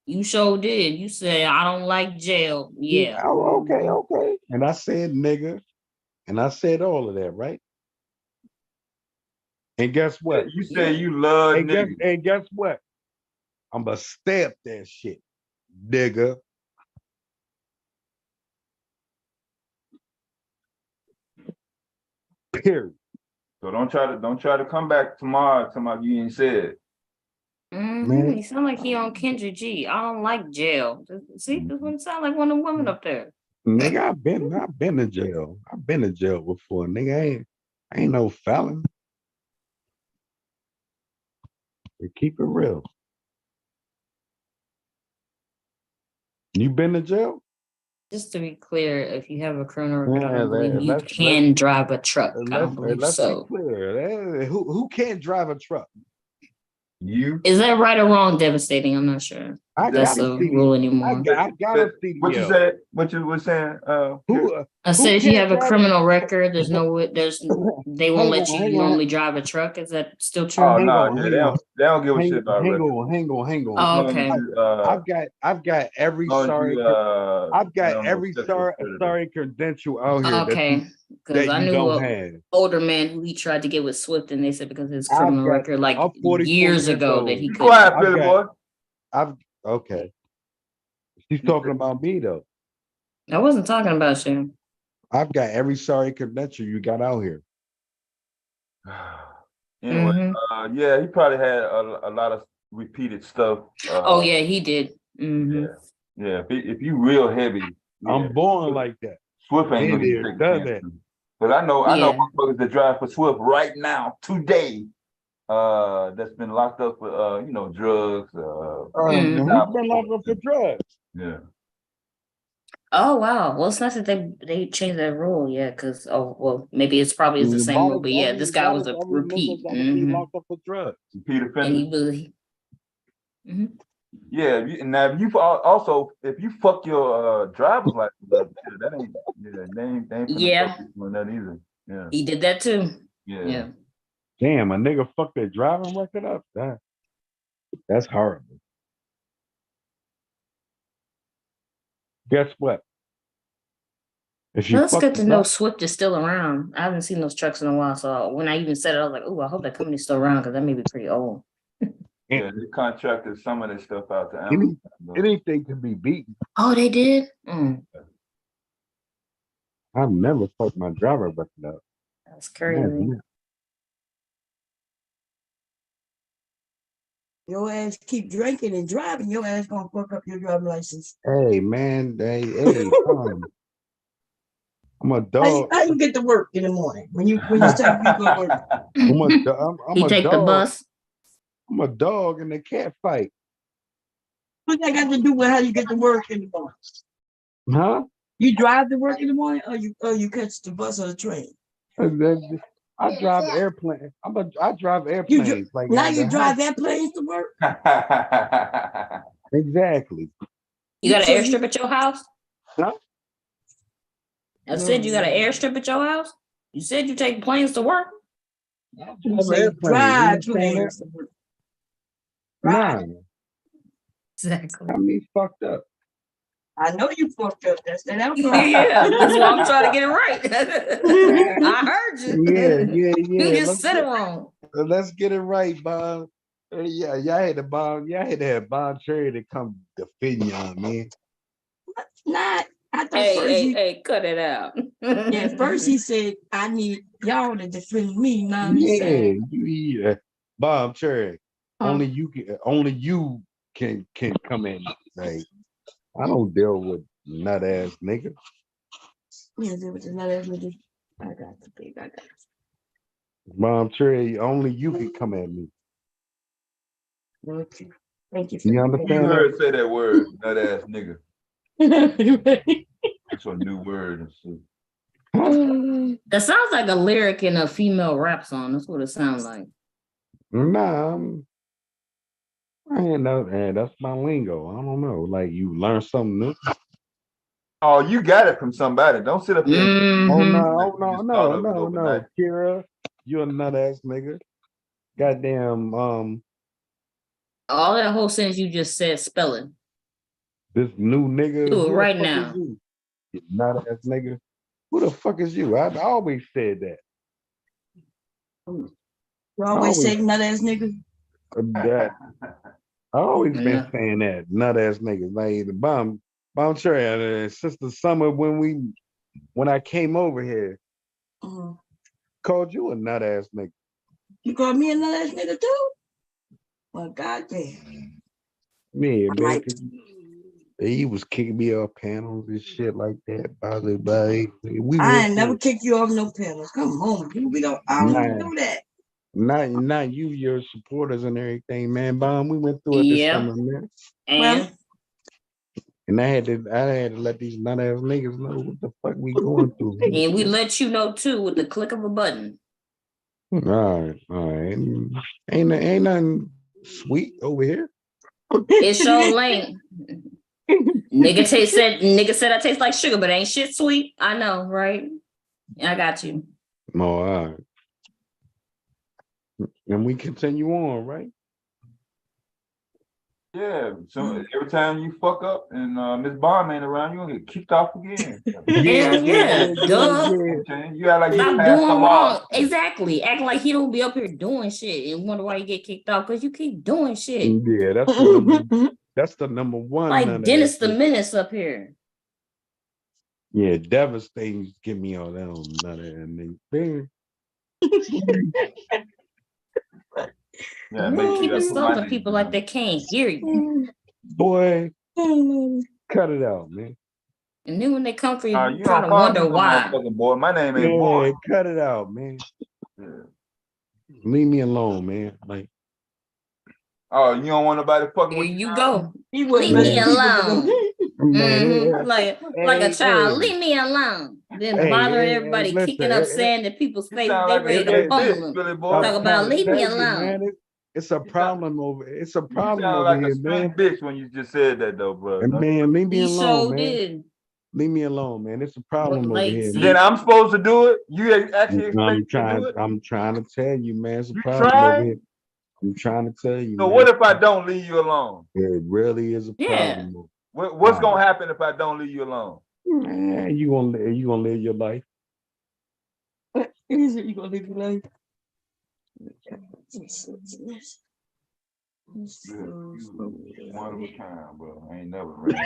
You sure did. You said I don't like jail. Yeah. Oh, okay. And I said nigga, and I said all of that, right? And guess what? You said you love niggas. And guess what? I'm gonna stamp that shit, nigga. Period. So don't try to come back tomorrow you ain't said. He sound like he on Kendra G. I don't like jail. See, this one sound like one of the women up there. Nigga, I've been in jail. I've been in jail before. Nigga, I ain't no felon. Keep it real. You been to jail? Just to be clear, if you have a criminal record, you can drive a truck. I don't believe let's so. be clear. Who can't drive a truck? Is that right or wrong? Devastating. I'm not sure. That's a rule anymore. I got a CDL. What you said? What you were saying? I said if you have a criminal record, they won't let you normally drive a truck. Is that still true? Oh no, they don't give a shit about hang record. on. Oh, okay. I've got every sorry credential out here. Okay, because I knew an older man who he tried to get with Swift, and they said because of his criminal record, like years ago, that he couldn't. Quiet, Billy boy. Okay. She's talking about me though. I wasn't talking about you. I've got every sorry credential you got out here. Anyway, yeah, he probably had a lot of repeated stuff. Oh yeah, he did. Yeah. If you real heavy, I'm born like that. Swift ain't gonna get that. But I know motherfuckers that drive for Swift right now today. That's been locked up for drugs. He's been locked up for drugs. Yeah. Oh wow. Well, it's nice that they changed that rule. Yeah, because maybe it's probably the same rule. But yeah, this guy was a repeat. Locked up for drugs. Repeat offender. And he really. Yeah, now if you also if you fuck your driver's license up, that ain't they ain't doing that either. Yeah. He did that too. Yeah. Damn, a nigga fucked their driving record up. That's horrible. Guess what? Well, it's good to know Swift is still around. I haven't seen those trucks in a while, so when I even said it, I was like, "Oh, I hope that company's still around because that may be pretty old." Yeah, they contracted some of this stuff out to Amazon. Anything can be beaten. Oh, they did? I've never fucked my driver record up. That's crazy. Your ass keep drinking and driving, your ass gonna fuck up your driving license. Hey man, I'm a dog. How you get to work in the morning when you say you go to work? I'm a take dog. The bus. I'm a dog in a cat fight. What that got to do with how you get to work in the morning? Huh? You drive to work in the morning, or you catch the bus or the train? I drive airplanes. I drive airplanes. Now you drive airplanes to work? Exactly. You got an airstrip at your house? Huh? I said you got an airstrip at your house? You said you take planes to work? Drive planes to work. Nah. Exactly. I mean, fucked up. I know you fucked up. That's that alcohol. Yeah, that's why I'm trying to get it right. I heard you. Yeah. You just said it wrong. Let's get it right, Bob. Yeah, y'all had to Bob. Y'all had to have Bob Cherry to come defend y'all, man. Not. I thought Hey, cut it out. Yeah, first he said, I need y'all to defend me. Now he said, yeah. Bob Cherry. Only you can come in. Like, I don't deal with nut ass nigga. Yeah, deal with the nut ass nigga. I got the big. I got it. Bob Cherry, only you can come at me. Okay. Thank you. You understand? You heard say that word, nut ass nigga. That's a new word and shit. That sounds like a lyric in a female rap song. That's what it sounds like. Nah, I ain't know that. That's my lingo. I don't know. Like you learn something new. Oh, you got it from somebody. Don't sit up here. Oh no. Kira, you a nut ass nigga. Goddamn. All that whole sentence you just said, spelling. This new nigga. Do it right now. You nut ass nigga. Who the fuck is you? I always said that. You always say nut ass nigga. That I always been saying that nut ass niggas. Like the bomb Cherry. Since the summer when I came over here, called you a nut ass nigga. You called me a nut ass nigga too? Well, goddamn. Yeah, man. He was kicking me off panels and shit like that. I ain't never kicked you off no panels. Come on, dude. I don't do that. Not you, your supporters and everything, man. Bomb, we went through it this summer, man. And I had to let these nut ass niggas know what the fuck we going through. And we let you know too with the click of a button. All right. Ain't nothing Sweet over here. It sure lame. Nigga said I taste like sugar, but ain't shit sweet. I know, right? I got you. Oh, all right. And we continue on, right? Yeah, so every time you fuck up and Miss Bond ain't around, you gonna get kicked off again. Yeah, duh. You act like you Stop passed the doing law. wrong. Exactly. Act like he don't be up here doing shit and wonder why you get kicked off because you keep doing shit. Yeah, that's the number one. Like Dennis the Menace up here. Yeah, devastating. Give me all that on none of that. Yeah, keep insulting people like they can't hear you. Boy, cut it out, man. And then when they come for you, you try to wonder why. Boy, my name ain't boy. Cut it out, man. Yeah. Leave me alone, man. Like, oh, you don't want nobody fucking here with you go. Leave me alone. Man, like a child, leave me alone. Then bothering everybody, kicking up sand in people's faces. They ready to fumble them. Talk about leave me alone. Man, it's a problem over. It's a problem sound over like here, a man. bitch when you just said that though, bro. And man, leave me alone, man. Did. Leave me alone, man. It's a problem over here. Then I'm supposed to do it. You actually expect I'm me to do it? I'm trying to tell you, man. It's a You problem trying? over here. I'm trying to tell you. So man. what if I don't leave you alone? It really is a problem. What's gonna happen if I don't leave you alone? Man, you gonna live your life. You gonna live your life? One of a kind, bro. I ain't never ran.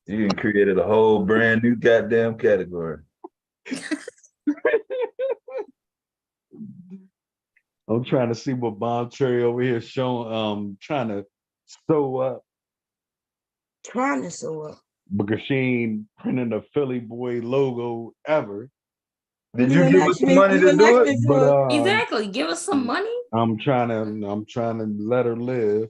You done created a whole brand new goddamn category. I'm trying to see what Bomb Cherry over here showing, trying to sew up. Trying to sew up. Because she ain't printing a Philly boy logo ever. Did you give us some money to do it? But, exactly. Give us some money. I'm trying to let her live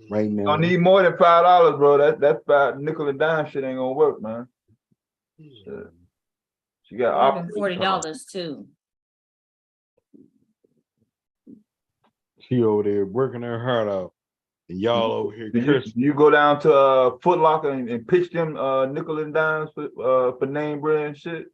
right now. Don't need more than $5, bro. That's $5 nickel and dime shit ain't gonna work, man. She got $40 too. She over there working her heart out, and y'all over here. You go down to Foot Locker and pitch them nickel and dimes for name brand and shit.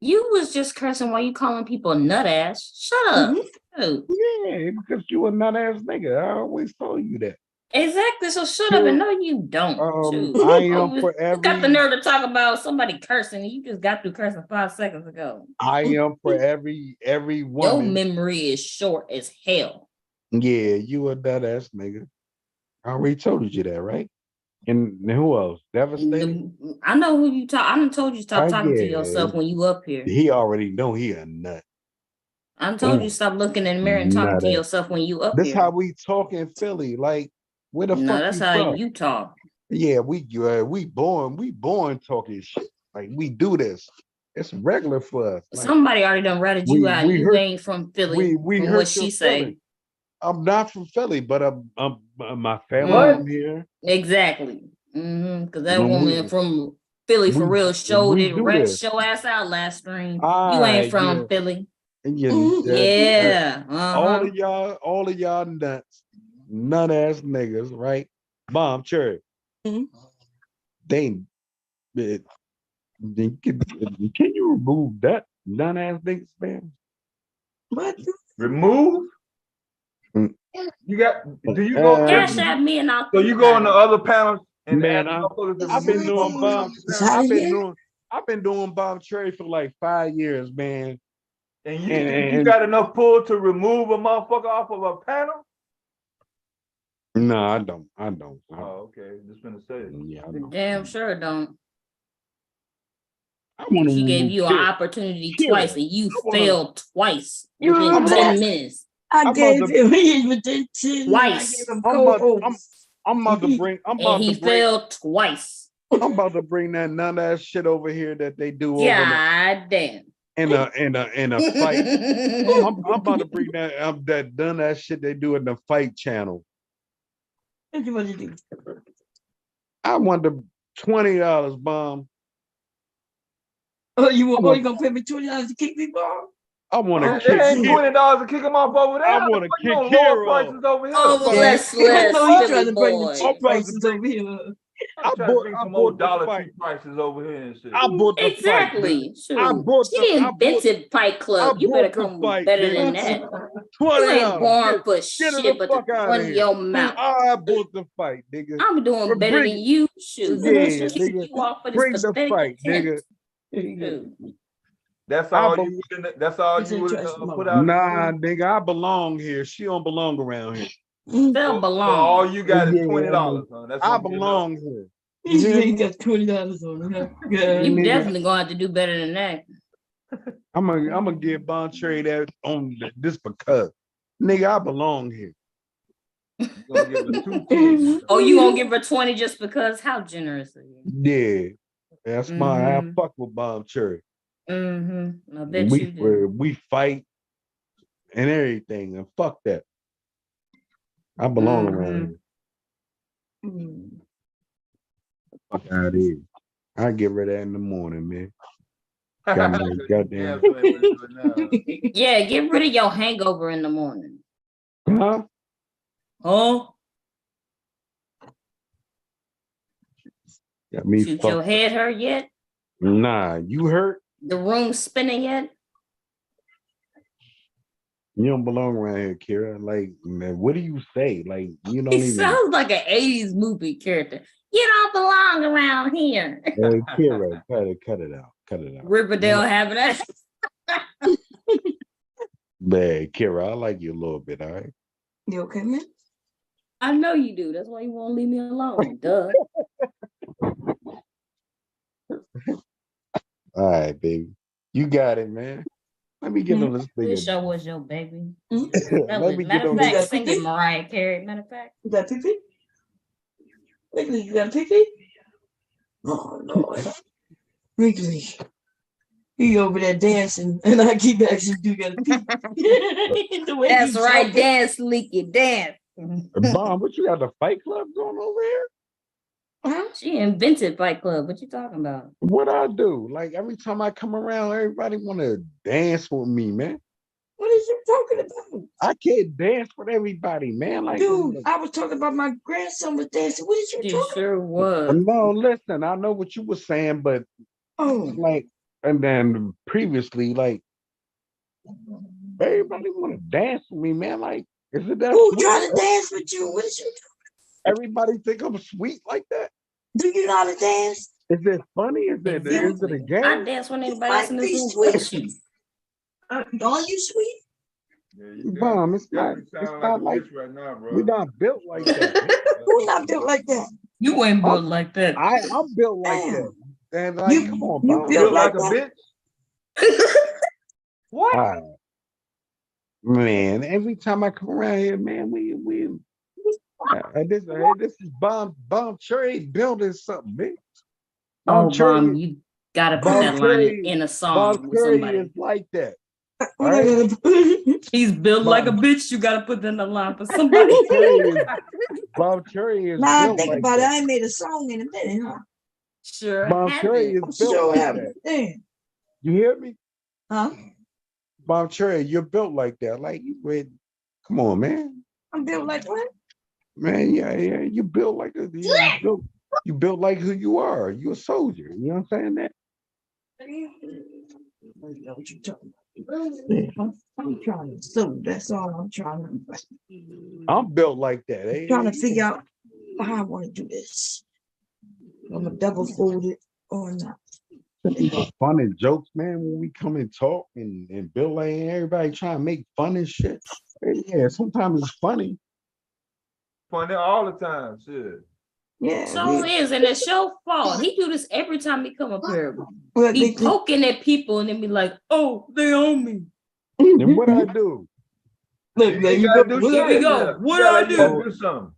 You was just cursing while you calling people nut ass. Shut up. Yeah, because you a nut ass nigga. I always told you that. Exactly. So shut up and no, you don't. I am for every. You got the nerve to talk about somebody cursing. You just got through cursing 5 seconds ago. I am for every woman. Your memory is short as hell. Yeah, you a nut ass nigga. I already told you that, right? And who else? Devastating. I know who you talk. I done told you stop talking to yourself when you up here. He already know he a nut. I done told you stop looking in the mirror and talking to yourself when you up here. That's how we talk in Philly. Like, where the fuck that's you how from? you talk. Yeah, we born talking shit. Like, we do this. It's regular for us. Like, somebody already done ratted you out. You ain't from Philly. We from what she say. I'm not from Philly, but I'm my family from here. Exactly. Because that woman from Philly for real showed it, rat show ass out last stream. You ain't from Philly. Yeah. All of y'all nuts, nut ass niggas, right? Bomb Cherry. Can you remove that nut ass niggas, man? What? Remove? You got? Do you go? Cash at me and I'll. So you go on the other panels and man, I've been doing Bomb. I've been doing Bomb Cherry for like 5 years, man. And you got enough pull to remove a motherfucker off of a panel? No, I don't. Oh, okay. Just gonna say. Yeah, damn sure don't. I want to. She gave you an opportunity twice and you failed twice within 10 minutes. I gave him within 10 twice. I'm about to bring. He failed twice. I'm about to bring that none of that shit over here that they do. God damn. In a fight. I'm about to bring that none of that shit they do in the fight channel. What you want to do? I want the $20, Bomb. Oh, you gonna pay me $20 to kick me, Bomb? I want to It kick. ain't $20 to kick him off over there. I want to kick lower Kira prices over here. Oh, fuck. let's He's trying to bring the boy. cheap prices over here. I'm trying to bring some more Dollar Tree prices over here and shit. I bought the Exactly. fight. I bought She invented Fight Club. You better come fight, better nigga. than that. $20. You ain't born for Get shit the but to fuck out run of here. your mouth. I bought the fight, nigga. I'm doing better than you. Shoot. Yeah, Kick nigga. you off for this Bring the pathetic fight, attempt. nigga. That's all you would put out. Nah, nigga, I belong here. She don't belong around here. Still belong. So all you got is Yeah, $20. Huh? That's I gonna be belong here. You got $20 on her. You Nigga. definitely gonna have to do better than that. I'm gonna give Bontre that on this because, nigga, I belong here. gonna give her 2 kids. Oh, you gonna give her 20 just because? How generous are you? Yeah, that's my. I fuck with Bontre. I bet you do. We fight and everything, and fuck that. I belong around here. Fuck out of here. I get rid of that in the morning, man. Got my goddamn. Yeah, get rid of your hangover in the morning. Huh? Oh, Got me shoot, fucked your head hurt yet? Nah, you hurt? The room spinning yet? You don't belong around here, Kira. Like, man, what do you say? Like, you don't He even. sounds like an 80s movie character. You don't belong around here. Hey, Kira, cut it out. Cut it out. Riverdale having that. Man, Kira, I like you a little bit, all right? You okay, man? I know you do. That's why you won't leave me alone. Duh. All right, baby. You got it, man. Let me get on this thing. Wish I was your baby. Let me get on Matter of fact, this. sing it, Mariah Carey. Matter of fact. You got pee-pee? Wrigley, you got pee-pee? Oh, Lord. Wrigley. He over there dancing, and I keep asking, do you got a pee? That's right. Dance, Leaky, dance. Mom, what you got the Fight Club going over here? She invented Fight Club. What you talking about? What I do? Like every time I come around, everybody want to dance with me, man. What is you talking about? I can't dance with everybody, man. Like, dude, I was talking about my grandson was dancing. What is you talking sure was. No, listen, I know what you were saying, but like, and then previously, like, everybody want to dance with me, man. Like, is it that? Who trying to dance with you? What is you doing? Everybody think I'm sweet like that? Do you know how to dance? Is it funny? Is it a game? I dance when anybody else in this room with you. Are you sweet? Mom, it's not like right now, bro. We're not built like that. Who's not built like that? You ain't built like that. I'm built like that. And like, come on, you Mom. built like a that? bitch? What? Man, every time I come around here, man, this is Bomb Cherry building something, man. Bomb, you gotta put that line in a song with somebody. Is like that. He's built like a bitch. You gotta put that in the line for somebody. Bomb Cherry is now built I think like about that. it. I ain't made a song in a minute, huh? Sure. Bomb Cherry is built like that. You hear me? Huh? Bomb Cherry, you're built like that. Like you read. Come on, man. I'm built like what? Man, yeah. You built like you built like who you are. You're a soldier. You know what I'm saying? That. What you talking about? I'm trying to sue. That's all I'm trying to. I'm built like that. I'm trying to figure out how I want to do this. I'm a double folded or not. Fun and jokes, man. When we come and talk and build like everybody trying to make fun and shit. Yeah, sometimes it's funny. Funny all the time, shit. Yeah. So it is, and it's your fault. He do this every time he come up here. Well, he poking at people and then be like, "Oh, they own me." And what I do? Look, you gotta do here we go. What I do? Do something.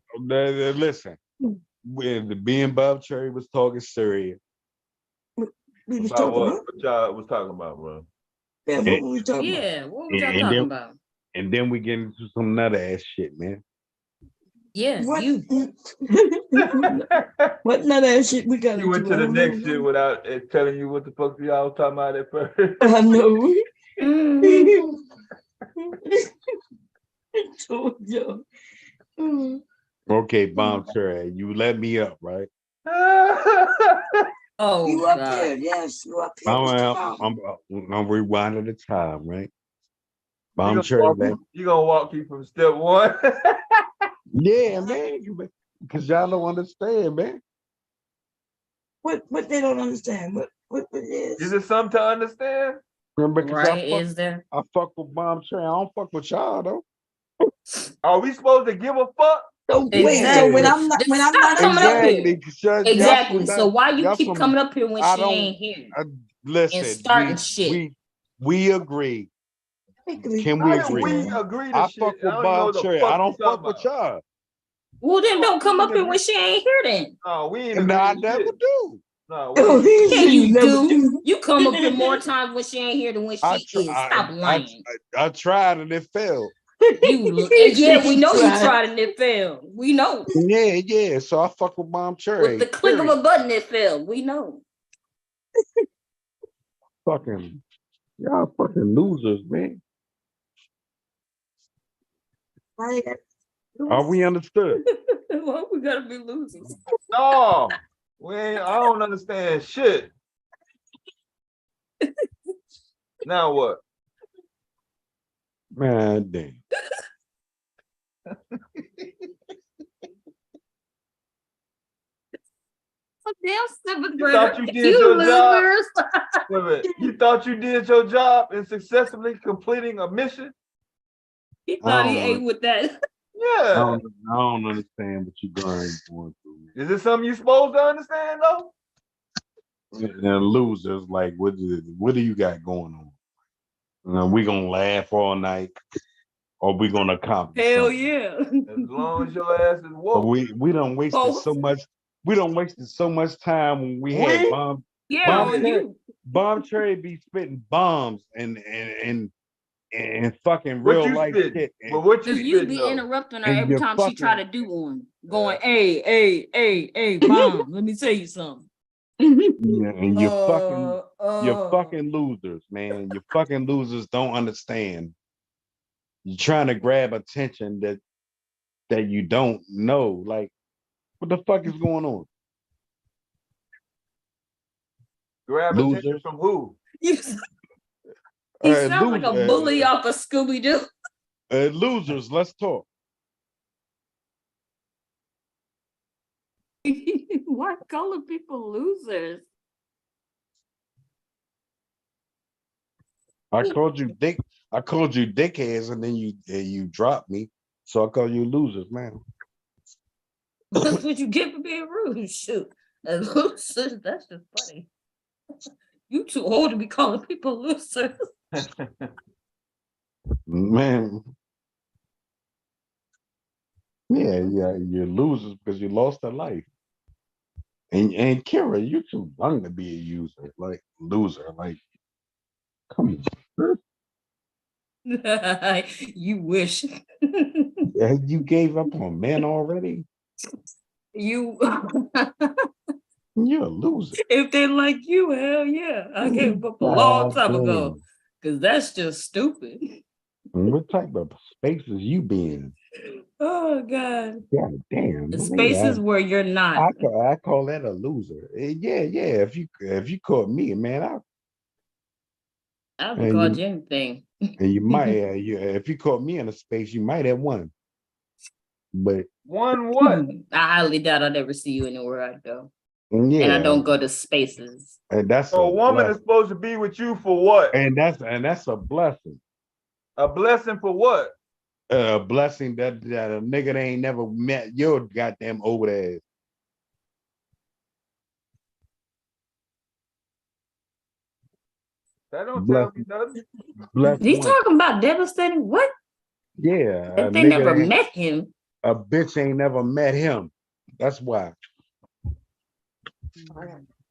Listen, when the being Bob Cherry was talking serious. We was About talking what? about? What y'all was talking about, bro? Yeah, what were we talking about? Yeah, what was y'all talking about? And then we get into some nut ass shit, man. Yeah, what? You. What nut ass shit we got? You went to the next shit without telling you what the fuck y'all was talking about at first. I know. Okay, Bomb Cherry, you let me up, right? Oh, you up there? Yes, you up here. I'm rewinding the time, right? You Bomb gonna Cherry, walk me from step one? yeah, man, because y'all don't understand, man. What they don't understand? What it is? Is it something to understand? Right? Is there? I fuck with Bomb Cherry. I don't fuck with y'all though. Are we supposed to give a fuck? So wait, so when I'm not coming up here. Exactly. So why you y'all keep from- coming up here when I she don't- ain't here? Listen, and starting shit. We agree. Can we How do agree? we agree to I shit? fuck with I don't even know Bomb what the Cherry. fuck I you don't talking fuck with about. y'all. Well, then don't come up here when she ain't here then. No, we ain't And I agree to never shit. do. No, Yeah, you do. You come up here more times when she ain't here than when she is. Stop lying. I tried and it failed. Yeah, we know you tried and it failed. We know. Yeah. So I fuck with Bomb Cherry. With the click of a button, it failed. We know. Y'all fucking losers, man. Are we understood? Well, we gotta be losers. No, I don't understand shit. Now what? Man, damn. Damn seventh You thought grader. you did your job? Losers. Wait a minute. You thought you did your job in successfully completing a mission? He thought he ate with that. Yeah. I don't understand what you're going through. Is it something you supposed to understand though? And losers, like, what do you got going on? We gonna laugh all night, or we gonna accomplish Hell something? yeah. As long as your ass is woke. We done wasted so much. We done wasted so much time when we had bomb. Bomb Cherry be spitting bombs and fucking What real you life spitting? shit. But what you You spitting be though? interrupting her And every you're time she try to fucking- do one. Going, hey, bomb. Let me tell you something. Yeah, and you're fucking losers, man. You fucking losers don't understand. You're trying to grab attention that you don't know. Like, what the fuck is going on? Grab Losers. attention from who? He sounds like a bully off of Scooby-Doo. Losers, let's talk. Why calling people losers? I called you dickheads, and then you dropped me. So I call you losers, man. That's what you get for being rude. Shoot. And losers, that's just funny. You too old to be calling people losers. Man. Yeah, you're losers because you lost a life. And Kira, you're too young to be a loser. Like, come on. You wish. You gave up on men already? You're a loser. If they like you, hell yeah. I gave up a long time ago. Because that's just stupid. What type of spaces you be in? Oh God. God damn. The spaces where you're not. I call that a loser. Yeah. If you caught me, man, I haven't called you anything. And you might, if you caught me in a space, you might have won. But won what? I highly doubt I'll ever see you anywhere I go. Yeah, and I don't go to spaces. And that's so a woman is supposed to be with you for what? And that's a blessing. A blessing for what? A blessing that a nigga that ain't never met your goddamn old ass. That don't tell me nothing. He's talking about devastating. What? Yeah. If they never met him. A bitch ain't never met him. That's why.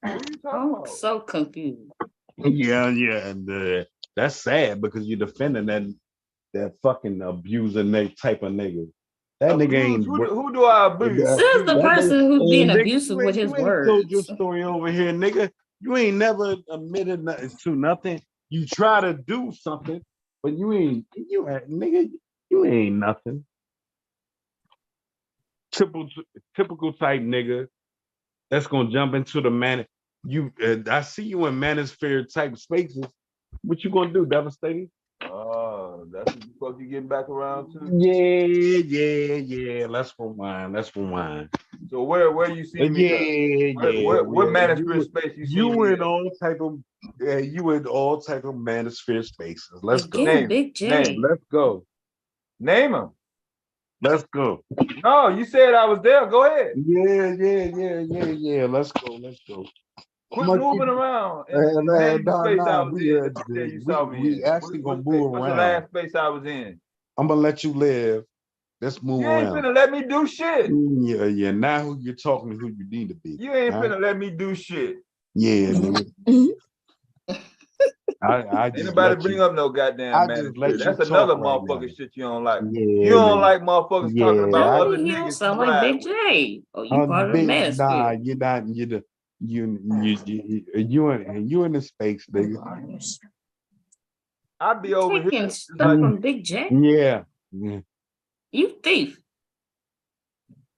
I'm so confused. Yeah, and that's sad because you're defending that fucking abusing type of nigga. That nigga ain't. Who do I abuse? This is the person who's being abusive with his words. Told your story over here, nigga. You ain't never admitted to nothing. You try to do something, but you ain't nigga. You ain't nothing. Typical type nigga that's gonna jump into the man. I see you in manosphere type spaces. What you gonna do, devastating? Oh, that's what the fuck you getting back around to? Yeah. Let's rewind. So where you see me? What manosphere space you see me? You in all type of manosphere spaces. Let's go. Again, Big J. Let's go. Name them. Let's go. No, you said I was there. Go ahead. Yeah. Let's go. Quit moving around and name the space I was in. You saw me we in. actually gonna move What's around. the last space I was in? I'm gonna let you live. Let's move You ain't around. finna let me do shit. Yeah. Now who you're talking to, who you need to be. You ain't finna let me do shit. Yeah, nigga. I just Anybody bring up no goddamn manosphere. That's another motherfucking shit you don't like. You don't like motherfuckers talking about other He don't niggas. sound like Big J. Oh, you part of the manosphere. Nah, you're not. You in the space, nigga. I be over Taking here. stuff from Big J. Yeah. You thief.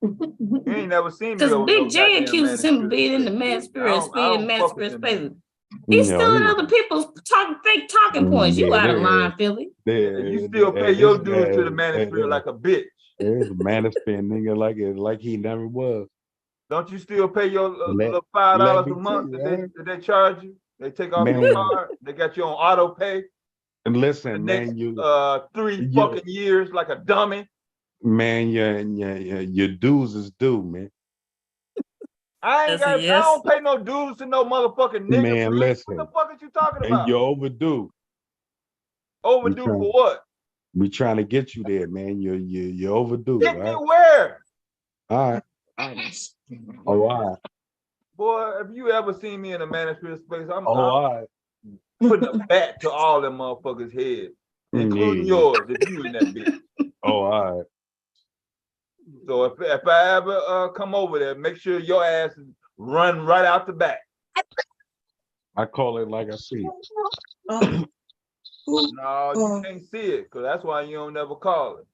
You ain't never seen me Because over Big no J goddamn accuses him of being in the manosphere manosphere, speeding I don't fuck manosphere with them spaces. niggas. He's stealing other people's fake talking points. You out of line, Philly. You still pay your dues to the manosphere like a bitch. There's a manosphere nigga like he never was. Don't you still pay your little $5 a month that they charge you? They take off your card. They got you on auto pay. And listen, the man, next 3 fucking years like a dummy. Man, your dues is due, man. I don't pay no dues to no motherfucking nigga. Man, listen. What the fuck is you talking about? And you're overdue. Overdue for what? We trying to get you there, man. You're overdue. Get me where? All right. All right. Boy, if you ever seen me in a manosphere space, I'm all right. Putting a bat to all them motherfuckers' heads, including yours, if you in that bitch. Oh, all right. So if I ever come over there, make sure your ass run right out the back. I call it like I see it. No, you can't see it, because that's why you don't never call it.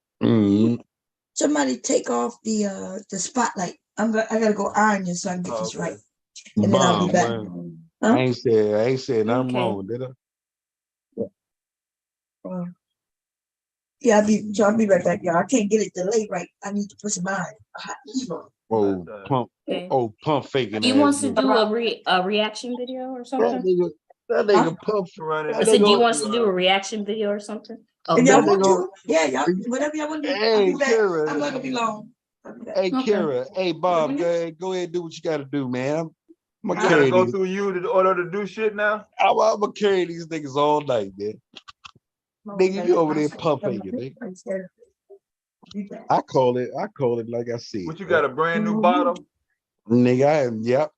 Somebody take off the spotlight. I gotta go iron you so I can get this right. And then I'll be back. Huh? I ain't said nothing wrong, did I? Yeah, I'll be right back, y'all. I can't get it delayed right. I need to put some iron. Pump faking. You want to do a reaction video or something? That nigga pump running. I said, do you want us to do a reaction video or something? Oh, y'all want to? Yeah, y'all, whatever y'all want to do. Hey, Kira, I'm not gonna be long. Hey, Kira. Hey, Bob. Go ahead and do what you got to do, man. I'm gonna go through you in order to do shit now. I'm gonna carry these niggas all night, man. Nigga, you over there pump faking, nigga. I call it like I see it. What, you got a brand new bottle? Nigga, yep.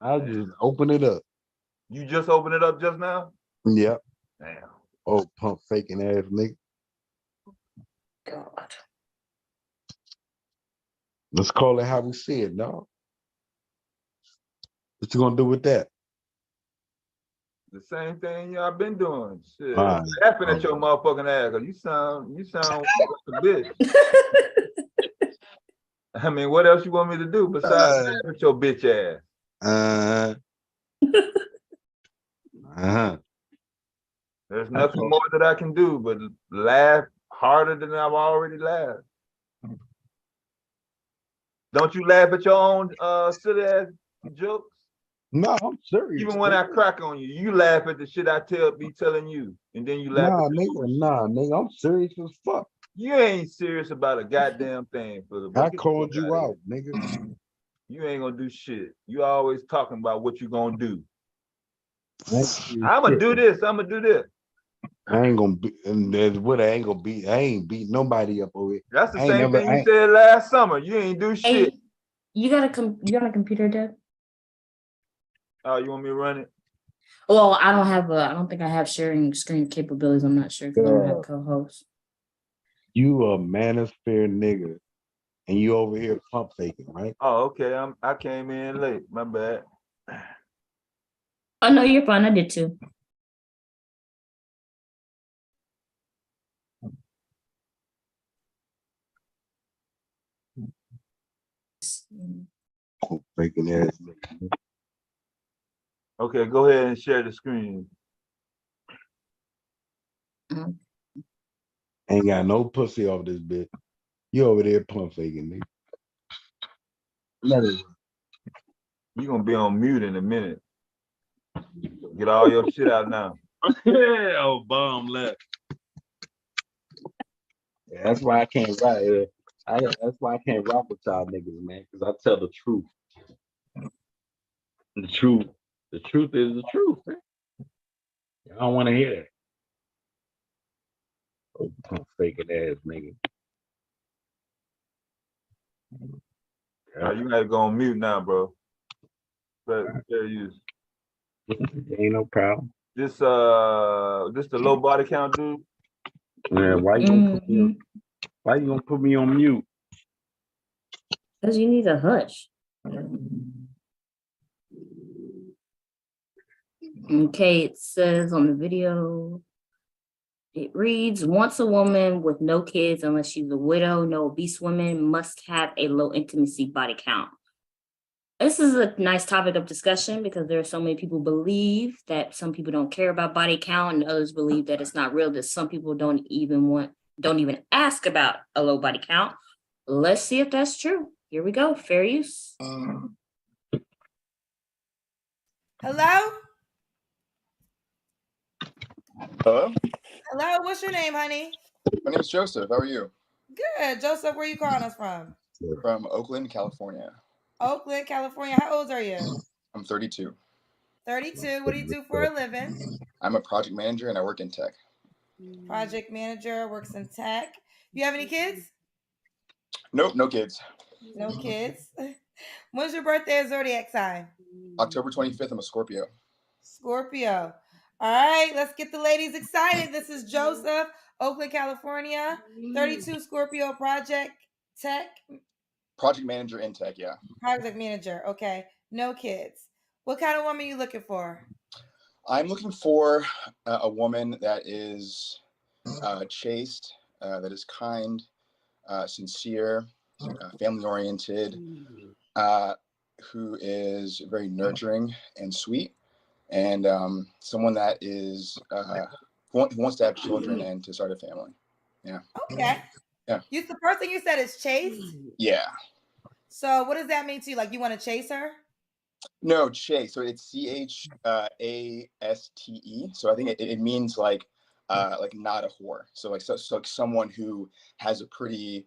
I'll just open it up. You just opened it up just now? Yep. Damn. Oh, pump faking ass nigga. God. Let's call it how we see it, no? What you gonna do with that? The same thing y'all been doing. Shit. Right. Laughing at your motherfucking ass, cause you sound like a bitch. I mean, what else you want me to do besides with your bitch ass? There's nothing more that I can do but laugh harder than I've already laughed. Don't you laugh at your own silly ass jokes? No, I'm serious. Even when I crack on you, you laugh at the shit I be telling you, and then you laugh. Nah, nigga, I'm serious as fuck. You ain't serious about a goddamn thing, Philip. I called you out, nigga. You ain't gonna do shit. You always talking about what you gonna do. I'm gonna do this. I'm gonna do this. I ain't gonna be, and that's what I ain't gonna be. I ain't beat nobody up over it. That's the same thing you said last summer. You ain't do shit. Hey, you got a computer, Deb? Oh, you want me to run it? Well, I don't think I have sharing screen capabilities. I'm not sure because I don't have co-host. You a manosphere nigga, and you over here pump faking, right? Oh, okay. I came in late. My bad. Oh no, you're fine. I did too. Faking ass. Okay, go ahead and share the screen. Ain't got no pussy off this bitch. You over there pump faking, nigga. You're gonna be on mute in a minute. Get all your shit out now. Oh, bomb left. Yeah, that's why I can't rock. That's why I can't rock with y'all niggas, man. Because I tell the truth. The truth. The truth is the truth, man. I don't want to hear that. Oh, pump faking ass nigga. Yeah. You gotta go on mute now, bro. But fair use. Ain't no problem. This the low body count dude. Man, why you gonna put me on mute? Because you need a hush. Okay, it says on the video, it reads, once a woman with no kids, unless she's a widow, no obese women, must have a low intimacy body count. This is a nice topic of discussion because there are so many people believe that some people don't care about body count and others believe that it's not real, that some people don't even ask about a low body count. Let's see if that's true. Here we go. Fair use. Hello? Hello? Hello, what's your name, honey? My name is Joseph. How are you? Good. Joseph, where you calling us from? From Oakland, California. Oakland, California. How old are you? I'm 32. 32. What do you do for a living? I'm a project manager and I work in tech. Project manager, works in tech. You have any kids? Nope, no kids. No kids. When's your birthday or zodiac sign? October 25th, I'm a Scorpio. Scorpio. All right, let's get the ladies excited. This is Joseph, Oakland, California. 32 Scorpio project tech. Project manager in tech, yeah. Project manager. Okay. No kids. What kind of woman are you looking for? I'm looking for a woman that is chaste, that is kind, sincere, family-oriented, who is very nurturing and sweet, and someone that is who wants to have children and to start a family. Yeah. Okay. Yeah. The first thing you said is chase? Yeah. So what does that mean to you? Like you want to chase her? No, chase. So it's CHASTE. So I think it means like not a whore. So like like someone who has a pretty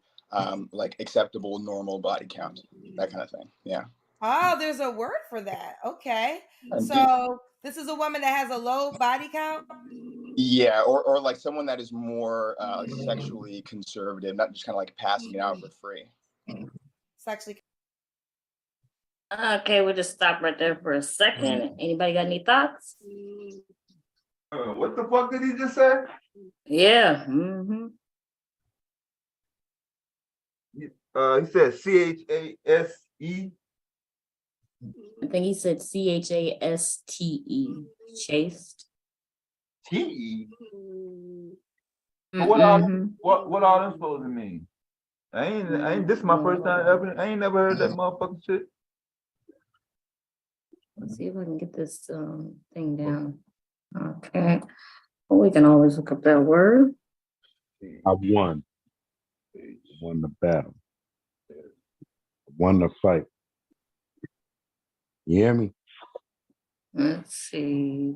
like acceptable normal body count, that kind of thing. Yeah. Oh, there's a word for that. Okay. So this is a woman that has a low body count? Yeah, or like someone that is more sexually conservative, not just kind of like passing it out for free. Sexually. Okay, we'll just stop right there for a second. Anybody got any thoughts? What the fuck did he just say? Yeah. He said CHASE. I think he said CHASTE. Chaste. TE. What all them supposed to mean? I ain't this my first time ever. I ain't never heard that motherfucking shit. Let's see if I can get this thing down. Okay. Well, we can always look up that word. I won. Won the battle. Won the fight. You hear me? Let's see.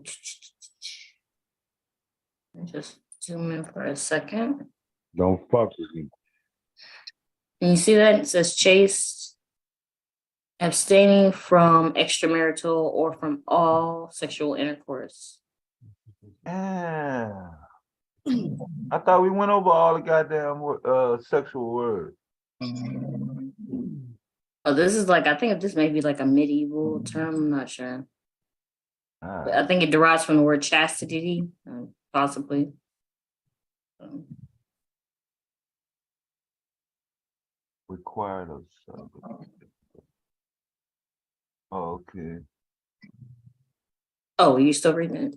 Just zoom in for a second. Don't fuck with me. Can you see that? It says chaste, abstaining from extramarital or from all sexual intercourse. I thought we went over all the goddamn sexual words. Oh, this is like, I think this may be like a medieval term. I'm not sure. But I think it derives from the word chastity, possibly. Required of something. Oh, okay. Oh, you still reading it?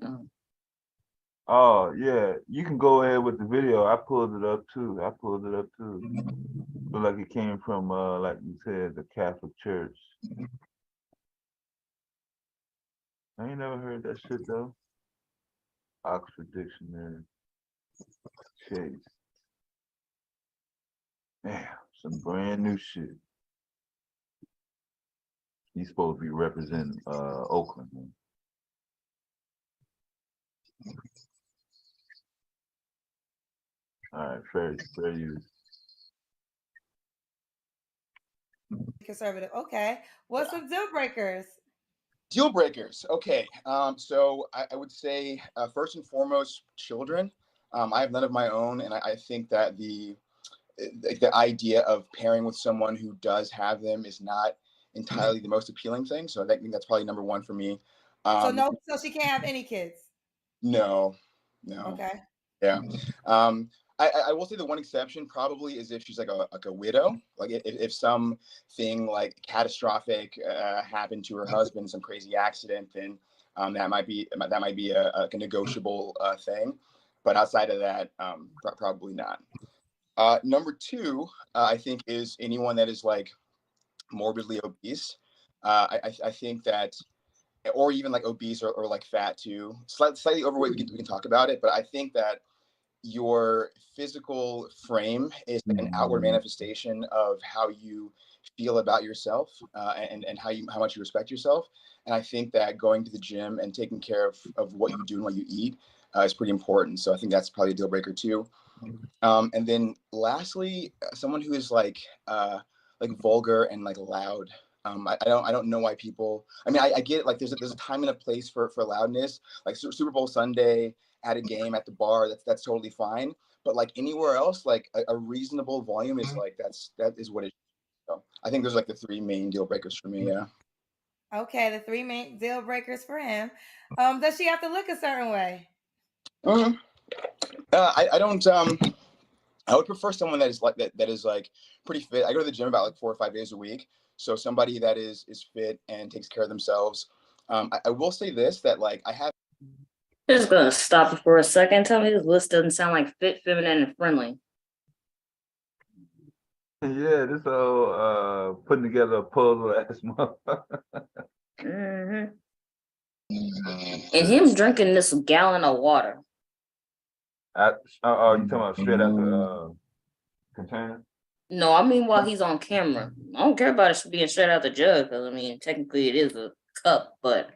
Oh yeah, you can go ahead with the video. I pulled it up too. Look like it came from like you said, the Catholic Church. I ain't never heard that shit though. Oxford Dictionary. Chase. Damn, some brand new shit. He's supposed to be representing Oakland. Man. All right, fair use. Conservative. Okay. What's some deal breakers? Deal breakers. Okay. So I would say first and foremost, children. I have none of my own, and I think that the idea of pairing with someone who does have them is not entirely the most appealing thing. So I think that's probably number one for me. So she can't have any kids. No. Okay. Yeah. I will say the one exception probably is if she's like a widow, like if something like catastrophic happened to her husband, some crazy accident, then that might be a negotiable thing. But outside of that, probably not. Number two, I think, is anyone that is like morbidly obese. I think that, or even like obese or like fat too, slightly overweight. We can talk about it, but I think that your physical frame is an outward manifestation of how you feel about yourself and how much you respect yourself. And I think that going to the gym and taking care of what you do and what you eat is pretty important. So I think that's probably a deal breaker too. And then lastly, someone who is like vulgar and like loud. I don't know why people. I mean, I get it. Like there's a time and a place for loudness. Like Super Bowl Sunday at a game at the bar, that's totally fine. But like anywhere else, like a reasonable volume is like that is what it is. So I think there's like the three main deal breakers for me. Yeah. Okay, the three main deal breakers for him. Does she have to look a certain way? I don't. I would prefer someone that is like that is like pretty fit. I go to the gym about like 4 or 5 days a week. So somebody that is fit and takes care of themselves. I will say this, that like I have. Just gonna stop it for a second. Tell me this list doesn't sound like fit, feminine, and friendly. Yeah, this whole putting together a puzzle ass motherfucker. Mm-hmm. And him drinking this gallon of water. You talking about straight out the container? No, I mean while he's on camera. I don't care about it being straight out the jug, because I mean technically it is a cup, but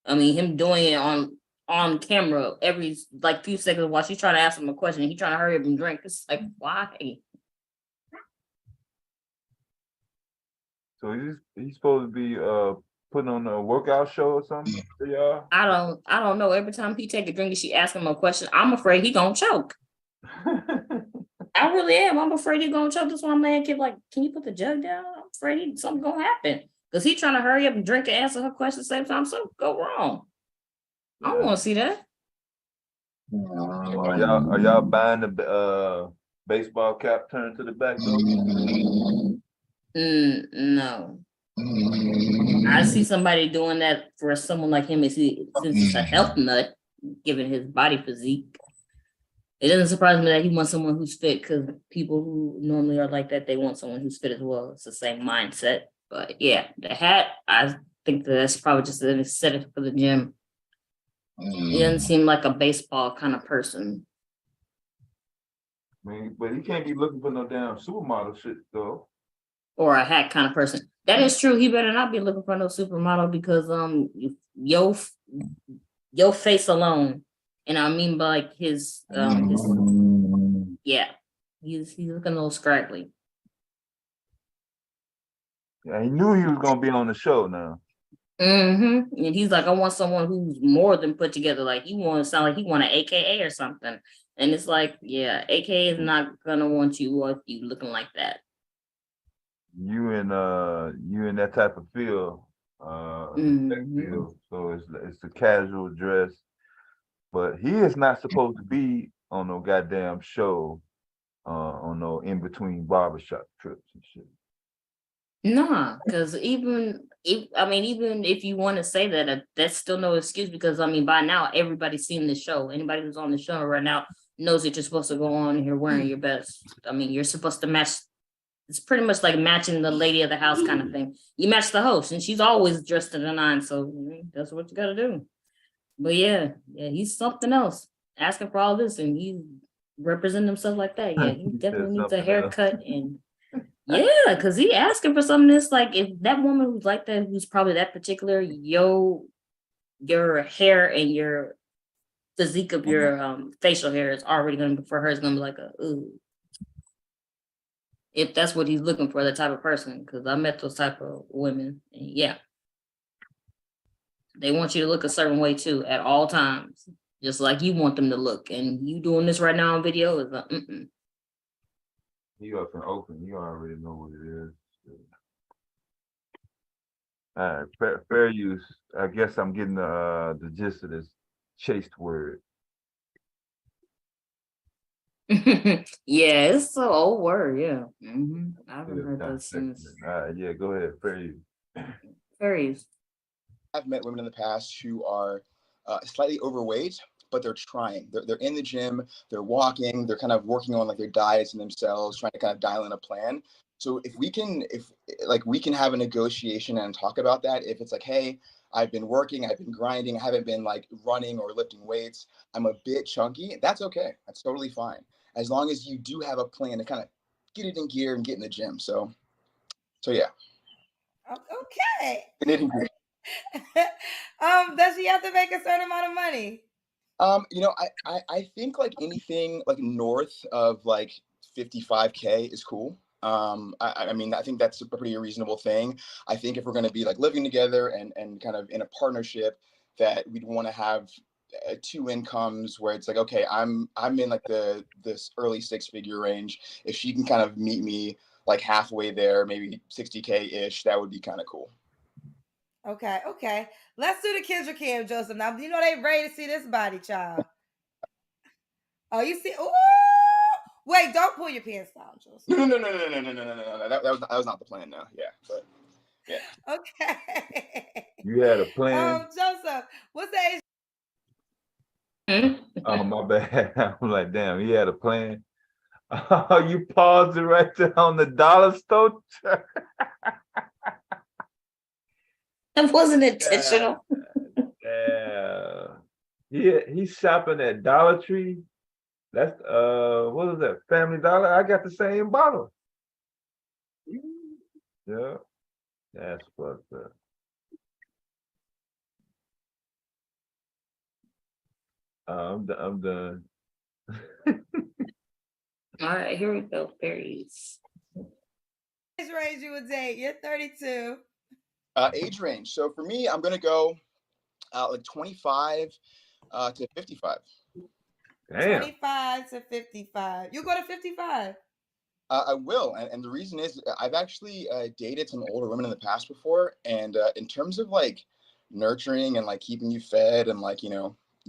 I mean him doing it on camera every like few seconds while she's trying to ask him a question and he's trying to hurry up and drink. It's like, why? So he's supposed to be putting on a workout show or something for y'all? I don't know. Every time he take a drink and she ask him a question, I'm afraid he gonna choke. I really am. I'm afraid he gonna choke. That's why my man keep like, can you put the jug down? I'm afraid something gonna happen. Because he trying to hurry up and drink and answer her question at the same time. Something go wrong. I don't want to see that. Are y'all buying the baseball cap turned to the back though? No. I see somebody doing that for someone like him since he's a health nut, given his body physique. It doesn't surprise me that he wants someone who's fit, because people who normally are like that, they want someone who's fit as well. It's the same mindset. But yeah, the hat, I think that's probably just an aesthetic for the gym. He doesn't seem like a baseball kind of person. I mean, but he can't be looking for no damn supermodel shit though. Or a hat kind of person. That is true. He better not be looking for no supermodel, because your face alone, and I mean by like his yeah, he's looking a little scraggly. Yeah, he knew he was gonna be on the show now. And he's like, I want someone who's more than put together. Like he want to sound like he want an AKA or something. And it's like, yeah, AKA is not gonna want you if you looking like that. You in that type of feel, feel. So it's the casual dress, but he is not supposed to be on no goddamn show, on no in between barbershop trips and shit. Nah, because even if you want to say that, that's still no excuse, because I mean by now everybody's seen the show. Anybody who's on the show right now knows that you're supposed to go on here wearing your best. I mean, you're supposed to match it's pretty much like matching the lady of the house kind of thing. You match the host, and she's always dressed to the nine, so that's what you got to do. But yeah, he's something else. Asking for all this, and he representing himself like that. Yeah, he definitely needs a haircut, and yeah, because he asking for something that's like, if that woman who's like that, who's probably that particular, your hair and your physique of your facial hair is already gonna be, for her, it's gonna be like a ooh. If that's what he's looking for, the type of person, because I met those type of women, and yeah, they want you to look a certain way too at all times, just like you want them to look. And you doing this right now on video is a You up in Oakland, you already know what it is. All right, fair use. I guess I'm getting the gist of this chaste word. yeah, it's an old word. Yeah, I haven't heard that since. Yeah, go ahead. Fair use. Fair use. I've met women in the past who are slightly overweight, but they're trying. They're in the gym, they're walking, they're kind of working on like their diets and themselves, trying to kind of dial in a plan. So if we can have a negotiation and talk about that, if it's like, hey, I've been working, I've been grinding, I haven't been like running or lifting weights, I'm a bit chunky, that's okay. That's totally fine. As long as you do have a plan to kind of get it in gear and get in the gym. So yeah. Okay. Does she have to make a certain amount of money? I think like anything like north of like 55K is cool. I mean, I think that's a pretty reasonable thing. I think if we're going to be like living together and kind of in a partnership, that we'd want to have two incomes where it's like, okay, I'm in like this early 6-figure range. If she can kind of meet me like halfway there, maybe 60K ish, that would be kind of cool. Okay. Let's do the Kendra Cam, Joseph. Now, you know they ready to see this body, child. Oh, you see? Ooh! Wait, don't pull your pants down, Joseph. No. That was not the plan, no. Yeah, but yeah. Okay. You had a plan? Joseph, what's the age? Oh, my bad. I'm like, damn, he had a plan. Oh, you paused it right there on the dollar store. That wasn't intentional. Yeah, he's shopping at Dollar Tree. That's what is that? Family Dollar. I got the same bottle. Yeah, that's fucked up. I'm done. All right, here we go. Fairies. Age range you would date? You're 32. Age range. So for me, I'm gonna go like 25 to 55. Damn. 25 to 55. You go to 55. I will, and the reason is I've actually dated some older women in the past before, and in terms of like nurturing and like keeping you fed and like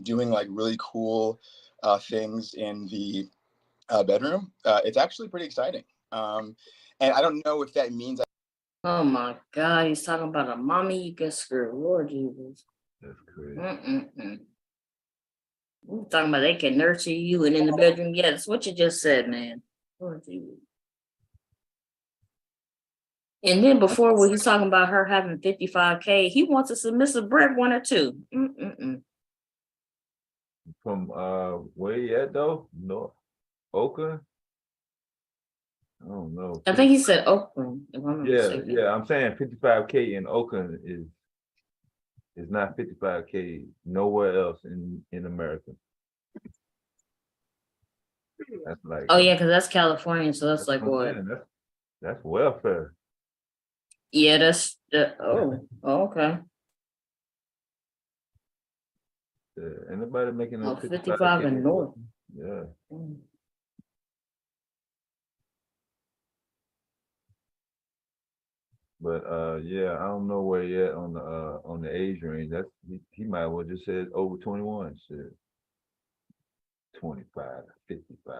doing like really cool things in the bedroom, it's actually pretty exciting. And I don't know if that means. Oh my God, he's talking about a mommy you get screwed. Lord Jesus. That's crazy. We're talking about they can nurture you and in the bedroom. Yeah, that's what you just said, man. Lord Jesus. And then before, when he's talking about her having 55K, he wants a submissive breadwinner too. From where you at though? North Oakland? I don't know. I think he said Oakland. If I'm not mistaken. Yeah. I'm saying 55K in Oakland is not 55K nowhere else in America. That's like. Oh yeah, because that's California, so that's like what? That's welfare. Yeah, that's okay. Anybody making a 55 and north. Yeah. But yeah, I don't know where yet on the age range. That's he might well just said over 21. Shit. 25 to 55.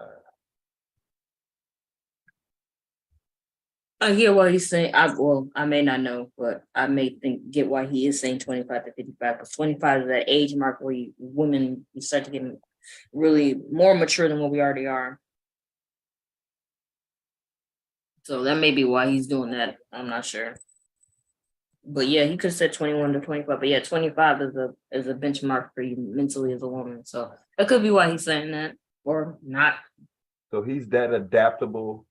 I hear what he's saying. I may not know, but I may get why he is saying 25 to 55, because 25 is that age mark where women start to get really more mature than what we already are. So that may be why he's doing that. I'm not sure. But yeah, he could have said 21 to 25. But yeah, 25 is a benchmark for you mentally as a woman. So that could be why he's saying that or not. So he's that adaptable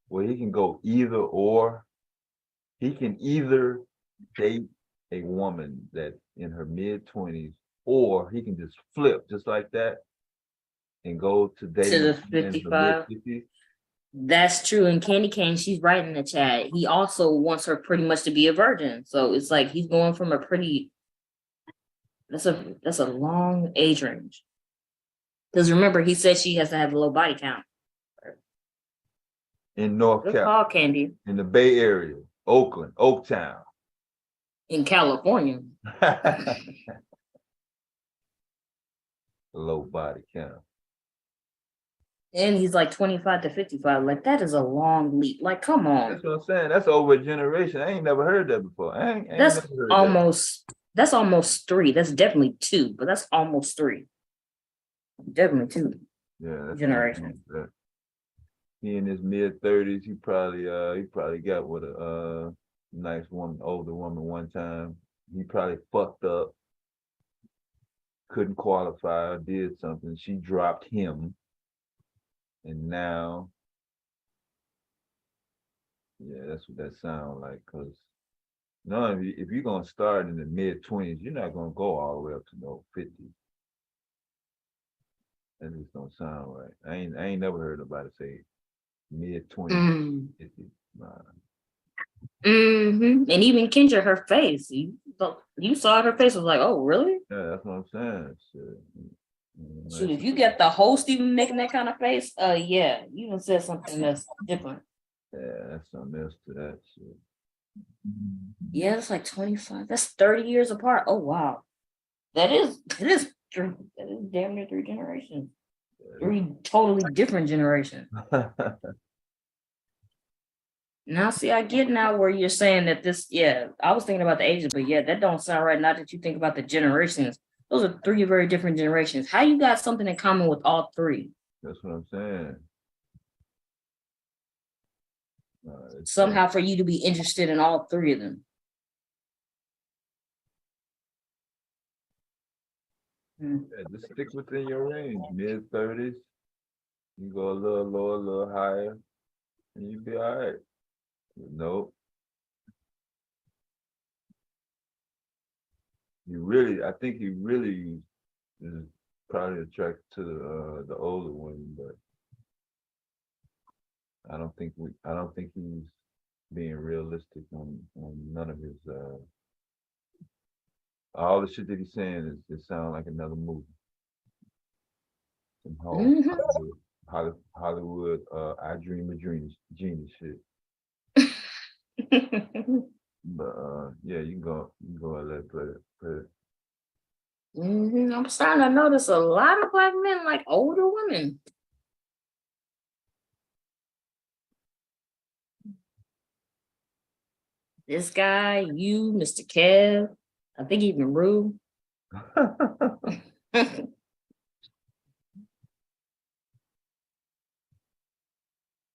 where he can go either or. He can either date a woman that's in her mid-20s, or he can just flip just like that and go to dating To the 55. That's true. And Candy Cane, she's right in the chat. He also wants her pretty much to be a virgin. So it's like he's going from a pretty that's a long age range. Because remember, he said she has to have a low body count. In North Carolina, Candy. In the Bay Area, Oakland, Oaktown. In California. Low body count. And he's like 25 to 55. Like, that is a long leap. Like, come on. That's what I'm saying. That's over a generation. I ain't never heard that before. That's almost 3. That's definitely 2, but that's almost 3. Definitely 2. Yeah, that's generations. He in his mid-30s. He probably got with a nice woman, older woman one time. He probably fucked up, couldn't qualify, or did something. She dropped him. And now, yeah, that's what that sounds like. Because if you're gonna start in the mid-20s, you're not gonna go all the way up to no 50. That just don't sound right. I ain't never heard nobody say mid-20s, 50. Nah. And even Kendra, her face, you saw her face was like, oh, really? Yeah, that's what I'm saying. Shit. Shoot, if you get the host even making that kind of face, yeah, you done said something that's different. Yeah, that's something else to that shit. Yeah, it's like 25. That's 30 years apart. Oh wow. That is damn near 3 generations. 3 totally different generations. Now, see, I get now where you're saying that this, yeah, I was thinking about the ages, but yeah, that don't sound right. Not that you think about the generations. Those are 3 very different generations. How you got something in common with all 3? That's what I'm saying. Somehow for you to be interested in all 3 of them. Yeah, just stick within your range, mid-30s. You go a little lower, a little higher, and you'll be all right. Nope. I think he really is probably attracted to the older women, but I don't think he's being realistic on none of his all the shit that he's saying it sounds like another movie. Some Hollywood I Dream of Genius shit. But yeah, you can go and let it play it. I'm starting to notice a lot of black men like older women. This guy, you, Mr. Kev, I think even Rue.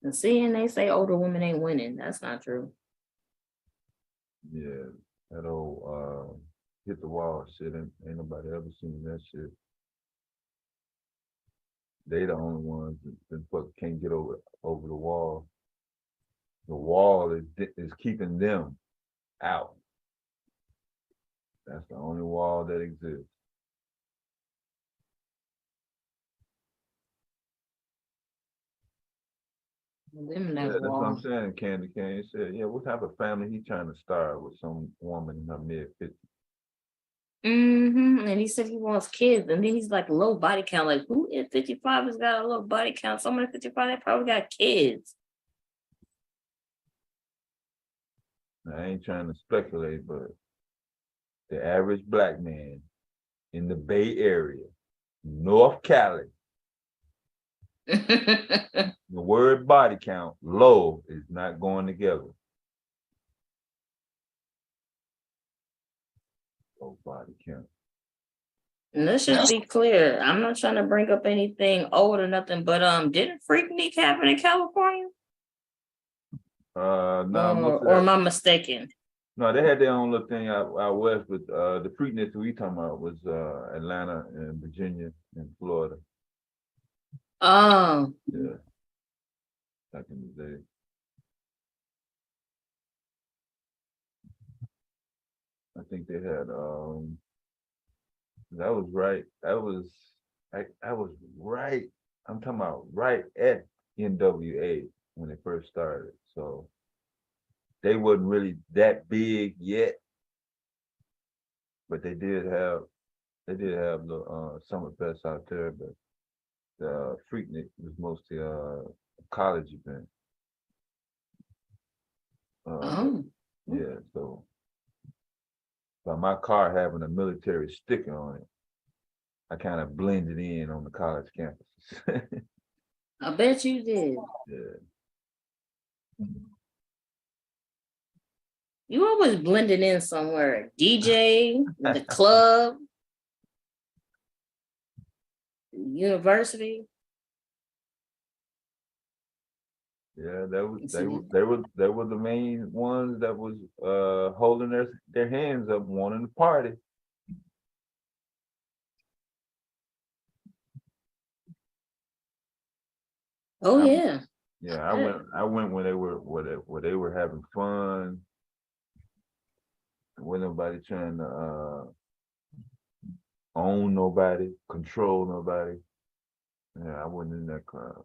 And seeing they say older women ain't winning. That's not true. Yeah, that old hit the wall shit. Ain't nobody ever seen that shit. They the only ones that fucking can't get over the wall. The wall is keeping them out. That's the only wall that exists. That's what I'm saying. Candy Cane said, yeah, what type of family he trying to start with some woman in her mid-50s? And he said he wants kids, and then he's like low body count. Like, who at 55 has got a low body count? Someone at 55 they probably got kids. I ain't trying to speculate, but the average black man in the Bay Area, North Cali, the word body count, low, is not going together. Low body count. And let's just be clear. I'm not trying to bring up anything old or nothing, but didn't Freaknik happen in California? No, or am I mistaken? No, they had their own little thing out west, but the Preakness we talking about was Atlanta and Virginia and Florida. Oh. Yeah. Back in the day. I think they had that was right. That was right. I'm talking about right at NWA when they first started. So they wasn't really that big yet, but they did have the Summer Fest out there, but the Freaknik was mostly a college event. Yeah, so by my car having a military sticker on it, I kind of blended in on the college campuses. I bet you did. Yeah. You always blended in somewhere. DJ, the club, university. Yeah, they were the main ones that was holding their hands up, wanting to party. Oh yeah. Yeah, I went when they were having fun. When nobody trying to own nobody, control nobody. Yeah, I wasn't in that crowd.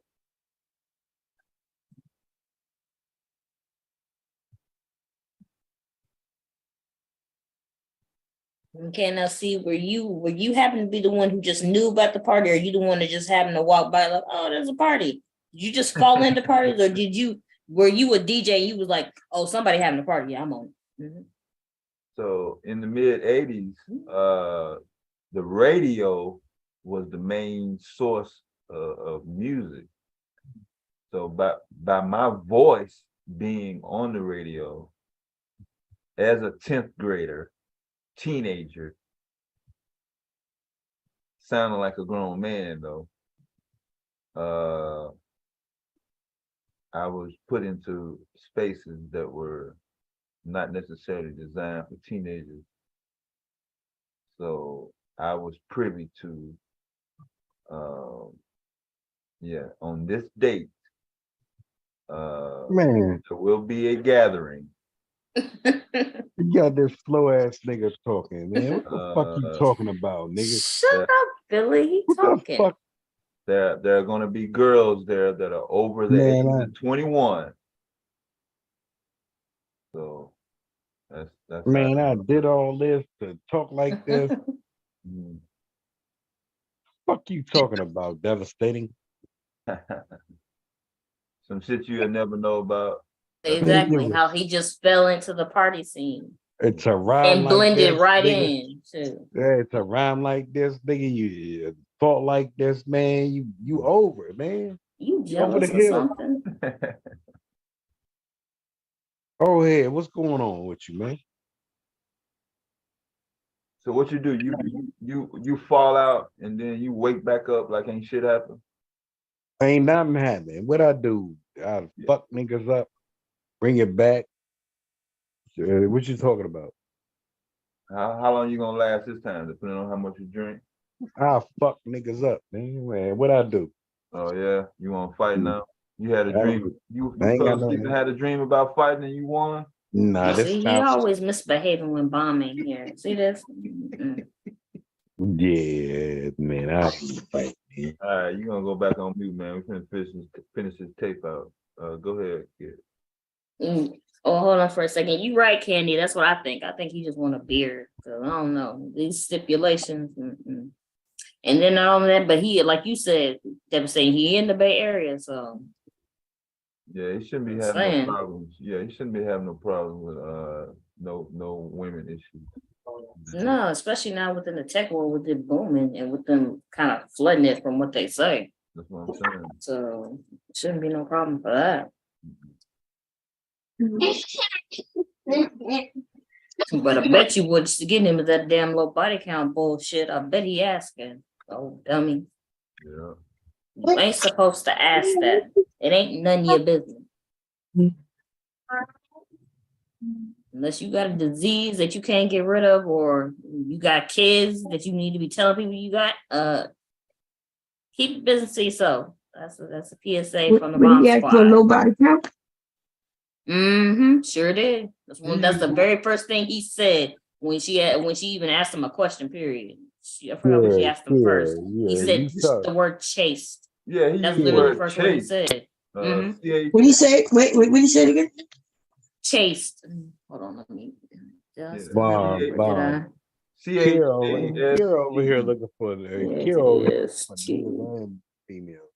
Okay, now see, were you happen to be the one who just knew about the party, or you the one that just happened to walk by like, oh, there's a party? Did you just fall into parties, or were you a DJ and you was like, oh, somebody having a party? Yeah, I'm on it. Mm-hmm. So in the mid 80s, the radio was the main source of music. So by my voice being on the radio as a 10th grader, teenager, sounding like a grown man though, I was put into spaces that were not necessarily designed for teenagers. So I was privy to, on this date, Man, there will be a gathering. you got this slow ass nigga talking, man. What the fuck you talking about, nigga? Shut up, Billy. He talking. The fuck? There are going to be girls there that are over the age of 21. So that's man, I did all this to talk like this. Fuck you talking about? Devastating. Some shit you'll never know about. Exactly how he just fell into the party scene. It's a rhyme and like blended this, right nigga. in too. Yeah, it's a rhyme like this, nigga. You thought like this, man. You over it, man. You over the jealous or hill. something? Oh, hey, what's going on with you, man? So what you do? You fall out and then you wake back up like ain't shit happened. Ain't nothing happening. What I do? I fuck niggas up, bring it back. What you talking about? How long you gonna last this time, depending on how much you drink? I fuck niggas up, man. What I do? Oh yeah, you want to fight now? You had a dream. You I ain't fell got no- asleep and had a dream about fighting and you won. Nah, this See, he time. always misbehaving when bombing here. See this? Yeah, man. I fight. Man. All right, you gonna go back on mute, man. We're gonna finish this tape out. Go ahead, kid. Oh, hold on for a second. You right, Candy. That's what I think. I think he just want a beer. So I don't know these stipulations. And then not only that, but he, like you said, devastating. He in the Bay Area, so yeah, he shouldn't be having no problems. Yeah, he shouldn't be having no problem with no women issues. No, especially now within the tech world with it booming and with them kind of flooding it from what they say. That's what I'm saying. So it shouldn't be no problem for that. But I bet you would getting him with that damn low body count bullshit. I bet he asking. Oh, dummy. Yeah. You ain't supposed to ask that. It ain't none of your business. Unless you got a disease that you can't get rid of, or you got kids that you need to be telling people you got, keep it business to yourself. That's a PSA from the When bomb he asked for a squad. low body count? Sure did. That's the very first thing he said when she even asked him a question, period. I forgot what she asked him first. He said the word chaste. Yeah, he That's used the literally the word first word he chase. said. What did he say? Wait, what did he say again? Chaste. Hold on, let me Bomb. Kira over here looking for Kira over here for niggas and females.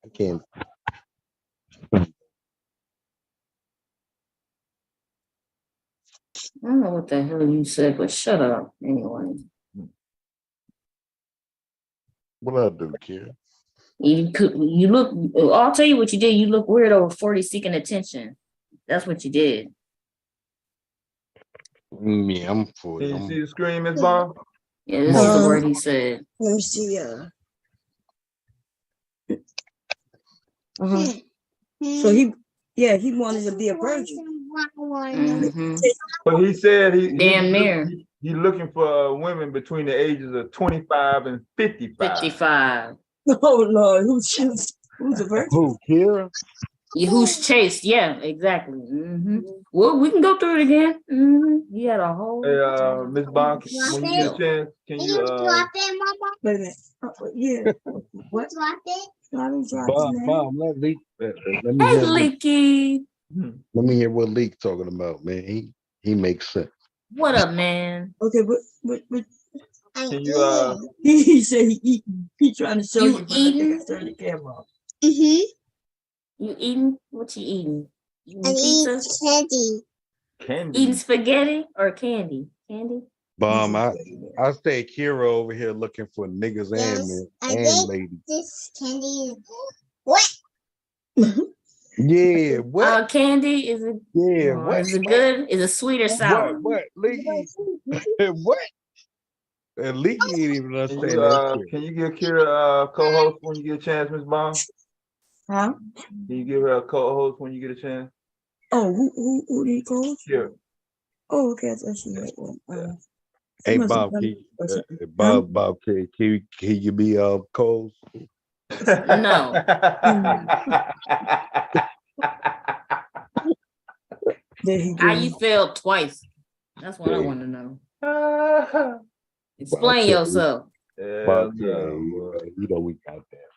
I can't. I don't know what the hell you said, but shut up anyway. What I do, Kira? You look. I'll tell you what you did. You look weird over 40 seeking attention. That's what you did. Yeah, I'm 40. Can you see the screen, Miss Bob? Yeah, this is the word he said. Let me see. So he wanted to be a virgin. But he said damn near. He's looking for women between the ages of 25 and 55. 55. Oh Lord, who's a virgin? Who, Kira? Who's chaste? Yeah, exactly. Well, we can go through it again. You had a whole. Hey, Miss Bond, when you get a chance, can you Wait a minute. Yeah. What? Bob, let me Hey, hear Leaky. Let me hear what Leak talking about, man. He makes sense. What up, man? Okay, but can you he said he trying to show you, eating? Turn the camera off. You eating? What you eating? Pizza? Candy. Eating spaghetti or candy? Candy? Bomb, I say Kira over here looking for niggas and ladies. This candy. What? Yeah, what? Candy is it? Yeah, what? Is it good? Is it sweet or sour? What? Leaky? What? And Leaky ain't even understand that. Can you give Kira a co-host when you get a chance, Miss Bond? Huh? Can you give her a co-host when you get a chance? Oh, who did he call? Kira. Oh, okay, I thought she had one. Hey Bob, Bob, can you be Coles? No. How you failed twice? That's what I want to know. Explain yourself. Bob, you know we got that.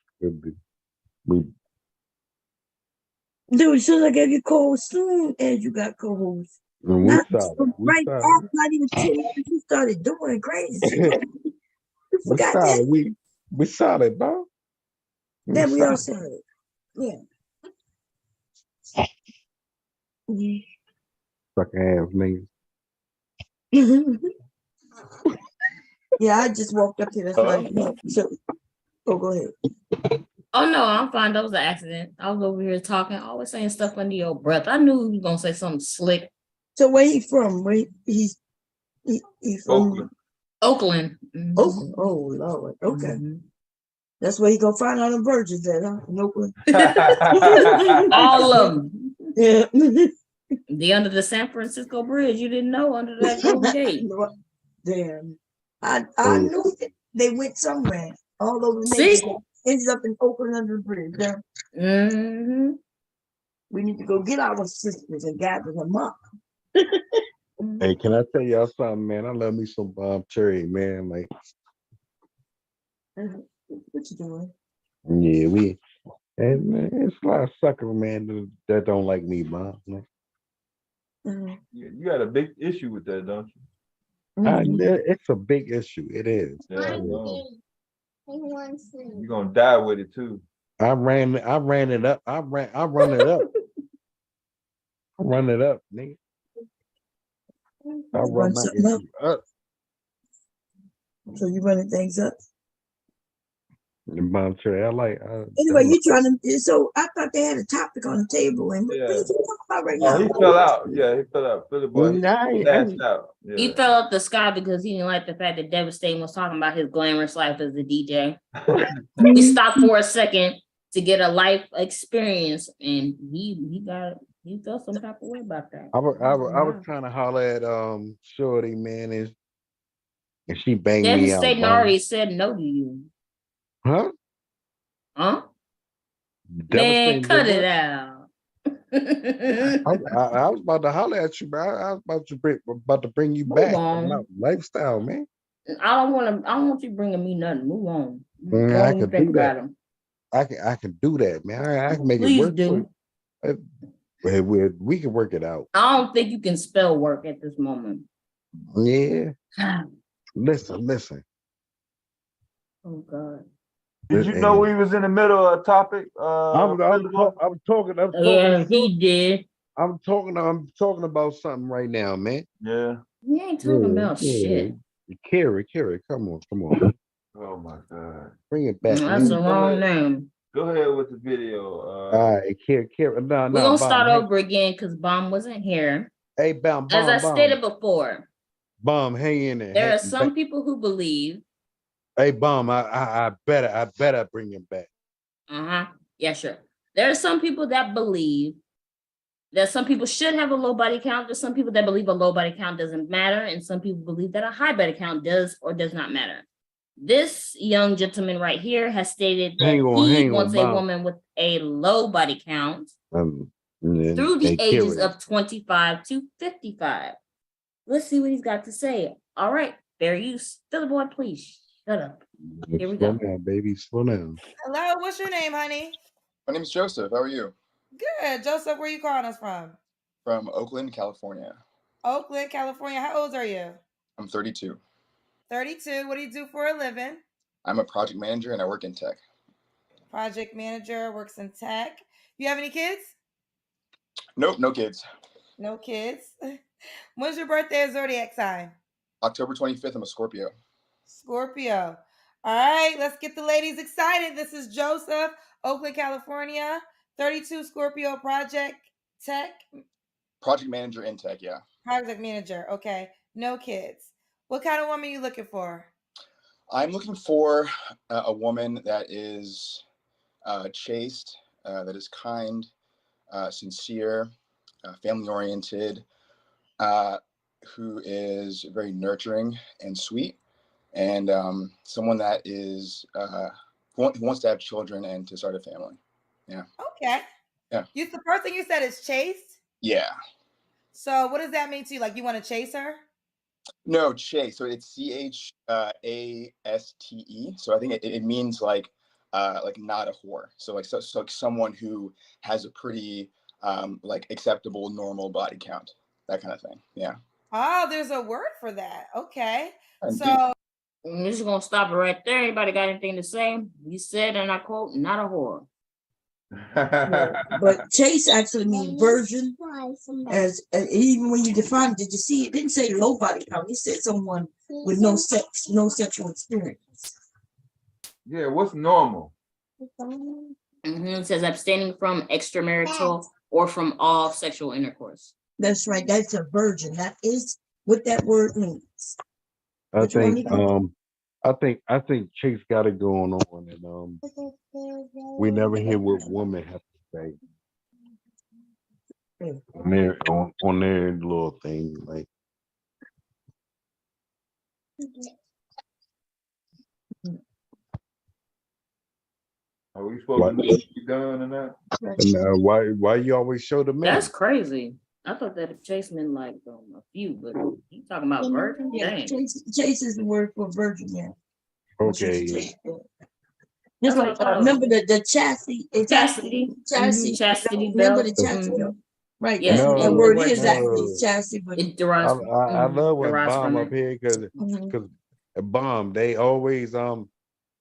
Dude, as soon as I gave you Cole, soon as you got co-host. Not even 10 minutes, you started doing crazy. You forgot that. We saw it, bro. Then we all saw it. Yeah. Fucking ass niggas. Yeah, I just walked up to this one. So, go ahead. Oh no, I'm fine. That was an accident. I was over here talking, always saying stuff under your breath. I knew he was gonna say something slick. So where he from? He's from Oakland. Oakland. Oh Lord. Okay. That's where he gonna find all the virgins at, huh? In Oakland. All of them. Yeah. The under the San Francisco Bridge. You didn't know under that Golden Gate. Damn. I knew that they went somewhere all over the nation. Ended up in Oakland under the bridge. Yeah. We need to go get our sisters and gather them up. Hey, can I tell y'all something, man? I love me some Cherry, man. Like, what you doing? Yeah, and man, it's a lot of suckers, man, that don't like me, Mom. You got a big issue with that, don't you? It's a big issue. It is. Yeah, I know. You're gonna die with it too. I ran it up. I run it up. I run it up, nigga. I run my issue up. So you running things up? Mom, I like. Anyway, you trying to? So I thought they had a topic on the table, and what are you talking about right now? He fell out. Yeah, he fell out. Philly boy, he passed out. Yeah. He fell up the sky because he didn't like the fact that Devastating was talking about his glamorous life as a DJ. We stopped for a second to get a life experience, and he got You felt some type of way about that. I was trying to holler at Shorty, man, and she banged me out. Devastating already said no to you. Huh? Huh? Man, Devastating cut did it what? out. I was about to holler at you, bro. I was about to bring you Move back. on. My lifestyle, man. I don't want you bringing me nothing. Move on. Man, Don't I even can think do about that. him. I can do that, man. I can make it Please work. do. We can work it out. I don't think you can spell work at this moment. Yeah. Listen. Oh God. Did you know we was in the middle of a topic? I'm talking. Yeah, he did. I'm talking about something right now, man. Yeah. We ain't talking about shit. Carrie, come on. Oh my God. Bring it back. That's the wrong name. Go ahead with the video. All right, Carrie. No, We're gonna Bomb, start over again because Bomb wasn't here. Hey, Bomb. As I stated before, Bomb, hang in there. there are some people who believe. Hey, Bomb, I better bring him back. Yeah, sure. There are some people that believe that some people should have a low body count. There's some people that believe a low body count doesn't matter, and some people believe that a high body count does or does not matter. This young gentleman right here has stated that he wants a woman with a low body count through the ages of 25 to 55. Let's see what he's got to say. All right, fair use. Philly boy, please shut up. Here we go. Slow down, baby. Slow down. Hello, what's your name, honey? My name is Joseph. How are you? Good. Joseph, where you calling us from? From Oakland, California. Oakland, California. How old are you? I'm 32. 32. What do you do for a living? I'm a project manager and I work in tech. Project manager, works in tech. You have any kids? Nope, no kids. No kids. When's your birthday or zodiac sign? October 25th, I'm a Scorpio. Scorpio. All right, let's get the ladies excited. This is Joseph, Oakland, California, 32 Scorpio project tech. Project manager in tech, yeah. Project manager, okay. No kids. What kind of woman are you looking for? I'm looking for a woman that is chaste, that is kind, sincere, family-oriented, who is very nurturing and sweet, and someone that is who wants to have children and to start a family. Yeah. Okay. Yeah. The first thing you said is chaste? Yeah. So what does that mean to you? Like you want to chase her? No, chase. So it's CHASTE. So I think it means like not a whore. So like someone who has a pretty like acceptable normal body count, that kind of thing. Yeah. Oh, there's a word for that. Okay. So I'm just gonna stop it right there. Anybody got anything to say? You said, and I quote, not a whore. But chase actually means virgin. As even when you define it, did you see it didn't say low body count? It said someone with no sex, no sexual experience. Yeah, what's normal? It says abstaining from extramarital or from all sexual intercourse. That's right. That's a virgin. That is what that word means. I think Chase got it going on, and we never hear what women have to say on their little thing. Like, are we supposed to be done and that? And why you always show the men? That's crazy. I thought that Chase meant like a few, but you talking about virgin? Yeah, chase is the word for virgin. Yeah. Okay. Just like remember the chastity. Chastity Remember the chastity. Right. Yes, that word is actually chastity, but it derives. I love when Bomb up here because Bomb they always show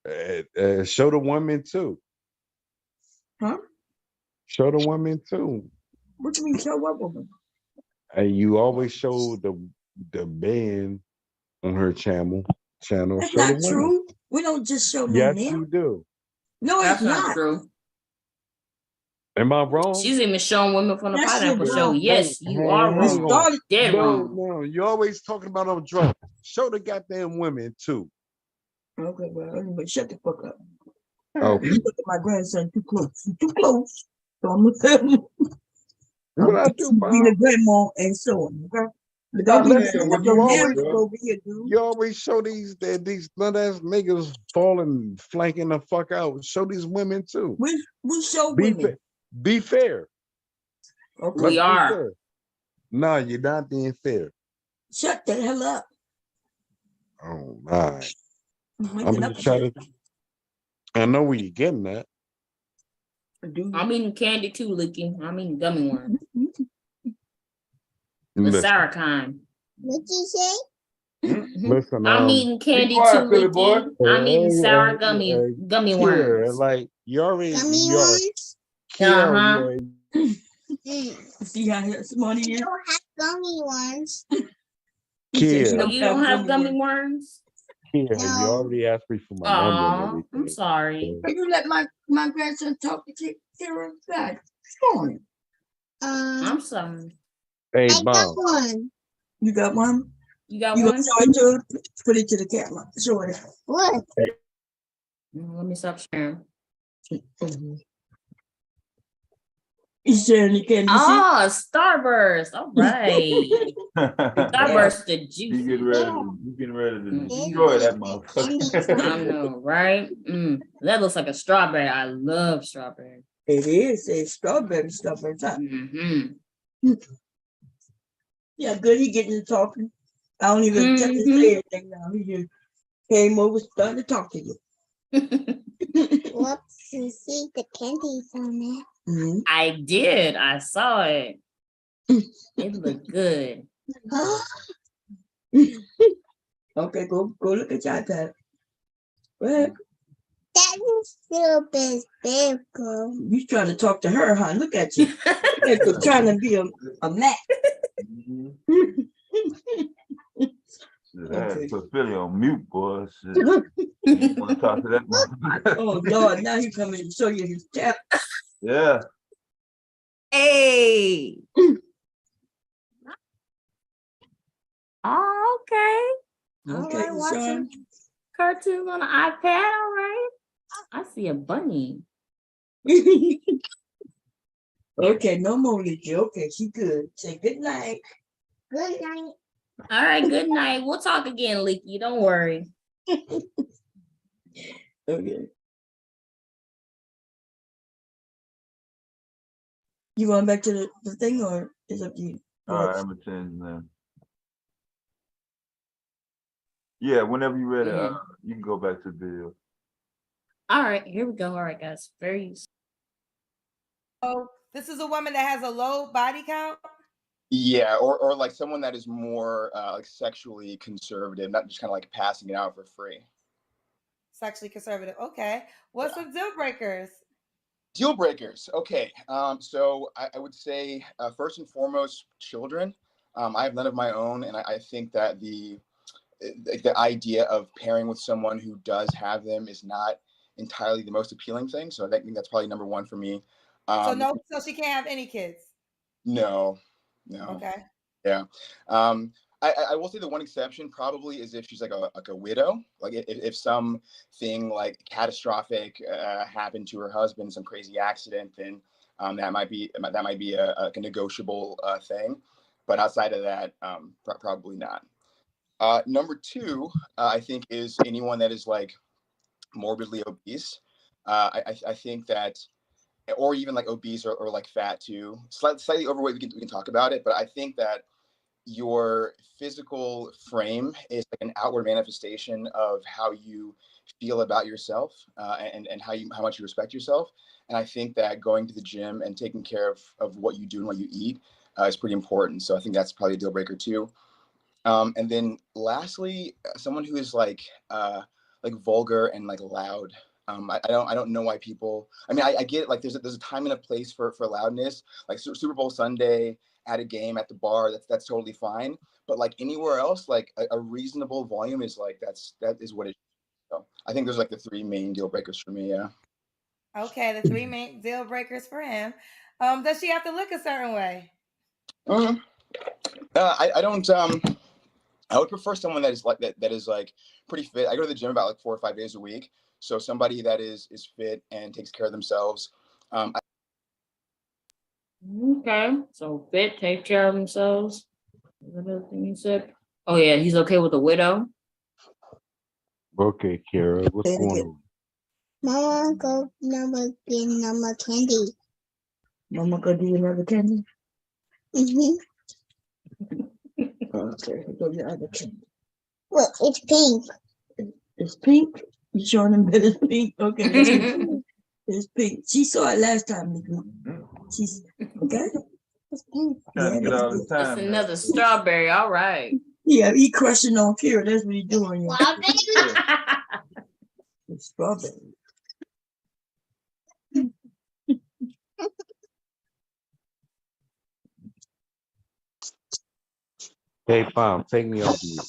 the women too. Huh? Show the women too. What do you mean show what woman? And you always show the band on her channel. That's not true. We don't just show no men. Yes, you do. No, that's it's not true. Am I wrong? She's even showing women from the pineapple show. Yes, you are wrong. Dead wrong. No, you're always talking about on drugs. Show the goddamn women too. Okay, well, anyway, shut the fuck up. Okay. You look at my grandson too close. You're too close. So I'm gonna tell him. What I do, Be the Bob? grandma and so on. Okay. Look Now out here. listen, Got when your you parents always over here, dude. you always show these nut ass niggas falling, flanking the fuck out. Show these women too. We show Be women. be fair. Okay. Let's We be are. fair. No, you're not being fair. Shut the hell up. Oh my. I'm I'm waking up just trying to. I know where you're getting at. I'm eating candy too, Licky. I'm eating gummy worms. The Listen, sour kind. What you say? listen. I'm eating candy too, quiet, Philly boy. Licky. I'm eating sour gummy Here, worms. like you already, Gummy you are, ones? Kiara, Uh-huh. you already, See how smart he I is? don't have gummy ones. He said he Kiara, Oh, you don't have gummy worms? Kiara, you No. already asked me for my number and Aw, everything. I'm sorry. Can you let my grandson talk to Kira? God, come on. I'm sorry. Hey, I got Bob. one. You got one? You got You one? gonna show it to her? Put it to the camera. Show it. What? Let me stop sharing. You sharing the candy? Oh, Starburst. All right. Starburst the You juice. getting ready to destroy that motherfucker. I know, right? That looks like a strawberry. I love strawberry. It is. It's strawberry stuff on top. Yeah, good. He getting to talking. I don't even tell him to say anything now. He just came over, started to talk to you. Whoops, you see the candies on it. I did. I saw it. It looked good. Okay, go look at your iPad. Go ahead. That is still big, girl. You trying to talk to her, huh? Look at you. You're trying to be a Mac. Okay. Put Philly on mute, boy. Shit. You want to talk to that motherfucker? Oh Lord, now he coming to show you his tap. Yeah. Hey. Oh, okay. Okay, All right, watching Sean. cartoons on the iPad. All right. I see a bunny. Okay, no more Licky. Okay, she good. Say good night. Good night. All right, good night. We'll talk again, Licky. Don't worry. Okay. You going back to the thing or is it up to you? All right, I'm gonna change them. Yeah, whenever you're ready, you can go back to the video. All right, here we go. All right, guys. Very. So this is a woman that has a low body count. Yeah, or like someone that is more like sexually conservative, not just kind of like passing it out for free. Sexually conservative. Okay. What's some deal breakers? Deal breakers. Okay. So I would say first and foremost, children. I have none of my own, and I think that the idea of pairing with someone who does have them is not entirely the most appealing thing. So I think that's probably number one for me. So she can't have any kids. No. Okay. Yeah. I will say the one exception probably is if she's like a widow, like if something like catastrophic happened to her husband, some crazy accident, then that might be a negotiable thing. But outside of that, probably not. Number two, I think, is anyone that is like morbidly obese. I think that, or even like obese or like fat too, slightly overweight. We can talk about it, but I think that your physical frame is like an outward manifestation of how you feel about yourself and how much you respect yourself. And I think that going to the gym and taking care of what you do and what you eat is pretty important. So I think that's probably a deal breaker too. And then lastly, someone who is like vulgar and like loud. I don't know why people. I mean, I get it. Like there's a time and a place for loudness. Like Super Bowl Sunday at a game at the bar, that's totally fine. But like anywhere else, like a reasonable volume is like that is what it is. So I think there's like the three main deal breakers for me. Yeah. Okay, the three main deal breakers for him. Does she have to look a certain way? I don't. I would prefer someone that is like that is like pretty fit. I go to the gym about like 4 or 5 days a week. So somebody that is fit and takes care of themselves. Okay, so fit, take care of themselves. What other thing you said? Oh yeah, he's okay with a widow. Okay, Kara, what's going on? Mama, go get number candy. Mama, go do another candy. Mm-hmm. Okay, go get other candy. Look, it's pink. It's pink. You showing them that it's pink? Okay, that's what it's pink. She saw it last time. She's okay. It's pink. Trying to get all the It's time. another strawberry. All right. Yeah, he crushing on Kira. That's what he doing. Strawberry. It's strawberry. Hey, Pom, take me off mute.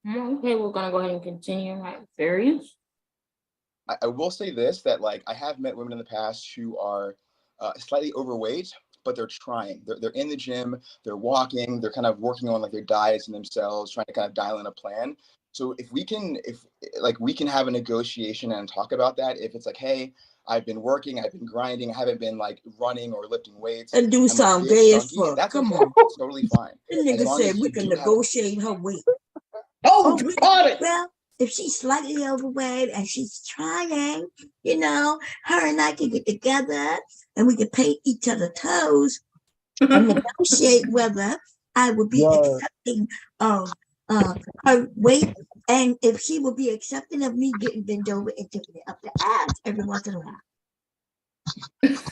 Okay, we're gonna go ahead and continue. Right, various. I will say this, that like I have met women in the past who are slightly overweight, but they're trying. They're in the gym, they're walking, they're kind of working on like their diets and themselves, trying to kind of dial in a plan. So if we can have a negotiation and talk about that, if it's like, hey, I've been working, I've been grinding, I haven't been like running or lifting weights. And do I'm sound a bit gay as chunky, fuck. that's Come okay. on. It's totally fine. The As nigga long said as we you can do have negotiate her weight. Oh, got it. Well, if she's slightly overweight and she's trying, her and I can get together and we can paint each other toes and negotiate whether I would be accepting of her weight and if she would be accepting of me getting bent over and tipping it up the ass every once in a while.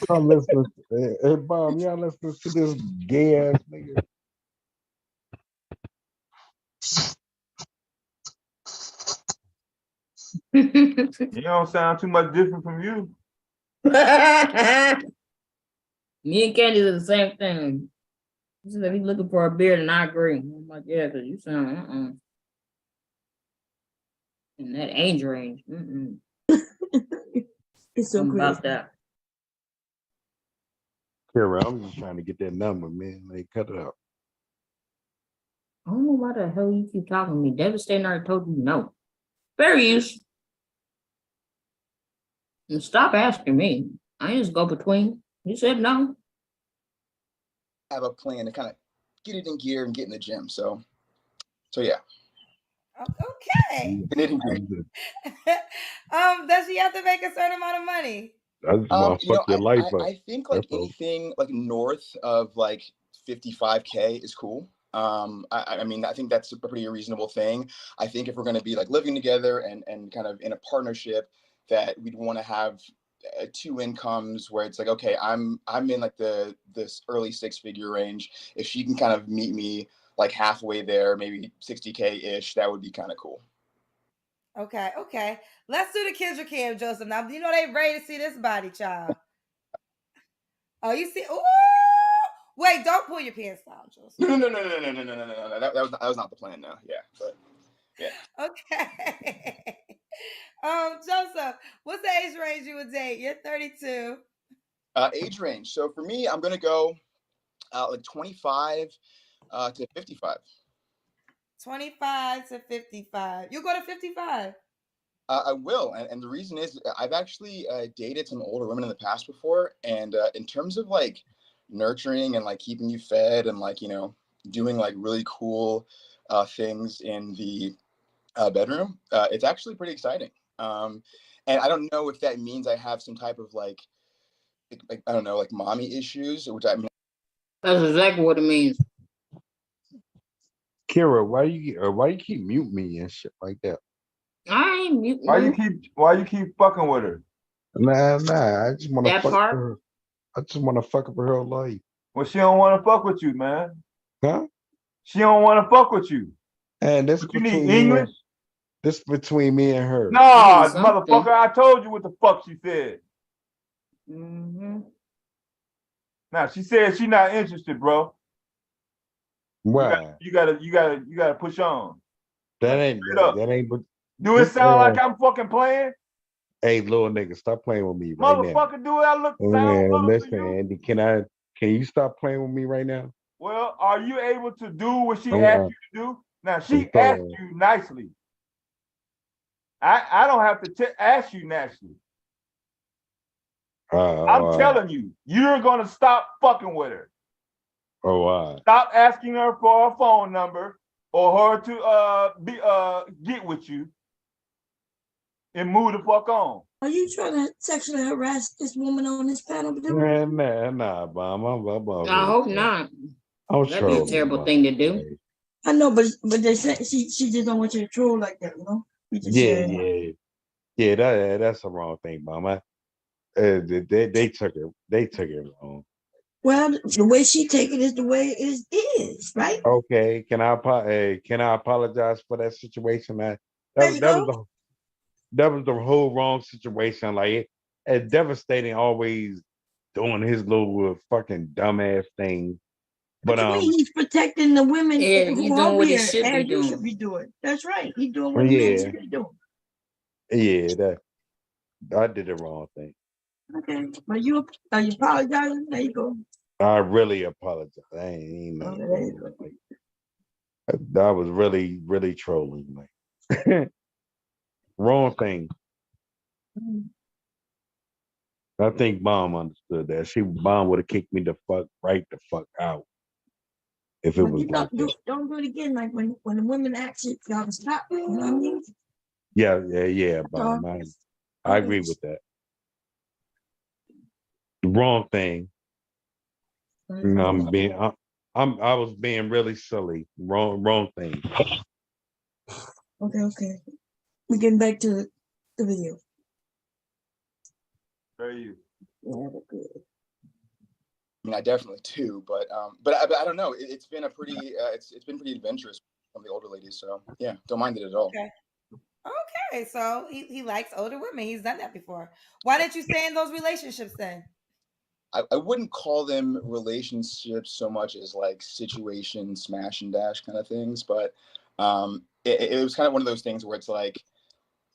Y'all listening? Hey, Bomb, y'all listening to this gay ass nigga? You don't sound too much different from you. Me and Candy are the same thing. He said he's looking for a beard, and I agree. I'm like, yeah, because you sound in that age range. It's so Something crazy. about that. Kara, I'm just trying to get that number, man. Like, cut it out. I don't know why the hell you keep talking to me. Devastating already told you no. Various. And stop asking me. I just go between. You said no. have a plan to kind of get it in gear and get in the gym. So yeah. Okay. Does she have to make a certain amount of money? I just want to fuck your life up. I think like anything like north of like 55K is cool. I mean, I think that's a pretty reasonable thing. I think if we're going to be like living together and kind of in a partnership, that we'd want to have two incomes where it's like, okay, I'm in like this early 6-figure range. If she can kind of meet me like halfway there, maybe 60K ish, that would be kind of cool. Okay. Let's do the Kendra Cam, Joseph. Now, you know they ready to see this body, child. Oh, you see? Ooh! Wait, don't pull your pants down, Joseph. No. That was not the plan, no. Yeah, but yeah. Okay. Joseph, what's the age range you would date? You're 32. Age range. So for me, I'm gonna go like 25 to 55. 25 to 55. You go to 55. I will, and the reason is I've actually dated some older women in the past before, and in terms of like nurturing and like keeping you fed and like doing like really cool things in the bedroom, it's actually pretty exciting. And I don't know if that means I have some type of like I don't know, like mommy issues, which I mean. That's exactly what it means. Kira, why you keep mute me and shit like that? I ain't muting. Why you keep fucking with her? Nah. I just want to That fuck part? her. I just want to fuck up her whole life. Well, she don't want to fuck with you, man. Huh? She don't want to fuck with you. And this You need between English? This between me and her. Nah, motherfucker, I told you what the fuck she said. Now she said she not interested, bro. Why? You gotta push on. That ain't. Do it sound like I'm fucking playing? Hey, little nigga, stop playing with me right now. Motherfucker, do it. I look sound Man, good listen, for you. Andy, can you stop playing with me right now? Well, are you able to do what she asked you to do? Now, she asked you nicely. I don't have to ask you nicely. I'm telling you, you're going to stop fucking with her. Oh, wow. Stop asking her for her phone number or her to get with you and move the fuck on. Are you trying to sexually harass this woman on this panel? Nah, Bomb. I hope not. That'd be a terrible thing to do. I know, but they say she just don't want you to troll like that, you know? Yeah. That's the wrong thing, Mama. They took it wrong. Well, the way she take it is the way it is, right? Okay, can I apologize for that situation? That was the whole wrong situation. Like it's devastating. Always doing his little fucking dumbass thing. But you mean he's protecting the women who are what he here, should be as you doing. should be doing. That's right. He's doing what a man should be doing. Yeah, I did the wrong thing. Okay, but you apologizing? There you go. I really apologize. I ain't I was really, really trolling. Like wrong thing. I think Mom understood that. Mom would have kicked me the fuck out. If it was like don't do it again. Like when the women actually y'all stop. You know what I mean? Yeah, Mom. I agree with that. The wrong thing. You know, I was being really silly. Wrong thing. Okay. We're getting back to the video. Where are you? Yeah, good. I mean, I definitely do, but I don't know. It's been a pretty it's been pretty adventurous from the older ladies. So yeah, don't mind it at all. Okay. So he likes older women. He's done that before. Why didn't you stay in those relationships then? I wouldn't call them relationships so much as like situation smash and dash kind of things, but it was kind of one of those things where it's like,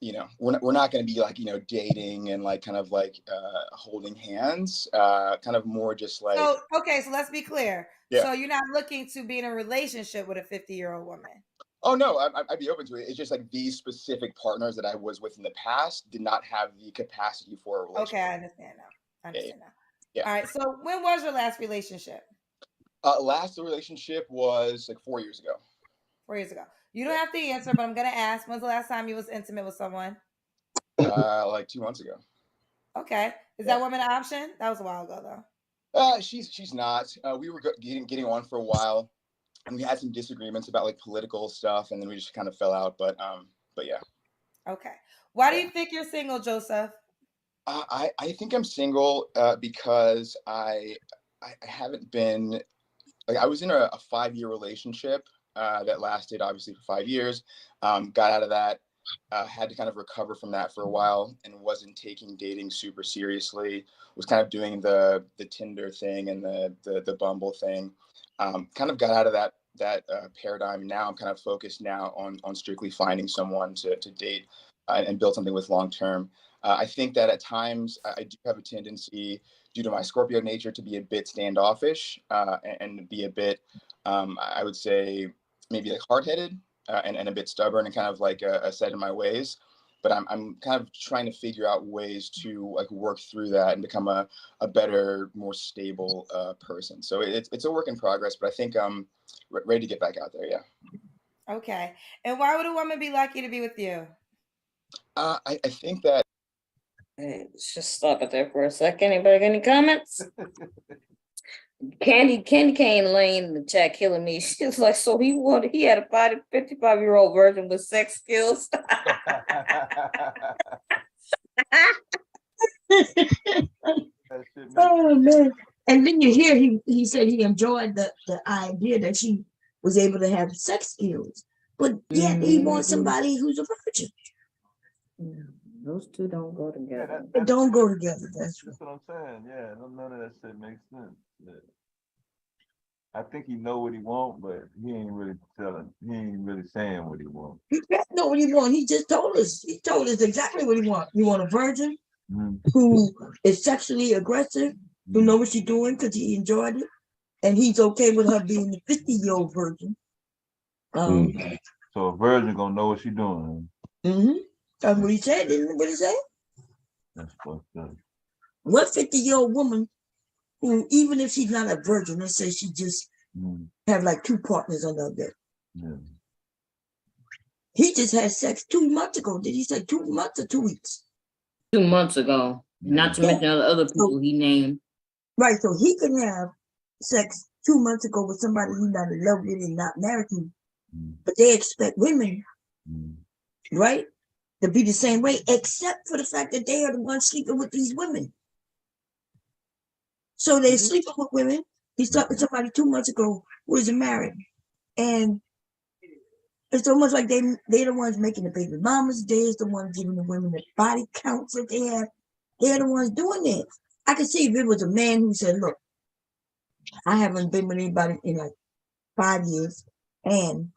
you know, we're not going to be like, you know, dating and like kind of like holding hands, kind of more just like. So let's be clear. Yeah. So you're not looking to be in a relationship with a 50-year-old woman. Oh no, I'd be open to it. It's just like these specific partners that I was with in the past did not have the capacity for a relationship. Okay, I understand now. Yeah. All right. So when was your last relationship? Last relationship was like 4 years ago. 4 years ago. You don't have to answer, but I'm gonna ask. When's the last time you was intimate with someone? Like 2 months ago. Okay. Is that woman an option? That was a while ago though. She's not. We were getting on for a while, and we had some disagreements about like political stuff, and then we just kind of fell out. But yeah. Okay. Why do you think you're single, Joseph? I think I'm single because I haven't been like I was in a 5-year relationship that lasted obviously for 5 years. Got out of that, had to kind of recover from that for a while, and wasn't taking dating super seriously. Was kind of doing the Tinder thing and the Bumble thing. Kind of got out of that paradigm. Now I'm kind of focused now on strictly finding someone to date and build something with long term. I think that at times I do have a tendency, due to my Scorpio nature, to be a bit standoffish and be a bit, I would say, maybe like hard-headed and a bit stubborn and kind of like set in my ways. But I'm kind of trying to figure out ways to like work through that and become a better, more stable person. So it's a work in progress, but I think I'm ready to get back out there. Yeah. Okay. And why would a woman be lucky to be with you? I think that. Hey, let's just stop it there for a second. Anybody got any comments? Candy Cane Lane in the chat killing me. She was like, so he had a 55-year-old virgin with sex skills. Oh man. And then you hear he said he enjoyed the idea that she was able to have sex skills, but yet he wants somebody who's a virgin. Those two don't go together. They don't go together. That's what I'm saying. Yeah, none of that shit makes sense. Yeah. I think he know what he want, but he ain't really telling. He ain't really saying what he want. He know what he want. He just told us. He told us exactly what he want. You want a virgin who is sexually aggressive, who know what she's doing because he enjoyed it, and he's okay with her being the 50-year-old virgin. So a virgin gonna know what she's doing. That's what he said, isn't it? What he said? That's fucked up. What 50-year-old woman who, even if she's not a virgin, let's say she just have like 2 partners under her bed. Yeah. He just had sex 2 months ago. Did he say 2 months or 2 weeks? 2 months ago. Not to mention the other people he named. Right, so he can have sex 2 months ago with somebody he's not in love with and not married to. But they expect women, right, to be the same way, except for the fact that they are the ones sleeping with these women. So they're sleeping with women. He's talking to somebody 2 months ago who isn't married. And it's almost like they're the ones making the baby mamas. They're the ones giving the women the body counts that they have. They're the ones doing it. I could see if it was a man who said, look, I haven't been with anybody in like 5 years. And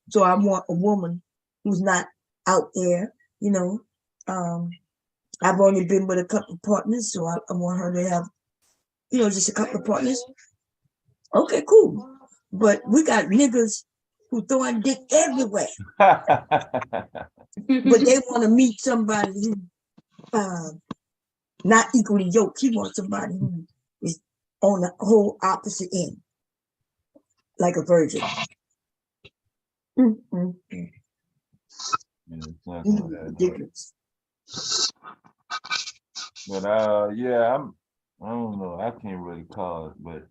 so I want a woman who's not out there, you know. I've only been with a couple of partners, so I want her to have, you know, just a couple of partners. Okay, cool. But we got niggas who throwing dick everywhere. But they want to meet somebody who not equally yoked. He wants somebody who is on the whole opposite end, like a virgin. Ridiculous. But yeah, I don't know. I can't really call it, but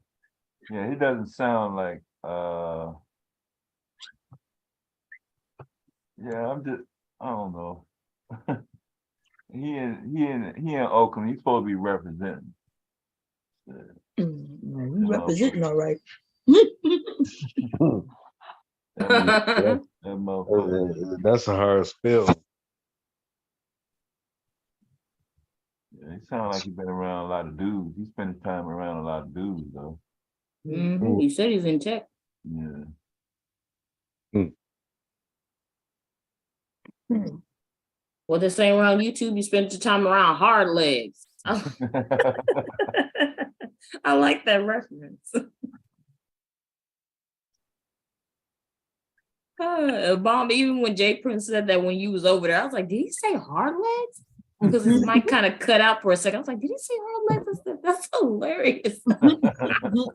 yeah, he doesn't sound like yeah, I don't know. he in Oakland, he's supposed to be representing. Representing all right. That's a hard spill. Yeah, he sounds like he's been around a lot of dudes. He spent his time around a lot of dudes, though. He said he's in tech. Yeah. Well, they say around YouTube, you spend your time around hard legs. I like that reference. Bomb, even when Jay Prince said that when you was over there, I was like, did he say hard legs? Because his mic kind of cut out for a second. I was like, did he say hard legs? That's hilarious.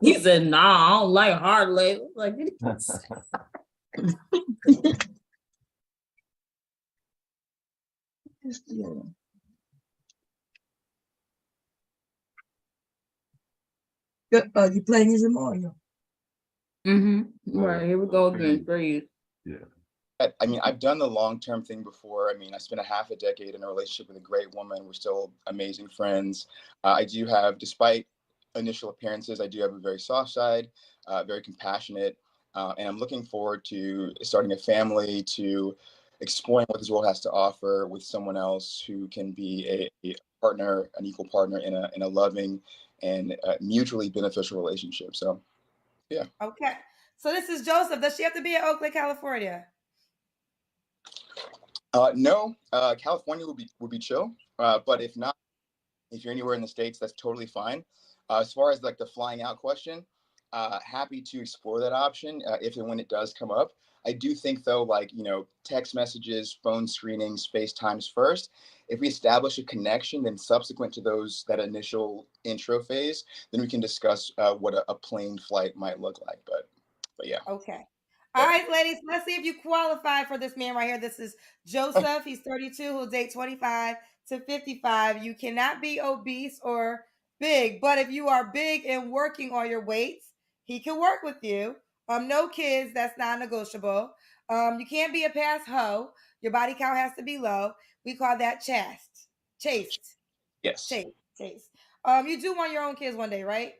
He said, nah, I don't like hard legs. I was like, did he say? You playing this Mario? Right, here we go again. Breathe. Yeah. I mean, I've done the long-term thing before. I mean, I spent a half a decade in a relationship with a great woman. We're still amazing friends. I do have, despite initial appearances, I do have a very soft side, very compassionate. And I'm looking forward to starting a family, to exploring what this world has to offer with someone else who can be a partner, an equal partner in a loving and mutually beneficial relationship. So, yeah. Okay. So this is Joseph. Does she have to be in Oakland, California? No, California would be chill. But if not, if you're anywhere in the States, that's totally fine. As far as like the flying out question, happy to explore that option if and when it does come up. I do think though, like, you know, text messages, phone screenings, FaceTimes first. If we establish a connection, then subsequent to that initial intro phase, then we can discuss what a plane flight might look like. But yeah. Okay. All right, ladies, let's see if you qualify for this man right here. This is Joseph. He's 32. He'll date 25 to 55. You cannot be obese or big, but if you are big and working on your weights, he can work with you. No kids, that's non-negotiable. You can't be a past hoe. Your body count has to be low. We call that chaste. Yes. Chaste. You do want your own kids one day, right?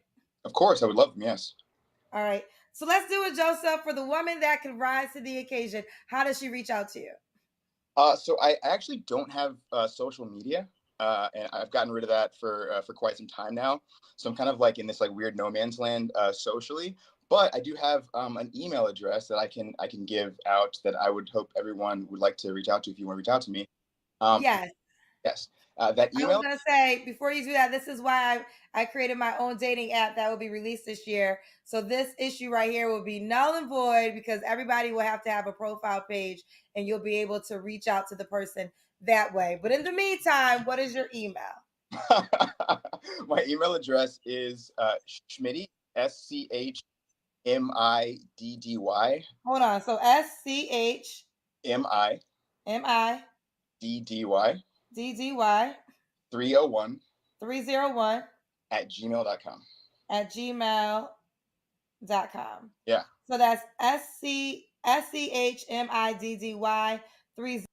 Of course, I would love them. Yes. All right. So let's do it, Joseph. For the woman that can rise to the occasion, how does she reach out to you? So I actually don't have social media, and I've gotten rid of that for quite some time now. So I'm kind of like in this like weird no man's land socially. But I do have an email address that I can give out that I would hope everyone would like to reach out to if you want to reach out to me. Yes. Yes. That I email. was gonna say before you do that, this is why I created my own dating app that will be released this year. So this issue right here will be null and void because everybody will have to have a profile page, and you'll be able to reach out to the person that way. But in the meantime, what is your email? My email address is Schmiddy, SCHMIDDY. Hold on. So SCHMIDDY DDY 301 at gmail.com. Yeah. So that's SCHMIDDY 30.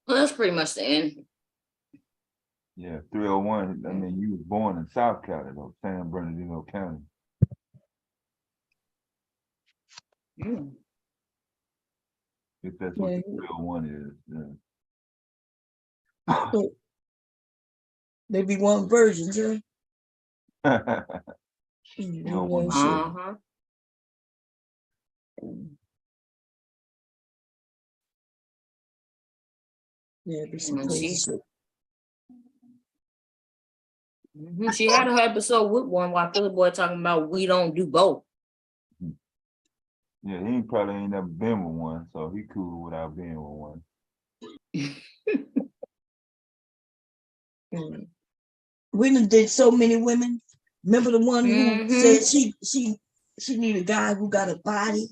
Well, that's pretty much the end. Yeah, 301. I mean, you was born in South Cali, though, San Bernardino County. If that's what the 301 is. Yeah. They be one versions, huh? You don't want to say. Yeah, be some crazy shit. She had her episode with one while Philly Boy talking about we don't do both. Yeah, he probably ain't never been with one, so he cool without being with one. We done did so many women. Remember the one who said she need a guy who got a body?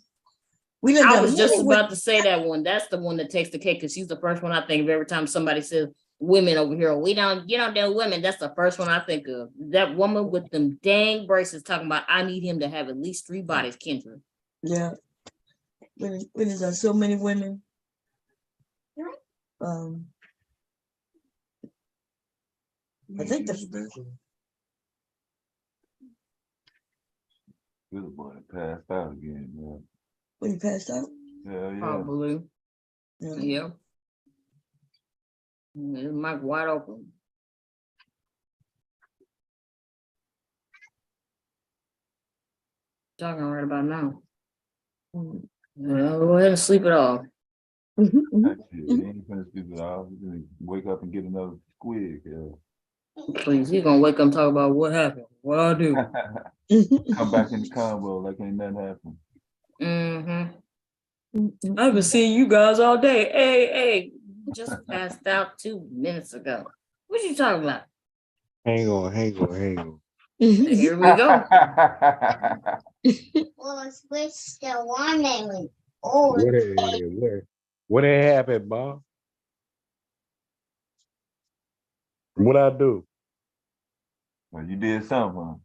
I was just about to say that one. That's the one that takes the cake because she's the first one I think of every time somebody says women over here. You don't do women. That's the first one I think of. That woman with them dang braces talking about I need him to have at least 3 bodies, Kendra. Yeah. We done done so many women. I think that's Good boy passed out again, man. When he passed out? Yeah. Probably. Yeah. His mic wide open. Talking right about now. Go ahead and sleep it off. Actually, he ain't gonna sleep it off. He's gonna wake up and get another squig. Yeah. Please, he's gonna wake up and talk about what happened. What I do. Come back in the combo like ain't nothing happened. I haven't seen you guys all day. Hey, just passed out 2 minutes ago. What you talking about? Hang on. Here we go. Well, switch the warning. What happened, Bob? What I do? Well, you did something, huh?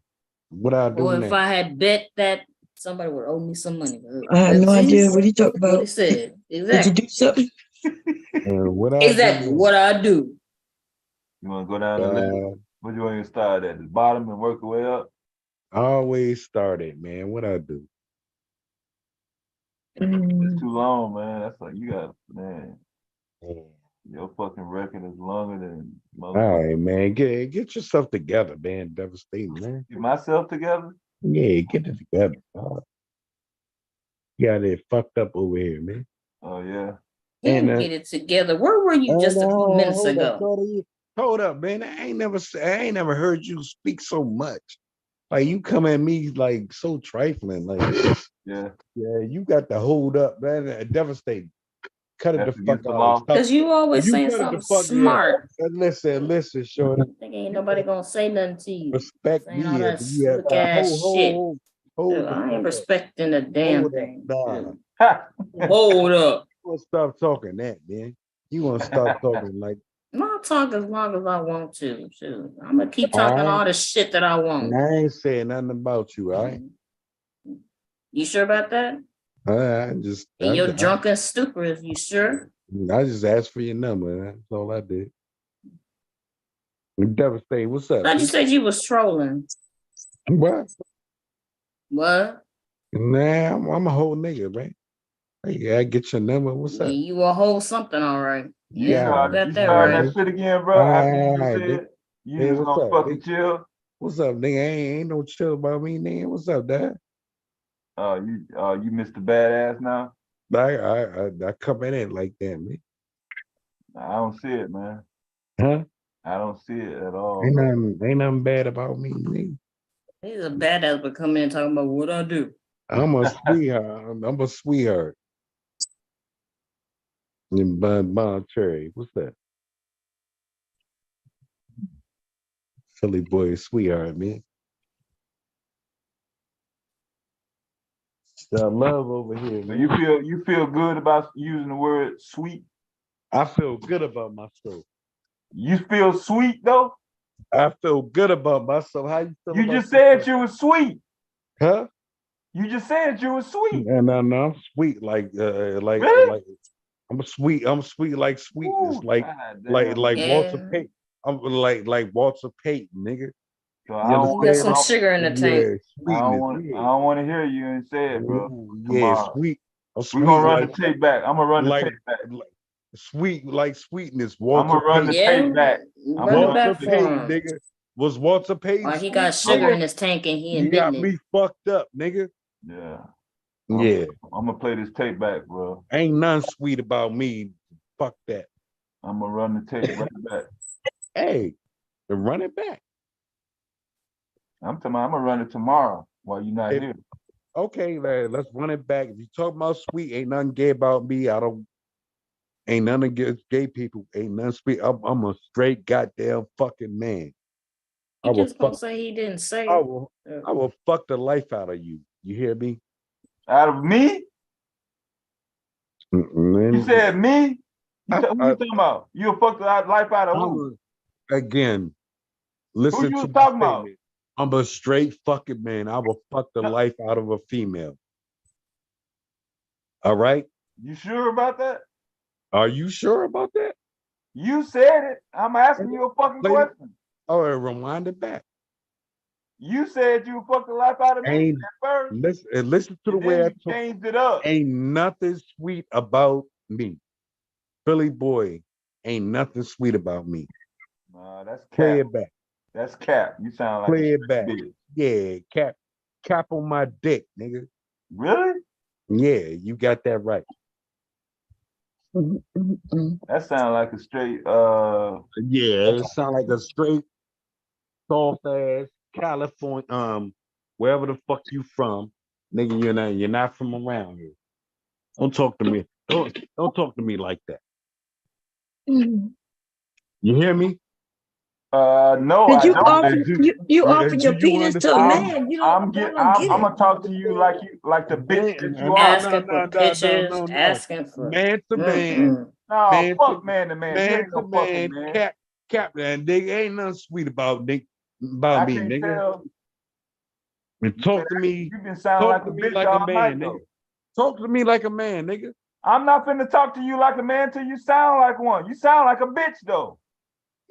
What I do? Well, if I had bet that somebody would owe me some money. I have no idea what he talked about. What he said. Exactly. Did you do something? Exactly what I do. You want to go down the list? Where you want to start at? The bottom and work your way up? I always started, man. What I do? It's too long, man. That's like you got, man. Your fucking record is longer than most. All right, man. Get yourself together, man. Devastating, man. Get myself together? Yeah, get it together. You got it fucked up over here, man. Oh yeah. And get it together. Where were you just a few minutes ago? Hold up, man. I ain't never heard you speak so much. Like you come at me like so trifling. Like yeah, you got to hold up, man. Devastating. Cut it the fuck off. Because you always saying something smart. Listen, shorty. I think ain't nobody gonna say nothing to you. Respect saying me. all that slick ass shit. Hold I ain't respecting a damn thing. Hold up. You want to stop talking that, man. You want to stop talking like. I'll talk as long as I want to. Shoot. I'm gonna keep talking all the shit that I want. I ain't saying nothing about you, all right? You sure about that? You're drunk and stupid. You sure? I just asked for your number. That's all I did. Devastating. What's up? I thought you said you was trolling. What? What? Nah, I'm a whole nigga, man. Yeah, I get your number. What's up? You a whole something, all right. Yeah, got that right. That shit again, bro. After you said you was gonna fucking chill. What's up, nigga? Ain't no chill about me, nigga. What's up, Dad? You Mr. Badass now? I come in it like that, man. I don't see it, man. Huh? I don't see it at all. Ain't nothing bad about me, nigga. He's a badass, but coming in and talking about what I do. I'm a sweetheart. I'm a sweetheart. And Bon Cherry, what's that? Philly boy, sweetheart, man. Got love over here, So man. you feel good about using the word sweet? I feel good about myself. You feel sweet though? I feel good about myself. How you feel? You just said you were sweet. Huh? You just said you were sweet. No, I'm sweet like Really? I'm sweet like sweetness. Ooh, like Yeah. Walter Payton. I'm like Walter Payton, nigga. So You got some sugar in the tank. Yeah, I don't want to hear you and say it, bro. Yeah, Tomorrow. sweet. We're gonna run the tape back. I'm gonna run the tape back. Sweet like sweetness. I'm Walter gonna run the Payton. tape back. Walter Payton, nigga. Was Walter Payton? He got sugar in his tank and he You got admitting it. me fucked up, nigga. Yeah. Yeah. I'm gonna play this tape back, bro. Ain't nothing sweet about me. Fuck that. I'm gonna run the tape right back. Hey, run it back. I'm gonna run it tomorrow while you're not here. Okay, let's run it back. If you talk about sweet, ain't nothing gay about me. Ain't none against gay people. Ain't nothing sweet. I'm a straight goddamn fucking man. He just gonna say he didn't say. I will fuck the life out of you. You hear me? Out of me? You said me? Who you talking about? You'll fuck the life out of who? Again, listen Who you to talking my about? statement. I'm a straight fucking man. I will fuck the life out of a female. All right? You sure about that? Are you sure about that? You said it. I'm asking you a fucking question. All right, rewind it back. You said you fuck the life out of me at first. Listen to the way I talk. Changed it up. Ain't nothing sweet about me. Philly boy, ain't nothing sweet about me. Nah, that's cap. Play it back. That's cap. You sound like Play a it back. bitch. Yeah, cap on my dick, nigga. Really? Yeah, you got that right. That sound like a straight Yeah, it sound like a straight soft ass California, wherever the fuck you from, nigga. You're not from around here. Don't talk to me. Don't talk to me like that. You hear me? No, Did I you don't. offer your penis to a man? You don't. I'm gonna talk to you like the bitch that you are. Asking for pictures, asking for man to man. No, fuck man to man. You Man ain't no to fucking man. man. Captain, nigga, ain't nothing sweet about me, I can't nigga. tell. And talk to me. You been sounding like a bitch like all a man, night, nigga. though. Talk to me like a man, nigga. I'm not finna talk to you like a man till you sound like one. You sound like a bitch though.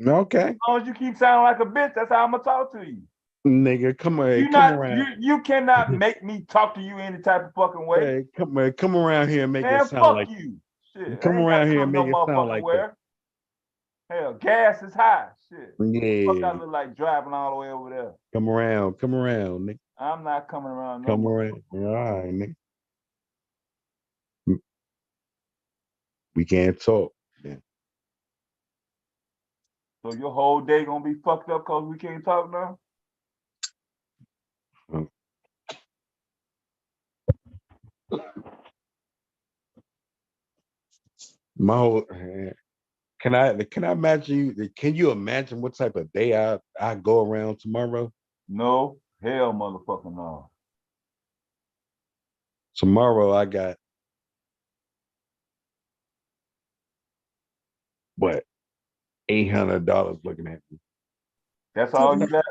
Okay. As long as you keep sounding like a bitch, that's how I'm gonna talk to you. Nigga, come on, around. You cannot make me talk to you any type of fucking way. Hey, come around here and make Man, it sound fuck like you. Shit. Come around here and make it sound like that. Hell, gas is high. Shit. Yeah. Fuck, I look like driving all the way over there. Come around, nigga. I'm not coming around. No Come more. around. All right, nigga. We can't talk. Yeah. So your whole day gonna be fucked up because we can't talk now? My whole can I imagine you? Can you imagine what type of day I go around tomorrow? No, hell, motherfucker, no. Tomorrow I got what, $800 looking at me. That's all you got?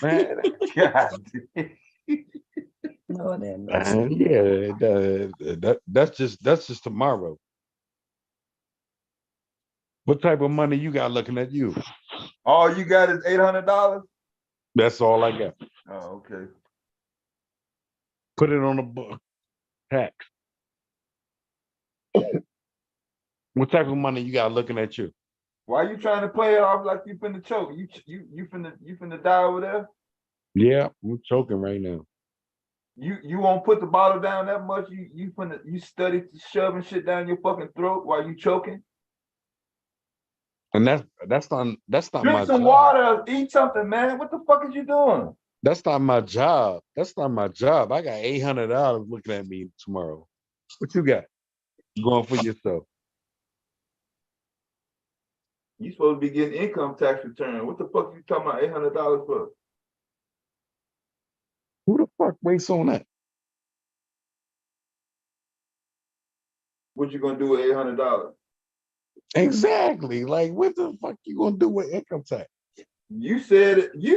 Man, God. That's just tomorrow. What type of money you got looking at you? All you got is $800? That's all I got. Oh, okay. Put it on a book. Tax. What type of money you got looking at you? Why you trying to play it off like you finna choke? You finna die over there? Yeah, I'm choking right now. You won't put the bottle down that much? You study shoving shit down your fucking throat while you choking? And that's not Drink my some job. water, eat something, man. What the fuck is you doing? That's not my job. That's not my job. I got $800 looking at me tomorrow. What you got? Going for yourself. You supposed to be getting income tax return. What the fuck you talking about $800 for? Who the fuck waits on that? What you gonna do with $800? Exactly. Like, what the fuck you gonna do with income tax? You said you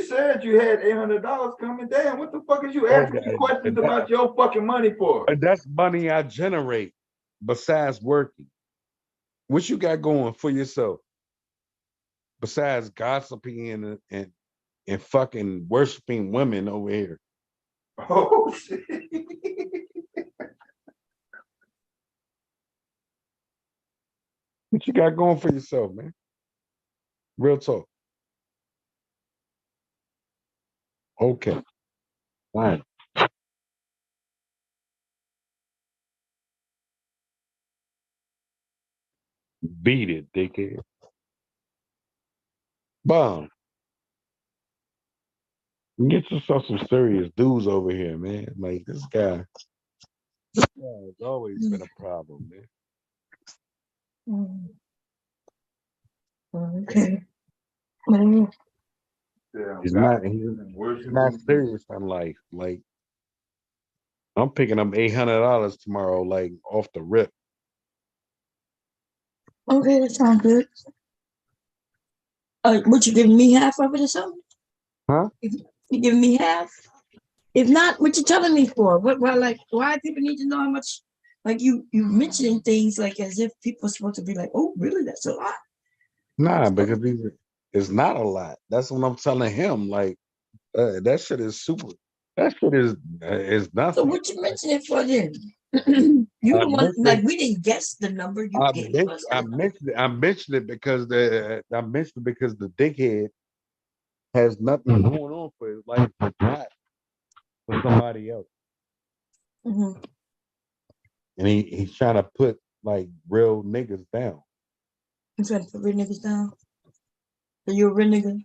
had $800 coming. Damn, what the fuck is you asking me questions about your fucking money for? That's money I generate besides working. What you got going for yourself? Besides gossiping and fucking worshiping women over here. Oh shit. What you got going for yourself, man? Real talk. Okay. Fine. Beat it, dickhead. Bomb. Get yourself some serious dudes over here, man. Like this guy has always been a problem, man. Okay. He's not serious in life. Like I'm picking up $800 tomorrow, like off the rip. Okay, that sounds good. What you giving me half of it or something? Huh? You giving me half? If not, what you telling me for? Why people need to know how much? Like you mentioning things like as if people are supposed to be like, oh, really? That's a lot. Nah, because it's not a lot. That's what I'm telling him. Like that shit is super. That shit is nothing. So what you mentioning it for then? You the one like we didn't guess the number you gave us. I mentioned it because the dickhead has nothing going on for his life but not for somebody else. Mm-hmm. And he's trying to put like real niggas down. He's trying to put real niggas down. So you're a real nigga?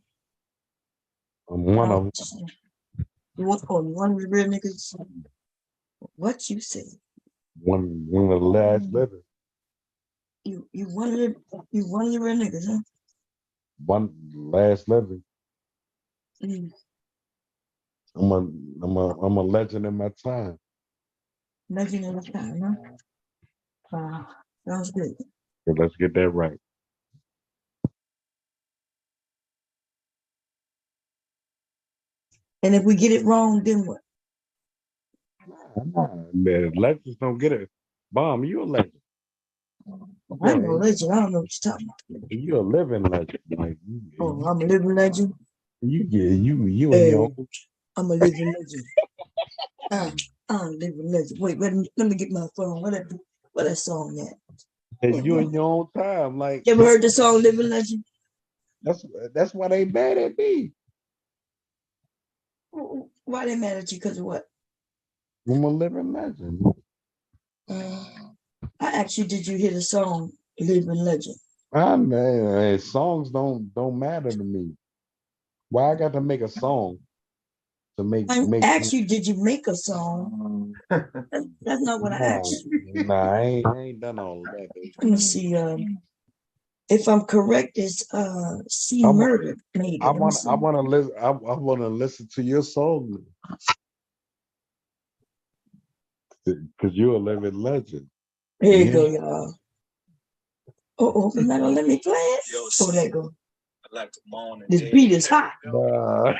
I'm one of them. You one of the real niggas? What you say? One of the last living. You one of the real niggas, huh? One last living. Mm. I'm a legend in my time. Legend in my time, huh? Sounds good. So let's get that right. And if we get it wrong, then what? Man, legends don't get it. Bomb, you a legend. I'm a legend. I don't know what you're talking about. You're a living legend. Like I'm a living legend. You and your. I'm a living legend. I'm a living legend. Wait, let me get my phone. What that song at? And you in your own time, like. You ever heard the song "Living Legend"? That's why they mad at me. Why they mad at you? Because of what? I'm a living legend. I asked you, did you hear the song "Living Legend"? Man, songs don't matter to me. Why I got to make a song to make? I asked you, did you make a song? That's not what I asked you. Nah, I ain't done all of that. Let me see. If I'm correct, it's C Murder made it. I want to listen to your song because you're a living legend. Here you go, y'all. Oh, it's not gonna let me play it. Oh, there you go. I like to moan and this beat is hot. Don't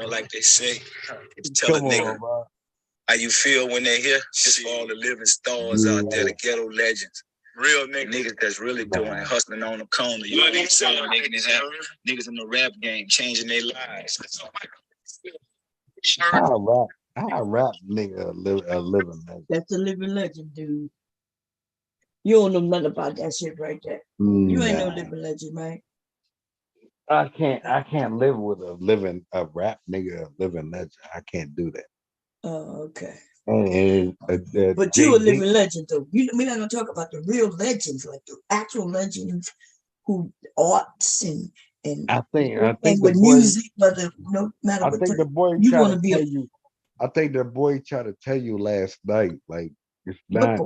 like they say. Tell a nigga how you feel when they here. Just for all the living stars out there, the ghetto legends. Real niggas that's really doing it, hustling on the corner. You know what I'm saying? Making this happen. Niggas in the rap game, changing their lives. I rap nigga a living legend. That's a living legend, dude. You don't know nothing about that shit right there. You ain't no living legend, right? I can't live with a rap nigga, a living legend. I can't do that. Oh, okay. But you a living legend, though. We're not gonna talk about the real legends, like the actual legends who arts and I think with the boy. music, whether no matter I what think the boy you tried want to to be tell you. I think the boy tried to tell you last night, like it's not.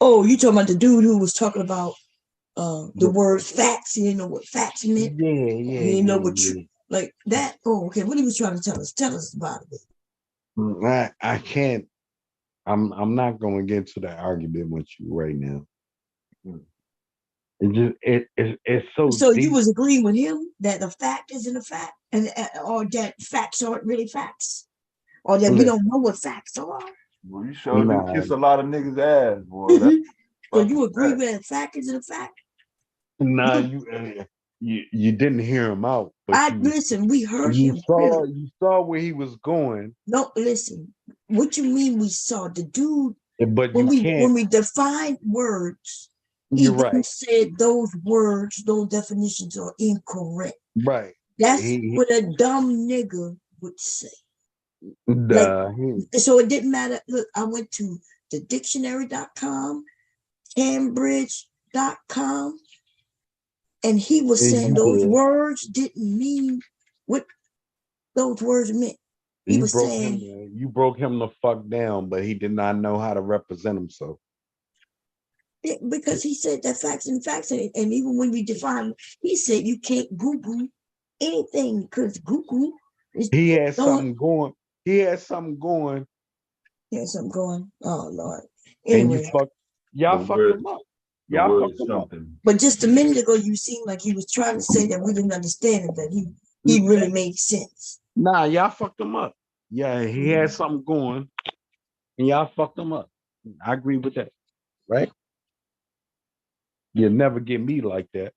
Oh, you talking about the dude who was talking about the word facts? He didn't know what facts meant. Yeah. He didn't know what like that. Oh, okay. What he was trying to tell us? Tell us about it. I can't. I'm not going to get into that argument with you right now. It's so. So deep. you was agreeing with him that a fact isn't a fact, and or that facts aren't really facts, or that we don't know what facts are. Well, you sure do kiss a lot of niggas' ass, boy. So you agree with a fact isn't a fact? Nah, you didn't hear him out. But listen. We heard you him. You saw where he was going. No, listen. What you mean? We saw the dude. But when we define words, he right. said those words, those definitions are incorrect. Right. That's what a dumb nigga would say. So it didn't matter. Look, I went to the dictionary.com, Cambridge.com, and he was saying those words didn't mean what those words meant. He was saying you broke him the fuck down, but he did not know how to represent himself. Because he said that facts, and even when we define, he said you can't Google anything because Google is. He had something going. Oh Lord. Anyway, and y'all fucked him up. Y'all fucked him up. But just a minute ago, you seemed like he was trying to say that we didn't understand it, that he really made sense. Nah, y'all fucked him up. Yeah, he had something going, and y'all fucked him up. I agree with that, right? You'll never get me like that.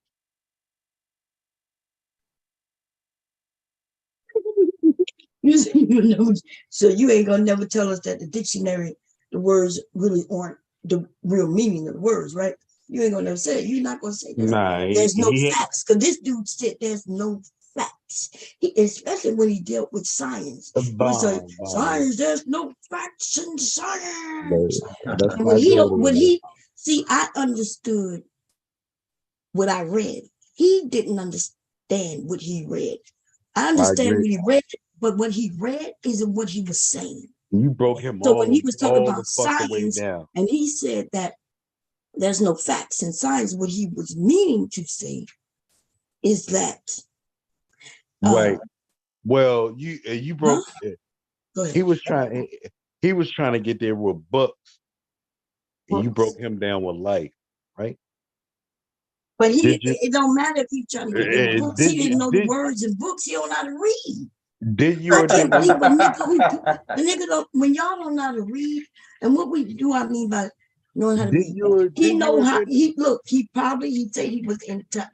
So you ain't gonna never tell us that the dictionary, the words really aren't the real meaning of the words, right? You ain't gonna never say it. You're not gonna say that. Nah, there's no facts, because this dude said there's no facts. Especially when he dealt with science. Science, there's no facts in science. See, I understood what I read. He didn't understand what he read. I understand what he read, but what he read isn't what he was saying. You broke him so when he was talking about science, and he said that there's no facts in science, what he was meaning to say is that right. Well, you broke. He was trying to get there with books, and you broke him down with life, right? But it don't matter if he's trying to get there with books. He didn't know the words in books. He don't know how to read. Did you? I can't believe a nigga the nigga don't, when y'all don't know how to read, and what we do, I mean by knowing how to read. He know how. He look. He said he was into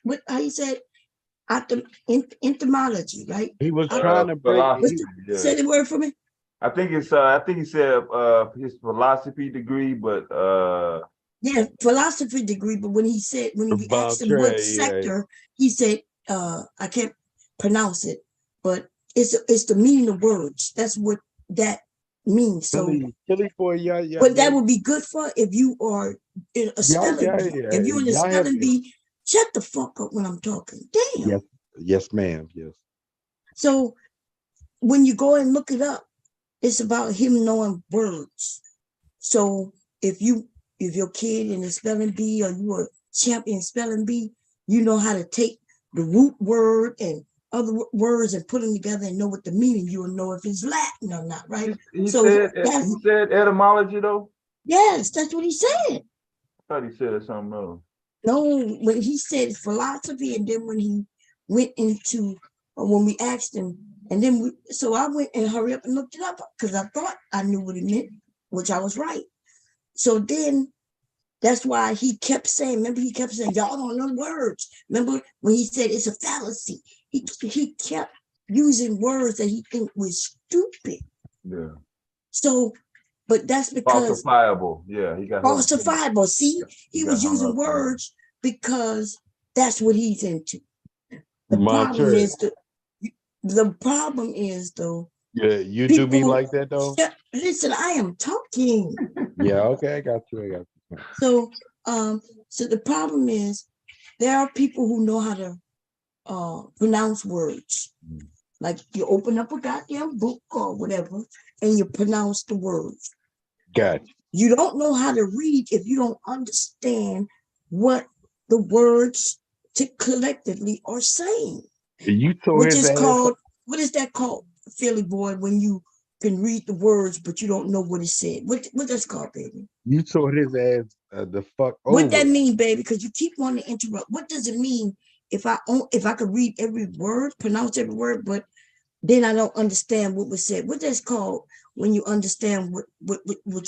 what? How he said? Entomology, right? He was trying to break. Say the word for me. I think it's. I think he said his philosophy degree, but yeah, philosophy degree. But when we asked him what sector, he said I can't pronounce it, but it's the meaning of words. That's what that means. So, but that would be good for if you are in a spelling bee. If you're in a spelling bee, shut the fuck up when I'm talking. Damn. Yes, ma'am. Yes. So when you go and look it up, it's about him knowing words. So if your kid in a spelling bee or you a champion spelling bee, you know how to take the root word and other words and put them together and know what the meaning. You will know if it's Latin or not, right? He said etymology though. Yes, that's what he said. I thought he said something else. No, when he said philosophy, and then when he went into when we asked him, and then so I went and hurry up and looked it up because I thought I knew what it meant, which I was right. So then that's why he kept saying, remember he kept saying, y'all don't know words. Remember when he said it's a fallacy? He kept using words that he think was stupid. Yeah. So, but that's because falsifiable. Yeah, he got falsifiable. See, he was using words because that's what he's into. The problem is though. Yeah, you do me like that though. Listen, I am talking. Yeah, okay, I got you. So So the problem is there are people who know how to pronounce words. Like you open up a goddamn book or whatever, and you pronounce the words. Gotcha. You don't know how to read if you don't understand what the words collectively are saying. You told Which his is ass. called, what is that called, Philly boy, when you can read the words but you don't know what it said? What that's called, baby? You told his ass the fuck What over. that mean, baby? Because you keep wanting to interrupt. What does it mean if I could read every word, pronounce every word, but then I don't understand what was said? What that's called when you understand what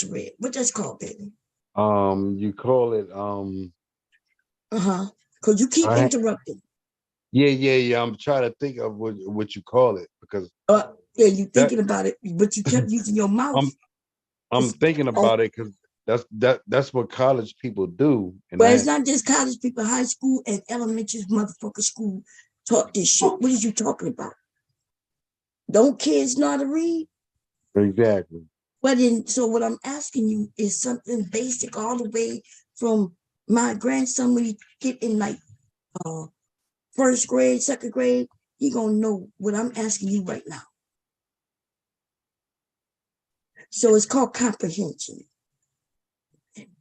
you read? What that's called, baby? You call it Because you keep interrupting. Yeah. I'm trying to think of what you call it because yeah, you thinking about it, but you kept using your mouth. I'm thinking about it because that's what college people do. And but it's not just college people, high school and elementary motherfucker school taught this shit. What are you talking about? Don't kids know how to read? Exactly. But then, so what I'm asking you is something basic all the way from my grandson when he get in like first grade, second grade, he gonna know what I'm asking you right now. So it's called comprehension.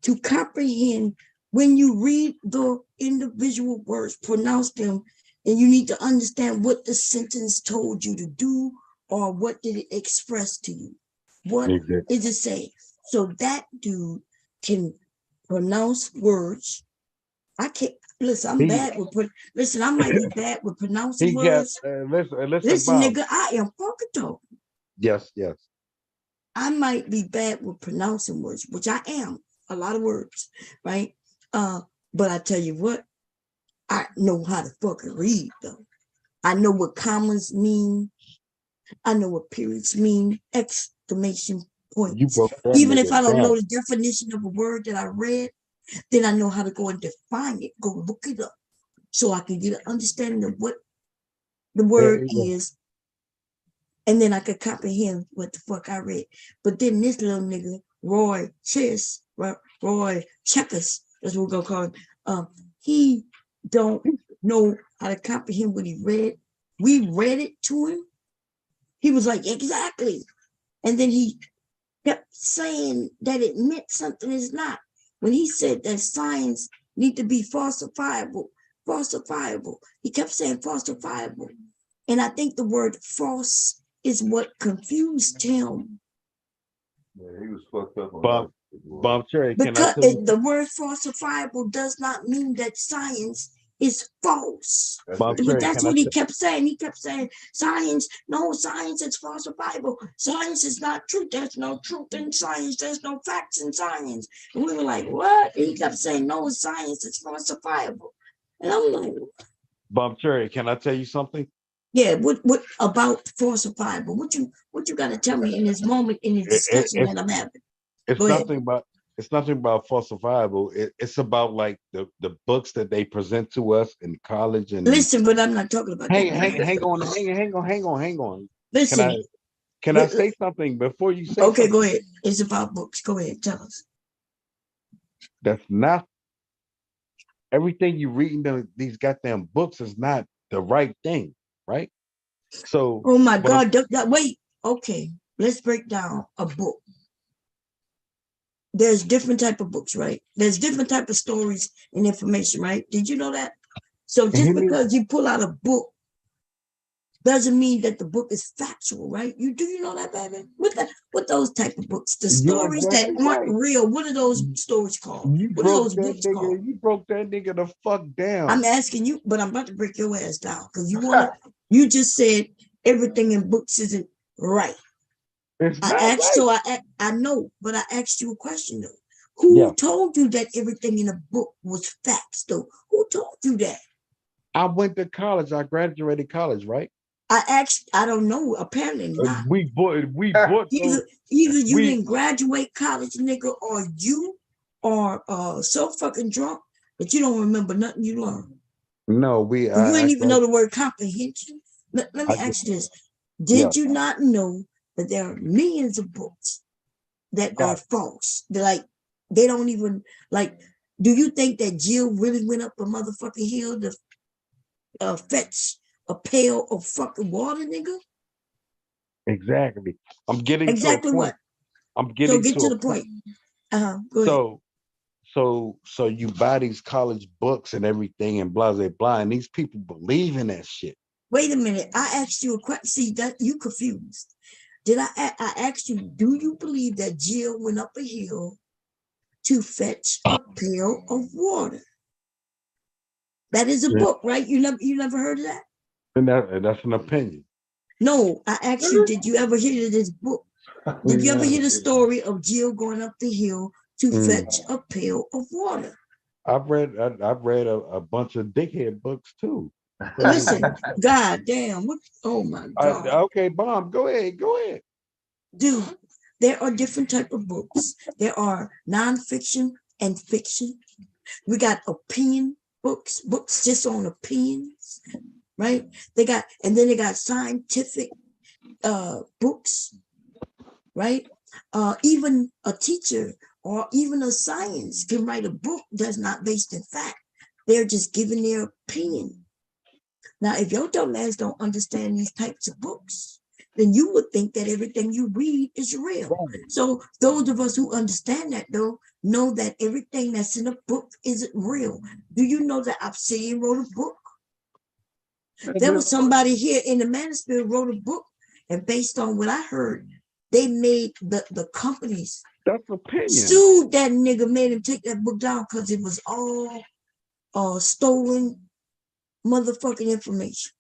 To comprehend, when you read the individual words, pronounce them, and you need to understand what the sentence told you to do or what did it express to you. What is it saying? So that dude can pronounce words. I can't listen. I'm bad with listen. I might be bad with pronouncing words. Listen, Bob. nigga, I am fucking talking. Yes. I might be bad with pronouncing words, which I am. A lot of words, right? But I tell you what, I know how to fucking read though. I know what commas mean. I know what periods mean. Exclamation points. Even if I don't know the definition of a word that I read, then I know how to go and define it. Go look it up so I can get an understanding of what the word is. And then I could comprehend what the fuck I read. But then this little nigga, Roy Checkers, that's what we're gonna call him. He don't know how to comprehend what he read. We read it to him. He was like, exactly. And then he kept saying that it meant something it's not. When he said that science need to be falsifiable, he kept saying falsifiable. And I think the word false is what confused him. Yeah, he was fucked up. Bob Cherry, because the word falsifiable does not mean that science is false. But that's what he kept saying. He kept saying, science is falsifiable. Science is not truth. There's no truth in science. There's no facts in science. And we were like, what? And he kept saying, no, science is falsifiable. And I'm like, Bob Cherry, can I tell you something? Yeah, what about falsifiable? What you got to tell me in this moment in the discussion that I'm having? It's nothing about falsifiable. It's about like the books that they present to us in college and listen, but I'm not talking about hang on. Listen, can I say something before you say okay, something? go ahead. It's about books. Go ahead, tell us. That's not everything you read in these goddamn books is not the right thing, right? So oh my God, wait. Okay, let's break down a book. There's different type of books, right? There's different type of stories and information, right? Did you know that? So just because you pull out a book doesn't mean that the book is factual, right? You know that, baby? What those type of books? The stories that aren't real. What are those stories called? What are those books called? You broke that nigga the fuck down. I'm asking you, but I'm about to break your ass down because you just said everything in books isn't right. I know, but I asked you a question though. Who told you that everything in a book was facts though? Who told you that? I went to college. I graduated college, right? I don't know. Apparently not. We bought either you didn't graduate college, nigga, or you are so fucking drunk that you don't remember nothing you learned. No, you didn't even know the word comprehension. Let me ask you this. Did you not know that there are millions of books that are false? They're like, they don't even like Do you think that Jill really went up a motherfucking hill to fetch a pail of fucking water, nigga? Exactly. I'm getting exactly to a point. What? I'm getting So get to to a the point. Go ahead. So you buy these college books and everything and blah blah blah, and these people believe in that shit. Wait a minute. I asked you a question. See that you confused. Did I asked you, do you believe that Jill went up a hill to fetch a pail of water? That is a book, right? You never heard of that? And that's an opinion. No, I asked you, did you ever hear this book? Did you ever hear the story of Jill going up the hill to fetch a pail of water? I've read a bunch of dickhead books too. Listen, God damn, what? Oh my God. Okay, Bomb, go ahead. Dude, there are different type of books. There are nonfiction and fiction. We got opinion books just on opinions, right? They got scientific books, right? Even a teacher or even a science can write a book that's not based in fact. They're just giving their opinion. Now, if your dumb ass don't understand these types of books, then you would think that everything you read is real. So those of us who understand that, though, know that everything that's in a book isn't real. Do you know that Obsidian wrote a book? There was somebody here in the Manosphere wrote a book, and based on what I heard, they made the companies sued that nigga, made him take that book down because it was all stolen motherfucking information.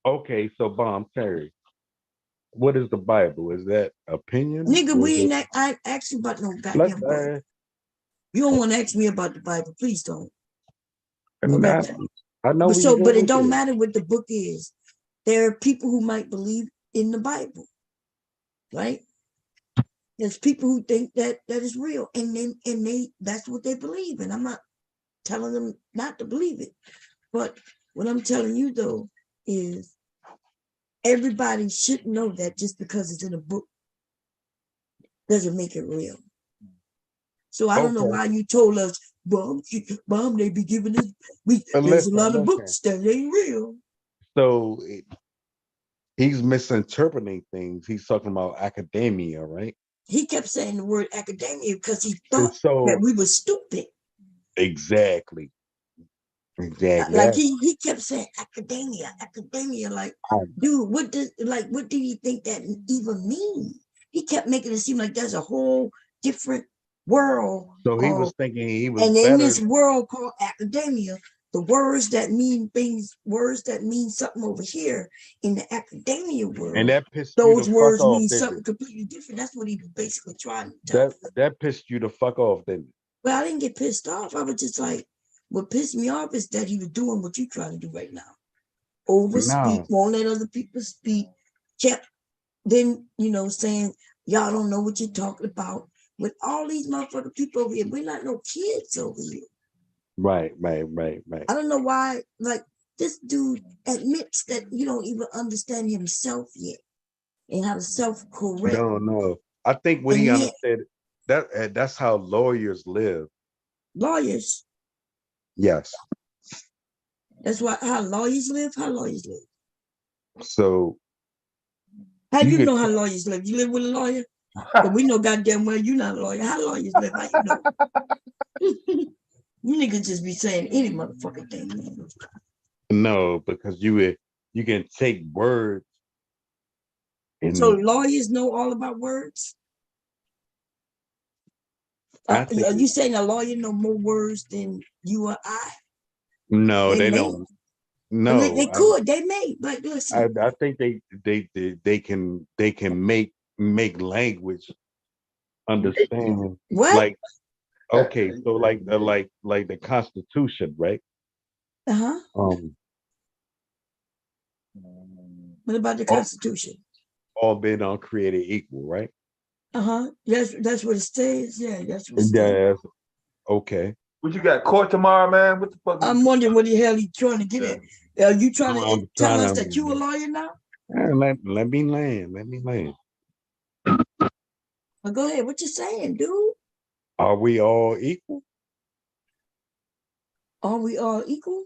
Okay, so Bomb Terry, what is the Bible? Is that opinion? Nigga, I asked you about no goddamn Bible. You don't want to ask me about the Bible, please don't. Okay. I know. But it don't matter what the book is. There are people who might believe in the Bible, right? There's people who think that is real, and they that's what they believe in. I'm not telling them not to believe it, but what I'm telling you though is everybody should know that just because it's in a book doesn't make it real. So I don't know why you told us, Mom, they be giving us, there's a lot of books that ain't real. So he's misinterpreting things. He's talking about academia, right? He kept saying the word academia because he thought that we were stupid. Exactly. Like he kept saying academia, like, dude, what do you think that even mean? He kept making it seem like there's a whole different world. So he was thinking he was and better. in this world called academia, the words that mean things, words that mean something over here in the academia world, and that pissed those you the words fuck mean off, something completely different. That's what he was basically trying to tell. That pissed you the fuck off, didn't it? Well, I didn't get pissed off. I was just like, what pissed me off is that he was doing what you're trying to do right now. Overspeak, won't let other people speak, kept then, saying, y'all don't know what you're talking about. With all these motherfucking people over here, we're not no kids over here. Right. I don't know why, like, this dude admits that you don't even understand himself yet and how to self-correct. No. I think what he understood, that's how lawyers live. Lawyers? Yes. That's how lawyers live? How lawyers live? So how you know how lawyers live? You live with a lawyer? But we know goddamn well you're not a lawyer. How lawyers live? How you know? You niggas just be saying any motherfucking thing. No, because you can take words. So lawyers know all about words? Are you saying a lawyer know more words than you or I? No, they don't. No, they could. They may, but listen. I think they can make language understand. What? Like, okay, so like the Constitution, right? What about the Constitution? All men are created equal, right? Yes, that's what it says. Yeah, that's what it says. Yeah. Okay. What you got? Court tomorrow, man? What the fuck? I'm wondering what the hell he's trying to get at. Are you trying to tell us that you a lawyer now? Let me land. Well, go ahead. What you saying, dude? Are we all equal? Are we all equal?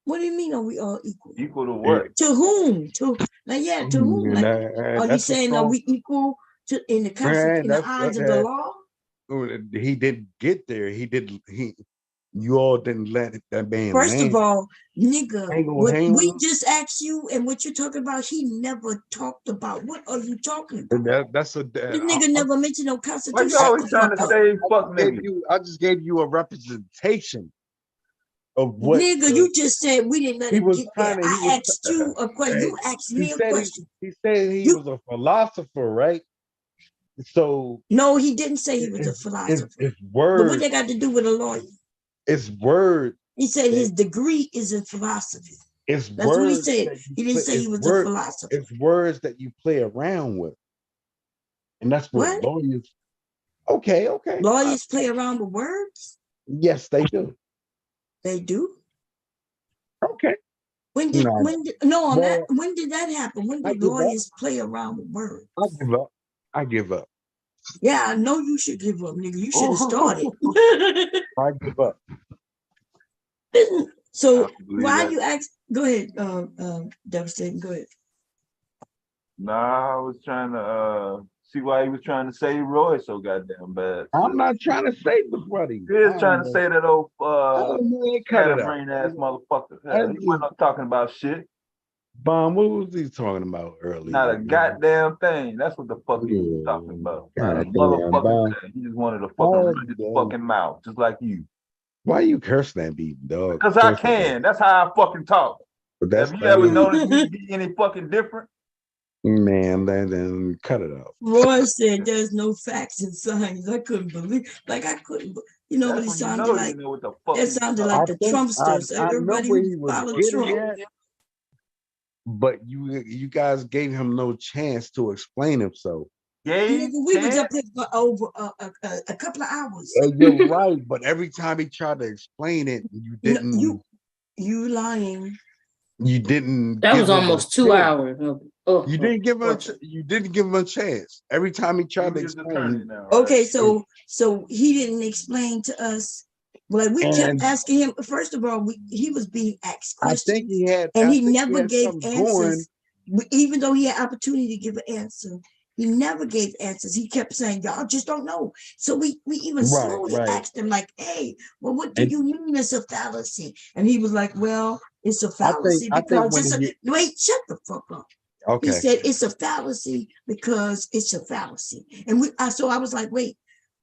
What do you mean? Are we all equal? Equal to what? To whom? To whom? Like, are you saying are we equal to in the eyes of the law? He didn't get there. You all didn't let that man. First of all, nigga, what we on. just asked you and what you're talking about, he never talked about. What are you talking about? This nigga never mentioned no Constitution. Why you always trying to say fuck nigga? I just gave you a representation of what. Nigga, you just said we didn't let him get there. I asked you a question. You asked me a question. He said he was a philosopher, right? So no, he didn't say he was a philosopher. It's word. But what they got to do with a lawyer? It's word. He said his degree is in philosophy. That's what he said. He didn't say he was a philosopher. It's words that you play around with. And that's what lawyers. Okay. Lawyers play around with words? Yes, they do. They do? Okay. When did that happen? When did lawyers play around with words? I give up. Yeah, I know you should give up, nigga. You should have started. I give up. So why you ask? Go ahead, Devastating. Go ahead. Nah, I was trying to see why he was trying to save Roy so goddamn bad. I'm not trying to save the buddy. He is trying to say that old brain ass motherfucker. He wasn't talking about shit. Bomb, what was he talking about earlier? Not a goddamn thing. That's what the fuck he was talking about. Not a motherfucking thing. He just wanted to fucking run his fucking mouth, just like you. Why you cursing at me, dog? Because I can. That's how I fucking talk. Have you ever noticed me to be any fucking different? Man, then cut it out. Roy said there's no facts and signs. I couldn't believe, what he sounded like? That sounded like the Trumpsters. Everybody who followed Trump. But you guys gave him no chance to explain himself. We was up here for over a couple of hours. You're right, but every time he tried to explain it, you didn't. You lying. You didn't. That was almost 2 hours. You didn't give him. You didn't give him a chance. Every time he tried to explain. Okay, so he didn't explain to us. Like we kept asking him. First of all, he was being asked questions, he never gave answers. Even though he had opportunity to give an answer, he never gave answers. He kept saying, "Y'all just don't know." So we even slowly asked him, like, "Hey, well, what do you mean it's a fallacy?" And he was like, "Well, it's a fallacy because wait, shut the fuck up." Okay. He said it's a fallacy because it's a fallacy, and so I was like, "Wait,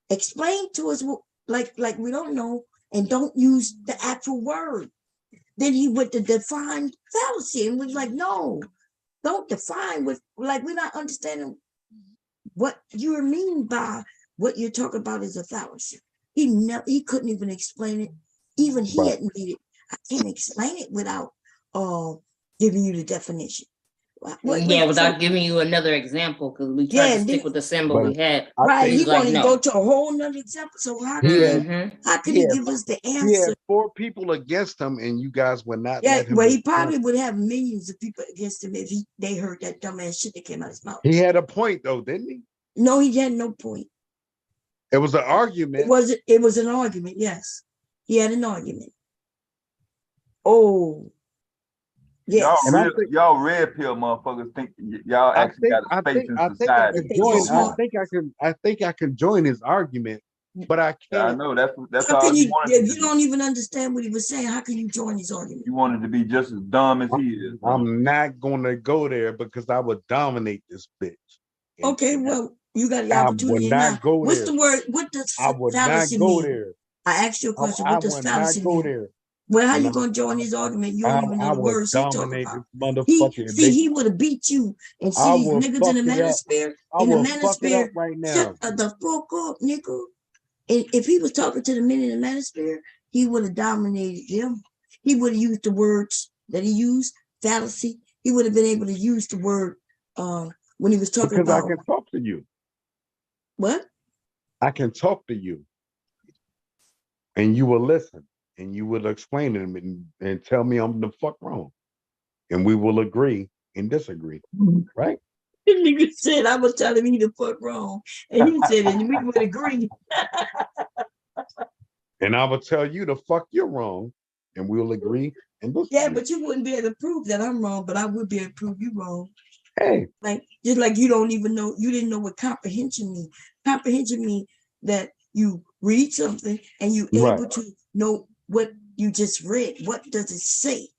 explain to us like we don't know." And don't use the actual word. Then he went to define fallacy and was like, no, don't define with, like, we're not understanding what you mean by what you're talking about is a fallacy. He couldn't even explain it. Even he admitted, I can't explain it without giving you the definition. Without giving you another example, because we tried to stick with the symbol we had. Right, he wanted to go to a whole nother example. So how could he give us the answer? He had 4 people against him, and you guys would not. Yeah, well, he probably would have millions of people against him if they heard that dumbass shit that came out of his mouth. He had a point, though, didn't he? No, he had no point. It was an argument. It was an argument. Yes, he had an argument. Oh. Yes. Y'all red pill motherfuckers think y'all actually got a space in society. I think I can join his argument, but I can't. Yeah, I know that's how all you wanted. You don't even understand what he was saying. How can you join his argument? You wanted to be just as dumb as he is. I'm not gonna go there because I would dominate this bitch. Okay, well, you got the opportunity now. What's the word? What does fallacy mean? I asked you a question. What does fallacy mean? Well, how you gonna join his argument? You don't even know the words he talking about. He would have beat you and see these niggas in the manosphere. In the manosphere, right now. Shut the fuck up, nigga. And if he was talking to the men in the manosphere, he would have dominated them. He would have used the words that he used, fallacy. He would have been able to use the word when he was talking about. Because I can talk to you. What? I can talk to you, and you will listen. And you will explain it and tell me I'm the fuck wrong. And we will agree and disagree. Right? The nigga said I was telling me the fuck wrong. And he said and we would agree. And I will tell you the fuck you're wrong, and we'll agree. And yeah, but you wouldn't be able to prove that I'm wrong, but I would be able to prove you wrong. Hey, like just like you don't even know, you didn't know what comprehension means. Comprehension means that you read something and you able to know what you just read. What does it say?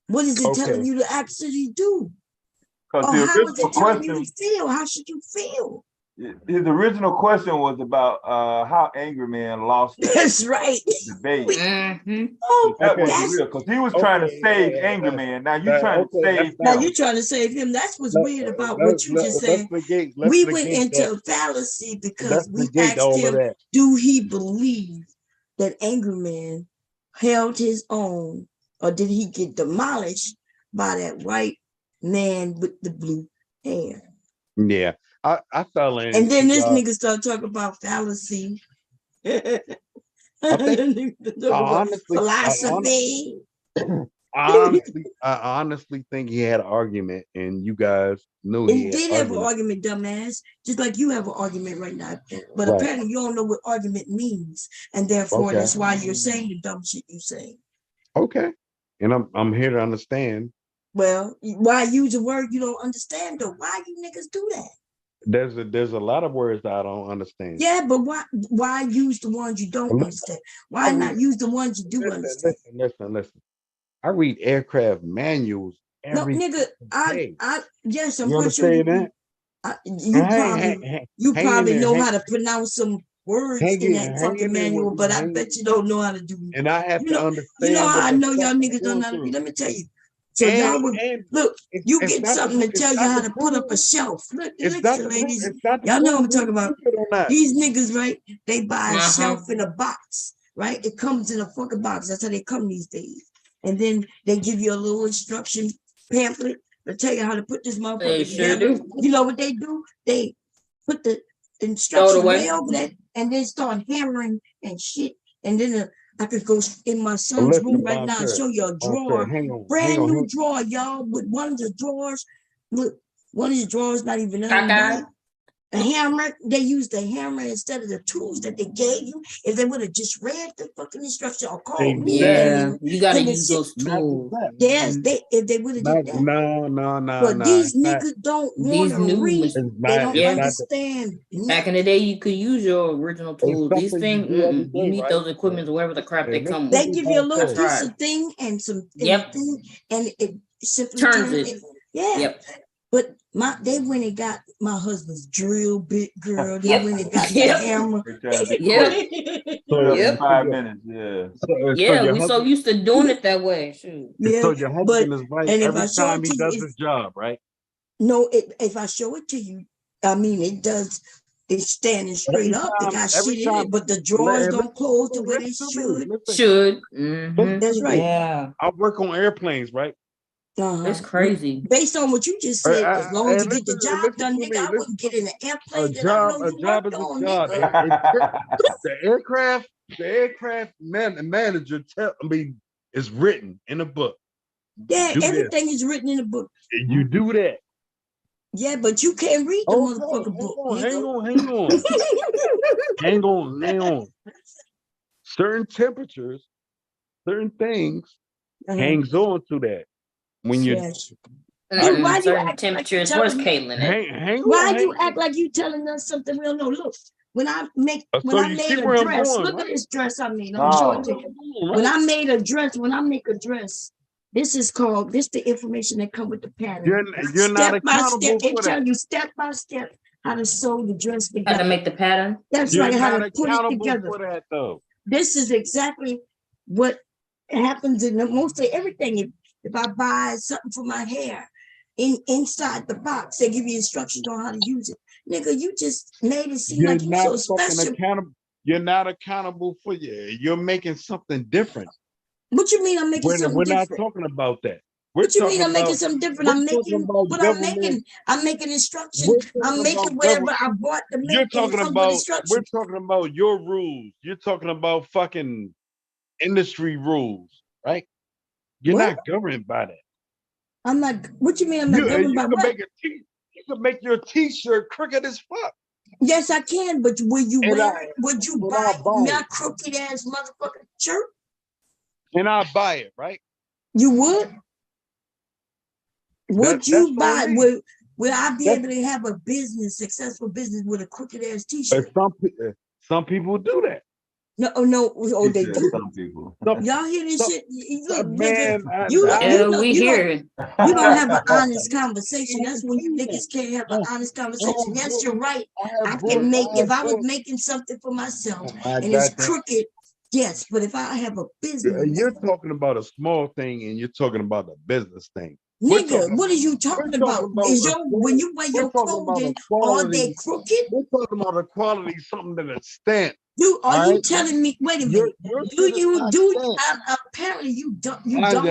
What is it telling you to actually do? Or how is it telling you to feel? How should you feel? His original question was about how Angry Man lost that. That's right. Debate. Oh, that was real because he was trying to save Angry Man. Now you trying to save. Now you trying to save him. That's what's weird about what you just said. We went into a fallacy because we asked him, do he believe that Angry Man held his own, or did he get demolished by that white man with the blue hair? Yeah. I fell in. And then this nigga started talking about fallacy. I philosophy. I honestly think he had an argument, and you guys knew he and did have an argument, dumbass. Just like you have an argument right now. But apparently you don't know what argument means. And therefore that's why you're saying the dumb shit you say. Okay. And I'm here to understand. Well, why use a word you don't understand though? Why you niggas do that? There's a lot of words that I don't understand. Yeah, but why use the ones you don't understand? Why not use the ones you do understand? Listen. I read aircraft manuals every nigga, day. Yes, I'm you understand that? You probably know how to pronounce some words in that fucking manual, but I bet you don't know how to do it. And I have to understand. You know how I know y'all niggas don't know how to do. Let me tell you. So y'all would look, you get something to tell you how to put up a shelf. Look, ladies, y'all know what I'm talking about. These niggas, right? They buy a shelf in a box, right? It comes in a fucking box. That's how they come these days. And then they give you a little instruction pamphlet to tell you how to put this motherfucker together. You know what they do? They put the instructions way over that and then start hammering and shit. And then I could go in my son's room right now and show you a drawer, brand new drawer, y'all, with one of the drawers. Look, one of the drawers not even undone. A hammer, they used the hammer instead of the tools that they gave you. If they would have just read the fucking instruction or called me, you gotta use those tools. Yes, if they would have did that. No. But these niggas don't want to read. They don't understand. Back in the day, you could use your original tools. These things, you need those equipments, whatever the crap they come with. They give you a little piece of thing and some thing, and it simply turns it. Yeah. But they went and got my husband's drill bit, girl. They went and got the hammer. 5 minutes, yeah. We so used to doing it that way. Shoot. Yeah, so your husband is right every time he does his job, right? No, if I show it to you, I mean it does. It's standing straight up. It got shit in it, but the drawers don't close the way they should. That's right. Yeah. I work on airplanes, right? It's crazy. Based on what you just said, as long as you get the job done, nigga, I wouldn't get in an airplane. A job is a job. The aircraft manager is written in a book. Yeah, everything is written in a book. You do that. Yeah, but you can't read the motherfucking book. Hang on. Certain temperatures, certain things hangs on to that. When you why do you act temperatures, where's Caitlin? Why do you act like you telling us something we don't know? Look, when I made a dress, look at this dress I made. I'm showing you. When I make a dress, this is the information that come with the pattern. You're not accountable for that. It tells you step by step how to sew the dress together. How to make the pattern. That's right. How to put it together. For that, though. This is exactly what happens in mostly everything. If I buy something for my hair, inside the box, they give you instructions on how to use it. Nigga, you just made it seem like you're so special. You're not accountable for you. You're making something different. What you mean I'm making something different? We're not talking about that. What you mean I'm making something different? I'm making instructions. I'm making whatever I bought to make. We're talking about your rules. You're talking about fucking industry rules, right? You're not governed by that. I'm not. What you mean I'm not governed by what? You can make your t-shirt crooked as fuck. Yes, I can, but will you wear it? Would you buy my crooked ass motherfucking shirt? And I buy it, right? You would? Would you buy? Will I be able to have a successful business with a crooked ass t-shirt? Some people do that. No. Oh, they do. Some people. Y'all hear this shit? Look, man, nigga, we hear it. You don't have an honest conversation. That's when you niggas can't have an honest conversation. Yes, you're right. I can make, if I was making something for myself and it's crooked, yes, but if I have a business. You're talking about a small thing and you're talking about a business thing. Nigga, what are you talking about? When you wear your clothing, are they crooked? We're talking about a quality, something that is stamped. Dude, are you telling me? Wait a minute. Apparently you don't. You don't.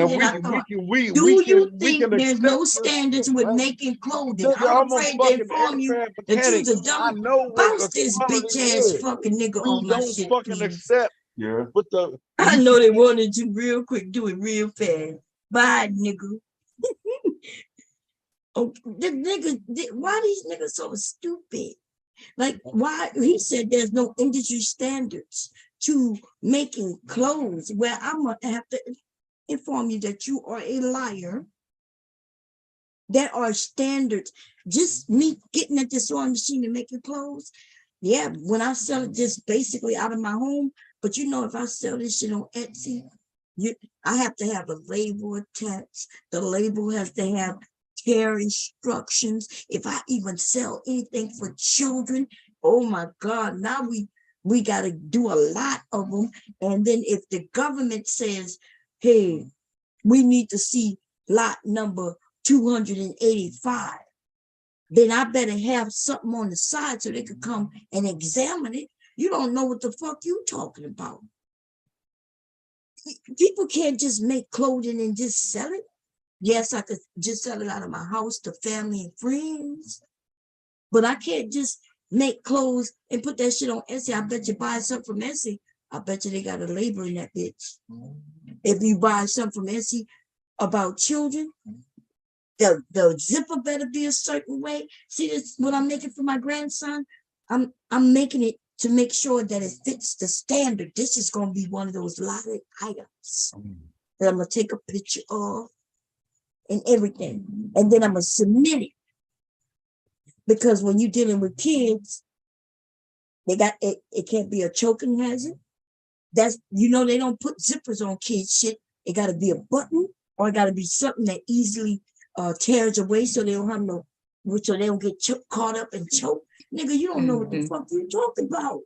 Do you think there's no standards with making clothing? I'm afraid to inform you that you's a dumb. Bounce this bitch ass fucking nigga on my shit, please. Yeah. I know they wanted to real quick, do it real fast. Bye, nigga. Oh, the niggas, why these niggas so stupid? Like, why? He said there's no industry standards to making clothes. Well, I'm going to have to inform you that you are a liar. There are standards. Just me getting at the sewing machine and making clothes. Yeah, when I sell it just basically out of my home. But you know, if I sell this shit on Etsy, I have to have a label attached. The label has to have care instructions. If I even sell anything for children, oh my God, now we got to do a lot of them. And then if the government says, hey, we need to see lot number 285, then I better have something on the side so they could come and examine it. You don't know what the fuck you talking about. People can't just make clothing and just sell it. Yes, I could just sell it out of my house to family and friends, but I can't just make clothes and put that shit on Etsy. I bet you buy something from Etsy, I bet you they got a label in that bitch. If you buy something from Etsy about children, the zipper better be a certain way. See, this what I'm making for my grandson. I'm making it to make sure that it fits the standard. This is going to be one of those lottery items that I'm going to take a picture of and everything. And then I'm going to submit it. Because when you're dealing with kids, they got it can't be a choking hazard. That's, you know, they don't put zippers on kids shit. It got to be a button, or it got to be something that easily tears away so they don't have no, so they don't get caught up and choked. Nigga, you don't know what the fuck you're talking about.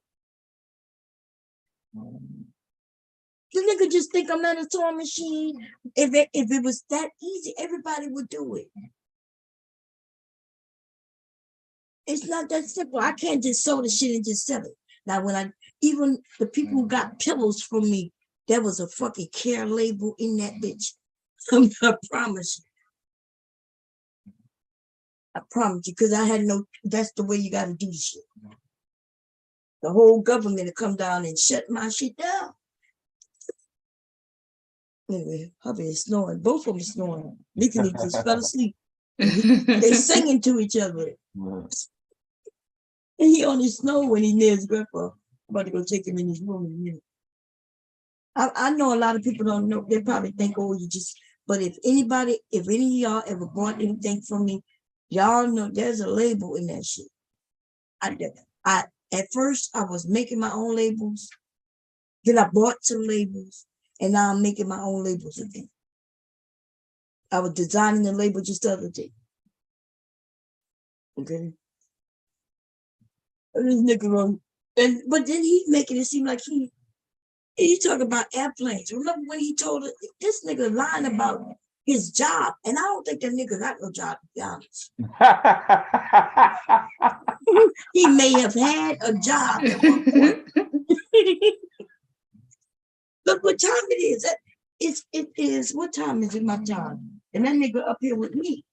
The nigga just think I'm at a sewing machine. If it was that easy, everybody would do it. It's not that simple. I can't just sew the shit and just sell it. Now, even the people who got pillows from me, there was a fucking care label in that bitch. I promise you. I promise you, because I had no, that's the way you got to do shit. The whole government will come down and shut my shit down. Anyway, hubby is snoring. Both of them snoring. Nicky just fell asleep. They singing to each other. And he only snore when he near his grandpa. I'm about to go take him in his room in a minute. I know a lot of people don't know. They probably think, oh, you just, but if any of y'all ever bought anything from me, y'all know there's a label in that shit. At first, I was making my own labels. Then I bought some labels, and now I'm making my own labels again. I was designing the label just the other day. Okay. And this nigga wrong. But then he's making it seem like he talking about airplanes. Remember when he told this nigga lying about his job, and I don't think that nigga got no job, to be honest. He may have had a job at one point. Look what time it is. It is, what time is it my time? And that nigga up here with me.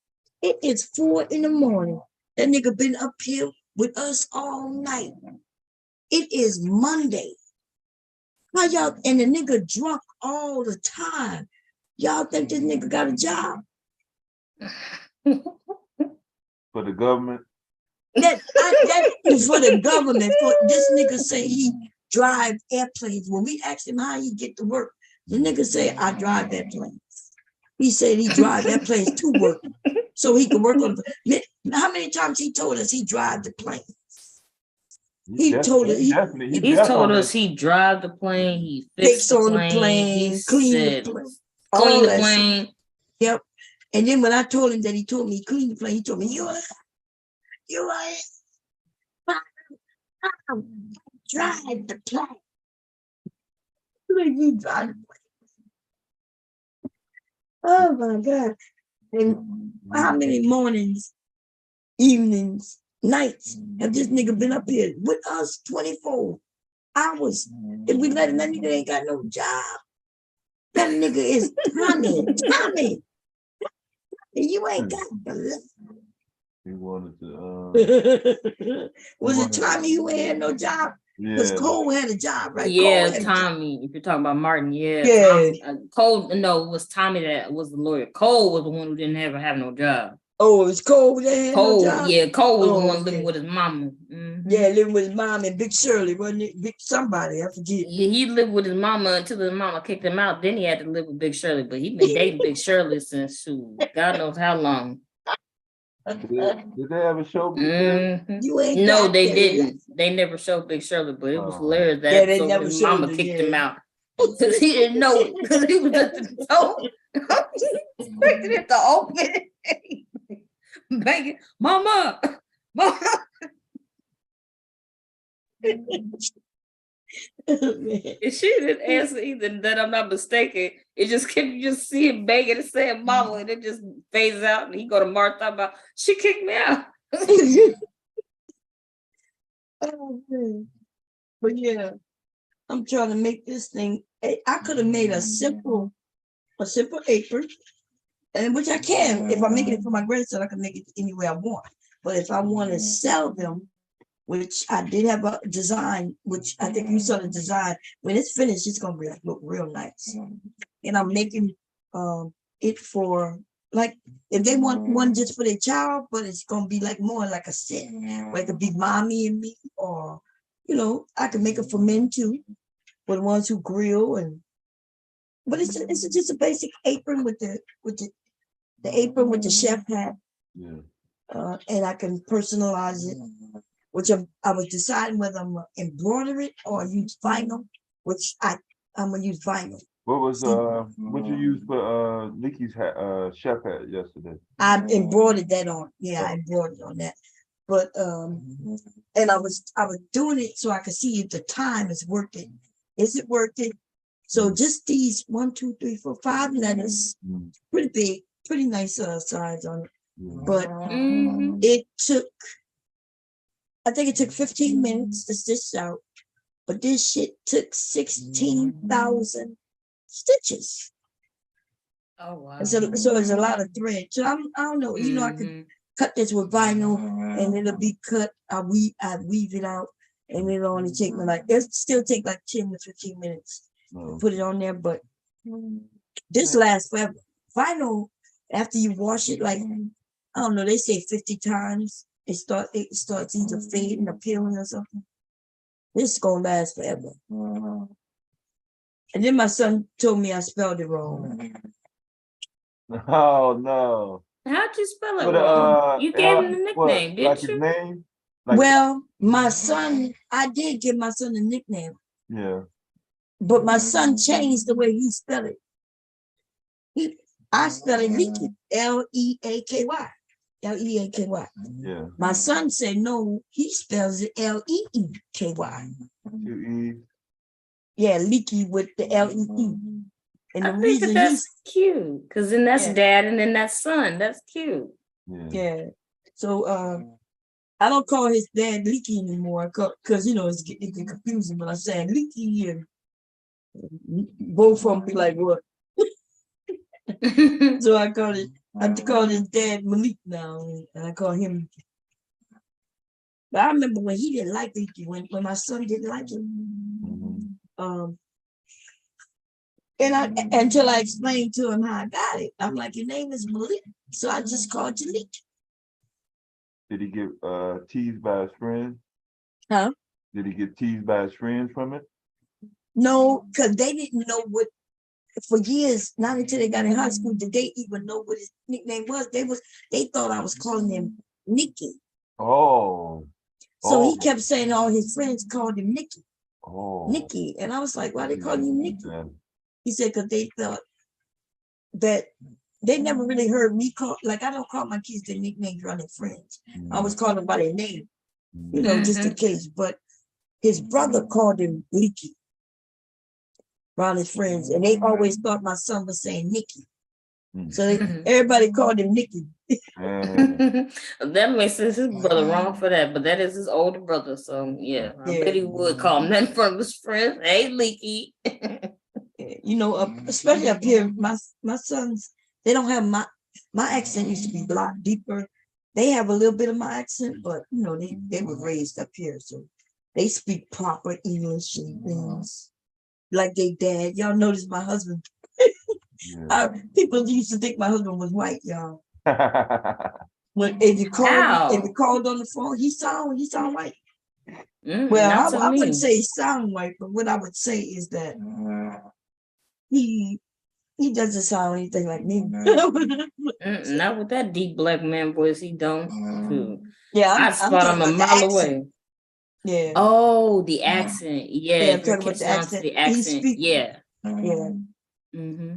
It is 4 a.m. That nigga been up here with us all night. It is Monday. How y'all, and the nigga drunk all the time. Y'all think this nigga got a job? For the government? That is for the government. For this nigga say he drive airplanes. When we asked him how he get to work, the nigga say I drive airplanes. He said he drive airplanes to work, so he could work on the. How many times he told us he drive the plane? He told us He's told us he drive the plane, he fixed the plane, he clean the plane. Yep. And then when I told him that he told me he cleaned the plane, he told me you are drive the plane. Like you drive the plane. Oh my God. And how many mornings, evenings, nights have this nigga been up here with us 24 hours? If we let him, that nigga ain't got no job. That nigga is Tommy. You ain't got he wanted to was it Tommy who ain't had no job? Because Cole had a job, right? Yeah, Tommy. If you're talking about Martin, yeah. Tommy, Cole, no, it was Tommy that was the lawyer. Cole was the one who didn't have no job. Oh, it was Cole that had no job? Yeah, Cole was the one living with his mama. Mm-hmm. Yeah, living with his mom and Big Shirley, wasn't it? Big somebody, I forget. Yeah, he lived with his mama until his mama kicked him out. Then he had to live with Big Shirley, but he been dating Big Shirley since God knows how long. Did they ever show Big Shirley? No, they didn't. They never showed Big Shirley, but it was hilarious that they never his mama kicked him out because he didn't know it because he was at the door. Expected it to open. Banging, mama. If she didn't answer either, that I'm not mistaken. It just kept you just see him begging and saying mama, and it just fades out. And he go to Martha about she kicked me out. But yeah, I'm trying to make this thing. I could have made a simple apron, and which I can. If I'm making it for my grandson, I can make it any way I want. But if I want to sell them, which I did have a design, which I think you saw the design. When it's finished, it's gonna look real nice. And I'm making it for like if they want one just for their child, but it's gonna be like more like a set, where it could be mommy and me, or I can make it for men too, for the ones who grill but it's just a basic apron with the apron with the chef hat. Yeah. And I can personalize it. Which I was deciding whether I'm gonna embroider it or use vinyl, which I'm gonna use vinyl. What was what you used for Nikki's chef hat yesterday? I embroidered that on. Yeah, I embroidered on that. But and I was doing it so I could see if the time is worth it. Is it worth it? So just these 1, 2, 3, 4, 5 letters, pretty big, pretty nice size on it. But I think it took 15 minutes to stitch out, but this shit took 16,000 stitches. Oh wow! And so it's a lot of thread. So I don't know. I could cut this with vinyl, and it'll be cut. I weave it out, and it'll only take me it'll still take like 10 to 15 minutes to put it on there. But this lasts forever. Vinyl, after you wash it, I don't know. They say 50 times. It starts either fading or peeling or something. This is gonna last forever. And then my son told me I spelled it wrong. Oh no! How'd you spell it wrong? You gave him the nickname, didn't you? His name? Well, my son, I did give my son a nickname. Yeah. But my son changed the way he spelled it. I spell it Leaky, Leaky. Leaky. Yeah. My son said no, he spells it Leeky. Yeah, leaky with the Lee. And the reason that's cute, because then that's dad and then that's son. That's cute. Yeah. So I don't call his dad Leaky anymore because it get confusing when I say Leaky and both of them be like what? So I call his dad Malik now, and I call him. But I remember when he didn't like Leaky, when my son didn't like him. And until I explained to him how I got it, I'm like, your name is Malik, so I just called you Leaky. Did he get teased by his friends? Huh? Did he get teased by his friends from it? No, because they didn't know what, for years, not until they got in high school, did they even know what his nickname was. They thought I was calling him Nicky. Oh. So he kept saying all his friends called him Nicky. Oh. Nicky. And I was like, why they calling you Nicky? He said, because they thought that they never really heard me call, like I don't call my kids their nicknames around their friends. I always call them by their name, you know, just in case. But his brother called him Nicky around his friends. And they always thought my son was saying Nicky. So everybody called him Nicky. That makes sense. His brother wrong for that, but that is his older brother. So yeah, I bet he would call him that in front of his friends. Hey, Leaky. You know, especially up here, my sons, they don't have my accent used to be a lot deeper. They have a little bit of my accent, but you know, they were raised up here, so they speak proper English and things like they dad. Y'all notice my husband. People used to think my husband was white, y'all. But if you called on the phone, he sound white. Well, I wouldn't say he sound white, but what I would say is that he doesn't sound anything like me. Not with that deep black man voice, he don't. Yeah, I spot him a mile away. Yeah. Oh, the accent. Yeah, Yeah, if you're talking about the accent. Yeah. Yeah. Mm-hmm.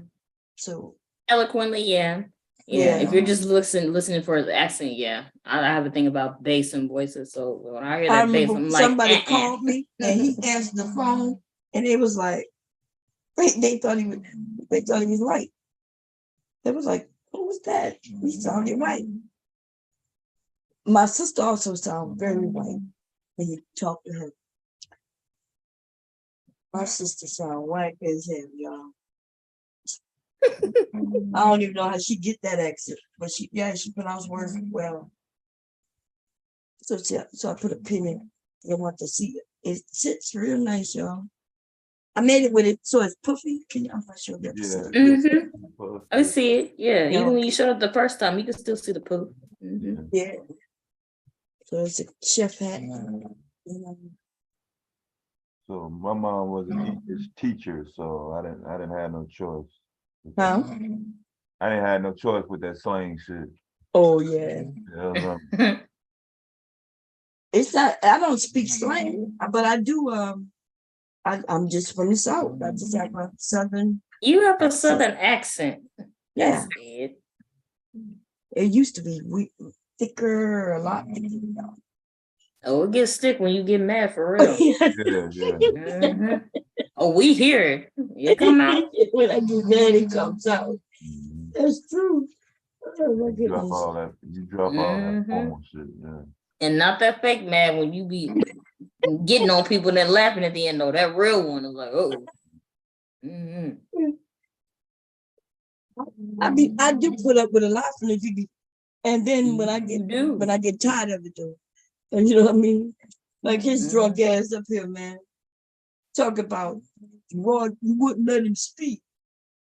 So eloquently, yeah. If you're just listening for his accent, yeah. I have a thing about bass and voices. So when I hear that bass, I'm like, somebody called me and he answered the phone, and it was like, they thought he was white. They was like, who was that? He sounded white. My sister also sounded very white when you talk to her. My sister sound white as hell, y'all. I don't even know how she get that accent, but she pronounced words well. So I put a pin in. I want to see it. It sits real nice, y'all. I made it with it so it's puffy. I'm not sure that. I see it. Yeah, even when you showed up the first time, you can still see the poof. Yeah. So it's a chef hat. So my mom was an English teacher, so I didn't have no choice. Huh? I didn't have no choice with that slang shit. Oh yeah. It's not. I don't speak slang, but I do. I'm just from the South. I just have a Southern. You have a Southern accent. Yeah. It used to be thicker, a lot thicker. Oh, it gets thick when you get mad for real. Oh, we hear it. It come out. When I get mad, it comes out. That's true. Oh my goodness. You drop all that formal shit. Yeah. And not that fake mad when you be getting on people and then laughing at the end. No, that real one is like, oh. I do put up with a lot from the and then when I get tired of it though, and you know what I mean? Like his drunk ass up here, man. Talk about Roy, you wouldn't let him speak.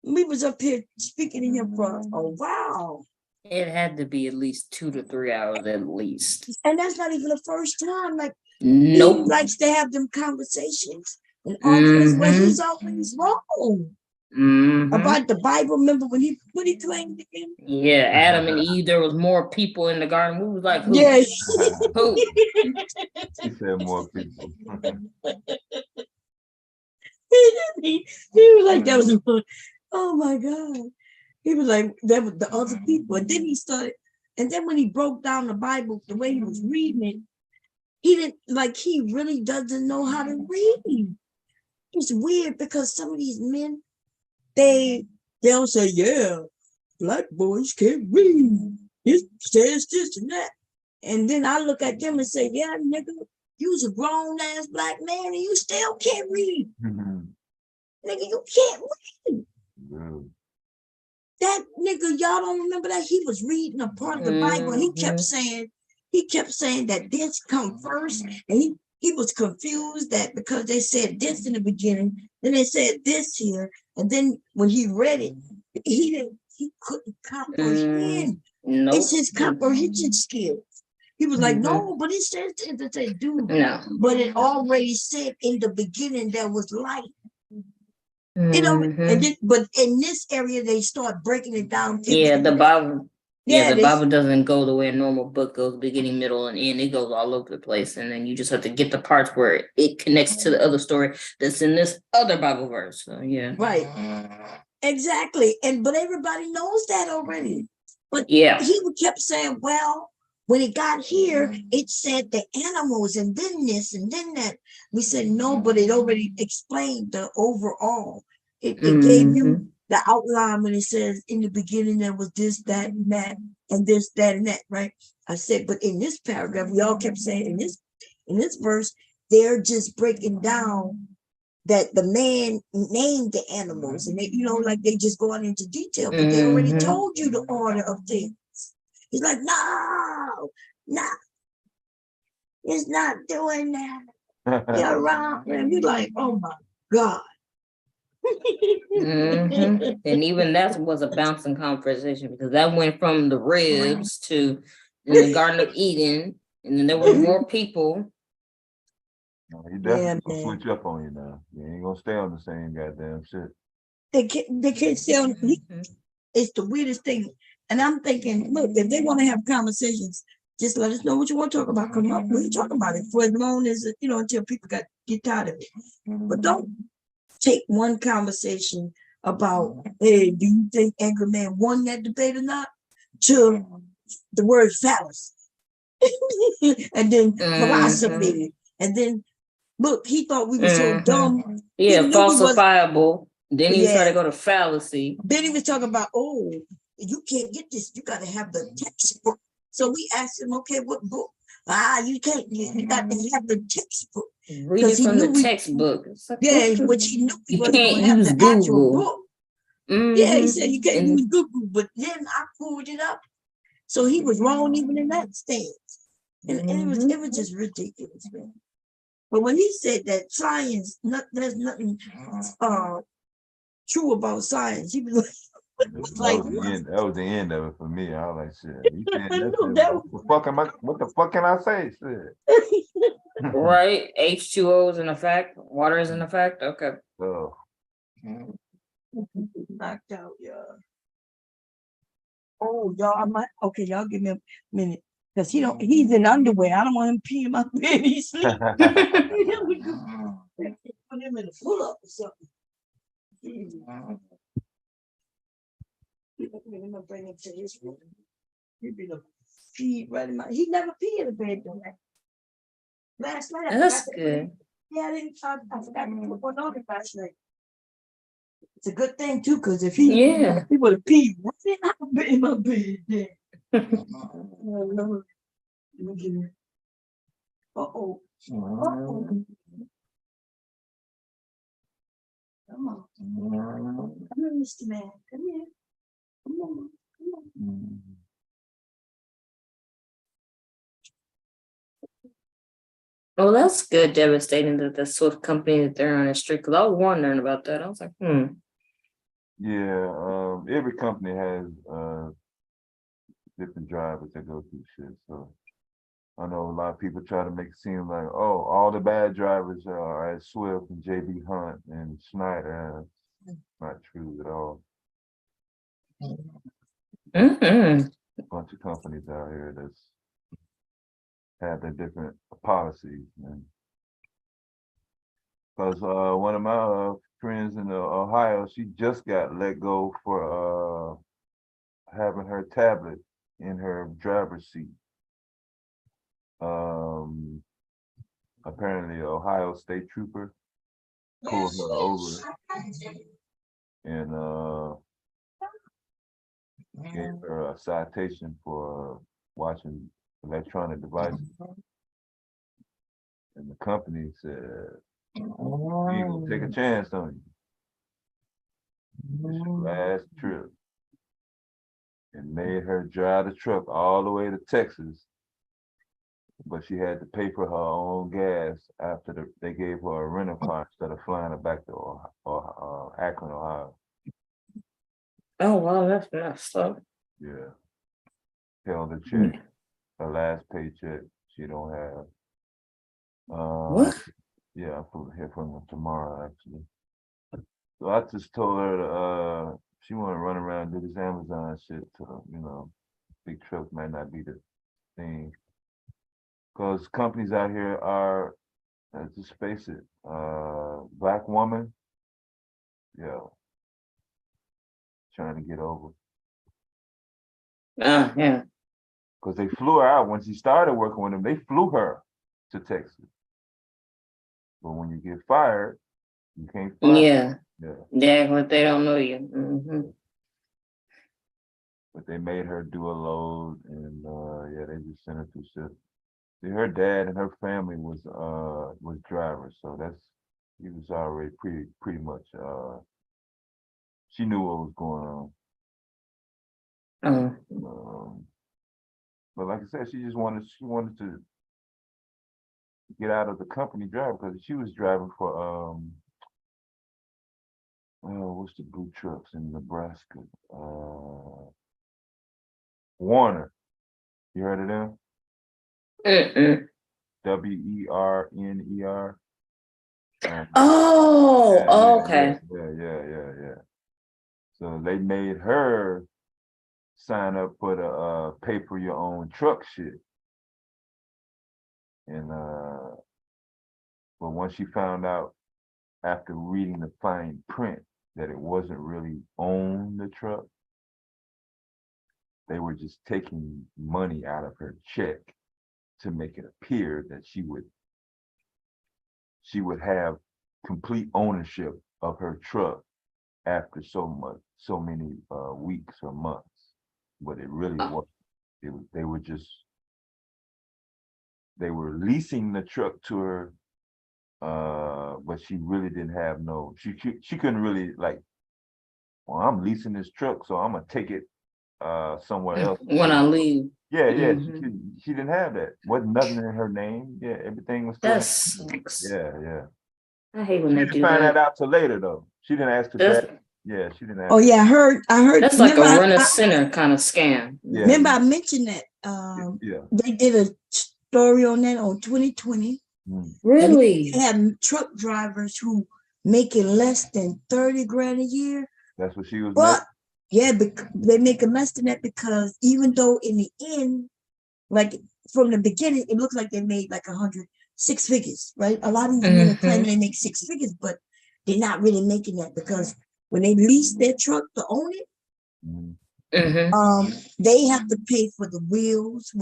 We was up here speaking to him for a while. It had to be at least 2 to 3 hours at least. And that's not even the first time. Like, nope. He likes to have them conversations and arguments where he's always wrong. About the Bible. Remember when he claimed again? Yeah, Adam and Eve, there was more people in the garden. We was like, who? Yes. Who? He said more people. he was like, that was, oh my God. He was like, that was the other people. And then he started, and then when he broke down the Bible, the way he was reading it, he really doesn't know how to read. It's weird because some of these men, they'll say, yeah, black boys can't read. It says this and that. And then I look at them and say, yeah, nigga, you's a grown ass black man and you still can't read. Nigga, you can't read. That nigga, y'all don't remember that? He was reading a part of the Bible and he kept saying that this come first. And he was confused that because they said this in the beginning, then they said this here. And then when he read it, he couldn't comprehend. It's his comprehension skills. He was like, no, but it says to say do. No. But it already said in the beginning there was light. You know, and then, but in this area they start breaking it down. Yeah, the Bible. Yeah, the Bible doesn't go the way a normal book goes, beginning, middle, and end. It goes all over the place, and then you just have to get the parts where it connects to the other story that's in this other Bible verse. So yeah, right, exactly. And but everybody knows that already. But yeah, he kept saying, well, when it got here, it said the animals and then this and then that. We said no, but it already explained the overall. It gave you the outline when it says in the beginning there was this, that, and that, and this, that, and that, right? I said, but in this paragraph, we all kept saying in this verse, they're just breaking down that the man named the animals, and they, you know, like they just going into detail, but they already told you the order of things. He's like, no, it's not doing that. You're wrong. And we're like, oh my God. And even that was a bouncing conversation because that went from the ribs to in the Garden of Eden, and then there were more people. He definitely gonna switch up on you now. You ain't gonna stay on the same goddamn shit. They can't stay on. It's the weirdest thing. And I'm thinking, look, if they want to have conversations, just let us know what you want to talk about. Come up, we'll talk about it for as long as, you know, until people get tired of it. But don't take one conversation about, hey, do you think Angry Man won that debate or not? To the word fallacy. And then philosophy. And then, look, he thought we were so dumb. Yeah, falsifiable. Then he tried to go to fallacy. Then he was talking about, oh, you can't get this. You got to have the textbook. So we asked him, okay, what book? You can't. You got to have the textbook. Read it from the textbook. Like, yeah, which he knew he wasn't can't going to have use the Google. actual book. Yeah, he said you can't use Google, but then I pulled it up. So he was wrong even in that stance. And it was just ridiculous, man. But when he said that science, there's nothing true about science, he was like, that was the end of it for me. I was like, shit. He said what the fuck can I say? Shit. Right. H2O is an effect. Water is an effect. Okay. Oh. Knocked out, y'all. Oh, y'all, y'all give me a minute. Because he's in underwear. I don't want him peeing my bed. He's sleeping. Put him in a pull-up or something. I'm gonna bring him to his room. He'd be the pee right in my. He never pee in the bed though. Last night. That's good. Yeah, I forgot to put one on it last night. It's a good thing too, because if he would have peed right in my bed. Yeah. Uh-oh. Come on. Come here, Mr. Man. Come here. Come on. Come on. Well, that's good. Devastating that the Swift company that they're on the street. Because I was wondering about that. I was like, Yeah, every company has different drivers that go through shit. So I know a lot of people try to make it seem like, oh, all the bad drivers are at Swift and JB Hunt and Schneider. Not true at all. A bunch of companies out here that's have their different policies. Because one of my friends in Ohio, she just got let go for having her tablet in her driver's seat. Apparently, Ohio State trooper pulled her over and gave her a citation for watching electronic devices. And the company said, we ain't gonna take a chance on you. It's your last trip. And made her drive the truck all the way to Texas. But she had to pay for her own gas after they gave her a rental car instead of flying her back to Akron, Ohio. oh, wow, that's messed up. Yeah. Held the check. her last paycheck. She don't have. What? Yeah, I'm hear from her tomorrow actually. So I just told her she want to run around and do this Amazon shit. So big trucks might not be the thing, because companies out here are, just face it, black woman, trying to get over. Yeah. Because they flew her out when she started working with them. They flew her to Texas. But when you get fired, you can't fire. Yeah, but they don't know you. Mm-hmm. But they made her do a load, and they just sent her through shit. See, her dad and her family was drivers, so he was already pretty much she knew what was going on. But like I said, she wanted to get out of the company driver, because she was driving for what's the blue trucks in Nebraska? Warner. You heard of them? WERNER. Okay. Yeah. So they made her sign up for the pay for your own truck shit. And but once she found out after reading the fine print that it wasn't really on the truck, they were just taking money out of her check to make it appear that she would have complete ownership of her truck after so many weeks or months. But it really wasn't. They were leasing the truck to her, but she really didn't have she couldn't really, like, well, I'm leasing this truck, so I'm gonna take it somewhere else when I leave. Yeah, she didn't have that. Wasn't nothing in her name. Yeah, everything was still. That sucks. Yeah. I hate when she they didn't do find that. out till later though. She didn't ask her dad. Yeah, she didn't ask. Oh yeah, I heard. That's like a run a center kind of scam. Remember I mentioned that they did a story on that on 2020. Really? They have truck drivers who making less than 30 grand a year. That's what she was making. Yeah, they make less than that, because even though in the end, like from the beginning, it looks like they made like 6 figures, right? A lot of these men are claiming they make 6 figures, but they're not really making that, because when they lease their truck to own it, they have to pay for the wheels.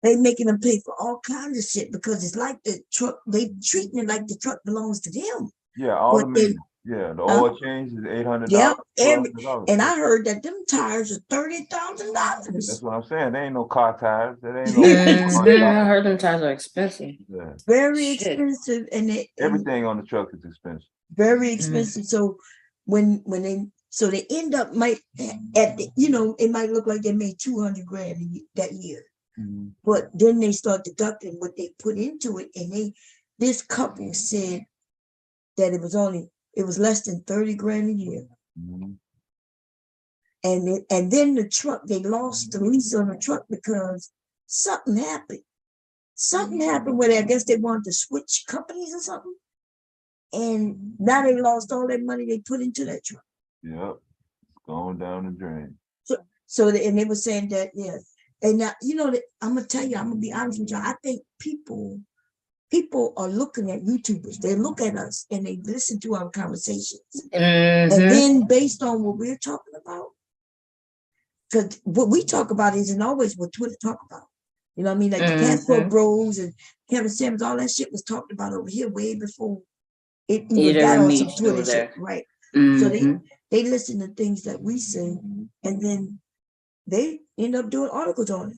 They making them pay for all kinds of shit, because it's like the truck, they treating it like the truck belongs to them. Yeah, all the oil change is $800. Yeah, and I heard that them tires are $30,000. That's what I'm saying. They ain't no car tires. That ain't no. I heard them tires are expensive. Yeah. Very expensive, and everything on the truck is expensive. Very expensive. So when they end up it might look like they made 200 grand that year. But then they start deducting what they put into it, and this couple said that it was less than 30 grand a year. And then the truck, they lost the lease on the truck because something happened. Something happened where I guess they wanted to switch companies or something. And now they lost all that money they put into that truck. Yep, it's going down the drain. So they were saying that, yes. And now, I'm gonna tell you, I'm gonna be honest with you. I think people are looking at YouTubers. They look at us and they listen to our conversations. And then based on what we're talking about, because what we talk about isn't always what Twitter talk about. You know what I mean? Like the Castro Bros and Kevin Samuels, all that shit was talked about over here way before it even got on some Twitter shit. Right. So they listen to things that we say, and then they end up doing articles on it.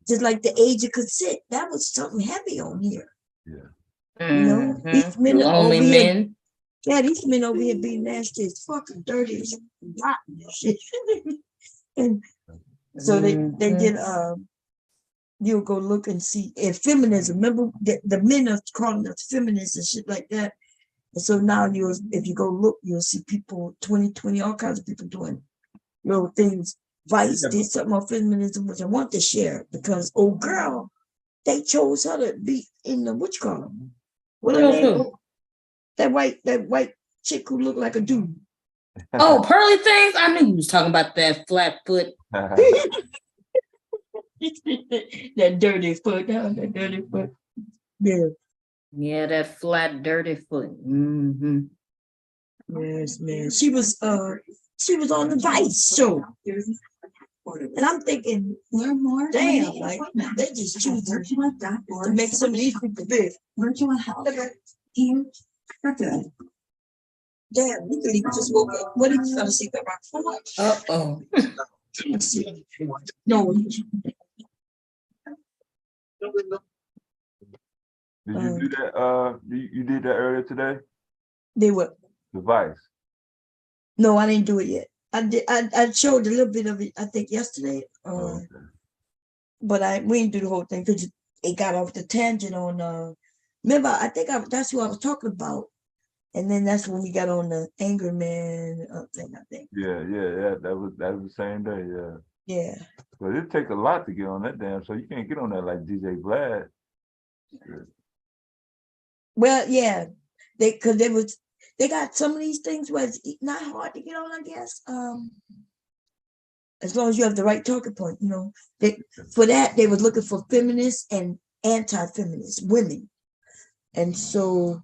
Just like the age of consent, that was something heavy on here. Yeah. These men over here. Yeah, these men over here being nasty as fucking dirty as rotten shit. And so they did you'll go look and see. And feminism, remember the men are calling us feminists and shit like that. And so now if you go look, you'll see people 2020, all kinds of people doing little things Vice did something on feminism, which I want to share because old girl, they chose her to be in the witch column. What her name? That white chick who looked like a dude. Oh, pearly things. I knew you was talking about that flat foot. That dirty foot. That dirty foot. Yeah. Yeah, that flat, dirty foot. Mm-hmm. Yes, man. She was on the Vice show. And I'm thinking, damn, like they just choose to make some of these people big. Virtual health. Here for good. Damn, we could just woke up. What did you see the rock for? Uh-oh. No. Did you do that? You did that earlier today? They were. The Vice. No, I didn't do it yet. I showed a little bit of it, I think, yesterday. But we didn't do the whole thing because it got off the tangent on. Remember, I think that's who I was talking about, and then that's when we got on the Anger Man thing. I think. Yeah. That was the same day. Yeah. Yeah. But it takes a lot to get on that damn. So you can't get on that like DJ Vlad. Yeah. Well, yeah, they got some of these things where it's not hard to get on, I guess. As long as you have the right talking point, you know. For that, they were looking for feminists and anti-feminist women. And so,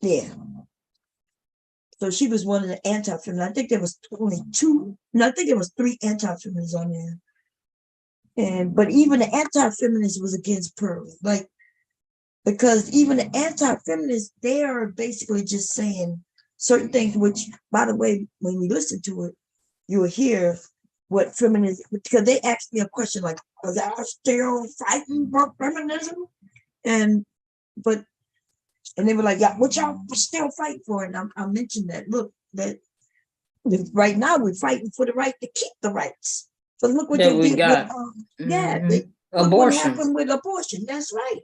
yeah. So she was one of the anti-feminists. I think there was only two. No, I think there was 3 anti-feminists on there. But even the anti-feminist was against Pearl. Like, because even the anti-feminists, they are basically just saying certain things, which, by the way, when you listen to it, you will hear what feminism, because they asked me a question like, was I still fighting for feminism? And they were like, yeah, what y'all still fighting for? And I mentioned that, look, that right now we're fighting for the right to keep the rights. So look what they did with, look what happened with abortion. That's right.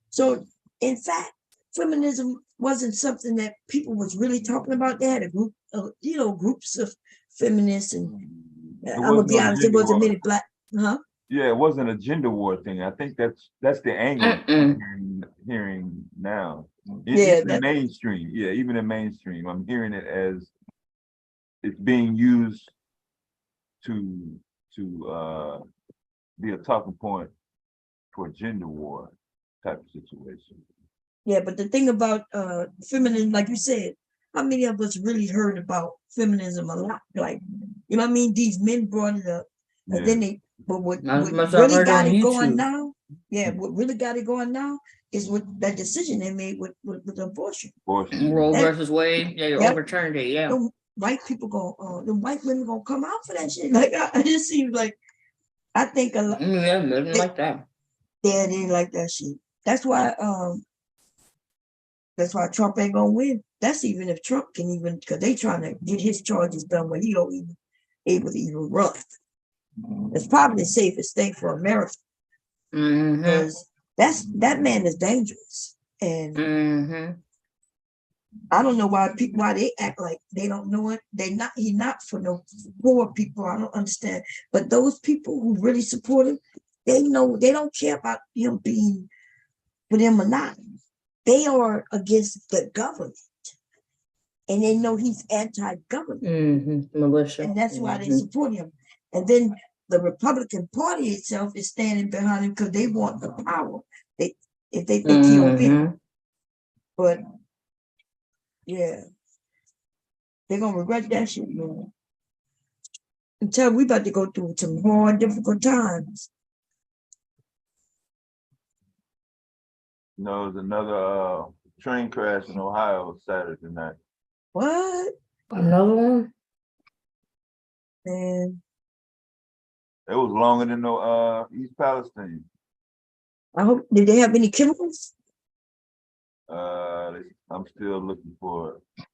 So, in fact, feminism wasn't something that people was really talking about. They had a group of, groups of feminists, and I'm gonna be honest, there wasn't many black, Yeah, it wasn't a gender war thing. I think that's the angle I'm hearing now. Even in mainstream, even in mainstream, I'm hearing it as it's being used to be a talking point for gender war type of situation. Yeah, but the thing about feminism, like you said, how many of us really heard about feminism a lot? Like, you know what I mean? These men brought it up, and then what really got it going now? Yeah, what really got it going now is with that decision they made with abortion. Roe versus Wade, they overturned it. Yeah, the white people the white women gonna come out for that shit. Like, it just seems like I think a lot. Yeah, nothing like that. Yeah, they didn't like that shit. That's why Trump ain't gonna win. That's even if Trump can even, because they trying to get his charges done when he don't even able to even run. It's probably the safest thing for America. Because that man is dangerous. And I don't know why they act like they don't know it. He not for no poor people. I don't understand. But those people who really support him, they know they don't care about him being for them or not. They are against the government. And they know he's anti-government. Militia. And that's why they support him. And then the Republican Party itself is standing behind him because they want the power. If they think he don't win. But yeah, they're gonna regret that shit, man. Until we about to go through some hard, difficult times. No, there's another train crash in Ohio Saturday night. What? Another one? Man. It was longer than East Palestine. I hope, did they have any chemicals? I'm still looking for it.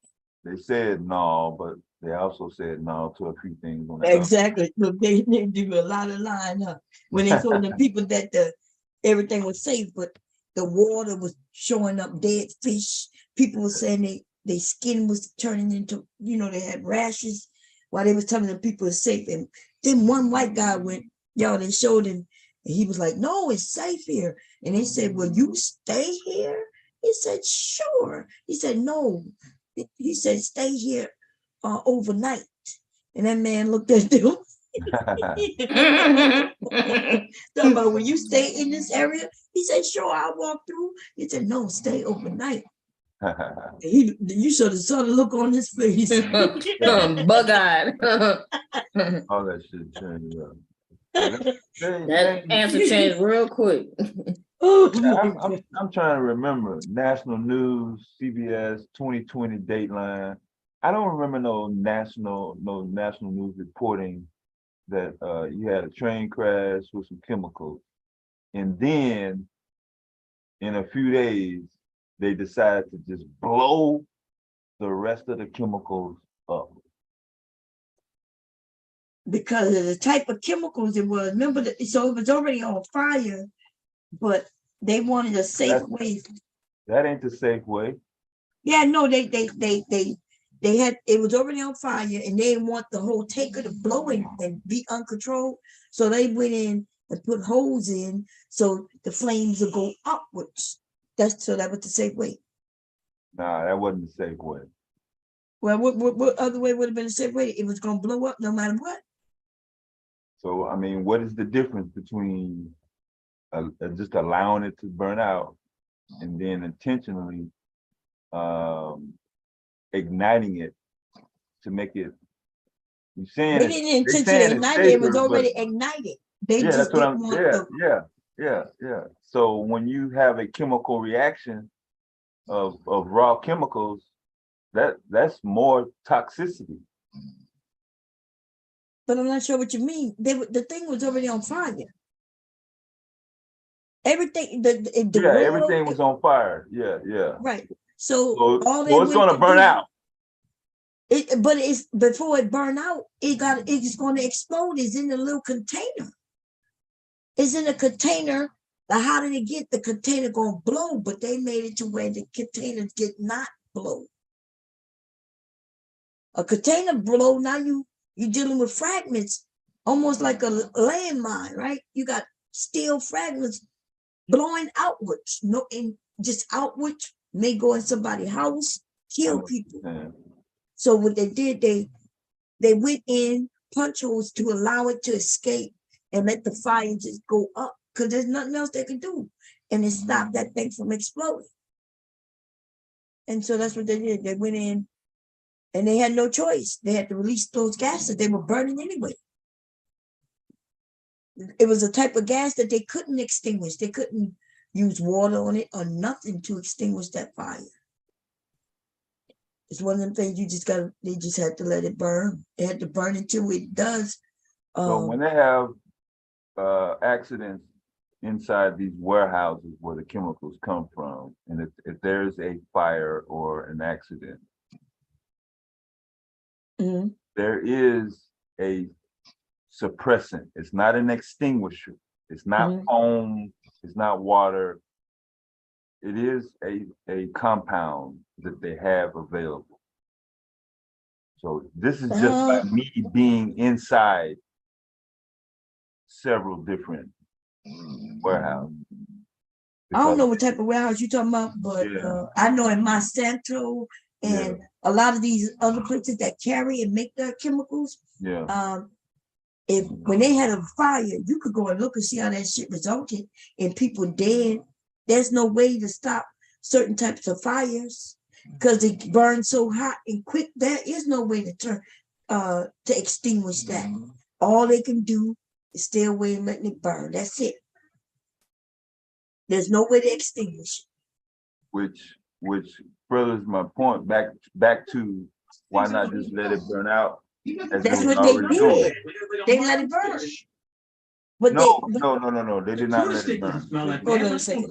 They said no, but they also said no to a few things. Exactly. Look, they do a lot of lying, huh? When they told the people that everything was safe, but the water was showing up dead fish. People were saying their skin was turning into, they had rashes. while they was telling the people it's safe. And then one white guy went, y'all, they showed him, and he was like, no, it's safe here. And they said, will you stay here? He said, sure. He said, no. He said, stay here overnight. And that man looked at them. Talking about, will you stay in this area? He said, sure, I'll walk through. He said, no, stay overnight. You should have saw the look on his face. Bug-eyed. All that shit changed up. That answer changed real quick. I'm trying to remember national news, CBS 2020 Dateline. I don't remember no national news reporting that you had a train crash with some chemicals, and then in a few days they decided to just blow the rest of the chemicals up. Because of the type of chemicals it was. Remember, so it was already on fire, but they wanted a safe way. That ain't the safe way. Yeah, no, they had, it was already on fire, and they didn't want the whole tanker to blow and be uncontrolled. So they went in and put holes in so the flames would go upwards. That was the safe way. Nah, that wasn't the safe way. Well, what other way would have been the safe way? It was gonna blow up no matter what. So I mean, what is the difference between just allowing it to burn out and then intentionally igniting it to make it? You're saying they didn't intentionally ignite it; it was already ignited. They just didn't want yeah. So when you have a chemical reaction of raw chemicals, that's more toxicity. But I'm not sure what you mean. The thing was already on fire. Everything, everything was on fire. Yeah. Right. So all it's gonna burn out. But it's before it burned out, it's gonna explode. It's in a little container. It's in a container. How did it get the container gonna blow? But they made it to where the container did not blow. A container blow, now you're dealing with fragments, almost like a landmine, right? You got steel fragments blowing outwards, and just outwards, may go in somebody's house, kill people. So what they did, they went in punch holes to allow it to escape and let the fire just go up, because there's nothing else they could do, and it stopped that thing from exploding. And so that's what they did. They went in, and they had no choice. They had to release those gases. They were burning anyway. It was a type of gas that they couldn't extinguish. They couldn't use water on it or nothing to extinguish that fire. It's one of them things they just had to let it burn. They had to burn until it does. So when they have accidents inside these warehouses where the chemicals come from, and if there's a fire or an accident, there is a suppressant. It's not an extinguisher. It's not foam. It's not water. It is a compound that they have available. So this is just by me being inside several different warehouses. I don't know what type of warehouse you're talking about, but I know in Monsanto and a lot of these other places that carry and make their chemicals, when they had a fire, you could go and look and see how that shit resulted in people dead. There's no way to stop certain types of fires because they burn so hot and quick. There is no way to extinguish that. All they can do is stay away and letting it burn. That's it. There's no way to extinguish it. Which furthers my point back to why not just let it burn out? That's what they did. They let it burn. But no. They did not let it burn. Hold on a second.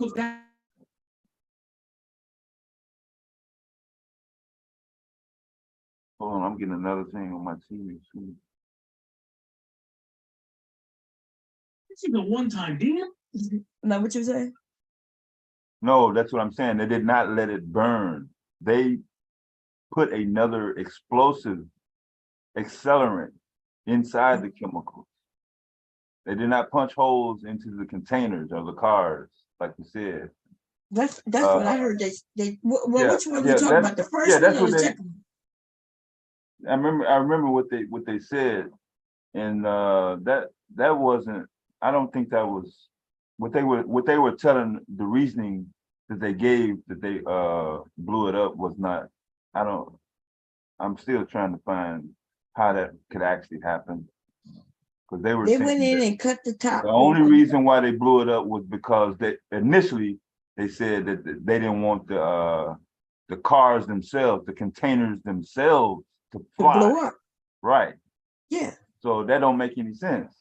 Hold on, I'm getting another thing on my TV too. This is a one-time deal. Now what you saying? No, that's what I'm saying. They did not let it burn. They put another explosive accelerant inside the chemicals. They did not punch holes into the containers of the cars, like you said. That's what I heard. Which one you talking about? The first one or the second one? I remember what they said, and that wasn't. I don't think that was what they were telling. The reasoning that they gave that they blew it up was not. I'm still trying to find how that could actually happen, because they went in and cut the top. The only reason why they blew it up was because they initially they said that they didn't want the cars themselves, the containers themselves, to fly. Blow up. Right. Yeah. So that don't make any sense.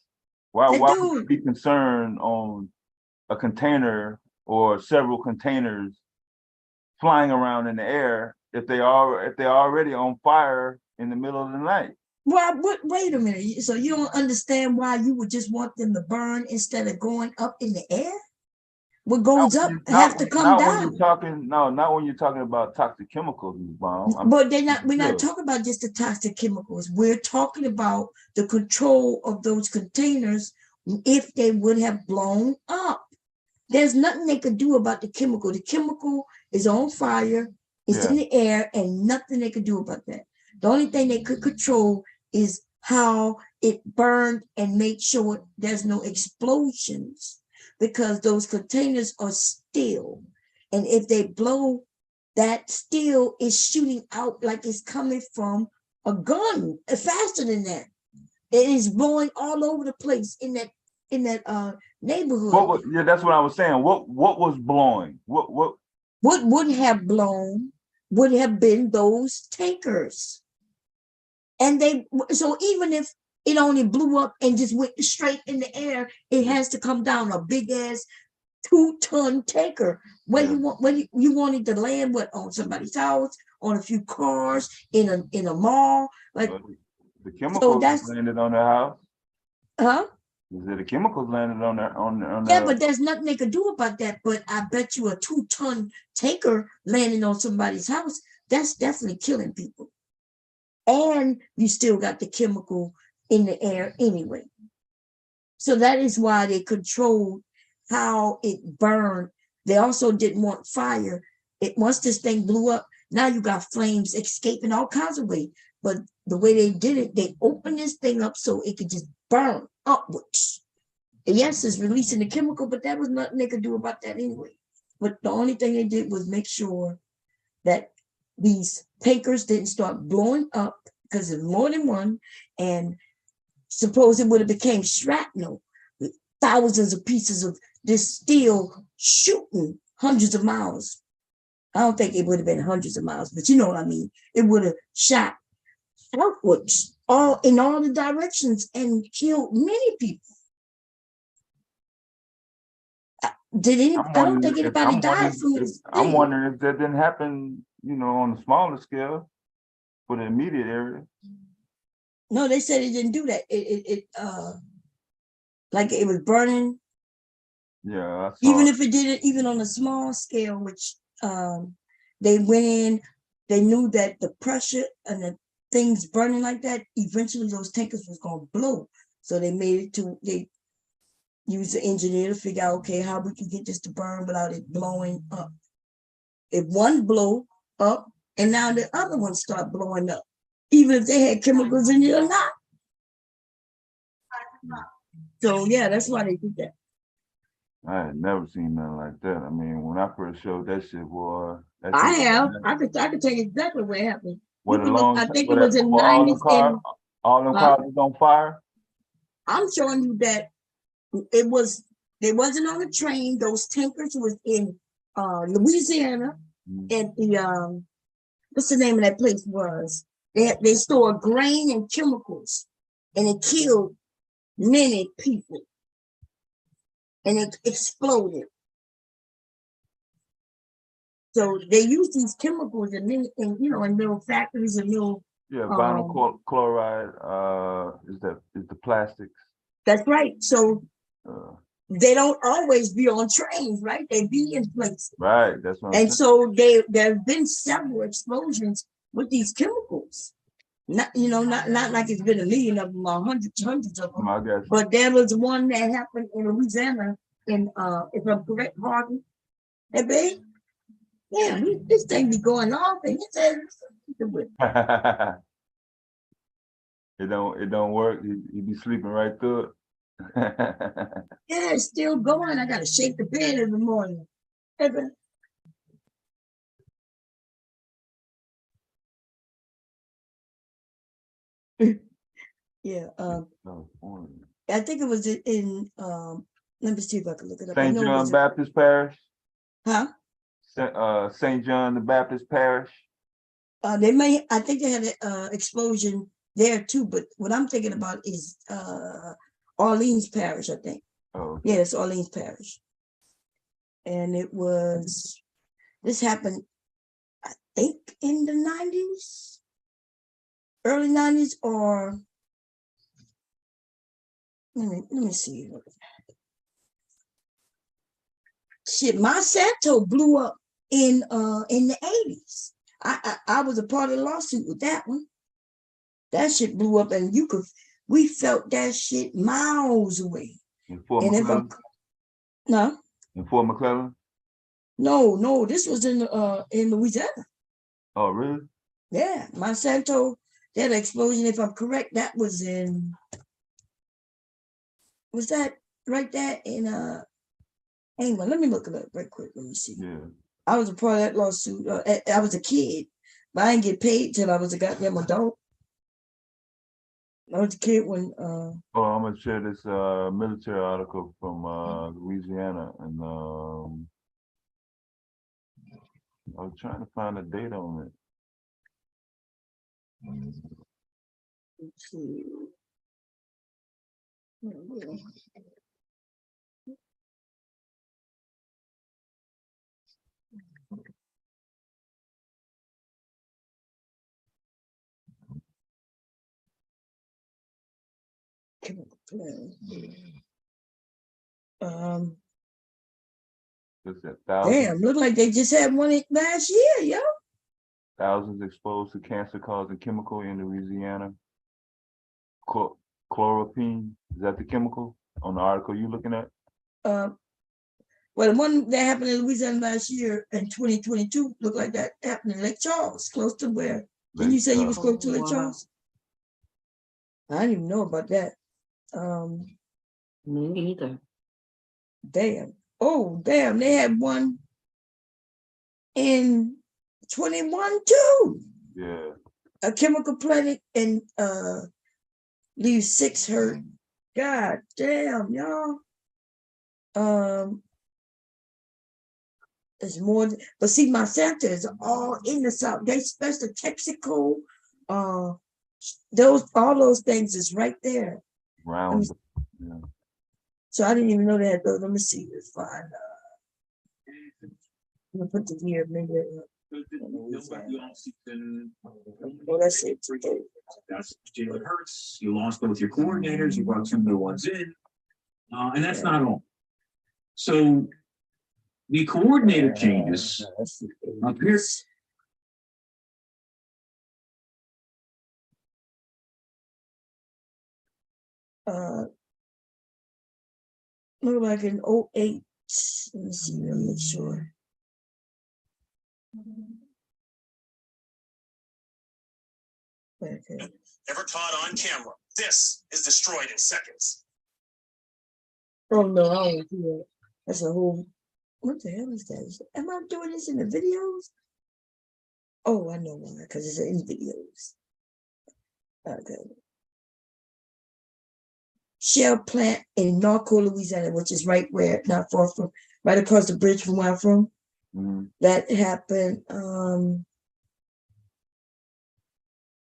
Why would you be concerned on a container or several containers flying around in the air if they're already on fire in the middle of the night? Well, wait a minute. So you don't understand why you would just want them to burn instead of going up in the air? What goes up have to come down. Not when you're talking about toxic chemicals, Bomb. But we're not talking about just the toxic chemicals. We're talking about the control of those containers if they would have blown up. There's nothing they could do about the chemical. The chemical is on fire, it's in the air, and nothing they could do about that. The only thing they could control is how it burned and make sure there's no explosions, because those containers are steel. And if they blow, that steel is shooting out like it's coming from a gun, faster than that. It is blowing all over the place in that neighborhood. That's what I was saying. What was blowing? What would have blown would have been those tankers. And so even if it only blew up and just went straight in the air, it has to come down a big ass 2-ton tanker. You wanted to land on somebody's house, on a few cars, in a mall, like the chemicals landed on their house. Huh? The chemicals landed on their Yeah, but there's nothing they could do about that. But I bet you a 2-ton tanker landing on somebody's house, that's definitely killing people. And you still got the chemical in the air anyway. So that is why they controlled how it burned. They also didn't want fire. Once this thing blew up, now you got flames escaping all kinds of ways. But the way they did it, they opened this thing up so it could just burn upwards. And yes, it's releasing the chemical, but that was nothing they could do about that anyway. But the only thing they did was make sure that these tankers didn't start blowing up, because there's more than one, and suppose it would have became shrapnel, with thousands of pieces of this steel shooting hundreds of miles. I don't think it would have been hundreds of miles, but you know what I mean. It would have shot outwards, in all the directions, and killed many people. I don't think anybody died from this. I'm wondering if that didn't happen, on a smaller scale for the immediate area. No, they said it didn't do that. Like it was burning. Yeah. Even if it did it, even on a small scale, which they went in, they knew that the pressure and the things burning like that, eventually those tankers was gonna blow. So they used the engineer to figure out, okay, how we can get this to burn without it blowing up. If one blow up and now the other one start blowing up, even if they had chemicals in it or not. So yeah, that's why they did that. I had never seen nothing like that. I mean, when I first showed that shit, boy. I could tell you exactly what happened. I think it was in 90s. All them cars was on fire? I'm showing you that they wasn't on a train. Those tankers was in Louisiana, and the what's the name of that place was? They store grain and chemicals, and it killed many people, and it exploded. So they use these chemicals in little factories and little. Yeah, vinyl chloride is the plastics. That's right. So they don't always be on trains, right? They be in places. Right. That's what I'm saying. So there have been several explosions with these chemicals. Not, not like it's been a million of them or hundreds of them. I guess. But there was one that happened in Louisiana in if I'm correct, Harvey. Hey, babe. Yeah, this thing be going off and he said it don't work. You be sleeping right through it. Yeah, it's still going. I gotta shake the bed every morning. Yeah, I think it was in let me see if I can look it up. St. John Baptist Parish. Huh? St. John the Baptist Parish. I think they had an explosion there too, but what I'm thinking about is Orleans Parish, I think. Oh. Yeah, it's Orleans Parish. And this happened, I think, in the 90s, early 90s, or let me see. Shit, Monsanto blew up in the 80s. I was a part of the lawsuit with that one. That shit blew up, and we felt that shit miles away. In Fort McClellan? No. In Fort McClellan? No, this was in Louisiana. Oh, really? Yeah, Monsanto, that explosion, if I'm correct, that was that right there in hang on, let me look it up right quick. Let me see. Yeah. I was a part of that lawsuit. I was a kid, but I didn't get paid till I was a goddamn adult. I was a kid when I'm gonna share this military article from Louisiana, and I was trying to find a date on it. Let's see. Damn, look like they just had one last year, yo. Thousands exposed to cancer-causing chemical in Louisiana. Chloroquine, is that the chemical on the article you looking at? Well, the one that happened in Louisiana last year in 2022 looked like that happened in Lake Charles, close to where. Didn't you say you was close to Lake Charles? I didn't even know about that. Me neither. Damn. Oh, damn. They had one in 21 too. Yeah. A chemical plant and leaves 6 hurt. God damn, y'all. There's more, but see, Monsanto is all in the South. They especially Texaco, all those things is right there. Round. Yeah. So I didn't even know they had those. Let me see. Let's find. I'm gonna put the year maybe. Well, that's it. That's Jalen Hurts. You lost both your coordinators. You brought 2 new ones in, and that's not all. So the coordinator changes up here. Look like in 08. Let me see. Let me make sure. Okay. Never caught on camera. This is destroyed in seconds. Oh no, I don't do that. That's a whole. What the hell is that? Am I doing this in the videos? Oh, I know why. Because it's in videos. Okay. Shell plant in Norco, Louisiana, which is right across the bridge from where I'm from. Mm-hmm. That happened.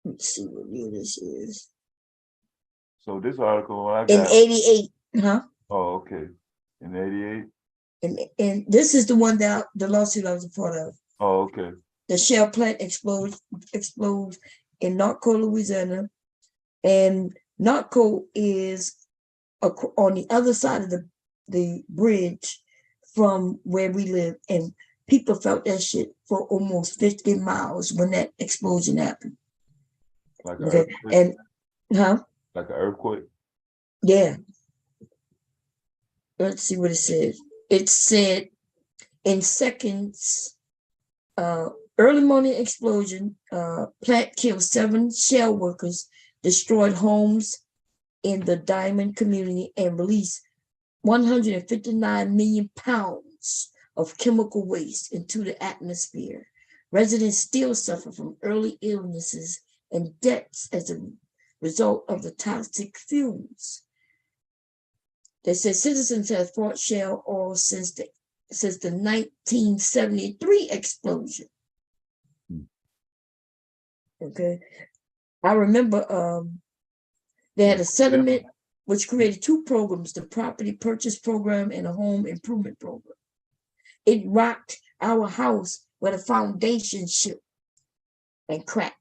Let's see what year this is. So this article I got in 88, huh? Oh, okay. In 88. And this is the one that the lawsuit I was a part of. Oh, okay. The shell plant explodes in Norco, Louisiana, and Norco is on the other side of the bridge from where we live, and people felt that shit for almost 50 miles when that explosion happened. Like an Okay, earthquake? and Like an earthquake? Yeah. Let's see what it says. It said in seconds, early morning explosion, plant killed 7 shell workers, destroyed homes in the diamond community, and released 159 million pounds of chemical waste into the atmosphere. Residents still suffer from early illnesses and deaths as a result of the toxic fumes. They said citizens have fought shell oil since the 1973 explosion. Okay, I remember they had a settlement which created 2 programs: the property purchase program and a home improvement program. It rocked our house where the foundation shook and cracked.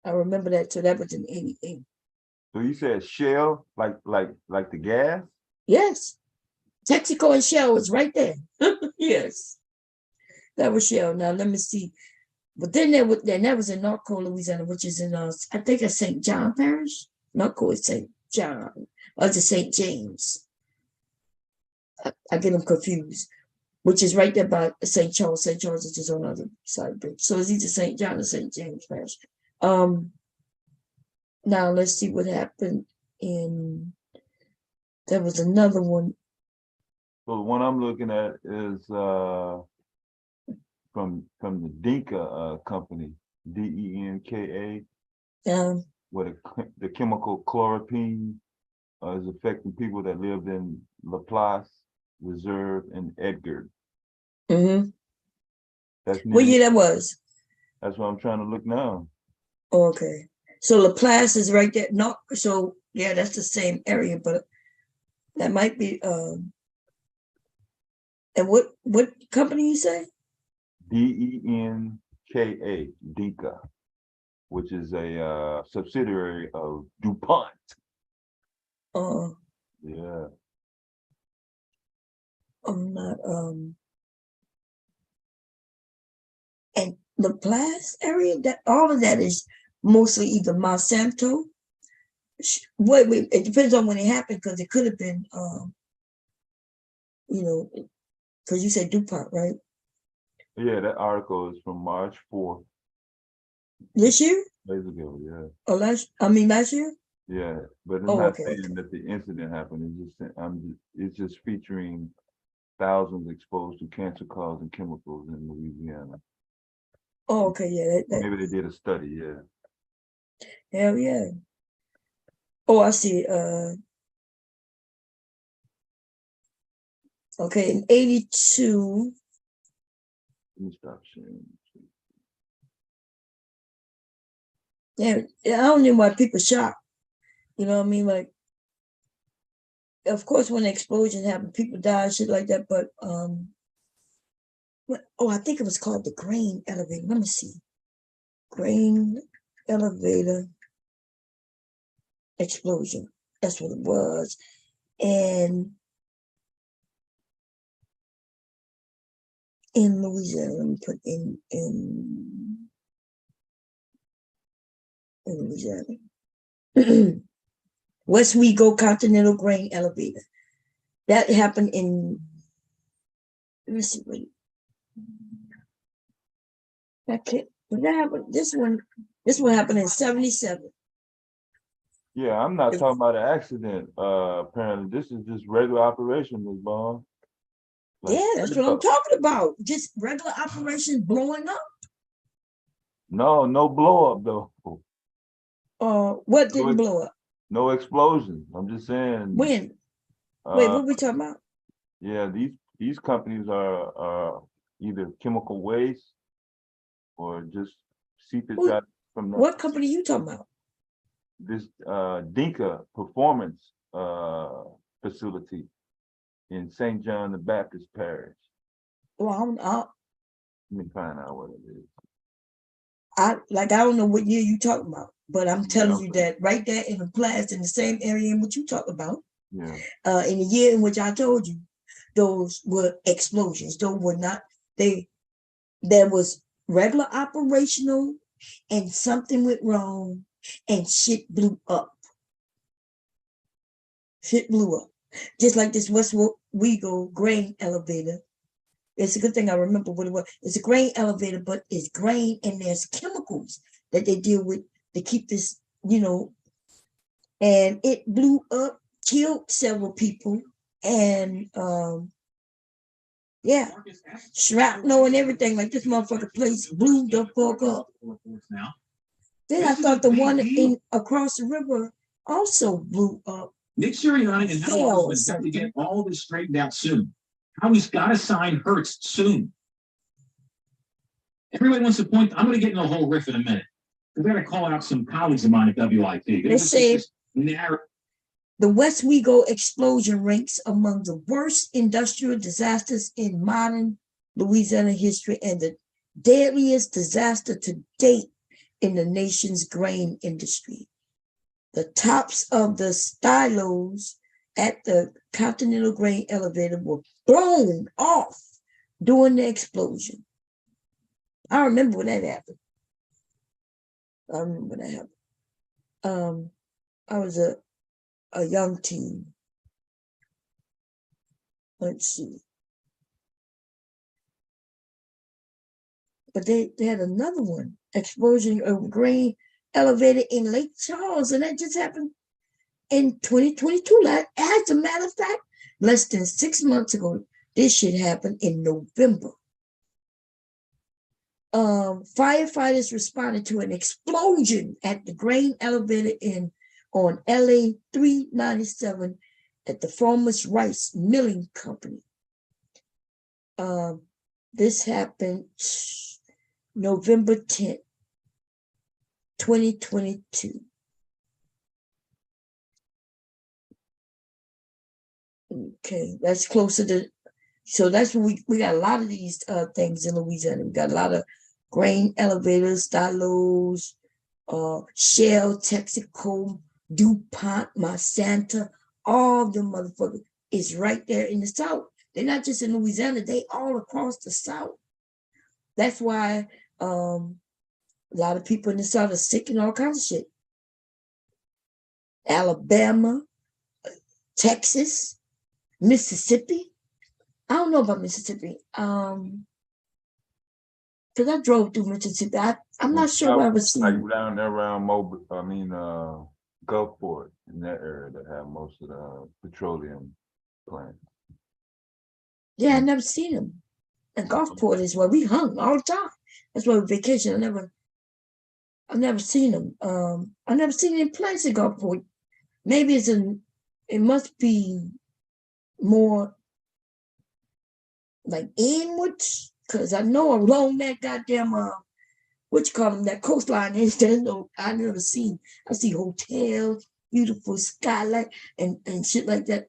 I remember that, so that was in 88. So you said Shell, like the gas? Yes. Texaco and Shell was right there. Yes. That was Shell. Now let me see. But then that was in Norco, Louisiana, which is in I think it's St. John Parish. Norco is St. John. Or is it St. James? I get them confused. Which is right there by St. Charles. St. Charles is just on the other side of the bridge. So it's either St. John or St. James Parish. Now let's see what happened in. There was another one. So the one I'm looking at is from the Dinka company, DENKA, where the chemical chloroquine is affecting people that lived in Laplace, Reserve, and Edgar. Mm-hmm. That's what year that was? That's what I'm trying to look now. Okay. So Laplace is right there. No, so yeah, that's the same area, but that might be and what company you say? DENKA, Dinka, which is a subsidiary of DuPont. Yeah. I'm not and Laplace area, that all of that is mostly either Monsanto. Wait, it depends on when it happened, because it could have been because you said DuPont, right? Yeah, that article is from March 4th. This year? Days ago, yeah. Last year? Yeah, but it's not saying that the incident happened. It's just featuring thousands exposed to cancer-causing chemicals in Louisiana. Oh, okay, yeah. Maybe they did a study, yeah. Hell yeah. Oh, I see. Okay, in 82. Let me stop sharing. Yeah, I don't know why people shocked. You know what I mean? Like, of course, when the explosion happened, people died, shit like that. But I think it was called the grain elevator. Let me see. Grain elevator explosion. That's what it was. And in Louisiana, let me put in Louisiana. West Wego Continental Grain Elevator. That happened in, let me see, wait. That happened, this one happened in 77. Yeah, I'm not talking about an accident. Apparently, this is just regular operation, Ms. Bond. Yeah, that's what I'm talking about. Just regular operations blowing up. No blow up though. What didn't blow up? No explosion. I'm just saying. When? Wait, what are we talking about? Yeah, these companies are either chemical waste or just seepage out from the. What company you talking about? This Dinka Performance facility in St. John the Baptist Parish. Well, let me find out what it is. I don't know what year you talking about, but I'm telling you that right there in the class in the same area in which you talk about. Yeah. In the year in which I told you, those were explosions. Those were not. There was regular operational and something went wrong and shit blew up. Shit blew up. Just like this West Wego grain elevator. It's a good thing I remember what it was. It's a grain elevator, but it's grain and there's chemicals that they deal with to keep this, and it blew up, killed several people, and yeah, shrapnel and everything. Like this motherfucker place blew the fuck up. Then I thought the one across the river also blew up. Nick Sirianni and Howell was got to get all this straightened out soon. Howie's got to sign Hurts soon. Everybody wants to point. I'm going to get in the whole riff in a minute. I'm going to call out some colleagues of mine at WIP. They say the West Wego explosion ranks among the worst industrial disasters in modern Louisiana history and the deadliest disaster to date in the nation's grain industry. The tops of the silos at the Continental Grain Elevator were blown off during the explosion. I remember when that happened. I was a young teen. Let's see. But they had another one, explosion of grain elevator in Lake Charles, and that just happened in 2022. As a matter of fact, less than 6 months ago, this shit happened in November. Firefighters responded to an explosion at the grain elevator on LA 397 at the Farmers Rice Milling Company. This happened November 10th, 2022. Okay, that's closer to, so that's what we got a lot of these things in Louisiana. We got a lot of grain elevators, silos, Shell, Texaco, DuPont, Monsanto, all the motherfuckers is right there in the South. They're not just in Louisiana, they all across the South. That's why a lot of people in the South are sick and all kinds of shit. Alabama, Texas, Mississippi. I don't know about Mississippi. Because I drove through Mississippi. I'm not sure where I was like down there around Gulfport, in that area that have most of the petroleum plants. Yeah, I never seen them. And Gulfport is where we hung all the time. That's where we vacation. I've never seen them. I've never seen any place in Gulfport. Maybe it must be more like inwards, because I know along that goddamn that coastline is there. No, I never seen. I see hotels, beautiful skylight, and shit like that.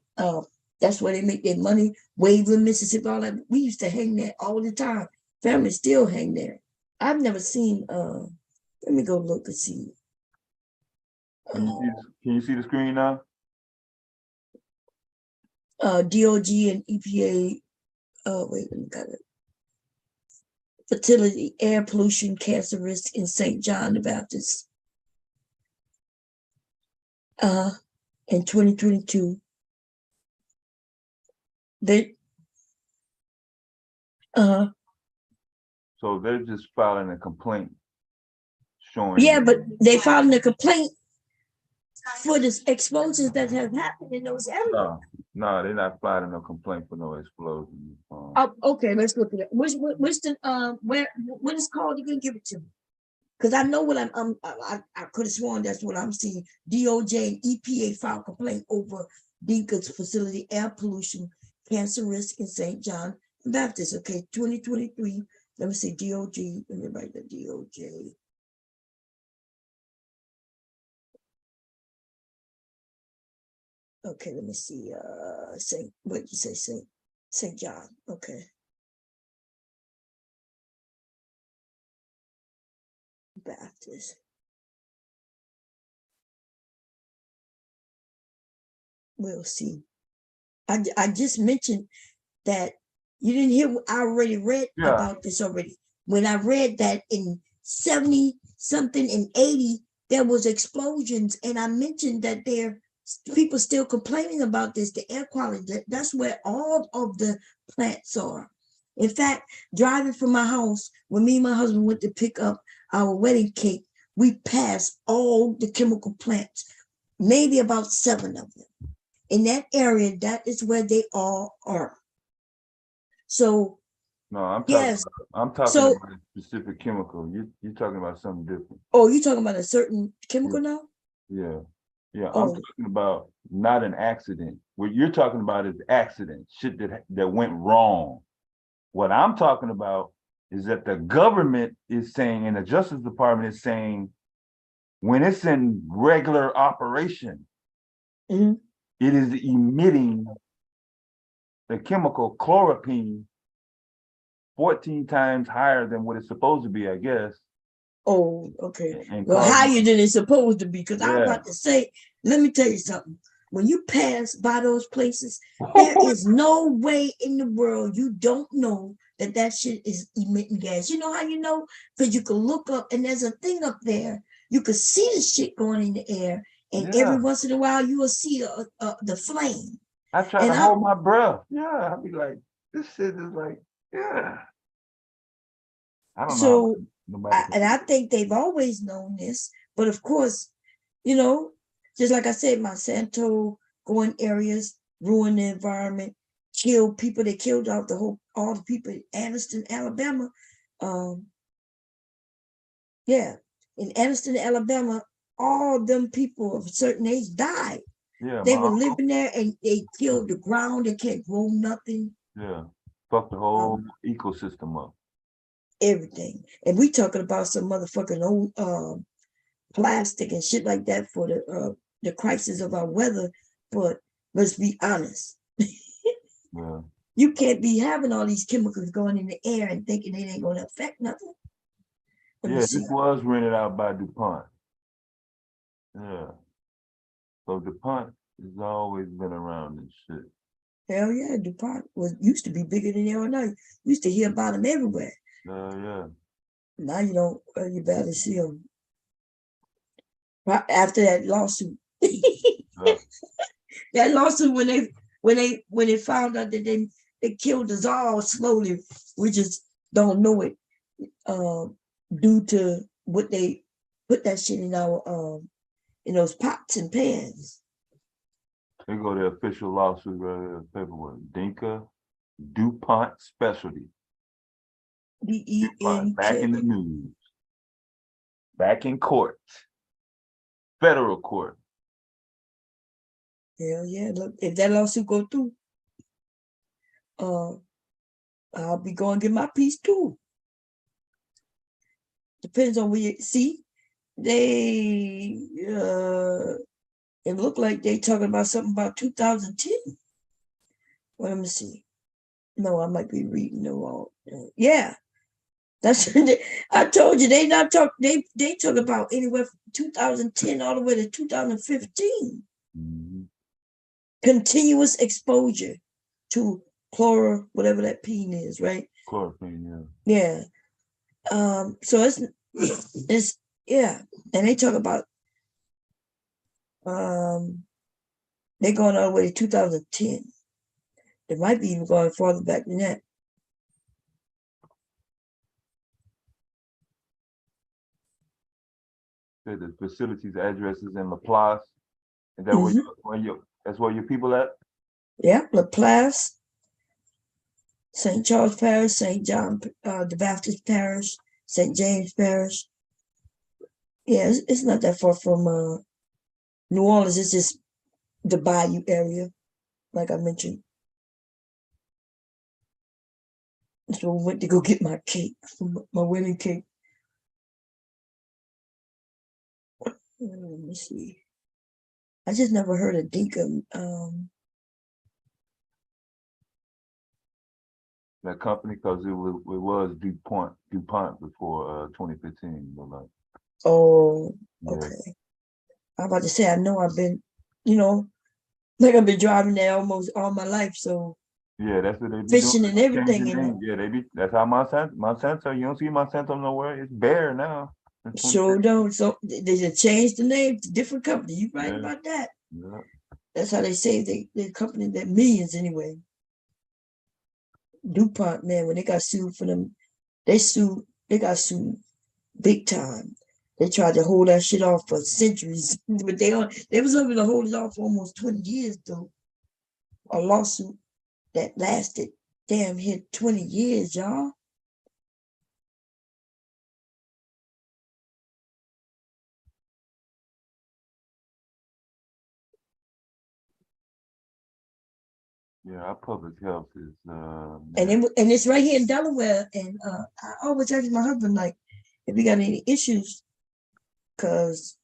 That's where they make their money. Waveland, Mississippi, all that. We used to hang there all the time. Families still hang there. I've never seen. Let me go look and see. Can you see the screen now? DOG and EPA. Wait, let me got it. Fertility, air pollution, cancer risk in St. John the Baptist. In 2022. So they're just filing a complaint showing. Yeah, but they filed a complaint for the explosions that have happened in those areas. No, they're not filing a complaint for no explosions. Okay, let's look at it. What's the what is called? You can give it to me, because I know what I could have sworn that's what I'm seeing. DOJ and EPA filed complaint over Deacon's facility air pollution, cancer risk in St. John Baptist. Okay, 2023. Let me see, DOJ. Let me write the DOJ. Okay, let me see. What did you say? St. John. Okay. Baptist. We'll see. I just mentioned that you didn't hear. I already read about this already. When I read that in 70 something in 80, there was explosions. And I mentioned that people still complaining about this, the air quality. That's where all of the plants are. In fact, driving from my house, when me and my husband went to pick up our wedding cake, we passed all the chemical plants, maybe about 7 of them. In that area, that is where they all are. So, no, I'm yes. talking about a specific chemical. You're talking about something different. Oh, you're talking about a certain chemical now? Yeah. Yeah, Oh. I'm talking about not an accident. What you're talking about is accident, shit that went wrong. What I'm talking about is that the government is saying, and the Justice Department is saying, when it's in regular operation, it is emitting the chemical chloroquine 14 times higher than what it's supposed to be, I guess. Oh, okay. Well, higher than it's supposed to be. Because I was about to say, let me tell you something. When you pass by those places, there is no way in the world you don't know that shit is emitting gas. You know how you know? Because you can look up and there's a thing up there. You can see the shit going in the air. And every once in a while, you will see the flame. I try to hold my breath. Yeah, I'll be like, this shit is like, yeah. I don't know. And I think they've always known this. But of course, just like I said, Monsanto go in areas, ruin the environment, kill people. They killed all the people in Anniston, Alabama. In Anniston, Alabama, all them people of a certain age died. Yeah, they were living there and they killed the ground. They can't grow nothing. Yeah, fuck the whole ecosystem up. Everything. And we talking about some motherfucking old plastic and shit like that for the crisis of our weather. But let's be honest. Yeah. You can't be having all these chemicals going in the air and thinking it ain't gonna affect nothing. This was rented out by DuPont. Yeah. So DuPont has always been around this shit. Hell yeah, DuPont used to be bigger than they are now. You used to hear about them everywhere. Yeah. Now you don't. You barely see them. Right after that lawsuit, that lawsuit when they found out that they killed us all slowly, we just don't know it. Due to what they put that shit in our in those pots and pans. They go to the official lawsuit right here, paperwork. DuPont Specialty. DuPont back in the news. Back in court. Federal court. Hell yeah. Look, if that lawsuit go through, I'll be going to get my piece too. Depends on where you see. They it looked like they talking about something about 2010. Well, let me see. No, I might be reading the wrong. Yeah. That's I told you they not talk. They talk about anywhere from 2010 all the way to 2015. Mm-hmm. Continuous exposure to whatever that peen is, right? Chloroquine, yeah. So it's yeah, and they talk about they're going all the way to 2010. They might be even going farther back than that. The facilities addresses in Laplace. Is that that's where your people at? Yeah, Laplace, St. Charles Parish, St. John the Baptist Parish, St. James Parish. Yeah, it's not that far from New Orleans. It's just the Bayou area, like I mentioned. So we went to go get my cake, my wedding cake. Let me see. I just never heard of Dinka. That company, because it was DuPont before 2015. But like, oh, okay. I'm about to say I know I've been, like I've been driving there almost all my life. So yeah, that's what they be fishing doing. and everything. Yeah, they be. That's how Monsanto. You don't see Monsanto nowhere. It's bare now. Sure don't. So they just changed the name to different company. You right about that. Yeah. That's how they say they company that millions anyway. DuPont, man, when they got sued for them, they got sued big time. They tried to hold that shit off for centuries, but they was able to hold it off for almost 20 years though. A lawsuit that lasted damn hit 20 years, y'all. Yeah, our public health is and it's right here in Delaware. And I always ask my husband, like, if we got any issues, because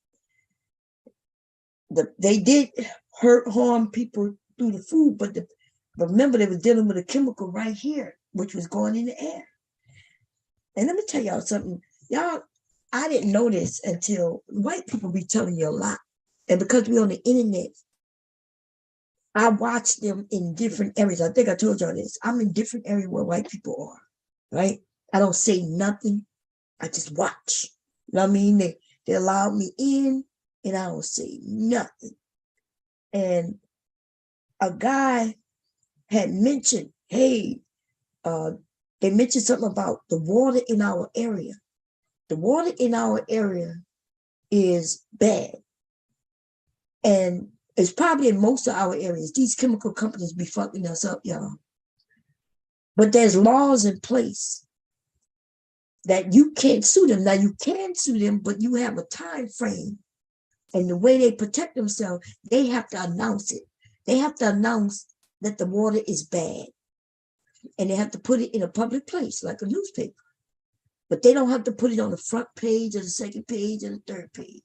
they did harm people through the food, but remember they were dealing with a chemical right here, which was going in the air. And let me tell y'all something, y'all. I didn't know this until white people be telling you a lot, and because we're on the internet, I watch them in different areas. I think I told y'all this. I'm in different areas where white people are, right? I don't say nothing. I just watch. You know what I mean? They allow me in, and I don't say nothing. And a guy had mentioned, hey, they mentioned something about the water in our area. The water in our area is bad. And it's probably in most of our areas. These chemical companies be fucking us up, y'all. But there's laws in place that you can't sue them. Now you can sue them, but you have a time frame. And the way they protect themselves, they have to announce it. They have to announce that the water is bad. And they have to put it in a public place, like a newspaper. But they don't have to put it on the front page or the second page or the third page.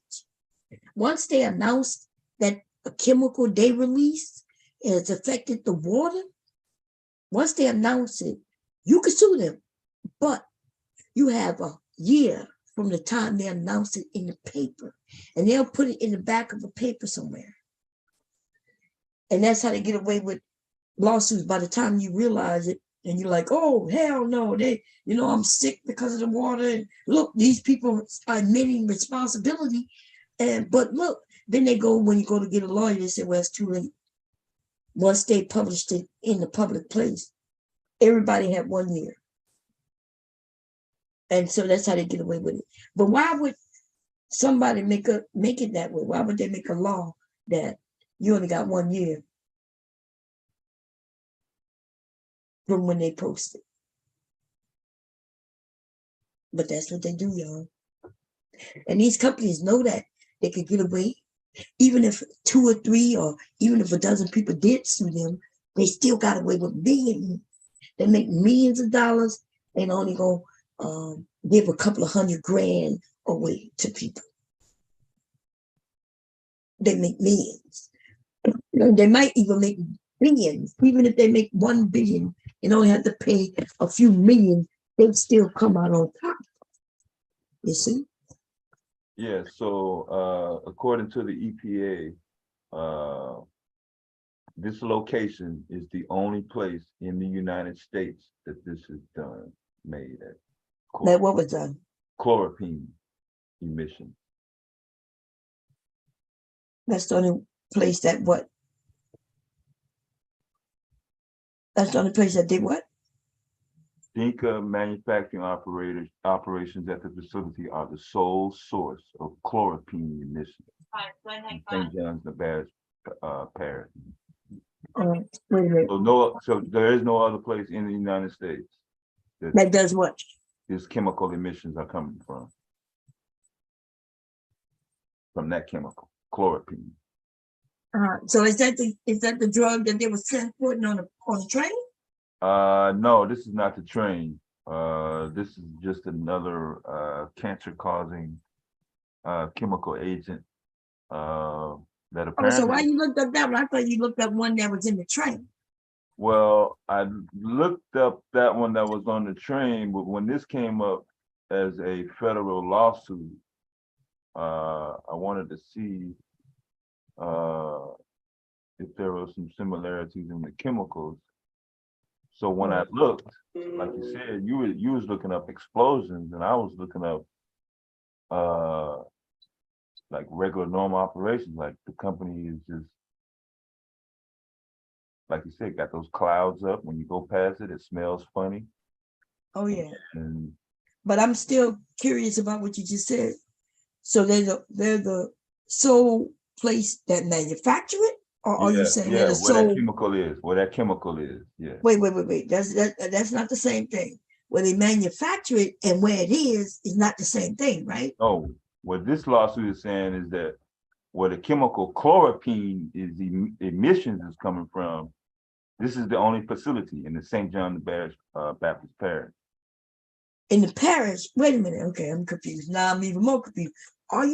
Once they announce that a chemical they release has affected the water, once they announce it, you can sue them. But you have a year from the time they announce it in the paper. And they'll put it in the back of a paper somewhere. And that's how they get away with lawsuits. By the time you realize it, and you're like, oh, hell no, I'm sick because of the water. And look, these people are admitting responsibility. But look, then when you go to get a lawyer, they say, well, it's too late. Once they published it in the public place, everybody had 1 year. And so that's how they get away with it. But why would somebody make it that way? Why would they make a law that you only got 1 year from when they post it? But that's what they do, y'all. And these companies know that they could get away. Even if 2 or 3, or even if a dozen people did sue them, they still got away with millions. They make millions of dollars and only go give a couple of $100,000 away to people. They make millions. They might even make billions. Even if they make 1 billion and only have to pay a few million, they still come out on top. You see? Yeah, so according to the EPA, this location is the only place in the United States that this is made at. Like what was done? Chloroquine emission. That's the only place that what? That's the only place that did what? Dinka manufacturing operations at the facility are the sole source of chloroquine emissions. St. John's, Nevada parish. Wait a minute. So there is no other place in the United States that does what? These chemical emissions are coming from that chemical, chloroquine. So is that the drug that they were putting on the train? No, this is not the train. This is just another cancer-causing chemical agent that apparently. So why you looked up that one? I thought you looked up one that was in the train. Well, I looked up that one that was on the train, but when this came up as a federal lawsuit, I wanted to see if there were some similarities in the chemicals. So when I looked, like you said, you was looking up explosions, and I was looking up like regular normal operations. Like the company is just, like you said, got those clouds up. When you go past it, it smells funny. Oh yeah. And but I'm still curious about what you just said. So they're the sole place that manufacture it, or are you saying they're the where that sole? chemical is, where that chemical is, yeah. Wait. That's not the same thing. Where they manufacture it and where it is not the same thing, right? No, what this lawsuit is saying is that where the chemical chloroquine is the emissions is coming from, this is the only facility in the St. John the Baptist Parish. In the parish, wait a minute. Okay, I'm confused. Now I'm even more confused. Are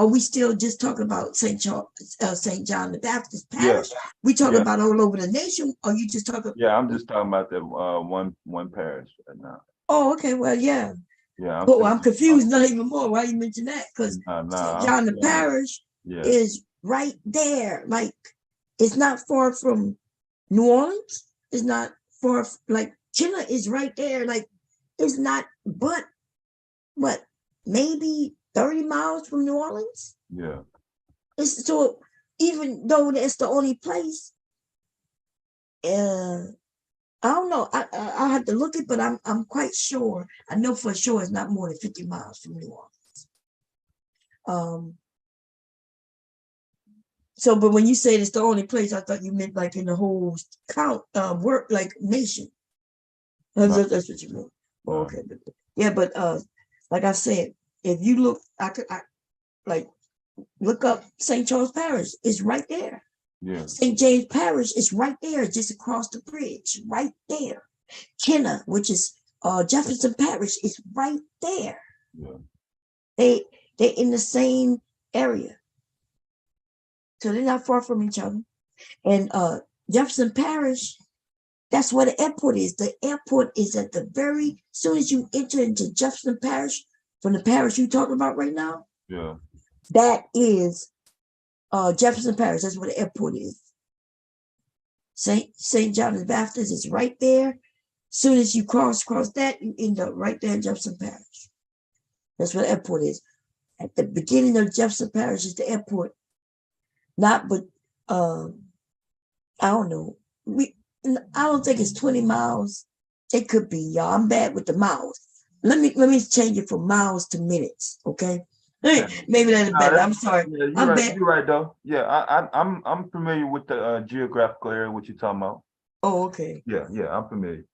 we still just talking about St. John the Baptist Parish? Yeah. We talking about all over the nation, or you just talking? Yeah, I'm just talking about that one parish right now. Oh, okay. Well, yeah. Yeah. I'm confused not even more. Why you mention that? Because St. John the Parish is right there. Like, it's not far from New Orleans. It's not far. Like, Chilla is right there. Like, it's not, but what, maybe 30 miles from New Orleans? Yeah. So even though that's the only place, I don't know. I'll have to look it, but I'm quite sure. I know for sure it's not more than 50 miles from New Orleans. So, but when you say it's the only place, I thought you meant like in the whole nation. That's what you meant. Oh, okay. Yeah, but like I said, if you look, look up St. Charles Parish. It's right there. Yeah. St. James Parish is right there, just across the bridge, right there. Kenner, which is Jefferson Parish, is right there. Yeah. They're in the same area. So they're not far from each other. And Jefferson Parish, that's where the airport is. The airport is at the very, soon as you enter into Jefferson Parish, from the parish you're talking about right now, yeah, that is Jefferson Parish. That's where the airport is. St. John the Baptist is right there. Soon as you cross that, you end up right there in Jefferson Parish. That's where the airport is. At the beginning of Jefferson Parish is the airport. I don't know. I don't think it's 20 miles. It could be, y'all. I'm bad with the miles. Let me change it from miles to minutes, okay? Maybe that's better. I'm sorry. Yeah, you're right though. Yeah, I'm familiar with the geographical area what you're talking about. Oh, okay. Yeah, I'm familiar.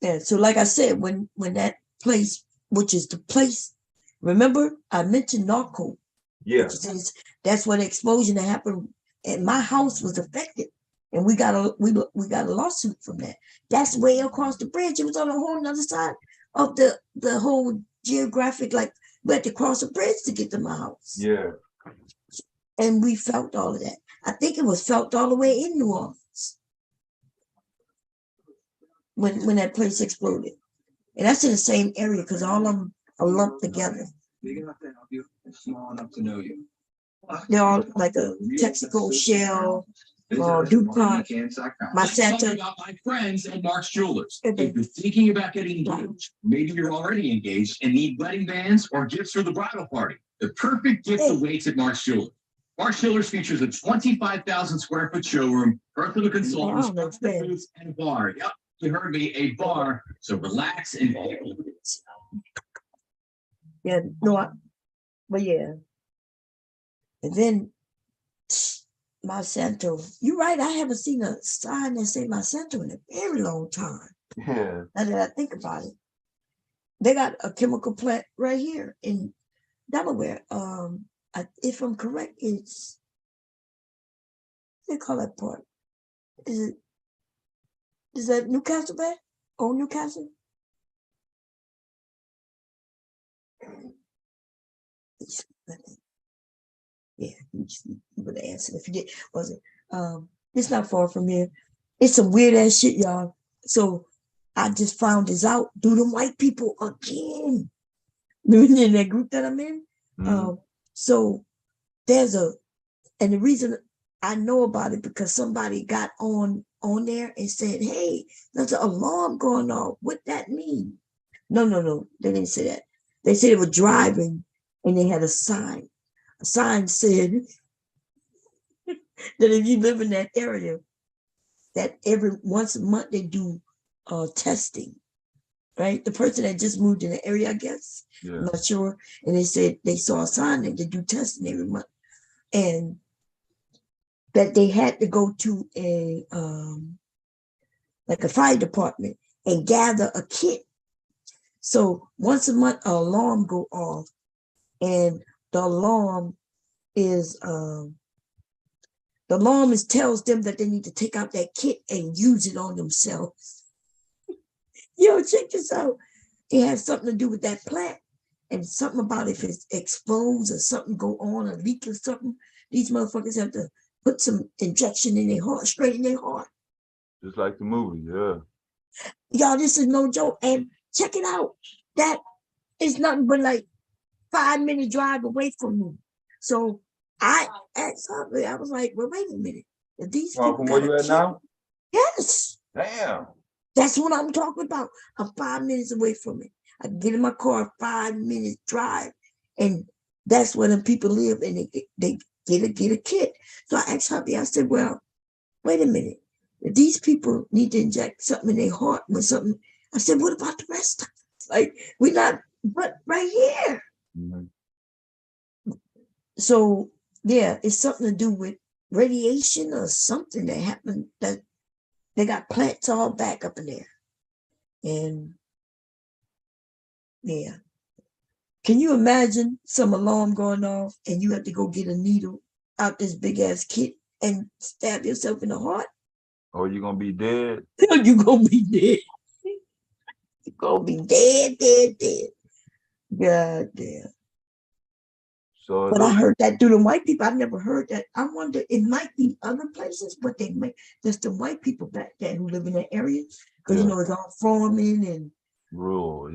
Yeah, so like I said, when that place, which is the place, remember I mentioned Narco. Yeah. That's where the explosion that happened, and my house was affected, and we got a lawsuit from that. That's way across the bridge. It was on a whole other side of the whole geographic, like we had to cross a bridge to get to my house. Yeah. And we felt all of that. I think it was felt all the way in New Orleans when that place exploded. And that's in the same area because all of them are lumped together. Big enough to help you and small enough to know you. They're all like a Texaco, Shell, DuPont, Monsanto. About my friends at Mark's Jewelers. If you're thinking about getting engaged, maybe you're already engaged and need wedding bands or gifts for the bridal party. The perfect gift awaits at Mark's Jewelers. Mark's Jewelers features a 25,000 square foot showroom, personal consultants, foods, and a bar. Yep, you heard me, a bar. So relax and. Yeah, no, but yeah. And then Monsanto, you're right. I haven't seen a sign that say Monsanto in a very long time. Yeah. Now that I think about it, they got a chemical plant right here in Delaware. If I'm correct, it's they call that part. Is that Newcastle Bay? Old Newcastle? Yeah, you would answer if you did. Was it? It's not far from here. It's some weird ass shit, y'all. So I just found this out. Do them white people again? In that group that I'm in. Mm-hmm. So and the reason I know about it because somebody got on there and said, "Hey, there's an alarm going on. What that mean?" No. They didn't say that. They said it was driving and they had a sign. A sign said that if you live in that area, that once a month they do testing, right? The person that just moved in the area, I guess, I'm not sure. And they said they saw a sign that they do testing every month, and that they had to go to a like a fire department and gather a kit. So once a month, an alarm go off, and the alarm is tells them that they need to take out that kit and use it on themselves. Yo, check this out. It has something to do with that plant, and something about if it explodes or something go on, a leak or something, these motherfuckers have to put some injection in their heart, straight in their heart. Just like the movie, yeah. Y'all, this is no joke. And check it out. That is nothing but like 5-minute drive away from me. So I asked her, I was like, well, wait a minute. If these people from where you at now? Yes. Damn. That's what I'm talking about. I'm 5 minutes away from it. I get in my car, 5 minutes drive. And that's where them people live, and they get a kit. So I asked her, I said, well, wait a minute. If these people need to inject something in their heart with something, I said, what about the rest of us? Like, we're not, but right here. Mm-hmm. So, yeah, it's something to do with radiation or something that happened, that they got plants all back up in there. And, yeah. Can you imagine some alarm going off and you have to go get a needle out this big ass kit and stab yourself in the heart? Or you're going to be dead? You're going to be dead. You're going to be dead. God damn. So, but I heard that through the white people. I never heard that. I wonder, it might be other places, but they make just the white people back there who live in that area. Because, you know, it's all farming and rural,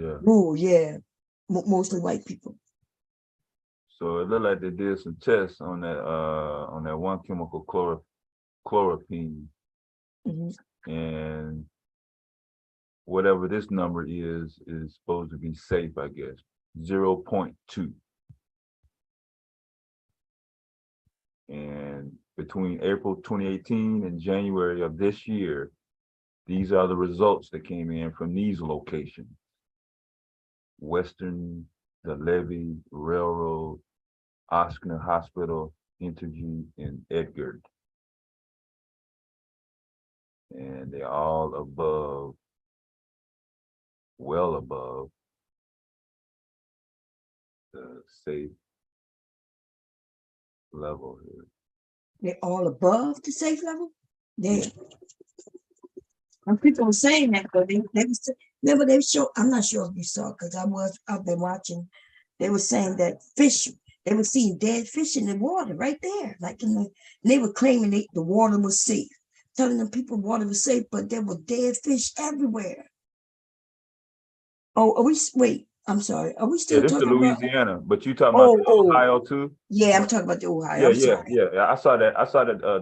yeah. Mostly white people. So it looked like they did some tests on that one chemical chloroquine. Mm-hmm. And whatever this number is supposed to be safe, I guess. 0.2. And between April 2018 and January of this year, these are the results that came in from these locations: Western, the Levee, Railroad, Oskner Hospital, Entergy, and Edgar. And they're all above, well above the safe level here. They're all above the safe level? Damn. And people were saying that, but remember they show, I'm not sure if you saw, because I've been watching, they were saying that fish, they were seeing dead fish in the water right there. Like they were claiming the water was safe, telling them people water was safe, but there were dead fish everywhere. Oh, wait, I'm sorry. Are we still talking about Louisiana, but you talking about Ohio too? Yeah, I'm talking about the Ohio. Yeah. I saw that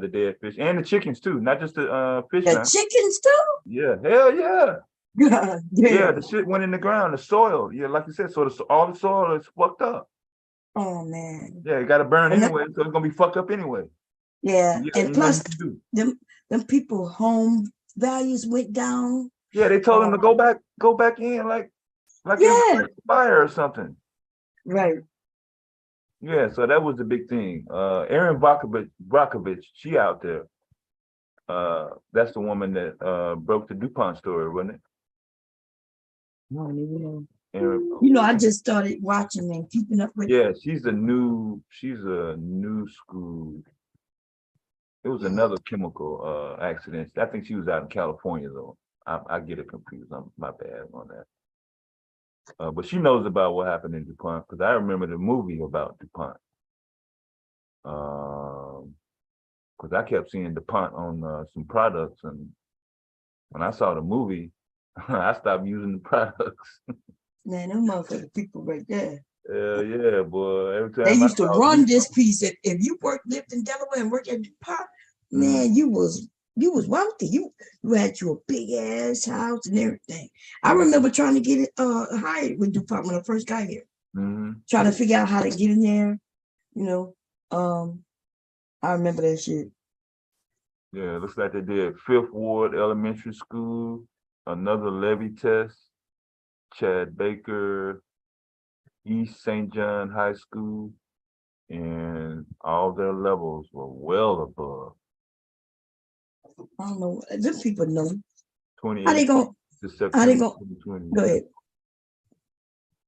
the dead fish and the chickens too, not just the fish. The chickens too? Yeah, hell yeah. Yeah, the shit went in the ground, the soil. Yeah, like you said, so all the soil is fucked up. Oh man. Yeah, it got to burn anyway, so it's gonna be fucked up anyway. Yeah, and plus them people home values went down. Yeah, they told them to go back in like it was fire or something. Right. Yeah, so that was the big thing. Erin Brockovich, she out there. That's the woman that broke the DuPont story, wasn't it? I don't even know. You know, I just started watching and keeping up with. Yeah, she's a new school. It was another chemical accident. I think she was out in California though. I get it confused. I'm my bad on that. But she knows about what happened in DuPont because I remember the movie about DuPont. Because I kept seeing DuPont on some products, and when I saw the movie, I stopped using the products. Man, them motherfucking people right there. Yeah, boy. Every time they used to run this piece. If you lived in Delaware and worked at DuPont, man, you was wealthy. You had your big ass house and everything. I remember trying to get it hired with DuPont when I first got here. trying to figure out how to get in there. I remember that shit. Yeah, looks like they did Fifth Ward Elementary School, another levy test, Chad Baker, East St. John High School, and all their levels were well above. I don't know. Them people know. 28 How they go? to September 2020. Go ahead.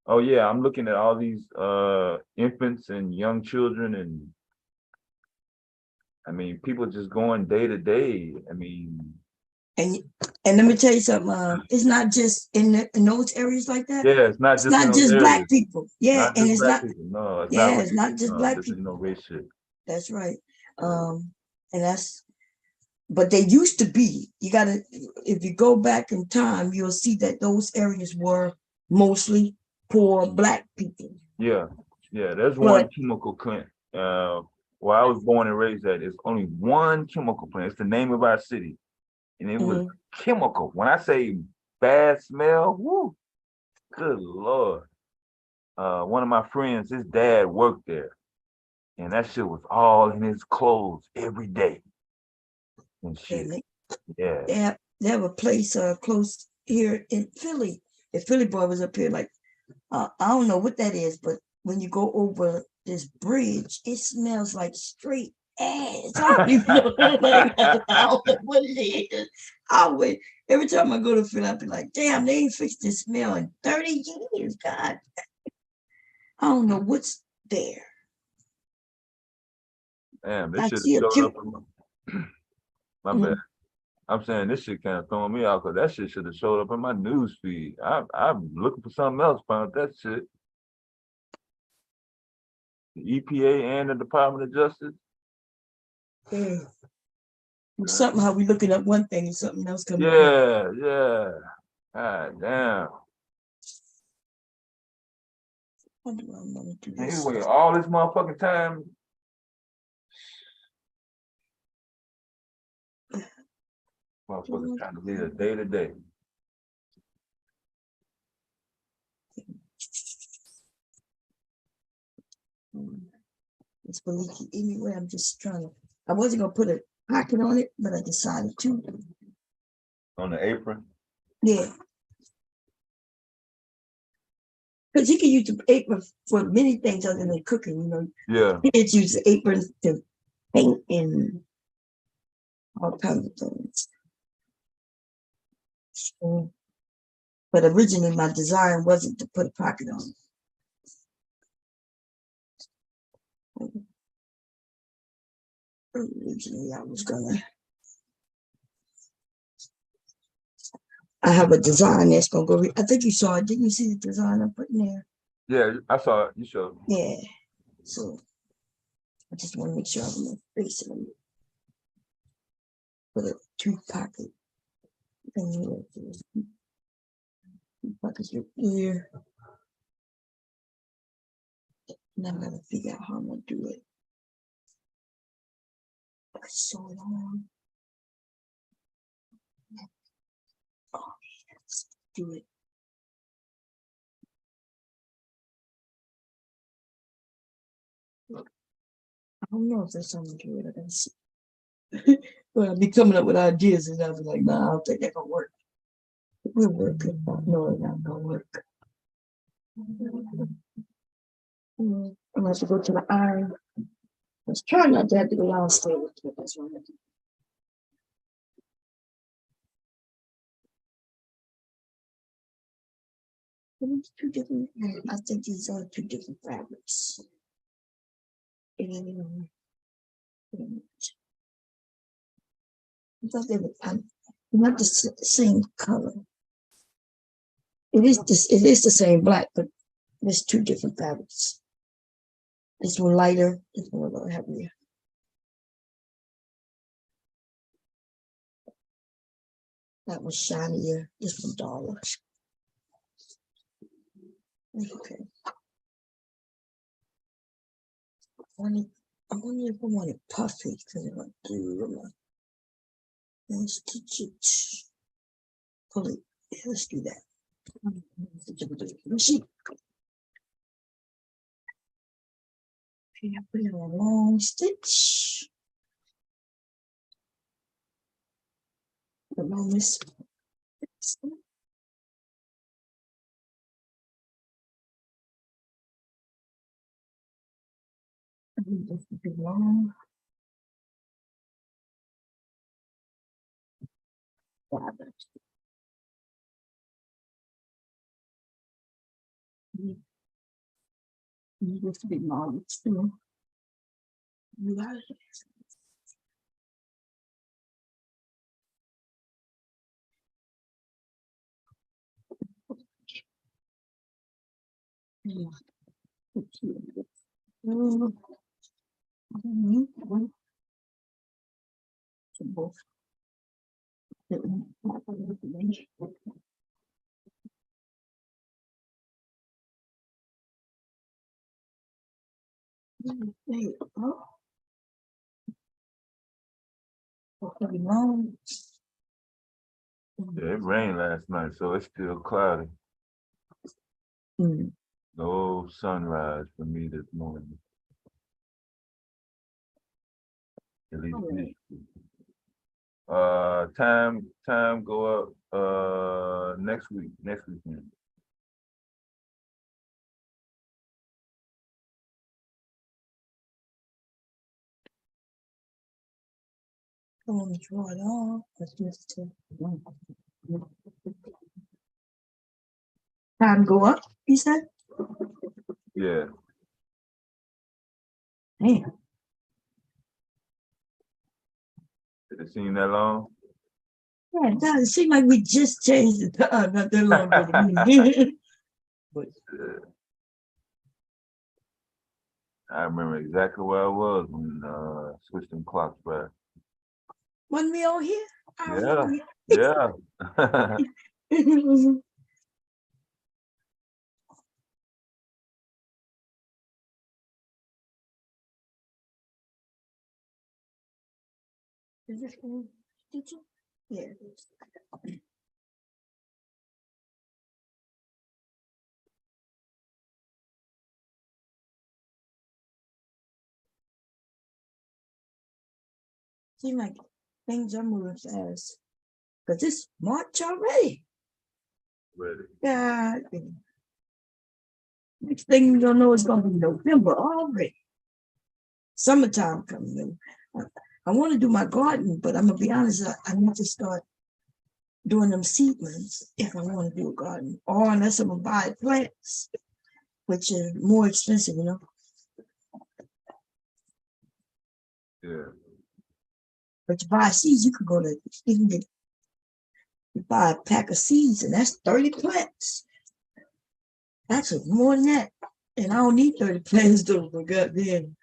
Oh yeah, I'm looking at all these infants and young children, and I mean, people just going day to day. I mean, and let me tell you something. It's not just in those areas like that. Yeah, it's not It's just not in those just areas. black people. Yeah, Not and just it's black not. people. No, it's Yeah, not. it's not just black this people. Ain't no race shit. That's right. And that's. But they used to be. You gotta. If you go back in time, you'll see that those areas were mostly poor black people. Yeah, there's one chemical plant. Where I was born and raised at, it's only one chemical plant. It's the name of our city, and it was chemical. When I say bad smell, woo, good Lord. One of my friends, his dad worked there, and that shit was all in his clothes every day. And shit. Yeah. They have a place close here in Philly. The Philly boy was up here like I don't know what that is, but when you go over this bridge, it smells like straight ass. I don't even know what it is. Every time I go to Philly, I'll be like, damn, they ain't fixed this smell in 30 years. God. I don't know what's there. Damn, this shit showed up in my bad. I'm saying this shit kind of throwing me out because that shit should have showed up in my news feed. I'm looking for something else, found that shit. The EPA and the Department of Justice. Something how we looking up one thing and something else coming. Yeah. God damn. Anyway, all this motherfucking time. Motherfuckers trying to live day to day. It's leaky anyway. I'm just trying to. I wasn't gonna put a pocket on it, but I decided to. On the apron? Yeah. Because you can use the apron for many things other than cooking, Yeah. Kids use the apron to paint and all kinds of things. But originally my design wasn't to put a pocket on it. Originally I was gonna. I have a design that's gonna go. I think you saw it. Didn't you see the design I'm putting there? Yeah, I saw it. You showed me. Yeah. So I just want to make sure I'm not facing it. Put a two pocket. Two pockets right here. Now I gotta figure out how I'm gonna do it. I sew it on. Oh, let's do it. I don't know if there's something to it. I gotta see. Well, I'll be coming up with ideas and I'll be like, nah, I don't think that's gonna work. It will work. No, it's not gonna work. I'm gonna have to go to the iron. I was trying not to have to go downstairs, but that's what I do. It's two different. I think these are two different fabrics. I thought they were not the same color. It is the same black, but there's two different fabrics. This one lighter, this one a little heavier. That was shinier, this one duller. Okay. I wonder if I want it puffy because I want to do and stitch it. Pull it. Yeah, let's do that. Okay, I put it on a long stitch. The longest. Long. You just be long too. You got it. Yeah. Both. Yeah, it rained last night, so it's still cloudy. No sunrise for me this morning. At least this week. Time go up next weekend. I want to draw it off. Let's just time go up, you said? Yeah. Damn. Did it seem that long? Yeah, it does. It seems like we just changed the time not that long ago. But I remember exactly where I was when switched them clocks back. when we all here? Yeah. Is this one? Did you? Yeah. It is. Seems like things are moving fast. Because it's March already. Ready. Yeah. Next thing you don't know, it's going to be November already. Summertime coming in. I want to do my garden, but I'm going to be honest, I need to start doing them seedlings if I want to do a garden. Or unless I'm going to buy plants, which is more expensive, you know. Yeah. But to buy seeds, you can buy a pack of seeds, and that's 30 plants. Actually, more than that. And I don't need 30 plants though, but goddamn.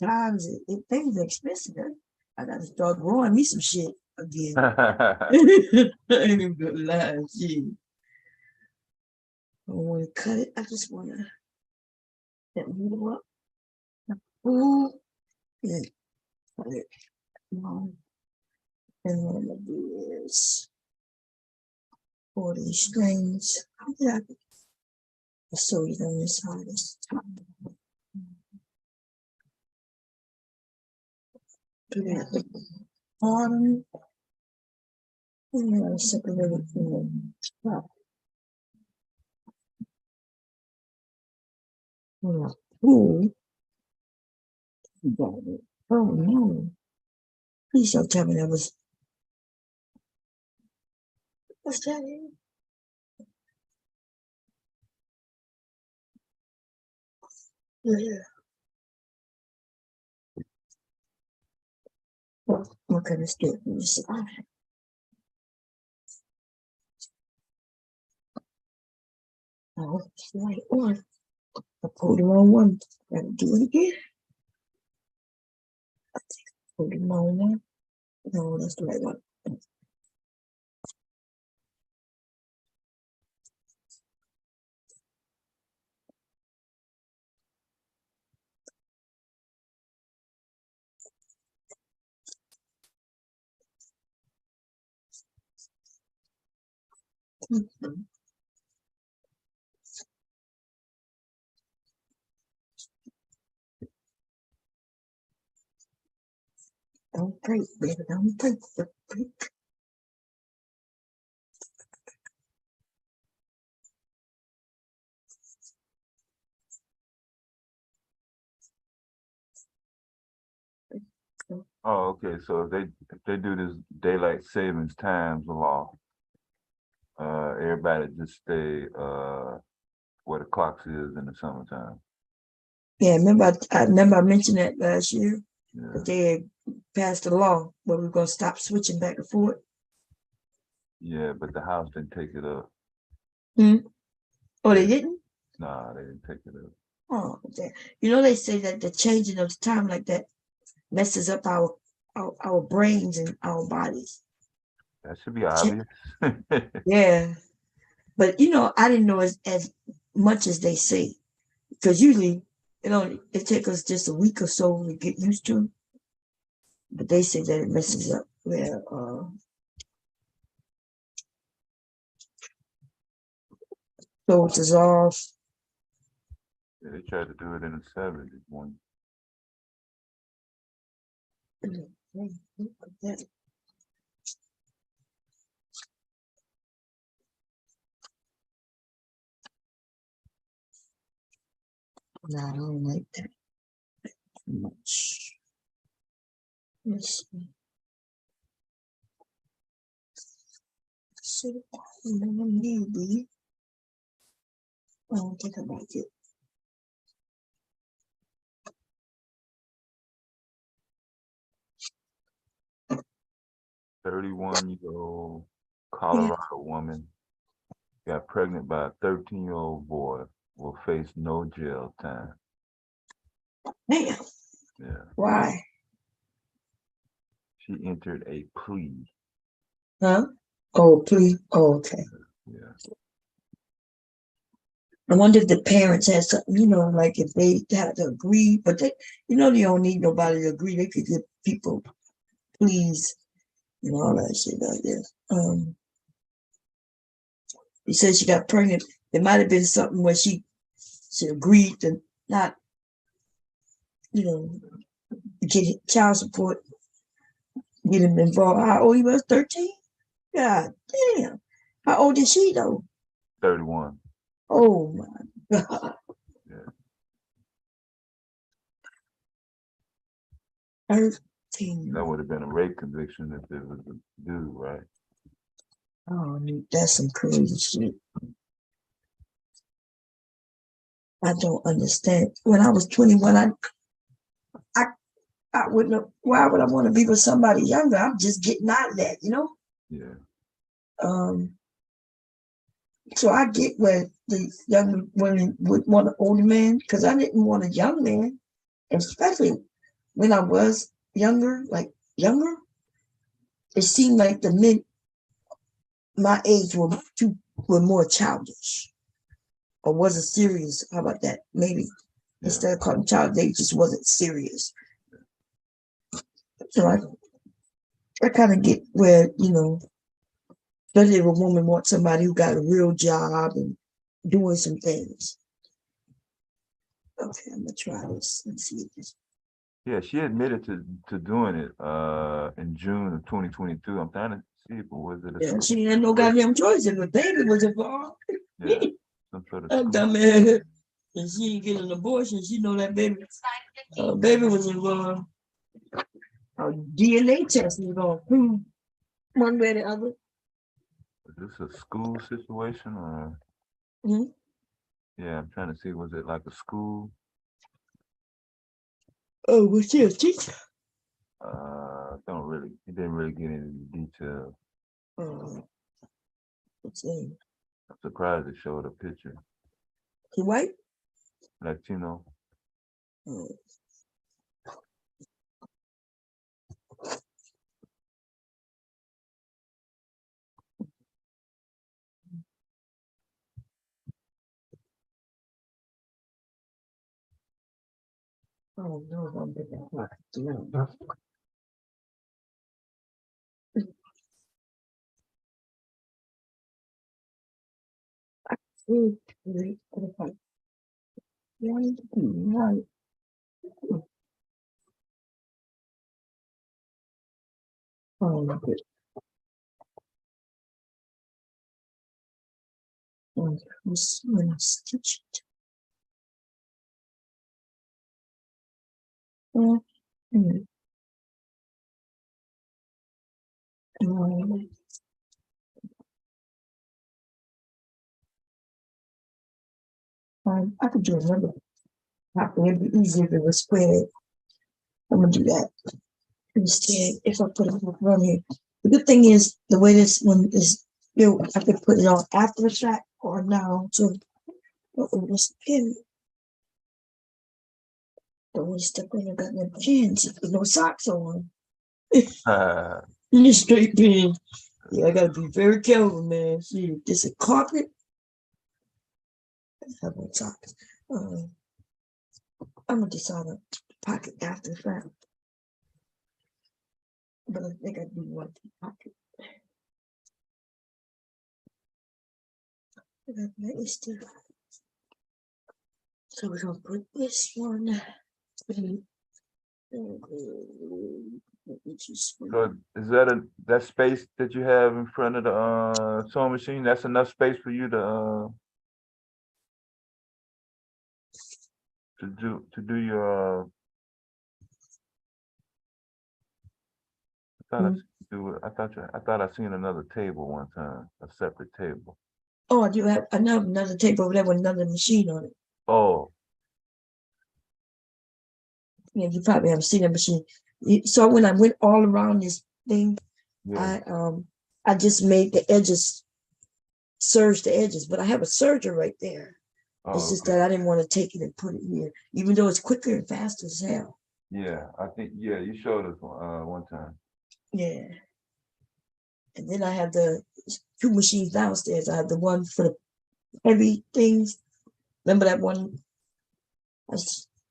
Times things are expensive. Huh? I gotta start growing me some shit again. I ain't even gonna lie, shit. I don't want to cut it. I just want to set it up. Ooh, yeah, cut it. And what I'm gonna do is for these strings. How did I sew it on this side? This top. Do that at the bottom. And then I separate it from the top. Ooh. Got it. Oh no. Please don't tell me that was. What's that? Yeah. Okay, let's do it from this side. Oh, it's the right one. I pulled the wrong one. Gotta do it again. I think I pulled the wrong one. No, that's the right one. Don't break, baby. Don't break. Oh, okay. So if they do this daylight savings times law, everybody just stay where the clocks is in the summertime. Yeah, I remember I mentioned that last year. Yeah. That they had passed a law where we're gonna stop switching back and forth. Yeah, but the House didn't take it up. Oh, they didn't? Nah, they didn't take it up. Oh, you know, they say that the changing of the time like that messes up our brains and our bodies. That should be obvious. Yeah, but you know, I didn't know as much as they say, because usually it takes us just a week or so to get used to. But they say that it messes up where filters off. Yeah, they tried to do it in the 70s one. No, I don't like that too much. Let's see. So, maybe I don't think I like it. A 31-year-old Colorado woman got pregnant by a 13-year-old boy will face no jail time. Damn. Yeah. Why? She entered a plea. Huh? Oh, plea. Oh, okay. Yeah. I wonder if the parents had something, you know, like if they had to agree, but they don't need nobody to agree. They could get people pleas and all that shit, I guess. He said she got pregnant. It might have been something where she agreed to not, get child support, get him involved. How old he was? 13? God damn. How old is she though? 31. Oh my God. Yeah. 13. That would have been a rape conviction if it was a dude, right? Oh, that's some crazy shit. I don't understand. When I was 21, I wouldn't have, why would I want to be with somebody younger? I'm just getting out of that, Yeah. So I get where the young women would want an older man, because I didn't want a young man, especially when I was younger, it seemed like the men my age were more childish or wasn't serious. How about that? Maybe instead of calling them childish, they just wasn't serious. So I kind of get where, especially if a woman wants somebody who got a real job and doing some things. Okay, I'm gonna try this and see if this. Yeah, she admitted to doing it in June of 2022. I'm trying to see, but was it Yeah, she had no goddamn choice if a baby was involved. Yeah, some sort of dumbass. And she didn't get an abortion. She know that baby was involved. DNA testing is gonna prove one way or the other. Is this a school situation or? Yeah, I'm trying to see. Was it like a school? Oh, was she a teacher? He didn't really get into detail. What's name? I'm surprised it showed a picture. He white? Latino. Oh. Oh no, I'm gonna Oh, my goodness. When I stitch it. I could do another copy. It'd be easier if it was squared. I'm gonna do that instead. If I put it on here, the good thing is the way this one is built, I could put it on after the fact or now. So let's pin. Don't want to step in. I got no pins with no socks on. Straight pin. Yeah, I gotta be very careful, man. See, this is a carpet. I have no socks. I'm gonna decide on the pocket after the fact. But I think I do want the pocket. So we're gonna put this one. So is that space that you have in front of the sewing machine? That's enough space for you to do your. I thought I seen another table one time, a separate table. Oh, you have another table over there with another machine on it. Oh. Yeah, you probably haven't seen that machine. So when I went all around this thing, yeah. I just made the edges, serge the edges, but I have a serger right there. It's just that I didn't want to take it and put it here, even though it's quicker and faster as hell. Yeah, I think, you showed us one time. Yeah. And then I have the 2 machines downstairs. I have the one for the heavy things. Remember that one?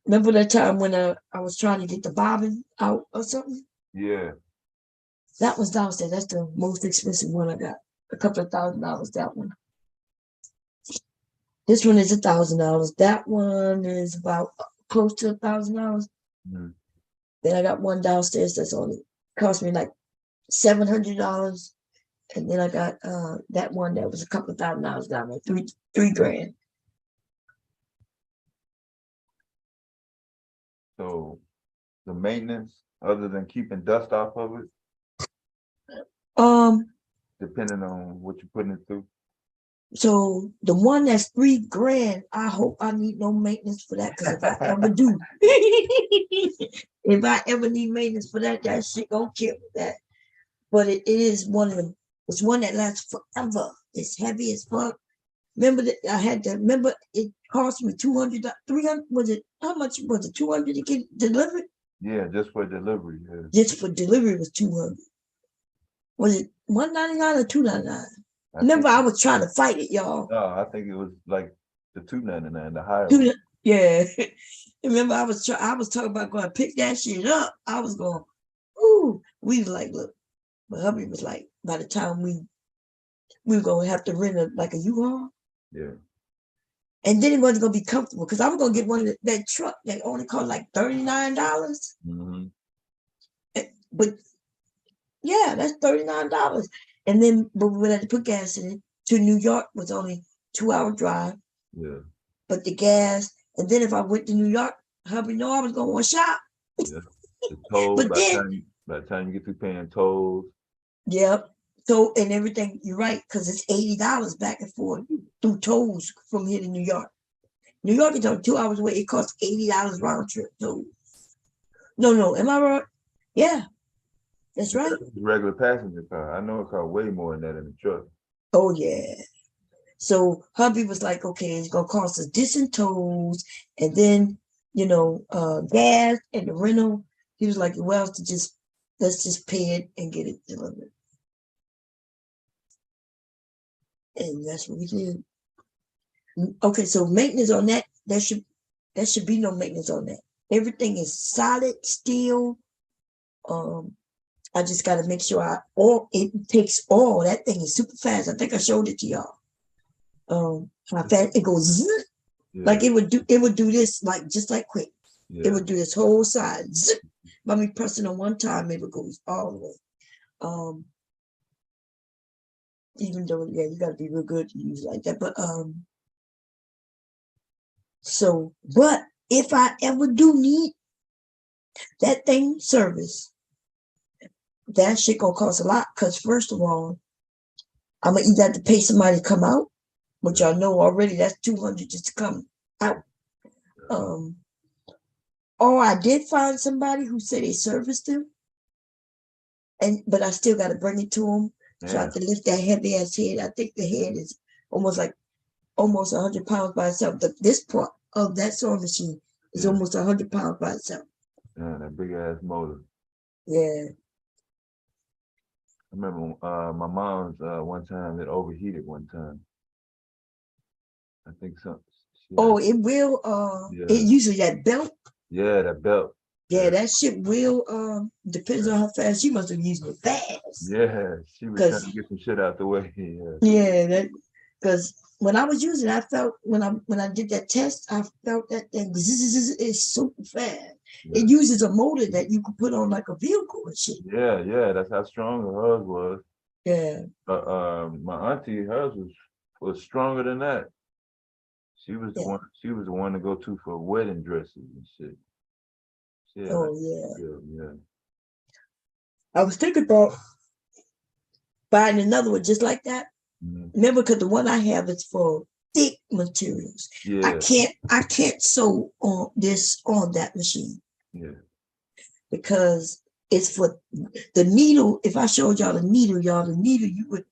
Remember that time when I was trying to get the bobbin out or something? Yeah. That was downstairs. That's the most expensive one I got. A couple of $1,000, that one. This one is $1,000. That one is about close to $1,000. Then I got one downstairs that's only cost me like $700. And then I got that one that was a couple of $1,000 down there, three grand. So the maintenance, other than keeping dust off of it, depending on what you're putting it through. So the one that's $3 grand, I hope I need no maintenance for that, because if I ever do, if I ever need maintenance for that, that shit gonna kill me. That. But it is one of them. It's one that lasts forever. It's heavy as fuck. Remember that I had to remember it cost me $200, $300. Was it how much was it? $200 to get delivered? Yeah, just for delivery. Yeah. Just for delivery was $200. Was it $199 or $299? Remember, I was trying to fight it, y'all. No, I think it was like the $299, the higher one. Yeah. Remember, I was talking about going to pick that shit up. I was going, ooh. We was like, look, my hubby was like, by the time we were gonna have to rent a U-Haul. Yeah. And then it wasn't gonna be comfortable because I was gonna get one of that truck that only cost like $39. But yeah, that's $39. And then, but we had to put gas in it. To New York was only 2-hour drive. Yeah. But the gas, and then if I went to New York, hubby know I was gonna want to shop. Yeah. The tolls, but then by the time you get through paying tolls. Yep. So and everything, you're right, because it's $80 back and forth through tolls from here to New York. New York is only 2 hours away. It costs $80 round trip tolls. No, am I right? Yeah, that's right. The regular passenger car. I know it costs way more than that in the truck. Oh yeah. So hubby was like, okay, it's gonna cost us this in tolls, and then gas and the rental. He was like, well, let's just pay it and get it delivered. And that's what we did. Okay, so maintenance on that, there should be no maintenance on that. Everything is solid steel. I just gotta make sure it takes all. That thing is super fast. I think I showed it to y'all. How fast it goes, like it would do this just like quick. Yeah. It would do this whole side. By me pressing on one time, it would go all the way. Even though, yeah, you gotta be real good to use it like that. But so, but if I ever do need that thing service, that shit gonna cost a lot. Cause first of all, I'm gonna either have to pay somebody to come out, which I know already that's $200 just to come out. Or I did find somebody who said they serviced them, but I still gotta bring it to them. So I have to lift that heavy ass head. I think the head is almost 100 pounds by itself. This part of that sewing machine is almost 100 pounds by itself. Yeah, that big ass motor. Yeah. I remember my mom's one time it overheated one time. I think something. Oh, it will. It uses that belt. Yeah, that belt. Yeah, that shit will. Depends on how fast you must have used it fast. Yeah, she was trying to get some shit out the way. Yeah, that because when I was using it, I felt when I did that test, I felt that thing is super fast. It uses a motor that you could put on like a vehicle and shit. Yeah, that's how strong hers was. Yeah. My auntie, hers was stronger than that. She was the one. She was the one to go to for wedding dresses and shit. Oh yeah. Yeah. I was thinking about buying another one just like that. Remember, because the one I have is for thick materials. Yeah. I can't sew on that machine. Yeah. Because it's for the needle. If I showed y'all the needle,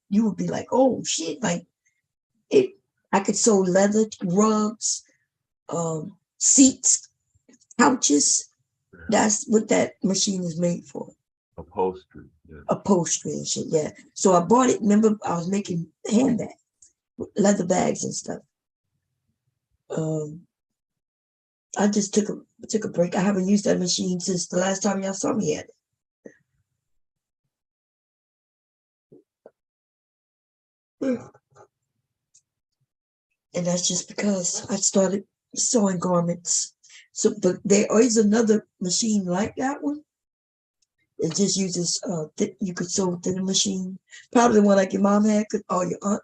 you would be like, oh shit, like it. I could sew leather rugs, seats, couches. That's what that machine is made for. Upholstery. Yeah. Upholstery and shit. Yeah. So I bought it. Remember, I was making handbags, leather bags and stuff. I just took a break. I haven't used that machine since the last time y'all saw me at it. And that's just because I started sewing garments. So, but there is another machine like that one. It just uses you could sew within the machine. Probably the one like your mom had, or your aunt,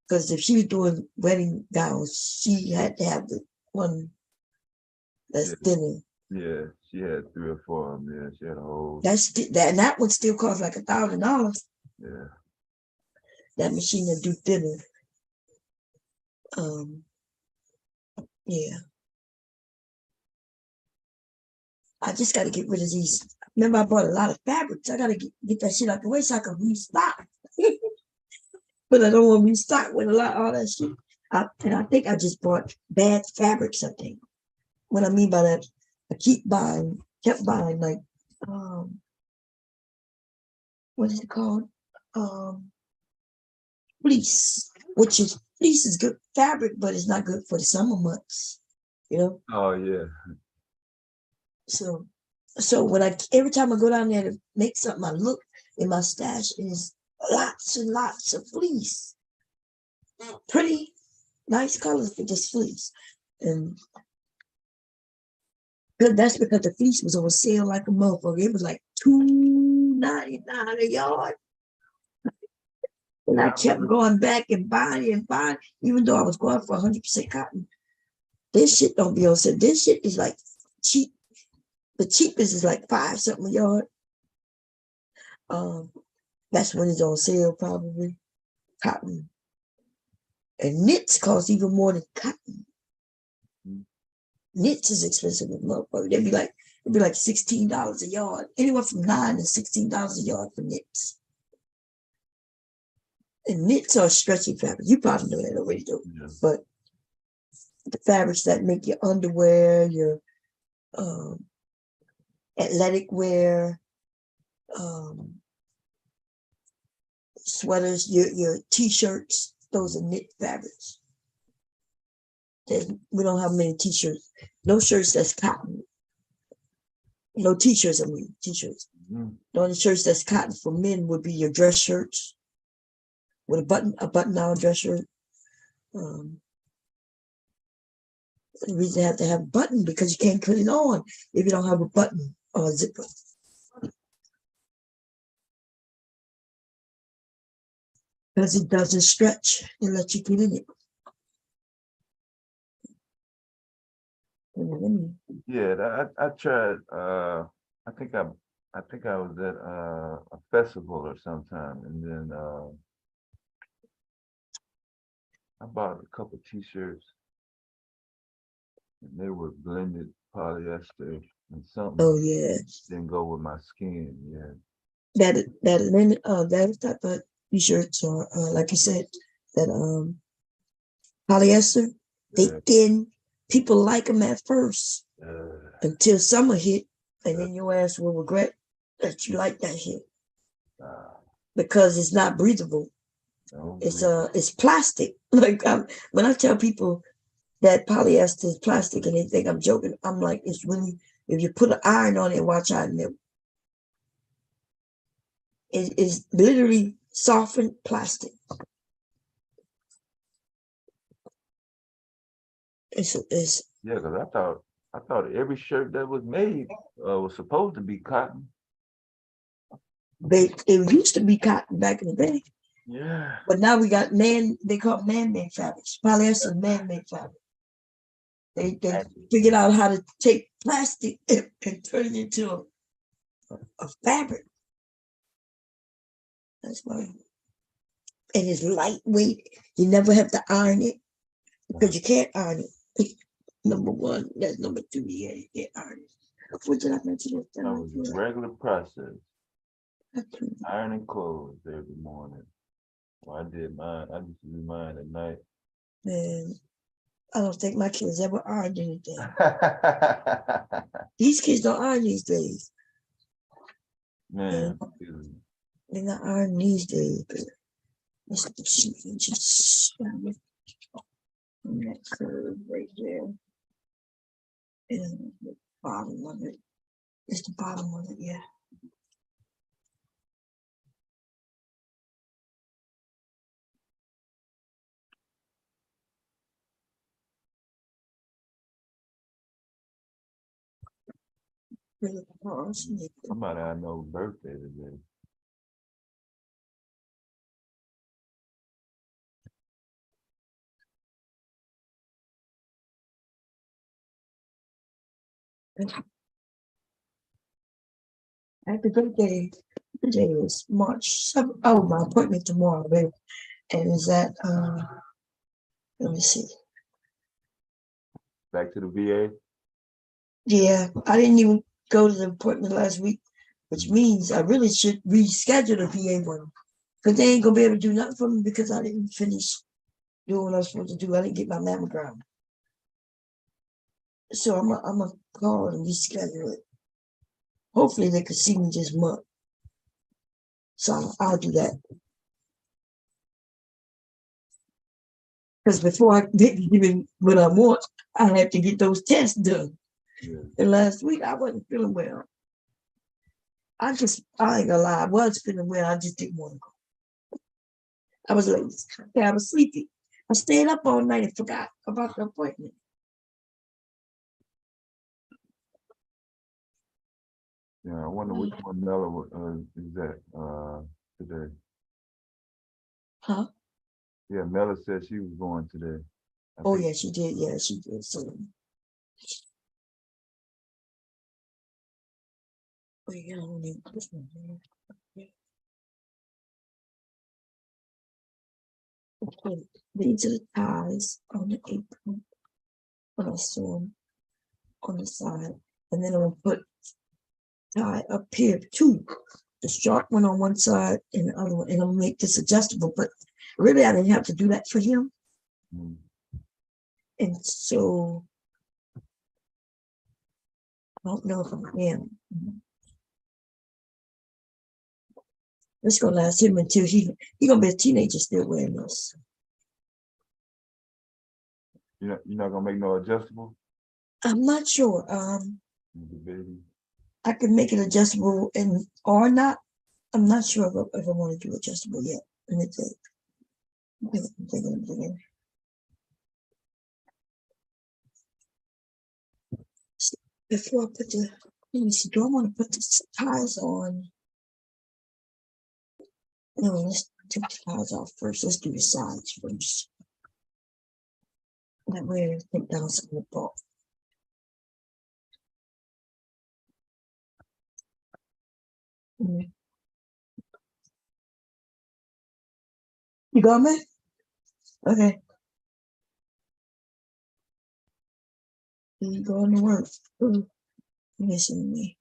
because if she was doing wedding gowns, she had to have the one that's thinner. Yeah, she had 3 or 4 of them. Yeah, she had a whole. That one still costs like $1,000. Yeah. That machine that do thinner. Yeah. I just got to get rid of these. Remember, I bought a lot of fabrics. I got to get that shit out the way so I can restock. But I don't want to restock with all that shit. And I think I just bought bad fabrics, I think. What I mean by that, I kept buying like, what is it called? Fleece, fleece is good fabric, but it's not good for the summer months, you know? Oh, yeah. So every time I go down there to make something, I look in my stash is lots and lots of fleece. Pretty nice colors for just fleece. And that's because the fleece was on sale like a motherfucker. It was like $2.99 a yard. And I kept going back and buying, even though I was going for 100% cotton. This shit don't be on sale. This shit is like cheap. The cheapest is like $5 something a yard. That's when it's on sale, probably. Cotton. And knits cost even more than cotton. Knits is expensive as motherfucker. It'd be like $16 a yard. Anywhere from $9 to $16 a yard for knits. And knits are stretchy fabric. You probably know that already, though. Yeah. But the fabrics that make your underwear, your athletic wear, sweaters, your t-shirts, those are knit fabrics. We don't have many t-shirts. No shirts that's cotton. No t-shirts, t-shirts. Mm-hmm. The only shirts that's cotton for men would be your dress shirts with a button-down dress shirt. The reason they have to have a button because you can't put it on if you don't have a button or a zipper. Because it doesn't stretch and let you get in it. Yeah, I tried. I think I was at a festival or sometime, and then I bought a couple T-shirts, and they were blended polyester and something. Oh yeah. Didn't go with my skin. Yeah. That type of T-shirts or like you said, that polyester, they thin. People like them at first until summer hit, and then your ass will regret that you like that shit because it's not breathable. It's plastic. Like when I tell people that polyester is plastic and they think I'm joking, I'm like, it's really, if you put an iron on it, watch out, it is literally softened plastic. It's yeah, because I thought every shirt that was made was supposed to be cotton. It used to be cotton back in the day. Yeah. But now we got they call it man-made fabrics. Polyester is man-made fabric. They figured out how to take plastic and turn it into a fabric. That's why. And it's lightweight. You never have to iron it because you can't iron it. Number one. That's number two. Yeah, you can't iron it. What did I mention? That was a regular process. Ironing clothes every morning. Well, I did mine. I used to do mine at night. Man, I don't think my kids ever ironed anything. These kids don't iron these days. Man, they're not ironing these days. Just on that curve right there. And the bottom of it. It's the bottom of it, yeah. Somebody I know birthday today. Happy birthday. Today is March 7th. Oh, my appointment tomorrow, baby. And is that let me see. Back to the VA? Yeah, I didn't even go to the appointment last week, which means I really should reschedule the VA one. Because they ain't gonna be able to do nothing for me because I didn't finish doing what I was supposed to do. I didn't get my mammogram. So I'm gonna call and reschedule it. Hopefully they could see me this month. So I'll do that. Because before I get even what I want, I have to get those tests done. Yeah. And last week I wasn't feeling well. I ain't gonna lie, I was feeling well. I just didn't want to go. I was lazy. I was sleepy. I stayed up all night and forgot about the appointment. Yeah, I wonder which one Mella is that today. Huh? Yeah, Mella said she was going today. Oh yeah, she did. Yeah, she did. So yeah, I don't need this one here. Okay, these are the ties on the apron. When I sew them on the side, and then I'm gonna put tie up here too. The short one on one side and the other one, and I'll make this adjustable. But really, I didn't have to do that for him. Mm. And so I don't know if I am. It's gonna last him until he gonna be a teenager still wearing this. You're not gonna make no adjustable? I'm not sure. I can make it adjustable and or not. I'm not sure if I want to do adjustable yet. Let me think. I'm thinking. Before I put let me see, do I want to put the ties on? No, take the cars off first. Let's do the sides first. That way, I think down some of the ball. You got me? Okay. You going to work? Listen to me.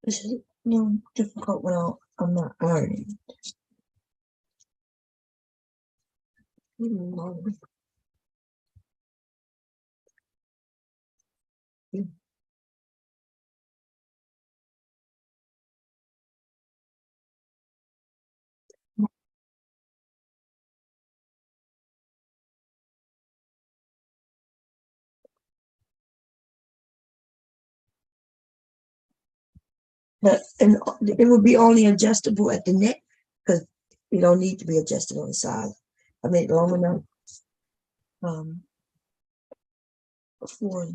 This is difficult when I'm not ironing. And it would be only adjustable at the neck because you don't need to be adjusted on the side. I made it long enough. Before.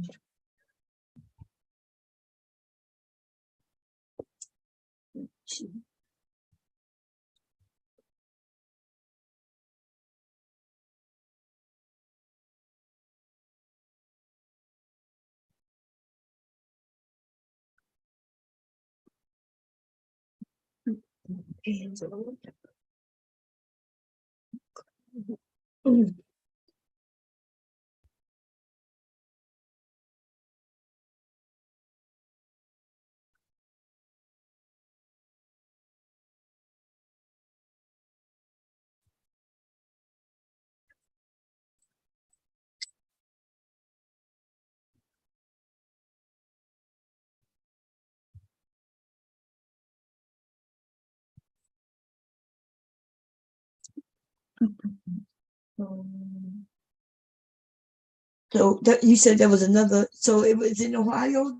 So that you said there was another. So it was in Ohio,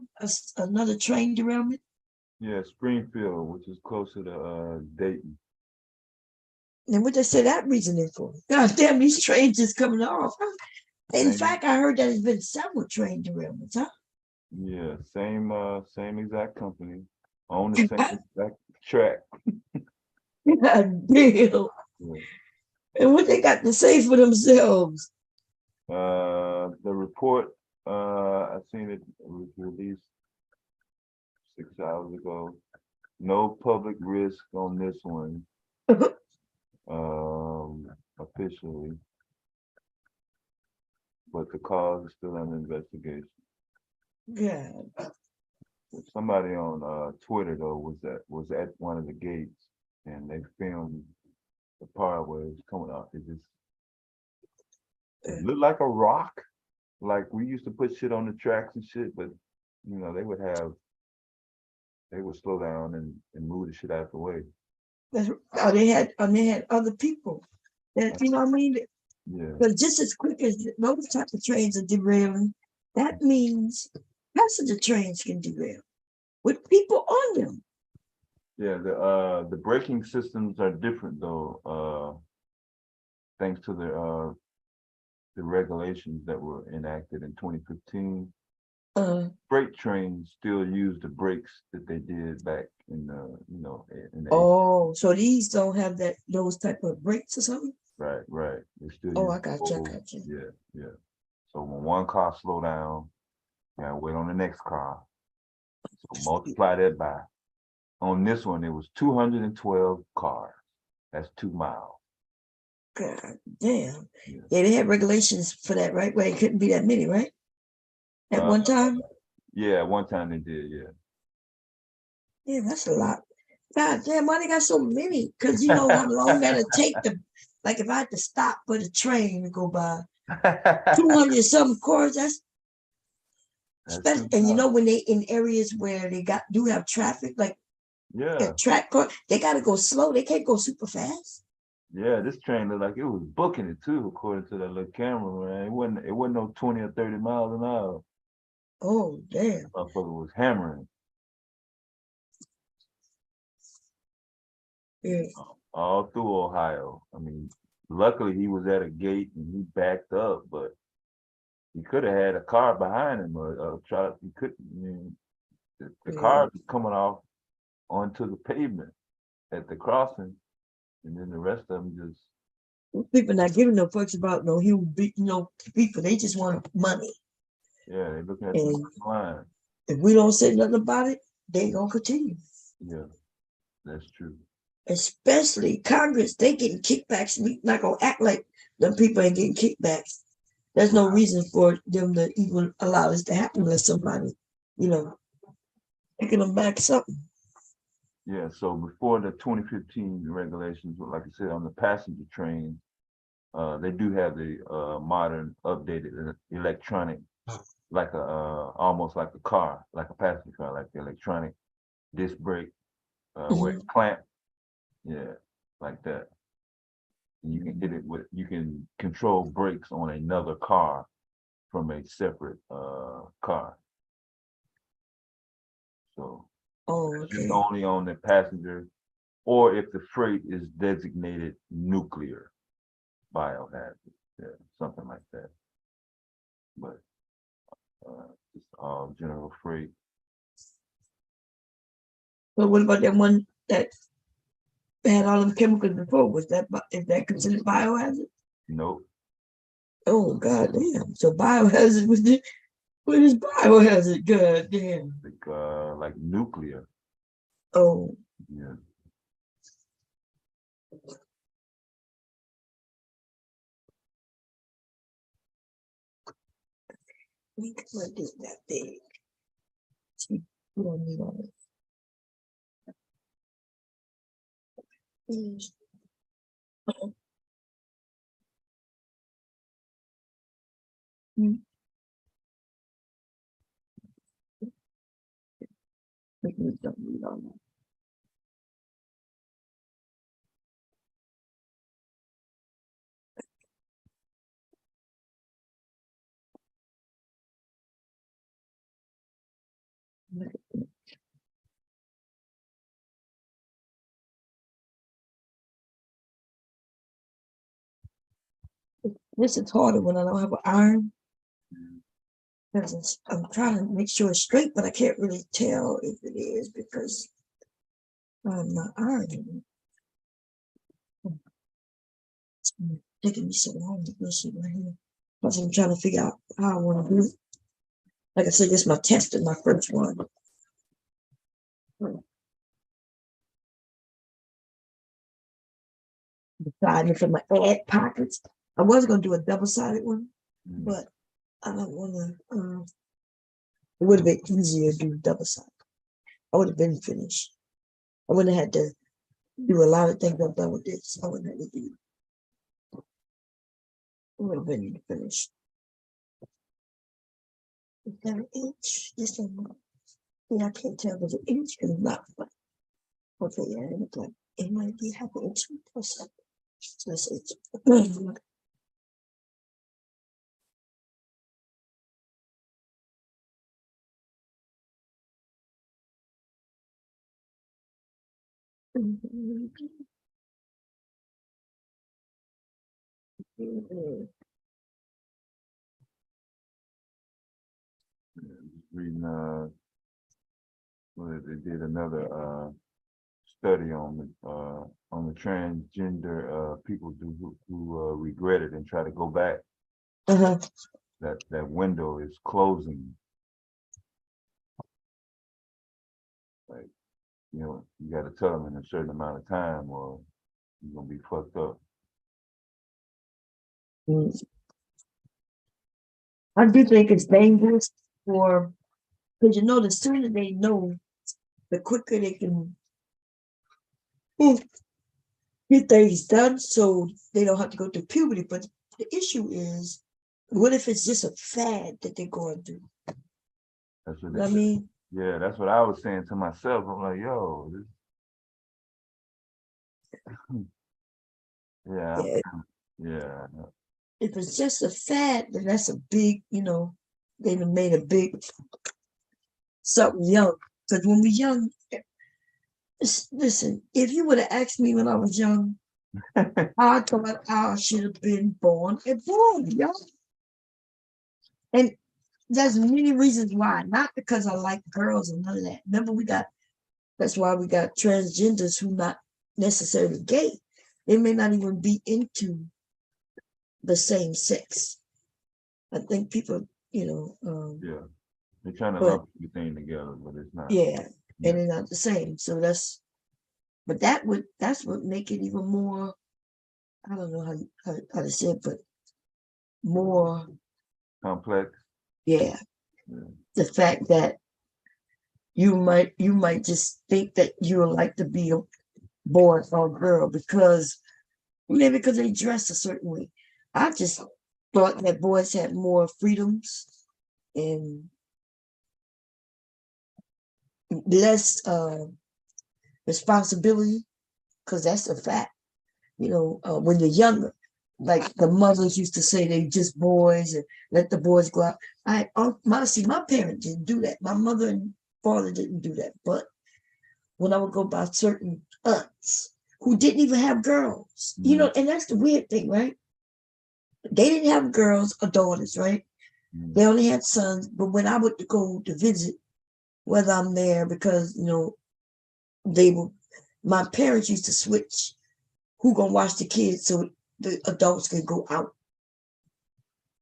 another train derailment. Yeah, Springfield, which is closer to Dayton. And what they say that reasoning for? God damn, these trains is coming off. In fact, I heard that there's been several train derailments, huh? Yeah, same exact company, on the same exact track. God damn. Yeah. And what they got to say for themselves? The report, I seen it was released 6 hours ago. No public risk on this one. Officially. But the cause is still under investigation. Yeah. Somebody on Twitter though was at one of the gates and they filmed the part where it's coming out. It looked like a rock. Like we used to put shit on the tracks and shit, but you know, they would slow down and move the shit out of the way. They had other people that, you know what I mean? Yeah. But just as quick as those types of trains are derailing, that means passenger trains can derail with people on them. Yeah, the braking systems are different though, thanks to the regulations that were enacted in 2015. Freight trains still use the brakes that they did back in the, you know, in the 80s. So these don't have those type of brakes or something? Right. They still use I got you. Yeah. So when one car slow down, you gotta wait on the next car. So multiply that by. On this one, it was 212 cars. That's 2 miles. God damn. Yeah, they had regulations for that, right? Where it couldn't be that many, right? At one time? Yeah, at one time they did, yeah. Yeah, that's a lot. God damn, why they got so many? Because you know how long that'll take like if I had to stop for the train to go by 200 something cars, that's and you know when they in areas where they do have traffic, like track car, they gotta go slow. They can't go super fast. Yeah, this train looked like it was booking it too, according to that little camera, man. It wasn't no 20 or 30 miles an hour. Oh, damn. Motherfucker was hammering. Yeah. All through Ohio. I mean, Luckily, he was at a gate and he backed up, but he could have had a car behind him or try. He couldn't. I mean, the car was coming off onto the pavement at the crossing, and then the rest of them just. People not giving no fucks about no human, people. They just want money. Yeah, they looking at the line. If we don't say nothing about it, they gonna continue. Yeah, that's true. Especially Congress, they getting kickbacks. We not gonna act like them people ain't getting kickbacks. There's no reason for them to even allow this to happen unless somebody, taking them back something. Yeah, so before the 2015 regulations, like I said, on the passenger train, they do have the modern updated electronic, like almost like a car, like a passenger car, like the electronic disc brake, where it's clamped. Yeah, like that. And you can hit it with, you can control brakes on another car from a separate car. So it's only on the passenger, or if the freight is designated nuclear biohazard, something like that. But it's all general freight. But what about that one that had all them chemicals before? Is that considered biohazard? Nope. Oh god damn! So biohazard what is biohazard? God damn. Like nuclear. Oh. Yeah. We could do that big. See, we don't need all this. We don't need all that. This is harder when I don't have an iron. Because I'm trying to make sure it's straight, but I can't really tell if it is because I'm not ironing. It's been taking me so long to do shit right here. Plus, I'm trying to figure out how I want to do it. Like I said, this is my test and my first one. Deciding for my ad pockets. I was going to do a double-sided one, but I don't want to. It would have been easier to do double-sided. I would have been finished. I wouldn't have had to do a lot of things I've done with this. I wouldn't have to do. I would have been finished. Is that an inch? Yes, I can't tell if it's an inch or not. But okay, yeah, it looks like it might be half an inch plus. So let's see. Reading they did another study on the transgender people who regret it and try to go back. That window is closing. Like, you got to tell them in a certain amount of time or you're gonna be fucked up. I do think it's dangerous because the sooner they know, the quicker they can get things done so they don't have to go through puberty. But the issue is, what if it's just a fad that they're going through? That's what I mean. Yeah, that's what I was saying to myself. I'm like, yo, yeah. If it's just a fad, then that's a big, they made a big something young. Because when we're young, listen, if you would have asked me when I was young, I thought I should have been born a boy, y'all. And there's many reasons why. Not because I like girls and none of that. Remember, that's why we got transgenders who not necessarily gay. They may not even be into the same sex. I think people, yeah, they're trying to lump everything together, but it's not. Yeah, and they're not the same. So that's what make it even more. I don't know how to say it, but more complex. Yeah. The fact that you might just think that you would like to be a boy or a girl because they dress a certain way. I just thought that boys had more freedoms and less responsibility, because that's a fact. When you're younger, like the mothers used to say, they just boys and let the boys go out. My parents didn't do that. My mother and father didn't do that. But when I would go by certain aunts who didn't even have girls, and that's the weird thing, right? They didn't have girls or daughters, right? They only had sons. But when I would go to visit, whether I'm there because, my parents used to switch who gonna watch the kids so the adults can go out,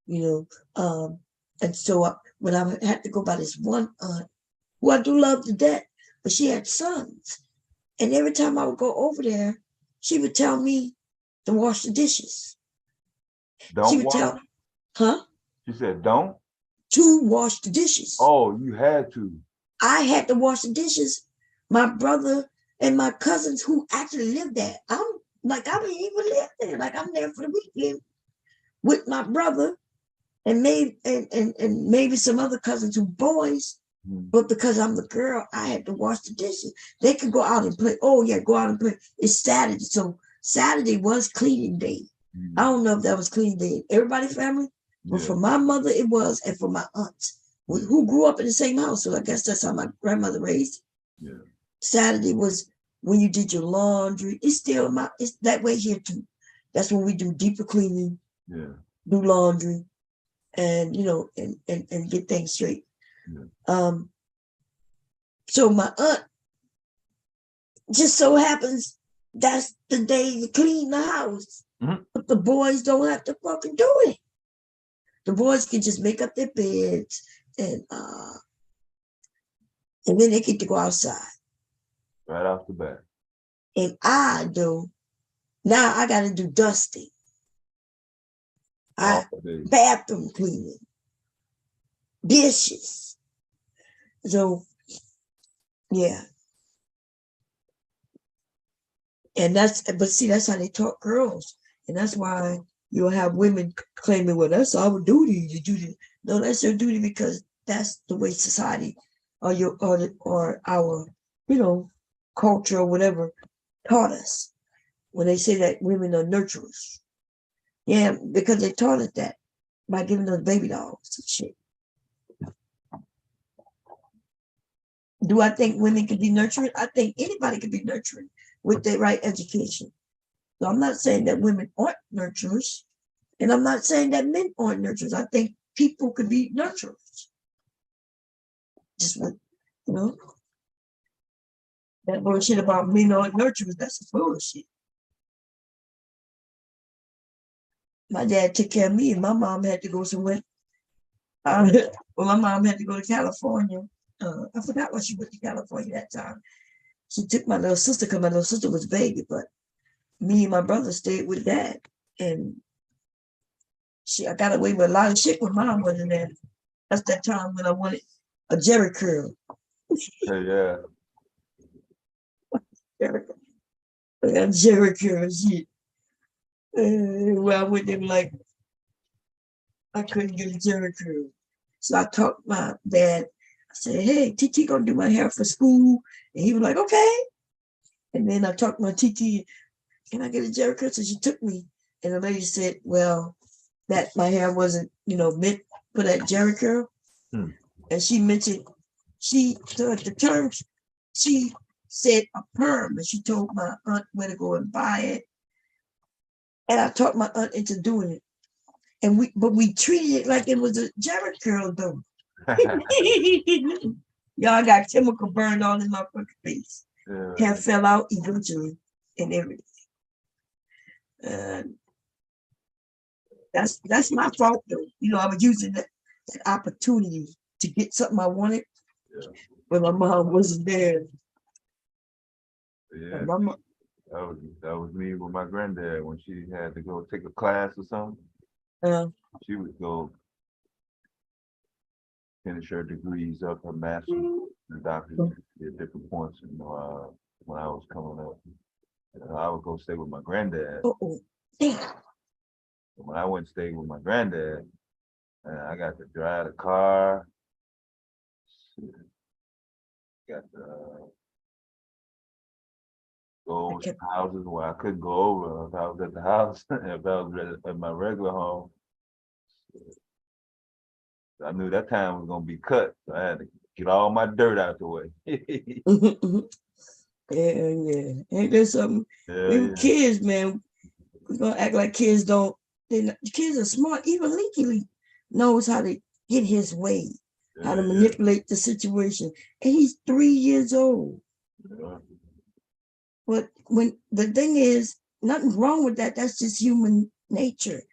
and so when I had to go by this one aunt, who I do love to death, but she had sons, and every time I would go over there, she would tell me to wash the dishes. She said, don't? To wash the dishes. Oh, you had to. I had to wash the dishes. My brother and my cousins who actually lived there. I don't even live there. Like, I'm there for the weekend with my brother and maybe some other cousins who boys. But because I'm the girl, I had to wash the dishes. They could go out and play. Oh yeah, go out and play. It's Saturday, so Saturday was cleaning day. I don't know if that was cleaning day in everybody's family, but for my mother it was, and for my aunts who grew up in the same house. So I guess that's how my grandmother raised. Yeah. Saturday was when you did your laundry. It's that way here too. That's when we do deeper cleaning, do laundry, and and get things straight. So my aunt just so happens that's the day you clean the house. But the boys don't have to fucking do it. The boys can just make up their beds and then they get to go outside. Right off the bat. And now I gotta do dusting. Bathroom cleaning. Dishes. So yeah. And that's how they taught girls. And that's why you'll have women claiming, well, that's our duty to do this. No, that's your duty because that's the way society or our, culture or whatever taught us. When they say that women are nurturers. Yeah, because they taught us that by giving us baby dolls and shit. Do I think women can be nurturing? I think anybody can be nurturing with the right education. So I'm not saying that women aren't nurturers, and I'm not saying that men aren't nurturers. I think people could be nurturers. Just that bullshit about men aren't nurturers, that's bullshit. My dad took care of me, and my mom had to go somewhere. My mom had to go to California. I forgot why she went to California that time. She took my little sister because my little sister was a baby, but me and my brother stayed with dad. And I got away with a lot of shit when mom wasn't there. That's that time when I wanted a Jerry curl. Yeah. I got Jerry curl shit. Well, I went there like I couldn't get a Jerry curl. So I talked my dad. I said, hey, TT gonna do my hair for school. And he was like, okay. And then I talked to my TT, can I get a Jerry curl? So she took me. And the lady said, well, that my hair wasn't, meant for that Jerry curl. And she mentioned, the term, she said a perm, and she told my aunt where to go and buy it. And I talked my aunt into doing it. And we treated it like it was a Jerry curl though. Y'all got chemical burned all in my fucking face. Hair fell out eventually and everything. That's my fault though. You know, I was using that opportunity to get something I wanted, but my mom wasn't there. Yeah, that was me with my granddad when she had to go take a class or something. She would go finish her degrees up, her master's, the doctors at different points. You know, when I was coming up, I would go stay with my granddad. When I went and stayed with my granddad, I got to drive the car. Got to go over some houses where I couldn't go over if I was at the house, if I was at my regular home. I knew that time was gonna be cut, so I had to get all my dirt out the way. Yeah. Ain't there something? We were kids, man. We're gonna act like kids don't. Kids are smart. Even Leaky knows how to get his way, how to manipulate the situation. And he's 3 years old. But when the thing is, nothing wrong with that. That's just human nature.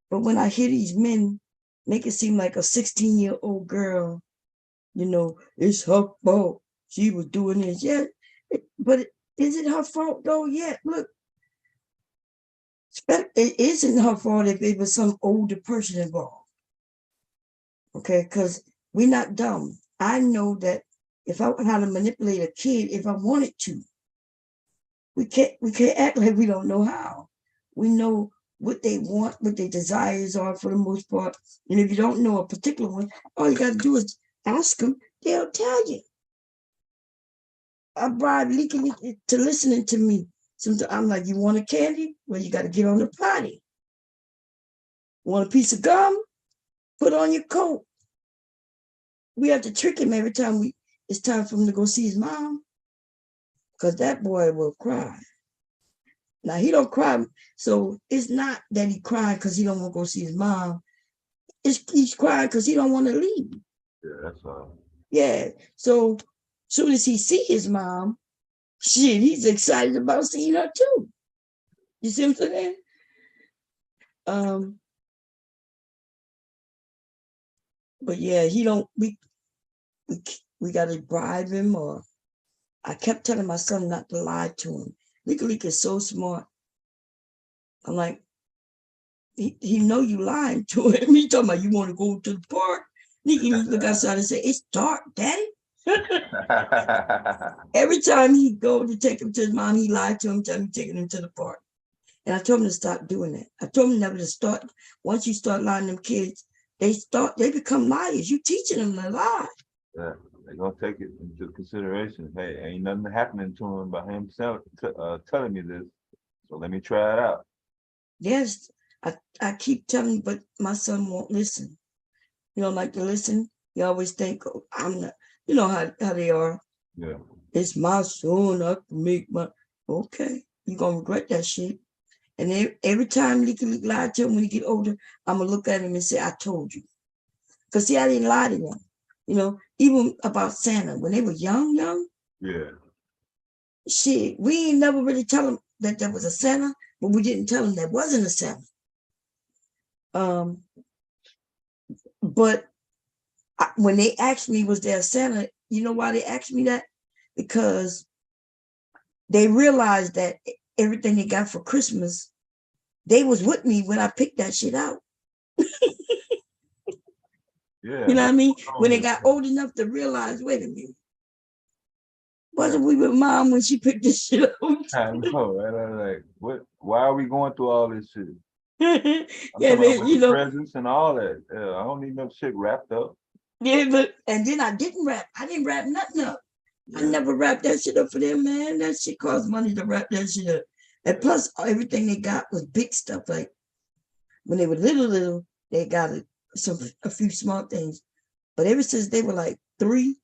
But when I hear these men make it seem like a 16-year-old girl, you know, it's her fault. She was doing this. Yeah, but is it her fault though? Yeah, look, it isn't her fault if it was some older person involved. Okay, because we're not dumb. I know that if I know how to manipulate a kid, if I wanted to, we can't act like we don't know how. We know what they want, what their desires are for the most part. And if you don't know a particular one, all you got to do is ask them. They'll tell you. I bribe Leaky to listening to me. Sometimes I'm like, you want a candy? Well, you got to get on the potty. Want a piece of gum? Put on your coat. We have to trick him every time it's time for him to go see his mom. Because that boy will cry. Now, he don't cry. So it's not that he cried because he don't want to go see his mom. He's crying because he don't want to leave. Yeah, that's all. Yeah. So soon as he see his mom, shit, he's excited about seeing her too. You see what I'm saying? But yeah, we got to bribe him, or I kept telling my son not to lie to him. Leak is so smart. I'm like, he know you lying to him. He talking about you want to go to the park. He look outside and say, it's dark, Daddy. Every time he go to take him to his mom, he lied to him, tell him taking him to the park. And I told him to stop doing that. I told him never to start. Once you start lying to them kids, they become liars. You teaching them to lie. Yeah, they're gonna take it into consideration. Hey, ain't nothing happening to him by himself telling me this. So let me try it out. Yes, I keep telling, but my son won't listen. You don't like to listen. You always think, oh, I'm not. You know how they are. Yeah. It's my son. I can make my. Okay, you're gonna regret that shit. And every time Leaky lied to him when he get older, I'm gonna look at him and say, I told you. Because see, I didn't lie to them. You know, even about Santa, when they were young. Yeah. Shit, we ain't never really tell them that there was a Santa, but we didn't tell them there wasn't a Santa. But when they asked me, was there a Santa? You know why they asked me that? Because they realized that everything they got for Christmas, they was with me when I picked that shit out. Yeah. You know what I mean? When they got old enough to realize, wait a minute, wasn't we with Mom when she picked this shit up? I know, right? I'm like, what? Why are we going through all this shit? Yeah, you know, presents and all that. I don't need no shit wrapped up. Yeah, and then I didn't wrap nothing up. Yeah. I never wrapped that shit up for them, man. That shit cost money to wrap that shit up. And plus, everything they got was big stuff. Like when they were little, they got a few small things. But ever since they were like 3,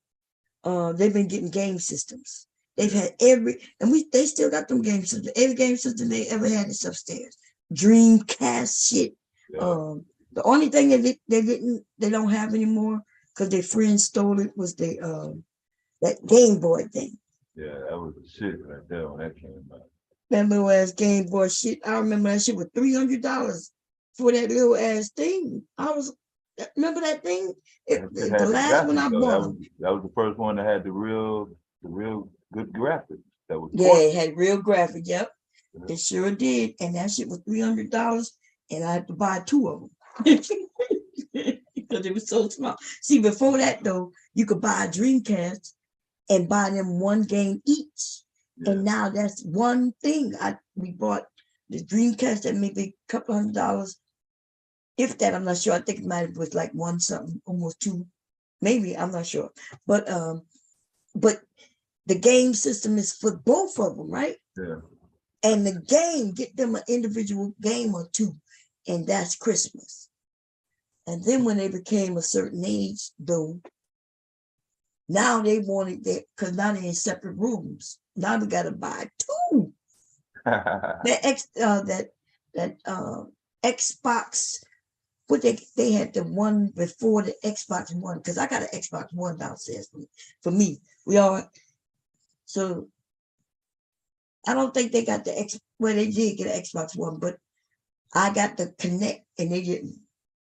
they've been getting game systems. They've had they still got them game systems. Every game system they ever had is upstairs. Dreamcast shit. Yeah. The only thing that they don't have anymore because their friends stole it was that Game Boy thing. Yeah, that was the shit right there when that came out. That little ass Game Boy shit. I remember that shit was $300 for that little ass thing. Remember that thing? The last one I bought. That was the first one that had the real good graphics. That was it had real graphics. Yep, it sure did. And that shit was $300, and I had to buy 2 of them because it was so small. See, before that though, you could buy a Dreamcast and buy them 1 game each. Yeah. And now that's one thing. We bought the Dreamcast that maybe a couple $100. If that, I'm not sure. I think it might have was like 1 something, almost 2, maybe, I'm not sure. But the game system is for both of them, right? Yeah. And the game, get them an individual game or 2, and that's Christmas. And then when they became a certain age, though, now they wanted that because now they're in separate rooms. Now we got to buy 2. that Xbox. But they had the one before the Xbox One, because I got an Xbox One downstairs for me. We all, so I don't think they got the they did get an Xbox One, but I got the Connect, and they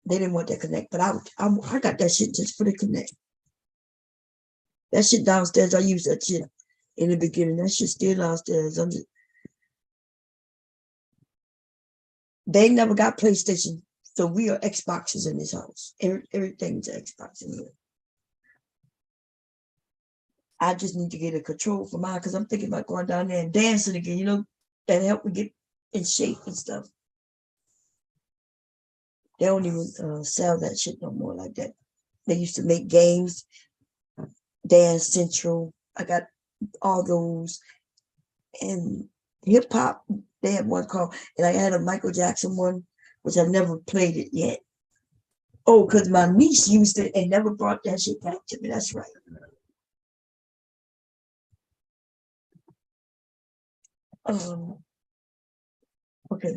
didn't want that Connect, but I got that shit just for the Connect. That shit downstairs, I used that shit in the beginning. That shit still downstairs. They never got PlayStation. So we are Xboxes in this house. Everything's Xbox in here. I just need to get a control for mine because I'm thinking about going down there and dancing again. That helped me get in shape and stuff. They don't even sell that shit no more like that. They used to make games, Dance Central. I got all those. And hip hop, they had one called, and I had a Michael Jackson one, which I never played it yet. Oh, because my niece used it and never brought that shit back to me. That's right. Okay,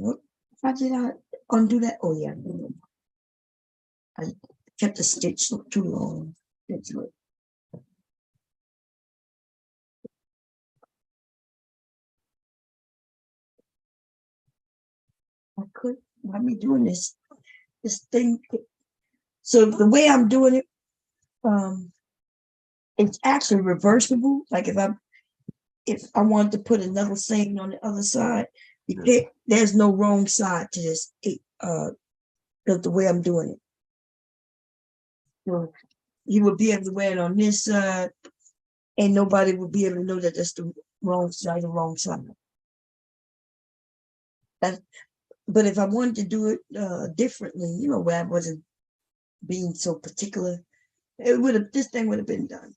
how did I undo that? Oh, yeah. I kept the stitch too long. That's right. Why am I doing this thing? So the way I'm doing it, it's actually reversible. Like if I wanted to put another saying on the other side, there's no wrong side to this. Because the way I'm doing it, so you would be able to wear it on this side, and nobody would be able to know that that's the wrong side. But if I wanted to do it differently, where I wasn't being so particular, this thing would have been done.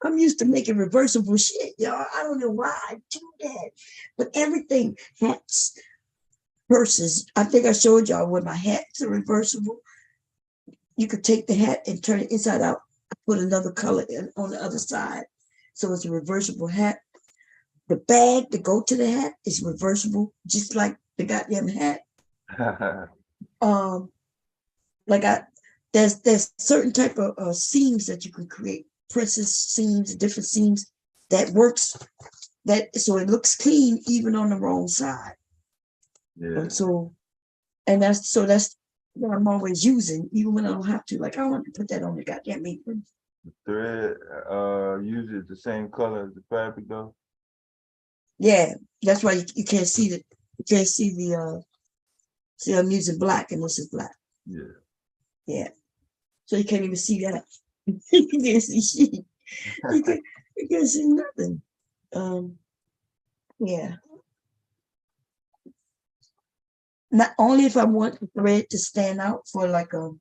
I'm used to making reversible shit, y'all. I don't know why I do that. But everything, hats, purses. I think I showed y'all when my hats are reversible. You could take the hat and turn it inside out, put another color on the other side. So it's a reversible hat. The bag to go to the hat is reversible, just like the goddamn hat. There's certain type of seams that you can create, princess seams, different seams that works. So it looks clean even on the wrong side. Yeah. And that's what I'm always using, even when I don't have to. Like I don't have to put that on the goddamn apron. The thread uses the same color as the fabric though. Yeah, that's why you can't see the see I'm using black and this is black. Yeah. Yeah. So you can't even see that. You can't see shit. You can't see nothing. Yeah. Not only if I want the thread to stand out for like a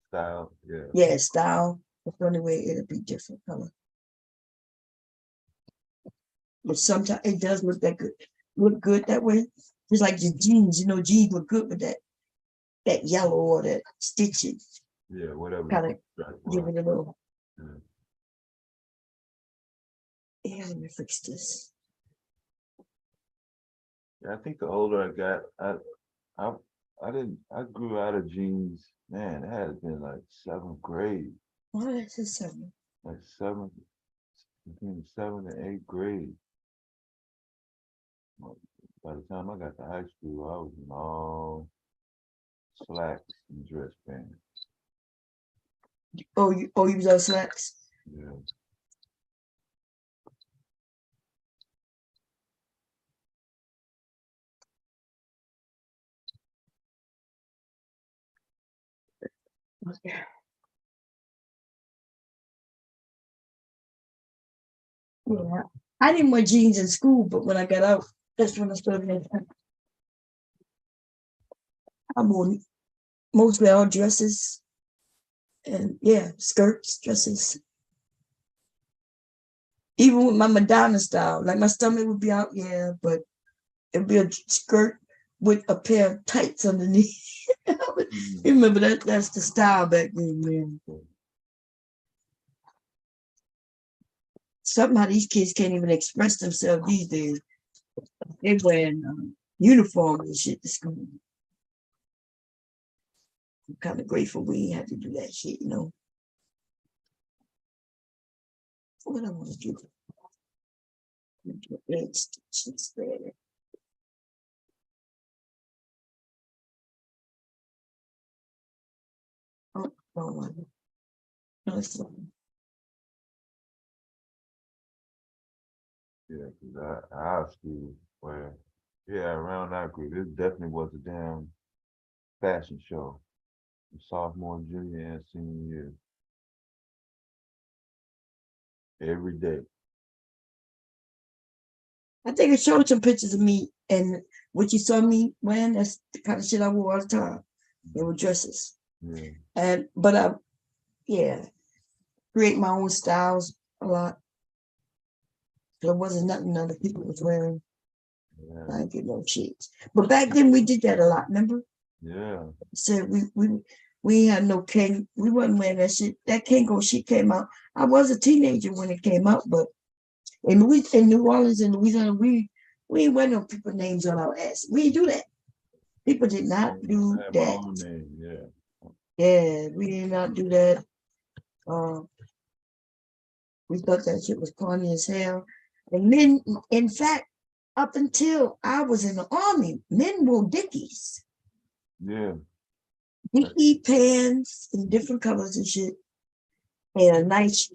style. Yeah. Yeah, style. That's the only way it'll be different color. But sometimes it does look good that way. Just like your jeans, jeans look good with that yellow or that stitching. Yeah, whatever. Kind of give it a little. Yeah, let me fix this. Yeah, I think the older I got, I grew out of jeans. Man, it had been like 7th grade. Why is it 7? Like between 7th and 8th grade. By the time I got to high school, I was in all slacks and dress pants. Oh, you was on slacks? Yeah. Okay. Yeah. I didn't wear jeans in school, but when I got out, that's when I started wearing them. I wore mostly all dresses and skirts, dresses. Even with my Madonna style, like my stomach would be out, but it'd be a skirt with a pair of tights underneath. You remember that's the style back then, man. Somehow these kids can't even express themselves these days. They're wearing uniforms and shit to school. I'm kind of grateful we ain't had to do that shit, What I want to do? It's there. Oh, no, it's fine. Yeah, because our school, where, around our group, it definitely was a damn fashion show. Sophomore, junior, and senior year. Every day. I think it showed some pictures of me and what you saw me wearing. That's the kind of shit I wore all the time. They were dresses. Yeah. But I create my own styles a lot. There wasn't nothing other people was wearing. Yeah. I didn't get no shit. But back then we did that a lot, remember? Yeah. So we had no King. We wasn't wearing that shit. That Kango shit came out. I was a teenager when it came out, but in New Orleans and Louisiana, we ain't wear no people names on our ass. We didn't do that. People did not do that. Yeah, we did not do that. We thought that shit was corny as hell. And men, in fact, up until I was in the army, men wore Dickies. Yeah. Dickie pants in different colors and shit. And a nice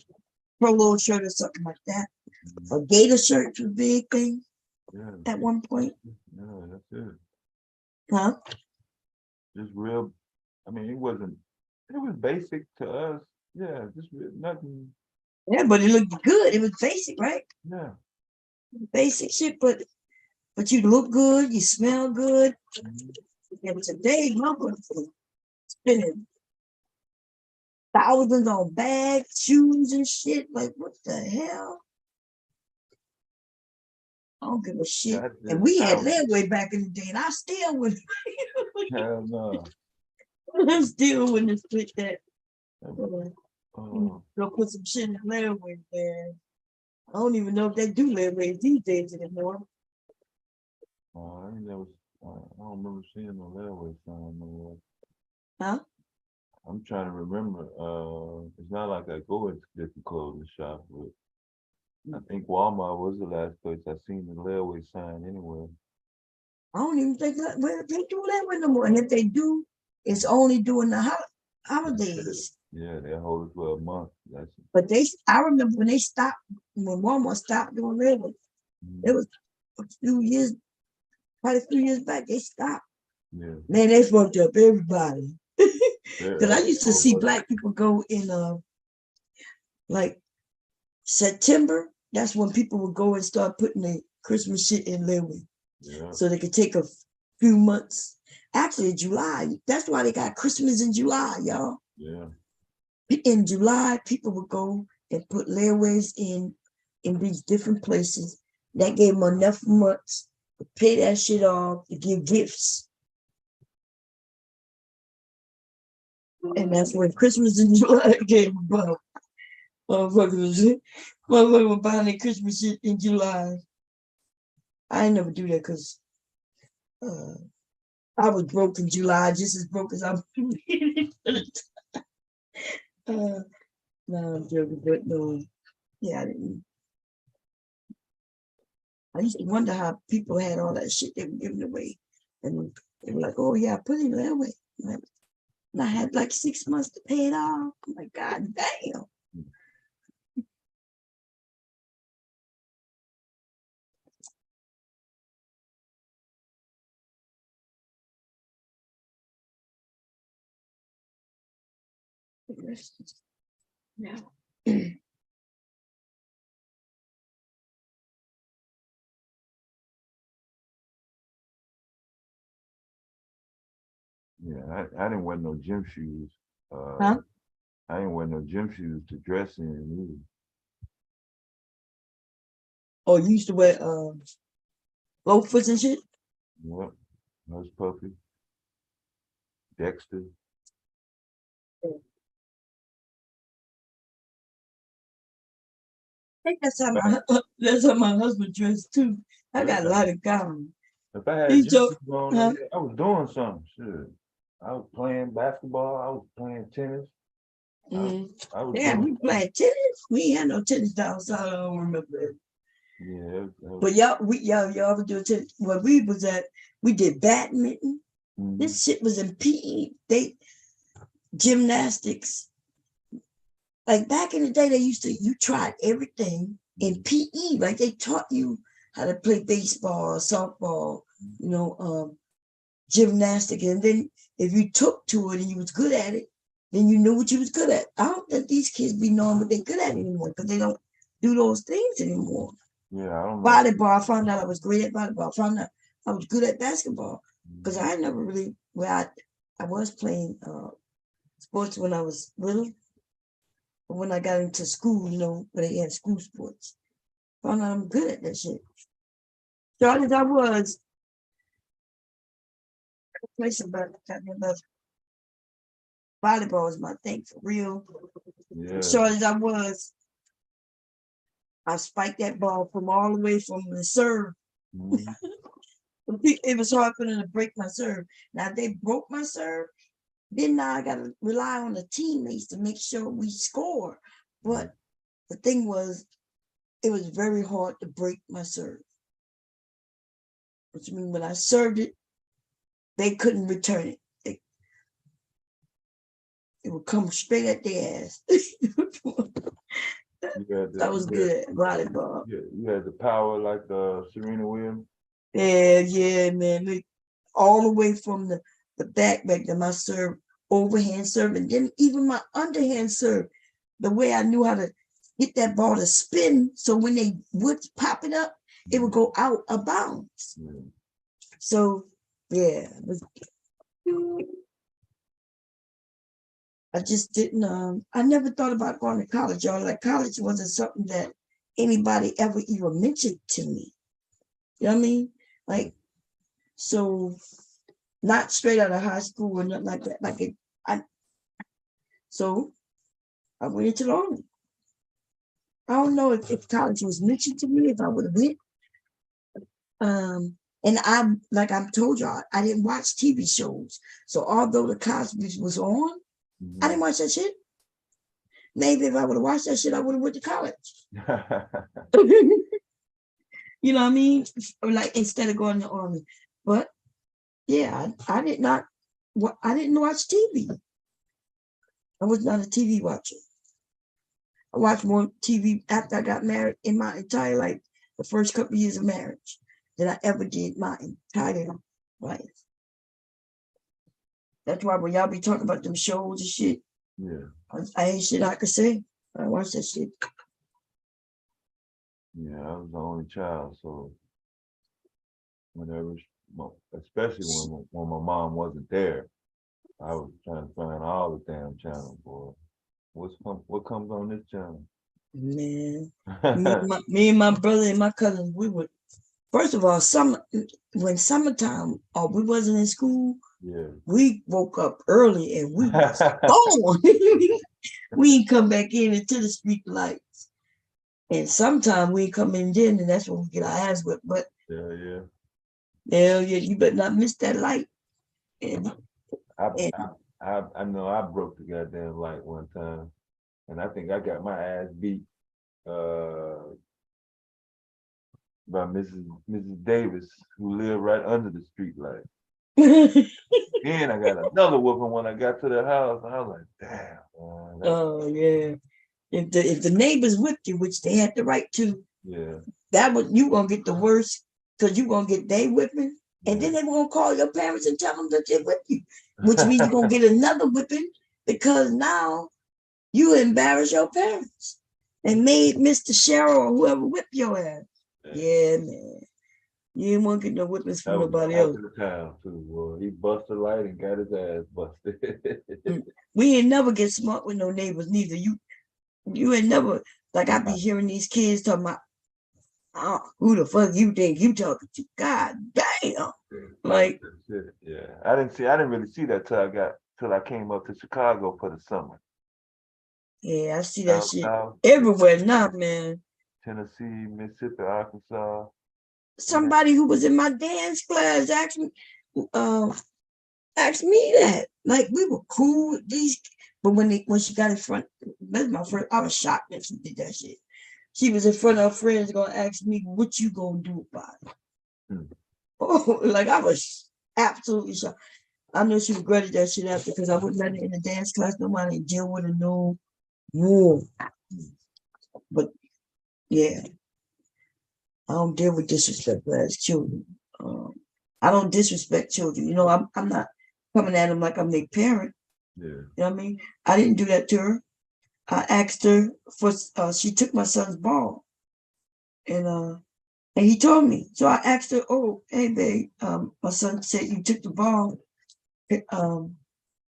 polo shirt or something like that. A gator shirt was a big thing at one point. Yeah, that's it. Huh? Just real, I mean, it was basic to us. Yeah, just nothing. Yeah, but it looked good. It was basic, right? Yeah. Basic shit, but you look good, you smell good. Yeah, but today, motherfucker spending thousands on bags, shoes, and shit. Like, what the hell? I don't give a shit. And we had layaway back in the day, and I still wouldn't. Hell no. I still wouldn't split that. Go put some shit in layaway there. I don't even know if they do layaways these days anymore. I don't remember seeing no layaway sign no. Huh? I'm trying to remember. It's not like I go into different clothing shops, but I think Walmart was the last place I seen the layaway sign anywhere. I don't even think that they do layaway no more. And if they do, it's only during the holidays. Yeah, they hold it for a month. But I remember when Walmart stopped doing layaway. It was a few years, quite a few years back, they stopped. Yeah. Man, they fucked up everybody. Because I used to see black people go in like September. That's when people would go and start putting the Christmas shit in layaway. Yeah. So they could take a few months. Actually, July. That's why they got Christmas in July, y'all. Yeah. In July, people would go and put layaways in these different places. That gave them enough months to pay that shit off, to give gifts. And that's when Christmas in July came about. Motherfuckers were buying their Christmas shit in July. I ain't never do that because I was broke in July, just as broke as I'm. No, I'm joking, but no, yeah, I didn't. I used to wonder how people had all that shit they were giving away, and they were like, "Oh yeah, put it that way." And I had like 6 months to pay it off. I'm like, God damn. Yeah. Yeah, I didn't wear no gym shoes. Huh? I didn't wear no gym shoes to dress in either. Oh, you used to wear loafers and shit? Yep. I was Puffy. Dexter. I think that's how my husband dressed too. I got a lot of gowns. If I had He gym joked, shoes on, huh? I was doing something. Shit. I was playing basketball. I was playing tennis. I was Yeah, doing we played tennis. We ain't had no tennis down south. I don't remember it. Yeah. But y'all ever do tennis? Where we was at, we did badminton. This shit was in PE. Gymnastics. Like back in the day, you tried everything in PE. Like they taught you how to play baseball, softball, gymnastic. And then if you took to it and you was good at it, then you knew what you was good at. I don't think these kids be knowing what they're good at anymore because they don't do those things anymore. Yeah, I don't know. Volleyball, I found out I was great at volleyball. I found out I was good at basketball because I never really, I was playing sports when I was little. But when I got into school, where they had school sports, found out I'm good at that shit. Short as I was, I play somebody about volleyball is my thing for real. Yeah. Short as I was, I spiked that ball from all the way from the serve. It was hard for them to break my serve. Now if they broke my serve, then now I gotta rely on the teammates to make sure we score. But the thing was, it was very hard to break my serve. Which means when I served it, they couldn't return it. It would come straight at their ass. That was good at volleyball. Yeah, you had the power like Serena Williams. Yeah, man. All the way from the back to my serve, overhand serve, and then even my underhand serve. The way I knew how to get that ball to spin, so when they would pop it up, it would go out of bounds. So, yeah. I just didn't, I never thought about going to college, y'all. Like college wasn't something that anybody ever even mentioned to me. You know what I mean? Like, so not straight out of high school or nothing like that. So I went into the Army. I don't know if college was mentioned to me, if I would have went. And I've told y'all, I didn't watch TV shows. So although the Cosby's was on, I didn't watch that shit. Maybe if I would have watched that shit, I would have went to college. You know what I mean? Like instead of going to the Army. But yeah, I didn't watch TV. I was not a TV watcher. I watched more TV after I got married in my entire life, the first couple of years of marriage, than I ever did my entire life. That's why when y'all be talking about them shows and shit, I ain't shit I could say. I watch that shit. Yeah, I was the only child, so whenever, especially when my mom wasn't there, I was trying to find all the damn channels, boy. What comes on this channel? Man, me and my brother and my cousins, we would, first of all, when summertime, we wasn't in school, we woke up early and we was gone. We ain't come back in until the street lights. And sometimes we come in then, and that's when we get our ass whipped. But Hell yeah, you better not miss that light. And I know I broke the goddamn light one time, and I think I got my ass beat by Mrs. Davis, who lived right under the street light. And I got another whooping when I got to the house. I was like, damn. Oh yeah. If the neighbors whipped you, which they had the right to, yeah, that was you gonna get the worst because you gonna get they whipping, and then they were gonna call your parents and tell them that they whipped you, which means you're gonna get another whipping because now you embarrass your parents and made Mr. Cheryl or whoever whip your ass. Yeah, man. You didn't want to get no whippings from nobody else. Town too, boy. He busted the light and got his ass busted. We ain't never get smart with no neighbors neither. You ain't never, like I be hearing these kids talking about, oh, who the fuck you think you talking to? God damn. Like, yeah, I didn't really see that till I came up to Chicago for the summer. Yeah, I see that shit everywhere now, man. Tennessee, Mississippi, Arkansas. Somebody who was in my dance class asked me that. Like, we were cool with these, but when she got in front, that's my friend, I was shocked that she did that shit. She was in front of her friends gonna ask me, what you gonna do about it? Oh, like I was absolutely shocked. I know she regretted that shit after because I wouldn't let her in the dance class. Nobody deal with her no more. But yeah, I don't deal with disrespect as children. I don't disrespect children. You know, I'm not coming at them like I'm their parent. Yeah. You know what I mean? I didn't do that to her. I asked her for she took my son's ball. And he told me. So I asked her, oh, hey babe, my son said you took the ball. Can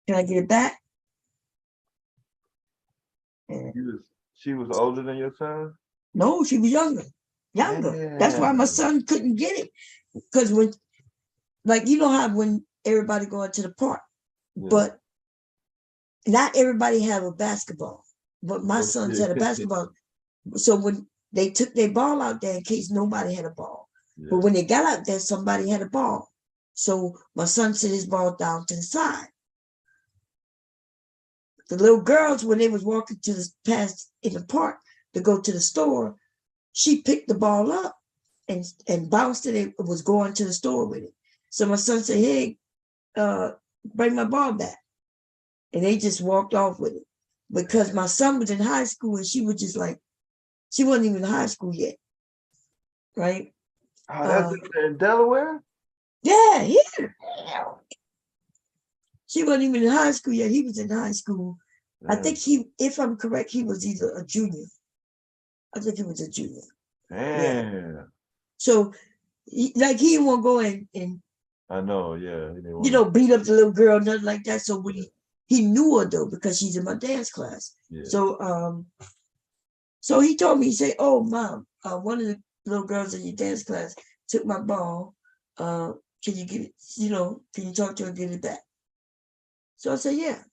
I get it back? She was older than your son? No, she was younger. Yeah. That's why my son couldn't get it. Because when, like, you know how when everybody going to the park, but not everybody have a basketball. But my sons had a basketball. So when they took their ball out there in case nobody had a ball. But when they got out there, somebody had a ball. So my son set his ball down to the side. The little girls, when they was walking to the past in the park to go to the store, she picked the ball up and bounced it and was going to the store with it. So my son said, hey, bring my ball back. And they just walked off with it. Because my son was in high school and she was just like, she wasn't even in high school yet. Right? Oh, that's in Delaware? Yeah, here. She wasn't even in high school yet. He was in high school. I think if I'm correct, he was either a junior. I think he was a junior. Damn. Yeah. So, he won't go and I know, yeah. Beat up the little girl, nothing like that. So when he knew her though, because she's in my dance class. Yeah. So he told me, he said, oh, Mom, one of the little girls in your dance class took my ball. Can you get it, can you talk to her and get it back? So I said, yeah.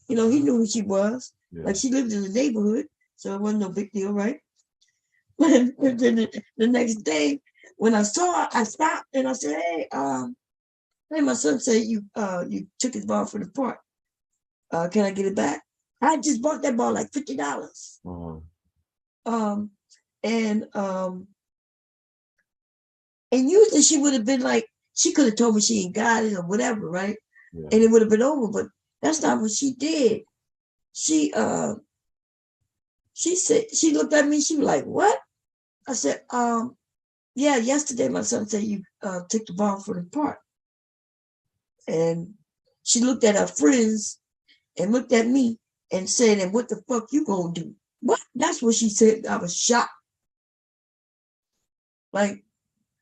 He knew who she was. Yeah. Like she lived in the neighborhood, so it wasn't no big deal, right? And then the next day, when I saw her, I stopped and I said, hey, my son said you took his ball from the park. Can I get it back? I just bought that ball like $50. And usually she would have been like, she could have told me she ain't got it or whatever, right? Yeah. And it would have been over, but that's not what she did. She said, she looked at me, she was like, what? I said, yeah, yesterday my son said you took the ball from the park. And she looked at her friends and looked at me and said, and what the fuck you gonna do? What? That's what she said. I was shocked. Like,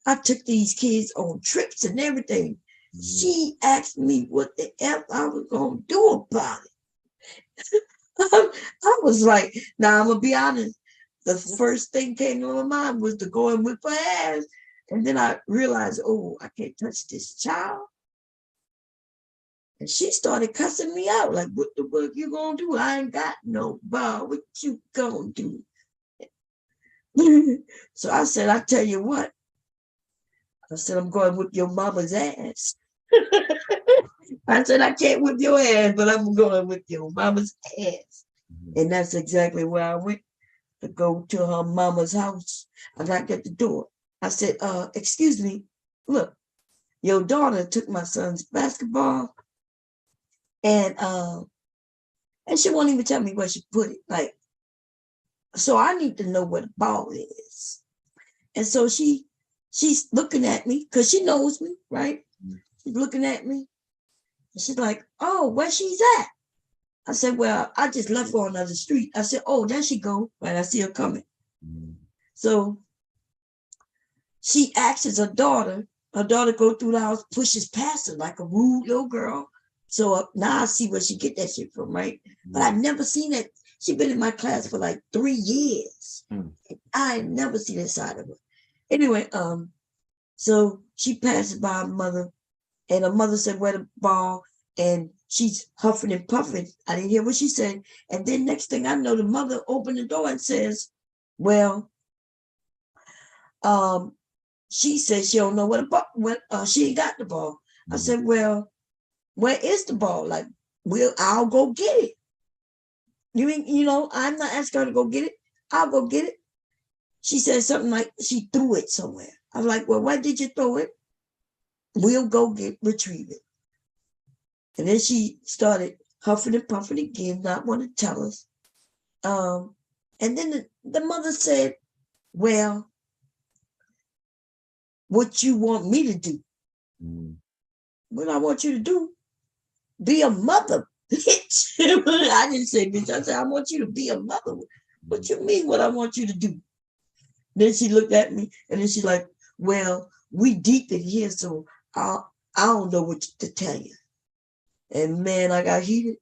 I took these kids on trips and everything. She asked me what the F I was gonna do about it. I was like, now I'm gonna be honest. The first thing came to my mind was to go and whip her ass. And then I realized, oh, I can't touch this child. And she started cussing me out, like, what the fuck you gonna do? I ain't got no ball. What you gonna do? So I said, I tell you what, I said, I'm going to whip your mama's ass. I said, I can't whip your ass, but I'm going to whip your mama's ass. And that's exactly where I went to go to her mama's house. I knocked at the door. I said, excuse me, look, your daughter took my son's basketball and she won't even tell me where she put it. Like, so I need to know where the ball is. And so she's looking at me because she knows me, right? She's looking at me. And she's like, oh, where she's at? I said, well, I just left her on the other street. I said, oh, there she go. Right, I see her coming. So she asks her daughter go through the house, pushes past her like a rude little girl. So now I see where she get that shit from, right? But I've never seen that. She been in my class for like 3 years. I never seen that side of her. Anyway, so she passes by her mother, and her mother said, where the ball? And she's huffing and puffing. I didn't hear what she said. And then next thing I know, the mother opened the door and says, well, she said she don't know what she ain't got the ball. I said, well, where is the ball? Like, I'll go get it. You know, I'm not asking her to go get it. I'll go get it. She said something like she threw it somewhere. I'm like, well, where did you throw it? We'll go retrieve it. And then she started huffing and puffing again, not want to tell us. And then the mother said, well, what you want me to do? What I want you to do? Be a mother, bitch. I didn't say bitch. I said, I want you to be a mother. What you mean what I want you to do? Then she looked at me and then she's like, well, we deep in here, so I don't know what to tell you. And man, I got heated.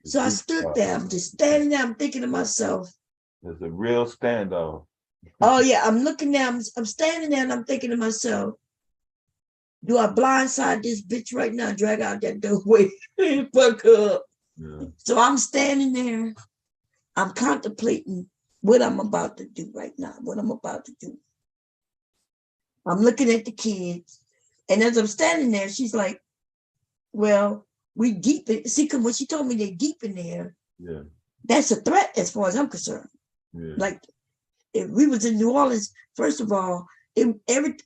So I stood there. I'm just standing there. I'm thinking to myself. There's a real standoff. Oh yeah, I'm looking there. I'm standing there and I'm thinking to myself, do I blindside this bitch right now? Drag out that doorway, fuck up. Yeah. So I'm standing there. I'm contemplating what I'm about to do right now. What I'm about to do. I'm looking at the kids, and as I'm standing there, she's like, "Well, we deep in." See, because when she told me they're deep in there, yeah, that's a threat as far as I'm concerned. Yeah. Like, if we was in New Orleans, first of all, every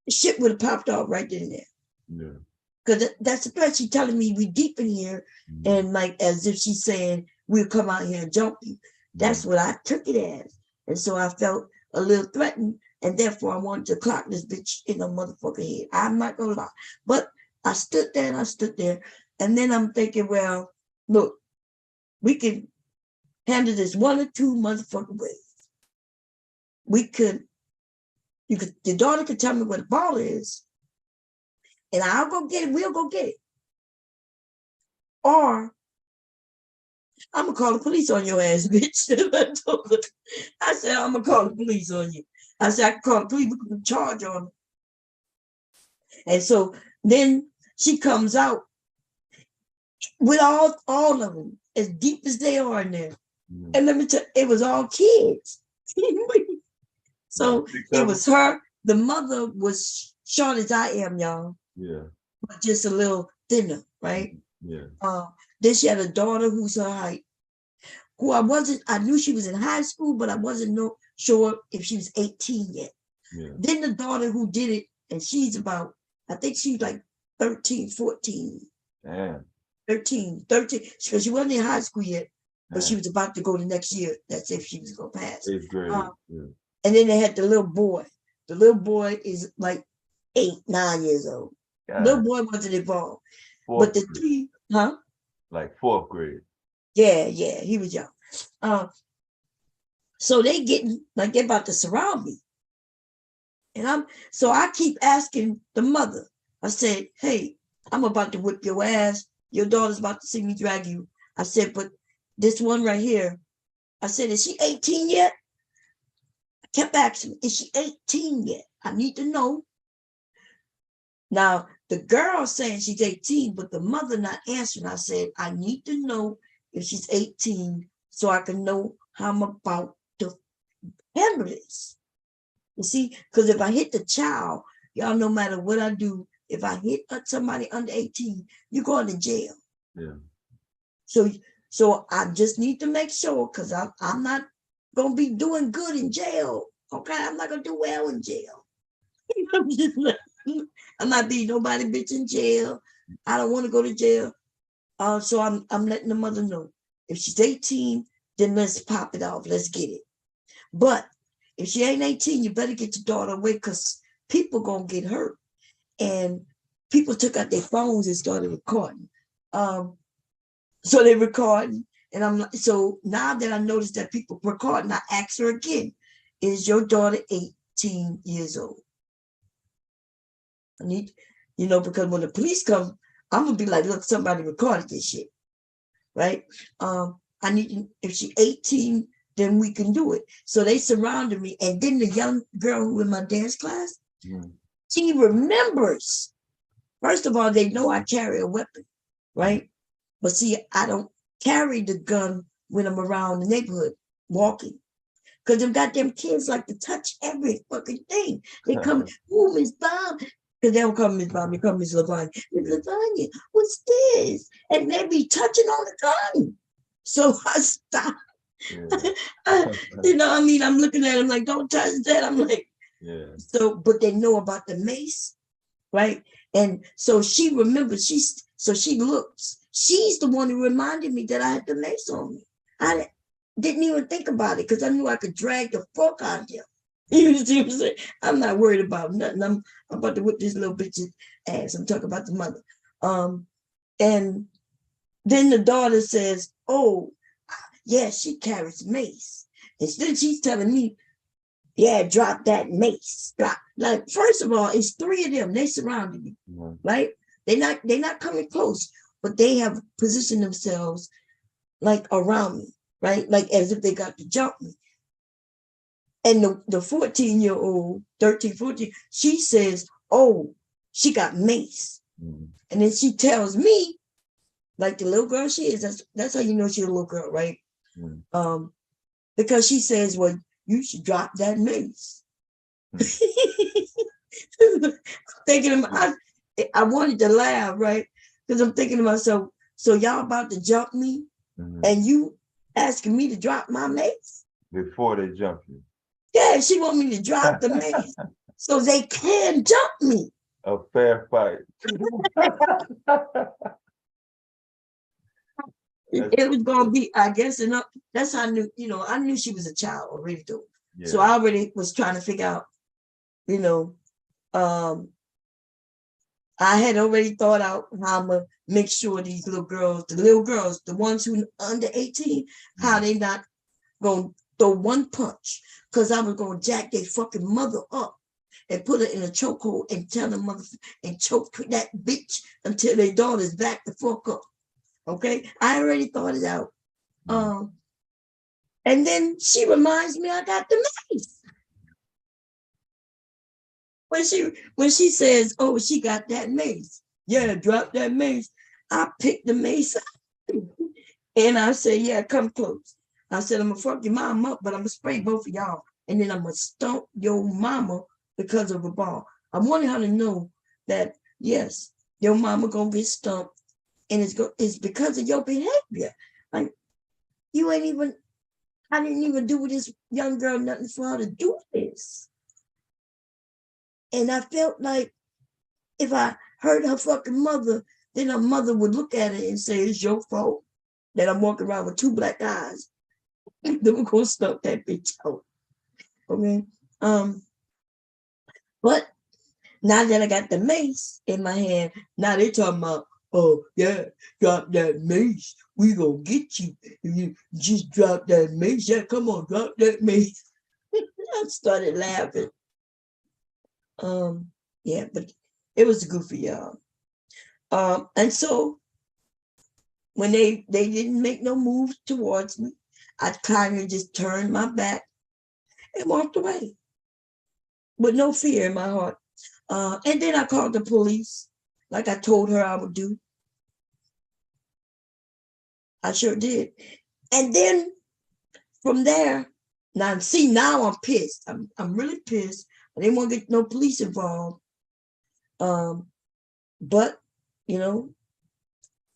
shit would have popped off right then and there. Yeah. Because that's the threat. She's telling me we deep in here, and like as if she's saying we'll come out here and jump you. That's what I took it as. And so I felt a little threatened, and therefore I wanted to clock this bitch in her motherfucking head. I'm not gonna lie. But I stood there, and then I'm thinking, well, look, we can handle this one or two motherfucking ways. Your daughter could tell me where the ball is, and I'll go get it. We'll go get it. Or I'm gonna call the police on your ass, bitch. I said, I'm gonna call the police on you. I said, I can call the police, we can put a charge on them. And so then she comes out with all of them, as deep as they are in there. And let me tell you, it was all kids. So it was her. The mother was short as I am, y'all. Yeah. But just a little thinner, right? Yeah. Then she had a daughter who's her height, who I knew she was in high school, but I wasn't sure if she was 18 yet. Yeah. Then the daughter who did it, and she's about, I think she's like 13, 14. Damn. 13, because she wasn't in high school yet, but she was about to go the next year. That's if she was going to pass. 8th grade. Yeah. And then they had the little boy. The little boy is like 8, 9 years old. God. Little boy wasn't involved. But the three, like 4th grade. Yeah, he was young. So they they're about to surround me. And so I keep asking the mother. I said, hey, I'm about to whip your ass. Your daughter's about to see me drag you. I said, but this one right here, I said, is she 18 yet? I kept asking, is she 18 yet? I need to know. Now, the girl saying she's 18, but the mother not answering. I said, I need to know if she's 18 so I can know how I'm about to handle this. You see, because if I hit the child, y'all, no matter what I do, if I hit somebody under 18, you're going to jail. Yeah. So I just need to make sure, because I'm not going to be doing good in jail. Okay, I'm not going to do well in jail. I'm not being nobody bitch in jail. I don't want to go to jail. So I'm letting the mother know. If she's 18, then let's pop it off. Let's get it. But if she ain't 18, you better get your daughter away, because people gonna get hurt. And people took out their phones and started recording. So they recording, and so now that I noticed that people recording, I asked her again, is your daughter 18 years old? I need, because when the police come, I'm gonna be like, look, somebody recorded this shit, right? I need, if she's 18, then we can do it. So they surrounded me, and then the young girl who in my dance class, she remembers. First of all, they know I carry a weapon, right? But see, I don't carry the gun when I'm around the neighborhood walking. Because them goddamn kids like to touch every fucking thing. They come, ooh, Miss Bob. Because they don't call me Miss Bob, they call me Miss Lavanya. Miss Lavanya, what's this? And they be touching on the gun. So I stop. Yeah. I'm looking at them like, don't touch that. I'm like, yeah. So, but they know about the mace, right? And so she remembers, so she looks. She's the one who reminded me that I had the mace on me. I didn't even think about it, because I knew I could drag the fuck out of him. You see what I'm saying? I'm not worried about nothing. I'm about to whip this little bitch's ass. I'm talking about the mother. And then the daughter says, oh, yeah, she carries mace. Instead, she's telling me, yeah, drop that mace. Drop. Like, first of all, it's three of them. They surrounded me, right? They're not coming close, but they have positioned themselves like around me, right? Like as if they got to jump me. And the 14-year-old, 13, 14, she says, oh, she got mace. And then she tells me, like the little girl she is, that's how you know she's a little girl, right? Because she says, well, you should drop that mace. Thinking I wanted to laugh, right? Because I'm thinking to myself, so y'all about to jump me, and you asking me to drop my mace? Before they jump you. Yeah, she want me to drop the mace so they can jump me. A fair fight. It was gonna be, I guess, enough. That's how I knew, I knew she was a child already though. Yeah. So I already was trying to figure out, I had already thought out how I'm gonna make sure these little girls, the ones who under 18, how they not gonna throw one punch, because I was gonna jack their fucking mother up and put her in a chokehold and tell them mother and choke that bitch until their daughter's back the fuck up. Okay, I already thought it out. And then she reminds me I got the mace. When she says, oh, she got that mace. Yeah, drop that mace. I picked the mace up and I said, yeah, come close. I said, I'm gonna fuck your mom up, but I'm gonna spray both of y'all. And then I'm gonna stomp your mama because of a ball. I wanted her to know that, yes, your mama gonna get stumped, and it's because of your behavior. Like, I didn't even do with this young girl nothing for her to do this. And I felt like if I hurt her fucking mother, then her mother would look at it and say, it's your fault that I'm walking around with two black eyes. Then we're gonna stump that bitch out. Okay. But now that I got the mace in my hand, now they're talking about, oh yeah, drop that mace. We gonna get you. You just drop that mace. Yeah, come on, drop that mace. I started laughing. Yeah, but it was goofy, y'all. And so when they didn't make no moves towards me, I kind of just turned my back and walked away with no fear in my heart. And then I called the police, like I told her I would do. I sure did. And then from there, now I'm pissed. I'm really pissed. I didn't want to get no police involved. But you know,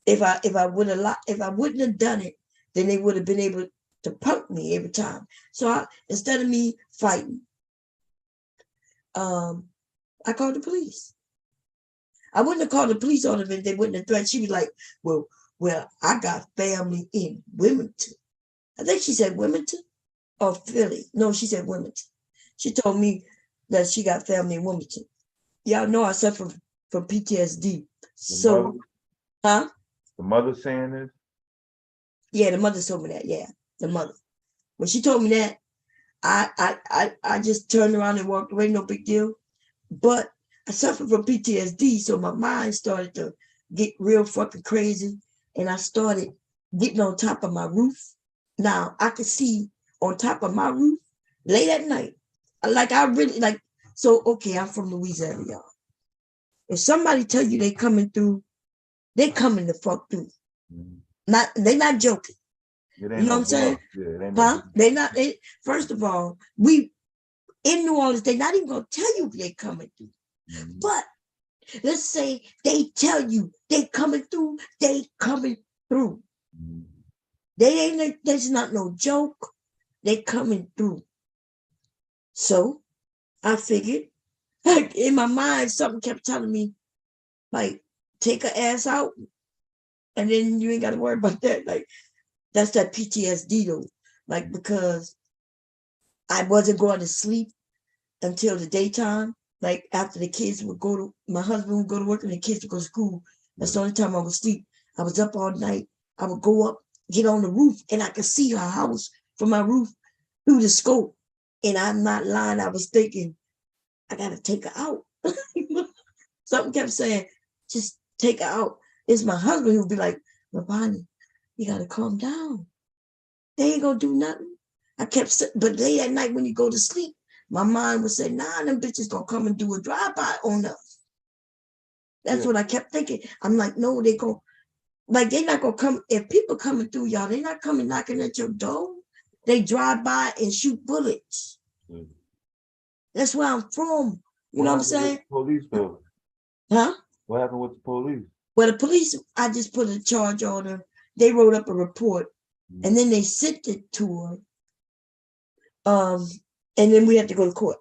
if I wouldn't have done it, then they would have been able to punk me every time. So instead of me fighting, I called the police. I wouldn't have called the police on them if they wouldn't have threatened. She was like, well, I got family in Wilmington. I think she said Wilmington or Philly. No, she said Wilmington. She told me that she got family in Wilmington. Y'all know I suffer from PTSD. So, huh? The mother saying this? Yeah, the mother told me that. Yeah, the mother. When she told me that, I just turned around and walked away. No big deal. But I suffered from PTSD, so my mind started to get real fucking crazy, and I started getting on top of my roof. Now I could see on top of my roof late at night. Like I really like. So okay, I'm from Louisiana, y'all. If somebody tell you they coming through, they coming the fuck through. They not joking. You know what I'm saying? Huh? They not. First of all, we in New Orleans, they're not even gonna tell you they coming through. But let's say they tell you they coming through, they coming through. There's not no joke. They coming through. So I figured, like in my mind, something kept telling me, like, take her ass out, and then you ain't got to worry about that. Like, that's that PTSD though. Like, because I wasn't going to sleep until the daytime. Like after the kids would my husband would go to work and the kids would go to school. That's the only time I would sleep. I was up all night. I would go up, get on the roof, and I could see her house from my roof through the scope. And I'm not lying. I was thinking, I gotta take her out. Something kept saying, just take her out. It's my husband who would be like, Rabani, you gotta calm down. They ain't gonna do nothing. I kept, but late at night when you go to sleep, my mind would say, nah, them bitches gonna come and do a drive-by on us. That's what I kept thinking. I'm like, no, they're not gonna come. If people coming through, y'all, they're not coming knocking at your door. They drive by and shoot bullets. That's where I'm from. You know what I'm saying? Police though. Huh? What happened with the police? Well, the police, I just put a charge on her. They wrote up a report, and then they sent it to her. And then we had to go to court.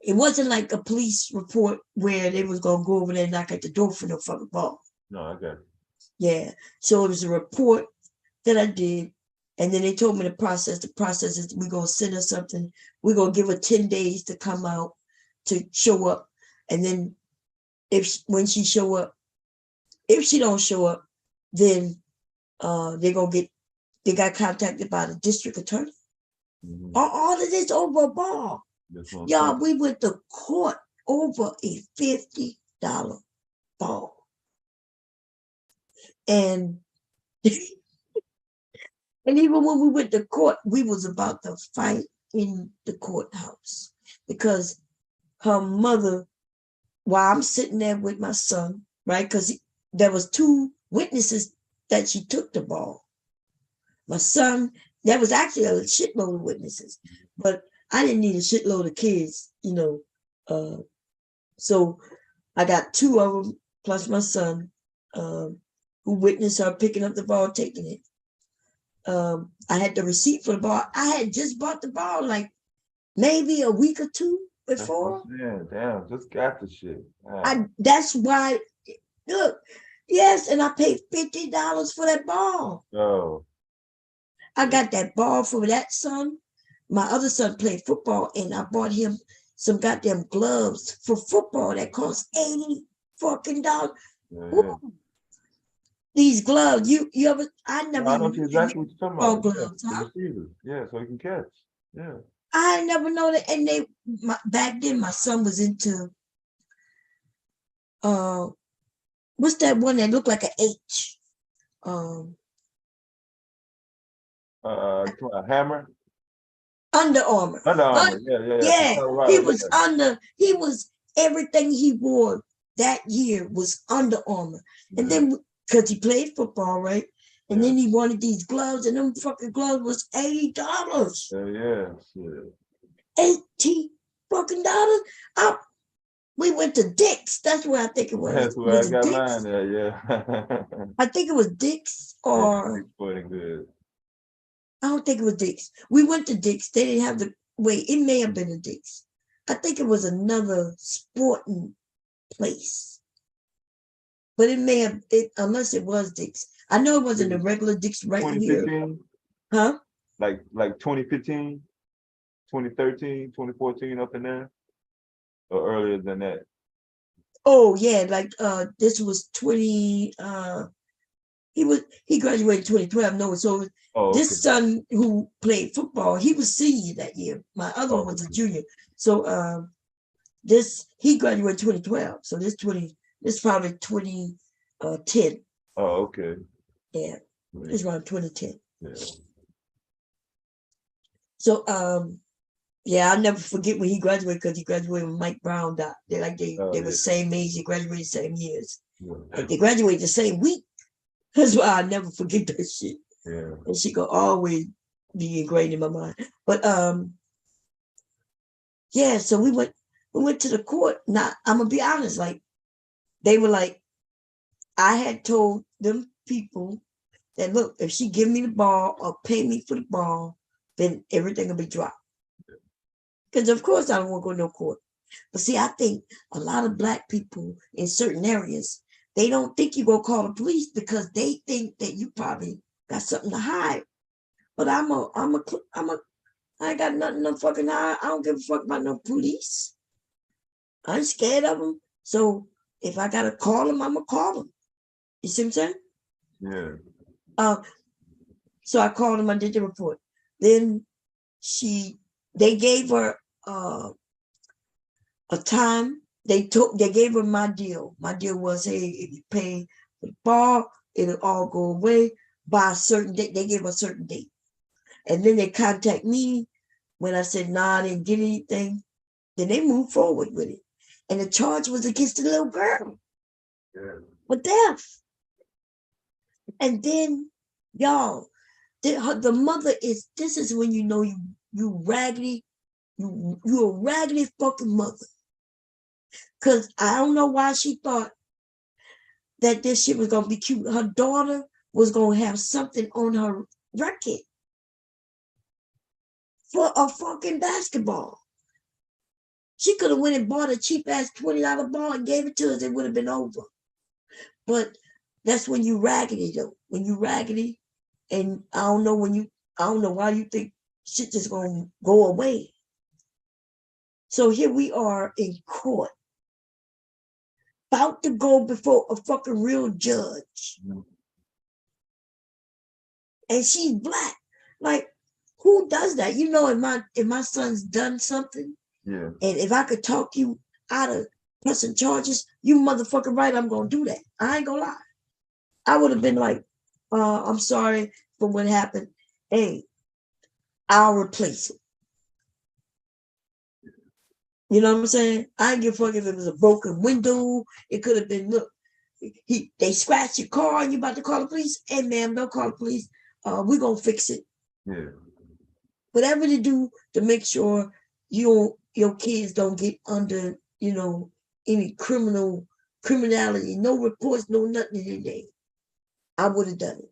It wasn't like a police report where they was gonna go over there and knock at the door for no fucking ball. No, I got it. Yeah. So it was a report that I did. And then they told me the process. The process is we're gonna send her something. We're gonna give her 10 days to come out to show up. And then when she show up, if she don't show up, then they got contacted by the district attorney. All of this over a ball. Y'all, we went to court over a $50 ball. And even when we went to court, we was about to fight in the courthouse because her mother, while I'm sitting there with my son, right? Because there was 2 witnesses that she took the ball. My son, there was actually a shitload of witnesses, but I didn't need a shitload of kids, you know. So I got 2 of them plus my son, who witnessed her picking up the ball, taking it. I had the receipt for the ball. I had just bought the ball like maybe a week or 2 before. Yeah, damn, just got the shit. That's why, look, yes, and I paid $50 for that ball. Oh. I got that ball for that son. My other son played football, and I bought him some goddamn gloves for football that cost $80 fucking dollars. Yeah. These gloves, I never. I know exactly what you're talking about. Gloves, huh? Yeah, so you can catch. Yeah. I never know that. And back then, my son was into what's that one that looked like an H? A hammer. Under Armour. Under Armour. Yeah. He was everything he wore that year was Under Armour. And then because he played football, right? And then he wanted these gloves, and them fucking gloves was $80. Yeah. $80 fucking dollars. We went to Dick's. That's where I think it was. That's where Was I got Dick's? mine at, yeah. I think it was Dick's or Good. I don't think it was Dick's. We went to Dick's. They didn't have the wait, it may have been a Dick's. I think it was another sporting place. But it may have unless it was Dick's. I know it wasn't a regular Dick's right here. 2015? Huh? Like 2015, 2013, 2014 up in there? Or earlier than that? Oh yeah, like this was 20 he graduated 2012. No, so this son who played football, he was senior that year. My other one was a junior. So he graduated 2012. So this probably 2010. Oh, okay. Yeah. It's around 2010. Yeah. So yeah, I'll never forget when he graduated because he graduated with Mike Brown. They were the same age, they graduated same years. Yeah. Like they graduated the same week. That's why I'll never forget that shit. Yeah. And she could always be ingrained in my mind. But yeah, so we went to the court. Now I'm gonna be honest, like they were like, I had told them people that look, if she give me the ball or pay me for the ball, then everything will be dropped. Because of course I don't want to go to no court. But see, I think a lot of Black people in certain areas, they don't think you go call the police because they think that you probably got something to hide. But I ain't got nothing to fucking hide. I don't give a fuck about no police. I ain't scared of them. So if I gotta call them, I'm gonna call them. You see what I'm saying? Yeah. So I called them. I did the report. Then they gave her a time. They gave her my deal. My deal was, hey, if you pay for the ball, it'll all go away by a certain date. They gave a certain date. And then they contact me when I said, nah, I didn't get anything. Then they moved forward with it. And the charge was against the little girl. Yeah. For death. And then, y'all, the mother this is when you know you raggedy, you a raggedy fucking mother. Because I don't know why she thought that this shit was going to be cute. Her daughter was going to have something on her record for a fucking basketball. She could have went and bought a cheap-ass $20 ball and gave it to us. It would have been over. But that's when you raggedy, though. When you raggedy, and I don't know why you think shit just going to go away. So here we are in court, about to go before a fucking real judge. And she's Black. Like, who does that? You know, if my son's done something, yeah, and if I could talk you out of pressing charges, you motherfucking right, I'm gonna do that. I ain't gonna lie. I would have been like, I'm sorry for what happened. Hey, I'll replace it. You know what I'm saying? I ain't give a fuck if it was a broken window. It could have been, look, they scratched your car and you about to call the police. Hey, ma'am, don't call the police. We're going to fix it. Yeah. Whatever to do to make sure your kids don't get under, any criminality, no reports, no nothing today. I would have done it.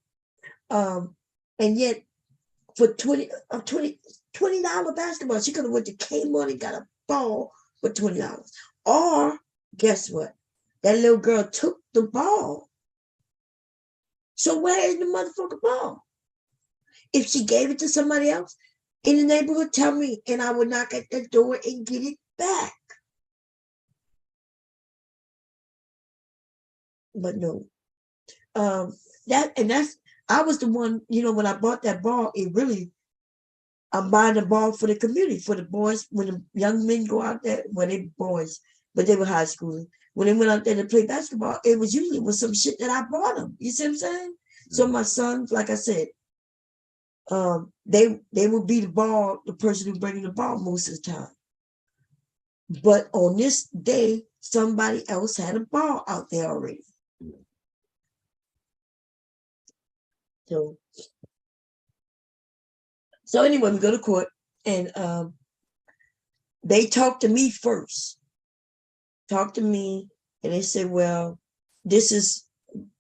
And yet, for $20 basketball, she could have went to Kmart and got a ball for $20. Or guess what? That little girl took the ball. So where is the motherfucking ball? If she gave it to somebody else in the neighborhood, tell me, and I would knock at that door and get it back. But no. I was the one, when I bought that ball, I'm buying the ball for the community, for the boys. When the young men go out there, well, they boys, but they were high schoolers. When they went out there to play basketball, it was usually with some shit that I bought them. You see what I'm saying? So my sons, like I said, they will be the person who's bringing the ball most of the time. But on this day, somebody else had a ball out there already. So anyway, we go to court, and they talked to me first. talked to me, and they said, well, this is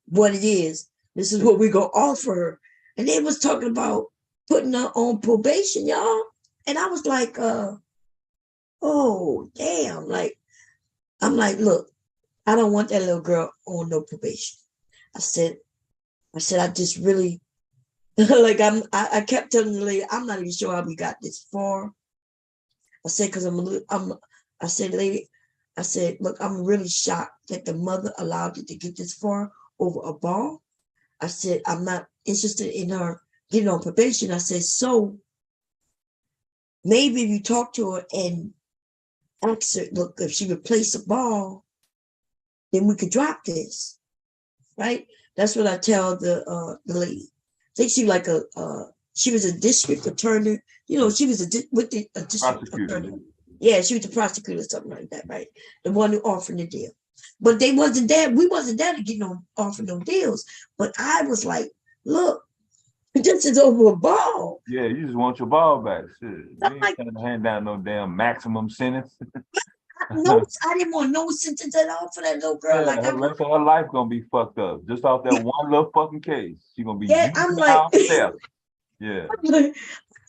what it is. This is what we're going to offer her. And they was talking about putting her on probation, y'all. And I was like, oh, damn. Like, I'm like, look, I don't want that little girl on no probation. I said, I just really, like, I kept telling the lady, I'm not even sure how we got this far. I said, because I said, lady, I said, look, I'm really shocked that the mother allowed it to get this far over a ball. I said, I'm not interested in her getting on probation. I said, so maybe if you talk to her and ask her, look, if she replaced a ball, then we could drop this, right? That's what I tell the lady. I think she like she was a district attorney. You know, she was a district attorney. Yeah, she was the prosecutor or something like that, right? The one who offered the deal. But they wasn't there. We wasn't there to get offer no deals. But I was like, look, this is over a ball. Yeah, you just want your ball back. Shit. You ain't trying to hand down no damn maximum sentence. No, I didn't want no sentence at all for that little girl. Yeah, her life gonna be fucked up just off that one little fucking case. She gonna be I'm like, yeah. I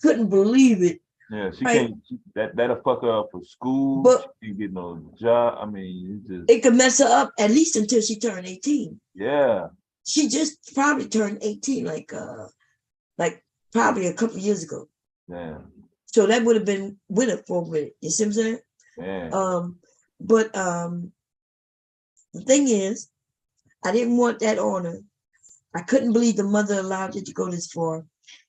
couldn't believe it. Yeah, she can't. That'll fuck her up for school. But she can't get no job. I mean, it could mess her up at least until she turned 18. Yeah, she just probably turned 18, like probably a couple years ago. Yeah. So that would have been with her for a minute. You see what I'm saying? Yeah. But the thing is, I didn't want that on her. I couldn't believe the mother allowed it to go this far.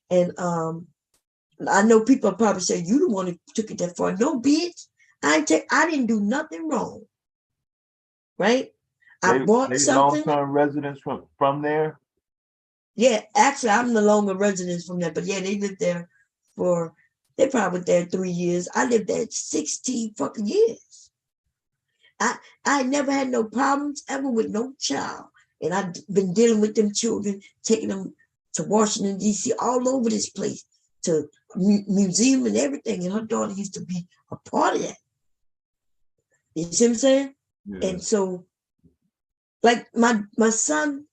And I know people probably say, you the one who took it that far. No, bitch. I didn't do nothing wrong. Right? I bought something. Long-term residents from there? Yeah, actually, I'm no longer resident from there. But yeah, they lived there they probably there 3 years. I lived there 16 fucking years. I never had no problems ever with no child. And I've been dealing with them children, taking them to Washington, D.C., all over this place, to museum and everything. And her daughter used to be a part of that. You see what I'm saying? Yeah. And so, like my son,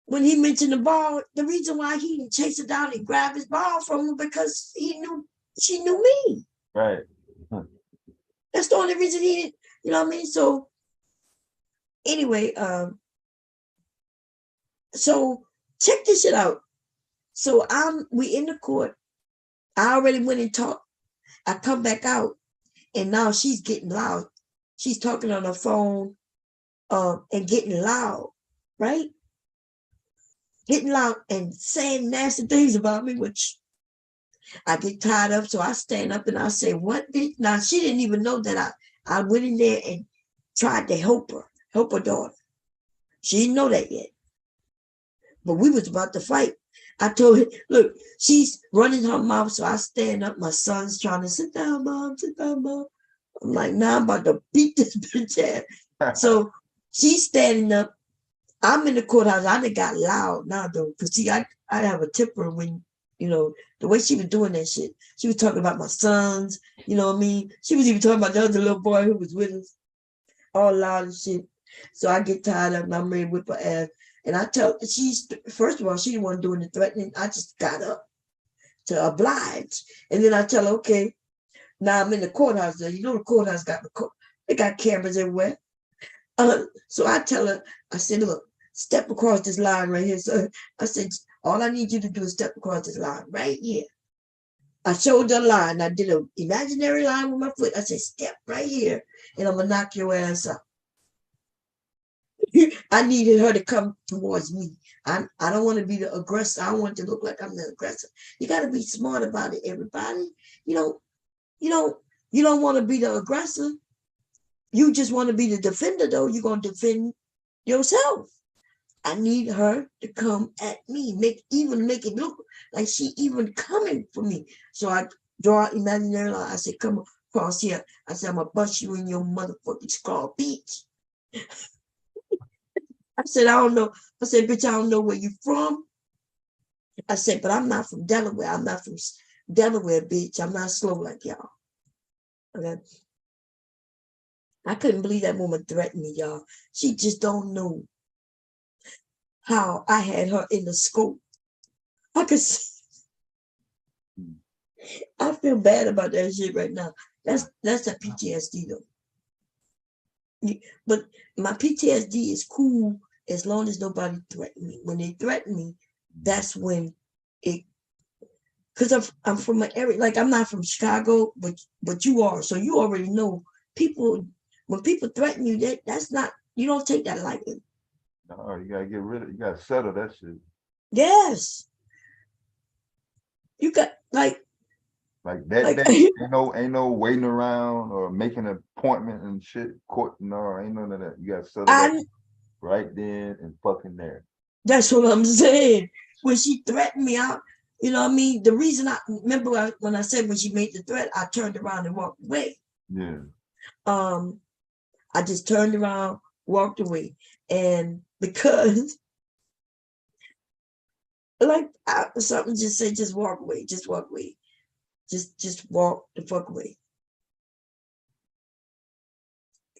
when he mentioned the ball, the reason why he didn't chase it down and grab his ball from her, because she knew me. Right. That's the only reason he didn't, you know what I mean? So anyway, so check this shit out. So we in the court. I already went and talked. I come back out, and now she's getting loud. She's talking on her phone, and getting loud, right? Getting loud and saying nasty things about me, which I get tired of. So I stand up and I say, what, bitch? Now, she didn't even know that I went in there and tried to help her daughter. She didn't know that yet. But we was about to fight. I told her, look, she's running her mouth. So I stand up. My son's trying to sit down, mom, sit down, mom. I'm like, nah, I'm about to beat this bitch ass. So she's standing up. I'm in the courthouse. I done got loud now, though. Because, see, I have a temper when, you know, the way she was doing that shit. She was talking about my sons, you know what I mean? She was even talking about the other little boy who was with us. All loud and shit. So I get tired of it and I'm ready to whip her ass. And I tell first of all, she didn't want to do any threatening. I just got up to oblige. And then I tell her, okay, now I'm in the courthouse. You know, the courthouse they got cameras everywhere. So I tell her, I said, look, step across this line right here. So I said, all I need you to do is step across this line right here. I showed the line. I did an imaginary line with my foot. I said, step right here, and I'm going to knock your ass up. I needed her to come towards me. I don't want to be the aggressor. I want to look like I'm the aggressor. You got to be smart about it, everybody. You don't want to be the aggressor. You just want to be the defender, though. You're going to defend yourself. I need her to come at me, make it look like she even coming for me. So I draw an imaginary line. I said, come across here. I said, I'm going to bust you in your motherfucking skull, bitch. I said, I don't know. I said, bitch, I don't know where you from. I said, but I'm not from Delaware. I'm not from Delaware, bitch. I'm not slow like y'all. Okay. I couldn't believe that woman threatened me, y'all. She just don't know how I had her in the scope. I could see. I feel bad about that shit right now. That's a PTSD though. But my PTSD is cool as long as nobody threaten me. When they threaten me, that's when it. Because I'm from an area, like I'm not from Chicago, but you are, so you already know people. When people threaten you, that's not, you don't take that lightly. No, you gotta get rid of. You gotta settle that shit. Yes, you got like that day. Ain't no waiting around or making an appointment and shit. Court, no, ain't none of that. You gotta settle that right then and fucking there. That's what I'm saying. When she threatened me out, you know what I mean? The reason I remember when I said when she made the threat, I turned around and walked away. Yeah. I just turned around, walked away. And because like something just said, just walk away, just walk away. Just walk the fuck away.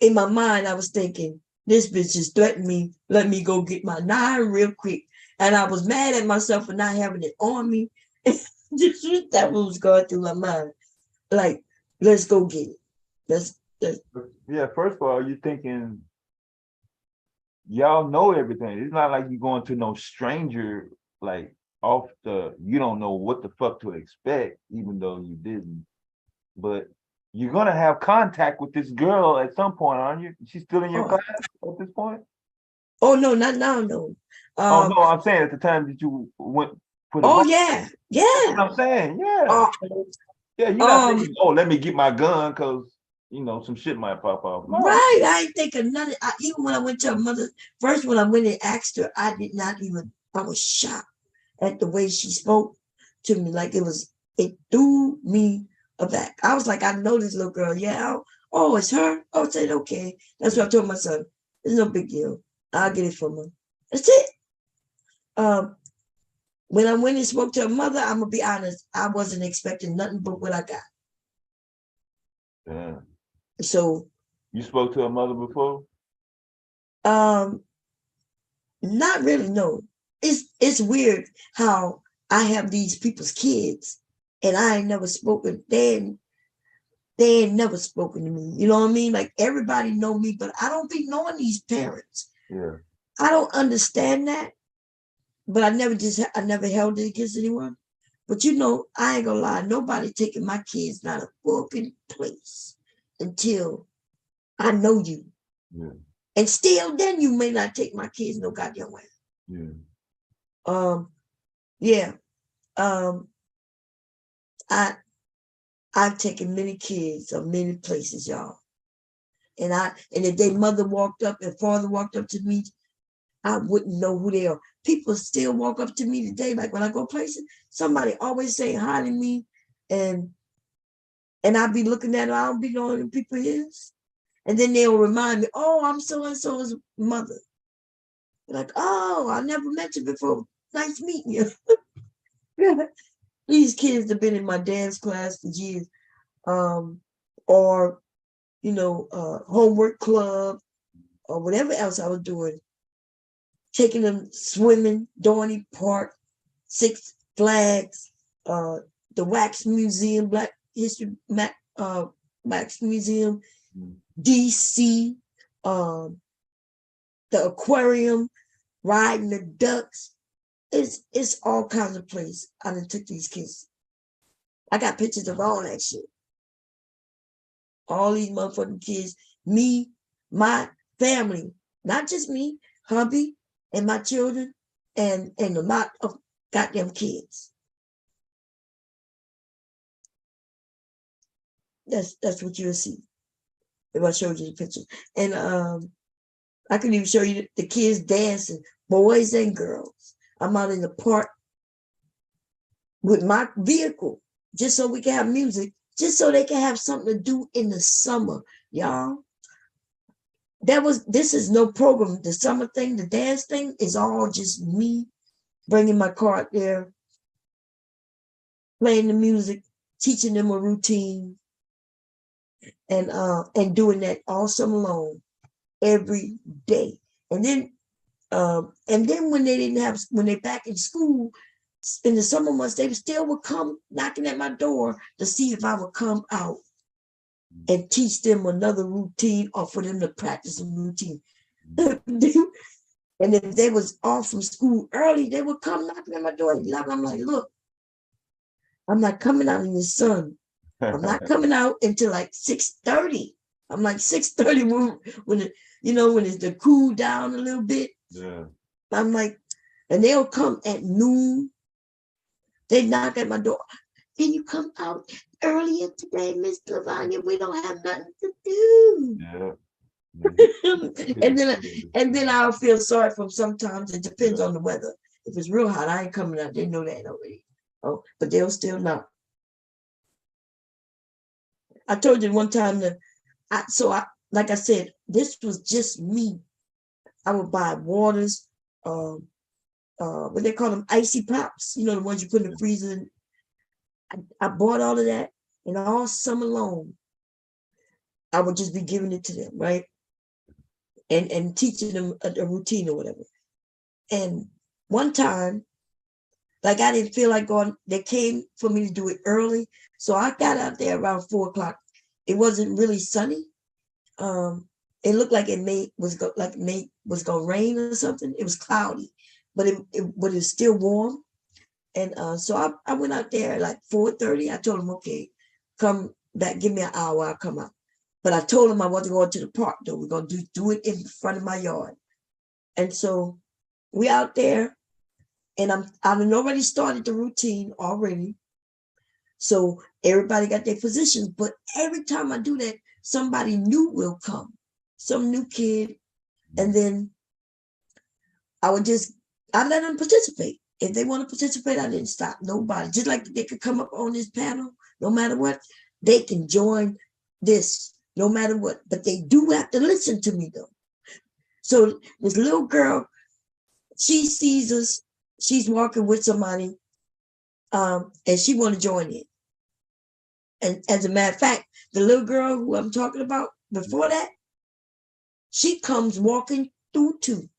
In my mind, I was thinking, this bitch just threatened me. Let me go get my 9 real quick. And I was mad at myself for not having it on me. That was going through my mind. Like, let's go get it. Yeah, first of all, you're thinking y'all know everything. It's not like you're going to no stranger, like you don't know what the fuck to expect, even though you didn't. But you're gonna have contact with this girl at some point, aren't you? She's still in your class at this point? Oh no, not now, no. Oh no, I'm saying at the time that you went for the yeah. That's what I'm saying, yeah. Yeah, you're not thinking, oh, let me get my gun because some shit might pop off. No. Right. I ain't think of nothing. Even when I went to her mother, first when I went and asked her, I was shocked at the way she spoke to me. Like it threw me aback. I was like, I know this little girl. Yeah. Oh, it's her. Oh, I said, okay. That's what I told my son. It's no big deal. I'll get it from her. That's it. When I went and spoke to her mother, I'm gonna be honest, I wasn't expecting nothing but what I got. Yeah. So you spoke to her mother before? Not really, no. It's weird how I have these people's kids and I ain't never spoken. They ain't never spoken to me. You know what I mean? Like everybody know me, but I don't be knowing these parents. Yeah. I don't understand that. But I never held it against anyone. But I ain't gonna lie, nobody taking my kids not a fucking place until I know you. Yeah. And still then you may not take my kids no goddamn way. Yeah. Yeah. I've taken many kids of many places, y'all. And if their mother walked up and father walked up to me, I wouldn't know who they are. People still walk up to me today, like when I go places, somebody always say hi to me, and I be looking at them, I don't be knowing who people is. And then they'll remind me, oh, I'm so-and-so's mother. Like, oh, I never met you before. Nice meeting you. These kids have been in my dance class for years. Or, homework club, or whatever else I was doing. Taking them swimming, Dorney Park, Six Flags, the Wax Museum, Black History Wax Museum, DC, the aquarium, riding the ducks. It's all kinds of places. I done took these kids. I got pictures of all that shit. All these motherfucking kids, me, my family, not just me, hubby, and my children, and a lot of goddamn kids. That's what you'll see if I showed you the picture. And I can even show you the kids dancing, boys and girls. I'm out in the park with my vehicle, just so we can have music, just so they can have something to do in the summer, y'all. This is no program. The summer thing, the dance thing is all just me bringing my car out there, playing the music, teaching them a routine. and doing that all summer long, every day. And then when they didn't have, when they back in school in the summer months, they still would come knocking at my door to see if I would come out and teach them another routine or for them to practice a routine. And if they was off from school early, they would come knocking at my door. I'm like, look, I'm not coming out in the sun. I'm not coming out until like 6:30. I'm like 6:30 when it, when it's the cool down a little bit. Yeah. I'm like, and they'll come at noon. They knock at my door. Can you come out earlier today, Miss Lavanya? We don't have nothing to do. Yeah. and then I'll feel sorry for them sometimes. It depends on the weather. If it's real hot, I ain't coming out. They know that already. Oh, but they'll still knock. I told you one time that like I said, this was just me. I would buy waters, what they call them, icy pops, the ones you put in the freezer. I bought all of that, and all summer long, I would just be giving it to them, right? And teaching them a routine or whatever. And one time, like I didn't feel like going, they came for me to do it early. So I got out there around 4:00. It wasn't really sunny. It looked like it was gonna rain or something. It was cloudy, but it was still warm. And so I went out there like 4:30. I told them, okay, come back, give me an hour, I'll come out. But I told them I wasn't going to the park though. We're gonna do it in front of my yard. And so we out there, and I've already started the routine already. So everybody got their positions, but every time I do that, somebody new will come, some new kid, and then I let them participate. If they want to participate, I didn't stop nobody. Just like they could come up on this panel, no matter what, they can join this, no matter what. But they do have to listen to me though. So this little girl, she sees us, she's walking with somebody, and she want to join in. And as a matter of fact, the little girl who I'm talking about before that, she comes walking through too.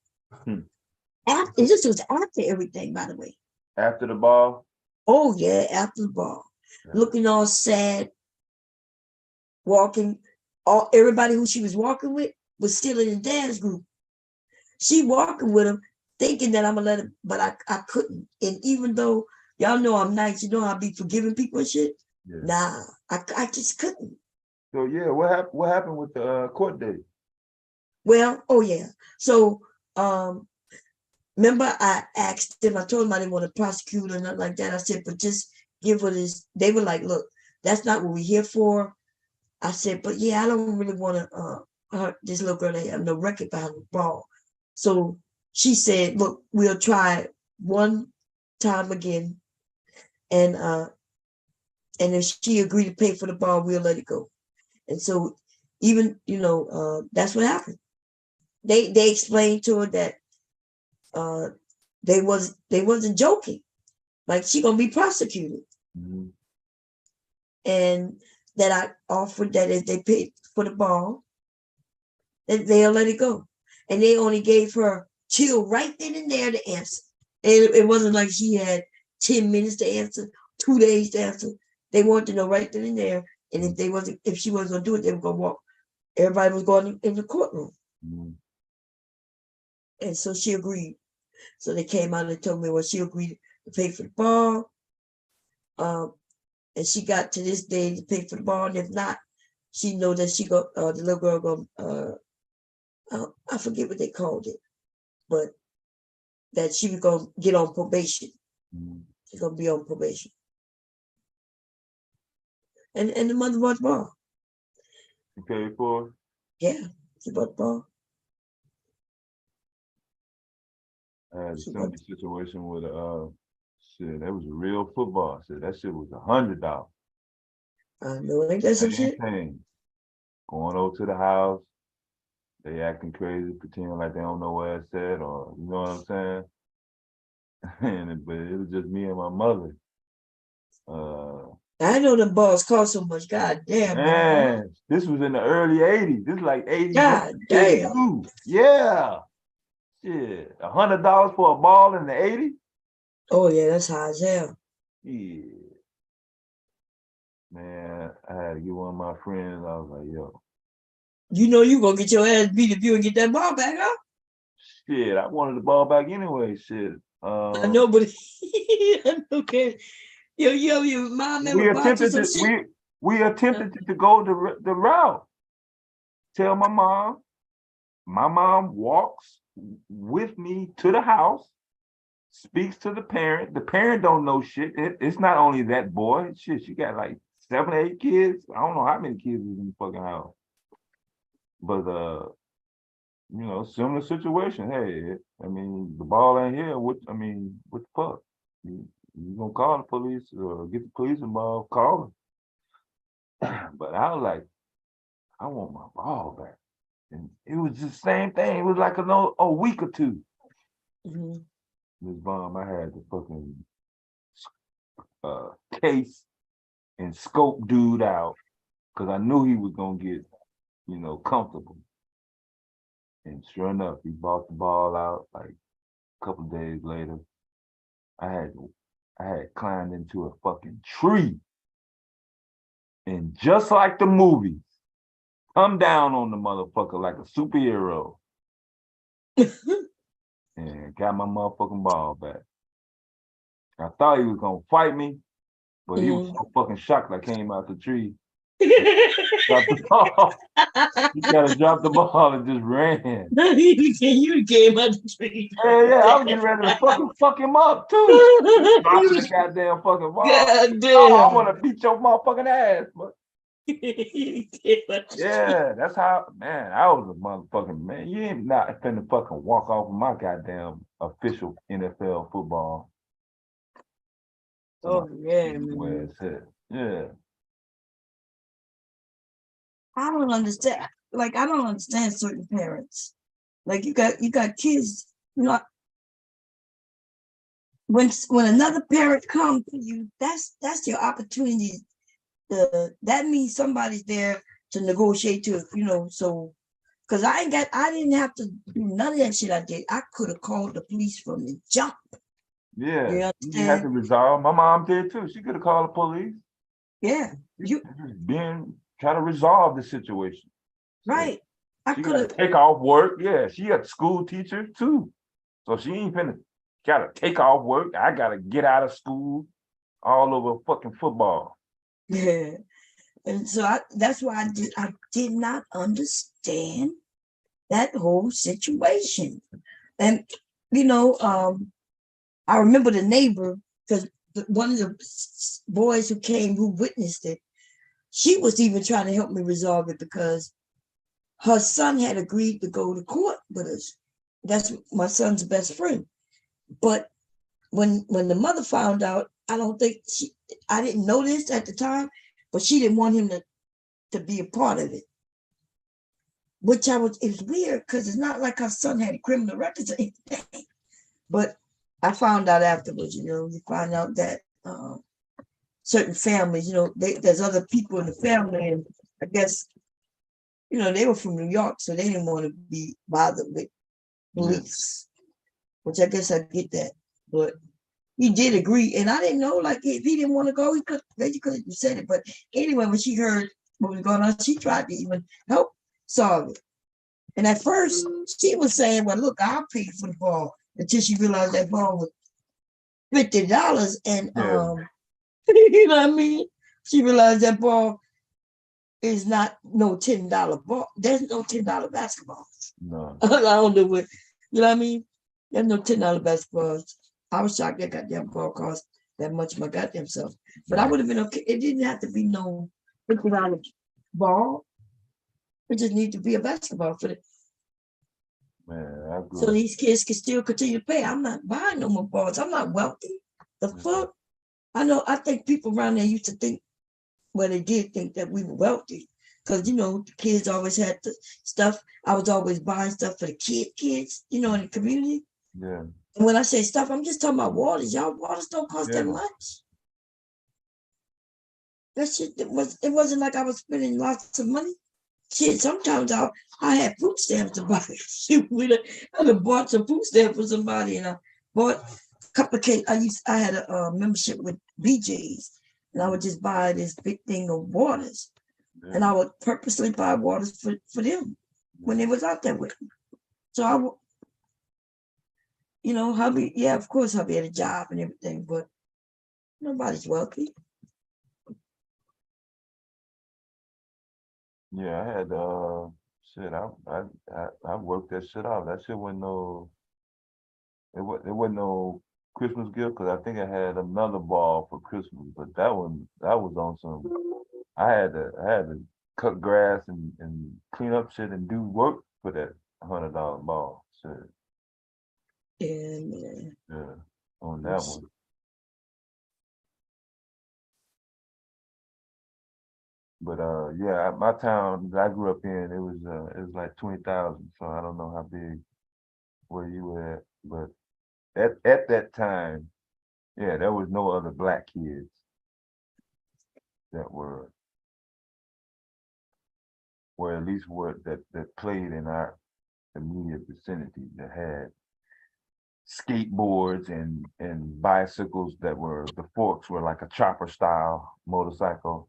After, this was after everything, by the way. After the ball? Oh yeah, after the ball. Yeah. Looking all sad, walking. Everybody who she was walking with was still in the dance group. She walking with him, thinking that I'm gonna let her, but I couldn't. And even though y'all know I'm nice, I'll be forgiving people and shit. Yeah. Nah, I just couldn't. So yeah, what happened with the court date? Well, oh yeah. So remember I asked them, I told them I didn't want to prosecute or nothing like that. I said, but just give her this. They were like, look, that's not what we're here for. I said, but yeah, I don't really want to hurt this little girl that have no record behind the ball. So she said, look, we'll try one time again. And if she agreed to pay for the ball, we'll let it go. And so even, that's what happened. They explained to her that they wasn't joking, like she gonna be prosecuted. Mm-hmm. And that I offered that if they paid for the ball, that they'll let it go. And they only gave her till right then and there to answer. And it wasn't like she had 10 minutes to answer, 2 days to answer. They wanted to know right then and there. And if she wasn't gonna do it, they were gonna walk. Everybody was going in the courtroom. Mm-hmm. And so she agreed. So they came out and told me, well, she agreed to pay for the ball. And she got to this day to pay for the ball. And if not, she know that the little girl I forget what they called it, but that she was gonna get on probation. Mm-hmm. She's gonna be on probation. And the mother bought the ball. You paid for it? Yeah, she bought the ball. I had a similar situation with shit. That was a real football. Shit, that shit was $100. I know, ain't that some shit? Going over to the house, they acting crazy, pretending like they don't know what I said, or you know what I'm saying? But it was just me and my mother. I know the balls cost so much. God damn, man. This was in the early 80s. This is like 80, God damn. 82. Yeah. Shit. $100 for a ball in the 80s? Oh, yeah, that's high as hell. Yeah. Man, I had to get one of my friends. I was like, yo. You know you gonna get your ass beat if you don't get that ball back, huh? Shit, I wanted the ball back anyway. Shit. I know, but okay. Yo, your mom ever bought you some shit? We attempted to go the route. Tell my mom. My mom walks with me to the house, speaks to the parent. The parent don't know shit. It's not only that boy. Shit, she got like 7 or 8 kids. I don't know how many kids was in the fucking house. But you know, similar situation. Hey, I mean, the ball ain't here. What the fuck? You gonna call the police or get the police involved? Call them. But I was like, I want my ball back. And it was the same thing. It was like a week or two. Mm-hmm. Miss Bomb, I had the fucking case and scope dude out because I knew he was gonna get, you know, comfortable. And sure enough, he bought the ball out like a couple of days later. I had climbed into a fucking tree. And just like the movies, come down on the motherfucker like a superhero. And got my motherfucking ball back. I thought he was gonna fight me, but he was so fucking shocked I came out the tree. Dropped the ball. He gotta drop the ball and just ran. You came out the tree. Yeah, I was getting ready to fuck him up too. Dropping the goddamn fucking ball. God damn. Oh, I want to beat your motherfucking ass, but yeah, that's how, man, I was a motherfucking man. You ain't not finna fucking walk off of my goddamn official NFL football. Oh, yeah, man. Yeah. I don't understand. Like, I don't understand certain parents. Like, you got kids, you know, when another parent comes to you, that's your opportunity. That means somebody's there to negotiate to, you know, so because I didn't have to do none of that shit I did. I could have called the police from the jump. Yeah, you had to resolve. My mom did too. She could have called the police. Yeah. Try to resolve the situation. Right. She got to take off work. Yeah, she a school teacher too. So she ain't finna gotta take off work. I gotta get out of school all over fucking football. Yeah. And so that's why I did not understand that whole situation. And, you know, I remember the neighbor, because one of the boys who witnessed it, she was even trying to help me resolve it because her son had agreed to go to court with us. That's my son's best friend. But when the mother found out, I didn't know this at the time, but she didn't want him to be a part of it. Which it was weird because it's not like her son had criminal records or anything. But I found out afterwards, you know, you find out that certain families, you know, there's other people in the family, and I guess, you know, they were from New York, so they didn't want to be bothered with police, which I guess I get that. But he did agree, and I didn't know, like, if he didn't want to go, he could have said it. But anyway, when she heard what was going on, she tried to even help solve it. And at first, she was saying, well, look, I'll pay for the ball, until she realized that ball was $50. And, you know what I mean? She realized that ball is not no $10 ball. There's no $10 basketball. No. I don't know what, you know what I mean? There's no $10 basketballs. I was shocked that goddamn ball cost that much my goddamn self. But I would have been okay. It didn't have to be no $50 ball. It just needed to be a basketball for it. Man, so these kids can still continue to pay. I'm not buying no more balls. I'm not wealthy. The fuck? I think people around there used to think, well, they did think that we were wealthy. Because, you know, the kids always had the stuff. I was always buying stuff for the kids, you know, in the community. Yeah. And when I say stuff, I'm just talking about waters. Y'all waters don't cost that much. that shit, it wasn't like I was spending lots of money. Shit, sometimes I had food stamps to buy. Shoot, I bought some food stamps for somebody, and I bought a couple of cake. I had a membership with BJ's, and I would just buy this big thing of waters, and I would purposely buy waters for them when they was out there with me. So I would, hubby, yeah, of course, hubby had a job and everything, but nobody's wealthy. Yeah, I had shit. I worked that shit out. That shit wasn't no. It wasn't no Christmas gift because I think I had another ball for Christmas, but that was on some. I had to cut grass and clean up shit and do work for that $100 ball. Shit. Yeah, man. Yeah, on that one. But yeah, my town that I grew up in, it was like 20,000. So I don't know how big where you were at, but at that time, yeah, there was no other black kids that were at least that played in our immediate vicinity that had skateboards and bicycles that were the forks were like a chopper style motorcycle.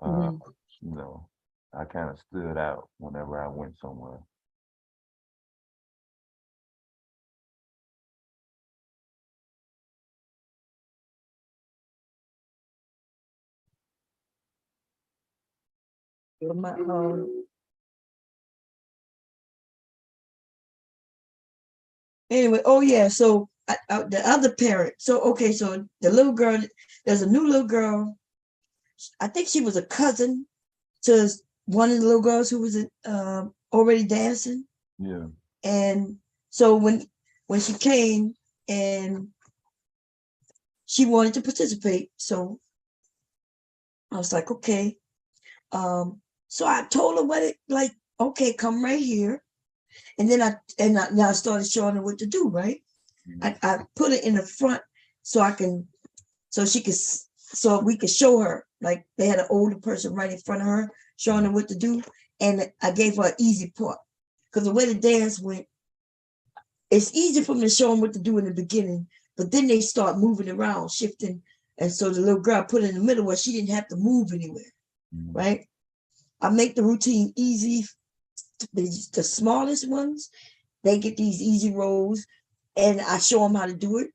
I kind of stood out whenever I went somewhere. Anyway, oh yeah, so the other parent. So okay, so the little girl, there's a new little girl. I think she was a cousin to one of the little girls who was already dancing. Yeah. And so when she came and she wanted to participate, so I was like, okay. So I told her okay, come right here. And then I started showing her what to do, right? I put it in the front so we could show her. Like they had an older person right in front of her, showing her what to do. And I gave her an easy part. Because the way the dance went, it's easy for me to show them what to do in the beginning, but then they start moving around, shifting. And so the little girl put it in the middle where she didn't have to move anywhere, right? I make the routine easy. The smallest ones, they get these easy rolls, and I show them how to do it.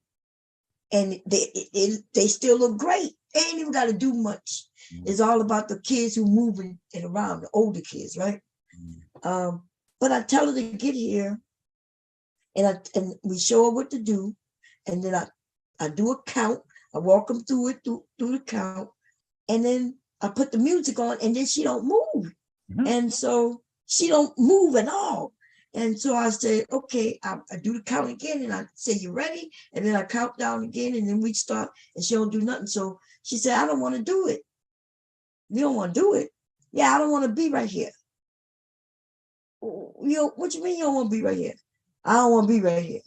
And they still look great. They ain't even got to do much. It's all about the kids who moving it around, the older kids, right? But I tell her to get here, and we show her what to do, and then I do a count. I walk them through it through the count, and then I put the music on, and then she don't move, and so she don't move at all. And so I said, okay, I do the count again, and I say, you ready? And then I count down again, and then we start, and she don't do nothing. So she said, I don't want to do it. You don't want to do it? Yeah, I don't want to be right here. What you mean you don't want to be right here? I don't want to be right here.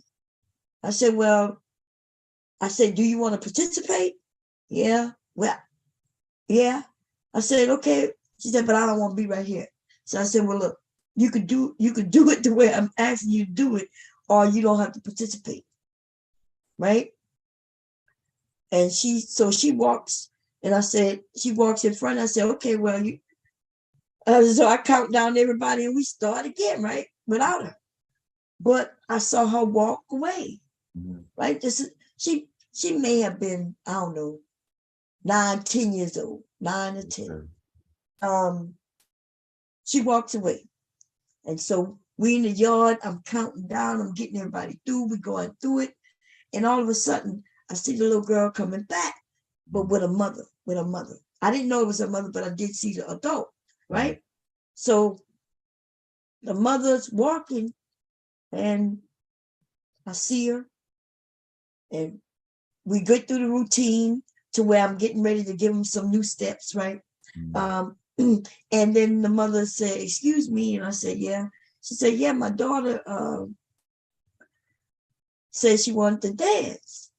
I said, do you want to participate? Yeah. Well, yeah. I said, okay. She said, but I don't want to be right here. So I said, well, look, you could do it the way I'm asking you to do it, or you don't have to participate. Right? And she walks, and I said, she walks in front. I said, okay, well, so I count down everybody, and we start again, right? Without her. But I saw her walk away. Right? She may have been, I don't know, 9, 10 years old, 9 or 10. She walks away. And so we in the yard, I'm counting down, I'm getting everybody through, we're going through it. And all of a sudden, I see the little girl coming back, but with a mother. I didn't know it was her mother, but I did see the adult, right? So the mother's walking, and I see her, and we get through the routine to where I'm getting ready to give them some new steps, right? And then the mother said, excuse me. And I said, yeah. She said, yeah, my daughter said she wanted to dance.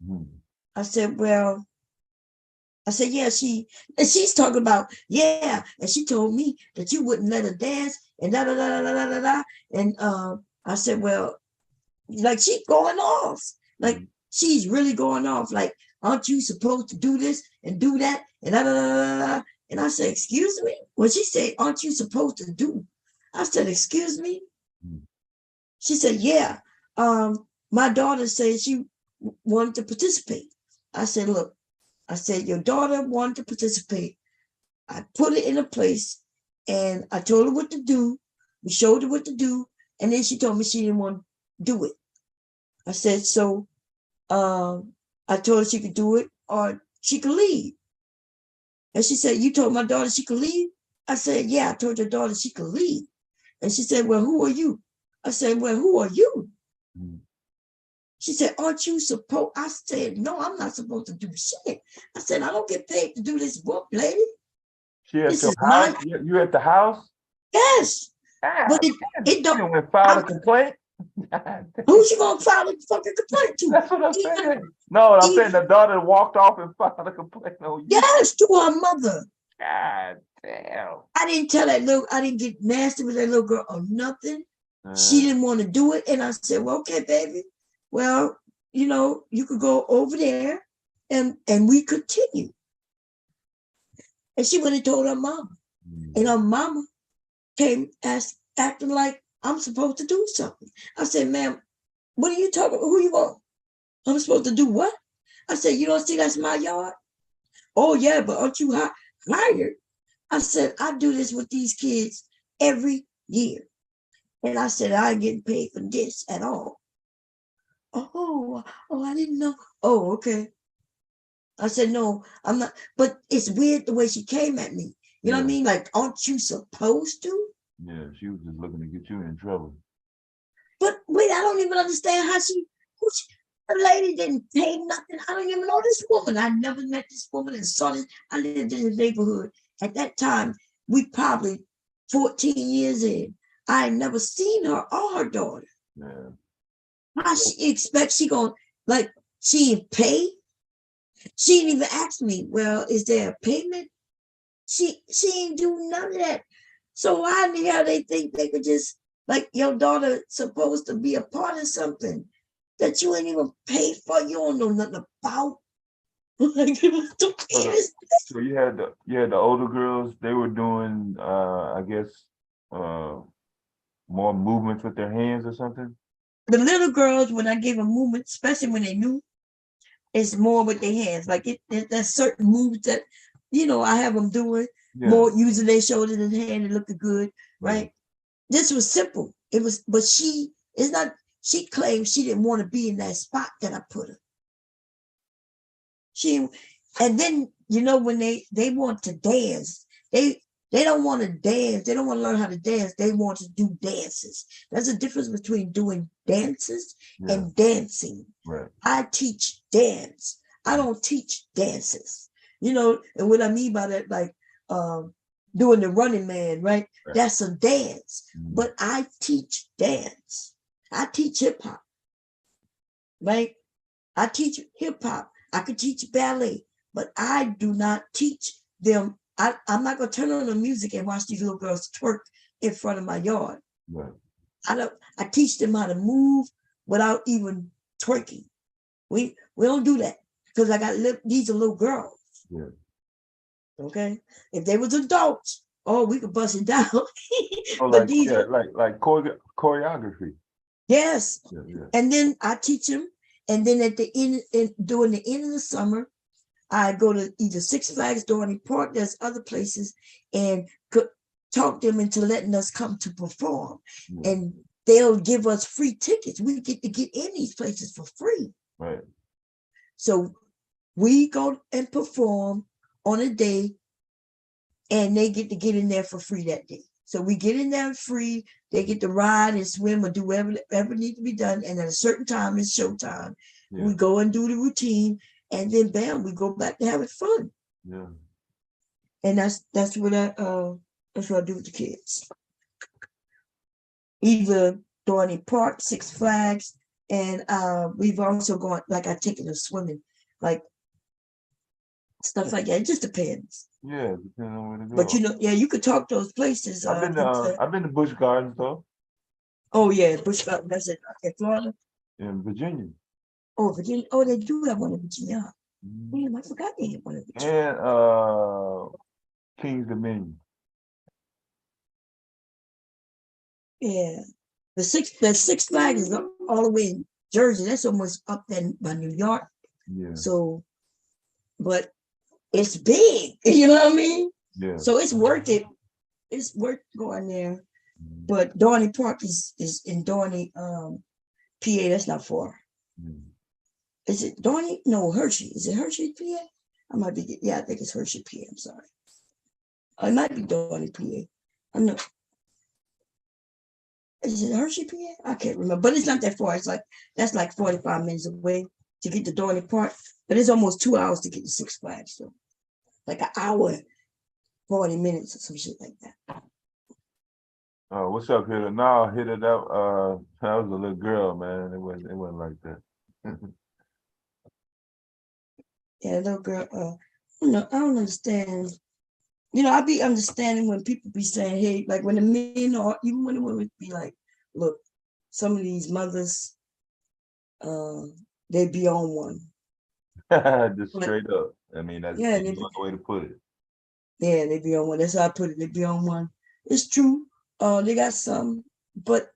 I said, well, I said, yeah, and she's talking about, yeah, and she told me that you wouldn't let her dance and da da da da da da da. And I said, well, like she's going off, like she's really going off, like, aren't you supposed to do this and do that and da da da da da. And I said, excuse me. When she said, aren't you supposed to do? I said, excuse me. She said, yeah. My daughter said she wanted to participate. I said, look. I said, your daughter wanted to participate. I put it in a place and I told her what to do. We showed her what to do. And then she told me she didn't want to do it. I said, so I told her she could do it or she could leave. And she said, you told my daughter she could leave? I said, yeah, I told your daughter she could leave. And she said, well, who are you? I said, well, who are you? She said, aren't you supposed? I said, no, I'm not supposed to do shit. I said, I don't get paid to do this work, lady. She at your house? You at the house? Yes. But it don't. You went file a complaint? Who's you gonna file a fucking complaint to? That's what I'm saying. No, I'm saying the daughter walked off and filed a complaint on you. Yes, to her mother. God damn. I didn't tell that little, I didn't get nasty with that little girl or nothing. She didn't want to do it. And I said, well, okay, baby. Well, you know, you could go over there and we continue. And she went and told her mama. And her mama came acting like I'm supposed to do something. I said, ma'am, what are you talking about? Who you want? I'm supposed to do what? I said, you don't see that's my yard? Oh, yeah, but aren't you hired? I said, I do this with these kids every year. And I said, I ain't getting paid for this at all. Oh, I didn't know. Oh, okay. I said, no, I'm not. But it's weird the way she came at me. You know what I mean? Like, aren't you supposed to? Yeah, she was just looking to get you in trouble. But wait, I don't even understand how the lady didn't pay nothing. I don't even know this woman. I never met this woman and saw this. I lived in the neighborhood. At that time, we probably 14 years in. I had never seen her or her daughter. Yeah. How she expect she gonna, like, she didn't pay? She didn't even ask me, well, is there a payment? She didn't do none of that. So why the hell they think they could just, like, your daughter supposed to be a part of something that you ain't even paid for, you don't know nothing about? So you had the older girls, they were doing I guess more movements with their hands or something? The little girls, when I gave them movement, especially when they knew, it's more with their hands. Like there's certain moves that, you know, I have them doing more using their shoulders and hand and looking good, right? This was simple. It was, but she claimed she didn't want to be in that spot that I put her. And then, you know, when they want to dance, they don't want to dance. They don't want to learn how to dance. They want to do dances. There's a difference between doing dances and dancing. Right. I teach dance. I don't teach dances. You know, and what I mean by that, like doing the Running Man, right? That's a dance. But I teach dance. I teach hip hop, right? I teach hip hop. I could teach ballet, but I do not teach them. I'm not gonna turn on the music and watch these little girls twerk in front of my yard. Right. I teach them how to move without even twerking. We don't do that because these are little girls. Yeah. Okay. If they was adults, we could bust it down. Oh, But like choreography. Yes. Yeah. And then I teach them. And then at the end, during the end of the summer, I go to either Six Flags, Dorney Park, there's other places, and could talk them into letting us come to perform. And they'll give us free tickets. We get to get in these places for free. Right. So we go and perform on a day, and they get to get in there for free that day. So we get in there free. They get to ride and swim or do whatever needs to be done. And at a certain time, it's showtime. Yeah. We go and do the routine, and then bam, we go back to having fun. Yeah. And that's what I do with the kids. Either Dorney Park, Six Flags, and we've also gone, like I take them swimming. Like stuff like that. It just depends. Yeah, depending on where to go. But you know, yeah, you could talk those places. I've been to Busch Gardens though. Oh yeah, Busch Gardens. That's it. In Florida. In Virginia. Oh, Virginia. Oh, they do have one in Virginia. Damn, I forgot they had one in Virginia. And King's Dominion. Yeah. The Six Flags is all the way in Jersey. That's almost up there by New York. Yeah. So, but it's big. You know what I mean? Yeah. So it's worth it. It's worth going there. But Dorney Park is in Dorney, PA. That's not far. Is it Dorney? No, Hershey. Is it Hershey, PA? I might be. Yeah, I think it's Hershey, PA. I'm sorry. It might be Dorney, PA. I'm not. Is it Hershey, PA? I can't remember, but it's not that far. It's like that's like 45 minutes away to get to Dorney Park, but it's almost 2 hours to get to Six Flags. So, like an hour, 40 minutes or some shit like that. What's up, Hitter? No, Hitter, that was a little girl, man. It wasn't like that. Yeah, little girl. I don't understand. You know, I be understanding when people be saying, hey, like when the men or even when the women be like, look, some of these mothers, they be on one. Just straight up. I mean, that's the way to put it. Yeah, they be on one. That's how I put it. They be on one. It's true. They got some, but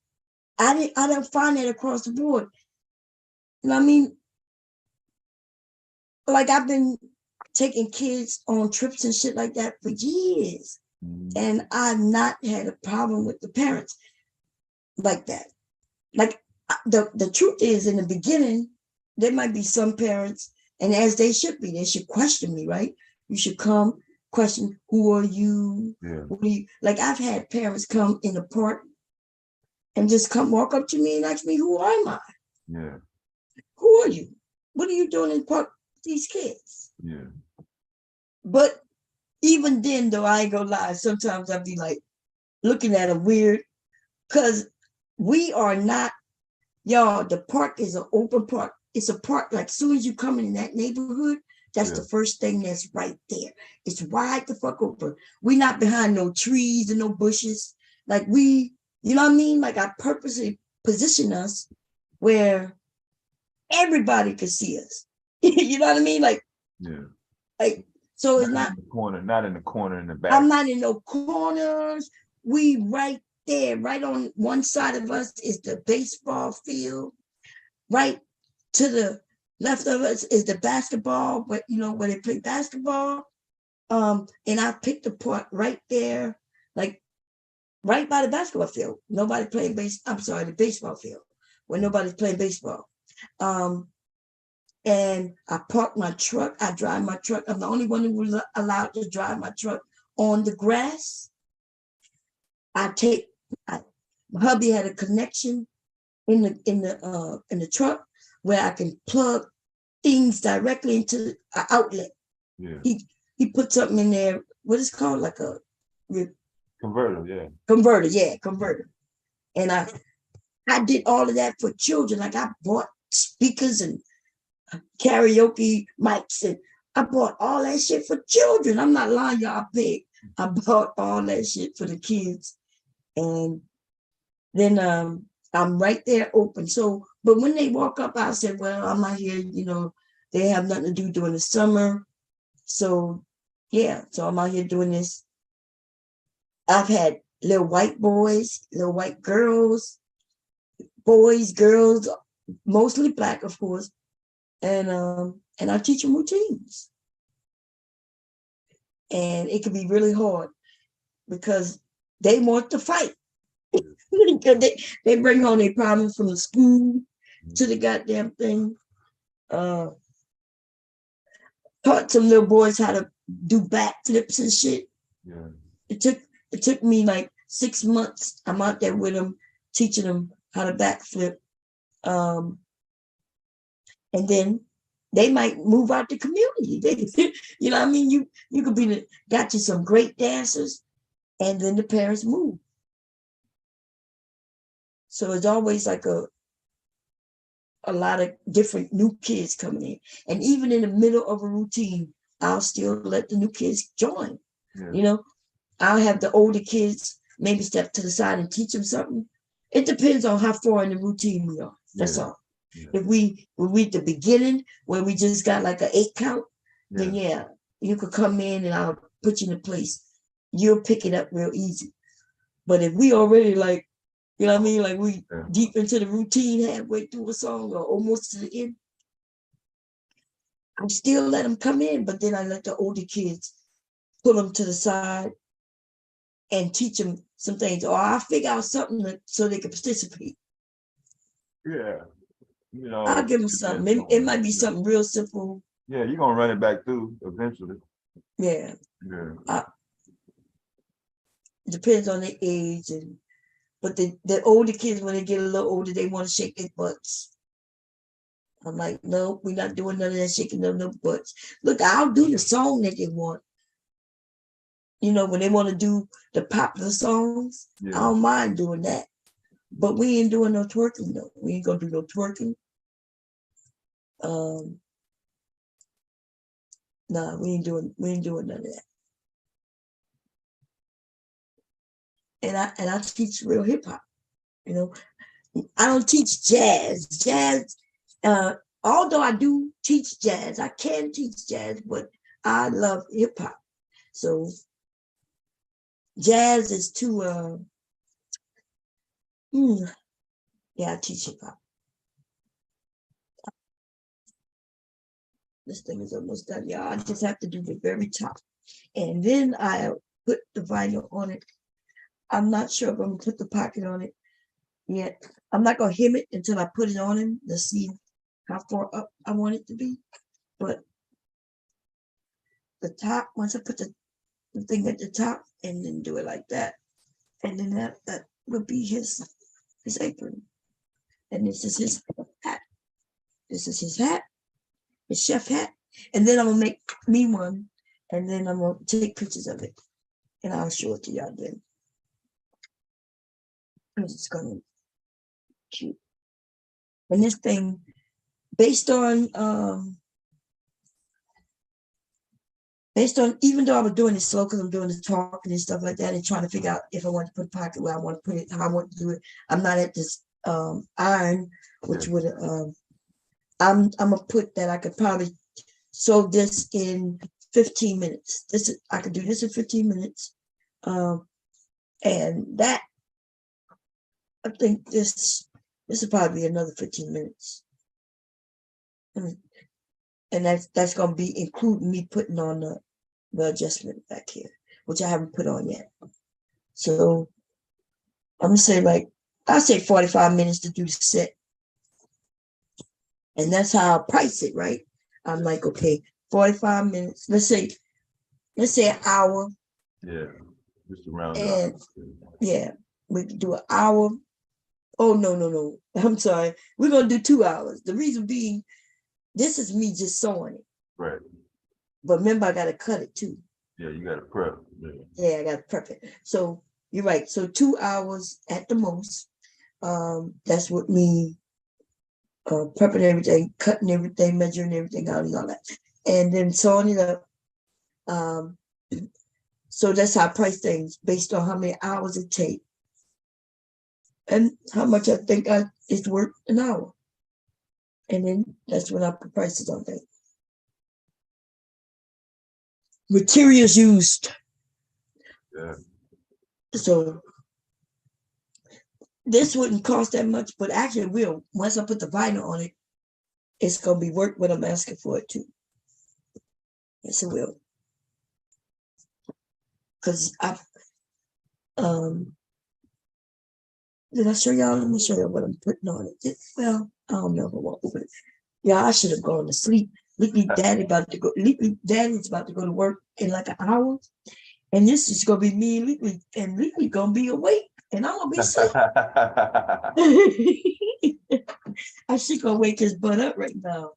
I don't find that across the board. You know what I mean? Like I've been taking kids on trips and shit like that for years. And I've not had a problem with the parents like that. Like the truth is, in the beginning, there might be some parents, and as they should be, they should question me, right? You should come question, who are you? Yeah. Who are you? Like I've had parents come in the park and just walk up to me and ask me, who am I? Yeah. Who are you? What are you doing in the park with these kids? Yeah. But even then, though, I ain't gonna lie, sometimes I'd be like looking at them weird, because we are not, y'all, the park is an open park. It's a park, like as soon as you come in that neighborhood, that's the first thing that's right there. It's wide the fuck open. We not behind no trees and no bushes. Like you know what I mean? Like I purposely position us where everybody could see us. You know what I mean? Like, so it's not in the corner, not in the corner in the back. I'm not in no corners. We right there, right on one side of us is the baseball field. Right to the left of us is the basketball, but you know where they play basketball. And I picked a part right there, like right by the basketball field. Nobody playing the baseball field where nobody's playing baseball. And I park my truck. I drive my truck. I'm the only one who was allowed to drive my truck on the grass. My hubby had a connection in the truck where I can plug things directly into an outlet. Yeah. He put something in there. What is it called? Like a converter. Yeah. Converter. Yeah, converter. And I did all of that for children. Like I bought speakers and karaoke mics, and I bought all that shit for children. I'm not lying, y'all. I bought all that shit for the kids, and then I'm right there open. So, but when they walk up, I said, well, I'm not here. You know, they have nothing to do during the summer, so yeah. So I'm out here doing this. I've had little white boys, little white girls, boys, girls, mostly Black, of course. And I teach them routines. And it can be really hard because they want to fight. they bring home their problems from the school to the goddamn thing. Taught some little boys how to do backflips and shit. Yeah. It took me like 6 months. I'm out there with them, teaching them how to backflip. And then they might move out the community. You know what I mean? You could got you some great dancers, and then the parents move. So it's always like a lot of different new kids coming in. And even in the middle of a routine, I'll still let the new kids join. Yeah. You know, I'll have the older kids maybe step to the side and teach them something. It depends on how far in the routine we are. That's all. Yeah. If we at the beginning where we just got like an 8 count, then yeah, you could come in and I'll put you in a place. You'll pick it up real easy. But if we already like, you know what I mean? Like we deep into the routine halfway through a song or almost to the end, I still let them come in, but then I let the older kids pull them to the side and teach them some things, or I figure out something so they can participate. Yeah. You know, I'll give them something. It might be something real simple. Yeah, you're gonna run it back through eventually. Yeah. Yeah. Depends on their age, but the older kids, when they get a little older, they want to shake their butts. I'm like, no, we're not doing none of that shaking them no butts. Look, I'll do the song that they want. You know, when they want to do the popular songs, I don't mind doing that. But we ain't doing no twerking though. We ain't gonna do no twerking. No, we ain't doing none of that. And I teach real hip hop. You know, I don't teach jazz. Although I do teach jazz, I can teach jazz, but I love hip hop. So jazz is too I teach hip hop. This thing is almost done, y'all. I just have to do the very top. And then I put the vinyl on it. I'm not sure if I'm gonna put the pocket on it yet. I'm not gonna hem it until I put it on him to see how far up I want it to be. But the top, once I put the thing at the top and then do it like that, and then that would be his apron. And this is his hat. This is his hat, his chef hat. And then I'm gonna make me one, and then I'm gonna take pictures of it, and I'll show it to y'all then. It's gonna be cute. And this thing, based on even though I was doing it slow because I'm doing the talking and stuff like that and trying to figure out if I want to put a pocket where I want to put it, how I want to do it. I'm not at this iron, which would I'm gonna put that I could probably sew this in 15 minutes. I could do this in 15 minutes. And that I think this will probably be another 15 minutes. And that's gonna be including me putting on the adjustment back here, which I haven't put on yet. So I'm gonna say I'll say 45 minutes to do the set. And that's how I'll price it, right? I'm like, okay, 45 minutes. Let's say an hour. Yeah, just around. And yeah, we can do an hour. Oh no. I'm sorry. We're gonna do 2 hours. The reason being, this is me just sewing it. Right. But remember, I gotta cut it too. Yeah, you gotta prep. Yeah, I gotta prep it. So you're right. So 2 hours at the most. That's with me prepping everything, cutting everything, measuring everything out and all that. And then sewing it up. So that's how I price things based on how many hours it takes and how much I think it's worth an hour. And then that's when I put prices on things. Materials used. Yeah. So this wouldn't cost that much, but actually it will. Once I put the vinyl on it, it's gonna be worth what I'm asking for it too. Yes, it will. Because did I show y'all? Let me show you what I'm putting on it. Well, I don't know if I want to open it. Yeah, I should have gone to sleep. Daddy's about to go to work in like an hour. And this is gonna be me and Leaky, and Leaky gonna be awake, and I'm gonna be asleep. I should go wake his butt up right now.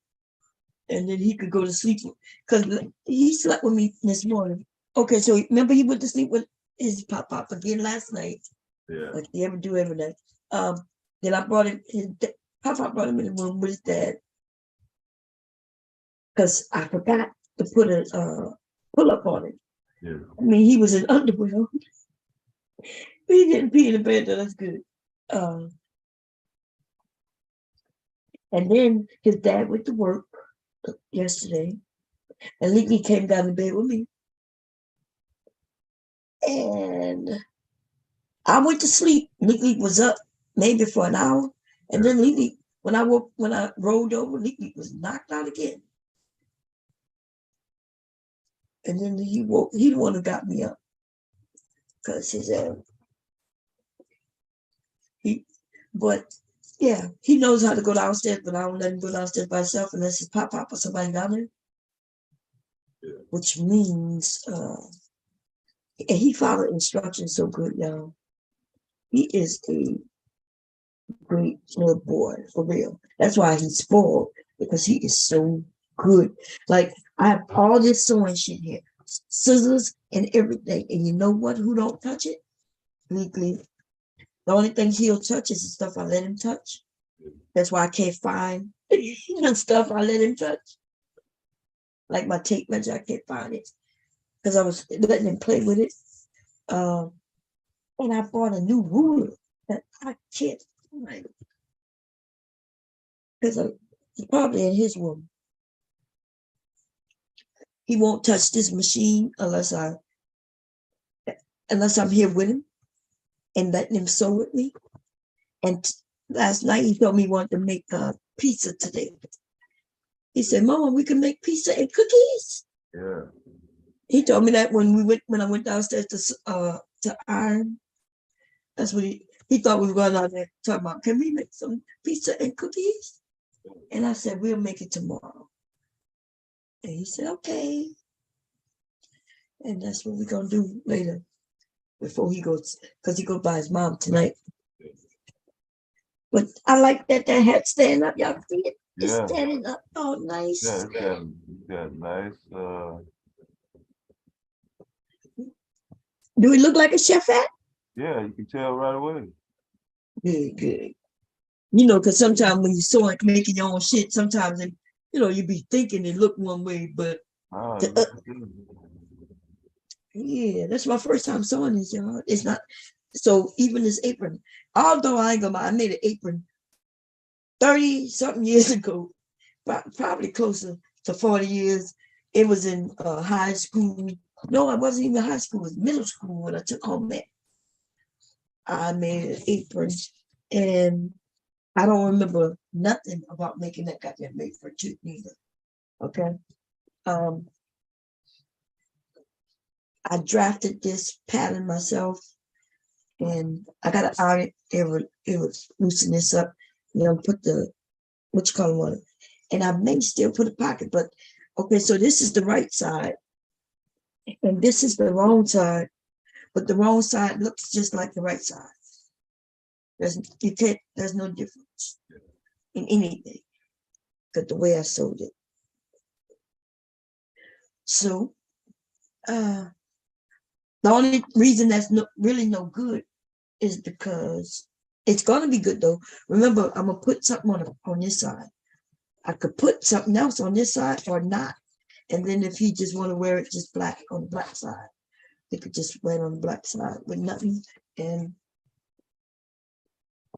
And then he could go to sleep because he slept with me this morning. Okay, so remember he went to sleep with his pop again last night. Yeah. Like he ever do every night. Then I brought him Pop brought him in the room with his dad. Because I forgot to put a pull up on it. Yeah. I mean, he was in underwear. He didn't pee in the bed, though. That's good. And then his dad went to work yesterday, and Leaky came down to bed with me. And I went to sleep. Leaky was up maybe for an hour, and then Leaky, when I rolled over, Leaky was knocked out again. And then he woke. He the one who got me up, because but yeah, he knows how to go downstairs, but I don't let him go downstairs by himself unless it's pop or somebody down there. Yeah. Which means and he followed instructions so good, y'all. He is a great little boy, for real. That's why he's spoiled, because he is so good. Like, I have all this sewing shit here, scissors and everything. And you know what? Who don't touch it? Legally. The only thing he'll touch is the stuff I let him touch. That's why I can't find the stuff I let him touch. Like my tape measure, I can't find it, because I was letting him play with it. And I bought a new ruler that I can't find, because it's probably in his room. He won't touch this machine unless I'm here with him and letting him sew with me. And last night he told me he wanted to make pizza today. He said, "Mama, we can make pizza and cookies." Yeah. He told me that when I went downstairs to iron. That's what he thought we were going out there talking about. Can we make some pizza and cookies? And I said, "We'll make it tomorrow." And he said, "Okay." And that's what we're gonna do later, before he goes, because he goes by his mom tonight. But I like that hat stand up. Y'all see it? It's standing up. Oh, nice. Yeah, it's got nice. Do it look like a chef hat? Yeah, you can tell right away. Good, good. You know, because sometimes when you're sewing, making your own shit, sometimes you be thinking it look one way, but yeah, that's my first time sewing this, y'all. It's not. So even this apron, although I ain't gonna lie, I made an apron 30-something years ago, probably closer to 40 years. It was in high school. No, I wasn't even in high school. It was middle school when I took home ec. I made an apron, and I don't remember nothing about making that goddamn apron too either. Okay. I drafted this pattern myself, and I got to iron it. It would loosen this up, put the on it. And I may still put a pocket, but okay, so this is the right side, and this is the wrong side, but the wrong side looks just like the right side. There's no difference in anything, but the way I sewed it. So, the only reason that's really no good is because it's gonna be good though. Remember, I'm gonna put something on this side. I could put something else on this side or not. And then if he just want to wear it just black on the black side, they could just wear it on the black side with nothing. And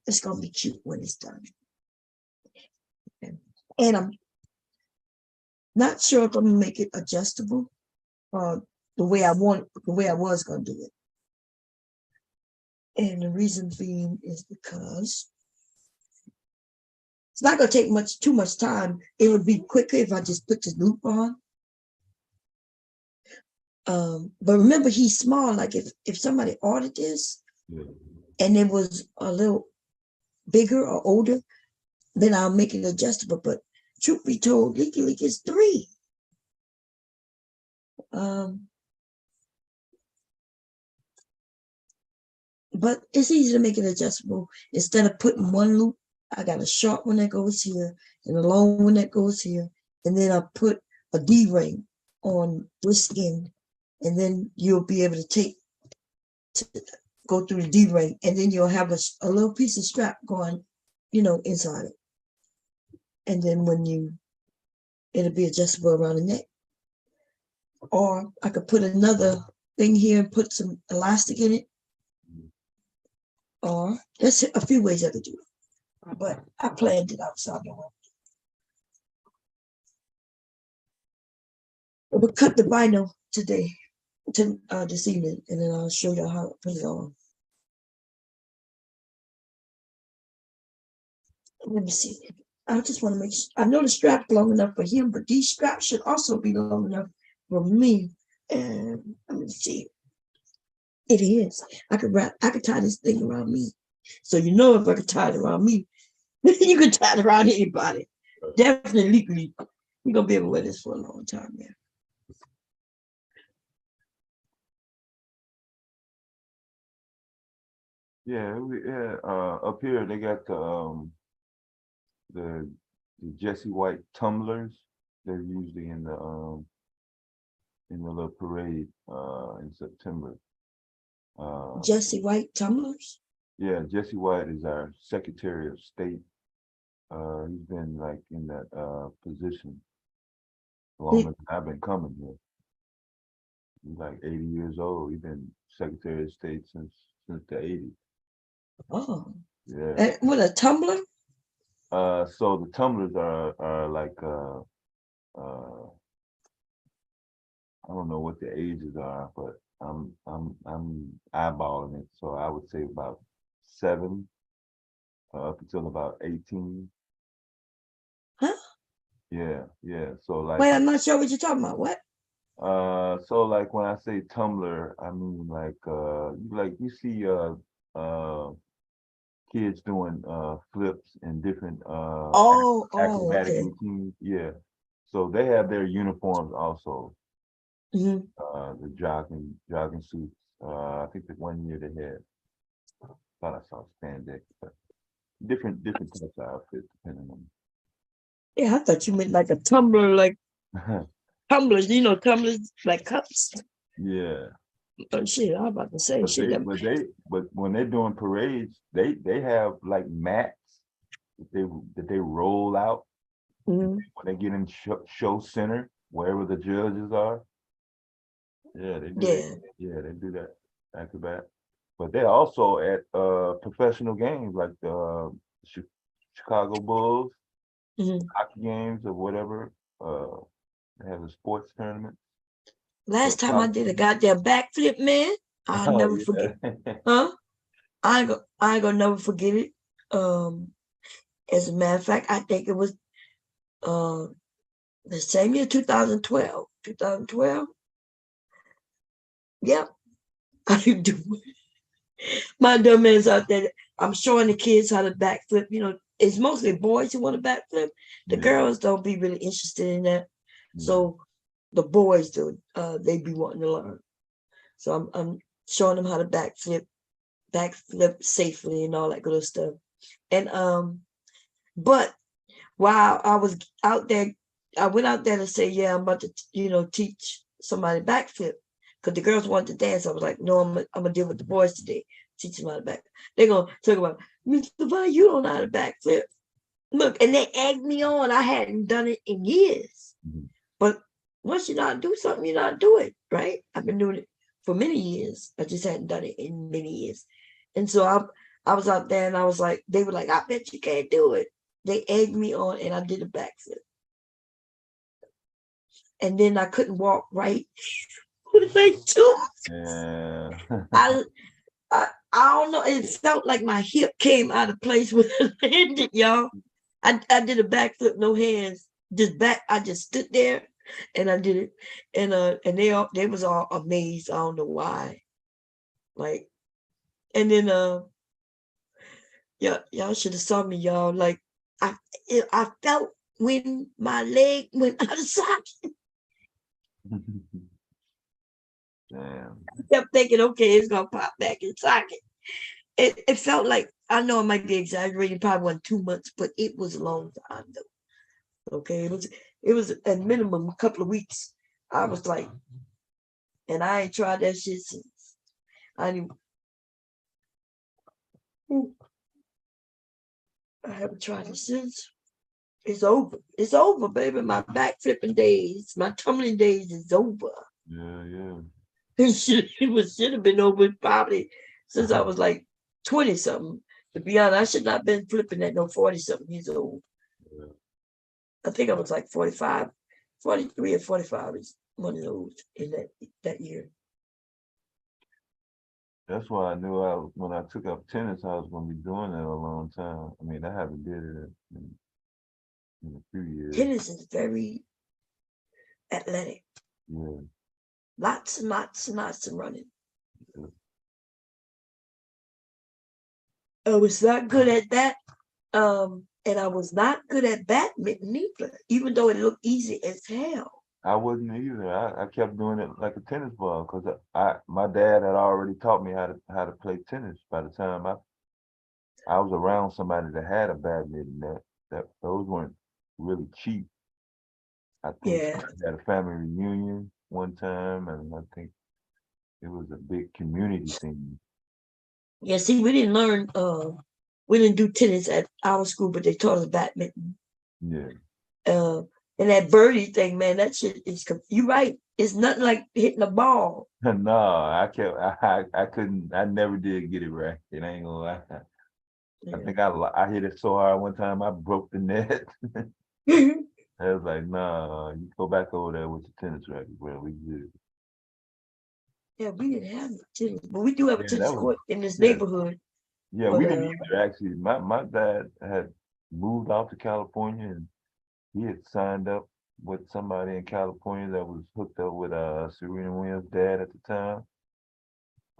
it's gonna be cute when it's done. And I'm not sure if I'm gonna make it adjustable the way I was gonna do it. And the reason being is because it's not gonna take too much time. It would be quicker if I just put the loop on. But remember, he's small. Like if somebody ordered this and it was a little bigger or older, then I'll make it adjustable. But truth be told, Leaky Leak is 3. But it's easy to make it adjustable. Instead of putting one loop, I got a short one that goes here and a long one that goes here. And then I put a D-ring on this end. And then you'll be able to go through the D-ring. And then you'll have a little piece of strap going, inside it. And then it'll be adjustable around the neck. or I could put another thing here and put some elastic in it. Or there's a few ways I could do it, but I planned it out, so I don't know. We'll cut the vinyl today, this evening, and then I'll show you how to put it on. Let me see. I just want to make sure. I know the strap's long enough for him, but these straps should also be long enough for me. And let me see. It is. I could tie this thing around me. So you know, if I could tie it around me, you could tie it around anybody. Definitely legally, you're gonna be able to wear this for a long time, man. Yeah, up here they got the Jesse White tumblers. They're usually in the little parade in September. Jesse White tumblers? Yeah, Jesse White is our Secretary of State. He's been like in that position longer than I've been coming here. He's like 80 years old. He's been Secretary of State since the 80s. Oh. Yeah. And with a tumbler? So the tumblers are like I don't know what the ages are, but I'm eyeballing it. So I would say about 7 up until about 18. Huh? Yeah. So like. Wait, I'm not sure what you're talking about. What? So like when I say tumbler, I mean like you see kids doing flips and different acrobatic okay. routines. Yeah. So they have their uniforms also. Mm-hmm. The jogging suits. I think that one year they had, thought I saw spandex, but different types of outfits depending on. Yeah, I thought you meant like a tumbler, like tumblers, tumblers like cups. Yeah. Oh shit, I'm about to say But when they're doing parades, they have like mats that they roll out. Mm-hmm. When they get in show center, wherever the judges are. Yeah, they do that. Yeah, they do that acrobat. But they're also at professional games like the Chicago Bulls, hockey games or whatever. They have a sports tournament. Last time I did a goddamn backflip, man, I'll never forget. Huh? I ain't gonna never forget it. As a matter of fact, I think it was the same year, 2012. 2012. Yep. I do it. My dumb ass out there. I'm showing the kids how to backflip. It's mostly boys who want to backflip. The girls don't be really interested in that. So the boys do. They be wanting to learn. So I'm showing them how to backflip safely and all that good stuff. And but while I was out there, I went out there to say, yeah, I'm about to teach somebody backflip. Because the girls wanted to dance. I was like, no, I'm gonna deal with the boys today. Teach them how to back. They're gonna talk about, Mr. Vine, you don't know how to backflip. Look, and they egged me on. I hadn't done it in years. But once you know how to do something, you know how to do it, right? I've been doing it for many years. I just hadn't done it in many years. And so I was out there and I was like, they were like, I bet you can't do it. They egged me on and I did a backflip. And then I couldn't walk right. Like too. Yeah. I don't know. It felt like my hip came out of place when I landed, y'all. I did a backflip, no hands, just back. I just stood there and I did it, and they was all amazed. I don't know why. Like, and then y'all should have saw me, y'all. Like, I felt when my leg went out of socket. Damn. I kept thinking, okay, it's gonna pop back in socket. It felt like, I know it might be exaggerating, probably wasn't 2 months, but it was a long time though. Okay, it was at minimum a couple of weeks. I was like, and I ain't tried that shit since. I haven't tried it since. It's over. It's over, baby. My back flipping days, my tumbling days is over. Yeah. It should have been over probably since I was like 20 something. To be honest, I should not have been flipping at no 40 something years old. Yeah. I think I was like 45, 43 or 45 is one of those in that year. That's why I knew when I took up tennis, I was going to be doing it a long time. I mean, I haven't did it in a few years. Tennis is very athletic. Yeah. Lots and lots and lots of running. Yeah. I was not good at that. And I was not good at badminton either, even though it looked easy as hell. I wasn't either. I kept doing it like a tennis ball because my dad had already taught me how to play tennis. By the time I was around somebody that had a badminton that those weren't really cheap. I think we had a family reunion one time, and I think it was a big community thing. Yeah, see, we didn't learn. We didn't do tennis at our school, but they taught us badminton. Yeah. And that birdie thing, man, that shit is. You right. It's nothing like hitting a ball. No, I couldn't. I never did get it right. It ain't gonna lie. I think I hit it so hard one time I broke the net. I was like, nah, you go back over there with your tennis racket, bro. We good. Yeah, we didn't have tennis, but we do have a tennis court in this neighborhood. Yeah, we didn't either, actually. My dad had moved out to California, and he had signed up with somebody in California that was hooked up with Serena Williams' dad at the time.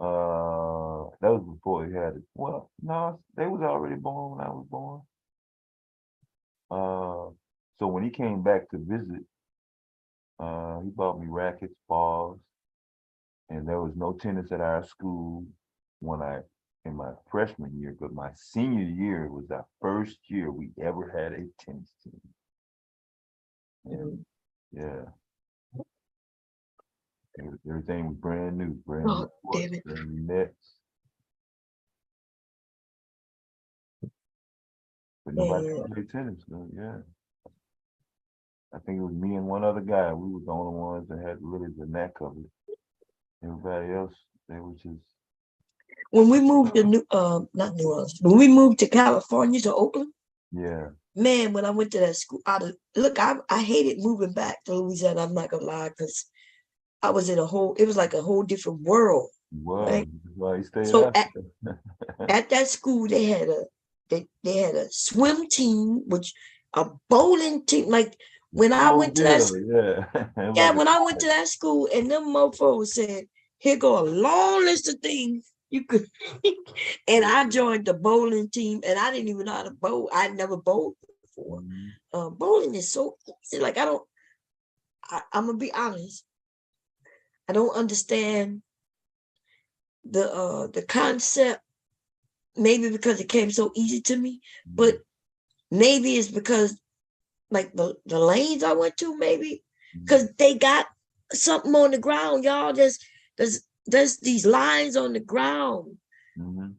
That was before he had it. Well, no, they was already born when I was born. So when he came back to visit, he bought me rackets, balls, and there was no tennis at our school in my freshman year, but my senior year was our first year we ever had a tennis team. And everything was brand new, brand new courts, brand new nets. But nobody played tennis, though. Yeah. I think it was me and one other guy. We were the only ones that had really the knack of it. Everybody else, they was just. When we moved to not New Orleans, when we moved to California, to Oakland. Yeah. Man, when I went to that school, I hated moving back to Louisiana. I'm not gonna lie, because I was in it was like a whole different world. Wow. Right? Why you stayed so at that school, they had a swim team, which a bowling team. Like when I went to that when I went to that school, and them mofos said, "Here go a long list of things you could," and I joined the bowling team, and I didn't even know how to bowl. I'd never bowled before. Bowling is so easy. Like I'm gonna be honest. I don't understand the concept. Maybe because it came so easy to me, but maybe it's because like the lanes I went to, maybe because they got something on the ground, y'all. There's these lines on the ground, and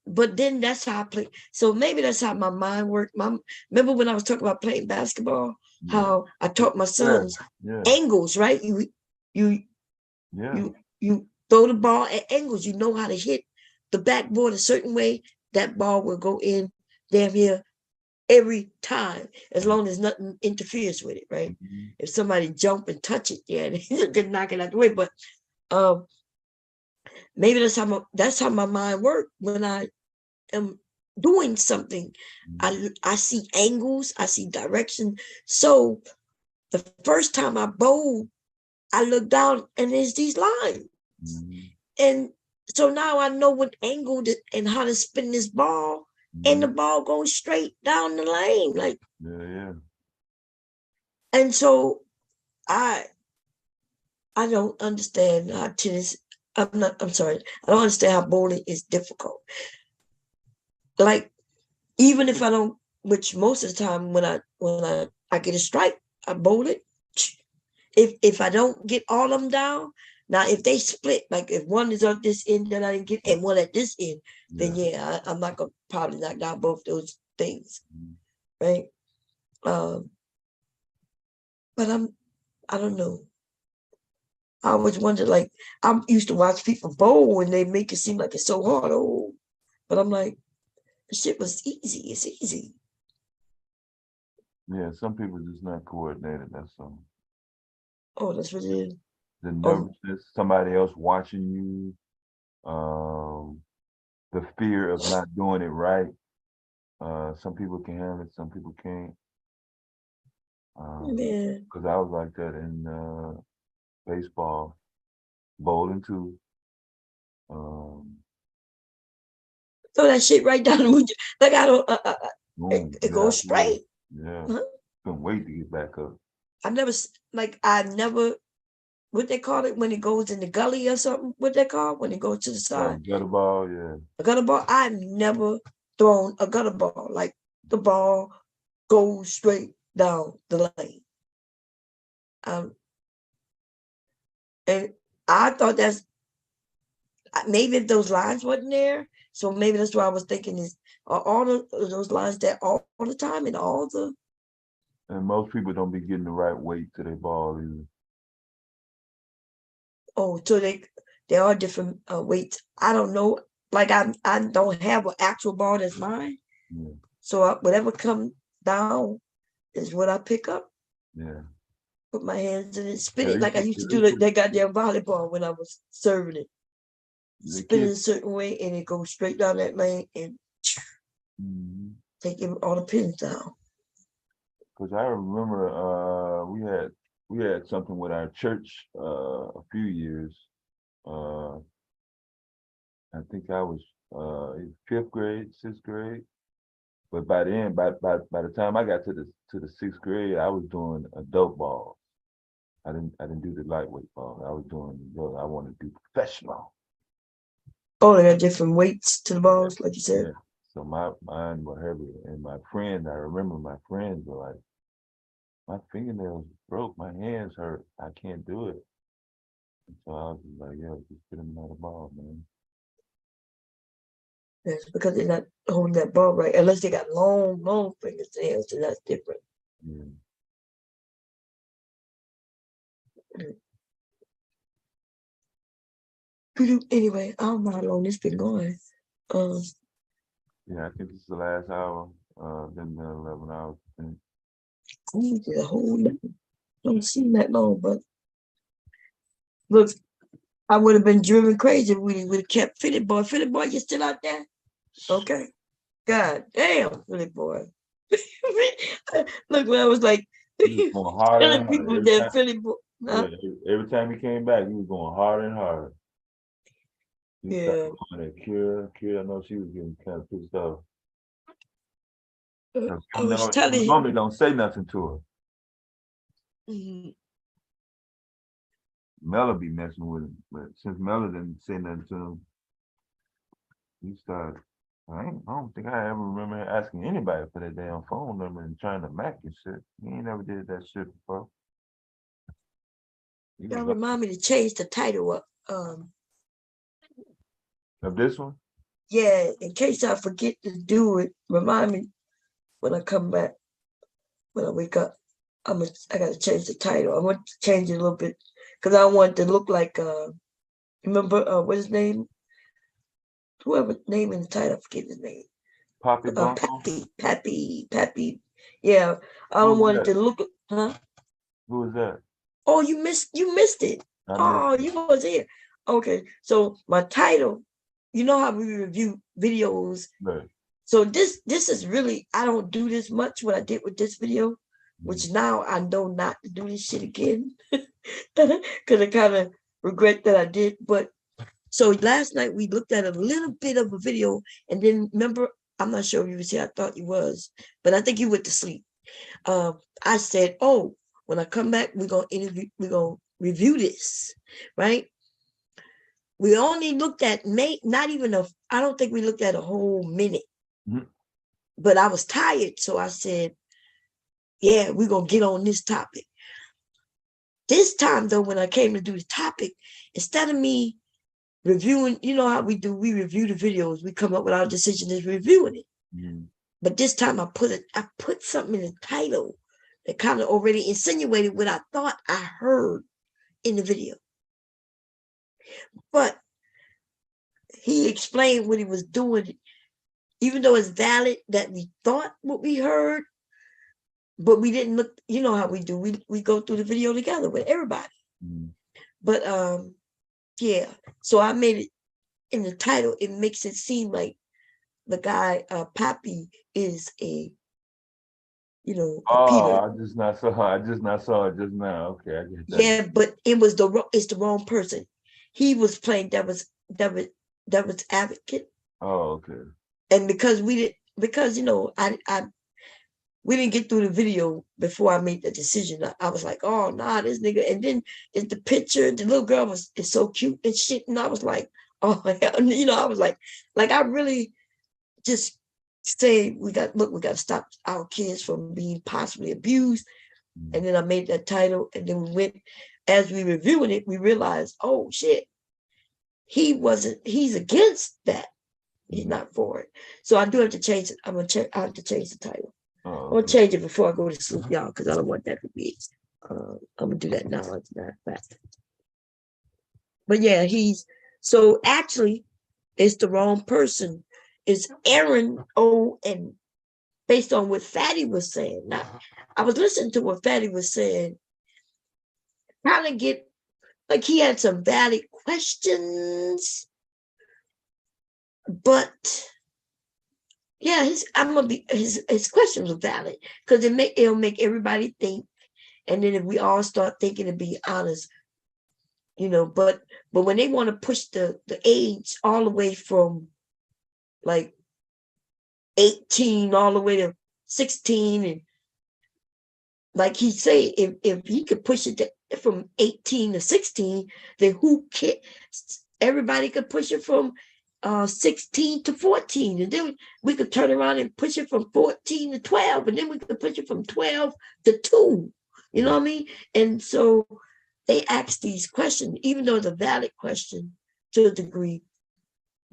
but then that's how I play. So maybe that's how my mind worked. Remember when I was talking about playing basketball, how I taught my sons angles, right? You throw the ball at angles. You know how to hit the backboard a certain way. That ball will go in damn near every time, as long as nothing interferes with it, right? If somebody jump and touch it, they can knock it out the way. But maybe that's how my mind works when I am doing something. I see angles, I see direction. So the first time I bowled, I looked down and there's these lines. And so now I know what angle and how to spin this ball, and the ball goes straight down the lane. Like, and so I don't understand how tennis. I'm sorry. I don't understand how bowling is difficult. Like, even if I don't, which most of the time when I get a strike, I bowl it. If I don't get all of them down, now if they split, like if one is at this end that I didn't get, and one at this end, then I'm not gonna probably knock down both those things, right? But I don't know. I always wondered, like, I used to watch people bowl and they make it seem like it's so hard. Oh, but I'm like, the shit was easy. It's easy. Yeah, some people just not coordinated. That's all. Oh, that's what it is. The nervousness, somebody else watching you, the fear of not doing it right. Some people can handle it, some people can't. Yeah. Because I was like that in baseball, bowling too. Throw that shit right down the window. Like I don't. It goes exactly. straight. Yeah. Huh? Couldn't wait to get back up. I never. What they call it when it goes in the gully or something? What they call it when it goes to the side? Gutter ball, yeah. A gutter ball. I've never thrown a gutter ball. Like the ball goes straight down the lane. And I thought that's maybe if those lines wasn't there. So maybe that's why I was thinking is all those lines there all the time and all the. And most people don't be getting the right weight to their ball either. Oh, so they are different weights. I don't know. Like I don't have an actual ball that's mine. Yeah. So whatever comes down is what I pick up. Yeah. Put my hands in it, spin it like I used to do that goddamn volleyball when I was serving it. Spin it a certain way and it goes straight down that lane and taking all the pins down. Because I remember we had something with our church a few years. I think I was in 5th grade, 6th grade. But by then, by the time I got to the 6th grade, I was doing adult balls. I didn't do the lightweight ball. I was doing I wanted to do professional. Oh, they got different weights to the balls, like you said. Yeah. So mine were heavy, and I remember my friends were like, my fingernails broke, my hands hurt, I can't do it. And so I was just like, yeah, just get them another ball, man. Yes, because they're not holding that ball right, unless they got long fingernails, so that's different. Yeah. Anyway, I don't know how long this been going. Yeah, I think this is the last hour. Been 11 hours. The whole don't seem that long, but look, I would have been driven crazy if we would have kept Philly Boy. Philly Boy, you still out there? Okay. God damn, Philly Boy. Look, when I was like, telling people that Philly Boy. Yeah, every time he came back, he was going harder and harder. Yeah. Kira, I know she was getting kind of pissed off. I was telling you. Normally don't say nothing to her. Mella be messing with him, but since Mella didn't say nothing to him, he started. I don't think I ever remember asking anybody for their damn phone number and trying to Mac and shit. He ain't never did that shit before. Y'all remind me to change the title up. Of this one? Yeah, in case I forget to do it, remind me when I come back, when I wake up. I gotta change the title. I want to change it a little bit because I want it to look like remember what's his name? Whoever name in the title, I forget his name. Papi Blanco? Pappy. Yeah, I don't want it to look. Huh? Who is that? Oh, you missed it. Oh, you was here. Okay, so my title. You know how we review videos. Right. So this is really, I don't do this much what I did with this video, which now I know not to do this shit again. Because I kind of regret that I did. But so last night we looked at a little bit of a video and then remember, I'm not sure if you was here, I thought you was, but I think you went to sleep. I said, oh, when I come back, we're going to review this, right? We only looked at I don't think we looked at a whole minute. Mm-hmm. But I was tired, so I said, yeah, we're going to get on this topic. This time, though, when I came to do the topic, instead of me reviewing, you know how we review the videos, we come up with our decision as reviewing it. Mm-hmm. But this time I put something in the title that kind of already insinuated what I thought I heard in the video. But he explained what he was doing, even though it's valid that we thought what we heard, but we didn't look, you know how we do. We go through the video together with everybody. But yeah, so I made it in the title, it makes it seem like the guy, Pappy, is a, you know, a pedo. I just not saw it just now. Okay, I get that. Yeah, but it's the wrong person. He was playing devil's advocate. Oh, okay. And because you know, we didn't get through the video before I made the decision. I was like, oh nah, this nigga. And then it's the picture, the little girl is so cute and shit. And I was like, oh hell, you know, I was like I really just say we got to stop our kids from being possibly abused. And then I made that title, and then we went, as we reviewing it, we realized, oh shit, he's against that. He's not for it. So I do have to change it. I have to change the title. I'm gonna change it before I go to sleep, y'all, because I don't want that to be. I'm gonna do that now. As a matter of fact. But yeah, so actually, it's the wrong person. It's Aaron O. And based on what Fatty was saying. Now, I was listening to what Fatty was saying. Kind of get like he had some valid questions, but yeah, his questions were valid because it'll make everybody think, and then if we all start thinking and be honest, you know. But when they want to push the age all the way from like 18 all the way to 16, and like he say, if he could push it from 18 to 16, then who can? Everybody could push it from 16 to 14, and then we could turn around and push it from 14 to 12, and then we could push it from 12 to 2. You know what I mean? And so they ask these questions, even though it's a valid question to a degree.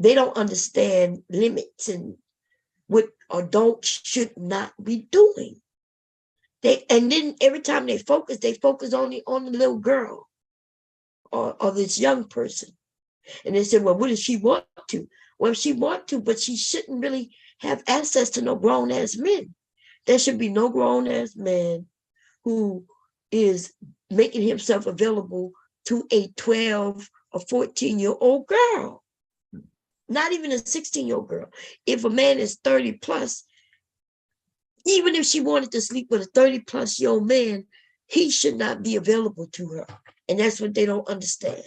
They don't understand limits and what adults should not be doing. And then every time they focus only on the little girl or this young person. And they said, well, what does she want to? Well, she want to, but she shouldn't really have access to no grown-ass men. There should be no grown-ass man who is making himself available to a 12 or 14-year-old girl. Not even a 16-year-old girl. If a man is 30 plus, even if she wanted to sleep with a 30-plus-year-old man, he should not be available to her. And that's what they don't understand.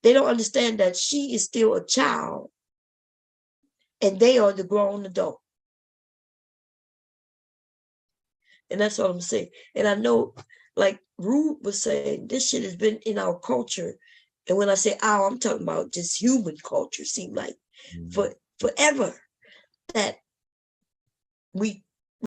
They don't understand that she is still a child and they are the grown adult. And that's what I'm saying. And I know, like Rude was saying, this shit has been in our culture. And when I say our, I'm talking about just human culture, seem like forever that we